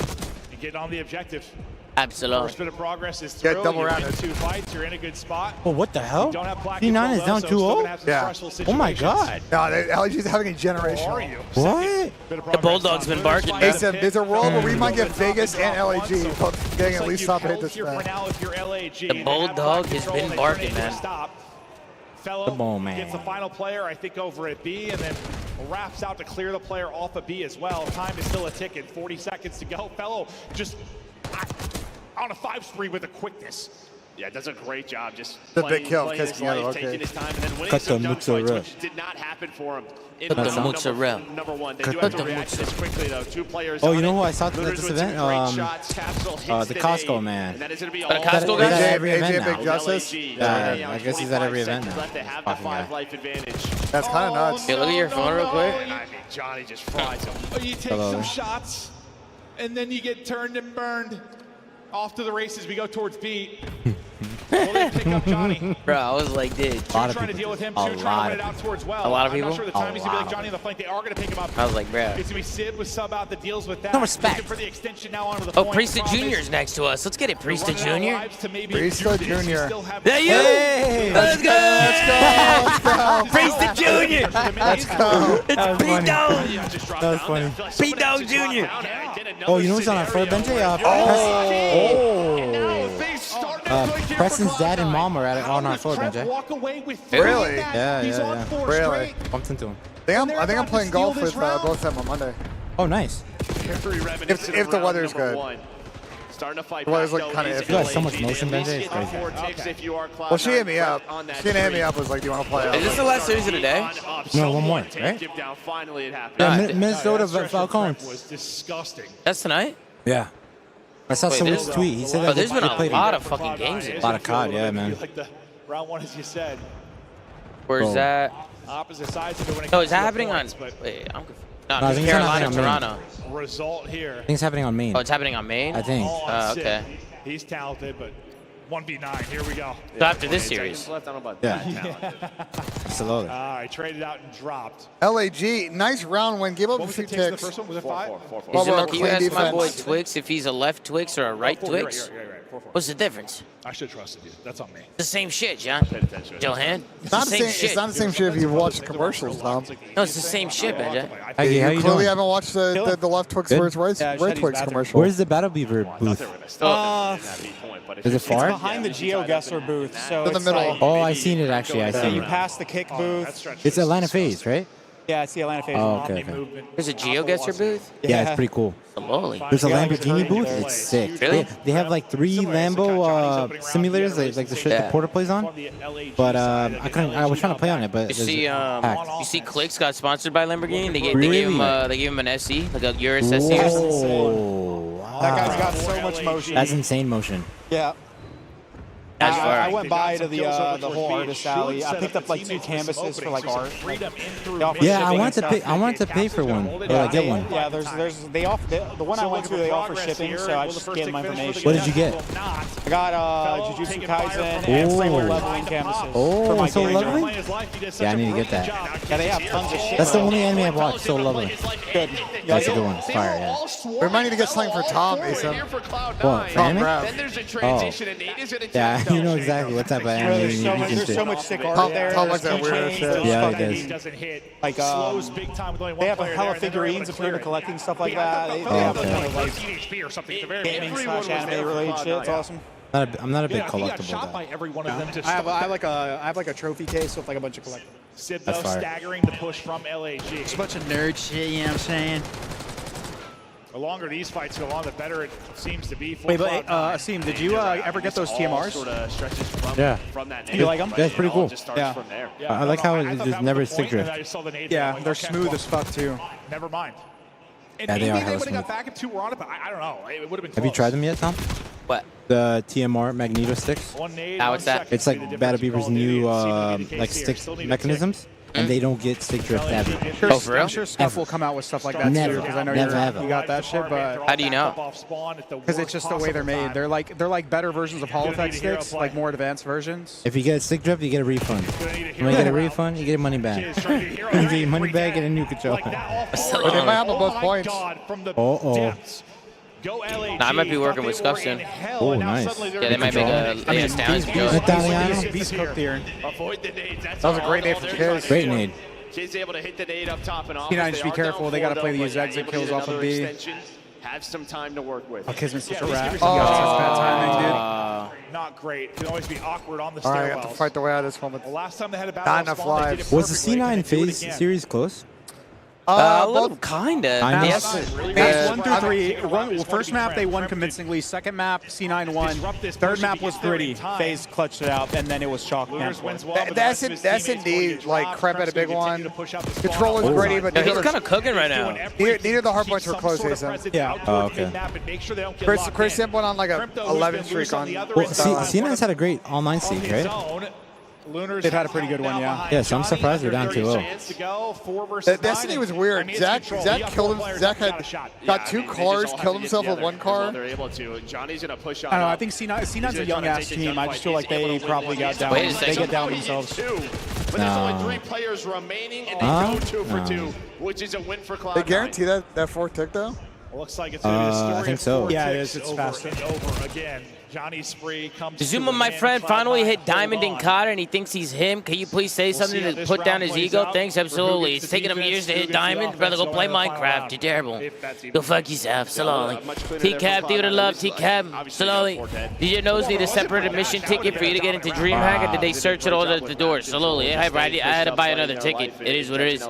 You get on the objective. Absolutely. First bit of progress is Get through. double You win rounded. 2 fights. You're in a good spot. Oh, what the hell? You don't have plaque C9 is control, down though, so still 2-0? gonna have some Yeah. stressful Oh my situations. god. No, LG's having a generation. What? The Bulldog's been barking, Hey, man. Sam, there's a world where we might get Vegas and LAG both getting at least top hit this For match. now, if you're LAG, The Bulldog has been barking, man. Fellow The ball man. gets the final player, I think, over at B, and then wraps out to clear the player off of B as well. Time is still a ticking. 40 seconds to go. Fellow just on a 5 spree with a quickness. Yeah, does a great job just The playing, big kill, playing kiss his together, life, okay. taking his time, and then winning Cut some the dunk fights, mozzarella. which did not happen for him. In Cut the round mozzarella. number 1. They Cut do have to the react to this quickly, though. 2 players Oh, on you know it. who I saw at Looters this with some event? great shots. Capsule hits The the Costco nade, man. and that is gonna be The all Costco over guy? the Every AJ event Big now. Justice? Yeah, I guess he's at every event now. Left, they have the Fucking guy. 5 life advantage. That's kind of nuts. Hey, look at your phone real quick. I mean, Johnny just fries him. You take Hello. some shots, and then you get turned and burned. Off to the races, we go towards B. Will they pick up Johnny? Bro, I was like, dude. Two trying to deal with him, two trying to win it out towards well. A lot of I'm people? not sure the timing's going to be like Johnny on the flank. They are going to pick him up. I was like, bro. It's going to be Sid with sub out that deals with that. No respect. Looking for the extension now onto the Oh, point. Priesta Promise. Jr.'s next to us. Let's get it, Priesta Running out of Jr. lives to maybe Priesta do this. You Jr. still have- There you Hey! Let's go! Let's go. Priesta Jr. Let's go. It's P-Dog. Yeah, just dropped That was down funny. there. Somebody P-Dog just dropped Jr. down there. Did another Oh, you know who's on our floor, scenario Benjay? where- Oh. And now they start to Preston's dad and mom are on our floor, BENJ. Really? Yeah. Really? Bumped into him. I think I'm playing golf with both of them on Monday. Oh, nice. If the weather's good. Starting to fight. The weather's like kind of iffy. You got so much motion, BENJ. It's crazy. Well, she hit me up. She hit me up. Was like, "Do you want to play?" Is this the last series of the day? No, one more, right? Yeah, Minnesota Falcons. Was disgusting. That's tonight? Yeah. I saw someone's tweet. He said that there's been they a played lot of fucking games. A lot of COD, yeah, man. Like the round one, as you said. Where's that? Opposite sides of it when it Oh, comes is to that the happening on? points, but Wait, I'm confused. No, I No, think it's Carolina, happening on Toronto. result here. I think it's happening on main. Oh, it's happening on main? I think. Okay. He's talented, but 1v9. Here we go. So after this series. Yeah. Absolutely. All right, traded out and dropped. LAG, nice round win. Give up a few ticks. The first one was it 5? Zuma, can you ask my boy Twix if he's a left Twix or a right Twix? You're right. 4-4. What's the difference? I should have trusted you. That's on me. The same shit, John. Johan. It's not the same. It's not the same shit if you've watched the commercials, Tom. No, it's the same shit, BENJ. Hey, how You you clearly doing? haven't watched the left Twix versus right Twix commercial. Where's the Battle Beaver booth? Is it far? It's behind the GeoGuessr booth, so In the it's middle. like, Oh, I seen it actually. I so seen you it. pass the kick booth. It's Atlanta FaZe, right? Yeah, it's the Atlanta FaZe. Oh, okay. There's a GeoGuessr booth? Yeah, it's pretty cool. Holy. There's a Lamborghini booth. It's sick. Really? They have like 3 Lambo simulators, like the shit that Porter plays on. But I was trying to play on it, but You see, packed. you see, Clicks got sponsored by Lamborghini. They gave Really? him an SE, like a Urus SE or something. Whoa, That guy's got so much motion. that's insane motion. Yeah. That's fire. I went by to the whole artist alley. I picked up like 2 canvases for like art. Yeah, I wanted to pay for one, or like get one. Yeah, they offer the one I went to. They offer shipping, so I just scanned my information. What did you get? I got Jujutsu Kaisen and framework leveling canvases. Oh, for my so game. lovely. Yeah, I need to get that. Yeah, they have tons of shit. That's the only anime I've watched. So lovely. Good. That's a good one. It's fire, yeah. We might need to get something for Tom, Asa. What, for anime? Oh. Yeah, you know exactly what type of anime you need. There's so much sick art there. Tom likes that weird shit. Yeah, he does. Doesn't hit. Like they have a hella figurines if you're into collecting stuff like that. They have a ton of like or something. gaming / anime related shit. It's awesome. I'm not a big collectible Shot guy. by every one of them to I have like a trophy case with like a bunch of collectibles. Sid, That's though, fire. staggering the push from LAG. It's a bunch of nerd shit, you know what I'm saying? The longer these fights go on, the better it seems to be for Wait, but Asim, did you ever get those TMRs? Sort of stretches from, Yeah. from that You like them? Yeah, it's pretty cool. Just starts from there. I like how there's never stick drift. Yeah, they're smooth as fuck too. Never mind. And Yeah, they are maybe hella would have got smooth. back if 2 were on it, but I don't know. It would have been close. Have you tried them yet, Tom? What? The TMR Magneto sticks? How it's that? It's like Battle Beaver's new like stick mechanisms, and they don't get stick drift ever. Oh, for real? I'm sure Scuff will come out with stuff like that Never. too, because I know Never, ever. you got that shit. But How do you know? because it's just the way they're made. They're like better versions of Holotech sticks, like more advanced versions. If you get a stick drift, you get a refund. When you get a refund, you get your money back. You get your money back, get a new controller. But they might have both points. Oh. Nah, I might be working with Scuff soon. Oh, nice. Yeah, they might make a Stallions controller. Italiano? Beast cooked here. Avoid the nades. That's That was a all. great nade for Kiz. Great nade. Kid's able to hit the nade up top and off. You know, just be careful. They got to play these exit kills off of B. Have some time to work with. Oh, Kismet's such a rat. Oh. Bad timing, Not great. It can always be awkward on the All right, I stairwells. have to fight the way out of this one. The last time they had a battle Not of enough Spawn, they did lives. it Was the perfectly. C9 They do it phase again. series close? A little kinda. Kinda. Yes. Phase 1 through 3. First map they won convincingly. Second map C9 won. Third map was gritty. FaZe clutched it out, and then it was chalk. That's indeed like crap at a big one. Control is gritty, but Yeah, he's kind of cooking right now. neither the hard points were close, Jason. Yeah. Oh, okay. Chris Simp went on like a 11 streak on. Well, C9's had a great all-9 streak, right? They've had a pretty good one, yeah. Yeah, so I'm surprised they're down 2-0. The Destiny was weird. Zach killed him. Zach had got 2 cars, killed himself with 1 car. They're able to. Johnny's gonna push on. I don't know. I think C9's a young ass team. I just feel like they probably got down. Wait a They second. get down themselves. But there's only 3 players remaining, and they go 2 for 2, which is a win for Cloud9. They guarantee that 4th tick though. Looks like it's going to be a story I think so. of 4 Yeah, it ticks is. It's over faster. and over again. Johnny's spree comes Zuma, my friend, finally hit Diamond in CoD, and he thinks he's him. Can you please say something to put down his ego? Thanks, absolutely. It's taking him years to hit Diamond. Brother, go play Minecraft. You're terrible. Go fuck yourself. Salali. T-Cab, give it a love. T-Cab, Salali. Did your nose need a separate admission ticket for you to get into DreamHack, or did they search at all the doors? Salali. I had to buy another ticket. It is what it is.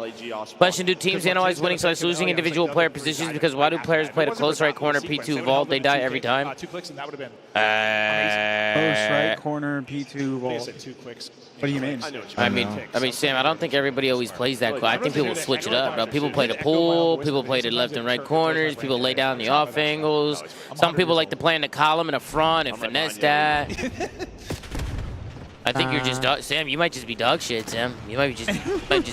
Question, do teams analyze winning / losing individual player positions? Because why do players play the close right corner P2 vault? They die every time. 2 clicks and that would have been Close right corner P2 vault. 2 clicks. What do you mean? I mean, Sam, I don't think everybody always plays that. I think people switch it up, bro. People play the pool. People play the left and right corners. People lay down the off angles. Some people like to play in the column in the front and finesse that. I think you're just Sam. You might just be dog shit, Sam. You might just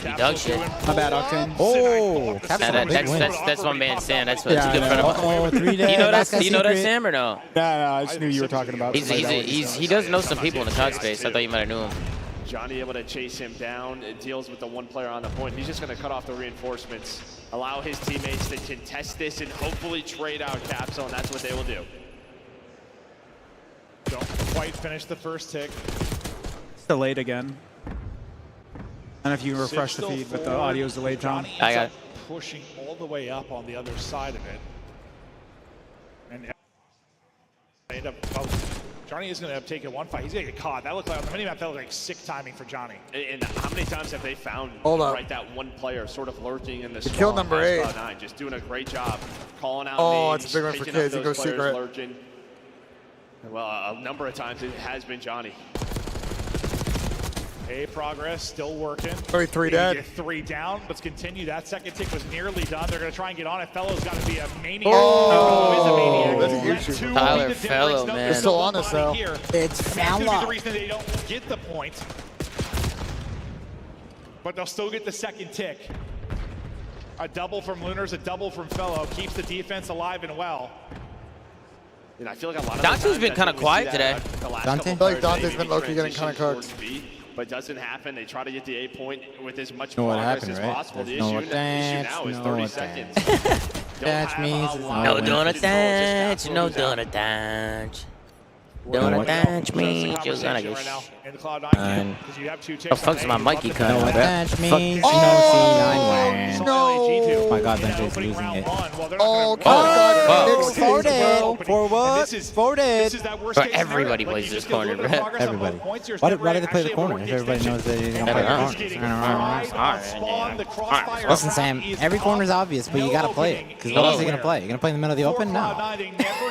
be dog shit. My bad, Octane. Oh, that's my man Sam. That's a good friend of mine. Oh, 3 days. Do you know that Sam or no? No, I just knew you were talking about. He does know some people in the CoD space. I thought you might have knew him. Johnny able to chase him down. It deals with the one player on the point. He's just going to cut off the reinforcements, allow his teammates to contest this, and hopefully trade out Capsule, and that's what they will do. Don't quite finish the first tick. It's delayed again. And if you refresh the feed, but the audio's delayed, John. I got it. Pushing all the way up on the other side of it. And end up, Johnny is going to take it one fight. He's going to get caught. That looked like on the minimap, that looked like sick timing for Johnny. And how many times have they found that one player sort of lurking in the kill number 8. Just doing a great job calling out names, it's a big one for kids. He goes secret. Lurking. Well, a number of times it has been Johnny. Hey, progress, still working. 3 dead. Get 3 down. Let's continue. That second tick was nearly done. They're going to try and get on it. Fellow's got to be a maniac. Oh, that's a huge shoot. Tyler Fellow, man. They're still on this, though. It's Fellow. The reason they don't get the point. But they'll still get the second tick. A double from Lunars, a double from Fellow. Keeps the defense alive and well. And I feel like a lot of Dante's been kind of quiet today. Dante? I feel like Dante's been low-key getting kind of cooked. But doesn't happen. They try to get the A point with as much know what progress happened, as right? possible. The There's issue now is 30 seconds. That means no doing a dance, no doing a dance. Doing a dance means you're gonna get the fuck's my Mikey cut? No attach means no C9 wins. Oh my god, Benji's losing it. Oh god, for what? For it. Everybody plays this corner, bro. Everybody. Why do they play the corner if everybody knows that they don't play the corner? Listen, Sam, every corner is obvious, but you gotta play it. Because what else are you gonna play? You gonna play in the middle of the open? No.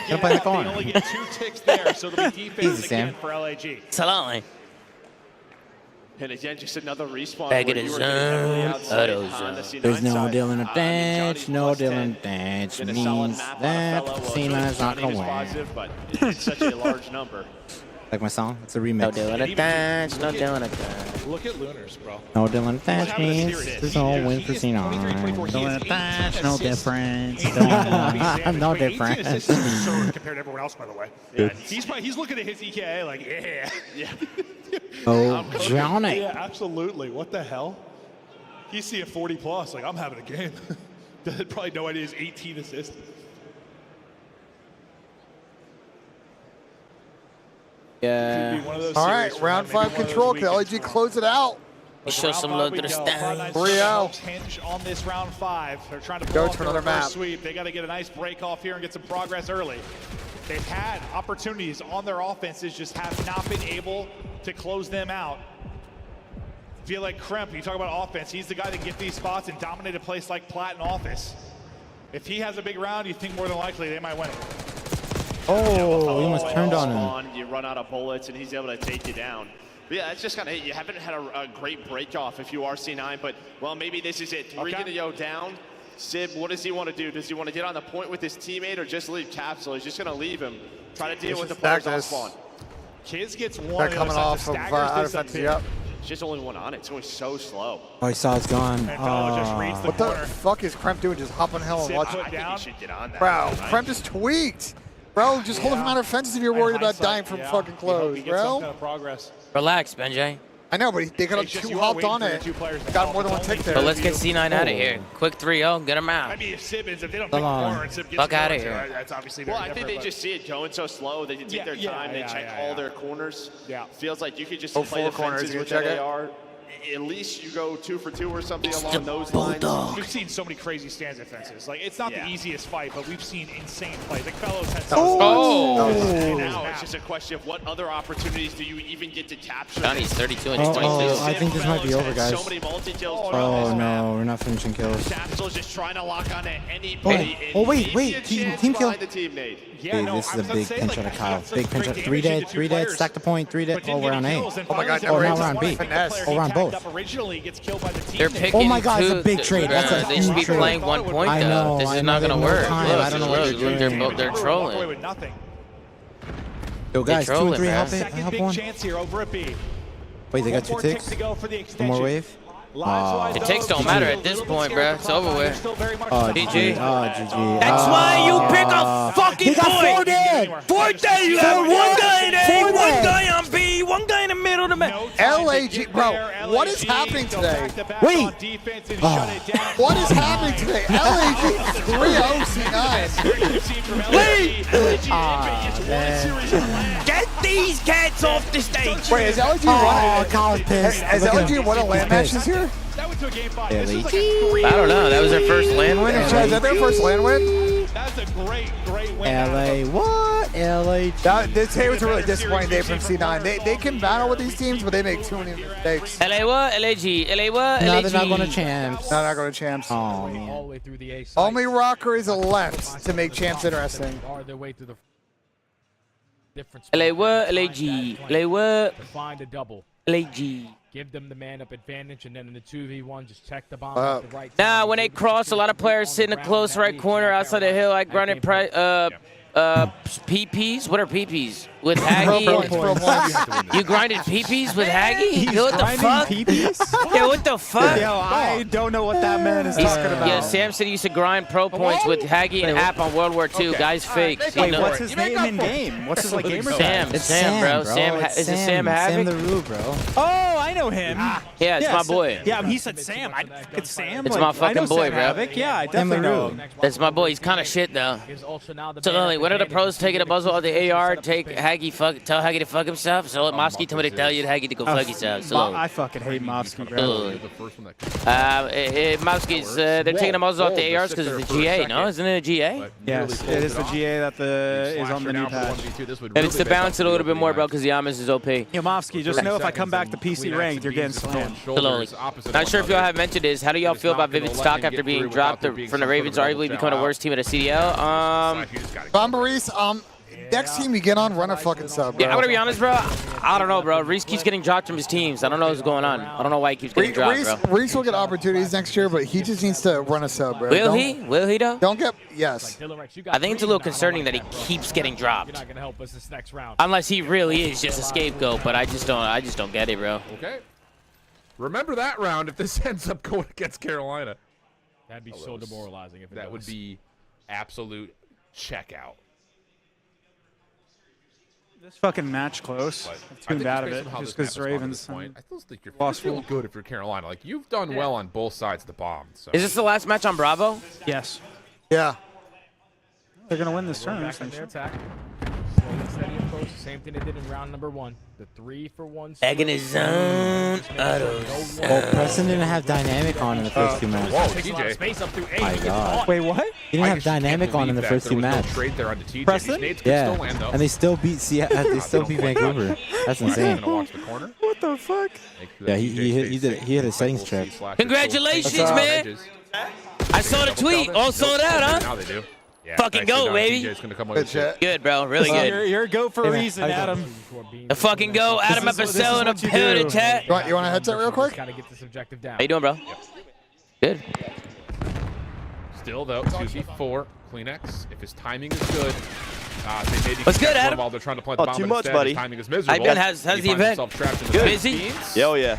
You're gonna play in the corner. Easy, Sam. Salami. And again, just another respawn. Back in the zone. There's no Dylan attached. No Dylan attached means that Cena's not gonna win. But it's such a large number. Like my song? It's a remix. No Dylan attached. No Dylan attached. Look at Lunars, bro. No Dylan attached means there's no win for Cena. Dylan attached, no difference. No difference. Compared to everyone else, by the way. Yeah, he's looking at his EKA like, yeah. Oh, Johnny. Yeah, absolutely. What the hell? He's seeing 40 plus. Like, I'm having a game. Probably no idea his 18 assists. Yeah. All right, round 5 control. Can LG close it out? Show some love to the stand. 3-0. Hinge on this round 5. They're trying to go to another map. Sweep. They got to get a nice break off here and get some progress early. They've had opportunities on their offenses, just have not been able to close them out. Feel like Kremp, you talk about offense, he's the guy that get these spots and dominate a place like Platt in office. If he has a big round, you think more than likely they might win it. Oh, he almost turned on him. You run out of bullets, and he's able to take you down. But yeah, that's just kind of it. You haven't had a great break off if you are C9, but, well, maybe this is it. 3 gonna go down. Sib, what does he want to do? Does he want to get on the point with his teammate or just leave Capsule? He's just going to leave him. Try to deal with the players on spawn. Kids gets one. They're coming off of out of fence, yep. It's just only one on it. It's going so slow. Oh, he saw it's gone. What the fuck is Kremp doing? Just hop on hill and watch it. I think he should get on that. Bro, Kremp just tweaked. Bro, just hold him out of fences if you're worried about dying from fucking close, bro. Relax, Benji. I know, but they got two hopped on it. Got more than one tick there. But let's get C9 out of here. Quick 3-0, get him out. I mean, if Simmons, if they don't Come pick on. corner and Sim gets Fuck outta corner, here. That's obviously Well, very I think different, they just see it going so slow. They take their time. They check all their corners. Yeah. Feels like you could just Oh, play 4 the corners, fences you with check that it? AR. At least you go 2 for 2 or something It's along the those Bulldog. lines. We've seen so many crazy stands defenses. Like, it's not the easiest fight, but we've seen insane plays. Like, Fellows had some. And now it's just a question of what other opportunities do you even get to capture? Johnny's 32 and Oh, 22. I think this might be over, guys. So many multi-kills. Oh no, we're not finishing kills. Capsule's just trying to lock onto anybody. Oh wait, team kill. The team Nate. Dude, this is a big pinch out of Kyle. Big pinch out. 3 dead, stack the point, 3 dead. Oh, we're on A. Oh my God, Oh, now we're on B. Oh, we're on both. They're picking Oh my God, it's a two- big trade. That's a They should be huge trade. playing 1 point, I though. know, This I is know, not going to they have no work. time. Look, I don't know what look, they're doing. they're trolling. Yo, guys, 2 and 3, help it. Second Help big one. chance here over at B. Wait, they got 2 ticks? To go for the One extension. more wave? The ticks don't matter at this point, bro. It's over with. Oh, GG. GG. That's why you pick a fucking He got 4 point. dead. 4 dead. You have 1 guy in A, 1 guy on B, 1 guy in the middle. LAG, bro, what is happening today? Wait. What is happening today? LAG 3-0 C9. Wait. Get these cats off the stage. Wait, is LAG Oh, Kyle's pissed. Has LAG won a land match this year? I don't know. That was their first land win. Is that their first land win? That's a great win. LA, what? LA. Today was a really disappointing day from C9. They can battle with these teams, but they make too many mistakes. LA what? LAG. LA what? No, LAG. they're not going to champs. No, not going to champs. Oh, man. All the way through the A side. Only Rocker is left to make champs interesting. Are their way through the different LA what? LAG. LA what? to find a double. LAG. Give them the man-up advantage, and then in the 2v1, just check the bomb at the right time. Nah, when they cross, a lot of players sit in the close right corner outside the hill. I grinded PPs. What are PPs? With Haggy? You grinded PPs with Haggy? Yo, what the fuck? Yeah, what the fuck? Yo, I don't know what that man is talking about. Yeah, Sam said he used to grind pro points with Haggy and App on World War II. Guy's fake. Wait, what's his name in game? What's his like gamer tag? Sam. Sam, bro. Is it Sam Havoc? Sam the Roo, bro. Oh, I know him. Yeah, it's my boy. Yeah, he said Sam. It's Sam. It's like, my I fucking know boy, Sam bro. Havoc. Yeah, I definitely know. That's my boy. He's kind of shit, though. So, when are the pros taking a muzzle of the AR, tell Haggy to fuck himself? So, let Mofsky tell me to tell you, Haggy, to go fuck yourself. So, I fucking hate Mofsky, bro. Mofsky's, they're taking a muzzle off the ARs because it's the GA, no? Isn't it a GA? Yes, it is the GA that is on the new patch. And it's to balance it a little bit more, bro, because the Yamas is OP. Yo, Mofsky, just know if I come back to PC ranked, you're getting slammed. Slowly. Not sure if y'all have mentioned this. How do y'all feel about Vivid stock after being dropped from the Ravens, arguably becoming the worst team at a CDL? Bombarice, next team you get on, run a fucking sub, bro. Yeah, I'm gonna be honest, bro. I don't know, bro. Reese keeps getting dropped from his teams. I don't know what's going on. I don't know why he keeps getting dropped, bro. Reese will get opportunities next year, but he just needs to run a sub, bro. Will he? Will he, though? Don't get, yes. I think it's a little concerning that he keeps getting dropped. You're not gonna help us this next round. Unless he really is just a scapegoat, but I just don't get it, bro. Okay. Remember that round if this ends up going against Carolina. That'd be so demoralizing if it That would be absolute checkout. This fucking match close. I'm tuned out of it just because Ravens. I still think you're feeling good if you're Carolina. Like, you've done well on both sides of the bomb. So. Is this the last match on Bravo? Yes. Yeah. They're going to win this turn. Back on their attack. Steady approach. Same thing they did in round number 1. The 3-for-1. Egg in his zone. Well, Preston didn't have dynamic on in the first 2 matches. Whoa, TJ. My God. Wait, what? He didn't have dynamic on in the first 2 matches. Preston? Yeah, and they still beat They still beat Vancouver. That's insane. What the fuck? Yeah, he hit a settings check. Congratulations, man. I saw the tweet. All sold out, huh? Now they do. Yeah, fucking go, baby. Good, bro. Really good. You're a go for a reason, Adam. A fucking go. Adam Epicel in a pivot chat. You want a headset real quick? Gotta get this objective down. How you doing, bro? Good. Still, though, 2v4. Kleenex, if his timing is good. What's good, Adam? While they're trying to plant the bomb too much, instead, buddy. His timing is miserable. How's the event? Good. Busy? Yeah, oh yeah.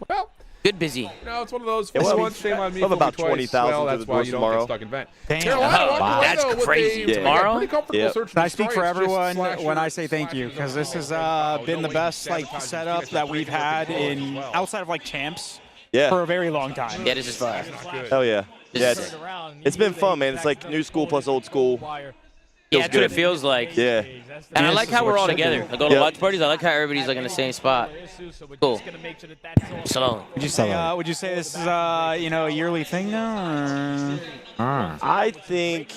Well, Good busy. No, it's one of those. Yeah, Well, shame on me. We'll have about fool me twice. 20,000 Well, to that's the why doors you don't tomorrow. get stuck in vent. Damn. Carolina walked away, That's though, with crazy. a Tomorrow? pretty comfortable Yep. search. And I speak for Destroy. It's just everyone slashers, when I say thank you, because this has been the best like setup that we've had in outside of like champs for a very long time. Yeah, this is fire. Hell yeah. Yeah, it's been fun, man. It's like new school plus old school. Yeah, that's what it feels like. Yeah. And I like how we're all together. Like all the watch parties, I like how everybody's like in the same spot. Cool. Salon. Would you say this is a yearly thing now? Or? I think.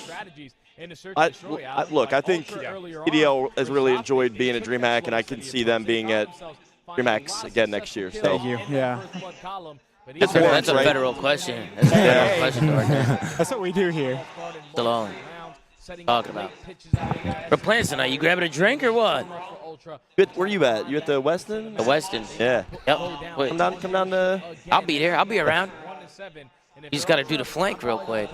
Look, I think CDL has really enjoyed being at DreamHack, and I can see them being at DreamHacks again next year. So. Thank you. Yeah. That's a federal question. That's a federal question right there. That's what we do here. Salon. Talking about. We're playing tonight. You grabbing a drink or what? Where you at? You at the Westin? The Westin. Yeah. Yep. Wait. Come down to. I'll be there. I'll be around. You just got to do the flank real quick.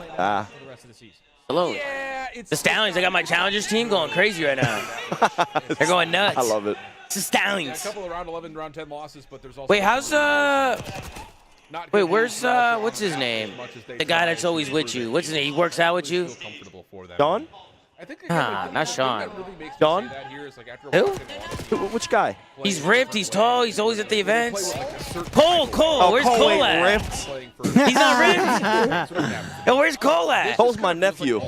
Hello. The Stallions. I got my Challengers team going crazy right now. They're going nuts. I love it. It's the Stallions. A couple of round 11, round 10 losses, but there's also. Wait, how's Wait, where's what's his name? The guy that's always with you. What's his name? He works out with you. Sean? Not Sean. Sean? Who? Which guy? He's ripped. He's tall. He's always at the events. Cole. Where's Cole at? Ripped. He's not ripped. Yo, where's Cole at? Cole's my nephew.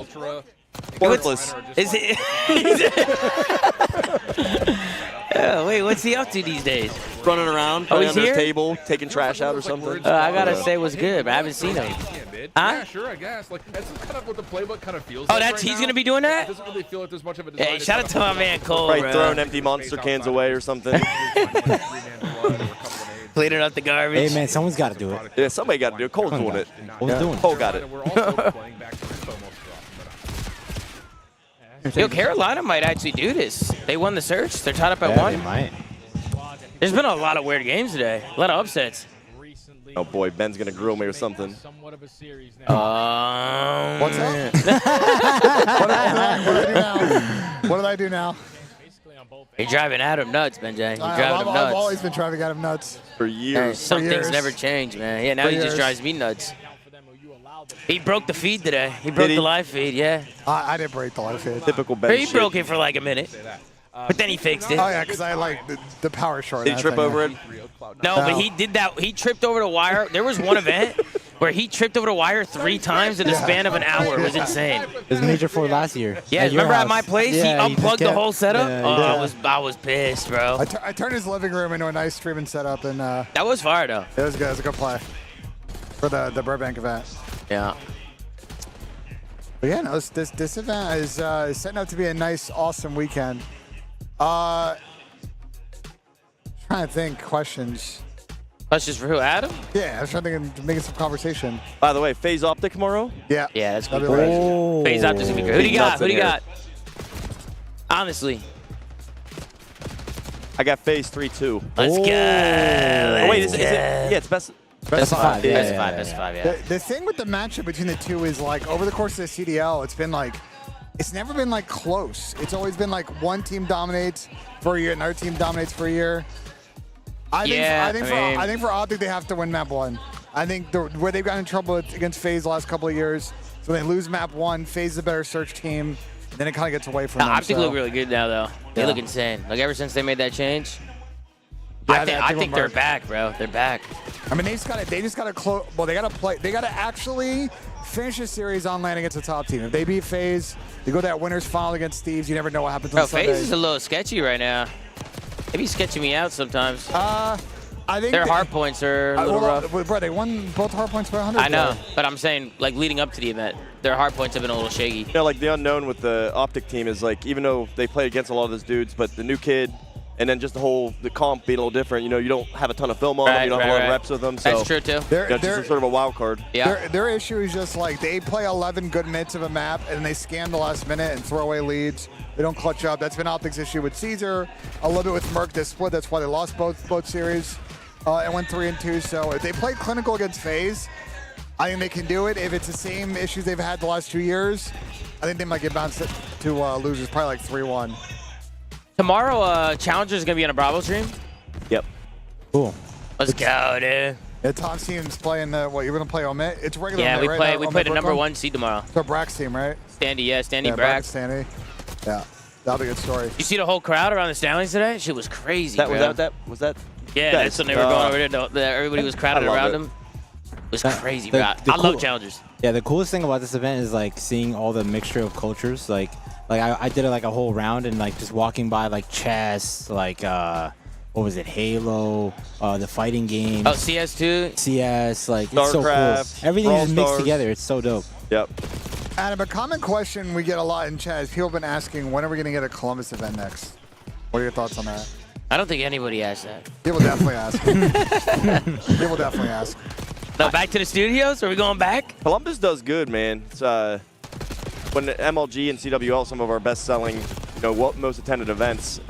Worthless. Is it? Oh, wait, what's he up to these days? Running around, playing under the table, taking trash out or something. I gotta say what's good, but I haven't seen him. Yeah, sure, I guess. Like that's kind of what the playbook kind of feels Oh, like that's right he's now. gonna be doing that? It doesn't really feel like there's much of a design. Hey, shout out to my man Cole, Right, bro. throwing empty monster cans away or something. Cleaning up the garbage. Hey, man, someone's got to do it. Yeah, somebody got to do it. Cole's doing it. Cole's doing it. Cole got it. Yo, Carolina might actually do this. They won the search. They're tied up at 1. They might. There's been a lot of weird games today. A lot of upsets. Oh boy, Ben's gonna grill me with something. What's up? What did I do now? You're driving Adam nuts, Benj. You're driving him nuts. I've always been driving Adam nuts. For years. Some things never change, man. Yeah, now he just drives me nuts. He broke the feed today. He broke the live feed, yeah. I didn't break the live feed. Typical Ben He broke it for like a minute. But then he fixed it. Oh, yeah, because I like the power short. Did he trip over it? No, but he did that. He tripped over the wire. There was one event where he tripped over the wire 3 times in the span of an hour. It was insane. It was Major 4 last year. Yeah, at your remember at house. my place? Yeah, he just unplugged the kept- whole setup? yeah, I was pissed, bro. I turned his living room into a nice streaming setup, and that was fire, though. It was good. It was a good play for the Burbank event. Yeah. But yeah, no, this event is setting up to be a nice, awesome weekend. Trying to think questions. Questions for who, Adam? Yeah, I was trying to think, making some conversation. By the way, Phase Optic tomorrow? Yeah. Yeah, that's good. That'd be Oh. Phase out this week. Who do you got? Nuts Who do in you here. got? Honestly. I got Phase 3-2. Let's go. Oh, wait, is it? Yeah, it's best. Best of 5. Yeah, Best of yeah, 5. yeah, Best of 5, yeah. The thing with the matchup between the two is like over the course of the CDL, it's been like, it's never been like close. It's always been like one team dominates for a year, another team dominates for a year. I think for Optic they have to win map 1. I think where they've gotten in trouble against FaZe the last couple of years, so they lose map 1. FaZe is a better search team, and then it kind of gets away from them. Optic look really good now, though. They look insane. Like ever since they made that change. Yeah, I think they're back, bro. They're back. I mean, they just gotta close. Well, they gotta play. They gotta actually finish the series on land against the top team. If they beat FaZe, they go to that winners final against Steve's. You never know what happens on Sunday. FaZe is a little sketchy right now. They be sketching me out sometimes. I think their hard points are a little rough. Bro, they won both hard points by 100. I know, but I'm saying like leading up to the event, their hard points have been a little shaky. You know, like the unknown with the Optic team is like, even though they play against a lot of those dudes, but the new kid, and then just the comp being a little different. You know, you don't have a ton of film on them, you don't have a lot of reps with them. So That's true too. It's just sort of a wild card. Yeah. Their issue is just like they play 11 good minutes of a map and they scam the last minute and throw away leads. They don't clutch up. That's been Optic's issue with Caesar, a little bit with Merc. They split. That's why they lost both series and went 3-2. So if they play clinical against FaZe, I think they can do it. If it's the same issues they've had the last 2 years, I think they might get bounced to losers, probably like 3-1. Tomorrow, Challenger is gonna be on a Bravo stream. Yep. Cool. Let's go, dude. Yeah, Tom's team's playing the, what, you're going to play Omit? It's regular Yeah, Omit, right? we play the number 1 seed tomorrow. So Brack's team, right? Standy, yeah, Standy, yeah, Brack. Standy. Yeah, that'll be a good story. You see the whole crowd around the Stallions today? Shit was crazy, Was bro. that? Yeah, that's when they were going over there. Everybody was crowded around them. It was crazy, bro. I love challengers. Yeah, the coolest thing about this event is like seeing all the mixture of cultures. Like I did it like a whole round and like just walking by like chess, like what was it, Halo, the fighting games. Oh, CS2? CS, like it's so cool. Everything is mixed together. It's so dope. Yep. Adam, a common question we get a lot in chat is people have been asking, when are we going to get a Columbus event next? What are your thoughts on that? I don't think anybody asked that. People definitely ask. People definitely ask. No, back to the studios? Are we going back? Columbus does good, man. It's when MLG and CWL, some of our best-selling, most attended events.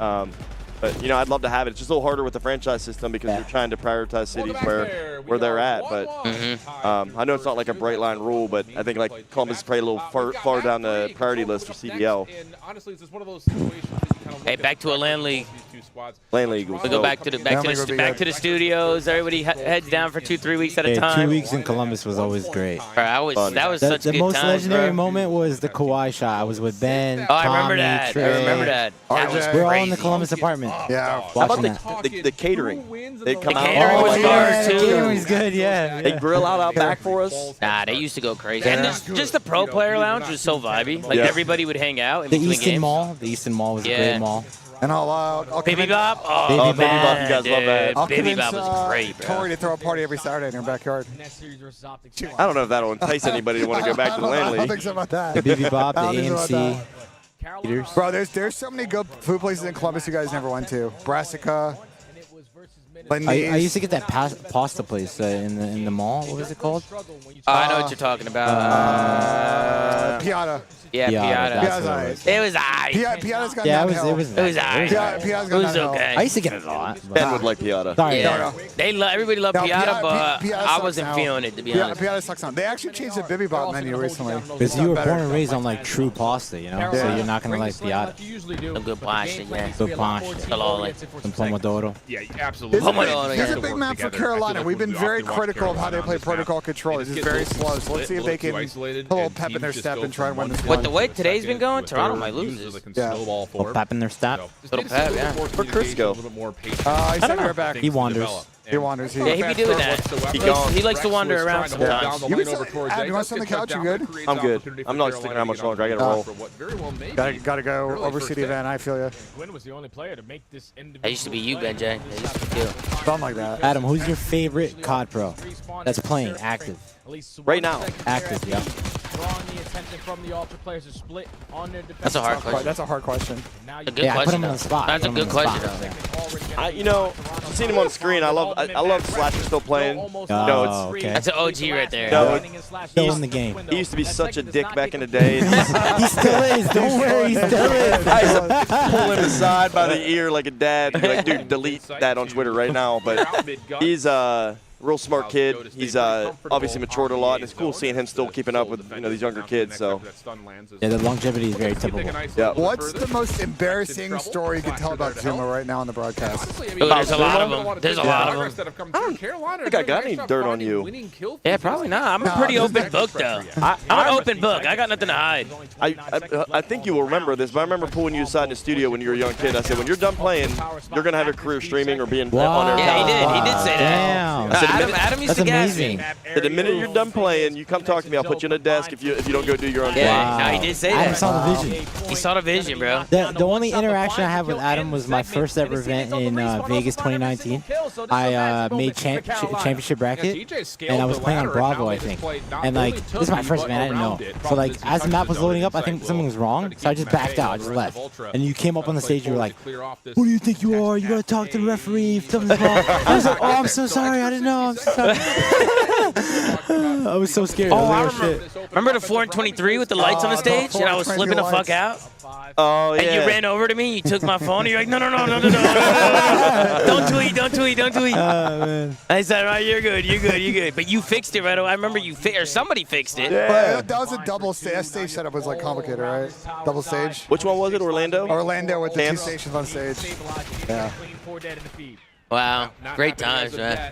But I'd love to have it. It's just a little harder with the franchise system because you're trying to prioritize cities where they're at. But I know it's not like a bright line rule, but I think like Columbus is probably a little far down the priority list for CDL. Hey, back to a LAN league. LAN league. We'll go back to the studios. Everybody heads down for 2-3 weeks at a time. 2 weeks in Columbus was always great. That was such the good most times, legendary bro. moment was the Kawhi shot. I was with Ben. Oh, I remember Tommy, that. Trey. I remember that. That was We're all in crazy. the Columbus apartment. Yeah. How about the catering? They come out. catering was ours, The too. catering's good, yeah. They grill out back for us. Nah, they used to go crazy. And just the pro player lounge was so vibey. Like everybody would hang out in The between Easton games. Mall. The Easton Mall was a great mall. And I'll Baby Bop? Oh, Baby Bop, you guys love that. I'll Baby convince, Bop was great, bro. Tori to throw a party every Saturday in her backyard. I don't know if that'll entice anybody to want to go back to the LAN I league. don't think so about that. The Baby Bop, the I don't think so about AMC. that. Bro, there's so many good food places in Columbus you guys never went to. Brassica. I used to get that pasta place in the mall. What was it called? I know what you're talking about. Piata. Yeah, Piata. Piata's alright. It was aight. Piata's gone Yeah, downhill. it was aight. Piata's It gone was downhill. okay. I used to get it a lot. Ben would like Piata. Sorry, Yeah. Everybody loved No, Piata, but Piata I sucks wasn't now. feeling it, to be honest. Piata sucks now. They actually changed the Bibi Bop menu recently. because you were born and raised on like true pasta, you know, so you're not gonna like Piata. Some good pasta, yeah. Good pasta. Kalole. Some pomodoro. Yeah, absolutely. Here's a big map for Carolina. We've been very critical of how they play protocol control. It's just very slow. So let's see if they can put a little pep in their step and try and win this With one. the way today's been going, Toronto might lose this. Yeah. Little pep in their step. Little pep, yeah. Where'd Chris go? He's sitting right back. He wanders. He wanders. Yeah, he be doing that. He likes to wander around sometimes. You want to sit on the couch? You good? I'm good. I'm not sticking around much longer. I gotta roll. Gotta go oversee the event. I feel you. Quinn was the only player to make this individual. That used to be you, BENJ. That used to be you. Something like that. Adam, who's your favorite COD pro that's playing active? Right now. Active, yeah. Drawing the attention from the Ultra players to split on their defense. That's a hard question. That's a hard question. A good Yeah, I put question. him on the spot. That's a good question, though. I've seen him on screen. I love Slasher still playing. Oh, okay. That's an OG right there. No, Still in the game. he used to be such a dick back in the day. He still is. Don't worry, he still is. I used to pull him aside by the ear like a dad. And be like, dude, delete that on Twitter right now. But he's real smart kid. He's obviously matured a lot, and it's cool seeing him still keeping up with these younger kids. So yeah, the longevity is very typical. Yeah. What's the most embarrassing story you can tell about Zuma right now on the broadcast? There's a lot of them. There's a lot of them. I don't think I got any dirt on you. Yeah, probably not. I'm a pretty open book, though. I'm an open book. I got nothing to hide. I think you will remember this, but I remember pulling you aside in the studio when you were a young kid. I said, when you're done playing, you're going to have a career streaming or being on there. Yeah, he did. He did say that. Damn. Adam used to gas me. The minute you're done playing, you come talk to me. I'll put you on a desk if you don't go do your own thing. Yeah, no, he did say that. Adam saw the vision. He saw the vision, bro. The only interaction I have with Adam was my first ever event in Vegas 2019. I made championship bracket, and I was playing on Bravo, I think. And like, this is my first event, I didn't know. So like, as the map was loading up, I think something was wrong, so I just backed out, I just left. And you came up on the stage, you were like, "Who do you think you are? You gotta talk to the referee if something's wrong." I was like, "Oh, I'm so sorry, I didn't know. I'm so sorry." I was so scared. Remember the 4 and 23 with the lights on the stage, and I was flipping the fuck out? Oh, yeah. And you ran over to me, you took my phone, and you're like, no. Don't tweet. Oh, man. I said, all right, you're good. But you fixed it right away. I remember or somebody fixed it. Yeah. That was a double stage. That stage setup was like complicated, right? Double stage. Which one was it, Orlando? Orlando with the 2 stations on stage. Yeah. Wow, great times, man.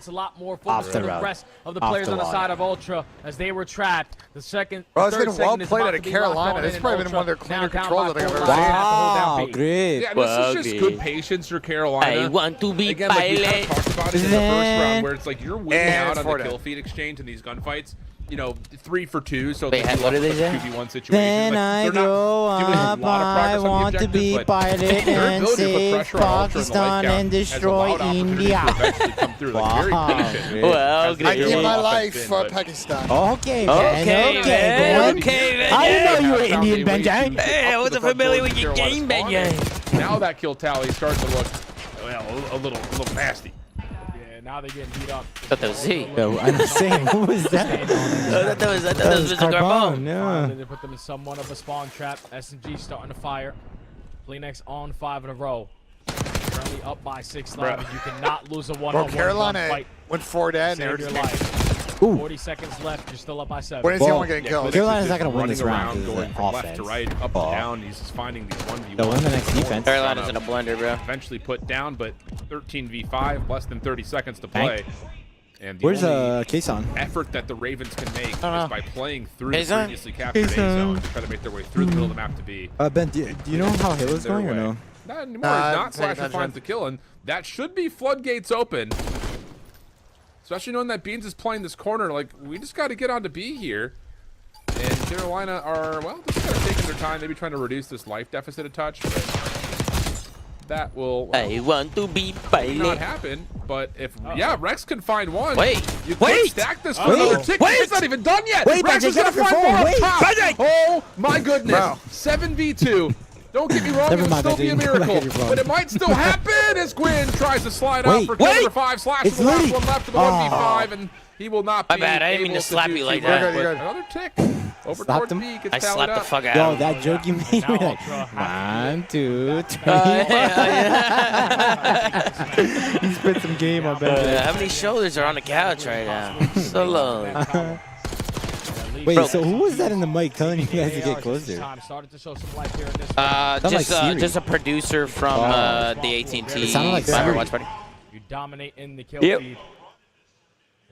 puts a lot more focus on the rest of the players on the side of Ultra as they were trapped. The second, Bro, it's been well played out of Carolina. This has probably been one of their cleaner controls that I've ever seen. Wow, great. Yeah, this is just good patience for Carolina. I want to be Again, like we kind of talked about it in the first round, where it's like you're winning out on the Florida. kill feed exchange in these gunfights. you know, 3 for 2. So wait, what do they say? 2v1 situation. Then I grow up, I want to be pilot and save Pakistan and destroy India. Wow. Well, I give my life for Pakistan. Okay, man. Okay, man. I didn't know you were Indian, BENJ. Hey, I wasn't familiar with your game, BENJ. Now that kill tally is starting to look, well, a little nasty. Yeah, now they're getting beat up. I thought that was Z. Yo, I'm saying, who was that? I thought that was Mr. Carbone. Yeah. They put them in somewhat of a spawn trap. SMG starting to fire. Phoenix on 5 in a row. Currently up by 6-5. You cannot lose a one-on-one Carolina fight. went 4-10. Save your life. 40 seconds left. You're still up by 7. When is he only getting killed? Carolina's not going to win this round. Going from left to right, up and down. He's just finding these 1v1s. They'll win the next defense. Carolina's in a blender, bro. Eventually put down, but 13v5, less than 30 seconds to play. And the where's only Kason? effort that the Ravens can make is by playing through the previously captured A zone to try to make their way through the middle of the map to B. Ben, do you know how Halo's going or no? Not anymore. He's not. Slasher finds the kill, and that should be floodgates open. Especially knowing that Beans is playing this corner, like, we just got to get on to B here. And Carolina are, well, just kind of taking their time, maybe trying to reduce this life deficit a touch. But that will, well, I want to be not pilot. happen. But if, yeah, Rex can find one. You could stack this for another tick. It's not even done yet. Rex is going to find more up top. Oh, my goodness. 7v2. Don't get me wrong, it'll still be a miracle, but it might still happen as Gwyn tries to slide out for kill number 5. Slash with the last one left for the 1v5, and he will not be. My bad, I didn't mean to slap you like that. Another tick over towards B. I slapped the fuck out Yo, of him. that joke you made me like, 1, 2, 3. He spent some game on Ben. How many shoulders are on the couch right now? So low. Wait, so who was that in the mic telling you guys to get closer? Just a producer from the AT&T watch party. You dominate in the kill feed. And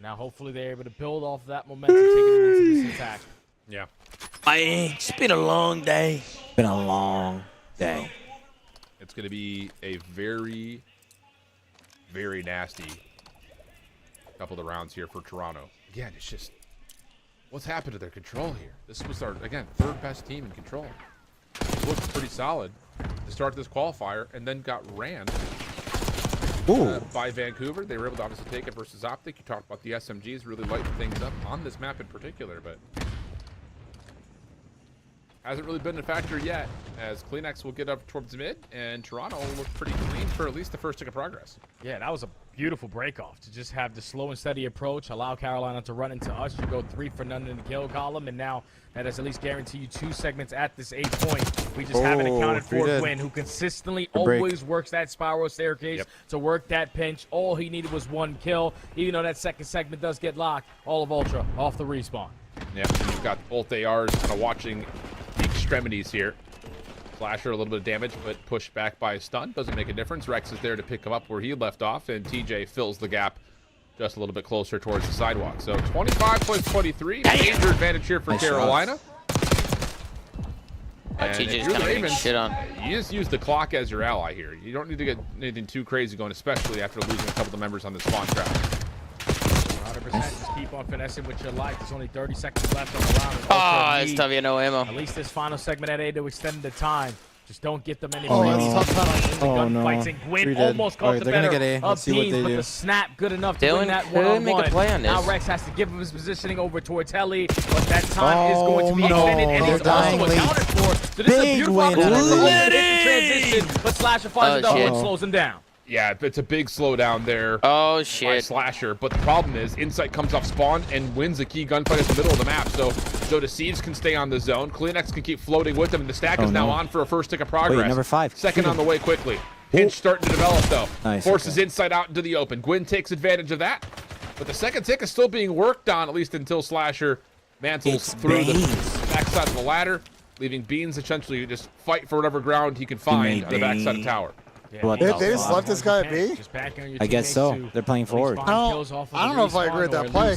now hopefully they're able to build off that momentum, taking it into this attack. Yeah. It's been a long day. Been a long day. It's going to be a very, very nasty couple of rounds here for Toronto. Again, it's just, what's happened to their control here? This was our, again, 3rd best team in control. It looked pretty solid to start this qualifier and then got ran by Vancouver. They were able to obviously take it versus Optic. You talked about the SMGs really lighting things up on this map in particular, but hasn't really been a factor yet, as Kleenex will get up towards mid, and Toronto will look pretty clean for at least the first tick of progress. Yeah, that was a beautiful break-off to just have the slow and steady approach, allow Carolina to run into us. You go 3 for none in the kill column, and now that has at least guaranteed you 2 segments at this 8 point. We just haven't accounted for Gwyn, who consistently always works that spiral staircase to work that pinch. All he needed was 1 kill. Even though that 2nd segment does get locked, all of Ultra off the respawn. Yeah, you've got both ARs kind of watching the extremities here. Slasher a little bit of damage, but pushed back by a stun. Doesn't make a difference. Rex is there to pick him up where he left off, and TJ fills the gap just a little bit closer towards the sidewalk. So 25 plus 23. Major advantage here for Carolina. And TJ's gonna make shit on. You just use the clock as your ally here. You don't need to get anything too crazy going, especially after losing a couple of members on this spawn trap. 100%. Just keep on finessing with your life. There's only 30 seconds left on the round. It's tough, you no ammo. At least this final segment at A to extend the time. Just don't get them any gunfights. And Gwyn almost caught the better of Beans, but the snap good enough to win that one-on-one. Make a play on this. Now Rex has to give him his positioning over towards Heli, but that time is going to be extended, and he's also accounted for. So this is a beautiful opportunity to transition, but Slasher finds the double and slows him down. Yeah, it's a big slowdown there. Oh, shit. By Slasher. But the problem is, Insight comes off spawn and wins a key gunfight at the middle of the map. So Deceives can stay on the zone. Kleenex can keep floating with him, and the stack is now on for a first tick of progress. Wait, number 5. Second on the way quickly. Pinch starting to develop, though. Forces Insight out into the open. Gwyn takes advantage of that. But the second tick is still being worked on, at least until Slasher mantles through the backside of the ladder, leaving Beans essentially just fight for whatever ground he can find on the backside of tower. Yeah, they just left this guy at B? I guess so. They're playing forward. I don't know if I agree with that play.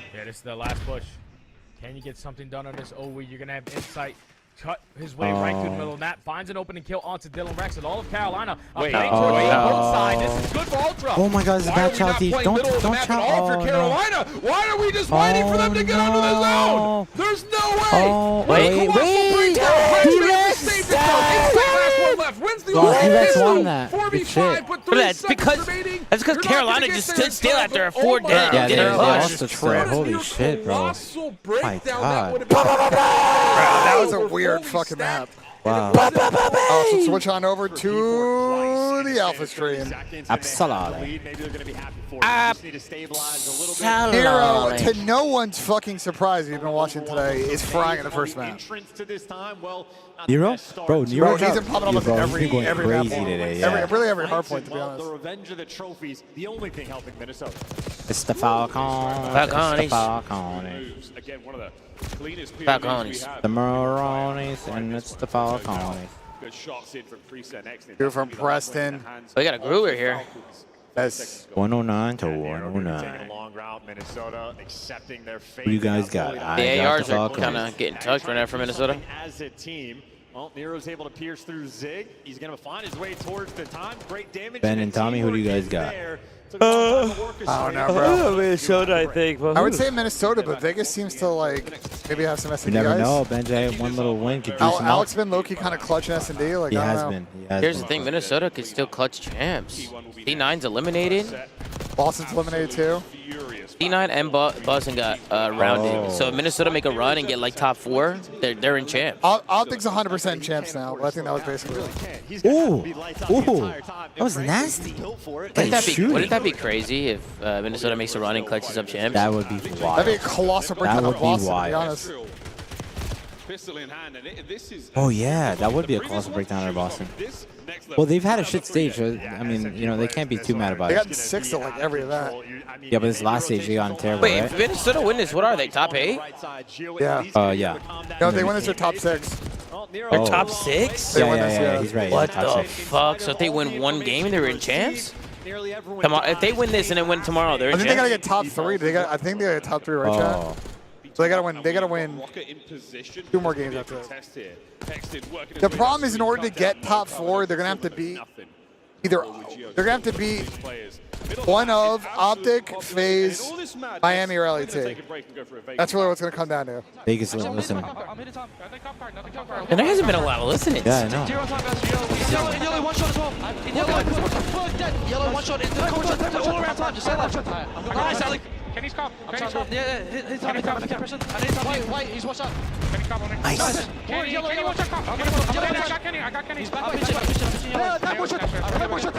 Yeah, this is the last push. Can you get something done on this OE? You're going to have insight. Cut his way right through the middle of that. Finds an opening kill onto Dylan Rex and all of Carolina. Both sides. This is good for Ultra. Oh my God, it's a bad child thief. Don't chow. Oh, Carolina. Why are we just waiting for them to get onto the zone? There's no way. Oh, wait. T-Rex won that. Good shit. That's because Carolina just stood still after a 4 dead. Yeah, they lost the trip. Holy shit, bro. My God. That was a weird fucking map. Wow. Oh, so switch on over to Absolutely alpha stream. Absolutely. Nero, to no one's fucking surprise if you've been watching today, is frying in the first match. Nero? Bro, Nero, he's been popping up every map. crazy today. Yeah. Really every hard point, to be honest. The revenge of the trophies, the only thing helping Minnesota. It's the Falcons. Falcones. It's the Falcones. Again, one of the cleanest Falcones. The Maronis, and it's the Falcones. Good shots in from Preset next. Here from Preston. We got a Gruber here. That's 109 to 109. Long route, Minnesota accepting their fate. Who you guys got? The ARs are kind of getting tucked right now for Minnesota. As a team, well, Nero's able to pierce through Zig. He's going to find his way towards the time. Great damage. Ben and Tommy, who do you guys got? I don't know, bro. Minnesota, I think. I would say Minnesota, but Vegas seems to like maybe have some S&D You never guys. know. BENJ, one little win could do some Alex been low-key kind of clutching S&D. Like, He I has don't know. been. He has Here's been. the thing, Minnesota could still clutch champs. D9's eliminated. Boston's eliminated too. D9 and Boston got rounded. So if Minnesota make a run and get like top 4, they're in champs. Optic's 100% champs now, but I think that was basically it. Ooh, that was nasty. Wouldn't that be crazy if Minnesota makes a run and clutches up champs? That would be wild. That'd be a colossal breakdown of Boston, to be honest. Oh yeah, that would be a colossal breakdown of Boston. Well, they've had a shit stage. So, I mean, you know, they can't be too mad about They it. got 6 at like every event. Yeah, but this last stage they got terrible, Wait, right? if Minnesota win this, what are they, top 8? Yeah. Yeah. No, if they win this, they're top 6. They're top 6? Yeah, he's right. What Yeah, top the 6. fuck? So if they win one game, they're in champs? Come on, if they win this and then win tomorrow, they're I in think they gotta champs. get top 3. I think they got top 3, right, Chad? So they gotta win 2 more games after that. The problem is, in order to get top 4, they're gonna have to beat one of Optic, FaZe, Miami, or LET. That's really what's gonna come down to. Vegas isn't listening. And there hasn't been a lot of listening. Yeah, I know. Yellow one shot as well. Yellow one shot into the coach. All around time. Just say left. Nice, Alec. Kenny's cop. Yeah, hit on me. Wait, he's watched up. Nice. Kenny, watch out, cop. I got Kenny. He's back. That one shot.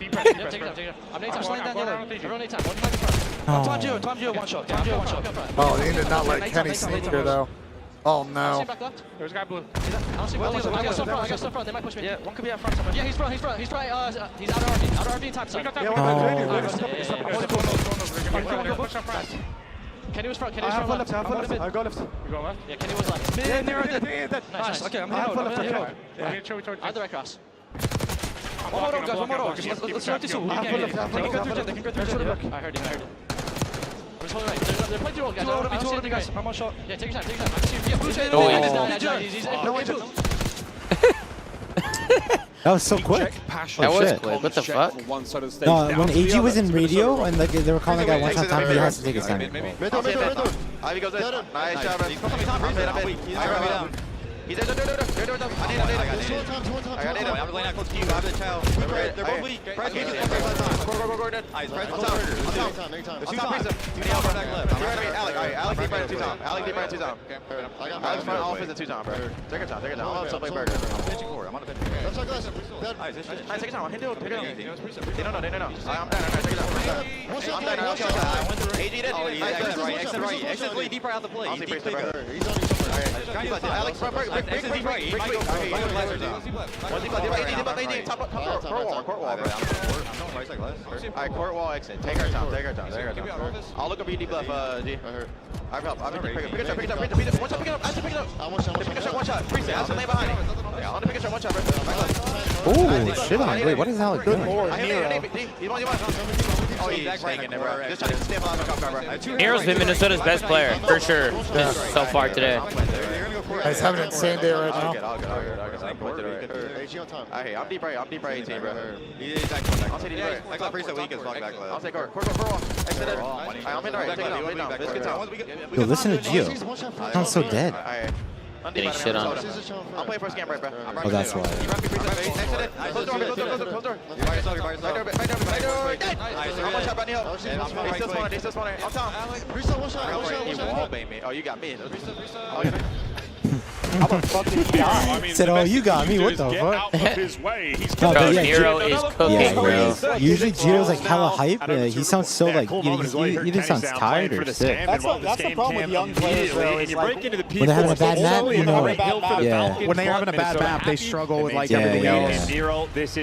Deep press. Take it up. I'm nade time. Slide down yellow. Everyone nade time. Time zero, one shot. Oh, they did not let Kenny sneak here, though. Oh, no. There's a guy blue. I got stuff front. They might push me. Yeah, one could be out front somewhere. Yeah, he's front. He's out of RV. Out of RV time. Kenny was front. I go left. You go left? Yeah, Kenny was left. Nice. Okay, I'm here. I had the right cross. One more guys. Let's start this. They can go through. I heard him. I'm just holding right. They're playing through all guys. I don't see any guys. I'm on shot. Yeah, take your time. That was so quick. That was quick. What the fuck? No, when AG was in radio and like they were calling the guy one shot time, he has to take his time. Ivy goes in. Nice job, I'm weak. He's there. I got him. I'm laying out close to you. I have the child. They're both weak. Go. Alec deep right at 2 time. Alec deep right at 2 time. Alex front offense at 2 time, bro. Take your time. I'm still playing burger. I'm pitching forward. I'm on the pitch. Nice, take your time. Hit it. They don't know. I'm down. Take your time. I'm down. AG did. Exit right. Exit deep right out the play. He's on you somewhere. Alex, break. Court wall, bro. Alright, court wall exit. Take our time. I'll look up ED bluff, G. I've helped. Pick it up. One shot, pick it up. Pick it up. One shot. Freeze it. I'll lay behind it. Yeah, on the pick it up. One shot, bro. Ooh, shit on. Wait, what is Alec doing? Oh, he's taking it, bro. Just trying to stabilize my cop car, bro. Nero's been Minnesota's best player, for sure, so far today. He's having an insane day right now. I'll get. I'm deep right 18, bro. I'll take deep right. I'll take court. Exit it. I'm in right. Take it out. This good time. Yo, listen to Gio. Sounds so dead. Getting shit on. I'll play first game, right, bro. Oh, that's why. Exit it. Close door. Back door. I'm one shot right now. They still spawning. I'm down. He wall bait me. Oh, you got me. How the fuck did he die? Said, oh, you got me. What the fuck? Bro, Nero is cooking, bro. Usually Jiro's like hella hype. He sounds so like, he just sounds tired or sick. That's the problem with young players, though. Is like, when they're having a bad map, you know it. Yeah. When they're having a bad map, they struggle with like everything else.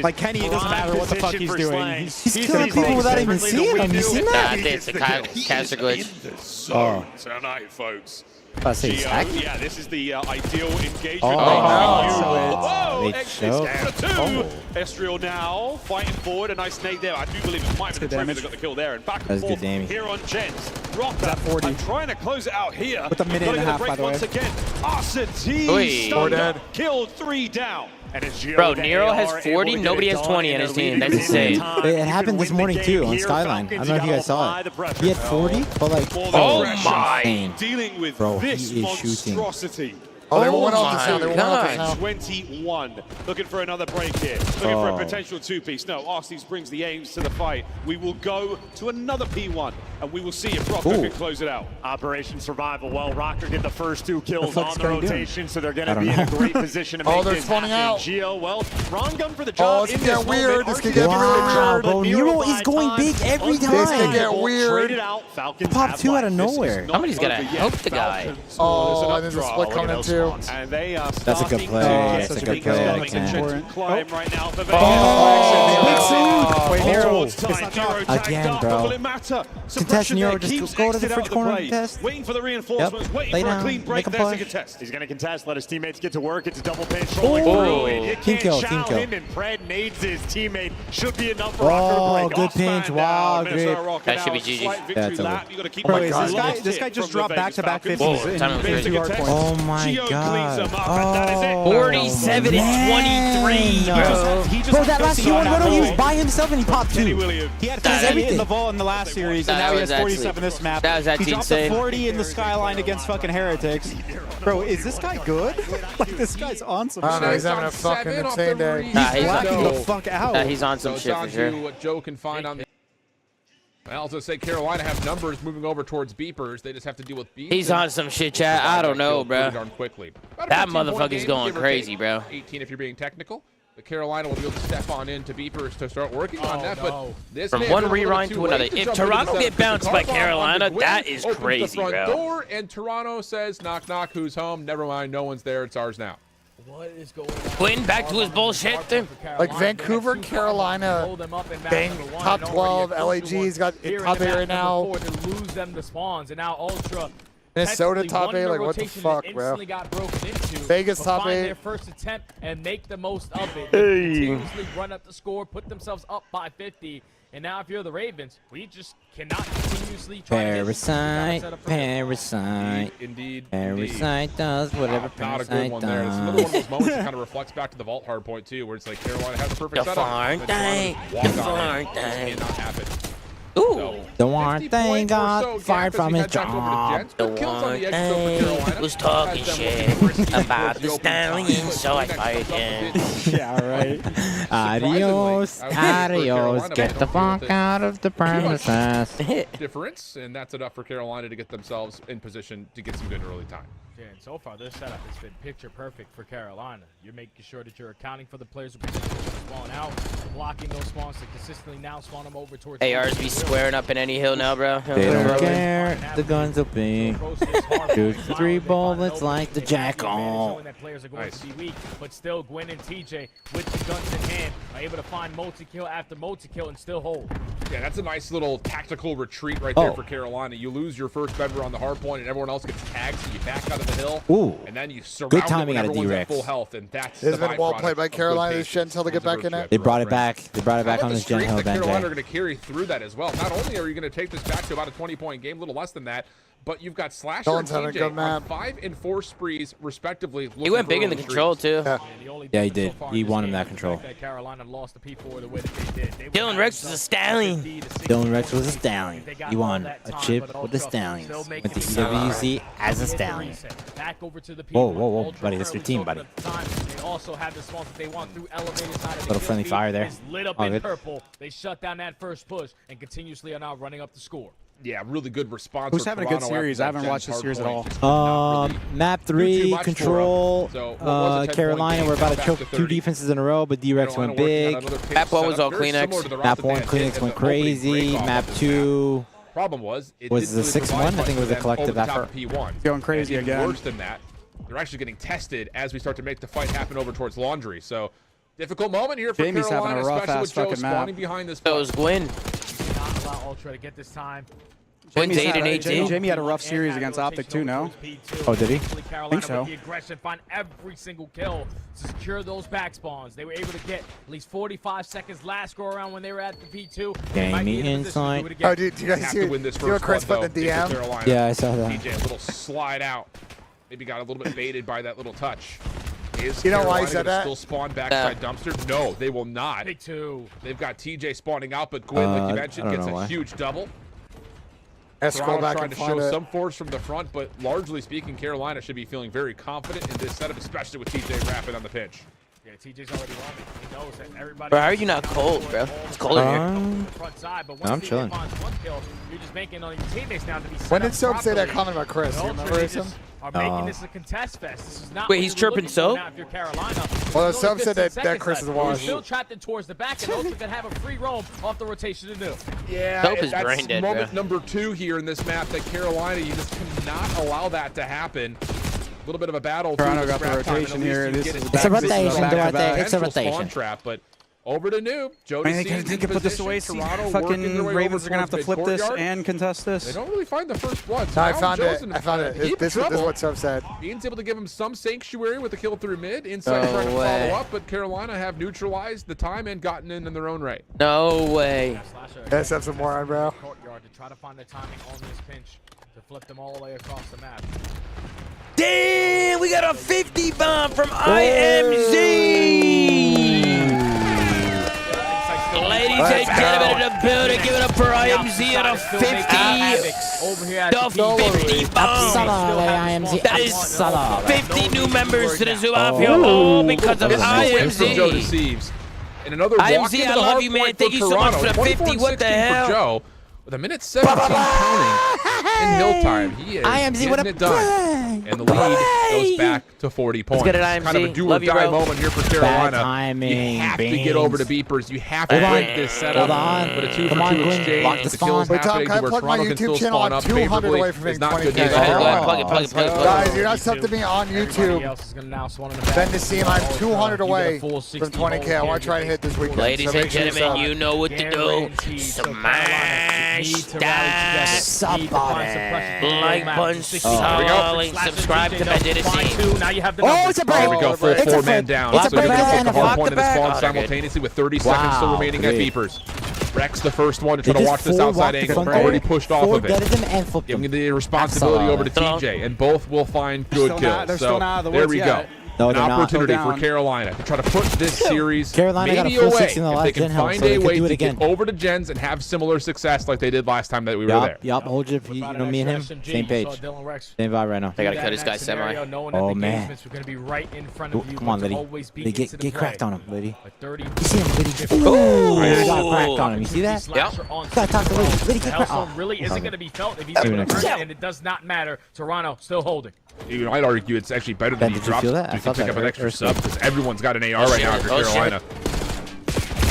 Like Kenny, it doesn't matter what the fuck he's doing. He's killing people without even seeing them. You seen that? Nah, it's the caster glitch. So tonight, folks. Yeah, this is the ideal engagement. Oh, Estriel now fighting forward. A nice nade there. I do believe it might be the Trevor that got the kill there. And back and forth here on Gens. Rocker trying to close it out here. With a minute and a half, by the way. Once again, Arsene stunned, killed 3 down. Bro, Nero has 40, nobody has 20 in his team. That's insane. It happened this morning too on Skyline. I don't know if you guys saw it. He had 40, but like, oh my! Dealing with bro, this he is shooting. monstrosity. Oh, they went off the sound. They went off the sound. 21. Looking for another break here. Looking for a potential 2-piece. No, Arcene's brings the aims to the fight. We will go to another P1, and we will see if Rocker can close it out. Operation Survival. Well, Rocker get the first 2 kills on the rotation, so they're going to be in a great position to make they're this spawning out. Geo, well, wrong gun for the Oh, job. this can get weird. This can get wow, weird. bro, Nero is going big every time. This can get weird. He popped 2 out of nowhere. Somebody's gonna help the guy. Oh, and there's a split coming in too. And they are That's a good play. That's a good play. Climb right now. Again, bro. Contest Nero, just go to the fridge corner and contest. Waiting for the reinforcements, waiting for a clean break. There's a contest. He's going to contest, let his teammates get to work. It's a double pinch rolling through. And Team kill, team kill. him, and Pred nades his teammate. Should be enough for Rocker to break. Good pinch. Wow, great. That should be GG. That's over. Bro, this guy just dropped back-to-back 50s. Oh my god. Oh, 47 and 23, bro. Bro, that last Q1 he was by himself and he popped 2. He had 50 in the vault in the last series, and now he has 47 this map. That was he dropped a insane. 40 in the Skyline against fucking Heretics. Bro, is this guy good? Like, this guy's on some shit. He's having a fucking insane day. He's blacking the fuck out. He's on some shit for sure. What Joe can find on the. I also say Carolina have numbers moving over towards beepers. They just have to deal with beeps. He's on some shit, chat. I don't know, bro. Quickly. That motherfucker's going crazy, bro. 18 if you're being technical. But Carolina will be able to step on into beepers to start working on that. But this from one rewind to another. If Toronto get bounced by Carolina, that is crazy, bro. Door, and Toronto says, knock, knock, who's home? Never mind, no one's there. It's ours now. What is going on? Quinn back to his bullshit thing. Like Vancouver, Carolina, bang, top 12, LAG's got top 8 right now. Lose them to spawns, and now Ultra. Minnesota top 8, like what the fuck, bro? Vegas top 8. Their first attempt and make the most of it. They continuously run up the score, put themselves up by 50. And now if you're the Ravens, we just cannot continuously try Parasite, Parasite. Indeed. Parasite does whatever Not a Parasite good one there. It's another one of does. those moments that kind of reflects back to the vault hard point too, where it's like Carolina has a perfect The setup. far thing. The far thing. Cannot happen. Ooh. The one thing got fired from his job. The one thing was talking shit about the stallion, so I fired him. Yeah, right. Adios, adios. Get the fuck out of the premises. Difference, and that's enough for Carolina to get themselves in position to get some good early time. Yeah, and so far this setup has been picture perfect for Carolina. You're making sure that you're accounting for the players who potentially spawn out, blocking those spawns to consistently now spawn them over towards. ARs be squaring up in any hill now, bro. They don't care. The guns will be. Shoot 3 bullets like the jackal. That players are going to be weak, but still Gwen and TJ with the guns in hand are able to find multi-kill after multi-kill and still hold. Yeah, that's a nice little tactical retreat right there for Carolina. You lose your first member on the hard point, and everyone else gets tagged, so you back out of the hill. Ooh. And then you surround Good timing out of everyone's at D-Rex. full health, and that's There's been well played by Carolina this gen until they get back in it. They brought it back. They brought it back on this gen hill, Carolina are BENJ. going to carry through that as well. Not only are you going to take this back to about a 20-point game, a little less than that, but you've got Slasher and TJ on 5 and 4 sprees, respectively. He went big in the control, too. Yeah, he did. He won him that control. Carolina lost the P4 the way that they did. Dylan Rex was a stallion. Dylan Rex was a stallion. He won a chip with the Stallions. Went to EWC as a stallion. Whoa, whoa, whoa, buddy. That's your team, buddy. They also have the spawns that they want through elevated side of Little friendly fire there. lit up All in good. purple. They shut down that first push and continuously are now running up the score. yeah, really good response. Who's for having a good Toronto series? after I haven't watched the series at all. Map 3, Control, Carolina. We're about to choke 2 defenses in a row, but D-Rex went big. Map 1 was all Kleenex. Map 1, Kleenex went crazy. Map 2 problem was the 6-1. I think it was a collective effort. Going crazy again. Worse than that, they're actually getting tested as we start to make the fight happen over towards Laundry. So difficult moment here for Jamie's Carolina, having a rough especially ass with Joe fucking map. spawning behind this. That was Gwyn. Not allow Ultra to get this time. Gwyn's 8 and 18. Jamie had a rough series against Optic too, no? Oh, did he? I think so. The aggression, find every single kill to secure those back spawns. They were able to get at least 45 seconds last go around when they were at the P2. Jamie inside. Oh, dude, do you guys see what Chris put in the DM? Yeah, I saw that. TJ, a little slide out. Maybe got a little bit baited by that little touch. Is you know why he Carolina said that? Still spawn backside dumpster? No, they will not. Big 2. They've got TJ spawning out, but Gwyn, like you mentioned, gets a huge double. Scroll back trying and to show find some force from the front, but largely speaking, Carolina should be feeling very confident in this setup, especially with TJ Rapid on the pinch. Yeah, TJ's already on it. He knows that everybody. Bro, how are you not cold, bro? It's cold in here. Front side, but I'm chilling. one kill, you're just making on your teammates now to be set When did up Soap say that properly. comment about Chris? You remember him? Are making this a contest fest. This is not Wait, what he's you were chirping looking for Soap? now if you're Carolina. Well, There's Soap only said 15 that Chris seconds is left. washed. You're still trapped in towards the back, and Ultra can have a free roam off the rotation to do. Yeah, Soap is that's brain dead, moment bro. number 2 here in this map that Carolina, you just cannot allow that to happen. A little bit of a battle. Toronto got the rotation here. This is It's a rotation, it's a rotation. Spawn trap, but over to Noob. Joe I mean, they can put this away. Fucking Ravens are going to have to flip this and contest They this. don't really find the first blood. No, I found it. I found it. This is what Soap said. Bean's able to give him some sanctuary with the kill through mid. Inside trying to follow up, but Carolina have neutralized the time and gotten in their own right. No way. Let's have some more on, bro. Courtyard to try to find the timing on this pinch to flip them all the way across the map. Damn, we got a 50 bomb from IMZ. Ladies and gentlemen in the building, give it up for IMZ at a 50. The 50 bomb. That is 50 new members to the Zoo Mafia, all because of IMZ. And another walk IMZ, into I the love hard you, man. point Thank for you so much Toronto. for the 50. What the 24-16 hell? for Joe. With a minute 17 counting in hill time, he is IMZ, what getting a it done. And the lead goes back to 40 points. Let's get it, IMZ. Kind of a do or Love you, die bro. moment here for Carolina. Bad timing, you have to Beans. get over to beepers. You have to Hold on. break this setup. Hold on. But a 2 Come for on, 2 Gwen. exchange. Block the The kills spawn. Wait, Tom, happening can I to where plug my Toronto can still YouTube channel? spawn I'm up 200 favorably away from is being not good 20K. news. Go ahead, plug it, plug it, plug it, plug it. Guys, you're not subbed to me on YouTube. Ben Nissim, I'm 200 away from 20K. I want to try to hit this weekend. Ladies so and make sure gentlemen, you know what to do. Smash that Sub button. like button, solid, subscribe to BENJ to see. Now you have the Oh, it's a break. There we go, full It's a 4-man break. down. It's a So you're break going to and put a the hard block point the in the spawn back. simultaneously with 30 seconds still Wow, remaining at great. beepers. Rex, the first one, to try They to just watch this full outside walked the angle. front Already door, pushed off of forwarded it. him and flipped him. Giving the responsibility over to TJ, and both will find good kills. They're So still not out of the there woods we yet. go. No, An they're not. opportunity Go for down. Carolina to try to put this series Carolina got a maybe full away 60 in the if last they can gen hill, find so they a could way do it to again. get over to gens and have similar success like they did last time that we were there. Yup, hold you, you know me and him, same page. Same vibe right now. They gotta cut this guy semi. Oh, man. Come on, Liddy. Liddy, get cracked on him, Liddy. You see him, Liddy. Ooh, you got cracked on him. You see that? Yeah. Gotta talk to Liddy. Liddy, get cracked. Hellstorm really isn't going to be felt if he's able to earn it, and it does not matter. Toronto still holding. You I'd argue it's actually better Ben, than he did you drops. feel that? I You can felt pick that up an extra first. sub because everyone's got an AR right now after Oh, shit. Carolina.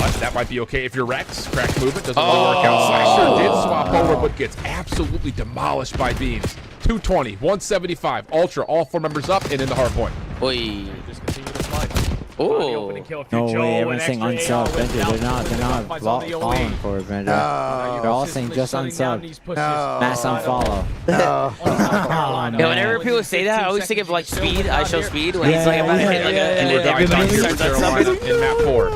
But that might be okay if you're Rex. Crack movement doesn't really work out. Slasher did swap over, but gets absolutely demolished by Beans. 220, 175, Ultra, all 4 members up and in the hard point. Oi. Just continue to fight. Oh. No way, everyone's saying unsub. They're not falling for it, man. They're all saying just unsub. Mass unfollow. Yeah, whenever people say that, I always think of like Speed. I show Speed when he's like about to hit like a, and then everybody starts Carolina unsubbing. in map 4.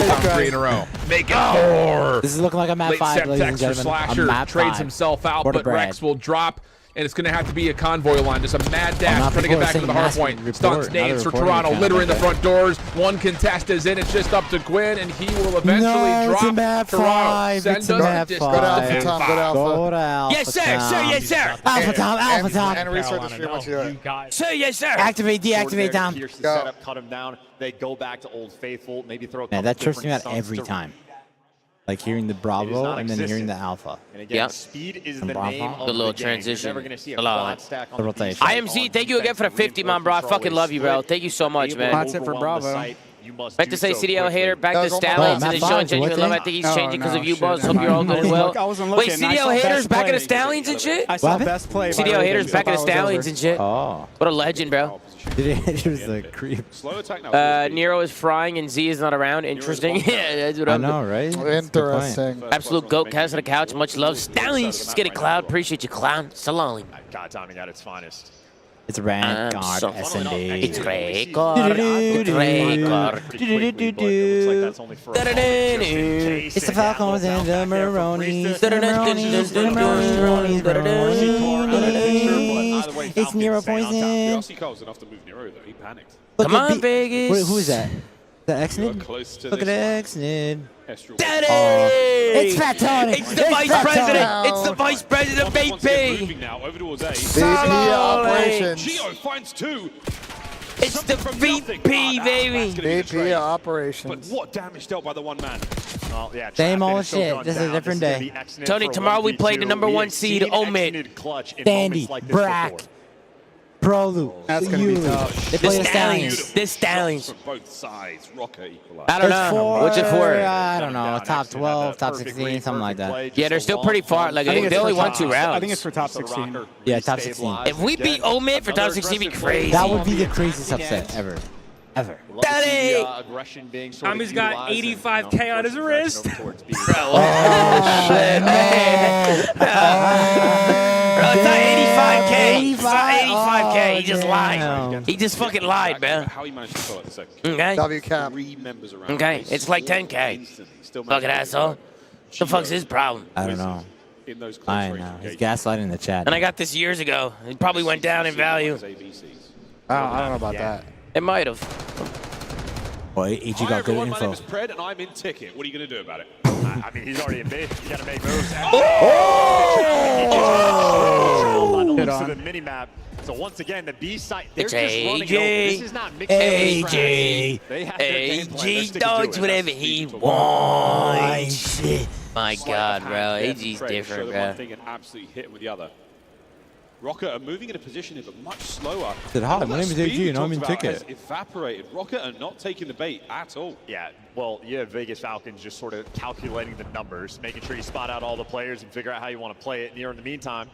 Top 3 in a row. Make it 4. This is looking like a map Late 5, ladies and Septex for gentlemen. A Slasher map trades 5. himself out, For the but bread. Rex will drop. And it's going to have to be a convoy line, just a mad dash not trying to get people back to saying the hard massive point. report, Stunts another nades for reporting Toronto, account. littering the front doors. One contest is in. It's just up to Gwyn, and he will eventually No, it's drop a map Toronto. 5. Send It's a us map the 5. Go to Alpha, Tom. Go to Alpha. Go to Alpha. Yes, sir, Tom. sir, yes, sir. Alpha Tom, Alpha Tom. And restart the stream once you do it. Sir, yes, sir. Activate, deactivate Tom. Here's the Go. setup, cut him down. They go back to Old Faithful, maybe throw a couple Man, that trips me different out stunts every to time. Like hearing the Bravo and then hearing the Alpha. And again, speed is And the Bravo. name of Good little the game. transition. You're never going to see a A lot. quad stack on The the rotation. IMZ, thank you again for the 50, man, bro. I fucking love you, bro. Thank you so much, man. That's it for Bravo. Meant to say CDL hater, back to Oh, Stallions, Matt and then showing Fonz, genuine what's love. it? I think he's Oh, changing because no, of you, shit, boss. never Hope you're all mind. good and well. Look, I wasn't Wait, looking. I CDL saw haters best back at the play. Stallions and shit? I saw best play. by CDL haters Ravens, back at the thought it was Stallions over. and shit. Oh. What a legend, bro. Here's the creep. Slow attack now. Nero is frying and Z is not around. Interesting. Yeah, that's what I I'm know, right? Interesting. Absolute goat cast on the couch. Much love. Stallions. Just get a cloud. Appreciate you, clown. Salami. God timing at its finest. It's Rand I'm Guard so- SND. It's Raycard. It's Raycard. It's the Falcons and the Maronis. The Maronis, the Maronis, the Maronis. It's Nero Poison. Come on, Vegas. Wait, who is that? The X-Nid? Look at the X-Nid. It's Fat Tony. It's the vice president. It's the vice president of VP. VP operations. Gio finds 2. It's the VP, baby. VP operations. But what damage dealt by the one man? Well, yeah, Same traffic old is still shit. going This is a down. different This is day. gonna be X-Nid Tony, for tomorrow we play the 1v2. number We one have seed, seen Omid. X-Nid clutch in Dandy, moments like this Brack, before. Prolu, That's gonna be Yuli. tough. They The play the Stallions. Stallions. The Stallions. From both sides. Rocker equalized. I don't It's know. What's it for? I don't know. Top 12, top 16, something like that. Yeah, they're still pretty far. Like, I think they it's only for won top- 2 rounds. I think it's for top 16. Yeah, top 16. If we beat Omid for top 16, it'd be crazy. That would be the craziest upset ever. Ever. Daddy! Tommy's got 85K on his wrist. Bro, shit, man. Bro, it's not 85K. It's not 85K. He just lied. He just fucking lied, man. How he managed to pull out the second. Okay? W cap. 3 members around. Okay, it's like 10K. Fucking asshole. The fuck's his problem? I don't know. In those close I range know. He's engagements. gaslighting the chat. And I got this years ago. It probably went down in value. I don't know about that. It might have. Boy, AG Hi got good everyone, my name info. is Pred and I'm in Ticket. What are you going to do about it? I mean, he's already in bid. You got to make moves. Good So on. the mini map. So once again, the B side. It's They're just running it over. AJ. This is not mixed up. AJ. They have their game plan. They're AG sticking to dogs it. whatever he wants. My God, bro. AG's different, One bro. thing and absolutely hit with the other. Rocket are moving in a position here, but much slower. Said, hi, And all my that name is speed AG we and I'm talked in about Ticket. has evaporated. Rocket are not taking the bait at all. Yeah, well, yeah, Vegas Falcons just sort of calculating the numbers, making sure you spot out all the players and figure out how you want to play it. Nero, in the meantime,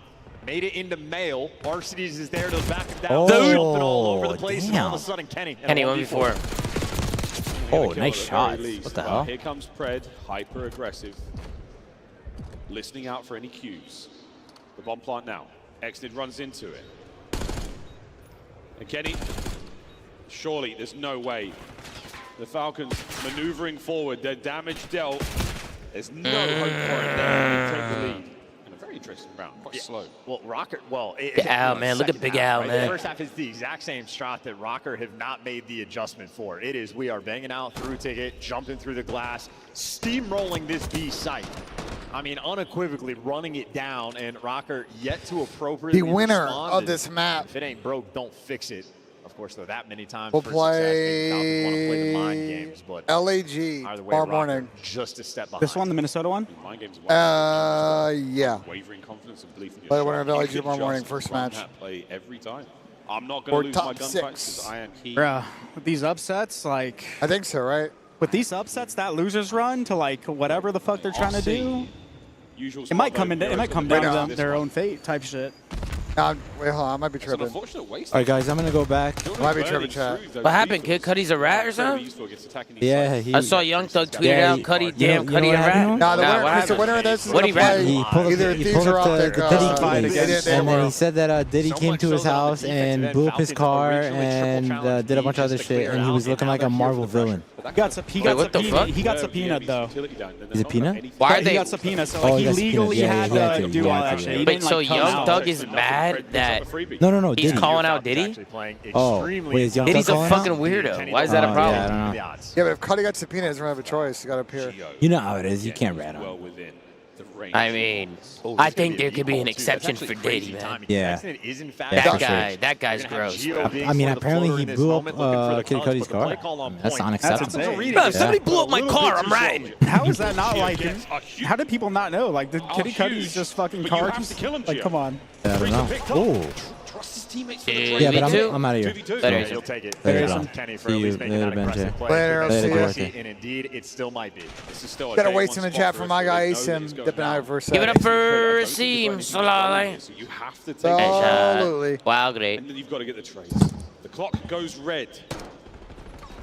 made it into mail. Varsities is there to back him down. Oh, Jumping all over the place, and all of damn. a sudden, Kenny. Kenny 1v4. Oh, nice shots. What the Well, hell? here comes Pred, hyper aggressive, listening out for any cues. The bomb plant now. Xnid runs into it. And Kenny, surely there's no way. The Falcons maneuvering forward, their damage dealt. There's no hope for it there. They take the lead. And a very interesting round, quite slow. Well, Rocker, well, Big Al, man. Look at Big Al, The man. first half is the exact same shot that Rocker have not made the adjustment for. It is, we are banging out through Ticket, jumping through the glass, steamrolling this B site. I mean, unequivocally running it down, and Rocker yet to appropriately The winner respond. of this map. If it ain't broke, don't fix it. Of course, though, that many times We'll for success, maybe Falcons want to play play the mind games, but LAG either way, tomorrow Rocker morning. just a step behind. This one, the Minnesota one? Mind games Yeah. wavering confidence and belief in your Play the shot. winner of You LAG could tomorrow morning, just first run match. that play every time. I'm not Or going to lose top my gunfights six. because I am key. Bruh, with these upsets, like... I think so, right? With these upsets, that losers run to, like, whatever the fuck they're trying to do, it might come down to them, their own fate type shit. Wait, hold on. I might be tripping. All right, guys, I'm going to go back. I might be tripping, chat. What happened, kid? Cuddy's a rat or something? Yeah, he... I saw Young Thug tweeted Yeah, out, he- Cuddy, you know- damn, you Cuddy know a what rat. happened? Nah, the Nah, winner, what the happened? winner of this is What going he to play rapping? He pulled either up, he Thieves pulled or up the Optic. Diddy They feed, did and then well. he said that Diddy came to his house and blew up his car and did a bunch of other shit, and he was looking like a Marvel villain. He got subpoenaed, though. Is it Peanut? Why are He they? got subpoenaed, so Oh, like, he he got legally subpoenaed. Yeah, had he to do all that shit. He Wait, didn't, so like, come Young out. Thug is mad that No, he's Diddy. calling out Diddy? Oh, wait, is Young Diddy's Thug a calling fucking out? weirdo. Why is that a Yeah, problem? I don't know. Yeah, but if Cuddy got subpoenaed, he doesn't have a choice. He got to appear. You know how it is. You can't rat him. Well within. I mean, I think there could be an exception for Diddy, man. Yeah. That guy's gross. I mean, apparently he blew up Kid Cody's car. I mean, that's unacceptable. Bro, somebody blew up my car. I'm riding. How is that not like? How did people not know? Like, the Kid Cody's just fucking car. Like, come on. I don't know. Oh. Yeah, but I'm out of here. Later. He'll take it. Later, Kenny for at least making that aggressive play. Later, and indeed, it still might be. This is still a Gotta wait in the chat for my guy Nissim dipping out for a second. Give it up for Nissim. Solale. You have to take Absolutely. Wow, great. And then you've got to get the trades. The clock goes red.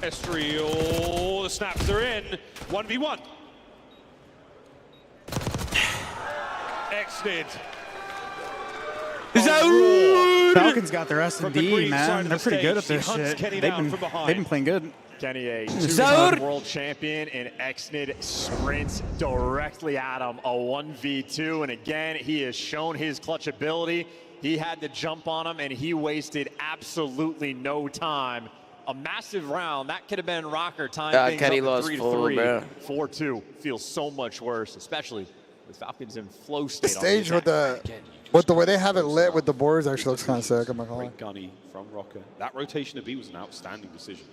Estriel, the snaps are in. 1v1. Exnid. Falcons got their S&D, man. They're pretty good at this shit. They've been playing good. Kenny, a two-time world champion, and Exnid sprints directly at him, a 1v2. And again, he has shown his clutch ability. He had to jump on him, and he wasted absolutely no time. A massive round. That could have been Rocker time things Kenny up lost 3-3. 4-2 feels so much worse, especially with Falcons in flow state. The stage with the way they have it lit with the boards actually looks kind of sick. I'm not gonna lie. Great gunny from Rocker. That rotation of B was an outstanding decision.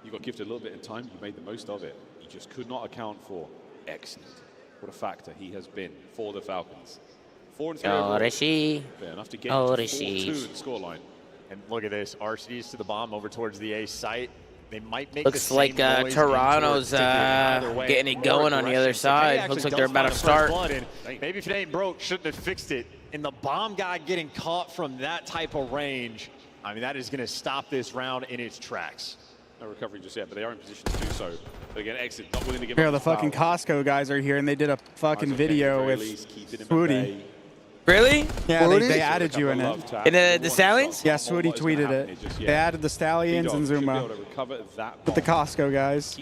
You got gifted a little bit of time. You made the most of it. You just could not account for Exnid. What a factor he has been for the Falcons. 4-3 overall. Fair enough to get to 4-2 in the scoreline. And look at this. RCDs to the bomb over towards the A site. They might make Looks like Toronto's getting it going on the other side. Looks like they're about to start. Maybe if it ain't broke, shouldn't have fixed it. And the bomb guy getting caught from that type of range, I mean, that is going to stop this round in its tracks. No recovery just yet, but they are in position to do so. But again, Exit not willing to give Here, up the fucking Costco guys are here, and they did a fucking video with Swooty. Really? Yeah, they added you in it. In the Stallions? Yeah, Swooty tweeted it. They added the Stallions and Zuma with the Costco guys.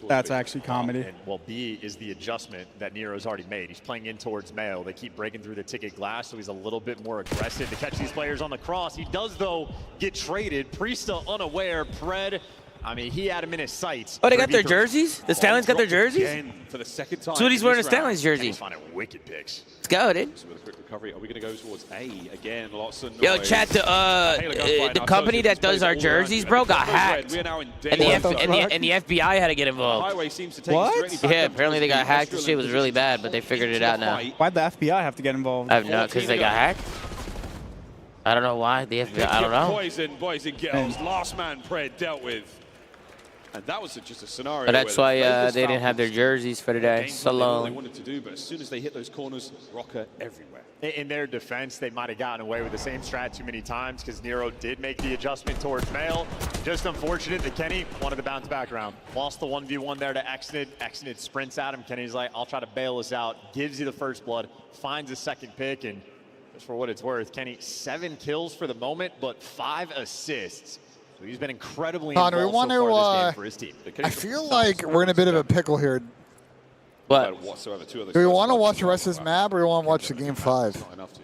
That's actually comedy. And, well, B is the adjustment that Nero's already made. He's playing in towards Mail. They keep breaking through the ticket glass, so he's a little bit more aggressive to catch these players on the cross. He does, though, get traded. Priesta unaware. Pred, I mean, he had him in his sights. Oh, they got their jerseys? The Stallions got their jerseys? For the second time. Swooty's wearing a Stallions jersey. He's finding wicked picks. Let's go, dude. With a quick recovery, are we going to go towards A again? Lots of noise. Yo, chat, the company that does our jerseys, bro, got hacked. And the FBI had to get involved. What? Yeah, apparently they got hacked. The shit was really bad, but they figured it out now. Why'd the FBI have to get involved? I have no, because they got hacked. I don't know why. The FBI, I don't know. Poison, boys and girls. Last man Pred dealt with. And that was just a scenario. But that's why they didn't have their jerseys for today. So long. They wanted to do, but as soon as they hit those corners, Rocker everywhere. In their defense, they might have gotten away with the same strat too many times because Nero did make the adjustment towards Mail. Just unfortunate that Kenny wanted to bounce back around. Lost the 1v1 there to Exnid. Exnid sprints at him. Kenny's like, I'll try to bail us out. Gives you the first blood. Finds a second pick. And just for what it's worth, Kenny, 7 kills for the moment, but 5 assists. So he's been incredibly Connor, we want to for his team. I feel like we're in a bit of a pickle here. What? Do we want to watch the rest of this map, or do we want to watch the game 5? Not enough to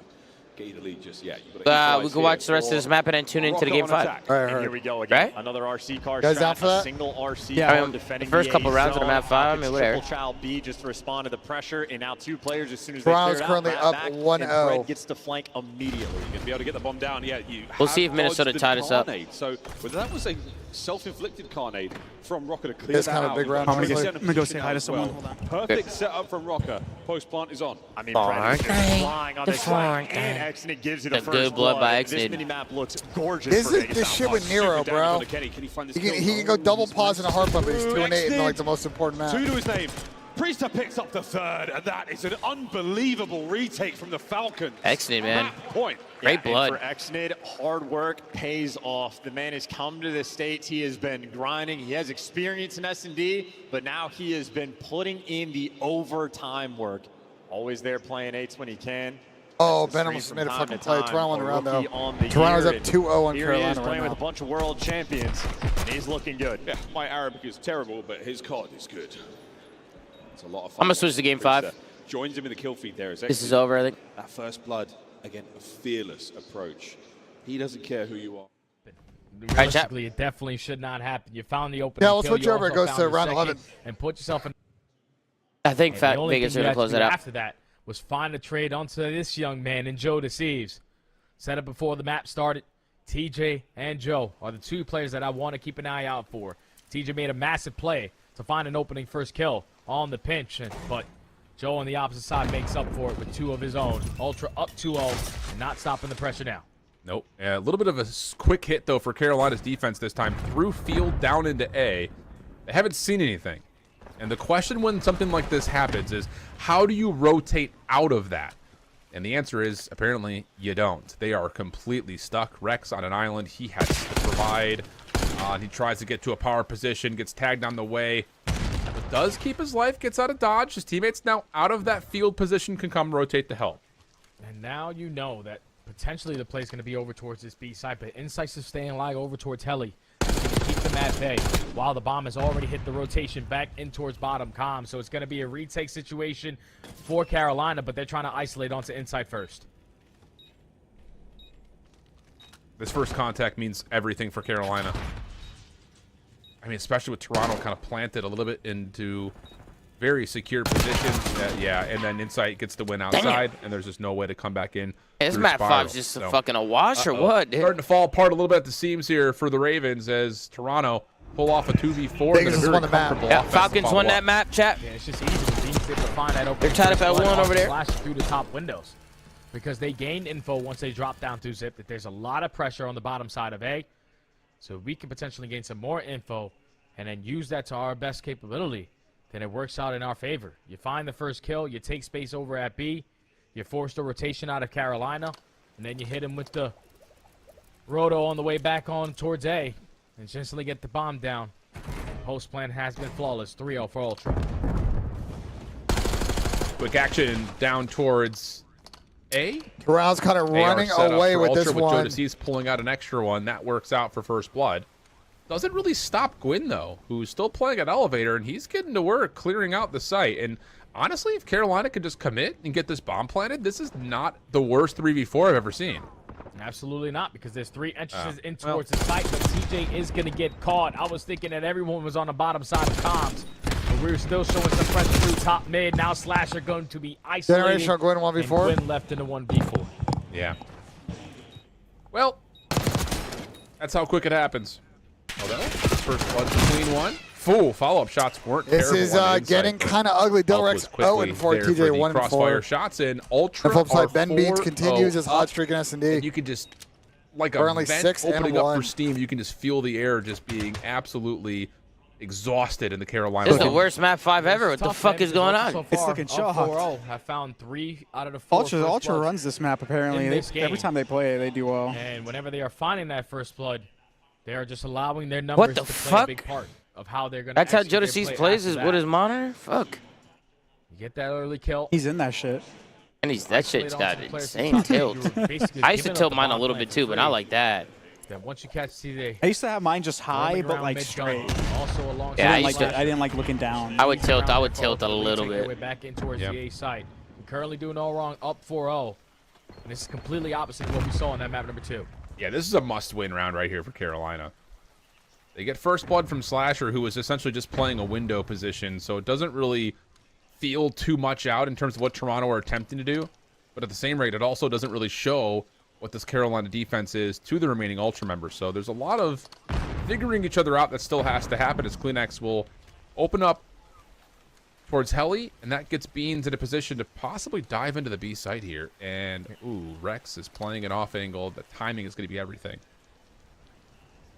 get you the lead just yet. We can watch the rest of this map and then tune into the game 5. All right, here we go again. Right? Another RC car. Guys down for that? Single RC Yeah, car I mean, defending the first couple A rounds of the map 5, I mean, whatever. Triple child B just to respond to the pressure, and now 2 players as soon as Toronto's they currently up 1-0. Gets to flank immediately. You're going to be able to get the bomb down. Yeah, we'll see if Minnesota tied us up. So whether that was a self-inflicted carnade from Rocker to clear It's that kind of out. a big round. I'm gonna go say hi to someone. Hold on. Perfect setup from Rocker. Post plant is on. I mean, Pred is just flying on this flank, and Exnid gives you the first good blood by Exnid. This mini-map looks gorgeous. This is the shit with Nero, bro. He can go double pause in a hard one, but he's 2-8 in like the most important map. 2 to his name. Priesta picks up the 3rd, and that is an unbelievable retake from the Falcons. Exnid, man. Point. Great blood. For Exnid, hard work pays off. The man has come to the States. He has been grinding. He has experience in S&D, but now he has been putting in the overtime work. Always there playing 8s when he can. Oh, Ben almost made a fucking play. Toronto won the round, though. Toronto's up 2-0 on Carolina right now. Here he is playing with a bunch of world champions, and he's looking good. Yeah, my Arabic is terrible, but his CoD is good. It's a lot of fun. I'm going to switch to game 5. Joins him in the kill feed there. This is over, I think. That first blood, again, a fearless approach. He doesn't care who you are. Realistically, it definitely should not happen. You found the opening. Yeah, we'll switch over. It goes to round 11. And put yourself in. I think Vegas are going to close that out. After that was find a trade onto this young man in Joe Deceives. Said it before the map started. TJ and Joe are the two players that I want to keep an eye out for. TJ made a massive play to find an opening first kill on the pinch, but Joe on the opposite side makes up for it with 2 of his own. Ultra up 2-0 and not stopping the pressure now. Nope. A little bit of a quick hit, though, for Carolina's defense this time. Through field down into A. They haven't seen anything. And the question when something like this happens is, how do you rotate out of that? And the answer is, apparently, you don't. They are completely stuck. Rex on an island. He has to provide. He tries to get to a power position, gets tagged on the way. But does keep his life, gets out of dodge. His teammates now out of that field position can come rotate to help. And now you know that potentially the play's going to be over towards this B side, but Insights is staying alive over towards Heli. Keep them at bay while the bomb has already hit the rotation back in towards bottom comm. So it's going to be a retake situation for Carolina, but they're trying to isolate onto Inside first. This first contact means everything for Carolina. I mean, especially with Toronto kind of planted a little bit into very secure positions. Yeah, and then Insight gets the win outside, and there's just no way to come back in. Is map 5 just fucking a wash or what, dude? Starting to fall apart a little bit at the seams here for the Ravens as Toronto pull off a 2v4. Vegas won the map. Yeah, Falcons won that map, chat. Yeah, it's just easy. The team's able to find that open. They're tied up at 1 over there. Slash through the top windows because they gained info once they dropped down through zip that there's a lot of pressure on the bottom side of A. So we can potentially gain some more info and then use that to our best capability. Then it works out in our favor. You find the first kill, you take space over at B, you force the rotation out of Carolina, and then you hit him with the roto on the way back on towards A, and instantly get the bomb down. Post plan has been flawless. 3-0 for Ultra. Quick action down towards A. Toronto's kind of running away with Ultra this with one. Joe pulling out an extra one. That works out for first blood. Doesn't really stop Gwyn, though, who's still playing at Elevator, and he's getting to work clearing out the site. And honestly, if Carolina could just commit and get this bomb planted, this is not the worst 3v4 I've ever seen. Absolutely not, because there's 3 entrances in towards the site, but TJ is going to get caught. I was thinking that everyone was on the bottom side of comms, but we're still showing some pressure through top mid. Now Slasher going to be isolated. Generational Gwyn 1v4. Gwyn left in a 1v4. Yeah. Well, that's how quick it happens. Oh, that was first blood between one. Full follow-up shots weren't this terrible. Is getting kind of ugly. Delrex 0-4, TJ 1-4. Crossfire shots in. Ultra the flip side, Ben Beans continues his hot streak in S&D. And you can just, like a vent 6 opening and up for steam, you can just feel the air just being absolutely exhausted in the Carolina. This is the worst map 5 ever. What the fuck is going on? It's looking shocked. 4-0. Have found 3 out of the 4. Ultra runs this map, apparently. Every time they play it, they do well. And whenever they are finding that first blood, they are just allowing their numbers to play a big part of how they're going to. That's how Jodeci plays is with his monitor? Fuck. You get that early kill. He's in that shit. And that shit's got insane tilt. I used to tilt mine a little bit too, but not like that. Then once you catch CJ. I used to have mine just high, but like straight. Also along. Yeah, I didn't like looking down. I would tilt a little bit. Way back in towards the A side. We're currently doing all wrong, up 4-0. And this is completely opposite of what we saw on that map number 2. Yeah, this is a must-win round right here for Carolina. They get first blood from Slasher, who was essentially just playing a window position, so it doesn't really feel too much out in terms of what Toronto are attempting to do. But at the same rate, it also doesn't really show what this Carolina defense is to the remaining Ultra members. So there's a lot of figuring each other out that still has to happen as Kleenex will open up towards Heli, and that gets Beans in a position to possibly dive into the B site here. And, ooh, Rex is playing it off angle. The timing is going to be everything.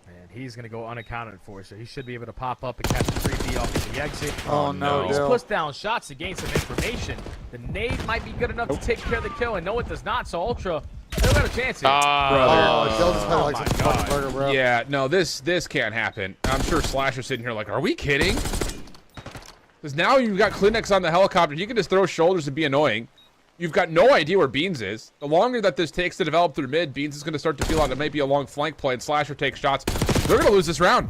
And he's going to go unaccounted for, so he should be able to pop up and catch the 3B off of the exit. Oh, no. He's pushed down shots to gain some information. The nade might be good enough to take care of the kill, and no, it does not, so Ultra, they don't got a chance here. Brother. Yeah, no, this can't happen. I'm sure Slasher's sitting here like, are we kidding? Because now you've got Kleenex on the helicopter. You can just throw shoulders and be annoying. You've got no idea where Beans is. The longer that this takes to develop through mid, Beans is going to start to feel like it might be a long flank play, and Slasher takes shots. They're going to lose this round.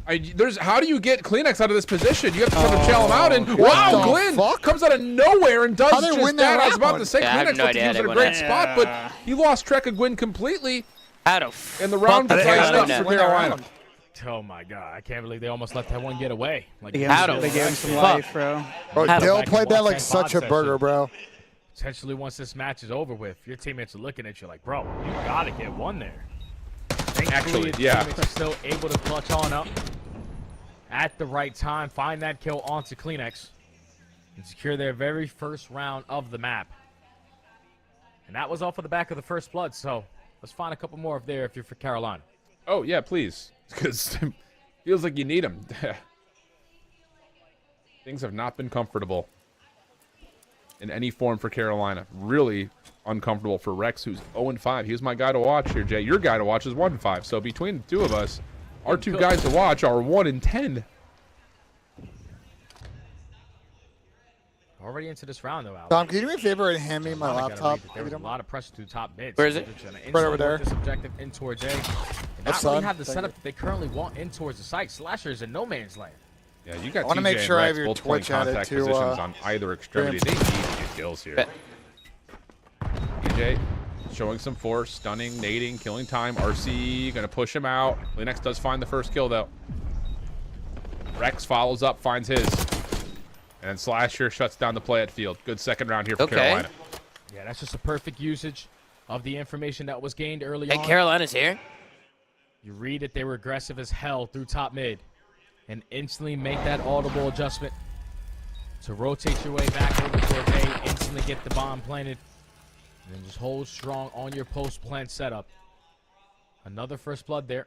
How do you get Kleenex out of this position? You have to sort of chill him out, and wow, Glenn comes out of nowhere and does just that. I was about to say Kleenex looks like he was in a great spot, but he lost track of Gwyn completely. And the round gets for Carolina. Oh my God! I can't believe they almost let that one get away. Like, they gave him some life, bro. Bro, Dill played that like such a burger, bro. Essentially, once this match is over with, your teammates are looking at you like, bro, you gotta get one there. Thankfully, your teammates are still able to clutch on up at the right time, find that kill onto Kleenex, and secure their very first round of the map. And that was off of the back of the first blood, so let's find a couple more there if you're for Carolina. Oh, yeah, please. Because it feels like you need them. Things have not been comfortable in any form for Carolina. Really uncomfortable for Rex, who's 0-5. He was my guy to watch here, Jay. Your guy to watch is 1-5. So between the two of us, our two guys to watch are 1-10. Already into this round, though, Alex. Tom, can you do me a favor and hand me my laptop? There was a lot of pressure to the top mid. Where is it? Right over there. This objective in towards A. And not really have the setup that they currently want in towards the site. Slasher is in no man's land. Yeah, you got I want to make sure I have your Twitch added to positions on either extremity. They need to get kills here. DJ showing some force, stunning, nading, killing time. RC gonna push him out. Linux does find the first kill though. Rex follows up, finds his. And then Slasher shuts down the play at field. Good second round here for Carolina. Yeah, that's just a perfect usage of the information that was gained early on. And Carolina's here. You read it, they were aggressive as hell through top mid. And instantly make that audible adjustment to rotate your way back over towards A, instantly get the bomb planted, and then just hold strong on your post-plant setup. Another first blood there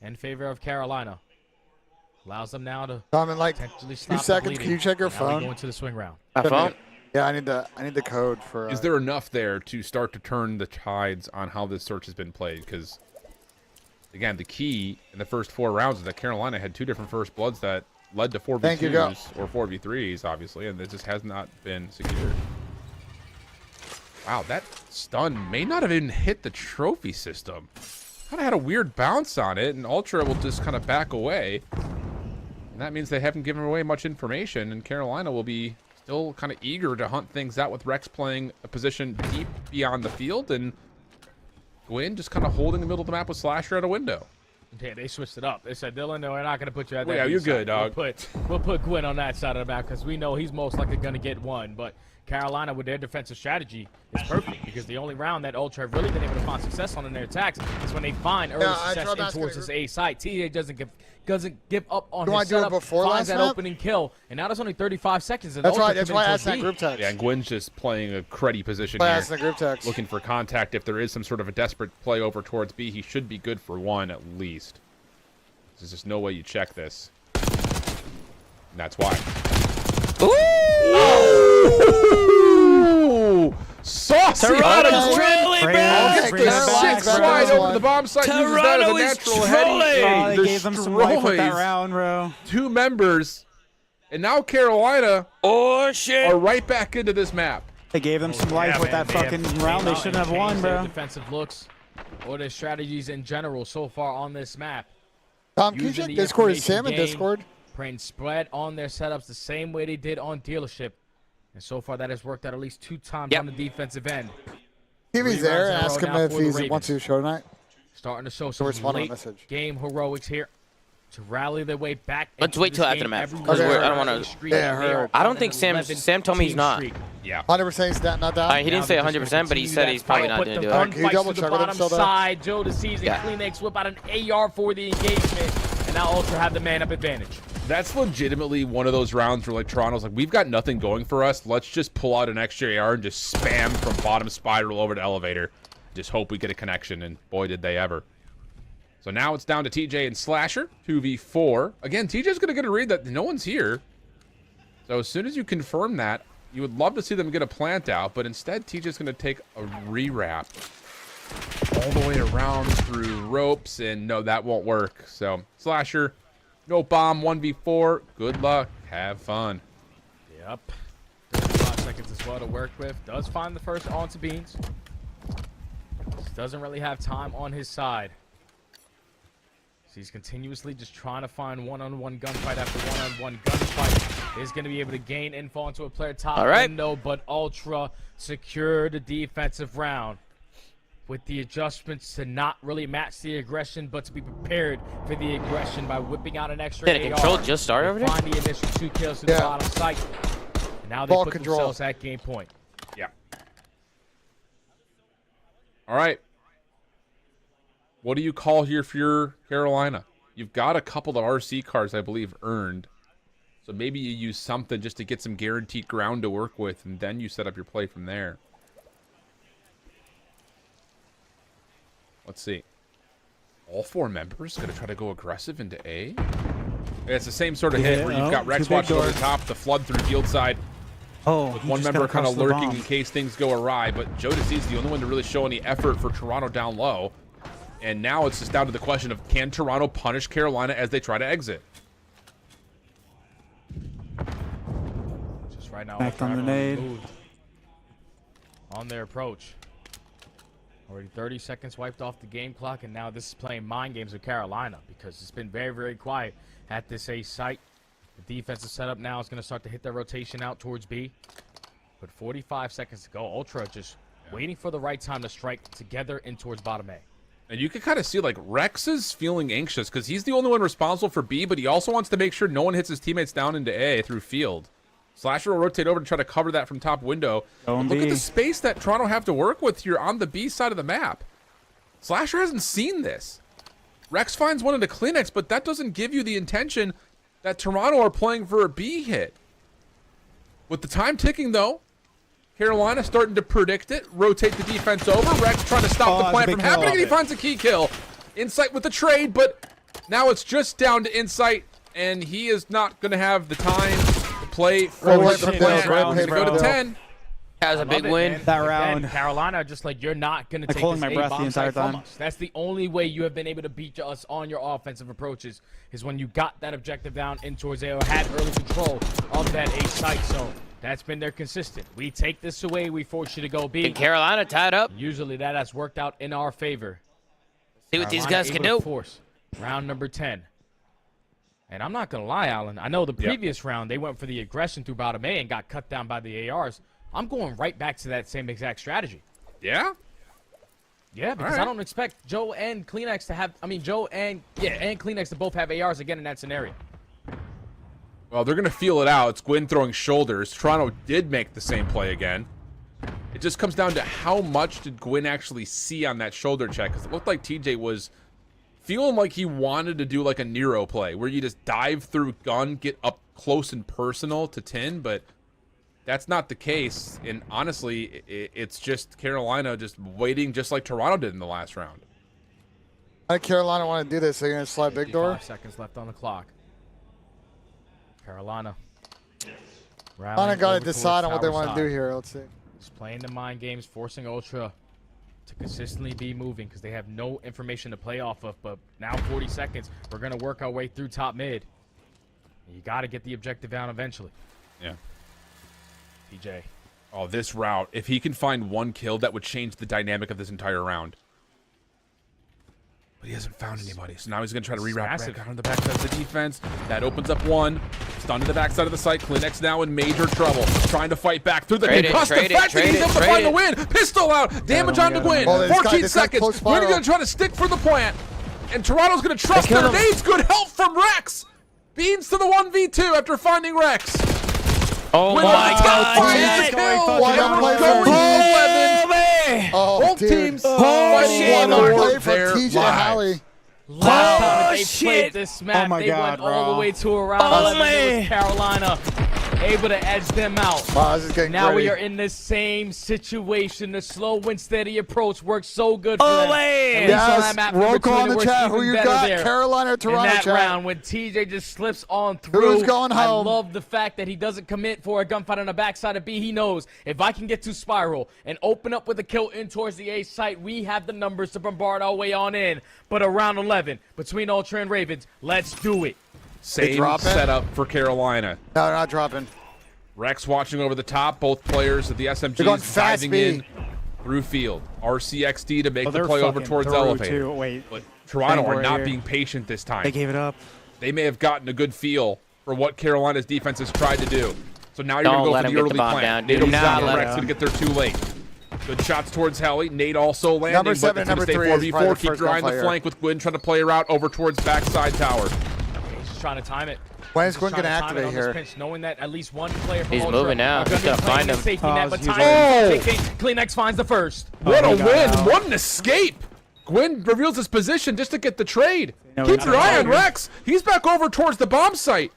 in favor of Carolina. Allows them now to potentially stop 2 seconds. the Can you check your now we phone? go into the swing round. My phone? Yeah, I need the code for. Is there enough there to start to turn the tides on how this search has been played? Because again, the key in the first 4 rounds is that Carolina had 2 different first bloods that led to 4v2s or 4v3s, obviously, and it just has not been secured. Wow, that stun may not have even hit the trophy system. Kind of had a weird bounce on it, and Ultra will just kind of back away. And that means they haven't given away much information, and Carolina will be still kind of eager to hunt things out with Rex playing a position deep beyond the field, and Gwyn just kind of holding the middle of the map with Slasher at a window. Yeah, they switched it up. They said, Dylan, no, we're not going to put you at that. Yeah, you're good, dog. We'll put Gwyn on that side of the map because we know he's most likely going to get one. But Carolina, with their defensive strategy, is perfect because the only round that Ultra have really been able to find success on in their attacks is when they find early success in towards this A site. TJ doesn't give up on his setup, finds that opening kill, and now there's only 35 seconds. That's why I asked that group text. Yeah, and Gwyn's just playing a cruddy position here. The group text. Looking for contact. If there is some sort of a desperate play over towards B, he should be good for 1 at least. There's just no way you check this. And that's why. Ooh! Saucy! Toronto's trolling, bro! 6 wide over the bomb site. Toronto is trolling! They gave them some life with that round, bro. 2 members. And now Carolina are right back into this map. They gave them some life with that fucking round. They shouldn't have won, bro. Defensive looks or their strategies in general so far on this map. Tom, can you check Discord? Is Sam in Discord? Playing spread on their setups the same way they did on dealership. And so far that has worked out at least 2 times on the defensive end. If he's there, ask him if he wants to show tonight. Starting to show some late game heroics here to rally their way back. Let's wait till after the map. Because I don't want to. Yeah, I don't think Sam told me he's not. Yeah. 100% he's not down. He didn't say 100%, but he said he's probably not going to do it. Can you double check with him still there? Side, Joe the season, Kleenex whip out an AR for the engagement, and now Ultra have the man-up advantage. That's legitimately one of those rounds where, like, Toronto's like, we've got nothing going for us. Let's just pull out an extra AR and just spam from bottom spiral over to elevator. Just hope we get a connection, and boy, did they ever. So now it's down to TJ and Slasher, 2v4. Again, TJ's going to get a read that no one's here. So as soon as you confirm that, you would love to see them get a plant out, but instead TJ's going to take a rewrap all the way around through ropes, and no, that won't work. So Slasher, no bomb, 1v4. Good luck. Have fun. Yep. 35 seconds as well to work with. Does find the first onto Beans. Just doesn't really have time on his side. So he's continuously just trying to find one-on-one gunfight after one-on-one gunfight. Is going to be able to gain info onto a player top window, but Ultra secure the defensive round with the adjustments to not really match the aggression, but to be prepared for the aggression by whipping out an extra AR. Control just started over there? Find the initial 2 kills to the bottom site. And now they put themselves at game point. Yeah. All right. What do you call here for your Carolina? You've got a couple of RC cards, I believe, earned. So maybe you use something just to get some guaranteed ground to work with, and then you set up your play from there. Let's see. All 4 members going to try to go aggressive into A. It's the same sort of hit where you've got Rex watching over the top, the flood through field side. Oh, with one member kind of lurking in case things go awry. But Jodeci is the only one to really show any effort for Toronto down low. And now it's just down to the question of, can Toronto punish Carolina as they try to exit? Just right now, back on the nade. On their approach. Already 30 seconds wiped off the game clock, and now this is playing mind games with Carolina because it's been very, very quiet at this A site. The defensive setup now is going to start to hit their rotation out towards B. But 45 seconds to go. Ultra just waiting for the right time to strike together in towards bottom A. And you can kind of see, like, Rex is feeling anxious because he's the only one responsible for B, but he also wants to make sure no one hits his teammates down into A through field. Slasher will rotate over to try to cover that from top window. Look at the space that Toronto have to work with here on the B side of the map. Slasher hasn't seen this. Rex finds one into Kleenex, but that doesn't give you the intention that Toronto are playing for a B hit. With the time ticking, though, Carolina starting to predict it, rotate the defense over. Rex trying to stop the plant from happening, and he finds a key kill. Insight with the trade, but now it's just down to Insight, and he is not going to have the time to play for the plant. To go to 10. That was a big win. That round. Again, Carolina, just like, you're not going to take this A bomb site from us. That's the only way you have been able to beat us on your offensive approaches is when you got that objective down in towards A or had early control of that A site. So that's been their consistent. We take this away, we force you to go B. And Carolina tied up. Usually that has worked out in our favor. See what these guys can do. Force. Round number 10. And I'm not going to lie, Alan. I know the previous round they went for the aggression through bottom A and got cut down by the ARs. I'm going right back to that same exact strategy. Yeah? Yeah, because I don't expect Joe and Kleenex to have, Joe and Kleenex to both have ARs again in that scenario. Well, they're going to feel it out. It's Gwyn throwing shoulders. Toronto did make the same play again. It just comes down to how much did Gwyn actually see on that shoulder check, because it looked like TJ was feeling like he wanted to do like a Nero play, where you just dive through gun, get up close and personal to Tin, but that's not the case, and honestly, it's just Carolina just waiting just like Toronto did in the last round. Why Carolina want to do this? They're going to slide big door? 5 seconds left on the clock. Carolina. Carolina got to decide on what they want to do here. Let's see. Just playing the mind games, forcing Ultra to consistently be moving because they have no information to play off of, but now 40 seconds. We're going to work our way through top mid. You got to get the objective down eventually. Yeah. TJ. Oh, this route. If he can find one kill, that would change the dynamic of this entire round. But he hasn't found anybody. So now he's going to try to reroute back on the backside of the defense. That opens up one. Stun to the backside of the site. Kleenex now in major trouble. Trying to fight back through the concussed effect. He's able to find the win. Pistol out. Damage on to Gwyn. 14 seconds. Gwyn going to try to stick for the plant. And Toronto's going to trust their nades. Good help from Rex. Beans to the 1v2 after finding Rex. Oh my God! Both teams fighting one for TJ Halley. Last time they played this map, they went all the way to a round. It was Carolina able to edge them out. Wow, this is getting now gritty. we are in the same situation. The slow and steady approach works so good for them. Yes, roll call in the chat. Who you got? Carolina or Toronto? In that chat? round, when TJ just slips on through. Who's going home? I love the fact that he doesn't commit for a gunfight on the backside of B. He knows if I can get to Spiral and open up with a kill in towards the A site, we have the numbers to bombard our way on in. But around 11, between Ultra and Ravens, let's do it. Same setup for Carolina. No, they're not dropping. Rex watching over the top. Both players of the SMGs diving in through field. RCXD to make the play over towards elevator. But Toronto are not being patient this time. They gave it up. They may have gotten a good feel for what Carolina's defense has tried to do. So now you're going to go for the early plant. Nate Rex going to get there too late. Good shots towards Helly. Nate also landing, number 7, but it's number going to stay 3 4v4. Keep your eye on the flank with Gwyn trying to play her out over towards backside tower. trying to time it. When is Gwen going to activate here? Pinch, knowing that at least one player from He's Ultra moving now. He's going to find him. Safety net, but Kleenex finds the first. What a win. What an escape. Gwyn reveals his position just to get the trade. Keep your eye on Rex. He's back over towards the bomb site.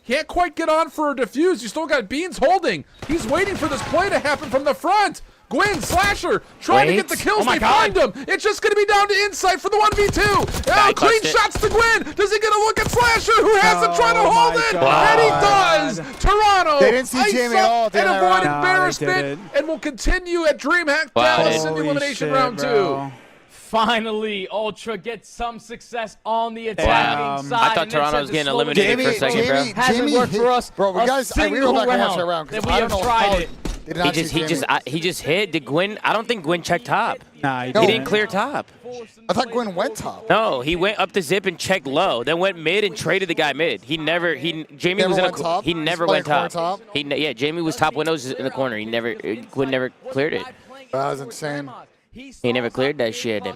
Can't quite get on for a defuse. You still got Beans holding. He's waiting for this play to happen from the front. Gwyn, Slasher, trying to get the kills. They find him. It's just going to be down to Insight for the 1v2. Oh, clean shots to Gwyn. Does he get a look at Slasher, who has to try to hold it? And he does. Toronto. They didn't see Jamie at all. And avoid embarrassment. And will continue at DreamHack Dallas in the elimination round 2. Finally, Ultra gets some success on the attacking side. I thought Toronto was getting eliminated for a second, bro. Hasn't worked for us. Bro, we go back and watch that round. That we have tried it. He just hit. Did Gwyn? I don't think Gwyn checked top. Nah, he didn't clear top. I thought Gwyn went top. No, he went up the zip and checked low, then went mid and traded the guy mid. Jamie was in a top? He never went top. Yeah, Jamie was top windows in the corner. Gwyn never cleared it. That was insane. He never cleared that shit.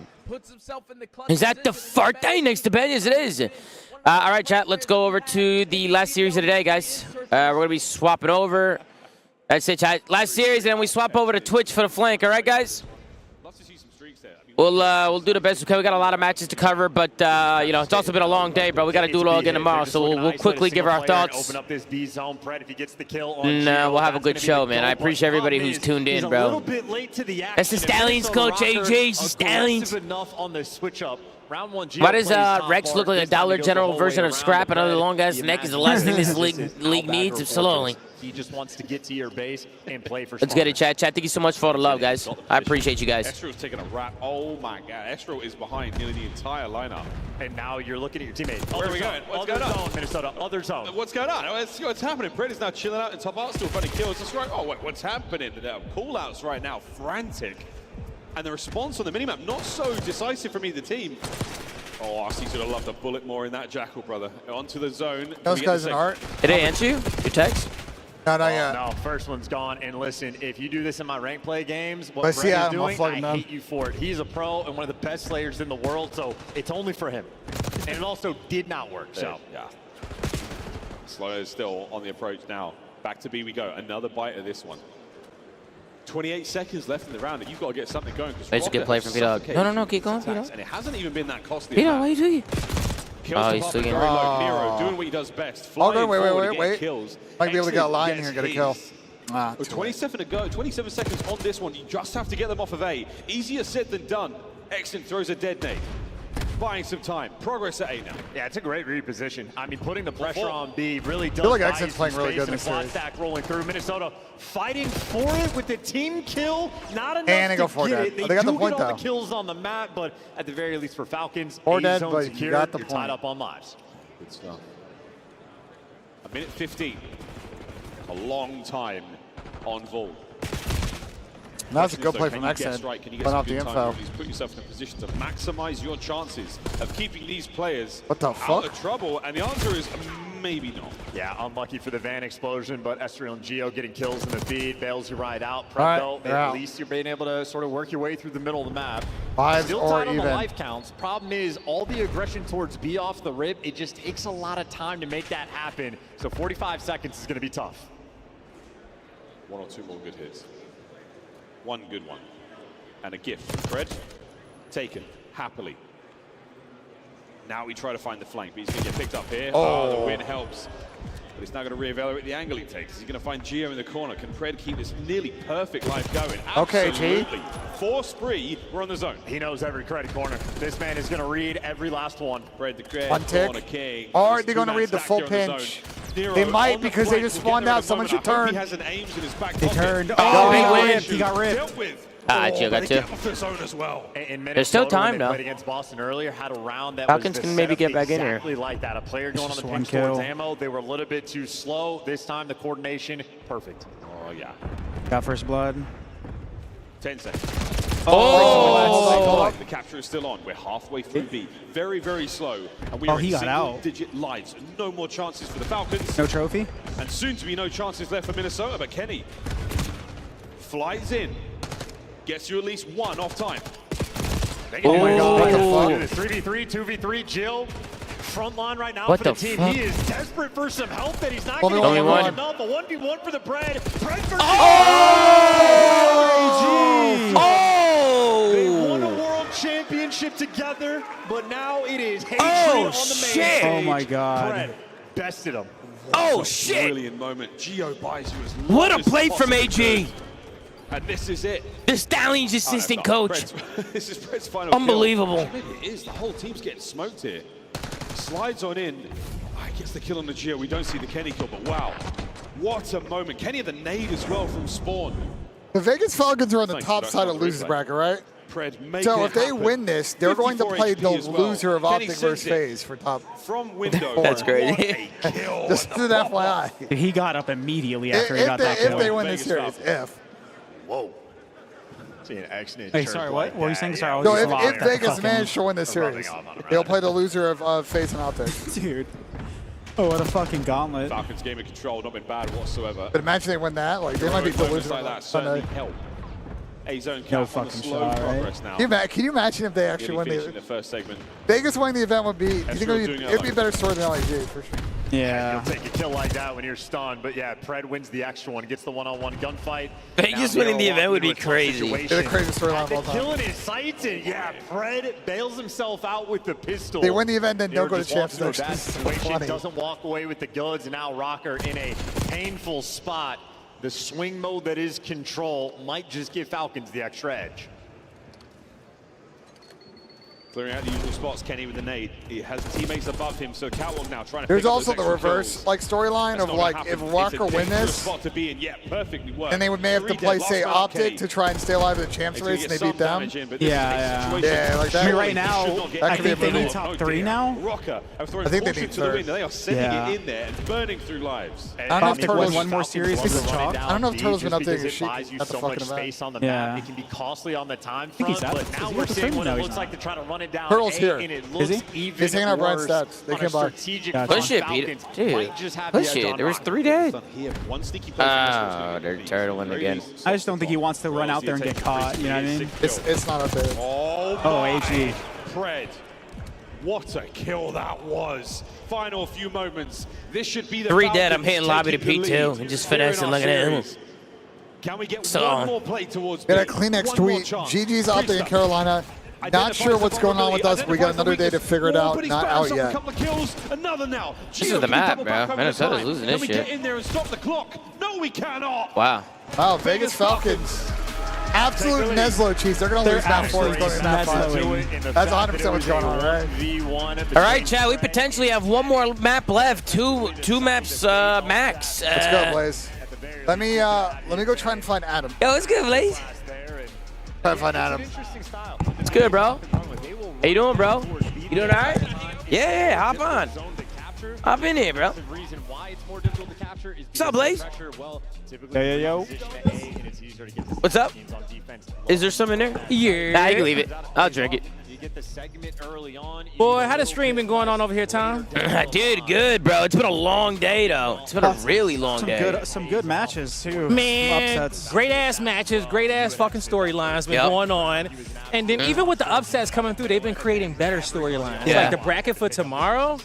Is that the fart thing next to Ben? Yes, it is. All right, chat. Let's go over to the last series of the day, guys. We're gonna be swapping over. That's it, chat. Last series, and then we swap over to Twitch for the flank. All right, guys. We'll do the best we can. We got a lot of matches to cover, but you know, it's also been a long day, bro. We got to do it all again tomorrow, so we'll quickly give our thoughts. Open up this B zone, Pred, if he gets the kill on we'll have a good show, man. I appreciate everybody who's tuned in, bro. That's the Stallions coach, AJ. Stallions. Why does Rex look like a Dollar General version of Scrap? Another long-ass neck is the last thing this league needs. Absolutely. He just wants to get to your base and play for Let's get it, chat. Thank you so much for all the love, guys. I appreciate you guys. Estro's taking a wrap. Oh, my God. Estro is behind nearly the entire lineup. And now you're looking at your teammate. Where are we going? What's going on? Minnesota, other zone. What's going on? What's happening? Pred is now chilling out in top art, still finding kills. That's right. Oh, wait, what's happening? The call-outs right now, frantic. And the response on the minimap, not so decisive from either team. Oh, RC's gonna love the bullet more in that Jackal, brother. Onto the zone. Those guys in art. Did they answer you? Your text? No, not yet. No, first one's gone. And listen, if you do this in my rank play games, what Brett is doing, I hate you for it. He's a pro and one of the best slayers in the world, so it's only for him. And it also did not work, so. Yeah. Slow is still on the approach now. Back to B we go. Another bite of this one. 28 seconds left in the round, and you've got to get something going. That's a good play from P-Dog. No, keep going, P-Dog. And it hasn't even been that costly. P-Dog, what are you doing? Oh, he's still getting Nero doing what he does best. Wait. Kills. Might be able to get a line here and get a kill. With 27 to go, 27 seconds on this one. You just have to get them off of A. Easier said than done. Exton throws a dead nade. Buying some time. Progress at A now. Yeah, it's a great reposition. I mean, putting the pressure on B really does. I feel like Exton's playing really good in this series. Stack rolling through. Minnesota fighting for it with the team kill. Not enough and they go to get it. They got the do point, get all though. the kills on the map, but at the very least for Falcons, or A dead, zone but secure, you got the you're point. tied up on lives. Good stuff. A minute 15. A long time on Vol. That's a good play from Exton. Exton. Can you get Run some off the good info. time? Please put yourself in a position to maximize your chances of keeping these players out of trouble. And the answer is maybe not. Yeah, unlucky for the van explosion, but Estriel and Geo getting kills in the feed, bails you right out. At least you're being able to sort of work your way through the middle of the map. Still tied on the life counts. Problem is, all the aggression towards B off the rip, it just takes a lot of time to make that happen. So 45 seconds is going to be tough. One or two more good hits. One good one. And a gift from Fred. Taken happily. Now we try to find the flank, but he's going to get picked up here. Oh, the win helps. But he's now going to reevaluate the angle he takes. He's going to find Geo in the corner. Can Fred keep this nearly perfect life going? Absolutely. Okay, G. 4 spree, we're on the zone. He knows every credit corner. This man is going to read every last one. Fred the great one tick. corner king. Or they're going to read the full pinch. They might because they just spawned out. Someone should turn. He has an aims in his back they turned. Oh, he got ripped. Gio got two. Off the zone as well. There's still time, though. Against Boston earlier, had a round that Falcons was can maybe get back in here. Exactly like that. A player going on the pinch towards ammo. They were a little bit too slow. This time, the coordination, perfect. Oh, yeah. Got first blood. 10 seconds. Oh! The capture is still on. We're halfway through B. Very, very slow. And we Oh, are he in got out. single-digit lives. No more chances for the Falcons. No trophy. And soon to be no chances left for Minnesota. But Kenny flies in. Gets you at least one off time. Oh my God. What the fuck? 3v3, 2v3, Jill front line right now What for the the team. fuck? He is desperate for some help that he's not Only going to one. get enough. A 1v1 for the Pred. Pred for Oh! They won a world championship together, but now it is hatred Oh, on the main shit. stage. Oh my God. Pred bested him. Oh, A shit. brilliant moment. Gio buys you as What low a as play he from possibly AG. could. And this is it. The Stallion's assistant coach. This is Pred's final Unbelievable. kill. Maybe it is. The whole team's getting smoked here. Slides on in. Gets the kill on the Gio. We don't see the Kenny kill, but wow. What a moment. Kenny had the nade as well from spawn. The Vegas Falcons are on the Thanks, top that's side not of losers replay. bracket, right? Pred, make So it if they happen. win this, they're going to 54 play the HP as well. loser of Kenny Optic sends versus it FaZe for top. From window. That's crazy. What a kill. Just an FYI. He got up immediately after he got that If kill. they win this Vegas series, if. Whoa. See an excellent Hey, chirp sorry, like what were you that. saying? Sorry, I was No, just if locked. Vegas managed to win this series, they'll play the loser of FaZe and Optic. Dude. Oh, what a fucking gauntlet. Falcons game of control, not been bad whatsoever. But imagine they win that. Like, they might be the Moments loser like that on certainly Sunday. help. A-zone No count on the fucking slow shot, right? progress now. Can you imagine if they actually Nearly win finishing the the first segment. Vegas winning the event would be? Do you think Ezreal doing it'd be a better story than LAG for sure? Yeah. You'll take a kill like that when you're stunned, but yeah, Pred wins the extra one, gets the one-on-one gunfight. Vegas Now winning the they're event would be walking into a tough crazy. situation. They're the craziest storyline of The all time. kill in his sights, and yeah, Pred bails himself out with the pistol. They win the event, then They don't were go to just champs walking next. through that This is so situation, funny. doesn't walk away with the goods, and now Rocker in a painful spot. The swing mode that is control might just give Falcons the extra edge. Clearing out the usual spots, Kenny with the nade. He has teammates above him, so Catwalk now trying to There's pick up also those the extra reverse kills. like storyline That's of not like gonna if happen. Rocker It's a win dangerous this, spot to be in. Yeah, perfectly worked. then they may have to 3 play dead, say lost by Optic Kenny. to try and stay alive in the champs He's gonna race, and get they some beat them. damage in, but this is a Yeah. situation Yeah, like that. I mean, right surely now, should not get that I could be a think they movie. need top Oh, 3 dear. now. Rocker have thrown I think they caution need to the third. wind. They are sending Yeah. it in there and burning through lives. I don't know if Optic Turtles won one more series Is with it Chalk. I don't know if Turtle's been updating his sheet buys you at the so fucking much event. space on the Yeah. map. It can be costly on the time think he's front, out. but now Is he we're at the seeing stream? what No, it he's looks not. like to try to run it down. Turtle's here. And it Is looks he? even He's hanging out Brian's worse stats. They on came a by. strategic Gotcha. front. Push it, Peter. Falcons Dude. might just have the Push edge it. on There was Rocker. 3 dead. Here, one sneaky play from Oh, they're turtling again. I just don't think he wants to run out there and get caught. You know what I mean? It's not up there. Oh, AG. Pred. What a kill that was. Final few moments. This should be the 3 dead. I'm Falcons hitting lobby to taking the P2 lead and just here in finessing. our Look at him. series. Can we get So- one more play towards Got a big? Kleenex One more tweet. chance. GG's Optic in Freestyle. Carolina. Not sure what's going on with us. We got another day to figure it out. Not out yet. Couple of kills, another now. This is the map, bro. Minnesota's losing this Can we shit. get in there and stop the clock? No, we cannot. Wow. Wow, Vegas Falcons. Absolute Neslo cheese. They're going to lose map 4. It's going to map 5. That's 100% what's going on, right? All right, Chad, we potentially have one more map left. Two maps max. Let's go, Blaze. Let me go try and find Adam. Yo, it's good, Blaze. Try and find Adam. It's good, bro. How you doing, bro? You doing all right? Yeah, hop on. Hop in here, bro. What's up, Blaze? Yo. What's up? Is there some in there? Yeah. Nah, you can leave it. I'll drink it. Boy, how the stream been going on over here, Tom? Dude, good, bro. It's been a long day, though. It's been a really long day. Some good matches too. Man, Some upsets. great ass matches, great ass fucking storylines been going on. And then even with the upsets coming through, they've been creating better storylines. Yeah. Like the bracket for tomorrow.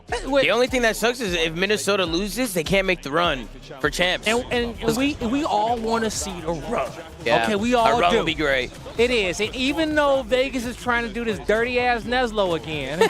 The only thing that sucks is if Minnesota loses, they can't make the run for champs. And we all want to see the run. Yeah. Okay, we all A run do. would be great. It is. And even though Vegas is trying to do this dirty ass Neslo again,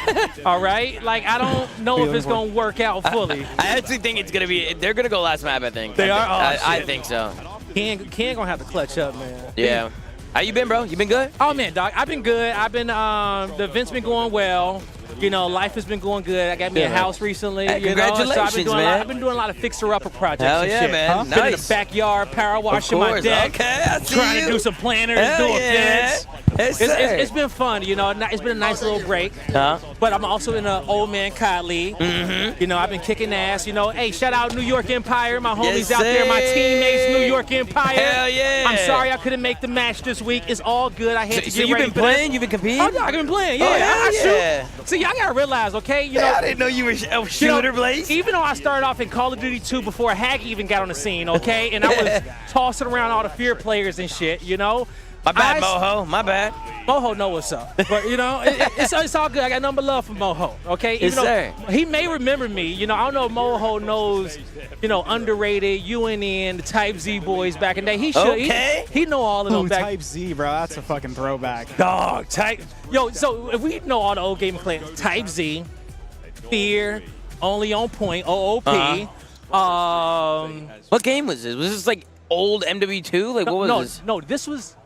all right? Like, I don't know if it's going to work out fully. I actually think it's going to be, they're going to go last map, I think. They are? Oh, I shit. think so. Ken going to have to clutch up, man. Yeah. How you been, bro? You been good? Oh, man, dog. I've been good. I've been, the event's been going well. You know, life has been going good. I got me a house recently. Hey, you know, so I've been congratulations, doing man. I've been doing a lot of fixer-upper projects Hell and yeah, shit. man. Been in the Nice. backyard, power washing my course. deck. Okay, I see trying you. to do some planners, Hell do yeah. events. Yes, sir. It's been fun, you know. It's been a nice little break. But I'm also in an old man COD league. You know, I've been kicking ass. You know, hey, shout out New York Empire, my homies Yes, out there, my sir. teammates, New York Empire. Hell yeah. I'm sorry I couldn't make the match this week. It's all good. I had to So get you've ready been for this. playing? You've been competing? Oh, yeah, I've been playing. Yeah, Oh, hell I yeah. shoot. See, y'all gotta realize, okay? You know, I didn't know you were a shooter, Blaze. even though I started off in Call of Duty 2 before Hag even got on the scene, okay? And I was tossing around all the fear players and shit, you know? My bad, Moho. My bad. Moho know what's up. But, you know, it's all good. I got nothing but love for Moho, okay? Yes, sir. He may remember me. You know, I don't know if Moho knows, you know, underrated, UNN, the Type Z boys back in the day. He should. Okay. He know all of them back. Type Z, bro. That's a fucking throwback. Dog, Type. Yo, so if we know all the old gaming clans, Type Z, Fear, Only on Point, OOP. What game was this? Was this like old MW2? Like, what was this? No, this was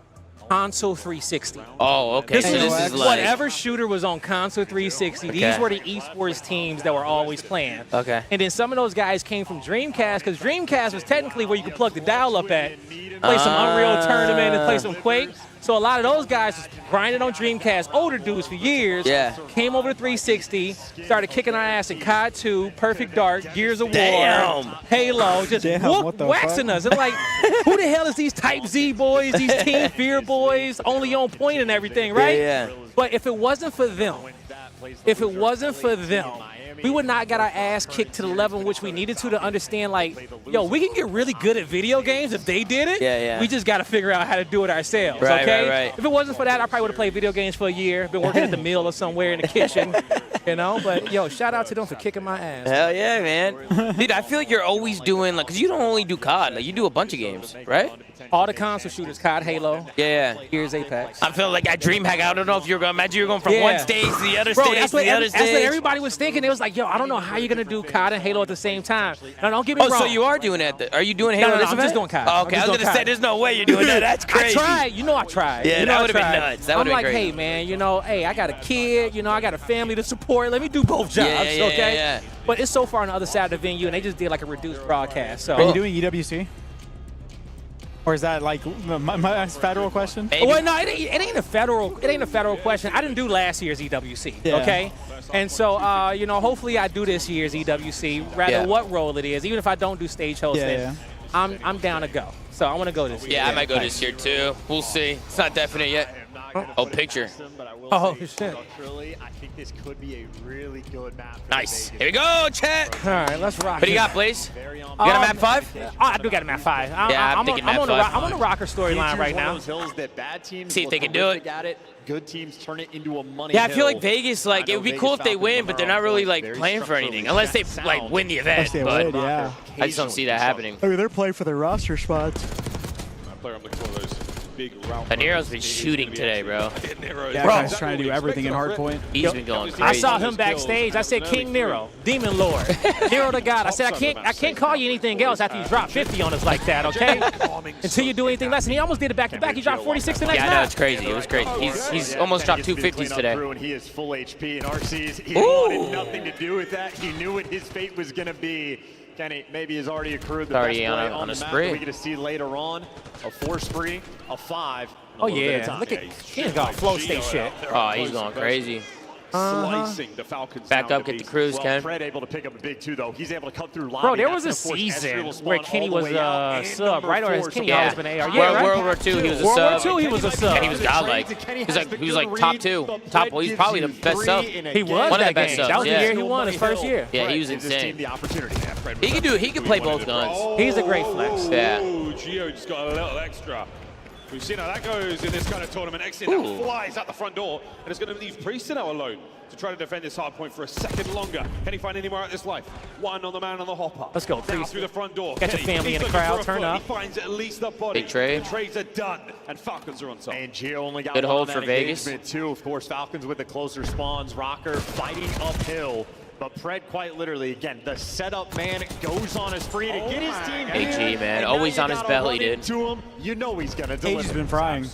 Console 360. Oh, okay. This is like whatever shooter was on Console 360. Okay. These were the esports teams that were always playing. Okay. And then some of those guys came from Dreamcast, because Dreamcast was technically where you could plug the dial up at, play some Unreal Tournament and play some Quake. So a lot of those guys was grinding on Dreamcast, older dudes for years. Yeah. Came over to 360, started kicking our ass in CoD 2, Perfect Dark, Gears of Damn. War, Halo, just waxing us. And like, who the hell is these Type Z boys, these Team Fear boys, Only on Point and everything, right? Yeah. But if it wasn't for them, we would not get our ass kicked to the level in which we needed to understand, like, yo, we can get really good at video games if they did it. Yeah, yeah. We just got to figure out how to do it ourselves, Right, okay? right. If it wasn't for that, I probably would have played video games for a year, been working at the mill or somewhere in the kitchen, you know? But, yo, shout out to them for kicking my ass. Hell yeah, man. Dude, I feel like you're always doing, like, because you don't only do COD. Like, you do a bunch of games, right? All the console shooters, COD, Halo. Yeah. Gears, Apex. I feel like at DreamHack, I don't know if you're going to imagine you're going from one stage to the other stage to the other stage. That's what everybody was thinking. It was like, yo, I don't know how you're going to do COD and Halo at the same time. Now, don't get me wrong. Oh, so you are doing that? Are you doing Halo? No, I'm just doing COD. Oh, okay, I was going to say, there's no way you're doing that. That's crazy. I tried. You know I tried. Yeah, you know that would have been tried. nuts. That I'm would have like, been crazy. hey, man, you know, hey, I got a kid. You know, I got a family to support. Let me do both jobs, okay? Yeah. But it's so far on the other side of the venue, and they just did like a reduced broadcast. So. Are you doing EWC? Or is that like my federal question? Well, no, it ain't a federal question. I didn't do last year's EWC, okay? And so, you know, hopefully I do this year's EWC, rather what role it is. Even if I don't do stage hosting, I'm down to go. So I want to go this year. Yeah, I might go this year too. We'll see. It's not definite yet. Oh, picture. Oh, shit. I think this could be a really good map. Nice. Here we go, chat. All right, let's rock. What do you got, Blaze? You got a map 5? Oh, I do got a map 5. I'm thinking map 5. I'm on a rocker storyline right now. See if they can do it. Good teams turn it into a money. Yeah, I feel like Vegas, like, it would be cool if they win, but they're not really, like, playing for anything. Unless they, like, win the event. But I just don't see that happening. I mean, they're playing for their roster spots. Player, I'm looking for those big route. Nero's been shooting today, bro. Yeah, guy's trying to do everything in hardpoint. He's been going crazy. I saw him backstage. I said, King Nero, Demon Lord, Nero the God. I said, I can't call you anything else after you drop 50 on us like that, okay? Until you do anything less. And he almost did it back to back. He dropped 46 the next Yeah, I night. know, it's crazy. It was crazy. He's almost dropped 250s today. And he is full HP, and RC's, he wanted nothing to do with that. He knew what his fate was going to be. Kenny maybe has already accrued the Already best play on a the spree. map. We're going to see later on a 4 spree, a 5. Oh, yeah. Look at he's got flow state shit. Oh, he's going crazy. Slicing the Falcons. Back up, get the cruise, Ken. Fred able to pick up a big 2, though. He's able to cut through lobby. Bro, there was a season where Kenny was sub, right? Or has Kenny always been AR? Yeah, World War II, he was a sub. World War II, he was a sub. And he was godlike. He was like top 2. Well, he's probably the best sub. He was one of that the best game. subs. That was the year he won his first year. Yeah, he was insane. The opportunity. He can play both guns. He's a great flex. Yeah. Gio just got a little extra. We've seen how that goes in this kind of tournament. Exit now flies out the front door, and it's going to leave Priest now alone to try to defend this hard point for a second longer. Can he find any more out this life? One on the man on the hopper. Let's go, Now Priest. through the front door. Get your family in the crowd, turn up. He finds at least the body. Big trade. The trades are done, and Falcons are on top. And Gio only got Good one hold on for that Vegas. engagement too. Of course, Falcons with the closer spawns. Rocker fighting uphill. But Pred quite literally, again, the setup man goes on a spree to get his team here. AG, man. And Always now on you his gotta belly, run dude. into him. You know he's going to deliver. AG's been frying.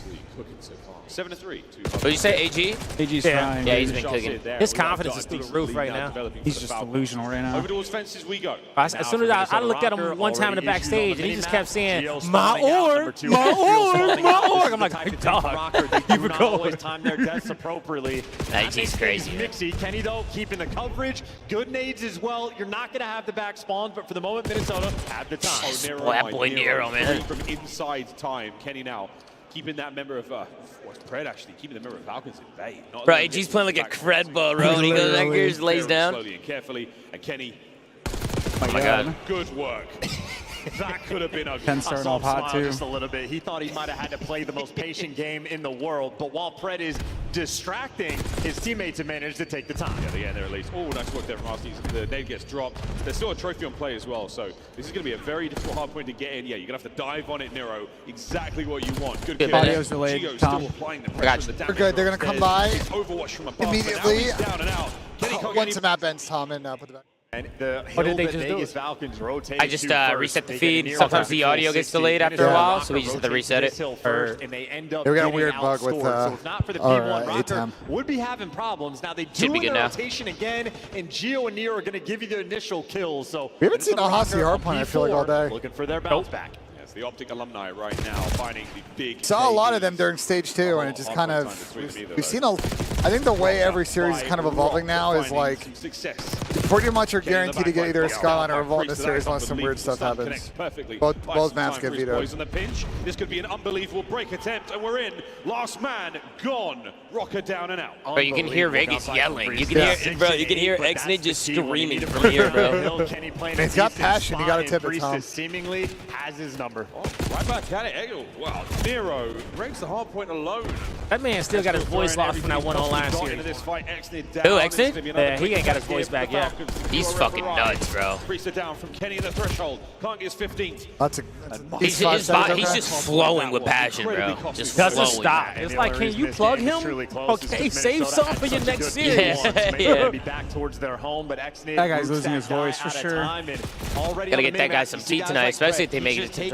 7-3. What did you say, AG? AG's frying. Yeah, he's been cooking. His confidence is through the roof right now. He's just delusional right now. Over towards fences we go. As soon as I looked at him one time in the backstage, and he just kept saying, my org, my org, my org. I'm like, hey, dog, keep it Always going. time their deaths appropriately. AG's crazy. Mixy, Kenny though, keeping the coverage. Good nades as well. You're not going to have the back spawn, but for the moment, Minnesota have the time. Oh, Nero, Boy, that boy Nero, man. From inside time, Kenny now keeping that member of what's Pred actually keeping the member of Falcons at bay. Not Bro, letting AG's it playing like a back. cred ball, bro. And he goes back here, just lays Very down. slowly and carefully, and Kenny. Oh my god. Good work. That could have been ugly. Ken starting off hot, too. Just a little bit. He thought he might have had to play the most patient game in the world, but while Pred is distracting, his teammates have managed to take the time. Yeah, they get there at least. Oh, nice work there from Rusty. The nade gets dropped. There's still a trophy on play as well, so this is going to be a very difficult hard point to get in. Yeah, you're going to have to dive on it, Nero. Exactly what you want. Good kill. Audio's delayed, Gio's Tom. still applying the pressure. We're good. They're going to come by Overwatch from above, immediately. down and out. Once the map ends, Tom, and put the back. And the What did they hill that just do? Vegas Falcons rotate I just to first. reset the They feed. get near Sometimes the about audio gets 60. delayed after a Minnesota while, Rocker so we just have to rotates reset this it. hill first, and they end up They got a getting weird bug with, outscored. So if not for the our, P1, Rocker ATEM. would be having problems. Now they Should do be in good the now. rotation again, and Gio and Nero are going to give you the initial kills. So We haven't seen Minnesota Ahasi Rocker hardpoint, I on feel like, all P4, day. looking for their bounce back. Yes, the Optic alumni right now finding the big. Saw a lot of them during stage 2, and it just kind of, we've seen a, I think the way every series is kind of evolving now is like, pretty much you're guaranteed to get either a Skyline or a Revolt in this series unless some weird stuff happens. Both maps get vetoed. On the pinch. This could be an unbelievable break attempt, and we're in. Last man gone. Rocker down and out. Bro, you can hear Vegas yelling. You can hear, bro, you can hear Xnid just screaming from here, bro. He's got passion. You got to tip it, Tom. Seemingly has his number. Right back at it. Wow, Nero breaks the hard point alone. That man still got his voice lost from that one on last year. Who, Xnid? Yeah, he ain't got his voice back yet. He's fucking nuts, bro. Priester down from Kenny in the threshold. Can't get his 15th. That's He's just flowing with passion, bro. Just doesn't flowing. stop. It's like, can you plug him? Okay, save some for your next series. Yeah. Be back towards their home, but Xnid That guy's losing his voice for sure. Gotta get that guy some tea tonight, especially if they make it to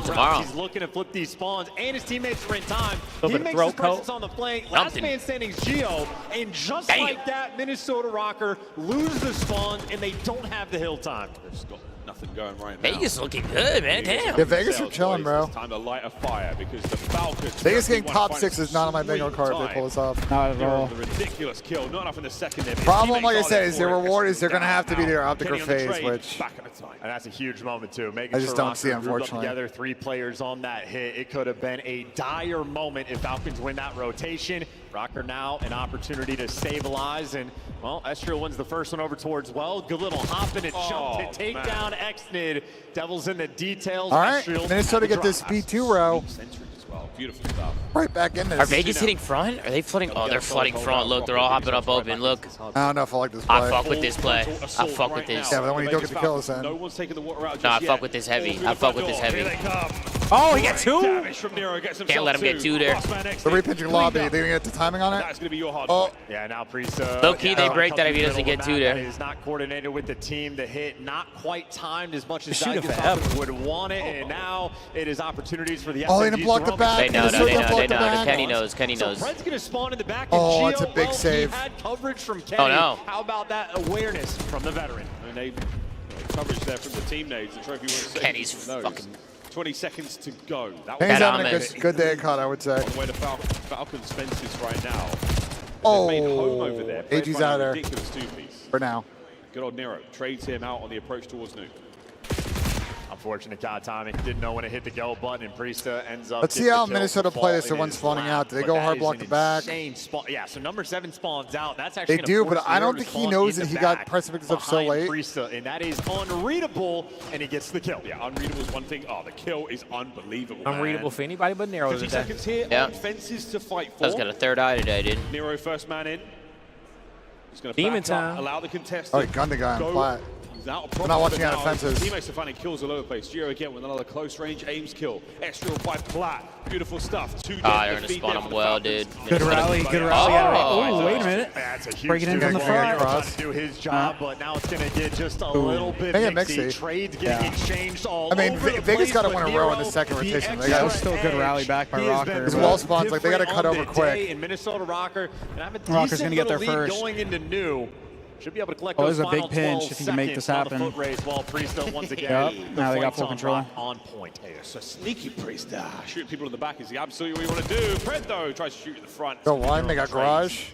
tomorrow. He's looking to flip these spawns, and his teammates are in time. Little He bit of makes throat his presence coat. on the flank. Last man standing is Gio, and just like that, Minnesota Rocker lose the spawn, and they don't have the hill time. There's got nothing going right now. Vegas looking good, man. Damn. Yeah, Vegas are chilling, bro. It's time to light a fire because the Falcons. Vegas getting top 6 is not on my bingo card if they pull this off. Not at all. The ridiculous kill, not enough in the second there. Problem, like I said, is their reward is they're going to have to be their optic or phase, which And that's a huge moment, too. Making I just sure don't Rocker see, grouped up unfortunately. together, 3 players on that hit. It could have been a dire moment if Falcons win that rotation. Rocker now an opportunity to stabilize, and, well, Estriel wins the first one over towards Well. Good little hop in and jump to take down Xnid. Devil's in the details. all right, Estriel Minnesota get this B2 row. Beautiful stuff. Right back in this. Are Vegas hitting front? Are they flooding? Oh, they're flooding front. Look, they're all hopping up open. Look. I don't know if I like this play. I fuck with this play. I fuck with this. Yeah, but then when you don't get the kills, then. No one's taking the water out. No, I fuck with this heavy. I fuck with this heavy. Oh, he got 2? Can't let him get 2 there. The repinching lobby, they didn't get the timing on it? That's going to be your hard Oh, Yeah, now Priest. Low key, they break that if he doesn't get 2 there. That is not coordinated with the team. The hit not quite timed as much as Shoot it Vegas forever. Falcons would want it, and now it is opportunities for the Oh, they SMGs didn't block to the run back. They know, Minnesota they know, blocked they the know. back. Kenny knows, Kenny knows. So Pred's going to spawn in the back. Oh, and it's a Gio, big well, save. He had coverage from Kenny. Oh, no. How about that awareness from the veteran? And they coverage there from the team nades. The trophy wins. Kenny's fucking 20 seconds to go. That Kenny's was having a good day at CoD, I would say. on the way to Falcons fences right now. Oh, Made home over there. Played AG's by a out there ridiculous two-piece. for now. Good old Nero trades him out on the approach towards Nuke. Unfortunate CoD timing. Didn't know when to hit the go button, and Priesta ends up. Let's see getting how the kill. Minnesota The play fall this. The is one's spawning flat, out. Do they but go that hard is block an the back? insane spawn. Yeah, so number 7 spawns out. That's actually They gonna do, but force I don't Nero to think he spawn knows in that the he got back precipitous up so behind late. Priesta, and that is unreadable, and he gets the kill. Yeah, unreadable is one thing. Oh, the kill is unbelievable. Unreadable man. for anybody but Nero 50 today. seconds here Yeah. on fences to fight for. That's got a third eye today, dude. Nero first man in. He's going to Demon back up, time. allow the contestant. Oh, he gunned the guy on go flat. without a We're problem, not watching but out of now fences. Teammates are finding kills all over the place. Gio again with another close range aims kill. Estriel by Plat. Beautiful stuff. 2 Ah, they're dead gonna defeat spawn there him for the well, Falcons. dude. Good rally, good rally. Oh, Oh, wait a minute. That's a huge Breaking in from the dude. front. Trying to do his job, but now it's going to get just a little bit They get mixy. mixy. Trades getting exchanged all I mean, over the Vegas place, got to but win a row in the Nero, second the rotation. They extra got That was still a good rally edge. back by He has Rocker. been His wall spawns, like, they gotta different cut on over the quick. day in Minnesota Rocker, and have a Rocker's decent gonna get there little lead first. going into new. Should be able to collect Oh, those this is a big final pinch 12 if he can make this seconds on the happen. foot race while Priesta once again. Yep, the now they got flanks full on control. Rock on point. Hey, so sneaky Priest. Shooting people in the back is absolutely what you want to do. Pred, though, tries to shoot in the front. Go one, they got Garage.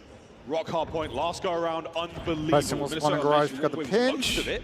Rock hard point, last go around, unbelievable. Preston will spawn in Minnesota Garage, managed to got the walk away with pinch. most of it.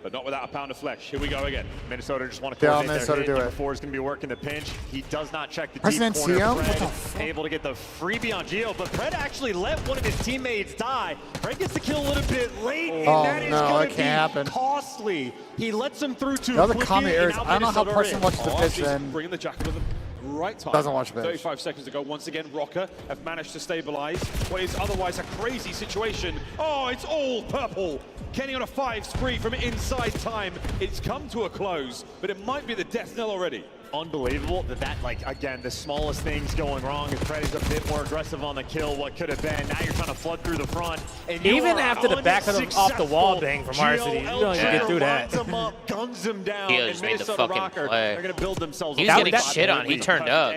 but not without a pound of flesh. Here we go again. Minnesota just want to coordinate their hit. Number 4 is going to be working the pinch. He does not check the deep corner. Pred able to get the freebie on Gio, but Pred actually let one of his teammates die. Pred gets the kill a little bit late, and that is going to be costly. He lets him through too quickly. The comment areas. I don't know how person watches the pitch then. Bringing the jacket with him. Right time. Doesn't watch pitch. 35 seconds to go. Once again, Rocker have managed to stabilize what is otherwise a crazy situation. Oh, it's all purple. Kenny on a 5 spree from inside time. It's come to a close, but it might be the death knell already. Unbelievable that like, again, the smallest things going wrong. If Freddy's a bit more aggressive on the kill, what could have been. Now you're trying to flood through the front. And even after the back of off the wall bang from Varsity, you don't even get through that. Him up, guns him down. He just made the fucking Rocker, play. They're going to build themselves. He was getting shit on. He turned up.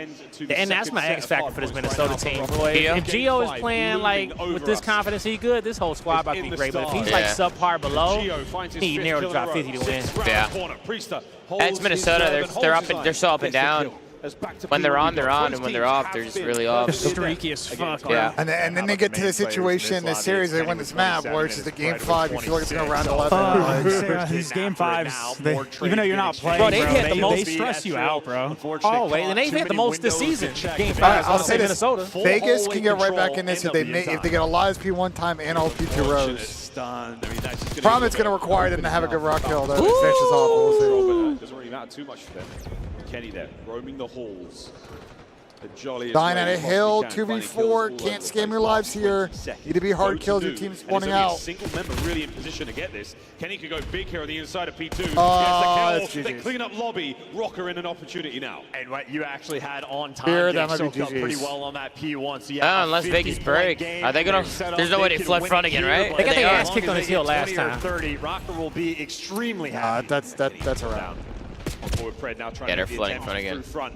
And that's my X factor for this Minnesota team, boy. If Gio is playing like with this confidence, he good. This whole squad about to be great. But if he's like subpar below, he need narrow to drop 50 to win. Yeah. That's Minnesota. They're so up and down. When they're on, and when they're off, they're just really off. Streaky as fuck. Yeah. And then they get to the situation in this series, they win this map, where it's just a game 5. You feel like it's going to round 11. These game 5s, even though you're not playing, bro, they stress you out, bro. Always, and they've hit the most this season. Game 5, I'll say this, Minnesota. Vegas can get right back in this if they get a lot of P1 time and all P2 rows. Problem it's going to require them to have a good rock kill. That finishes off. Doesn't really matter too much for them. Kenny there, roaming the halls. Dying at a hill, 2v4, can't scam your lives here. Need to be hard kills, your team's spawning out. A single member really in position to get this. Kenny could go big here on the inside of P2. Oh, the they clean up lobby. Rocker in an opportunity now. And what you actually had on time, Jake soaked up pretty well on that P1. So yeah, unless Vegas break. Are they going to? There's no way to flood front again, right? They got their ass kicked on his heel last time. 30, Rocker will be extremely happy. That's around. Forward Pred now trying to get the attempt through front.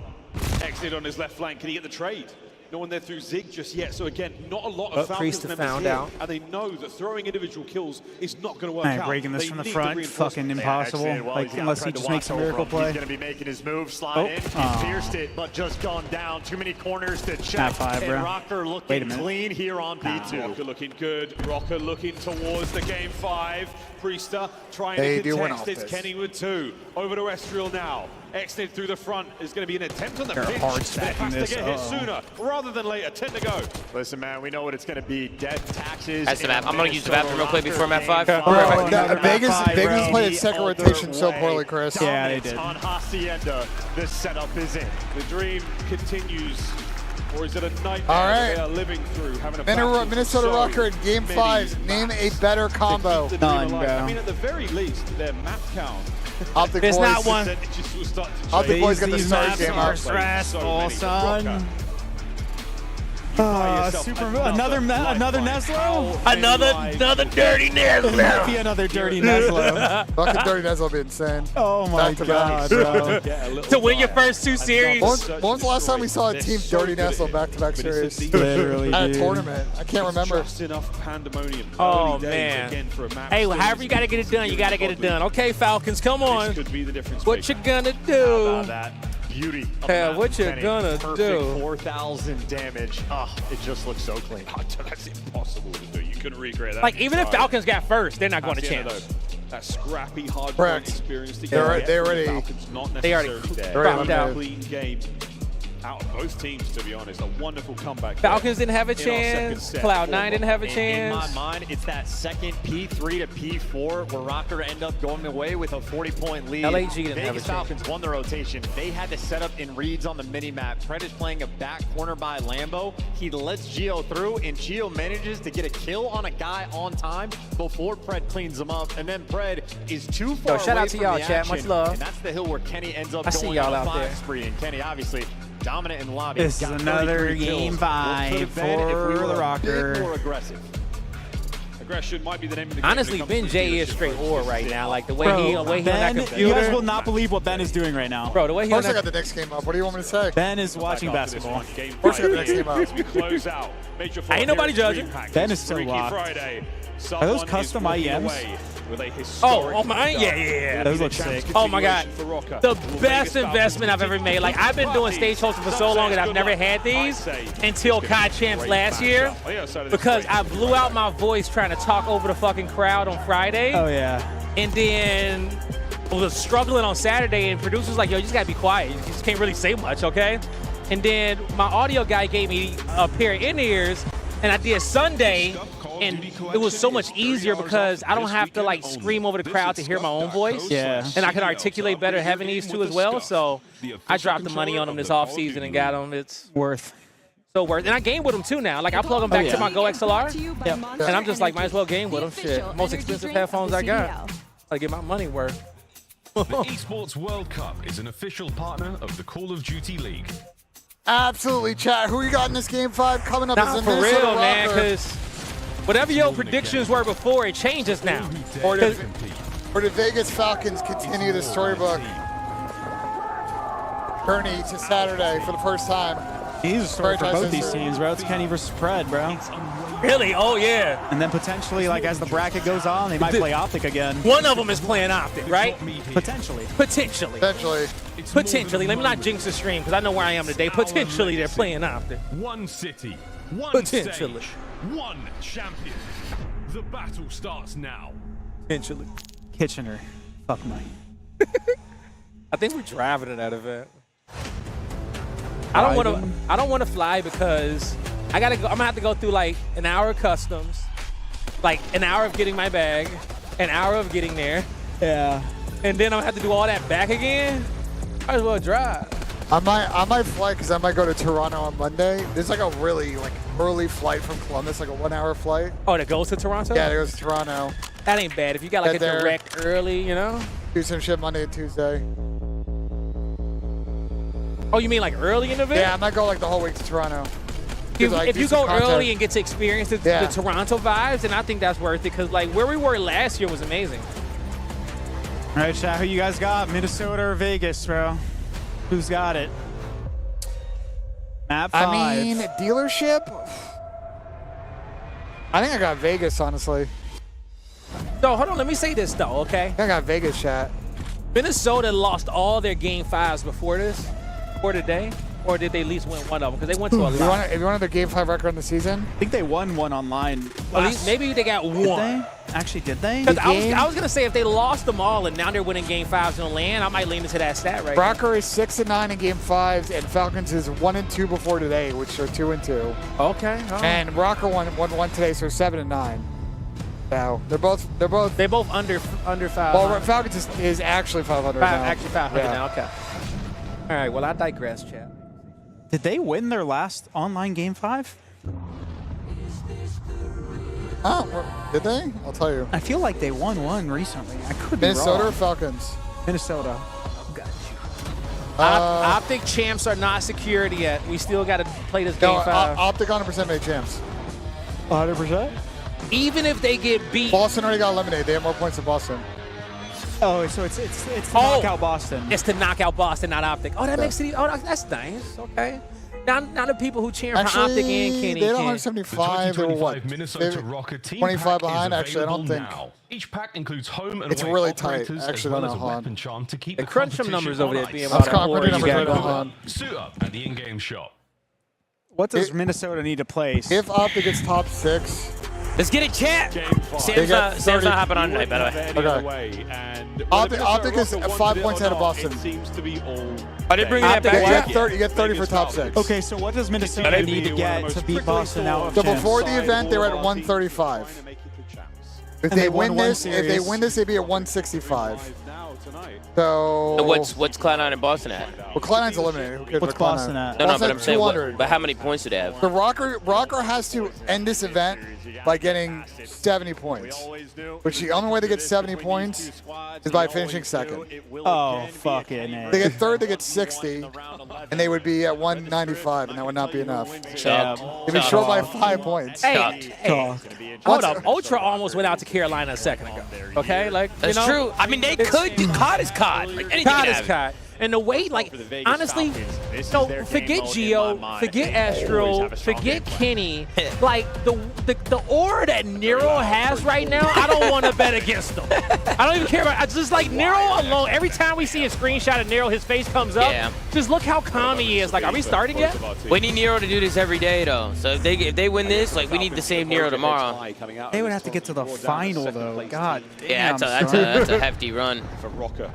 Exit on his left flank. Can he get the trade? No one there through Zig just yet. So again, not a lot of Falcons members found here, out. and they know that throwing individual kills is not going to work out. Breaking this from the front, fucking impossible. Like, unless he just makes a miracle play. He's going to be making his move, slide in. He pierced it, but just gone down. Too many corners to check. And Rocker looking clean here on P2. Rocker looking good. Rocker looking towards the game 5. Priester trying to contest. It's Kenny with 2. Over to Estriel now. Extend through the front is going to be an attempt on the pitch. Hard stacking this. To get hit sooner rather than later. 10 to go. Listen, man, we know what it's going to be. Death, taxes. That's the map. I'm going to use the bathroom real quick before map 5. Vegas played second rotation so poorly, Chris. Yeah, they did. On Hacienda, the setup is in. The dream continues. Or is it a nightmare all right. they are living through? Minnesota Rocker in game 5. Name a better combo. None, bro. I mean, at the very least, their map count. There's not one. Optic Boys got the start game out. Stressful, son. Another Neslo? Another dirty Neslo. Might be another dirty Neslo. Fucking dirty Neslo would be insane. Oh my god, bro. To win your first 2 series. When was the last time we saw a team dirty Neslo back-to-back series? Literally, at a tournament. I can't remember. Oh man. Hey, however you gotta get it done, you gotta get it done. Okay, Falcons, come on. What you gonna do? Beauty. Yeah, what you gonna do? 4,000 damage. Oh, it just looks so clean. That's impossible to do. You couldn't recreate that. Like, even if Falcons got first, they're not going to chance. That scrappy, hard experience. They already dropped out. Clean game. Out of both teams, to be honest. A wonderful comeback. Falcons didn't have a chance. Cloud9 didn't have a chance. In my mind, it's that second P3 to P4 where Rocker end up going away with a 40-point lead. LAG didn't have a chance. Falcons won the rotation. They had to set up in reads on the mini-map. Pred is playing a back corner by Lambo. He lets Gio through, and Gio manages to get a kill on a guy on time before Pred cleans him up. And then Pred is too far away shout out to from y'all, the chat. action. Much love. And that's the hill where Kenny ends up I see going y'all on a out there. 5 spree. And Kenny, obviously, dominant in the lobby. This is another game 5 for the Rocker. More aggressive. Aggression might be the name of the game. Honestly, BENJ is straight war right now. Like the way he on that computer. You guys will not believe what Ben is doing right now. Bro, the way he First I got the next game up. What do you want me to say? Ben is watching basketball. First I got the next game up. We close out. Ain't nobody judging. Ben is still locked. Are those custom IEMs? Oh my, yeah. Those look sick. Oh my god, the best investment I've ever made. Like, I've been doing stage hosting for so long that I've never had these until CoD Champs last year, because I blew out my voice trying to talk over the fucking crowd on Friday. Oh yeah. And then I was struggling on Saturday, and producer's like, yo, you just gotta be quiet. You just can't really say much, okay? And then my audio guy gave me a pair of in-ears, and I did Sunday, and it was so much easier because I don't have to like scream over the crowd to hear my own voice. Yeah. And I can articulate better having these two as well. So I dropped the money on them this offseason and got them. It's worth. So worth. And I game with them too now. Like I plug them back to my Go XLR. Yep. And I'm just like, might as well game with them. Shit. Most expensive headphones I got. I get my money worth. The Esports World Cup is an official partner of the Call of Duty League. Absolutely, chat. Who you got in this game 5 coming up? Nah, is for Minnesota real, man, Rocker. because whatever your predictions were before, it changes now. Or the Vegas Falcons continue the storybook journey to Saturday for the first time. He's a story for both these teams, bro. It's Kenny versus Pred, bro. Really? Oh, yeah. And then potentially, like, as the bracket goes on, they might play Optic again. One of them is playing Optic, right? Potentially. Potentially. Potentially. Potentially. Let me not jinx the stream because I know where I am today. Potentially, they're playing Optic. One city, one Potentially. stage, one champion. The battle starts now. Potentially. Kitchener. Fuck Mike. I think we're driving to that event. I don't want to fly because I gotta go. I'm gonna have to go through like an hour of customs, like an hour of getting my bag, an hour of getting there. Yeah. And then I'm gonna have to do all that back again. Might as well drive. I might fly because I might go to Toronto on Monday. There's like a really like early flight from Columbus, like a 1-hour flight. Oh, that goes to Toronto? Yeah, it goes to Toronto. That ain't bad. If you got like Get a there, direct early, you know? Do some shit Monday and Tuesday. Oh, you mean like early in the event? Yeah, I might go like the whole week to Toronto. If you go early and get to experience the Toronto vibes, then I think that's worth it because like where we were last year was amazing. All right, chat, who you guys got? Minnesota or Vegas, bro? Who's got it? Map 5. I mean, dealership? I think I got Vegas, honestly. So, hold on. Let me say this, though, okay? I got Vegas, chat. Minnesota lost all their Game 5s before this, for today, or did they at least win one of them? Because they went to a lot. If you wanted the Game 5 record in the season? I think they won one online. At least maybe they got one. Did they? Actually, did they? Because I was going to say if they lost them all and now they're winning Game 5s in the land, I might lean into that stat right Rocker is 6-9 in Game 5s, and Falcons is 1-2 before today, which are 2-2. Okay. Oh. And Rocker won today, so 7-9. So they're both under 500. Well, Falcons is actually 500 now. Actually 500 now. Okay. All right. Well, I digress, chat. Did they win their last online Game 5? Oh, did they? I'll tell you. I feel like they won one recently. I could be Minnesota wrong. or Falcons? Minnesota. Optic champs are not secured yet. We still got to play this Game 5. Optic 100% made champs. 100%? Even if they get beat. Boston already got eliminated. They have more points than Boston. Oh, so it's to knock out Boston. It's to knock out Boston, not Optic. Oh, that makes it. Oh, that's nice. Okay. Now the people who cheer for Optic and Kenny. They had 175. They were what? Minnesota Rocker team 25 behind. Actually, I don't think. Now. Each pack includes home and it's away really tight. operators Actually, as well I as don't a know. weapon charm to keep the the crunch some competition numbers over there on being ice. about a Suit up at the in-game shop. What does Minnesota need to place? If Optic gets top 6. Let's get it, chat. Sam's not hopping on tonight, by the way. Okay. Optic is 5 points ahead of Boston. It seems to be all. I didn't bring that back. You get 30 for top 6. Okay, so what does Minnesota need to get to beat Boston out? So before the event, they were at 135. If they win this, they'd be at 165. So what's Cloud9 and Boston at? Well, Cloud9's eliminated. What's Boston at? No, but I'm saying, but how many points do they have? The Rocker has to end this event by getting 70 points. Which the only way they get 70 points is by finishing second. Oh, fucking A. They get third, they get 60, and they would be at 195, and that would not be enough. They'd be short by 5 points. Hey. Hold up. Ultra almost went out to Carolina a second ago. Okay? Like, That's true. I mean, they could do COD is COD. Like, anything COD can is happen. COD. And the way, like, honestly, no, forget Gio, forget Astro, forget Kenny. Like, the aura that Nero has right now, I don't want to bet against him. I don't even care about. I just like Nero alone. Every time we see a screenshot of Nero, his face comes up. Yeah. Just look how calm he is. Like, are we starting yet? We need Nero to do this every day, though. So if they win this, like, we need the same Nero tomorrow. They would have to get to the final, though. God damn. Yeah, that's a hefty run. For Rocker.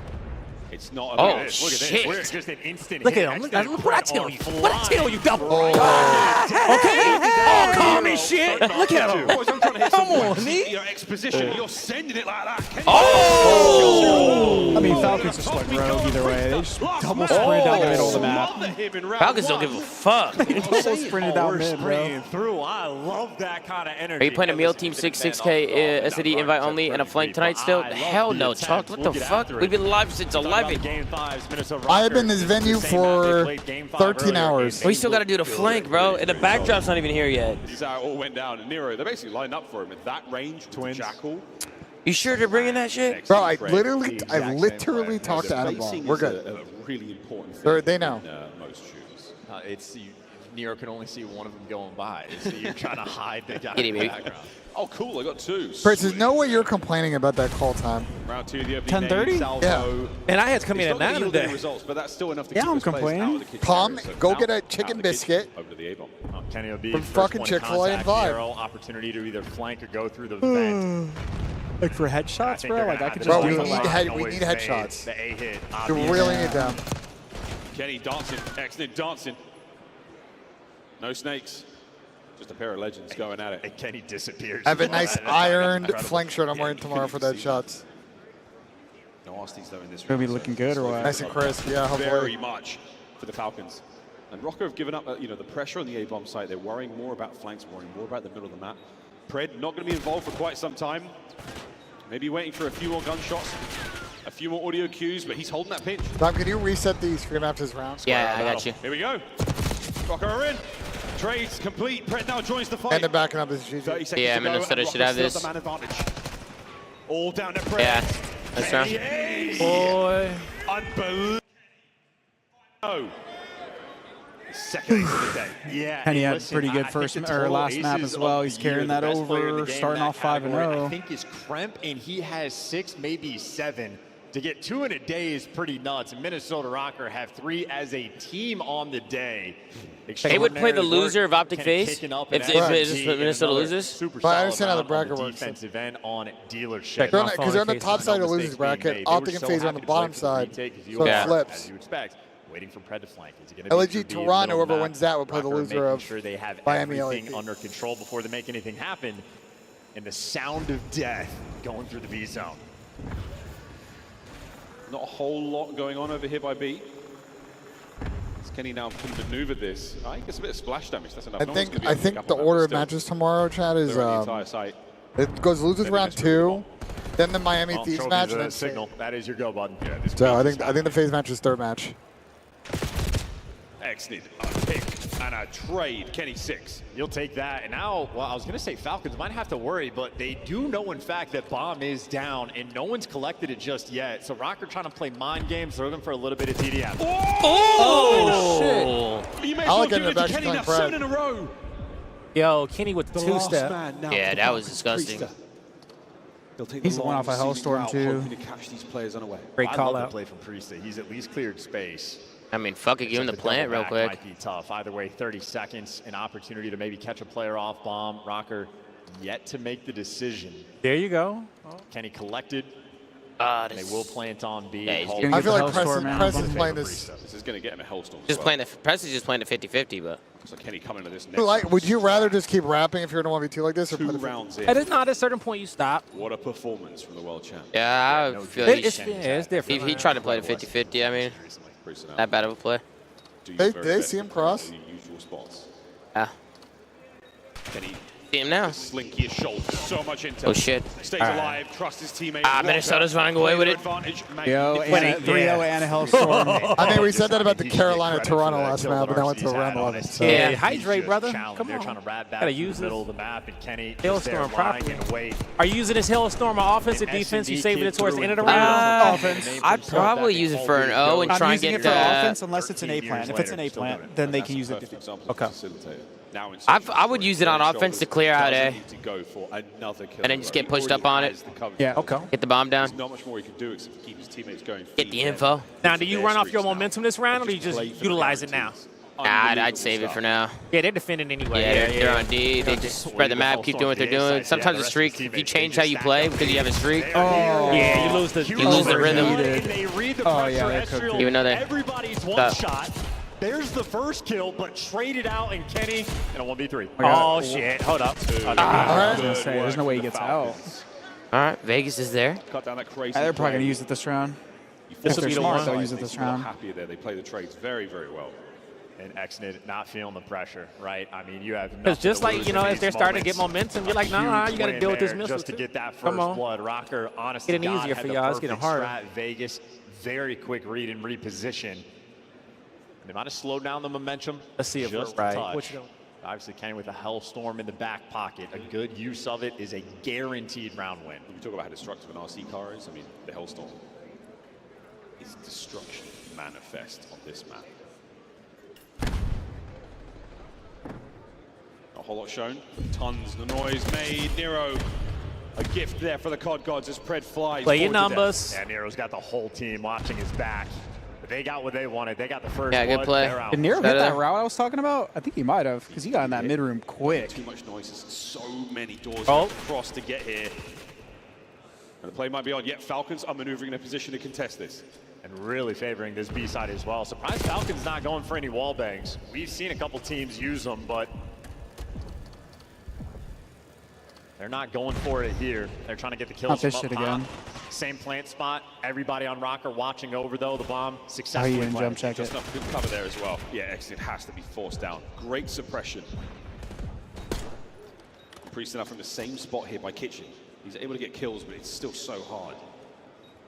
It's not a Oh, look at this. Look at this. shit. We're just an instant Look hit. at him. Look what I tell you. What I tell you, double. Oh. Okay? Oh, calm as shit. Look at him. Boys, I'm trying to hit Come some on, knee. exposition. You're sending it like that. Oh! I mean, Falcons just went rogue either way. They just double sprinted down the middle of the map. Falcons don't give a fuck. Double sprinted down mid, bro. Through. I love that kind of energy. Are you playing a meal team 6K SAD invite only and a flank tonight still? Hell no, Chuck. What the fuck? We've been live since 11. I have been in this venue for 13 hours. We still got to do the flank, bro. And the backdrop's not even here yet. This is how it all went down. And Nero, they basically lined up for him at that range. Twins. Jackal. You sure they're bringing that shit? Bro, I literally talked to Adam Ball. We're good. A really important thing They know. in most shooters. Nero can only see one of them going by, so you're trying to hide the guy Get in him, the Mick. background. Oh, cool. I got two. Chris, there's no way you're complaining about that call time. Round two, the 10:30? Yeah. And I had to come in at 9 today. Results, but that's still enough to Yeah, keep I'm us placed complaining. out of the kitchen Tom, area. So go now get a out chicken of the biscuit kitchen, over to the A-bomb. Kenny will be from first fucking point of Chick-fil-A and contact, Vibe. Daryl, opportunity to either flank or go through the vent. Like for headshots, bro? Like I could just Bro, do we it. need headshots. The A hit. You really need them. Kenny dancing, excellent dancing. No snakes. Just a pair of legends going at it. And Kenny disappears. I have a nice ironed flank shirt I'm wearing tomorrow for that shots. No Austies though in this Gonna be looking good or what? Nice and crisp, yeah, hopefully. Very much for the Falcons. And Rocker have given up, the pressure on the A-bomb site. They're worrying more about flanks, worrying more about the middle of the map. Pred not going to be involved for quite some time. Maybe waiting for a few more gunshots, a few more audio cues, but he's holding that pinch. Tom, can you reset the screen after this round? Yeah, I got you. Here we go. Rocker are in. Trades complete. Pred now joins the fight. And they're backing up his GG. Yeah, Minnesota should have this. Man advantage. All down to Pred. Yeah, that's right. Boy. Unbelievable. Oh. Second ace of the day. Yeah, And he had listen, pretty good I first think the or total last map aces as well. of He's the year, carrying the that best player in the over, game starting in off that 5 category, I 0. think is Kremp, and he has 6, maybe 7. To get 2 in a day is pretty nuts. And Minnesota Rocker have 3 as a team on the day. They would play the loser of Optic Phase if Minnesota loses. But I understand how the bracket works. Defensive end on dealership. Because they're on the top side of the losers bracket. Optic and Phase are on the bottom side. So it flips. As you expect. Waiting for Pred to flank. Is it LG Toronto, whoever wins that, will play the loser of sure they have Miami everything LAFC. under control before they make anything happen. And the sound of death going through the B zone. Not a whole lot going on over here by B. As Kenny now can maneuver this. I think it's a bit of splash damage. That's enough. I think the order of matches tomorrow, Chad, is it goes losers round 2, then the Miami Thieves Trophy's match, a and then signal. That is your go button. Yeah, so I think the Phase match is third match. Excellent. A pick and a trade. Kenny 6. You'll take that. And now, well, I was going to say Falcons might have to worry, but they do know, in fact, that bomb is down, and no one's collected it just yet. So Rocker trying to play mind games, they're looking for a little bit of TDM. Oh! You may I as well like give it it to Kenny now, 7 in a row. Yo, Kenny with the two-step. Yeah, that was disgusting. He's the one off a Hellstorm, too. To catch these players unaware. Great call I love out. the play from Priestley. He's at least cleared space. I mean, fuck it, give him the plant real quick. Might be tough. Either way, 30 seconds, an opportunity to maybe catch a player off bomb. Rocker yet to make the decision. There you go. Kenny collected. They will plant on B. Yeah, I feel like Preston's playing this. This is going to get him a Hellstorm. Just playing the Preston's just playing the 50-50, but. So Kenny coming to this next. Would you rather just keep rapping if you're in a 1v2 like this, or 2 play the rounds in? At a certain point, you stop. What a performance from the world champ. Yeah, I feel like it's different. He tried to play the 50-50, I mean, that bad of a play. They see him cross. Usual spots. Yeah. Kenny. see him now. Slinky is Schultz. So much intel. Oh, shit. Stays alive, trusts his teammate. Minnesota's running away with it. 3-0 and a Hellstorm. I mean, we said that about the Carolina-Toronto last map, but now it's a round 11. So. Yeah, hydrate, brother. Come on. Trying to rat back Gotta in use the middle of the map, and Kenny Hailstorm properly. Are you using this Hailstorm on offense or defense? You saving it towards the end of the round? Offense. I'd probably use it for an O and try and get it for offense unless it's an A plant. If it's an A plant, then they can use it. Okay. I would use it on offense to clear out A. And then just get pushed up on it. Yeah. Okay. Get the bomb down. Not much more he can do except keep his teammates going. Get the info. Now, do you run off your momentum this round, or do you just utilize it now? Nah, I'd save it for now. Yeah, they're defending anyway. Yeah, they're on D. They just spread the map, keep doing what they're doing. Sometimes a streak, if you change how you play because you have a streak, yeah, you lose the rhythm. Oh, yeah, Even though they everybody's one shot. There's the first kill, but traded out, and Kenny in a 1v3. Oh, shit. Hold up. I was going to say, there's no way he gets out. All right, Vegas is there. Cut down that crazy They're probably going to use it this round. This will be the one. They'll use it this round. Happier there. They play the trades very, very well. And Exnid not feeling the pressure, right? I mean, you have because just like, you know, if they're starting to get momentum, you're like, nah, you got to deal with this missile. Just to get that first blood. Rocker, honestly, getting easier for y'all. It's getting harder. Vegas, very quick read and reposition. They might have slowed down the momentum. Let's see if just we're right. Obviously, Kenny with a Hellstorm in the back pocket. A good use of it is a guaranteed round win. When we talk about how destructive an RC car is, I mean, the Hellstorm is destruction manifest on this map. Not a whole lot shown. Tons of noise made. Nero, a gift there for the CoD gods as Pred flies. Play your numbers. Yeah, Nero's got the whole team watching his back. But they got what they wanted. They got the first good play. Did Nero hit that route I was talking about? I think he might have, because he got in that mid-room quick. Too much noise. So many doors across to get here. And the play might be on. Yet Falcons are maneuvering in a position to contest this. And really favoring this B side as well. Surprised Falcons not going for any wall bangs. We've seen a couple teams use them, but they're not going for it here. They're trying to get the kills from up top. Same plant spot. Everybody on Rocker watching over, though. The bomb successfully planted. Jump check just enough good cover there as well. Yeah, Exit has to be forced down. Great suppression. Priest enough from the same spot here by Kitchen. He's able to get kills, but it's still so hard.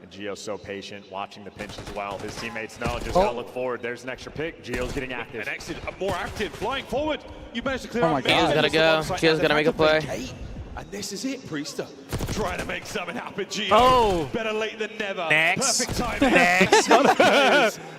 And Gio's so patient, watching the pinch as well. His teammates know, just gotta look forward. There's an extra pick. Gio's getting active. And Exit more active, flying forward. You managed to clear out. Gio's gotta go. Gio's gotta make a play. And this is it, Priester. Trying to make something happen, Gio. Oh! Better late than never. Next. Perfect timing. Next.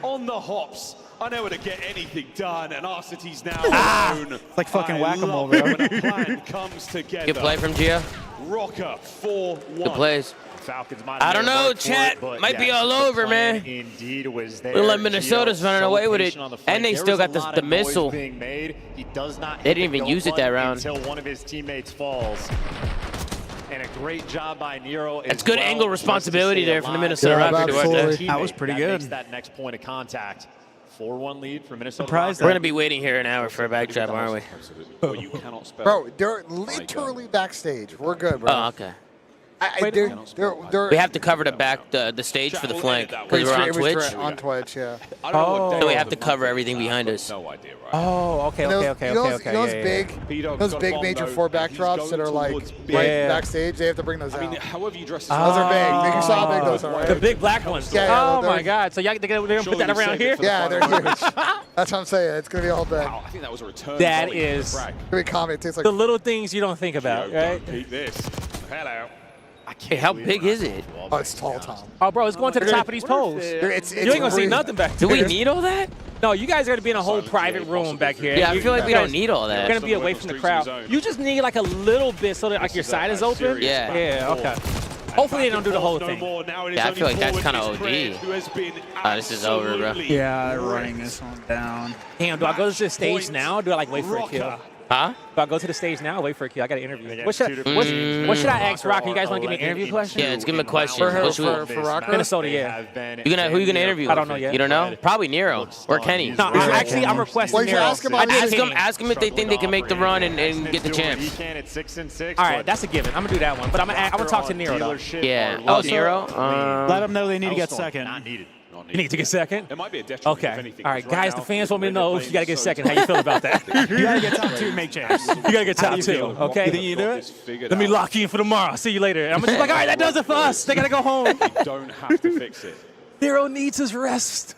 On the hops. Unable to get anything done, and our city's now alone. It's like fucking whack-a-mole, bro. When a plan comes together. Good play from Gio. Rocker 4-1. Good plays. Falcons might I don't know, chat. Might be all over, man. Indeed was there. Look like Minnesota's running away with it. And they still got the missile. Being made. He does not they didn't even use it that round. Until one of his teammates falls. And a great job by Nero. That's good angle responsibility there from the Minnesota Rockers. That was pretty good. Makes that next point of contact. 4-1 lead for Minnesota. We're going to be waiting here an hour for a backtrap, aren't we? Bro, they're literally backstage. We're good, bro. Oh, okay. We have to cover the stage for the flank because we're on Twitch. On Twitch, yeah. So we have to cover everything behind us. Oh, okay. Those big major 4 backdrops that are like right backstage, they have to bring those out. I mean, however you dress those are big. You saw how big those are. The big black ones. Yeah, oh my God! So they're gonna put that around here? Yeah, they're huge. That's what I'm saying. It's gonna be a whole thing. Wow, I think that was a return. That is the little things you don't think about, right? Keep this. Hello. Hey, how big is it? Oh, it's tall, Tom. Oh, bro, it's going to the top of these poles. You ain't gonna see nothing back there. Do we need all that? No, you guys are gonna be in a whole private room back here. Yeah, I feel like we don't need all that. We're gonna be away from the crowd. You just need like a little bit so that like your side is open. Yeah. Yeah. Okay. Hopefully they don't do the whole thing. Yeah, I feel like that's kind of OD. Oh, this is over, bro. Yeah, running this one down. Damn, do I go to the stage now or do I like wait for a kill? Huh? Do I go to the stage now? Wait for a kill. I got an interview. What should I ask Rocker? You guys want to give me an interview question? Yeah, let's give him a question. For Rocker? Minnesota, yeah. Who you gonna interview? I don't know yet. You don't know? Probably Nero or Kenny. No, I'm requesting Nero. Ask him if they think they can make the run and get the champs. All right, that's a given. I'm gonna do that one, but I'm gonna talk to Nero though. Yeah. Oh, Nero. Let them know they need to get second. Not needed. You need to take a second? It might be a detriment, if Okay. anything. All right, Right guys, now, the fans want me to they're know playing you got to get so second. How you feel about that? You gotta get top 2 and make champs. You got to get top 2, okay? You think you do it? Let me lock you in for tomorrow. See you later. And I'm just like, all right, that does it for us. They got to go home. You don't have to fix it. Nero needs his rest.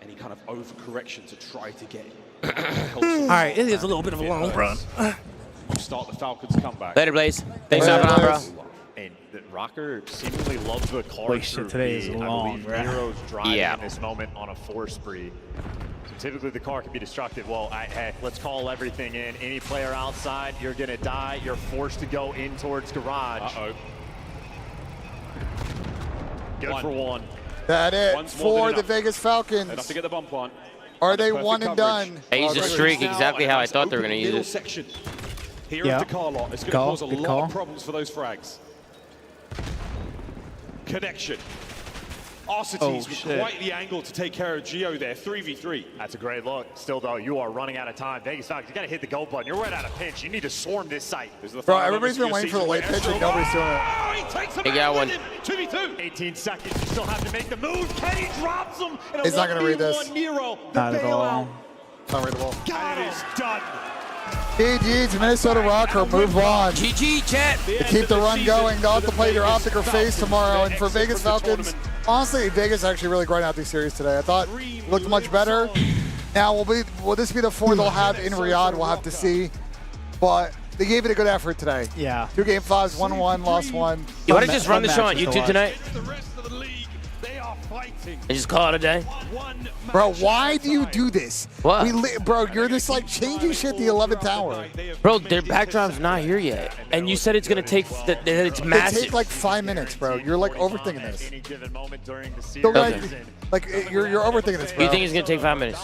Any kind of overcorrection to try to get. All right, it is a little bit of a long run. Start the Falcons comeback. Later, Blaze. Thanks for having on, bro. And Rocker seemingly loves the card. Holy shit, today is long, bro. Nero's driving in this moment on a 4 spree. So typically the car can be destructive. Well, hey, let's call everything in. Any player outside, you're gonna die. You're forced to go in towards garage. Uh-oh. Good for 1. That it for the Vegas Falcons. Enough to get the bump on. Are they one and done? They used the streak exactly how I thought they were going to use it. Section here at the car lot. It's going to cause a lot of problems for those frags. Connection. Arcites with quite the angle to take care of Geo there. 3v3. That's a great look. Still, though, you are running out of time. Vegas Falcons, you got to hit the go button. You're right out of pinch. You need to swarm this site. Bro, everybody's been waiting for the late pitch and nobody's doing it. He got one. 2v2. 18 seconds. You still have to make the move. Kenny drops him. He's not going to read this. Nero, the Not at all. Not readable. And it is done. GG's, Minnesota Rocker, move on. GG, chat. To keep the run going, they'll have to play either Optic or FaZe tomorrow. And for Vegas Falcons, honestly, Vegas actually really grinded out these series today. I thought it looked much better. Now, will this be the 4 they'll have in Riyadh? We'll have to see. But they gave it a good effort today. Yeah. 2 game 5s, 1-1, lost 1. You want to just run the show on YouTube tonight? And just call it a day? Bro, why do you do this? What? Bro, you're just like changing shit the 11th hour. Bro, their backdrop's not here yet. And you said it's going to take, that it's It massive. take like 5 minutes, bro. You're like overthinking this. Any given moment during the season. Don't like you're overthinking this, bro. You think it's going to take 5 minutes?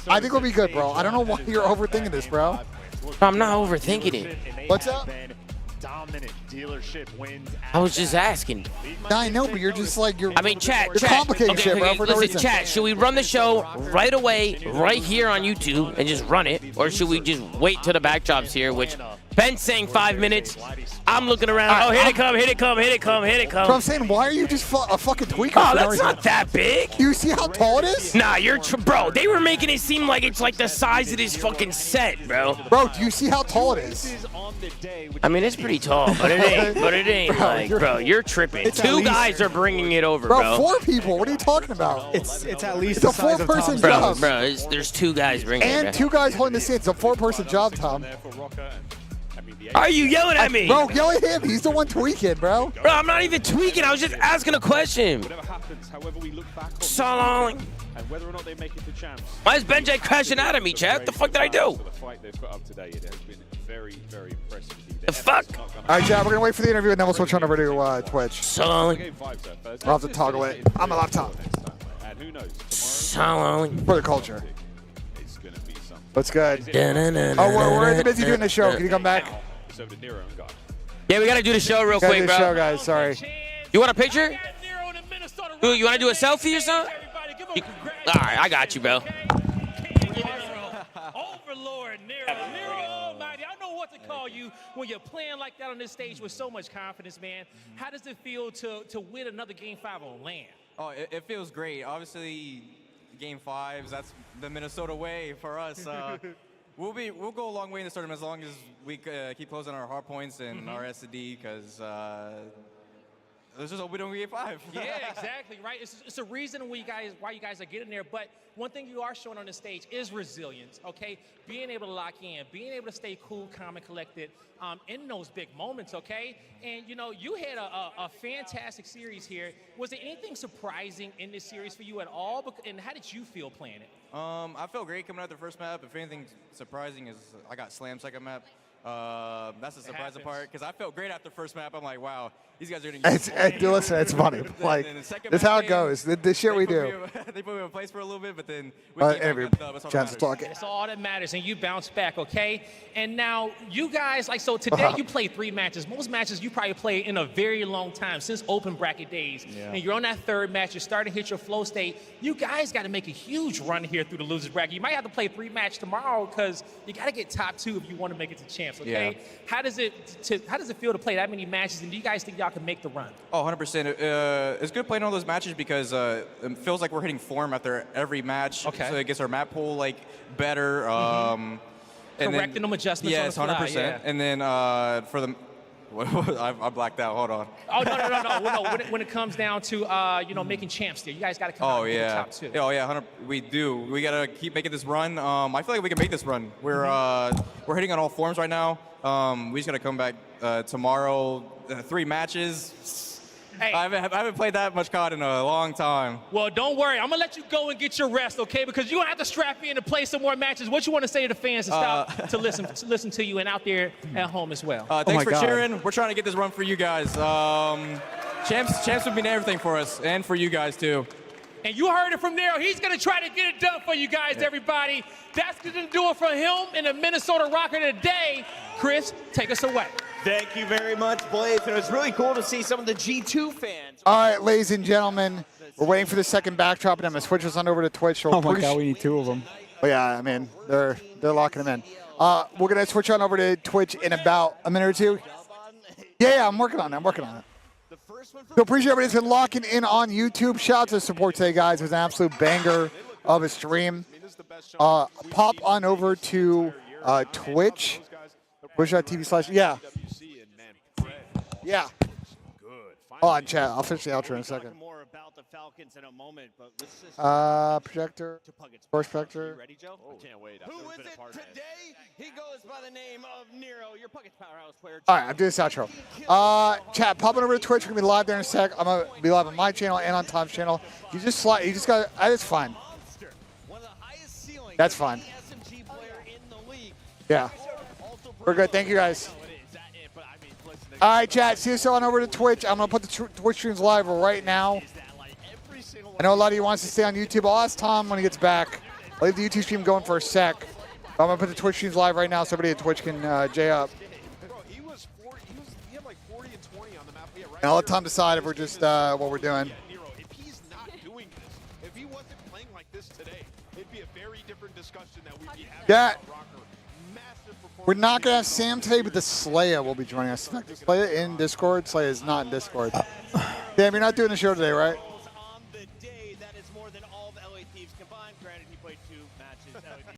I think it'll be good, bro. I don't know why you're overthinking this, bro. I'm not overthinking it. What's up? Dominant dealership wins. I was just asking. I know, but you're just like you're. I mean, chat. You're complicating shit, bro. For no Listen, reason. chat. Should we run the show right away, right here on YouTube, and just run it, or should we just wait till the backdrop's here? Which Ben's saying 5 minutes. I'm looking around. Oh, here they come! Here they come! Here they come! Here they come! Bro, I'm saying, why are you just a fucking tweaker? Oh, that's not that big. You see how tall it is? Nah, you're bro. They were making it seem like it's like the size of this fucking set, bro. Bro, do you see how tall it is? I mean, it's pretty tall, but it ain't. But it ain't like, bro. You're tripping. 2 guys are bringing it over, bro. Bro, 4 people. What are you talking about? It's at least It's a 4-person job. Bro, there's 2 guys bringing it. And 2 guys holding the seat. It's a 4-person job, Tom. Are you yelling at me? Bro, yell at him. He's the one tweaking, bro. Bro, I'm not even tweaking. I was just asking a question. Salang. And whether or not they make it to champs. Why is BENJ crashing out at me, Chad? What the fuck did I do? The fight they've put up today, it has been very, very impressive. The fuck? All right, Chad, we're going to wait for the interview, and then we'll switch on over to Twitch. Salang. I'll have to toggle it. I'm a laptop. And who knows? Salang. For the culture. It's going to be something. What's good? Oh, we're busy doing the show. Can you come back? Yeah, we got to do the show real Gotta quick, do bro. the show, guys. Sorry. You want a picture? Ooh, you want to do a selfie or something? All right, I got you, bro. Overlord, Nero. Nero Almighty. I know what to call you when you're playing like that on this stage with so much confidence, man. How does it feel to win another Game 5 on land? Oh, it feels great. Obviously, Game 5s, that's the Minnesota way for us. We'll go a long way in this tournament as long as we keep closing our hard points and our S&D, because let's just hope we don't get 5. Yeah, exactly, right? It's a reason why you guys are getting there. But one thing you are showing on the stage is resilience, okay? Being able to lock in, being able to stay cool, calm, and collected in those big moments, okay? And, you know, you had a fantastic series here. Was there anything surprising in this series for you at all? And how did you feel playing it? I felt great coming out the first map. If anything surprising is I got slammed second map. That's the surprising part, because I felt great after first map. I'm like, wow, these guys are going to Dude, listen, it's funny. Like, this is how it goes. The shit we do. They put me in place for a little bit, but then Every chance to talk. It's all that matters, and you bounce back, okay? And now, you guys, like, so today you played 3 matches. Most matches you probably played in a very long time, since open bracket days. Yeah. And you're on that 3rd match, you're starting to hit your flow state. You guys got to make a huge run here through the losers bracket. You might have to play 3 matches tomorrow, because you got to get top 2 if you want to make it to champs. chance, okay? Yeah. How does it feel to play that many matches, and do you guys think y'all can make the run? Oh, 100%. It's good playing all those matches because it feels like we're hitting form after every match. Okay. So it gets our map pool like better. Correcting them adjustments yes, on the fly. 100%. Yeah. And then for the I blacked out. Hold on. Oh, no. Well, no. When it comes down to, making champs there, you guys got to come out and get the top two. Oh, yeah, 100. We do. We got to keep making this run. I feel like we can make this run. We're hitting on all forms right now. We just got to come back tomorrow. 3 matches. Hey. I haven't played that much COD in a long time. Well, don't worry. I'm going to let you go and get your rest, okay? Because you're going to have to strap in to play some more matches. What you want to say to the fans to stop to listen to you and out there at home as well? Thanks for cheering. We're trying to get this run for you guys. Champs would mean everything for us and for you guys, too. And you heard it from Nero. He's going to try to get it done for you guys, everybody. That's going to do it for him in the Minnesota Rocker today. Chris, take us away. Thank you very much, Blaze. And it was really cool to see some of the G2 fans. All right, ladies and gentlemen, we're waiting for the second backdrop, and I'm going to switch us on over to Twitch. Oh, my God, we need 2 of them. Oh, yeah, I mean, they're locking them in. We're going to switch on over to Twitch in about a minute or 2. Yeah, I'm working on it. So appreciate everybody that's been locking in on YouTube. Shout out to the support today, guys. It was an absolute banger of a stream. Pop on over to Twitch. Twitch.tv/. Yeah. Yeah. Hold on, chat. I'll finish the outro in a second. Projector. First projector. Who is it today? He goes by the name of Nero, your Puckets Powerhouse player. All right, I'm doing this outro. Chat, pop on over to Twitch. We're going to be live there in a sec. I'm going to be live on my channel and on Tom's channel. You just got it's fine. That's fine. Yeah. We're good. Thank you, guys. All right, chat. See us on over to Twitch. I'm going to put the Twitch streams live right now. I know a lot of you wants to stay on YouTube. I'll ask Tom when he gets back. I'll leave the YouTube stream going for a sec. I'm going to put the Twitch streams live right now so everybody at Twitch can J up. He had like 40 and 20 on the map. And I'll let Tom decide if we're just what we're doing. If he's not doing this, if he wasn't playing like this today, it'd be a very different discussion that we'd be having. Yeah. We're not going to have Sam today, but the Slaya will be joining us. Slaya in Discord. Slaya is not in Discord. Sam, you're not doing the show today, right?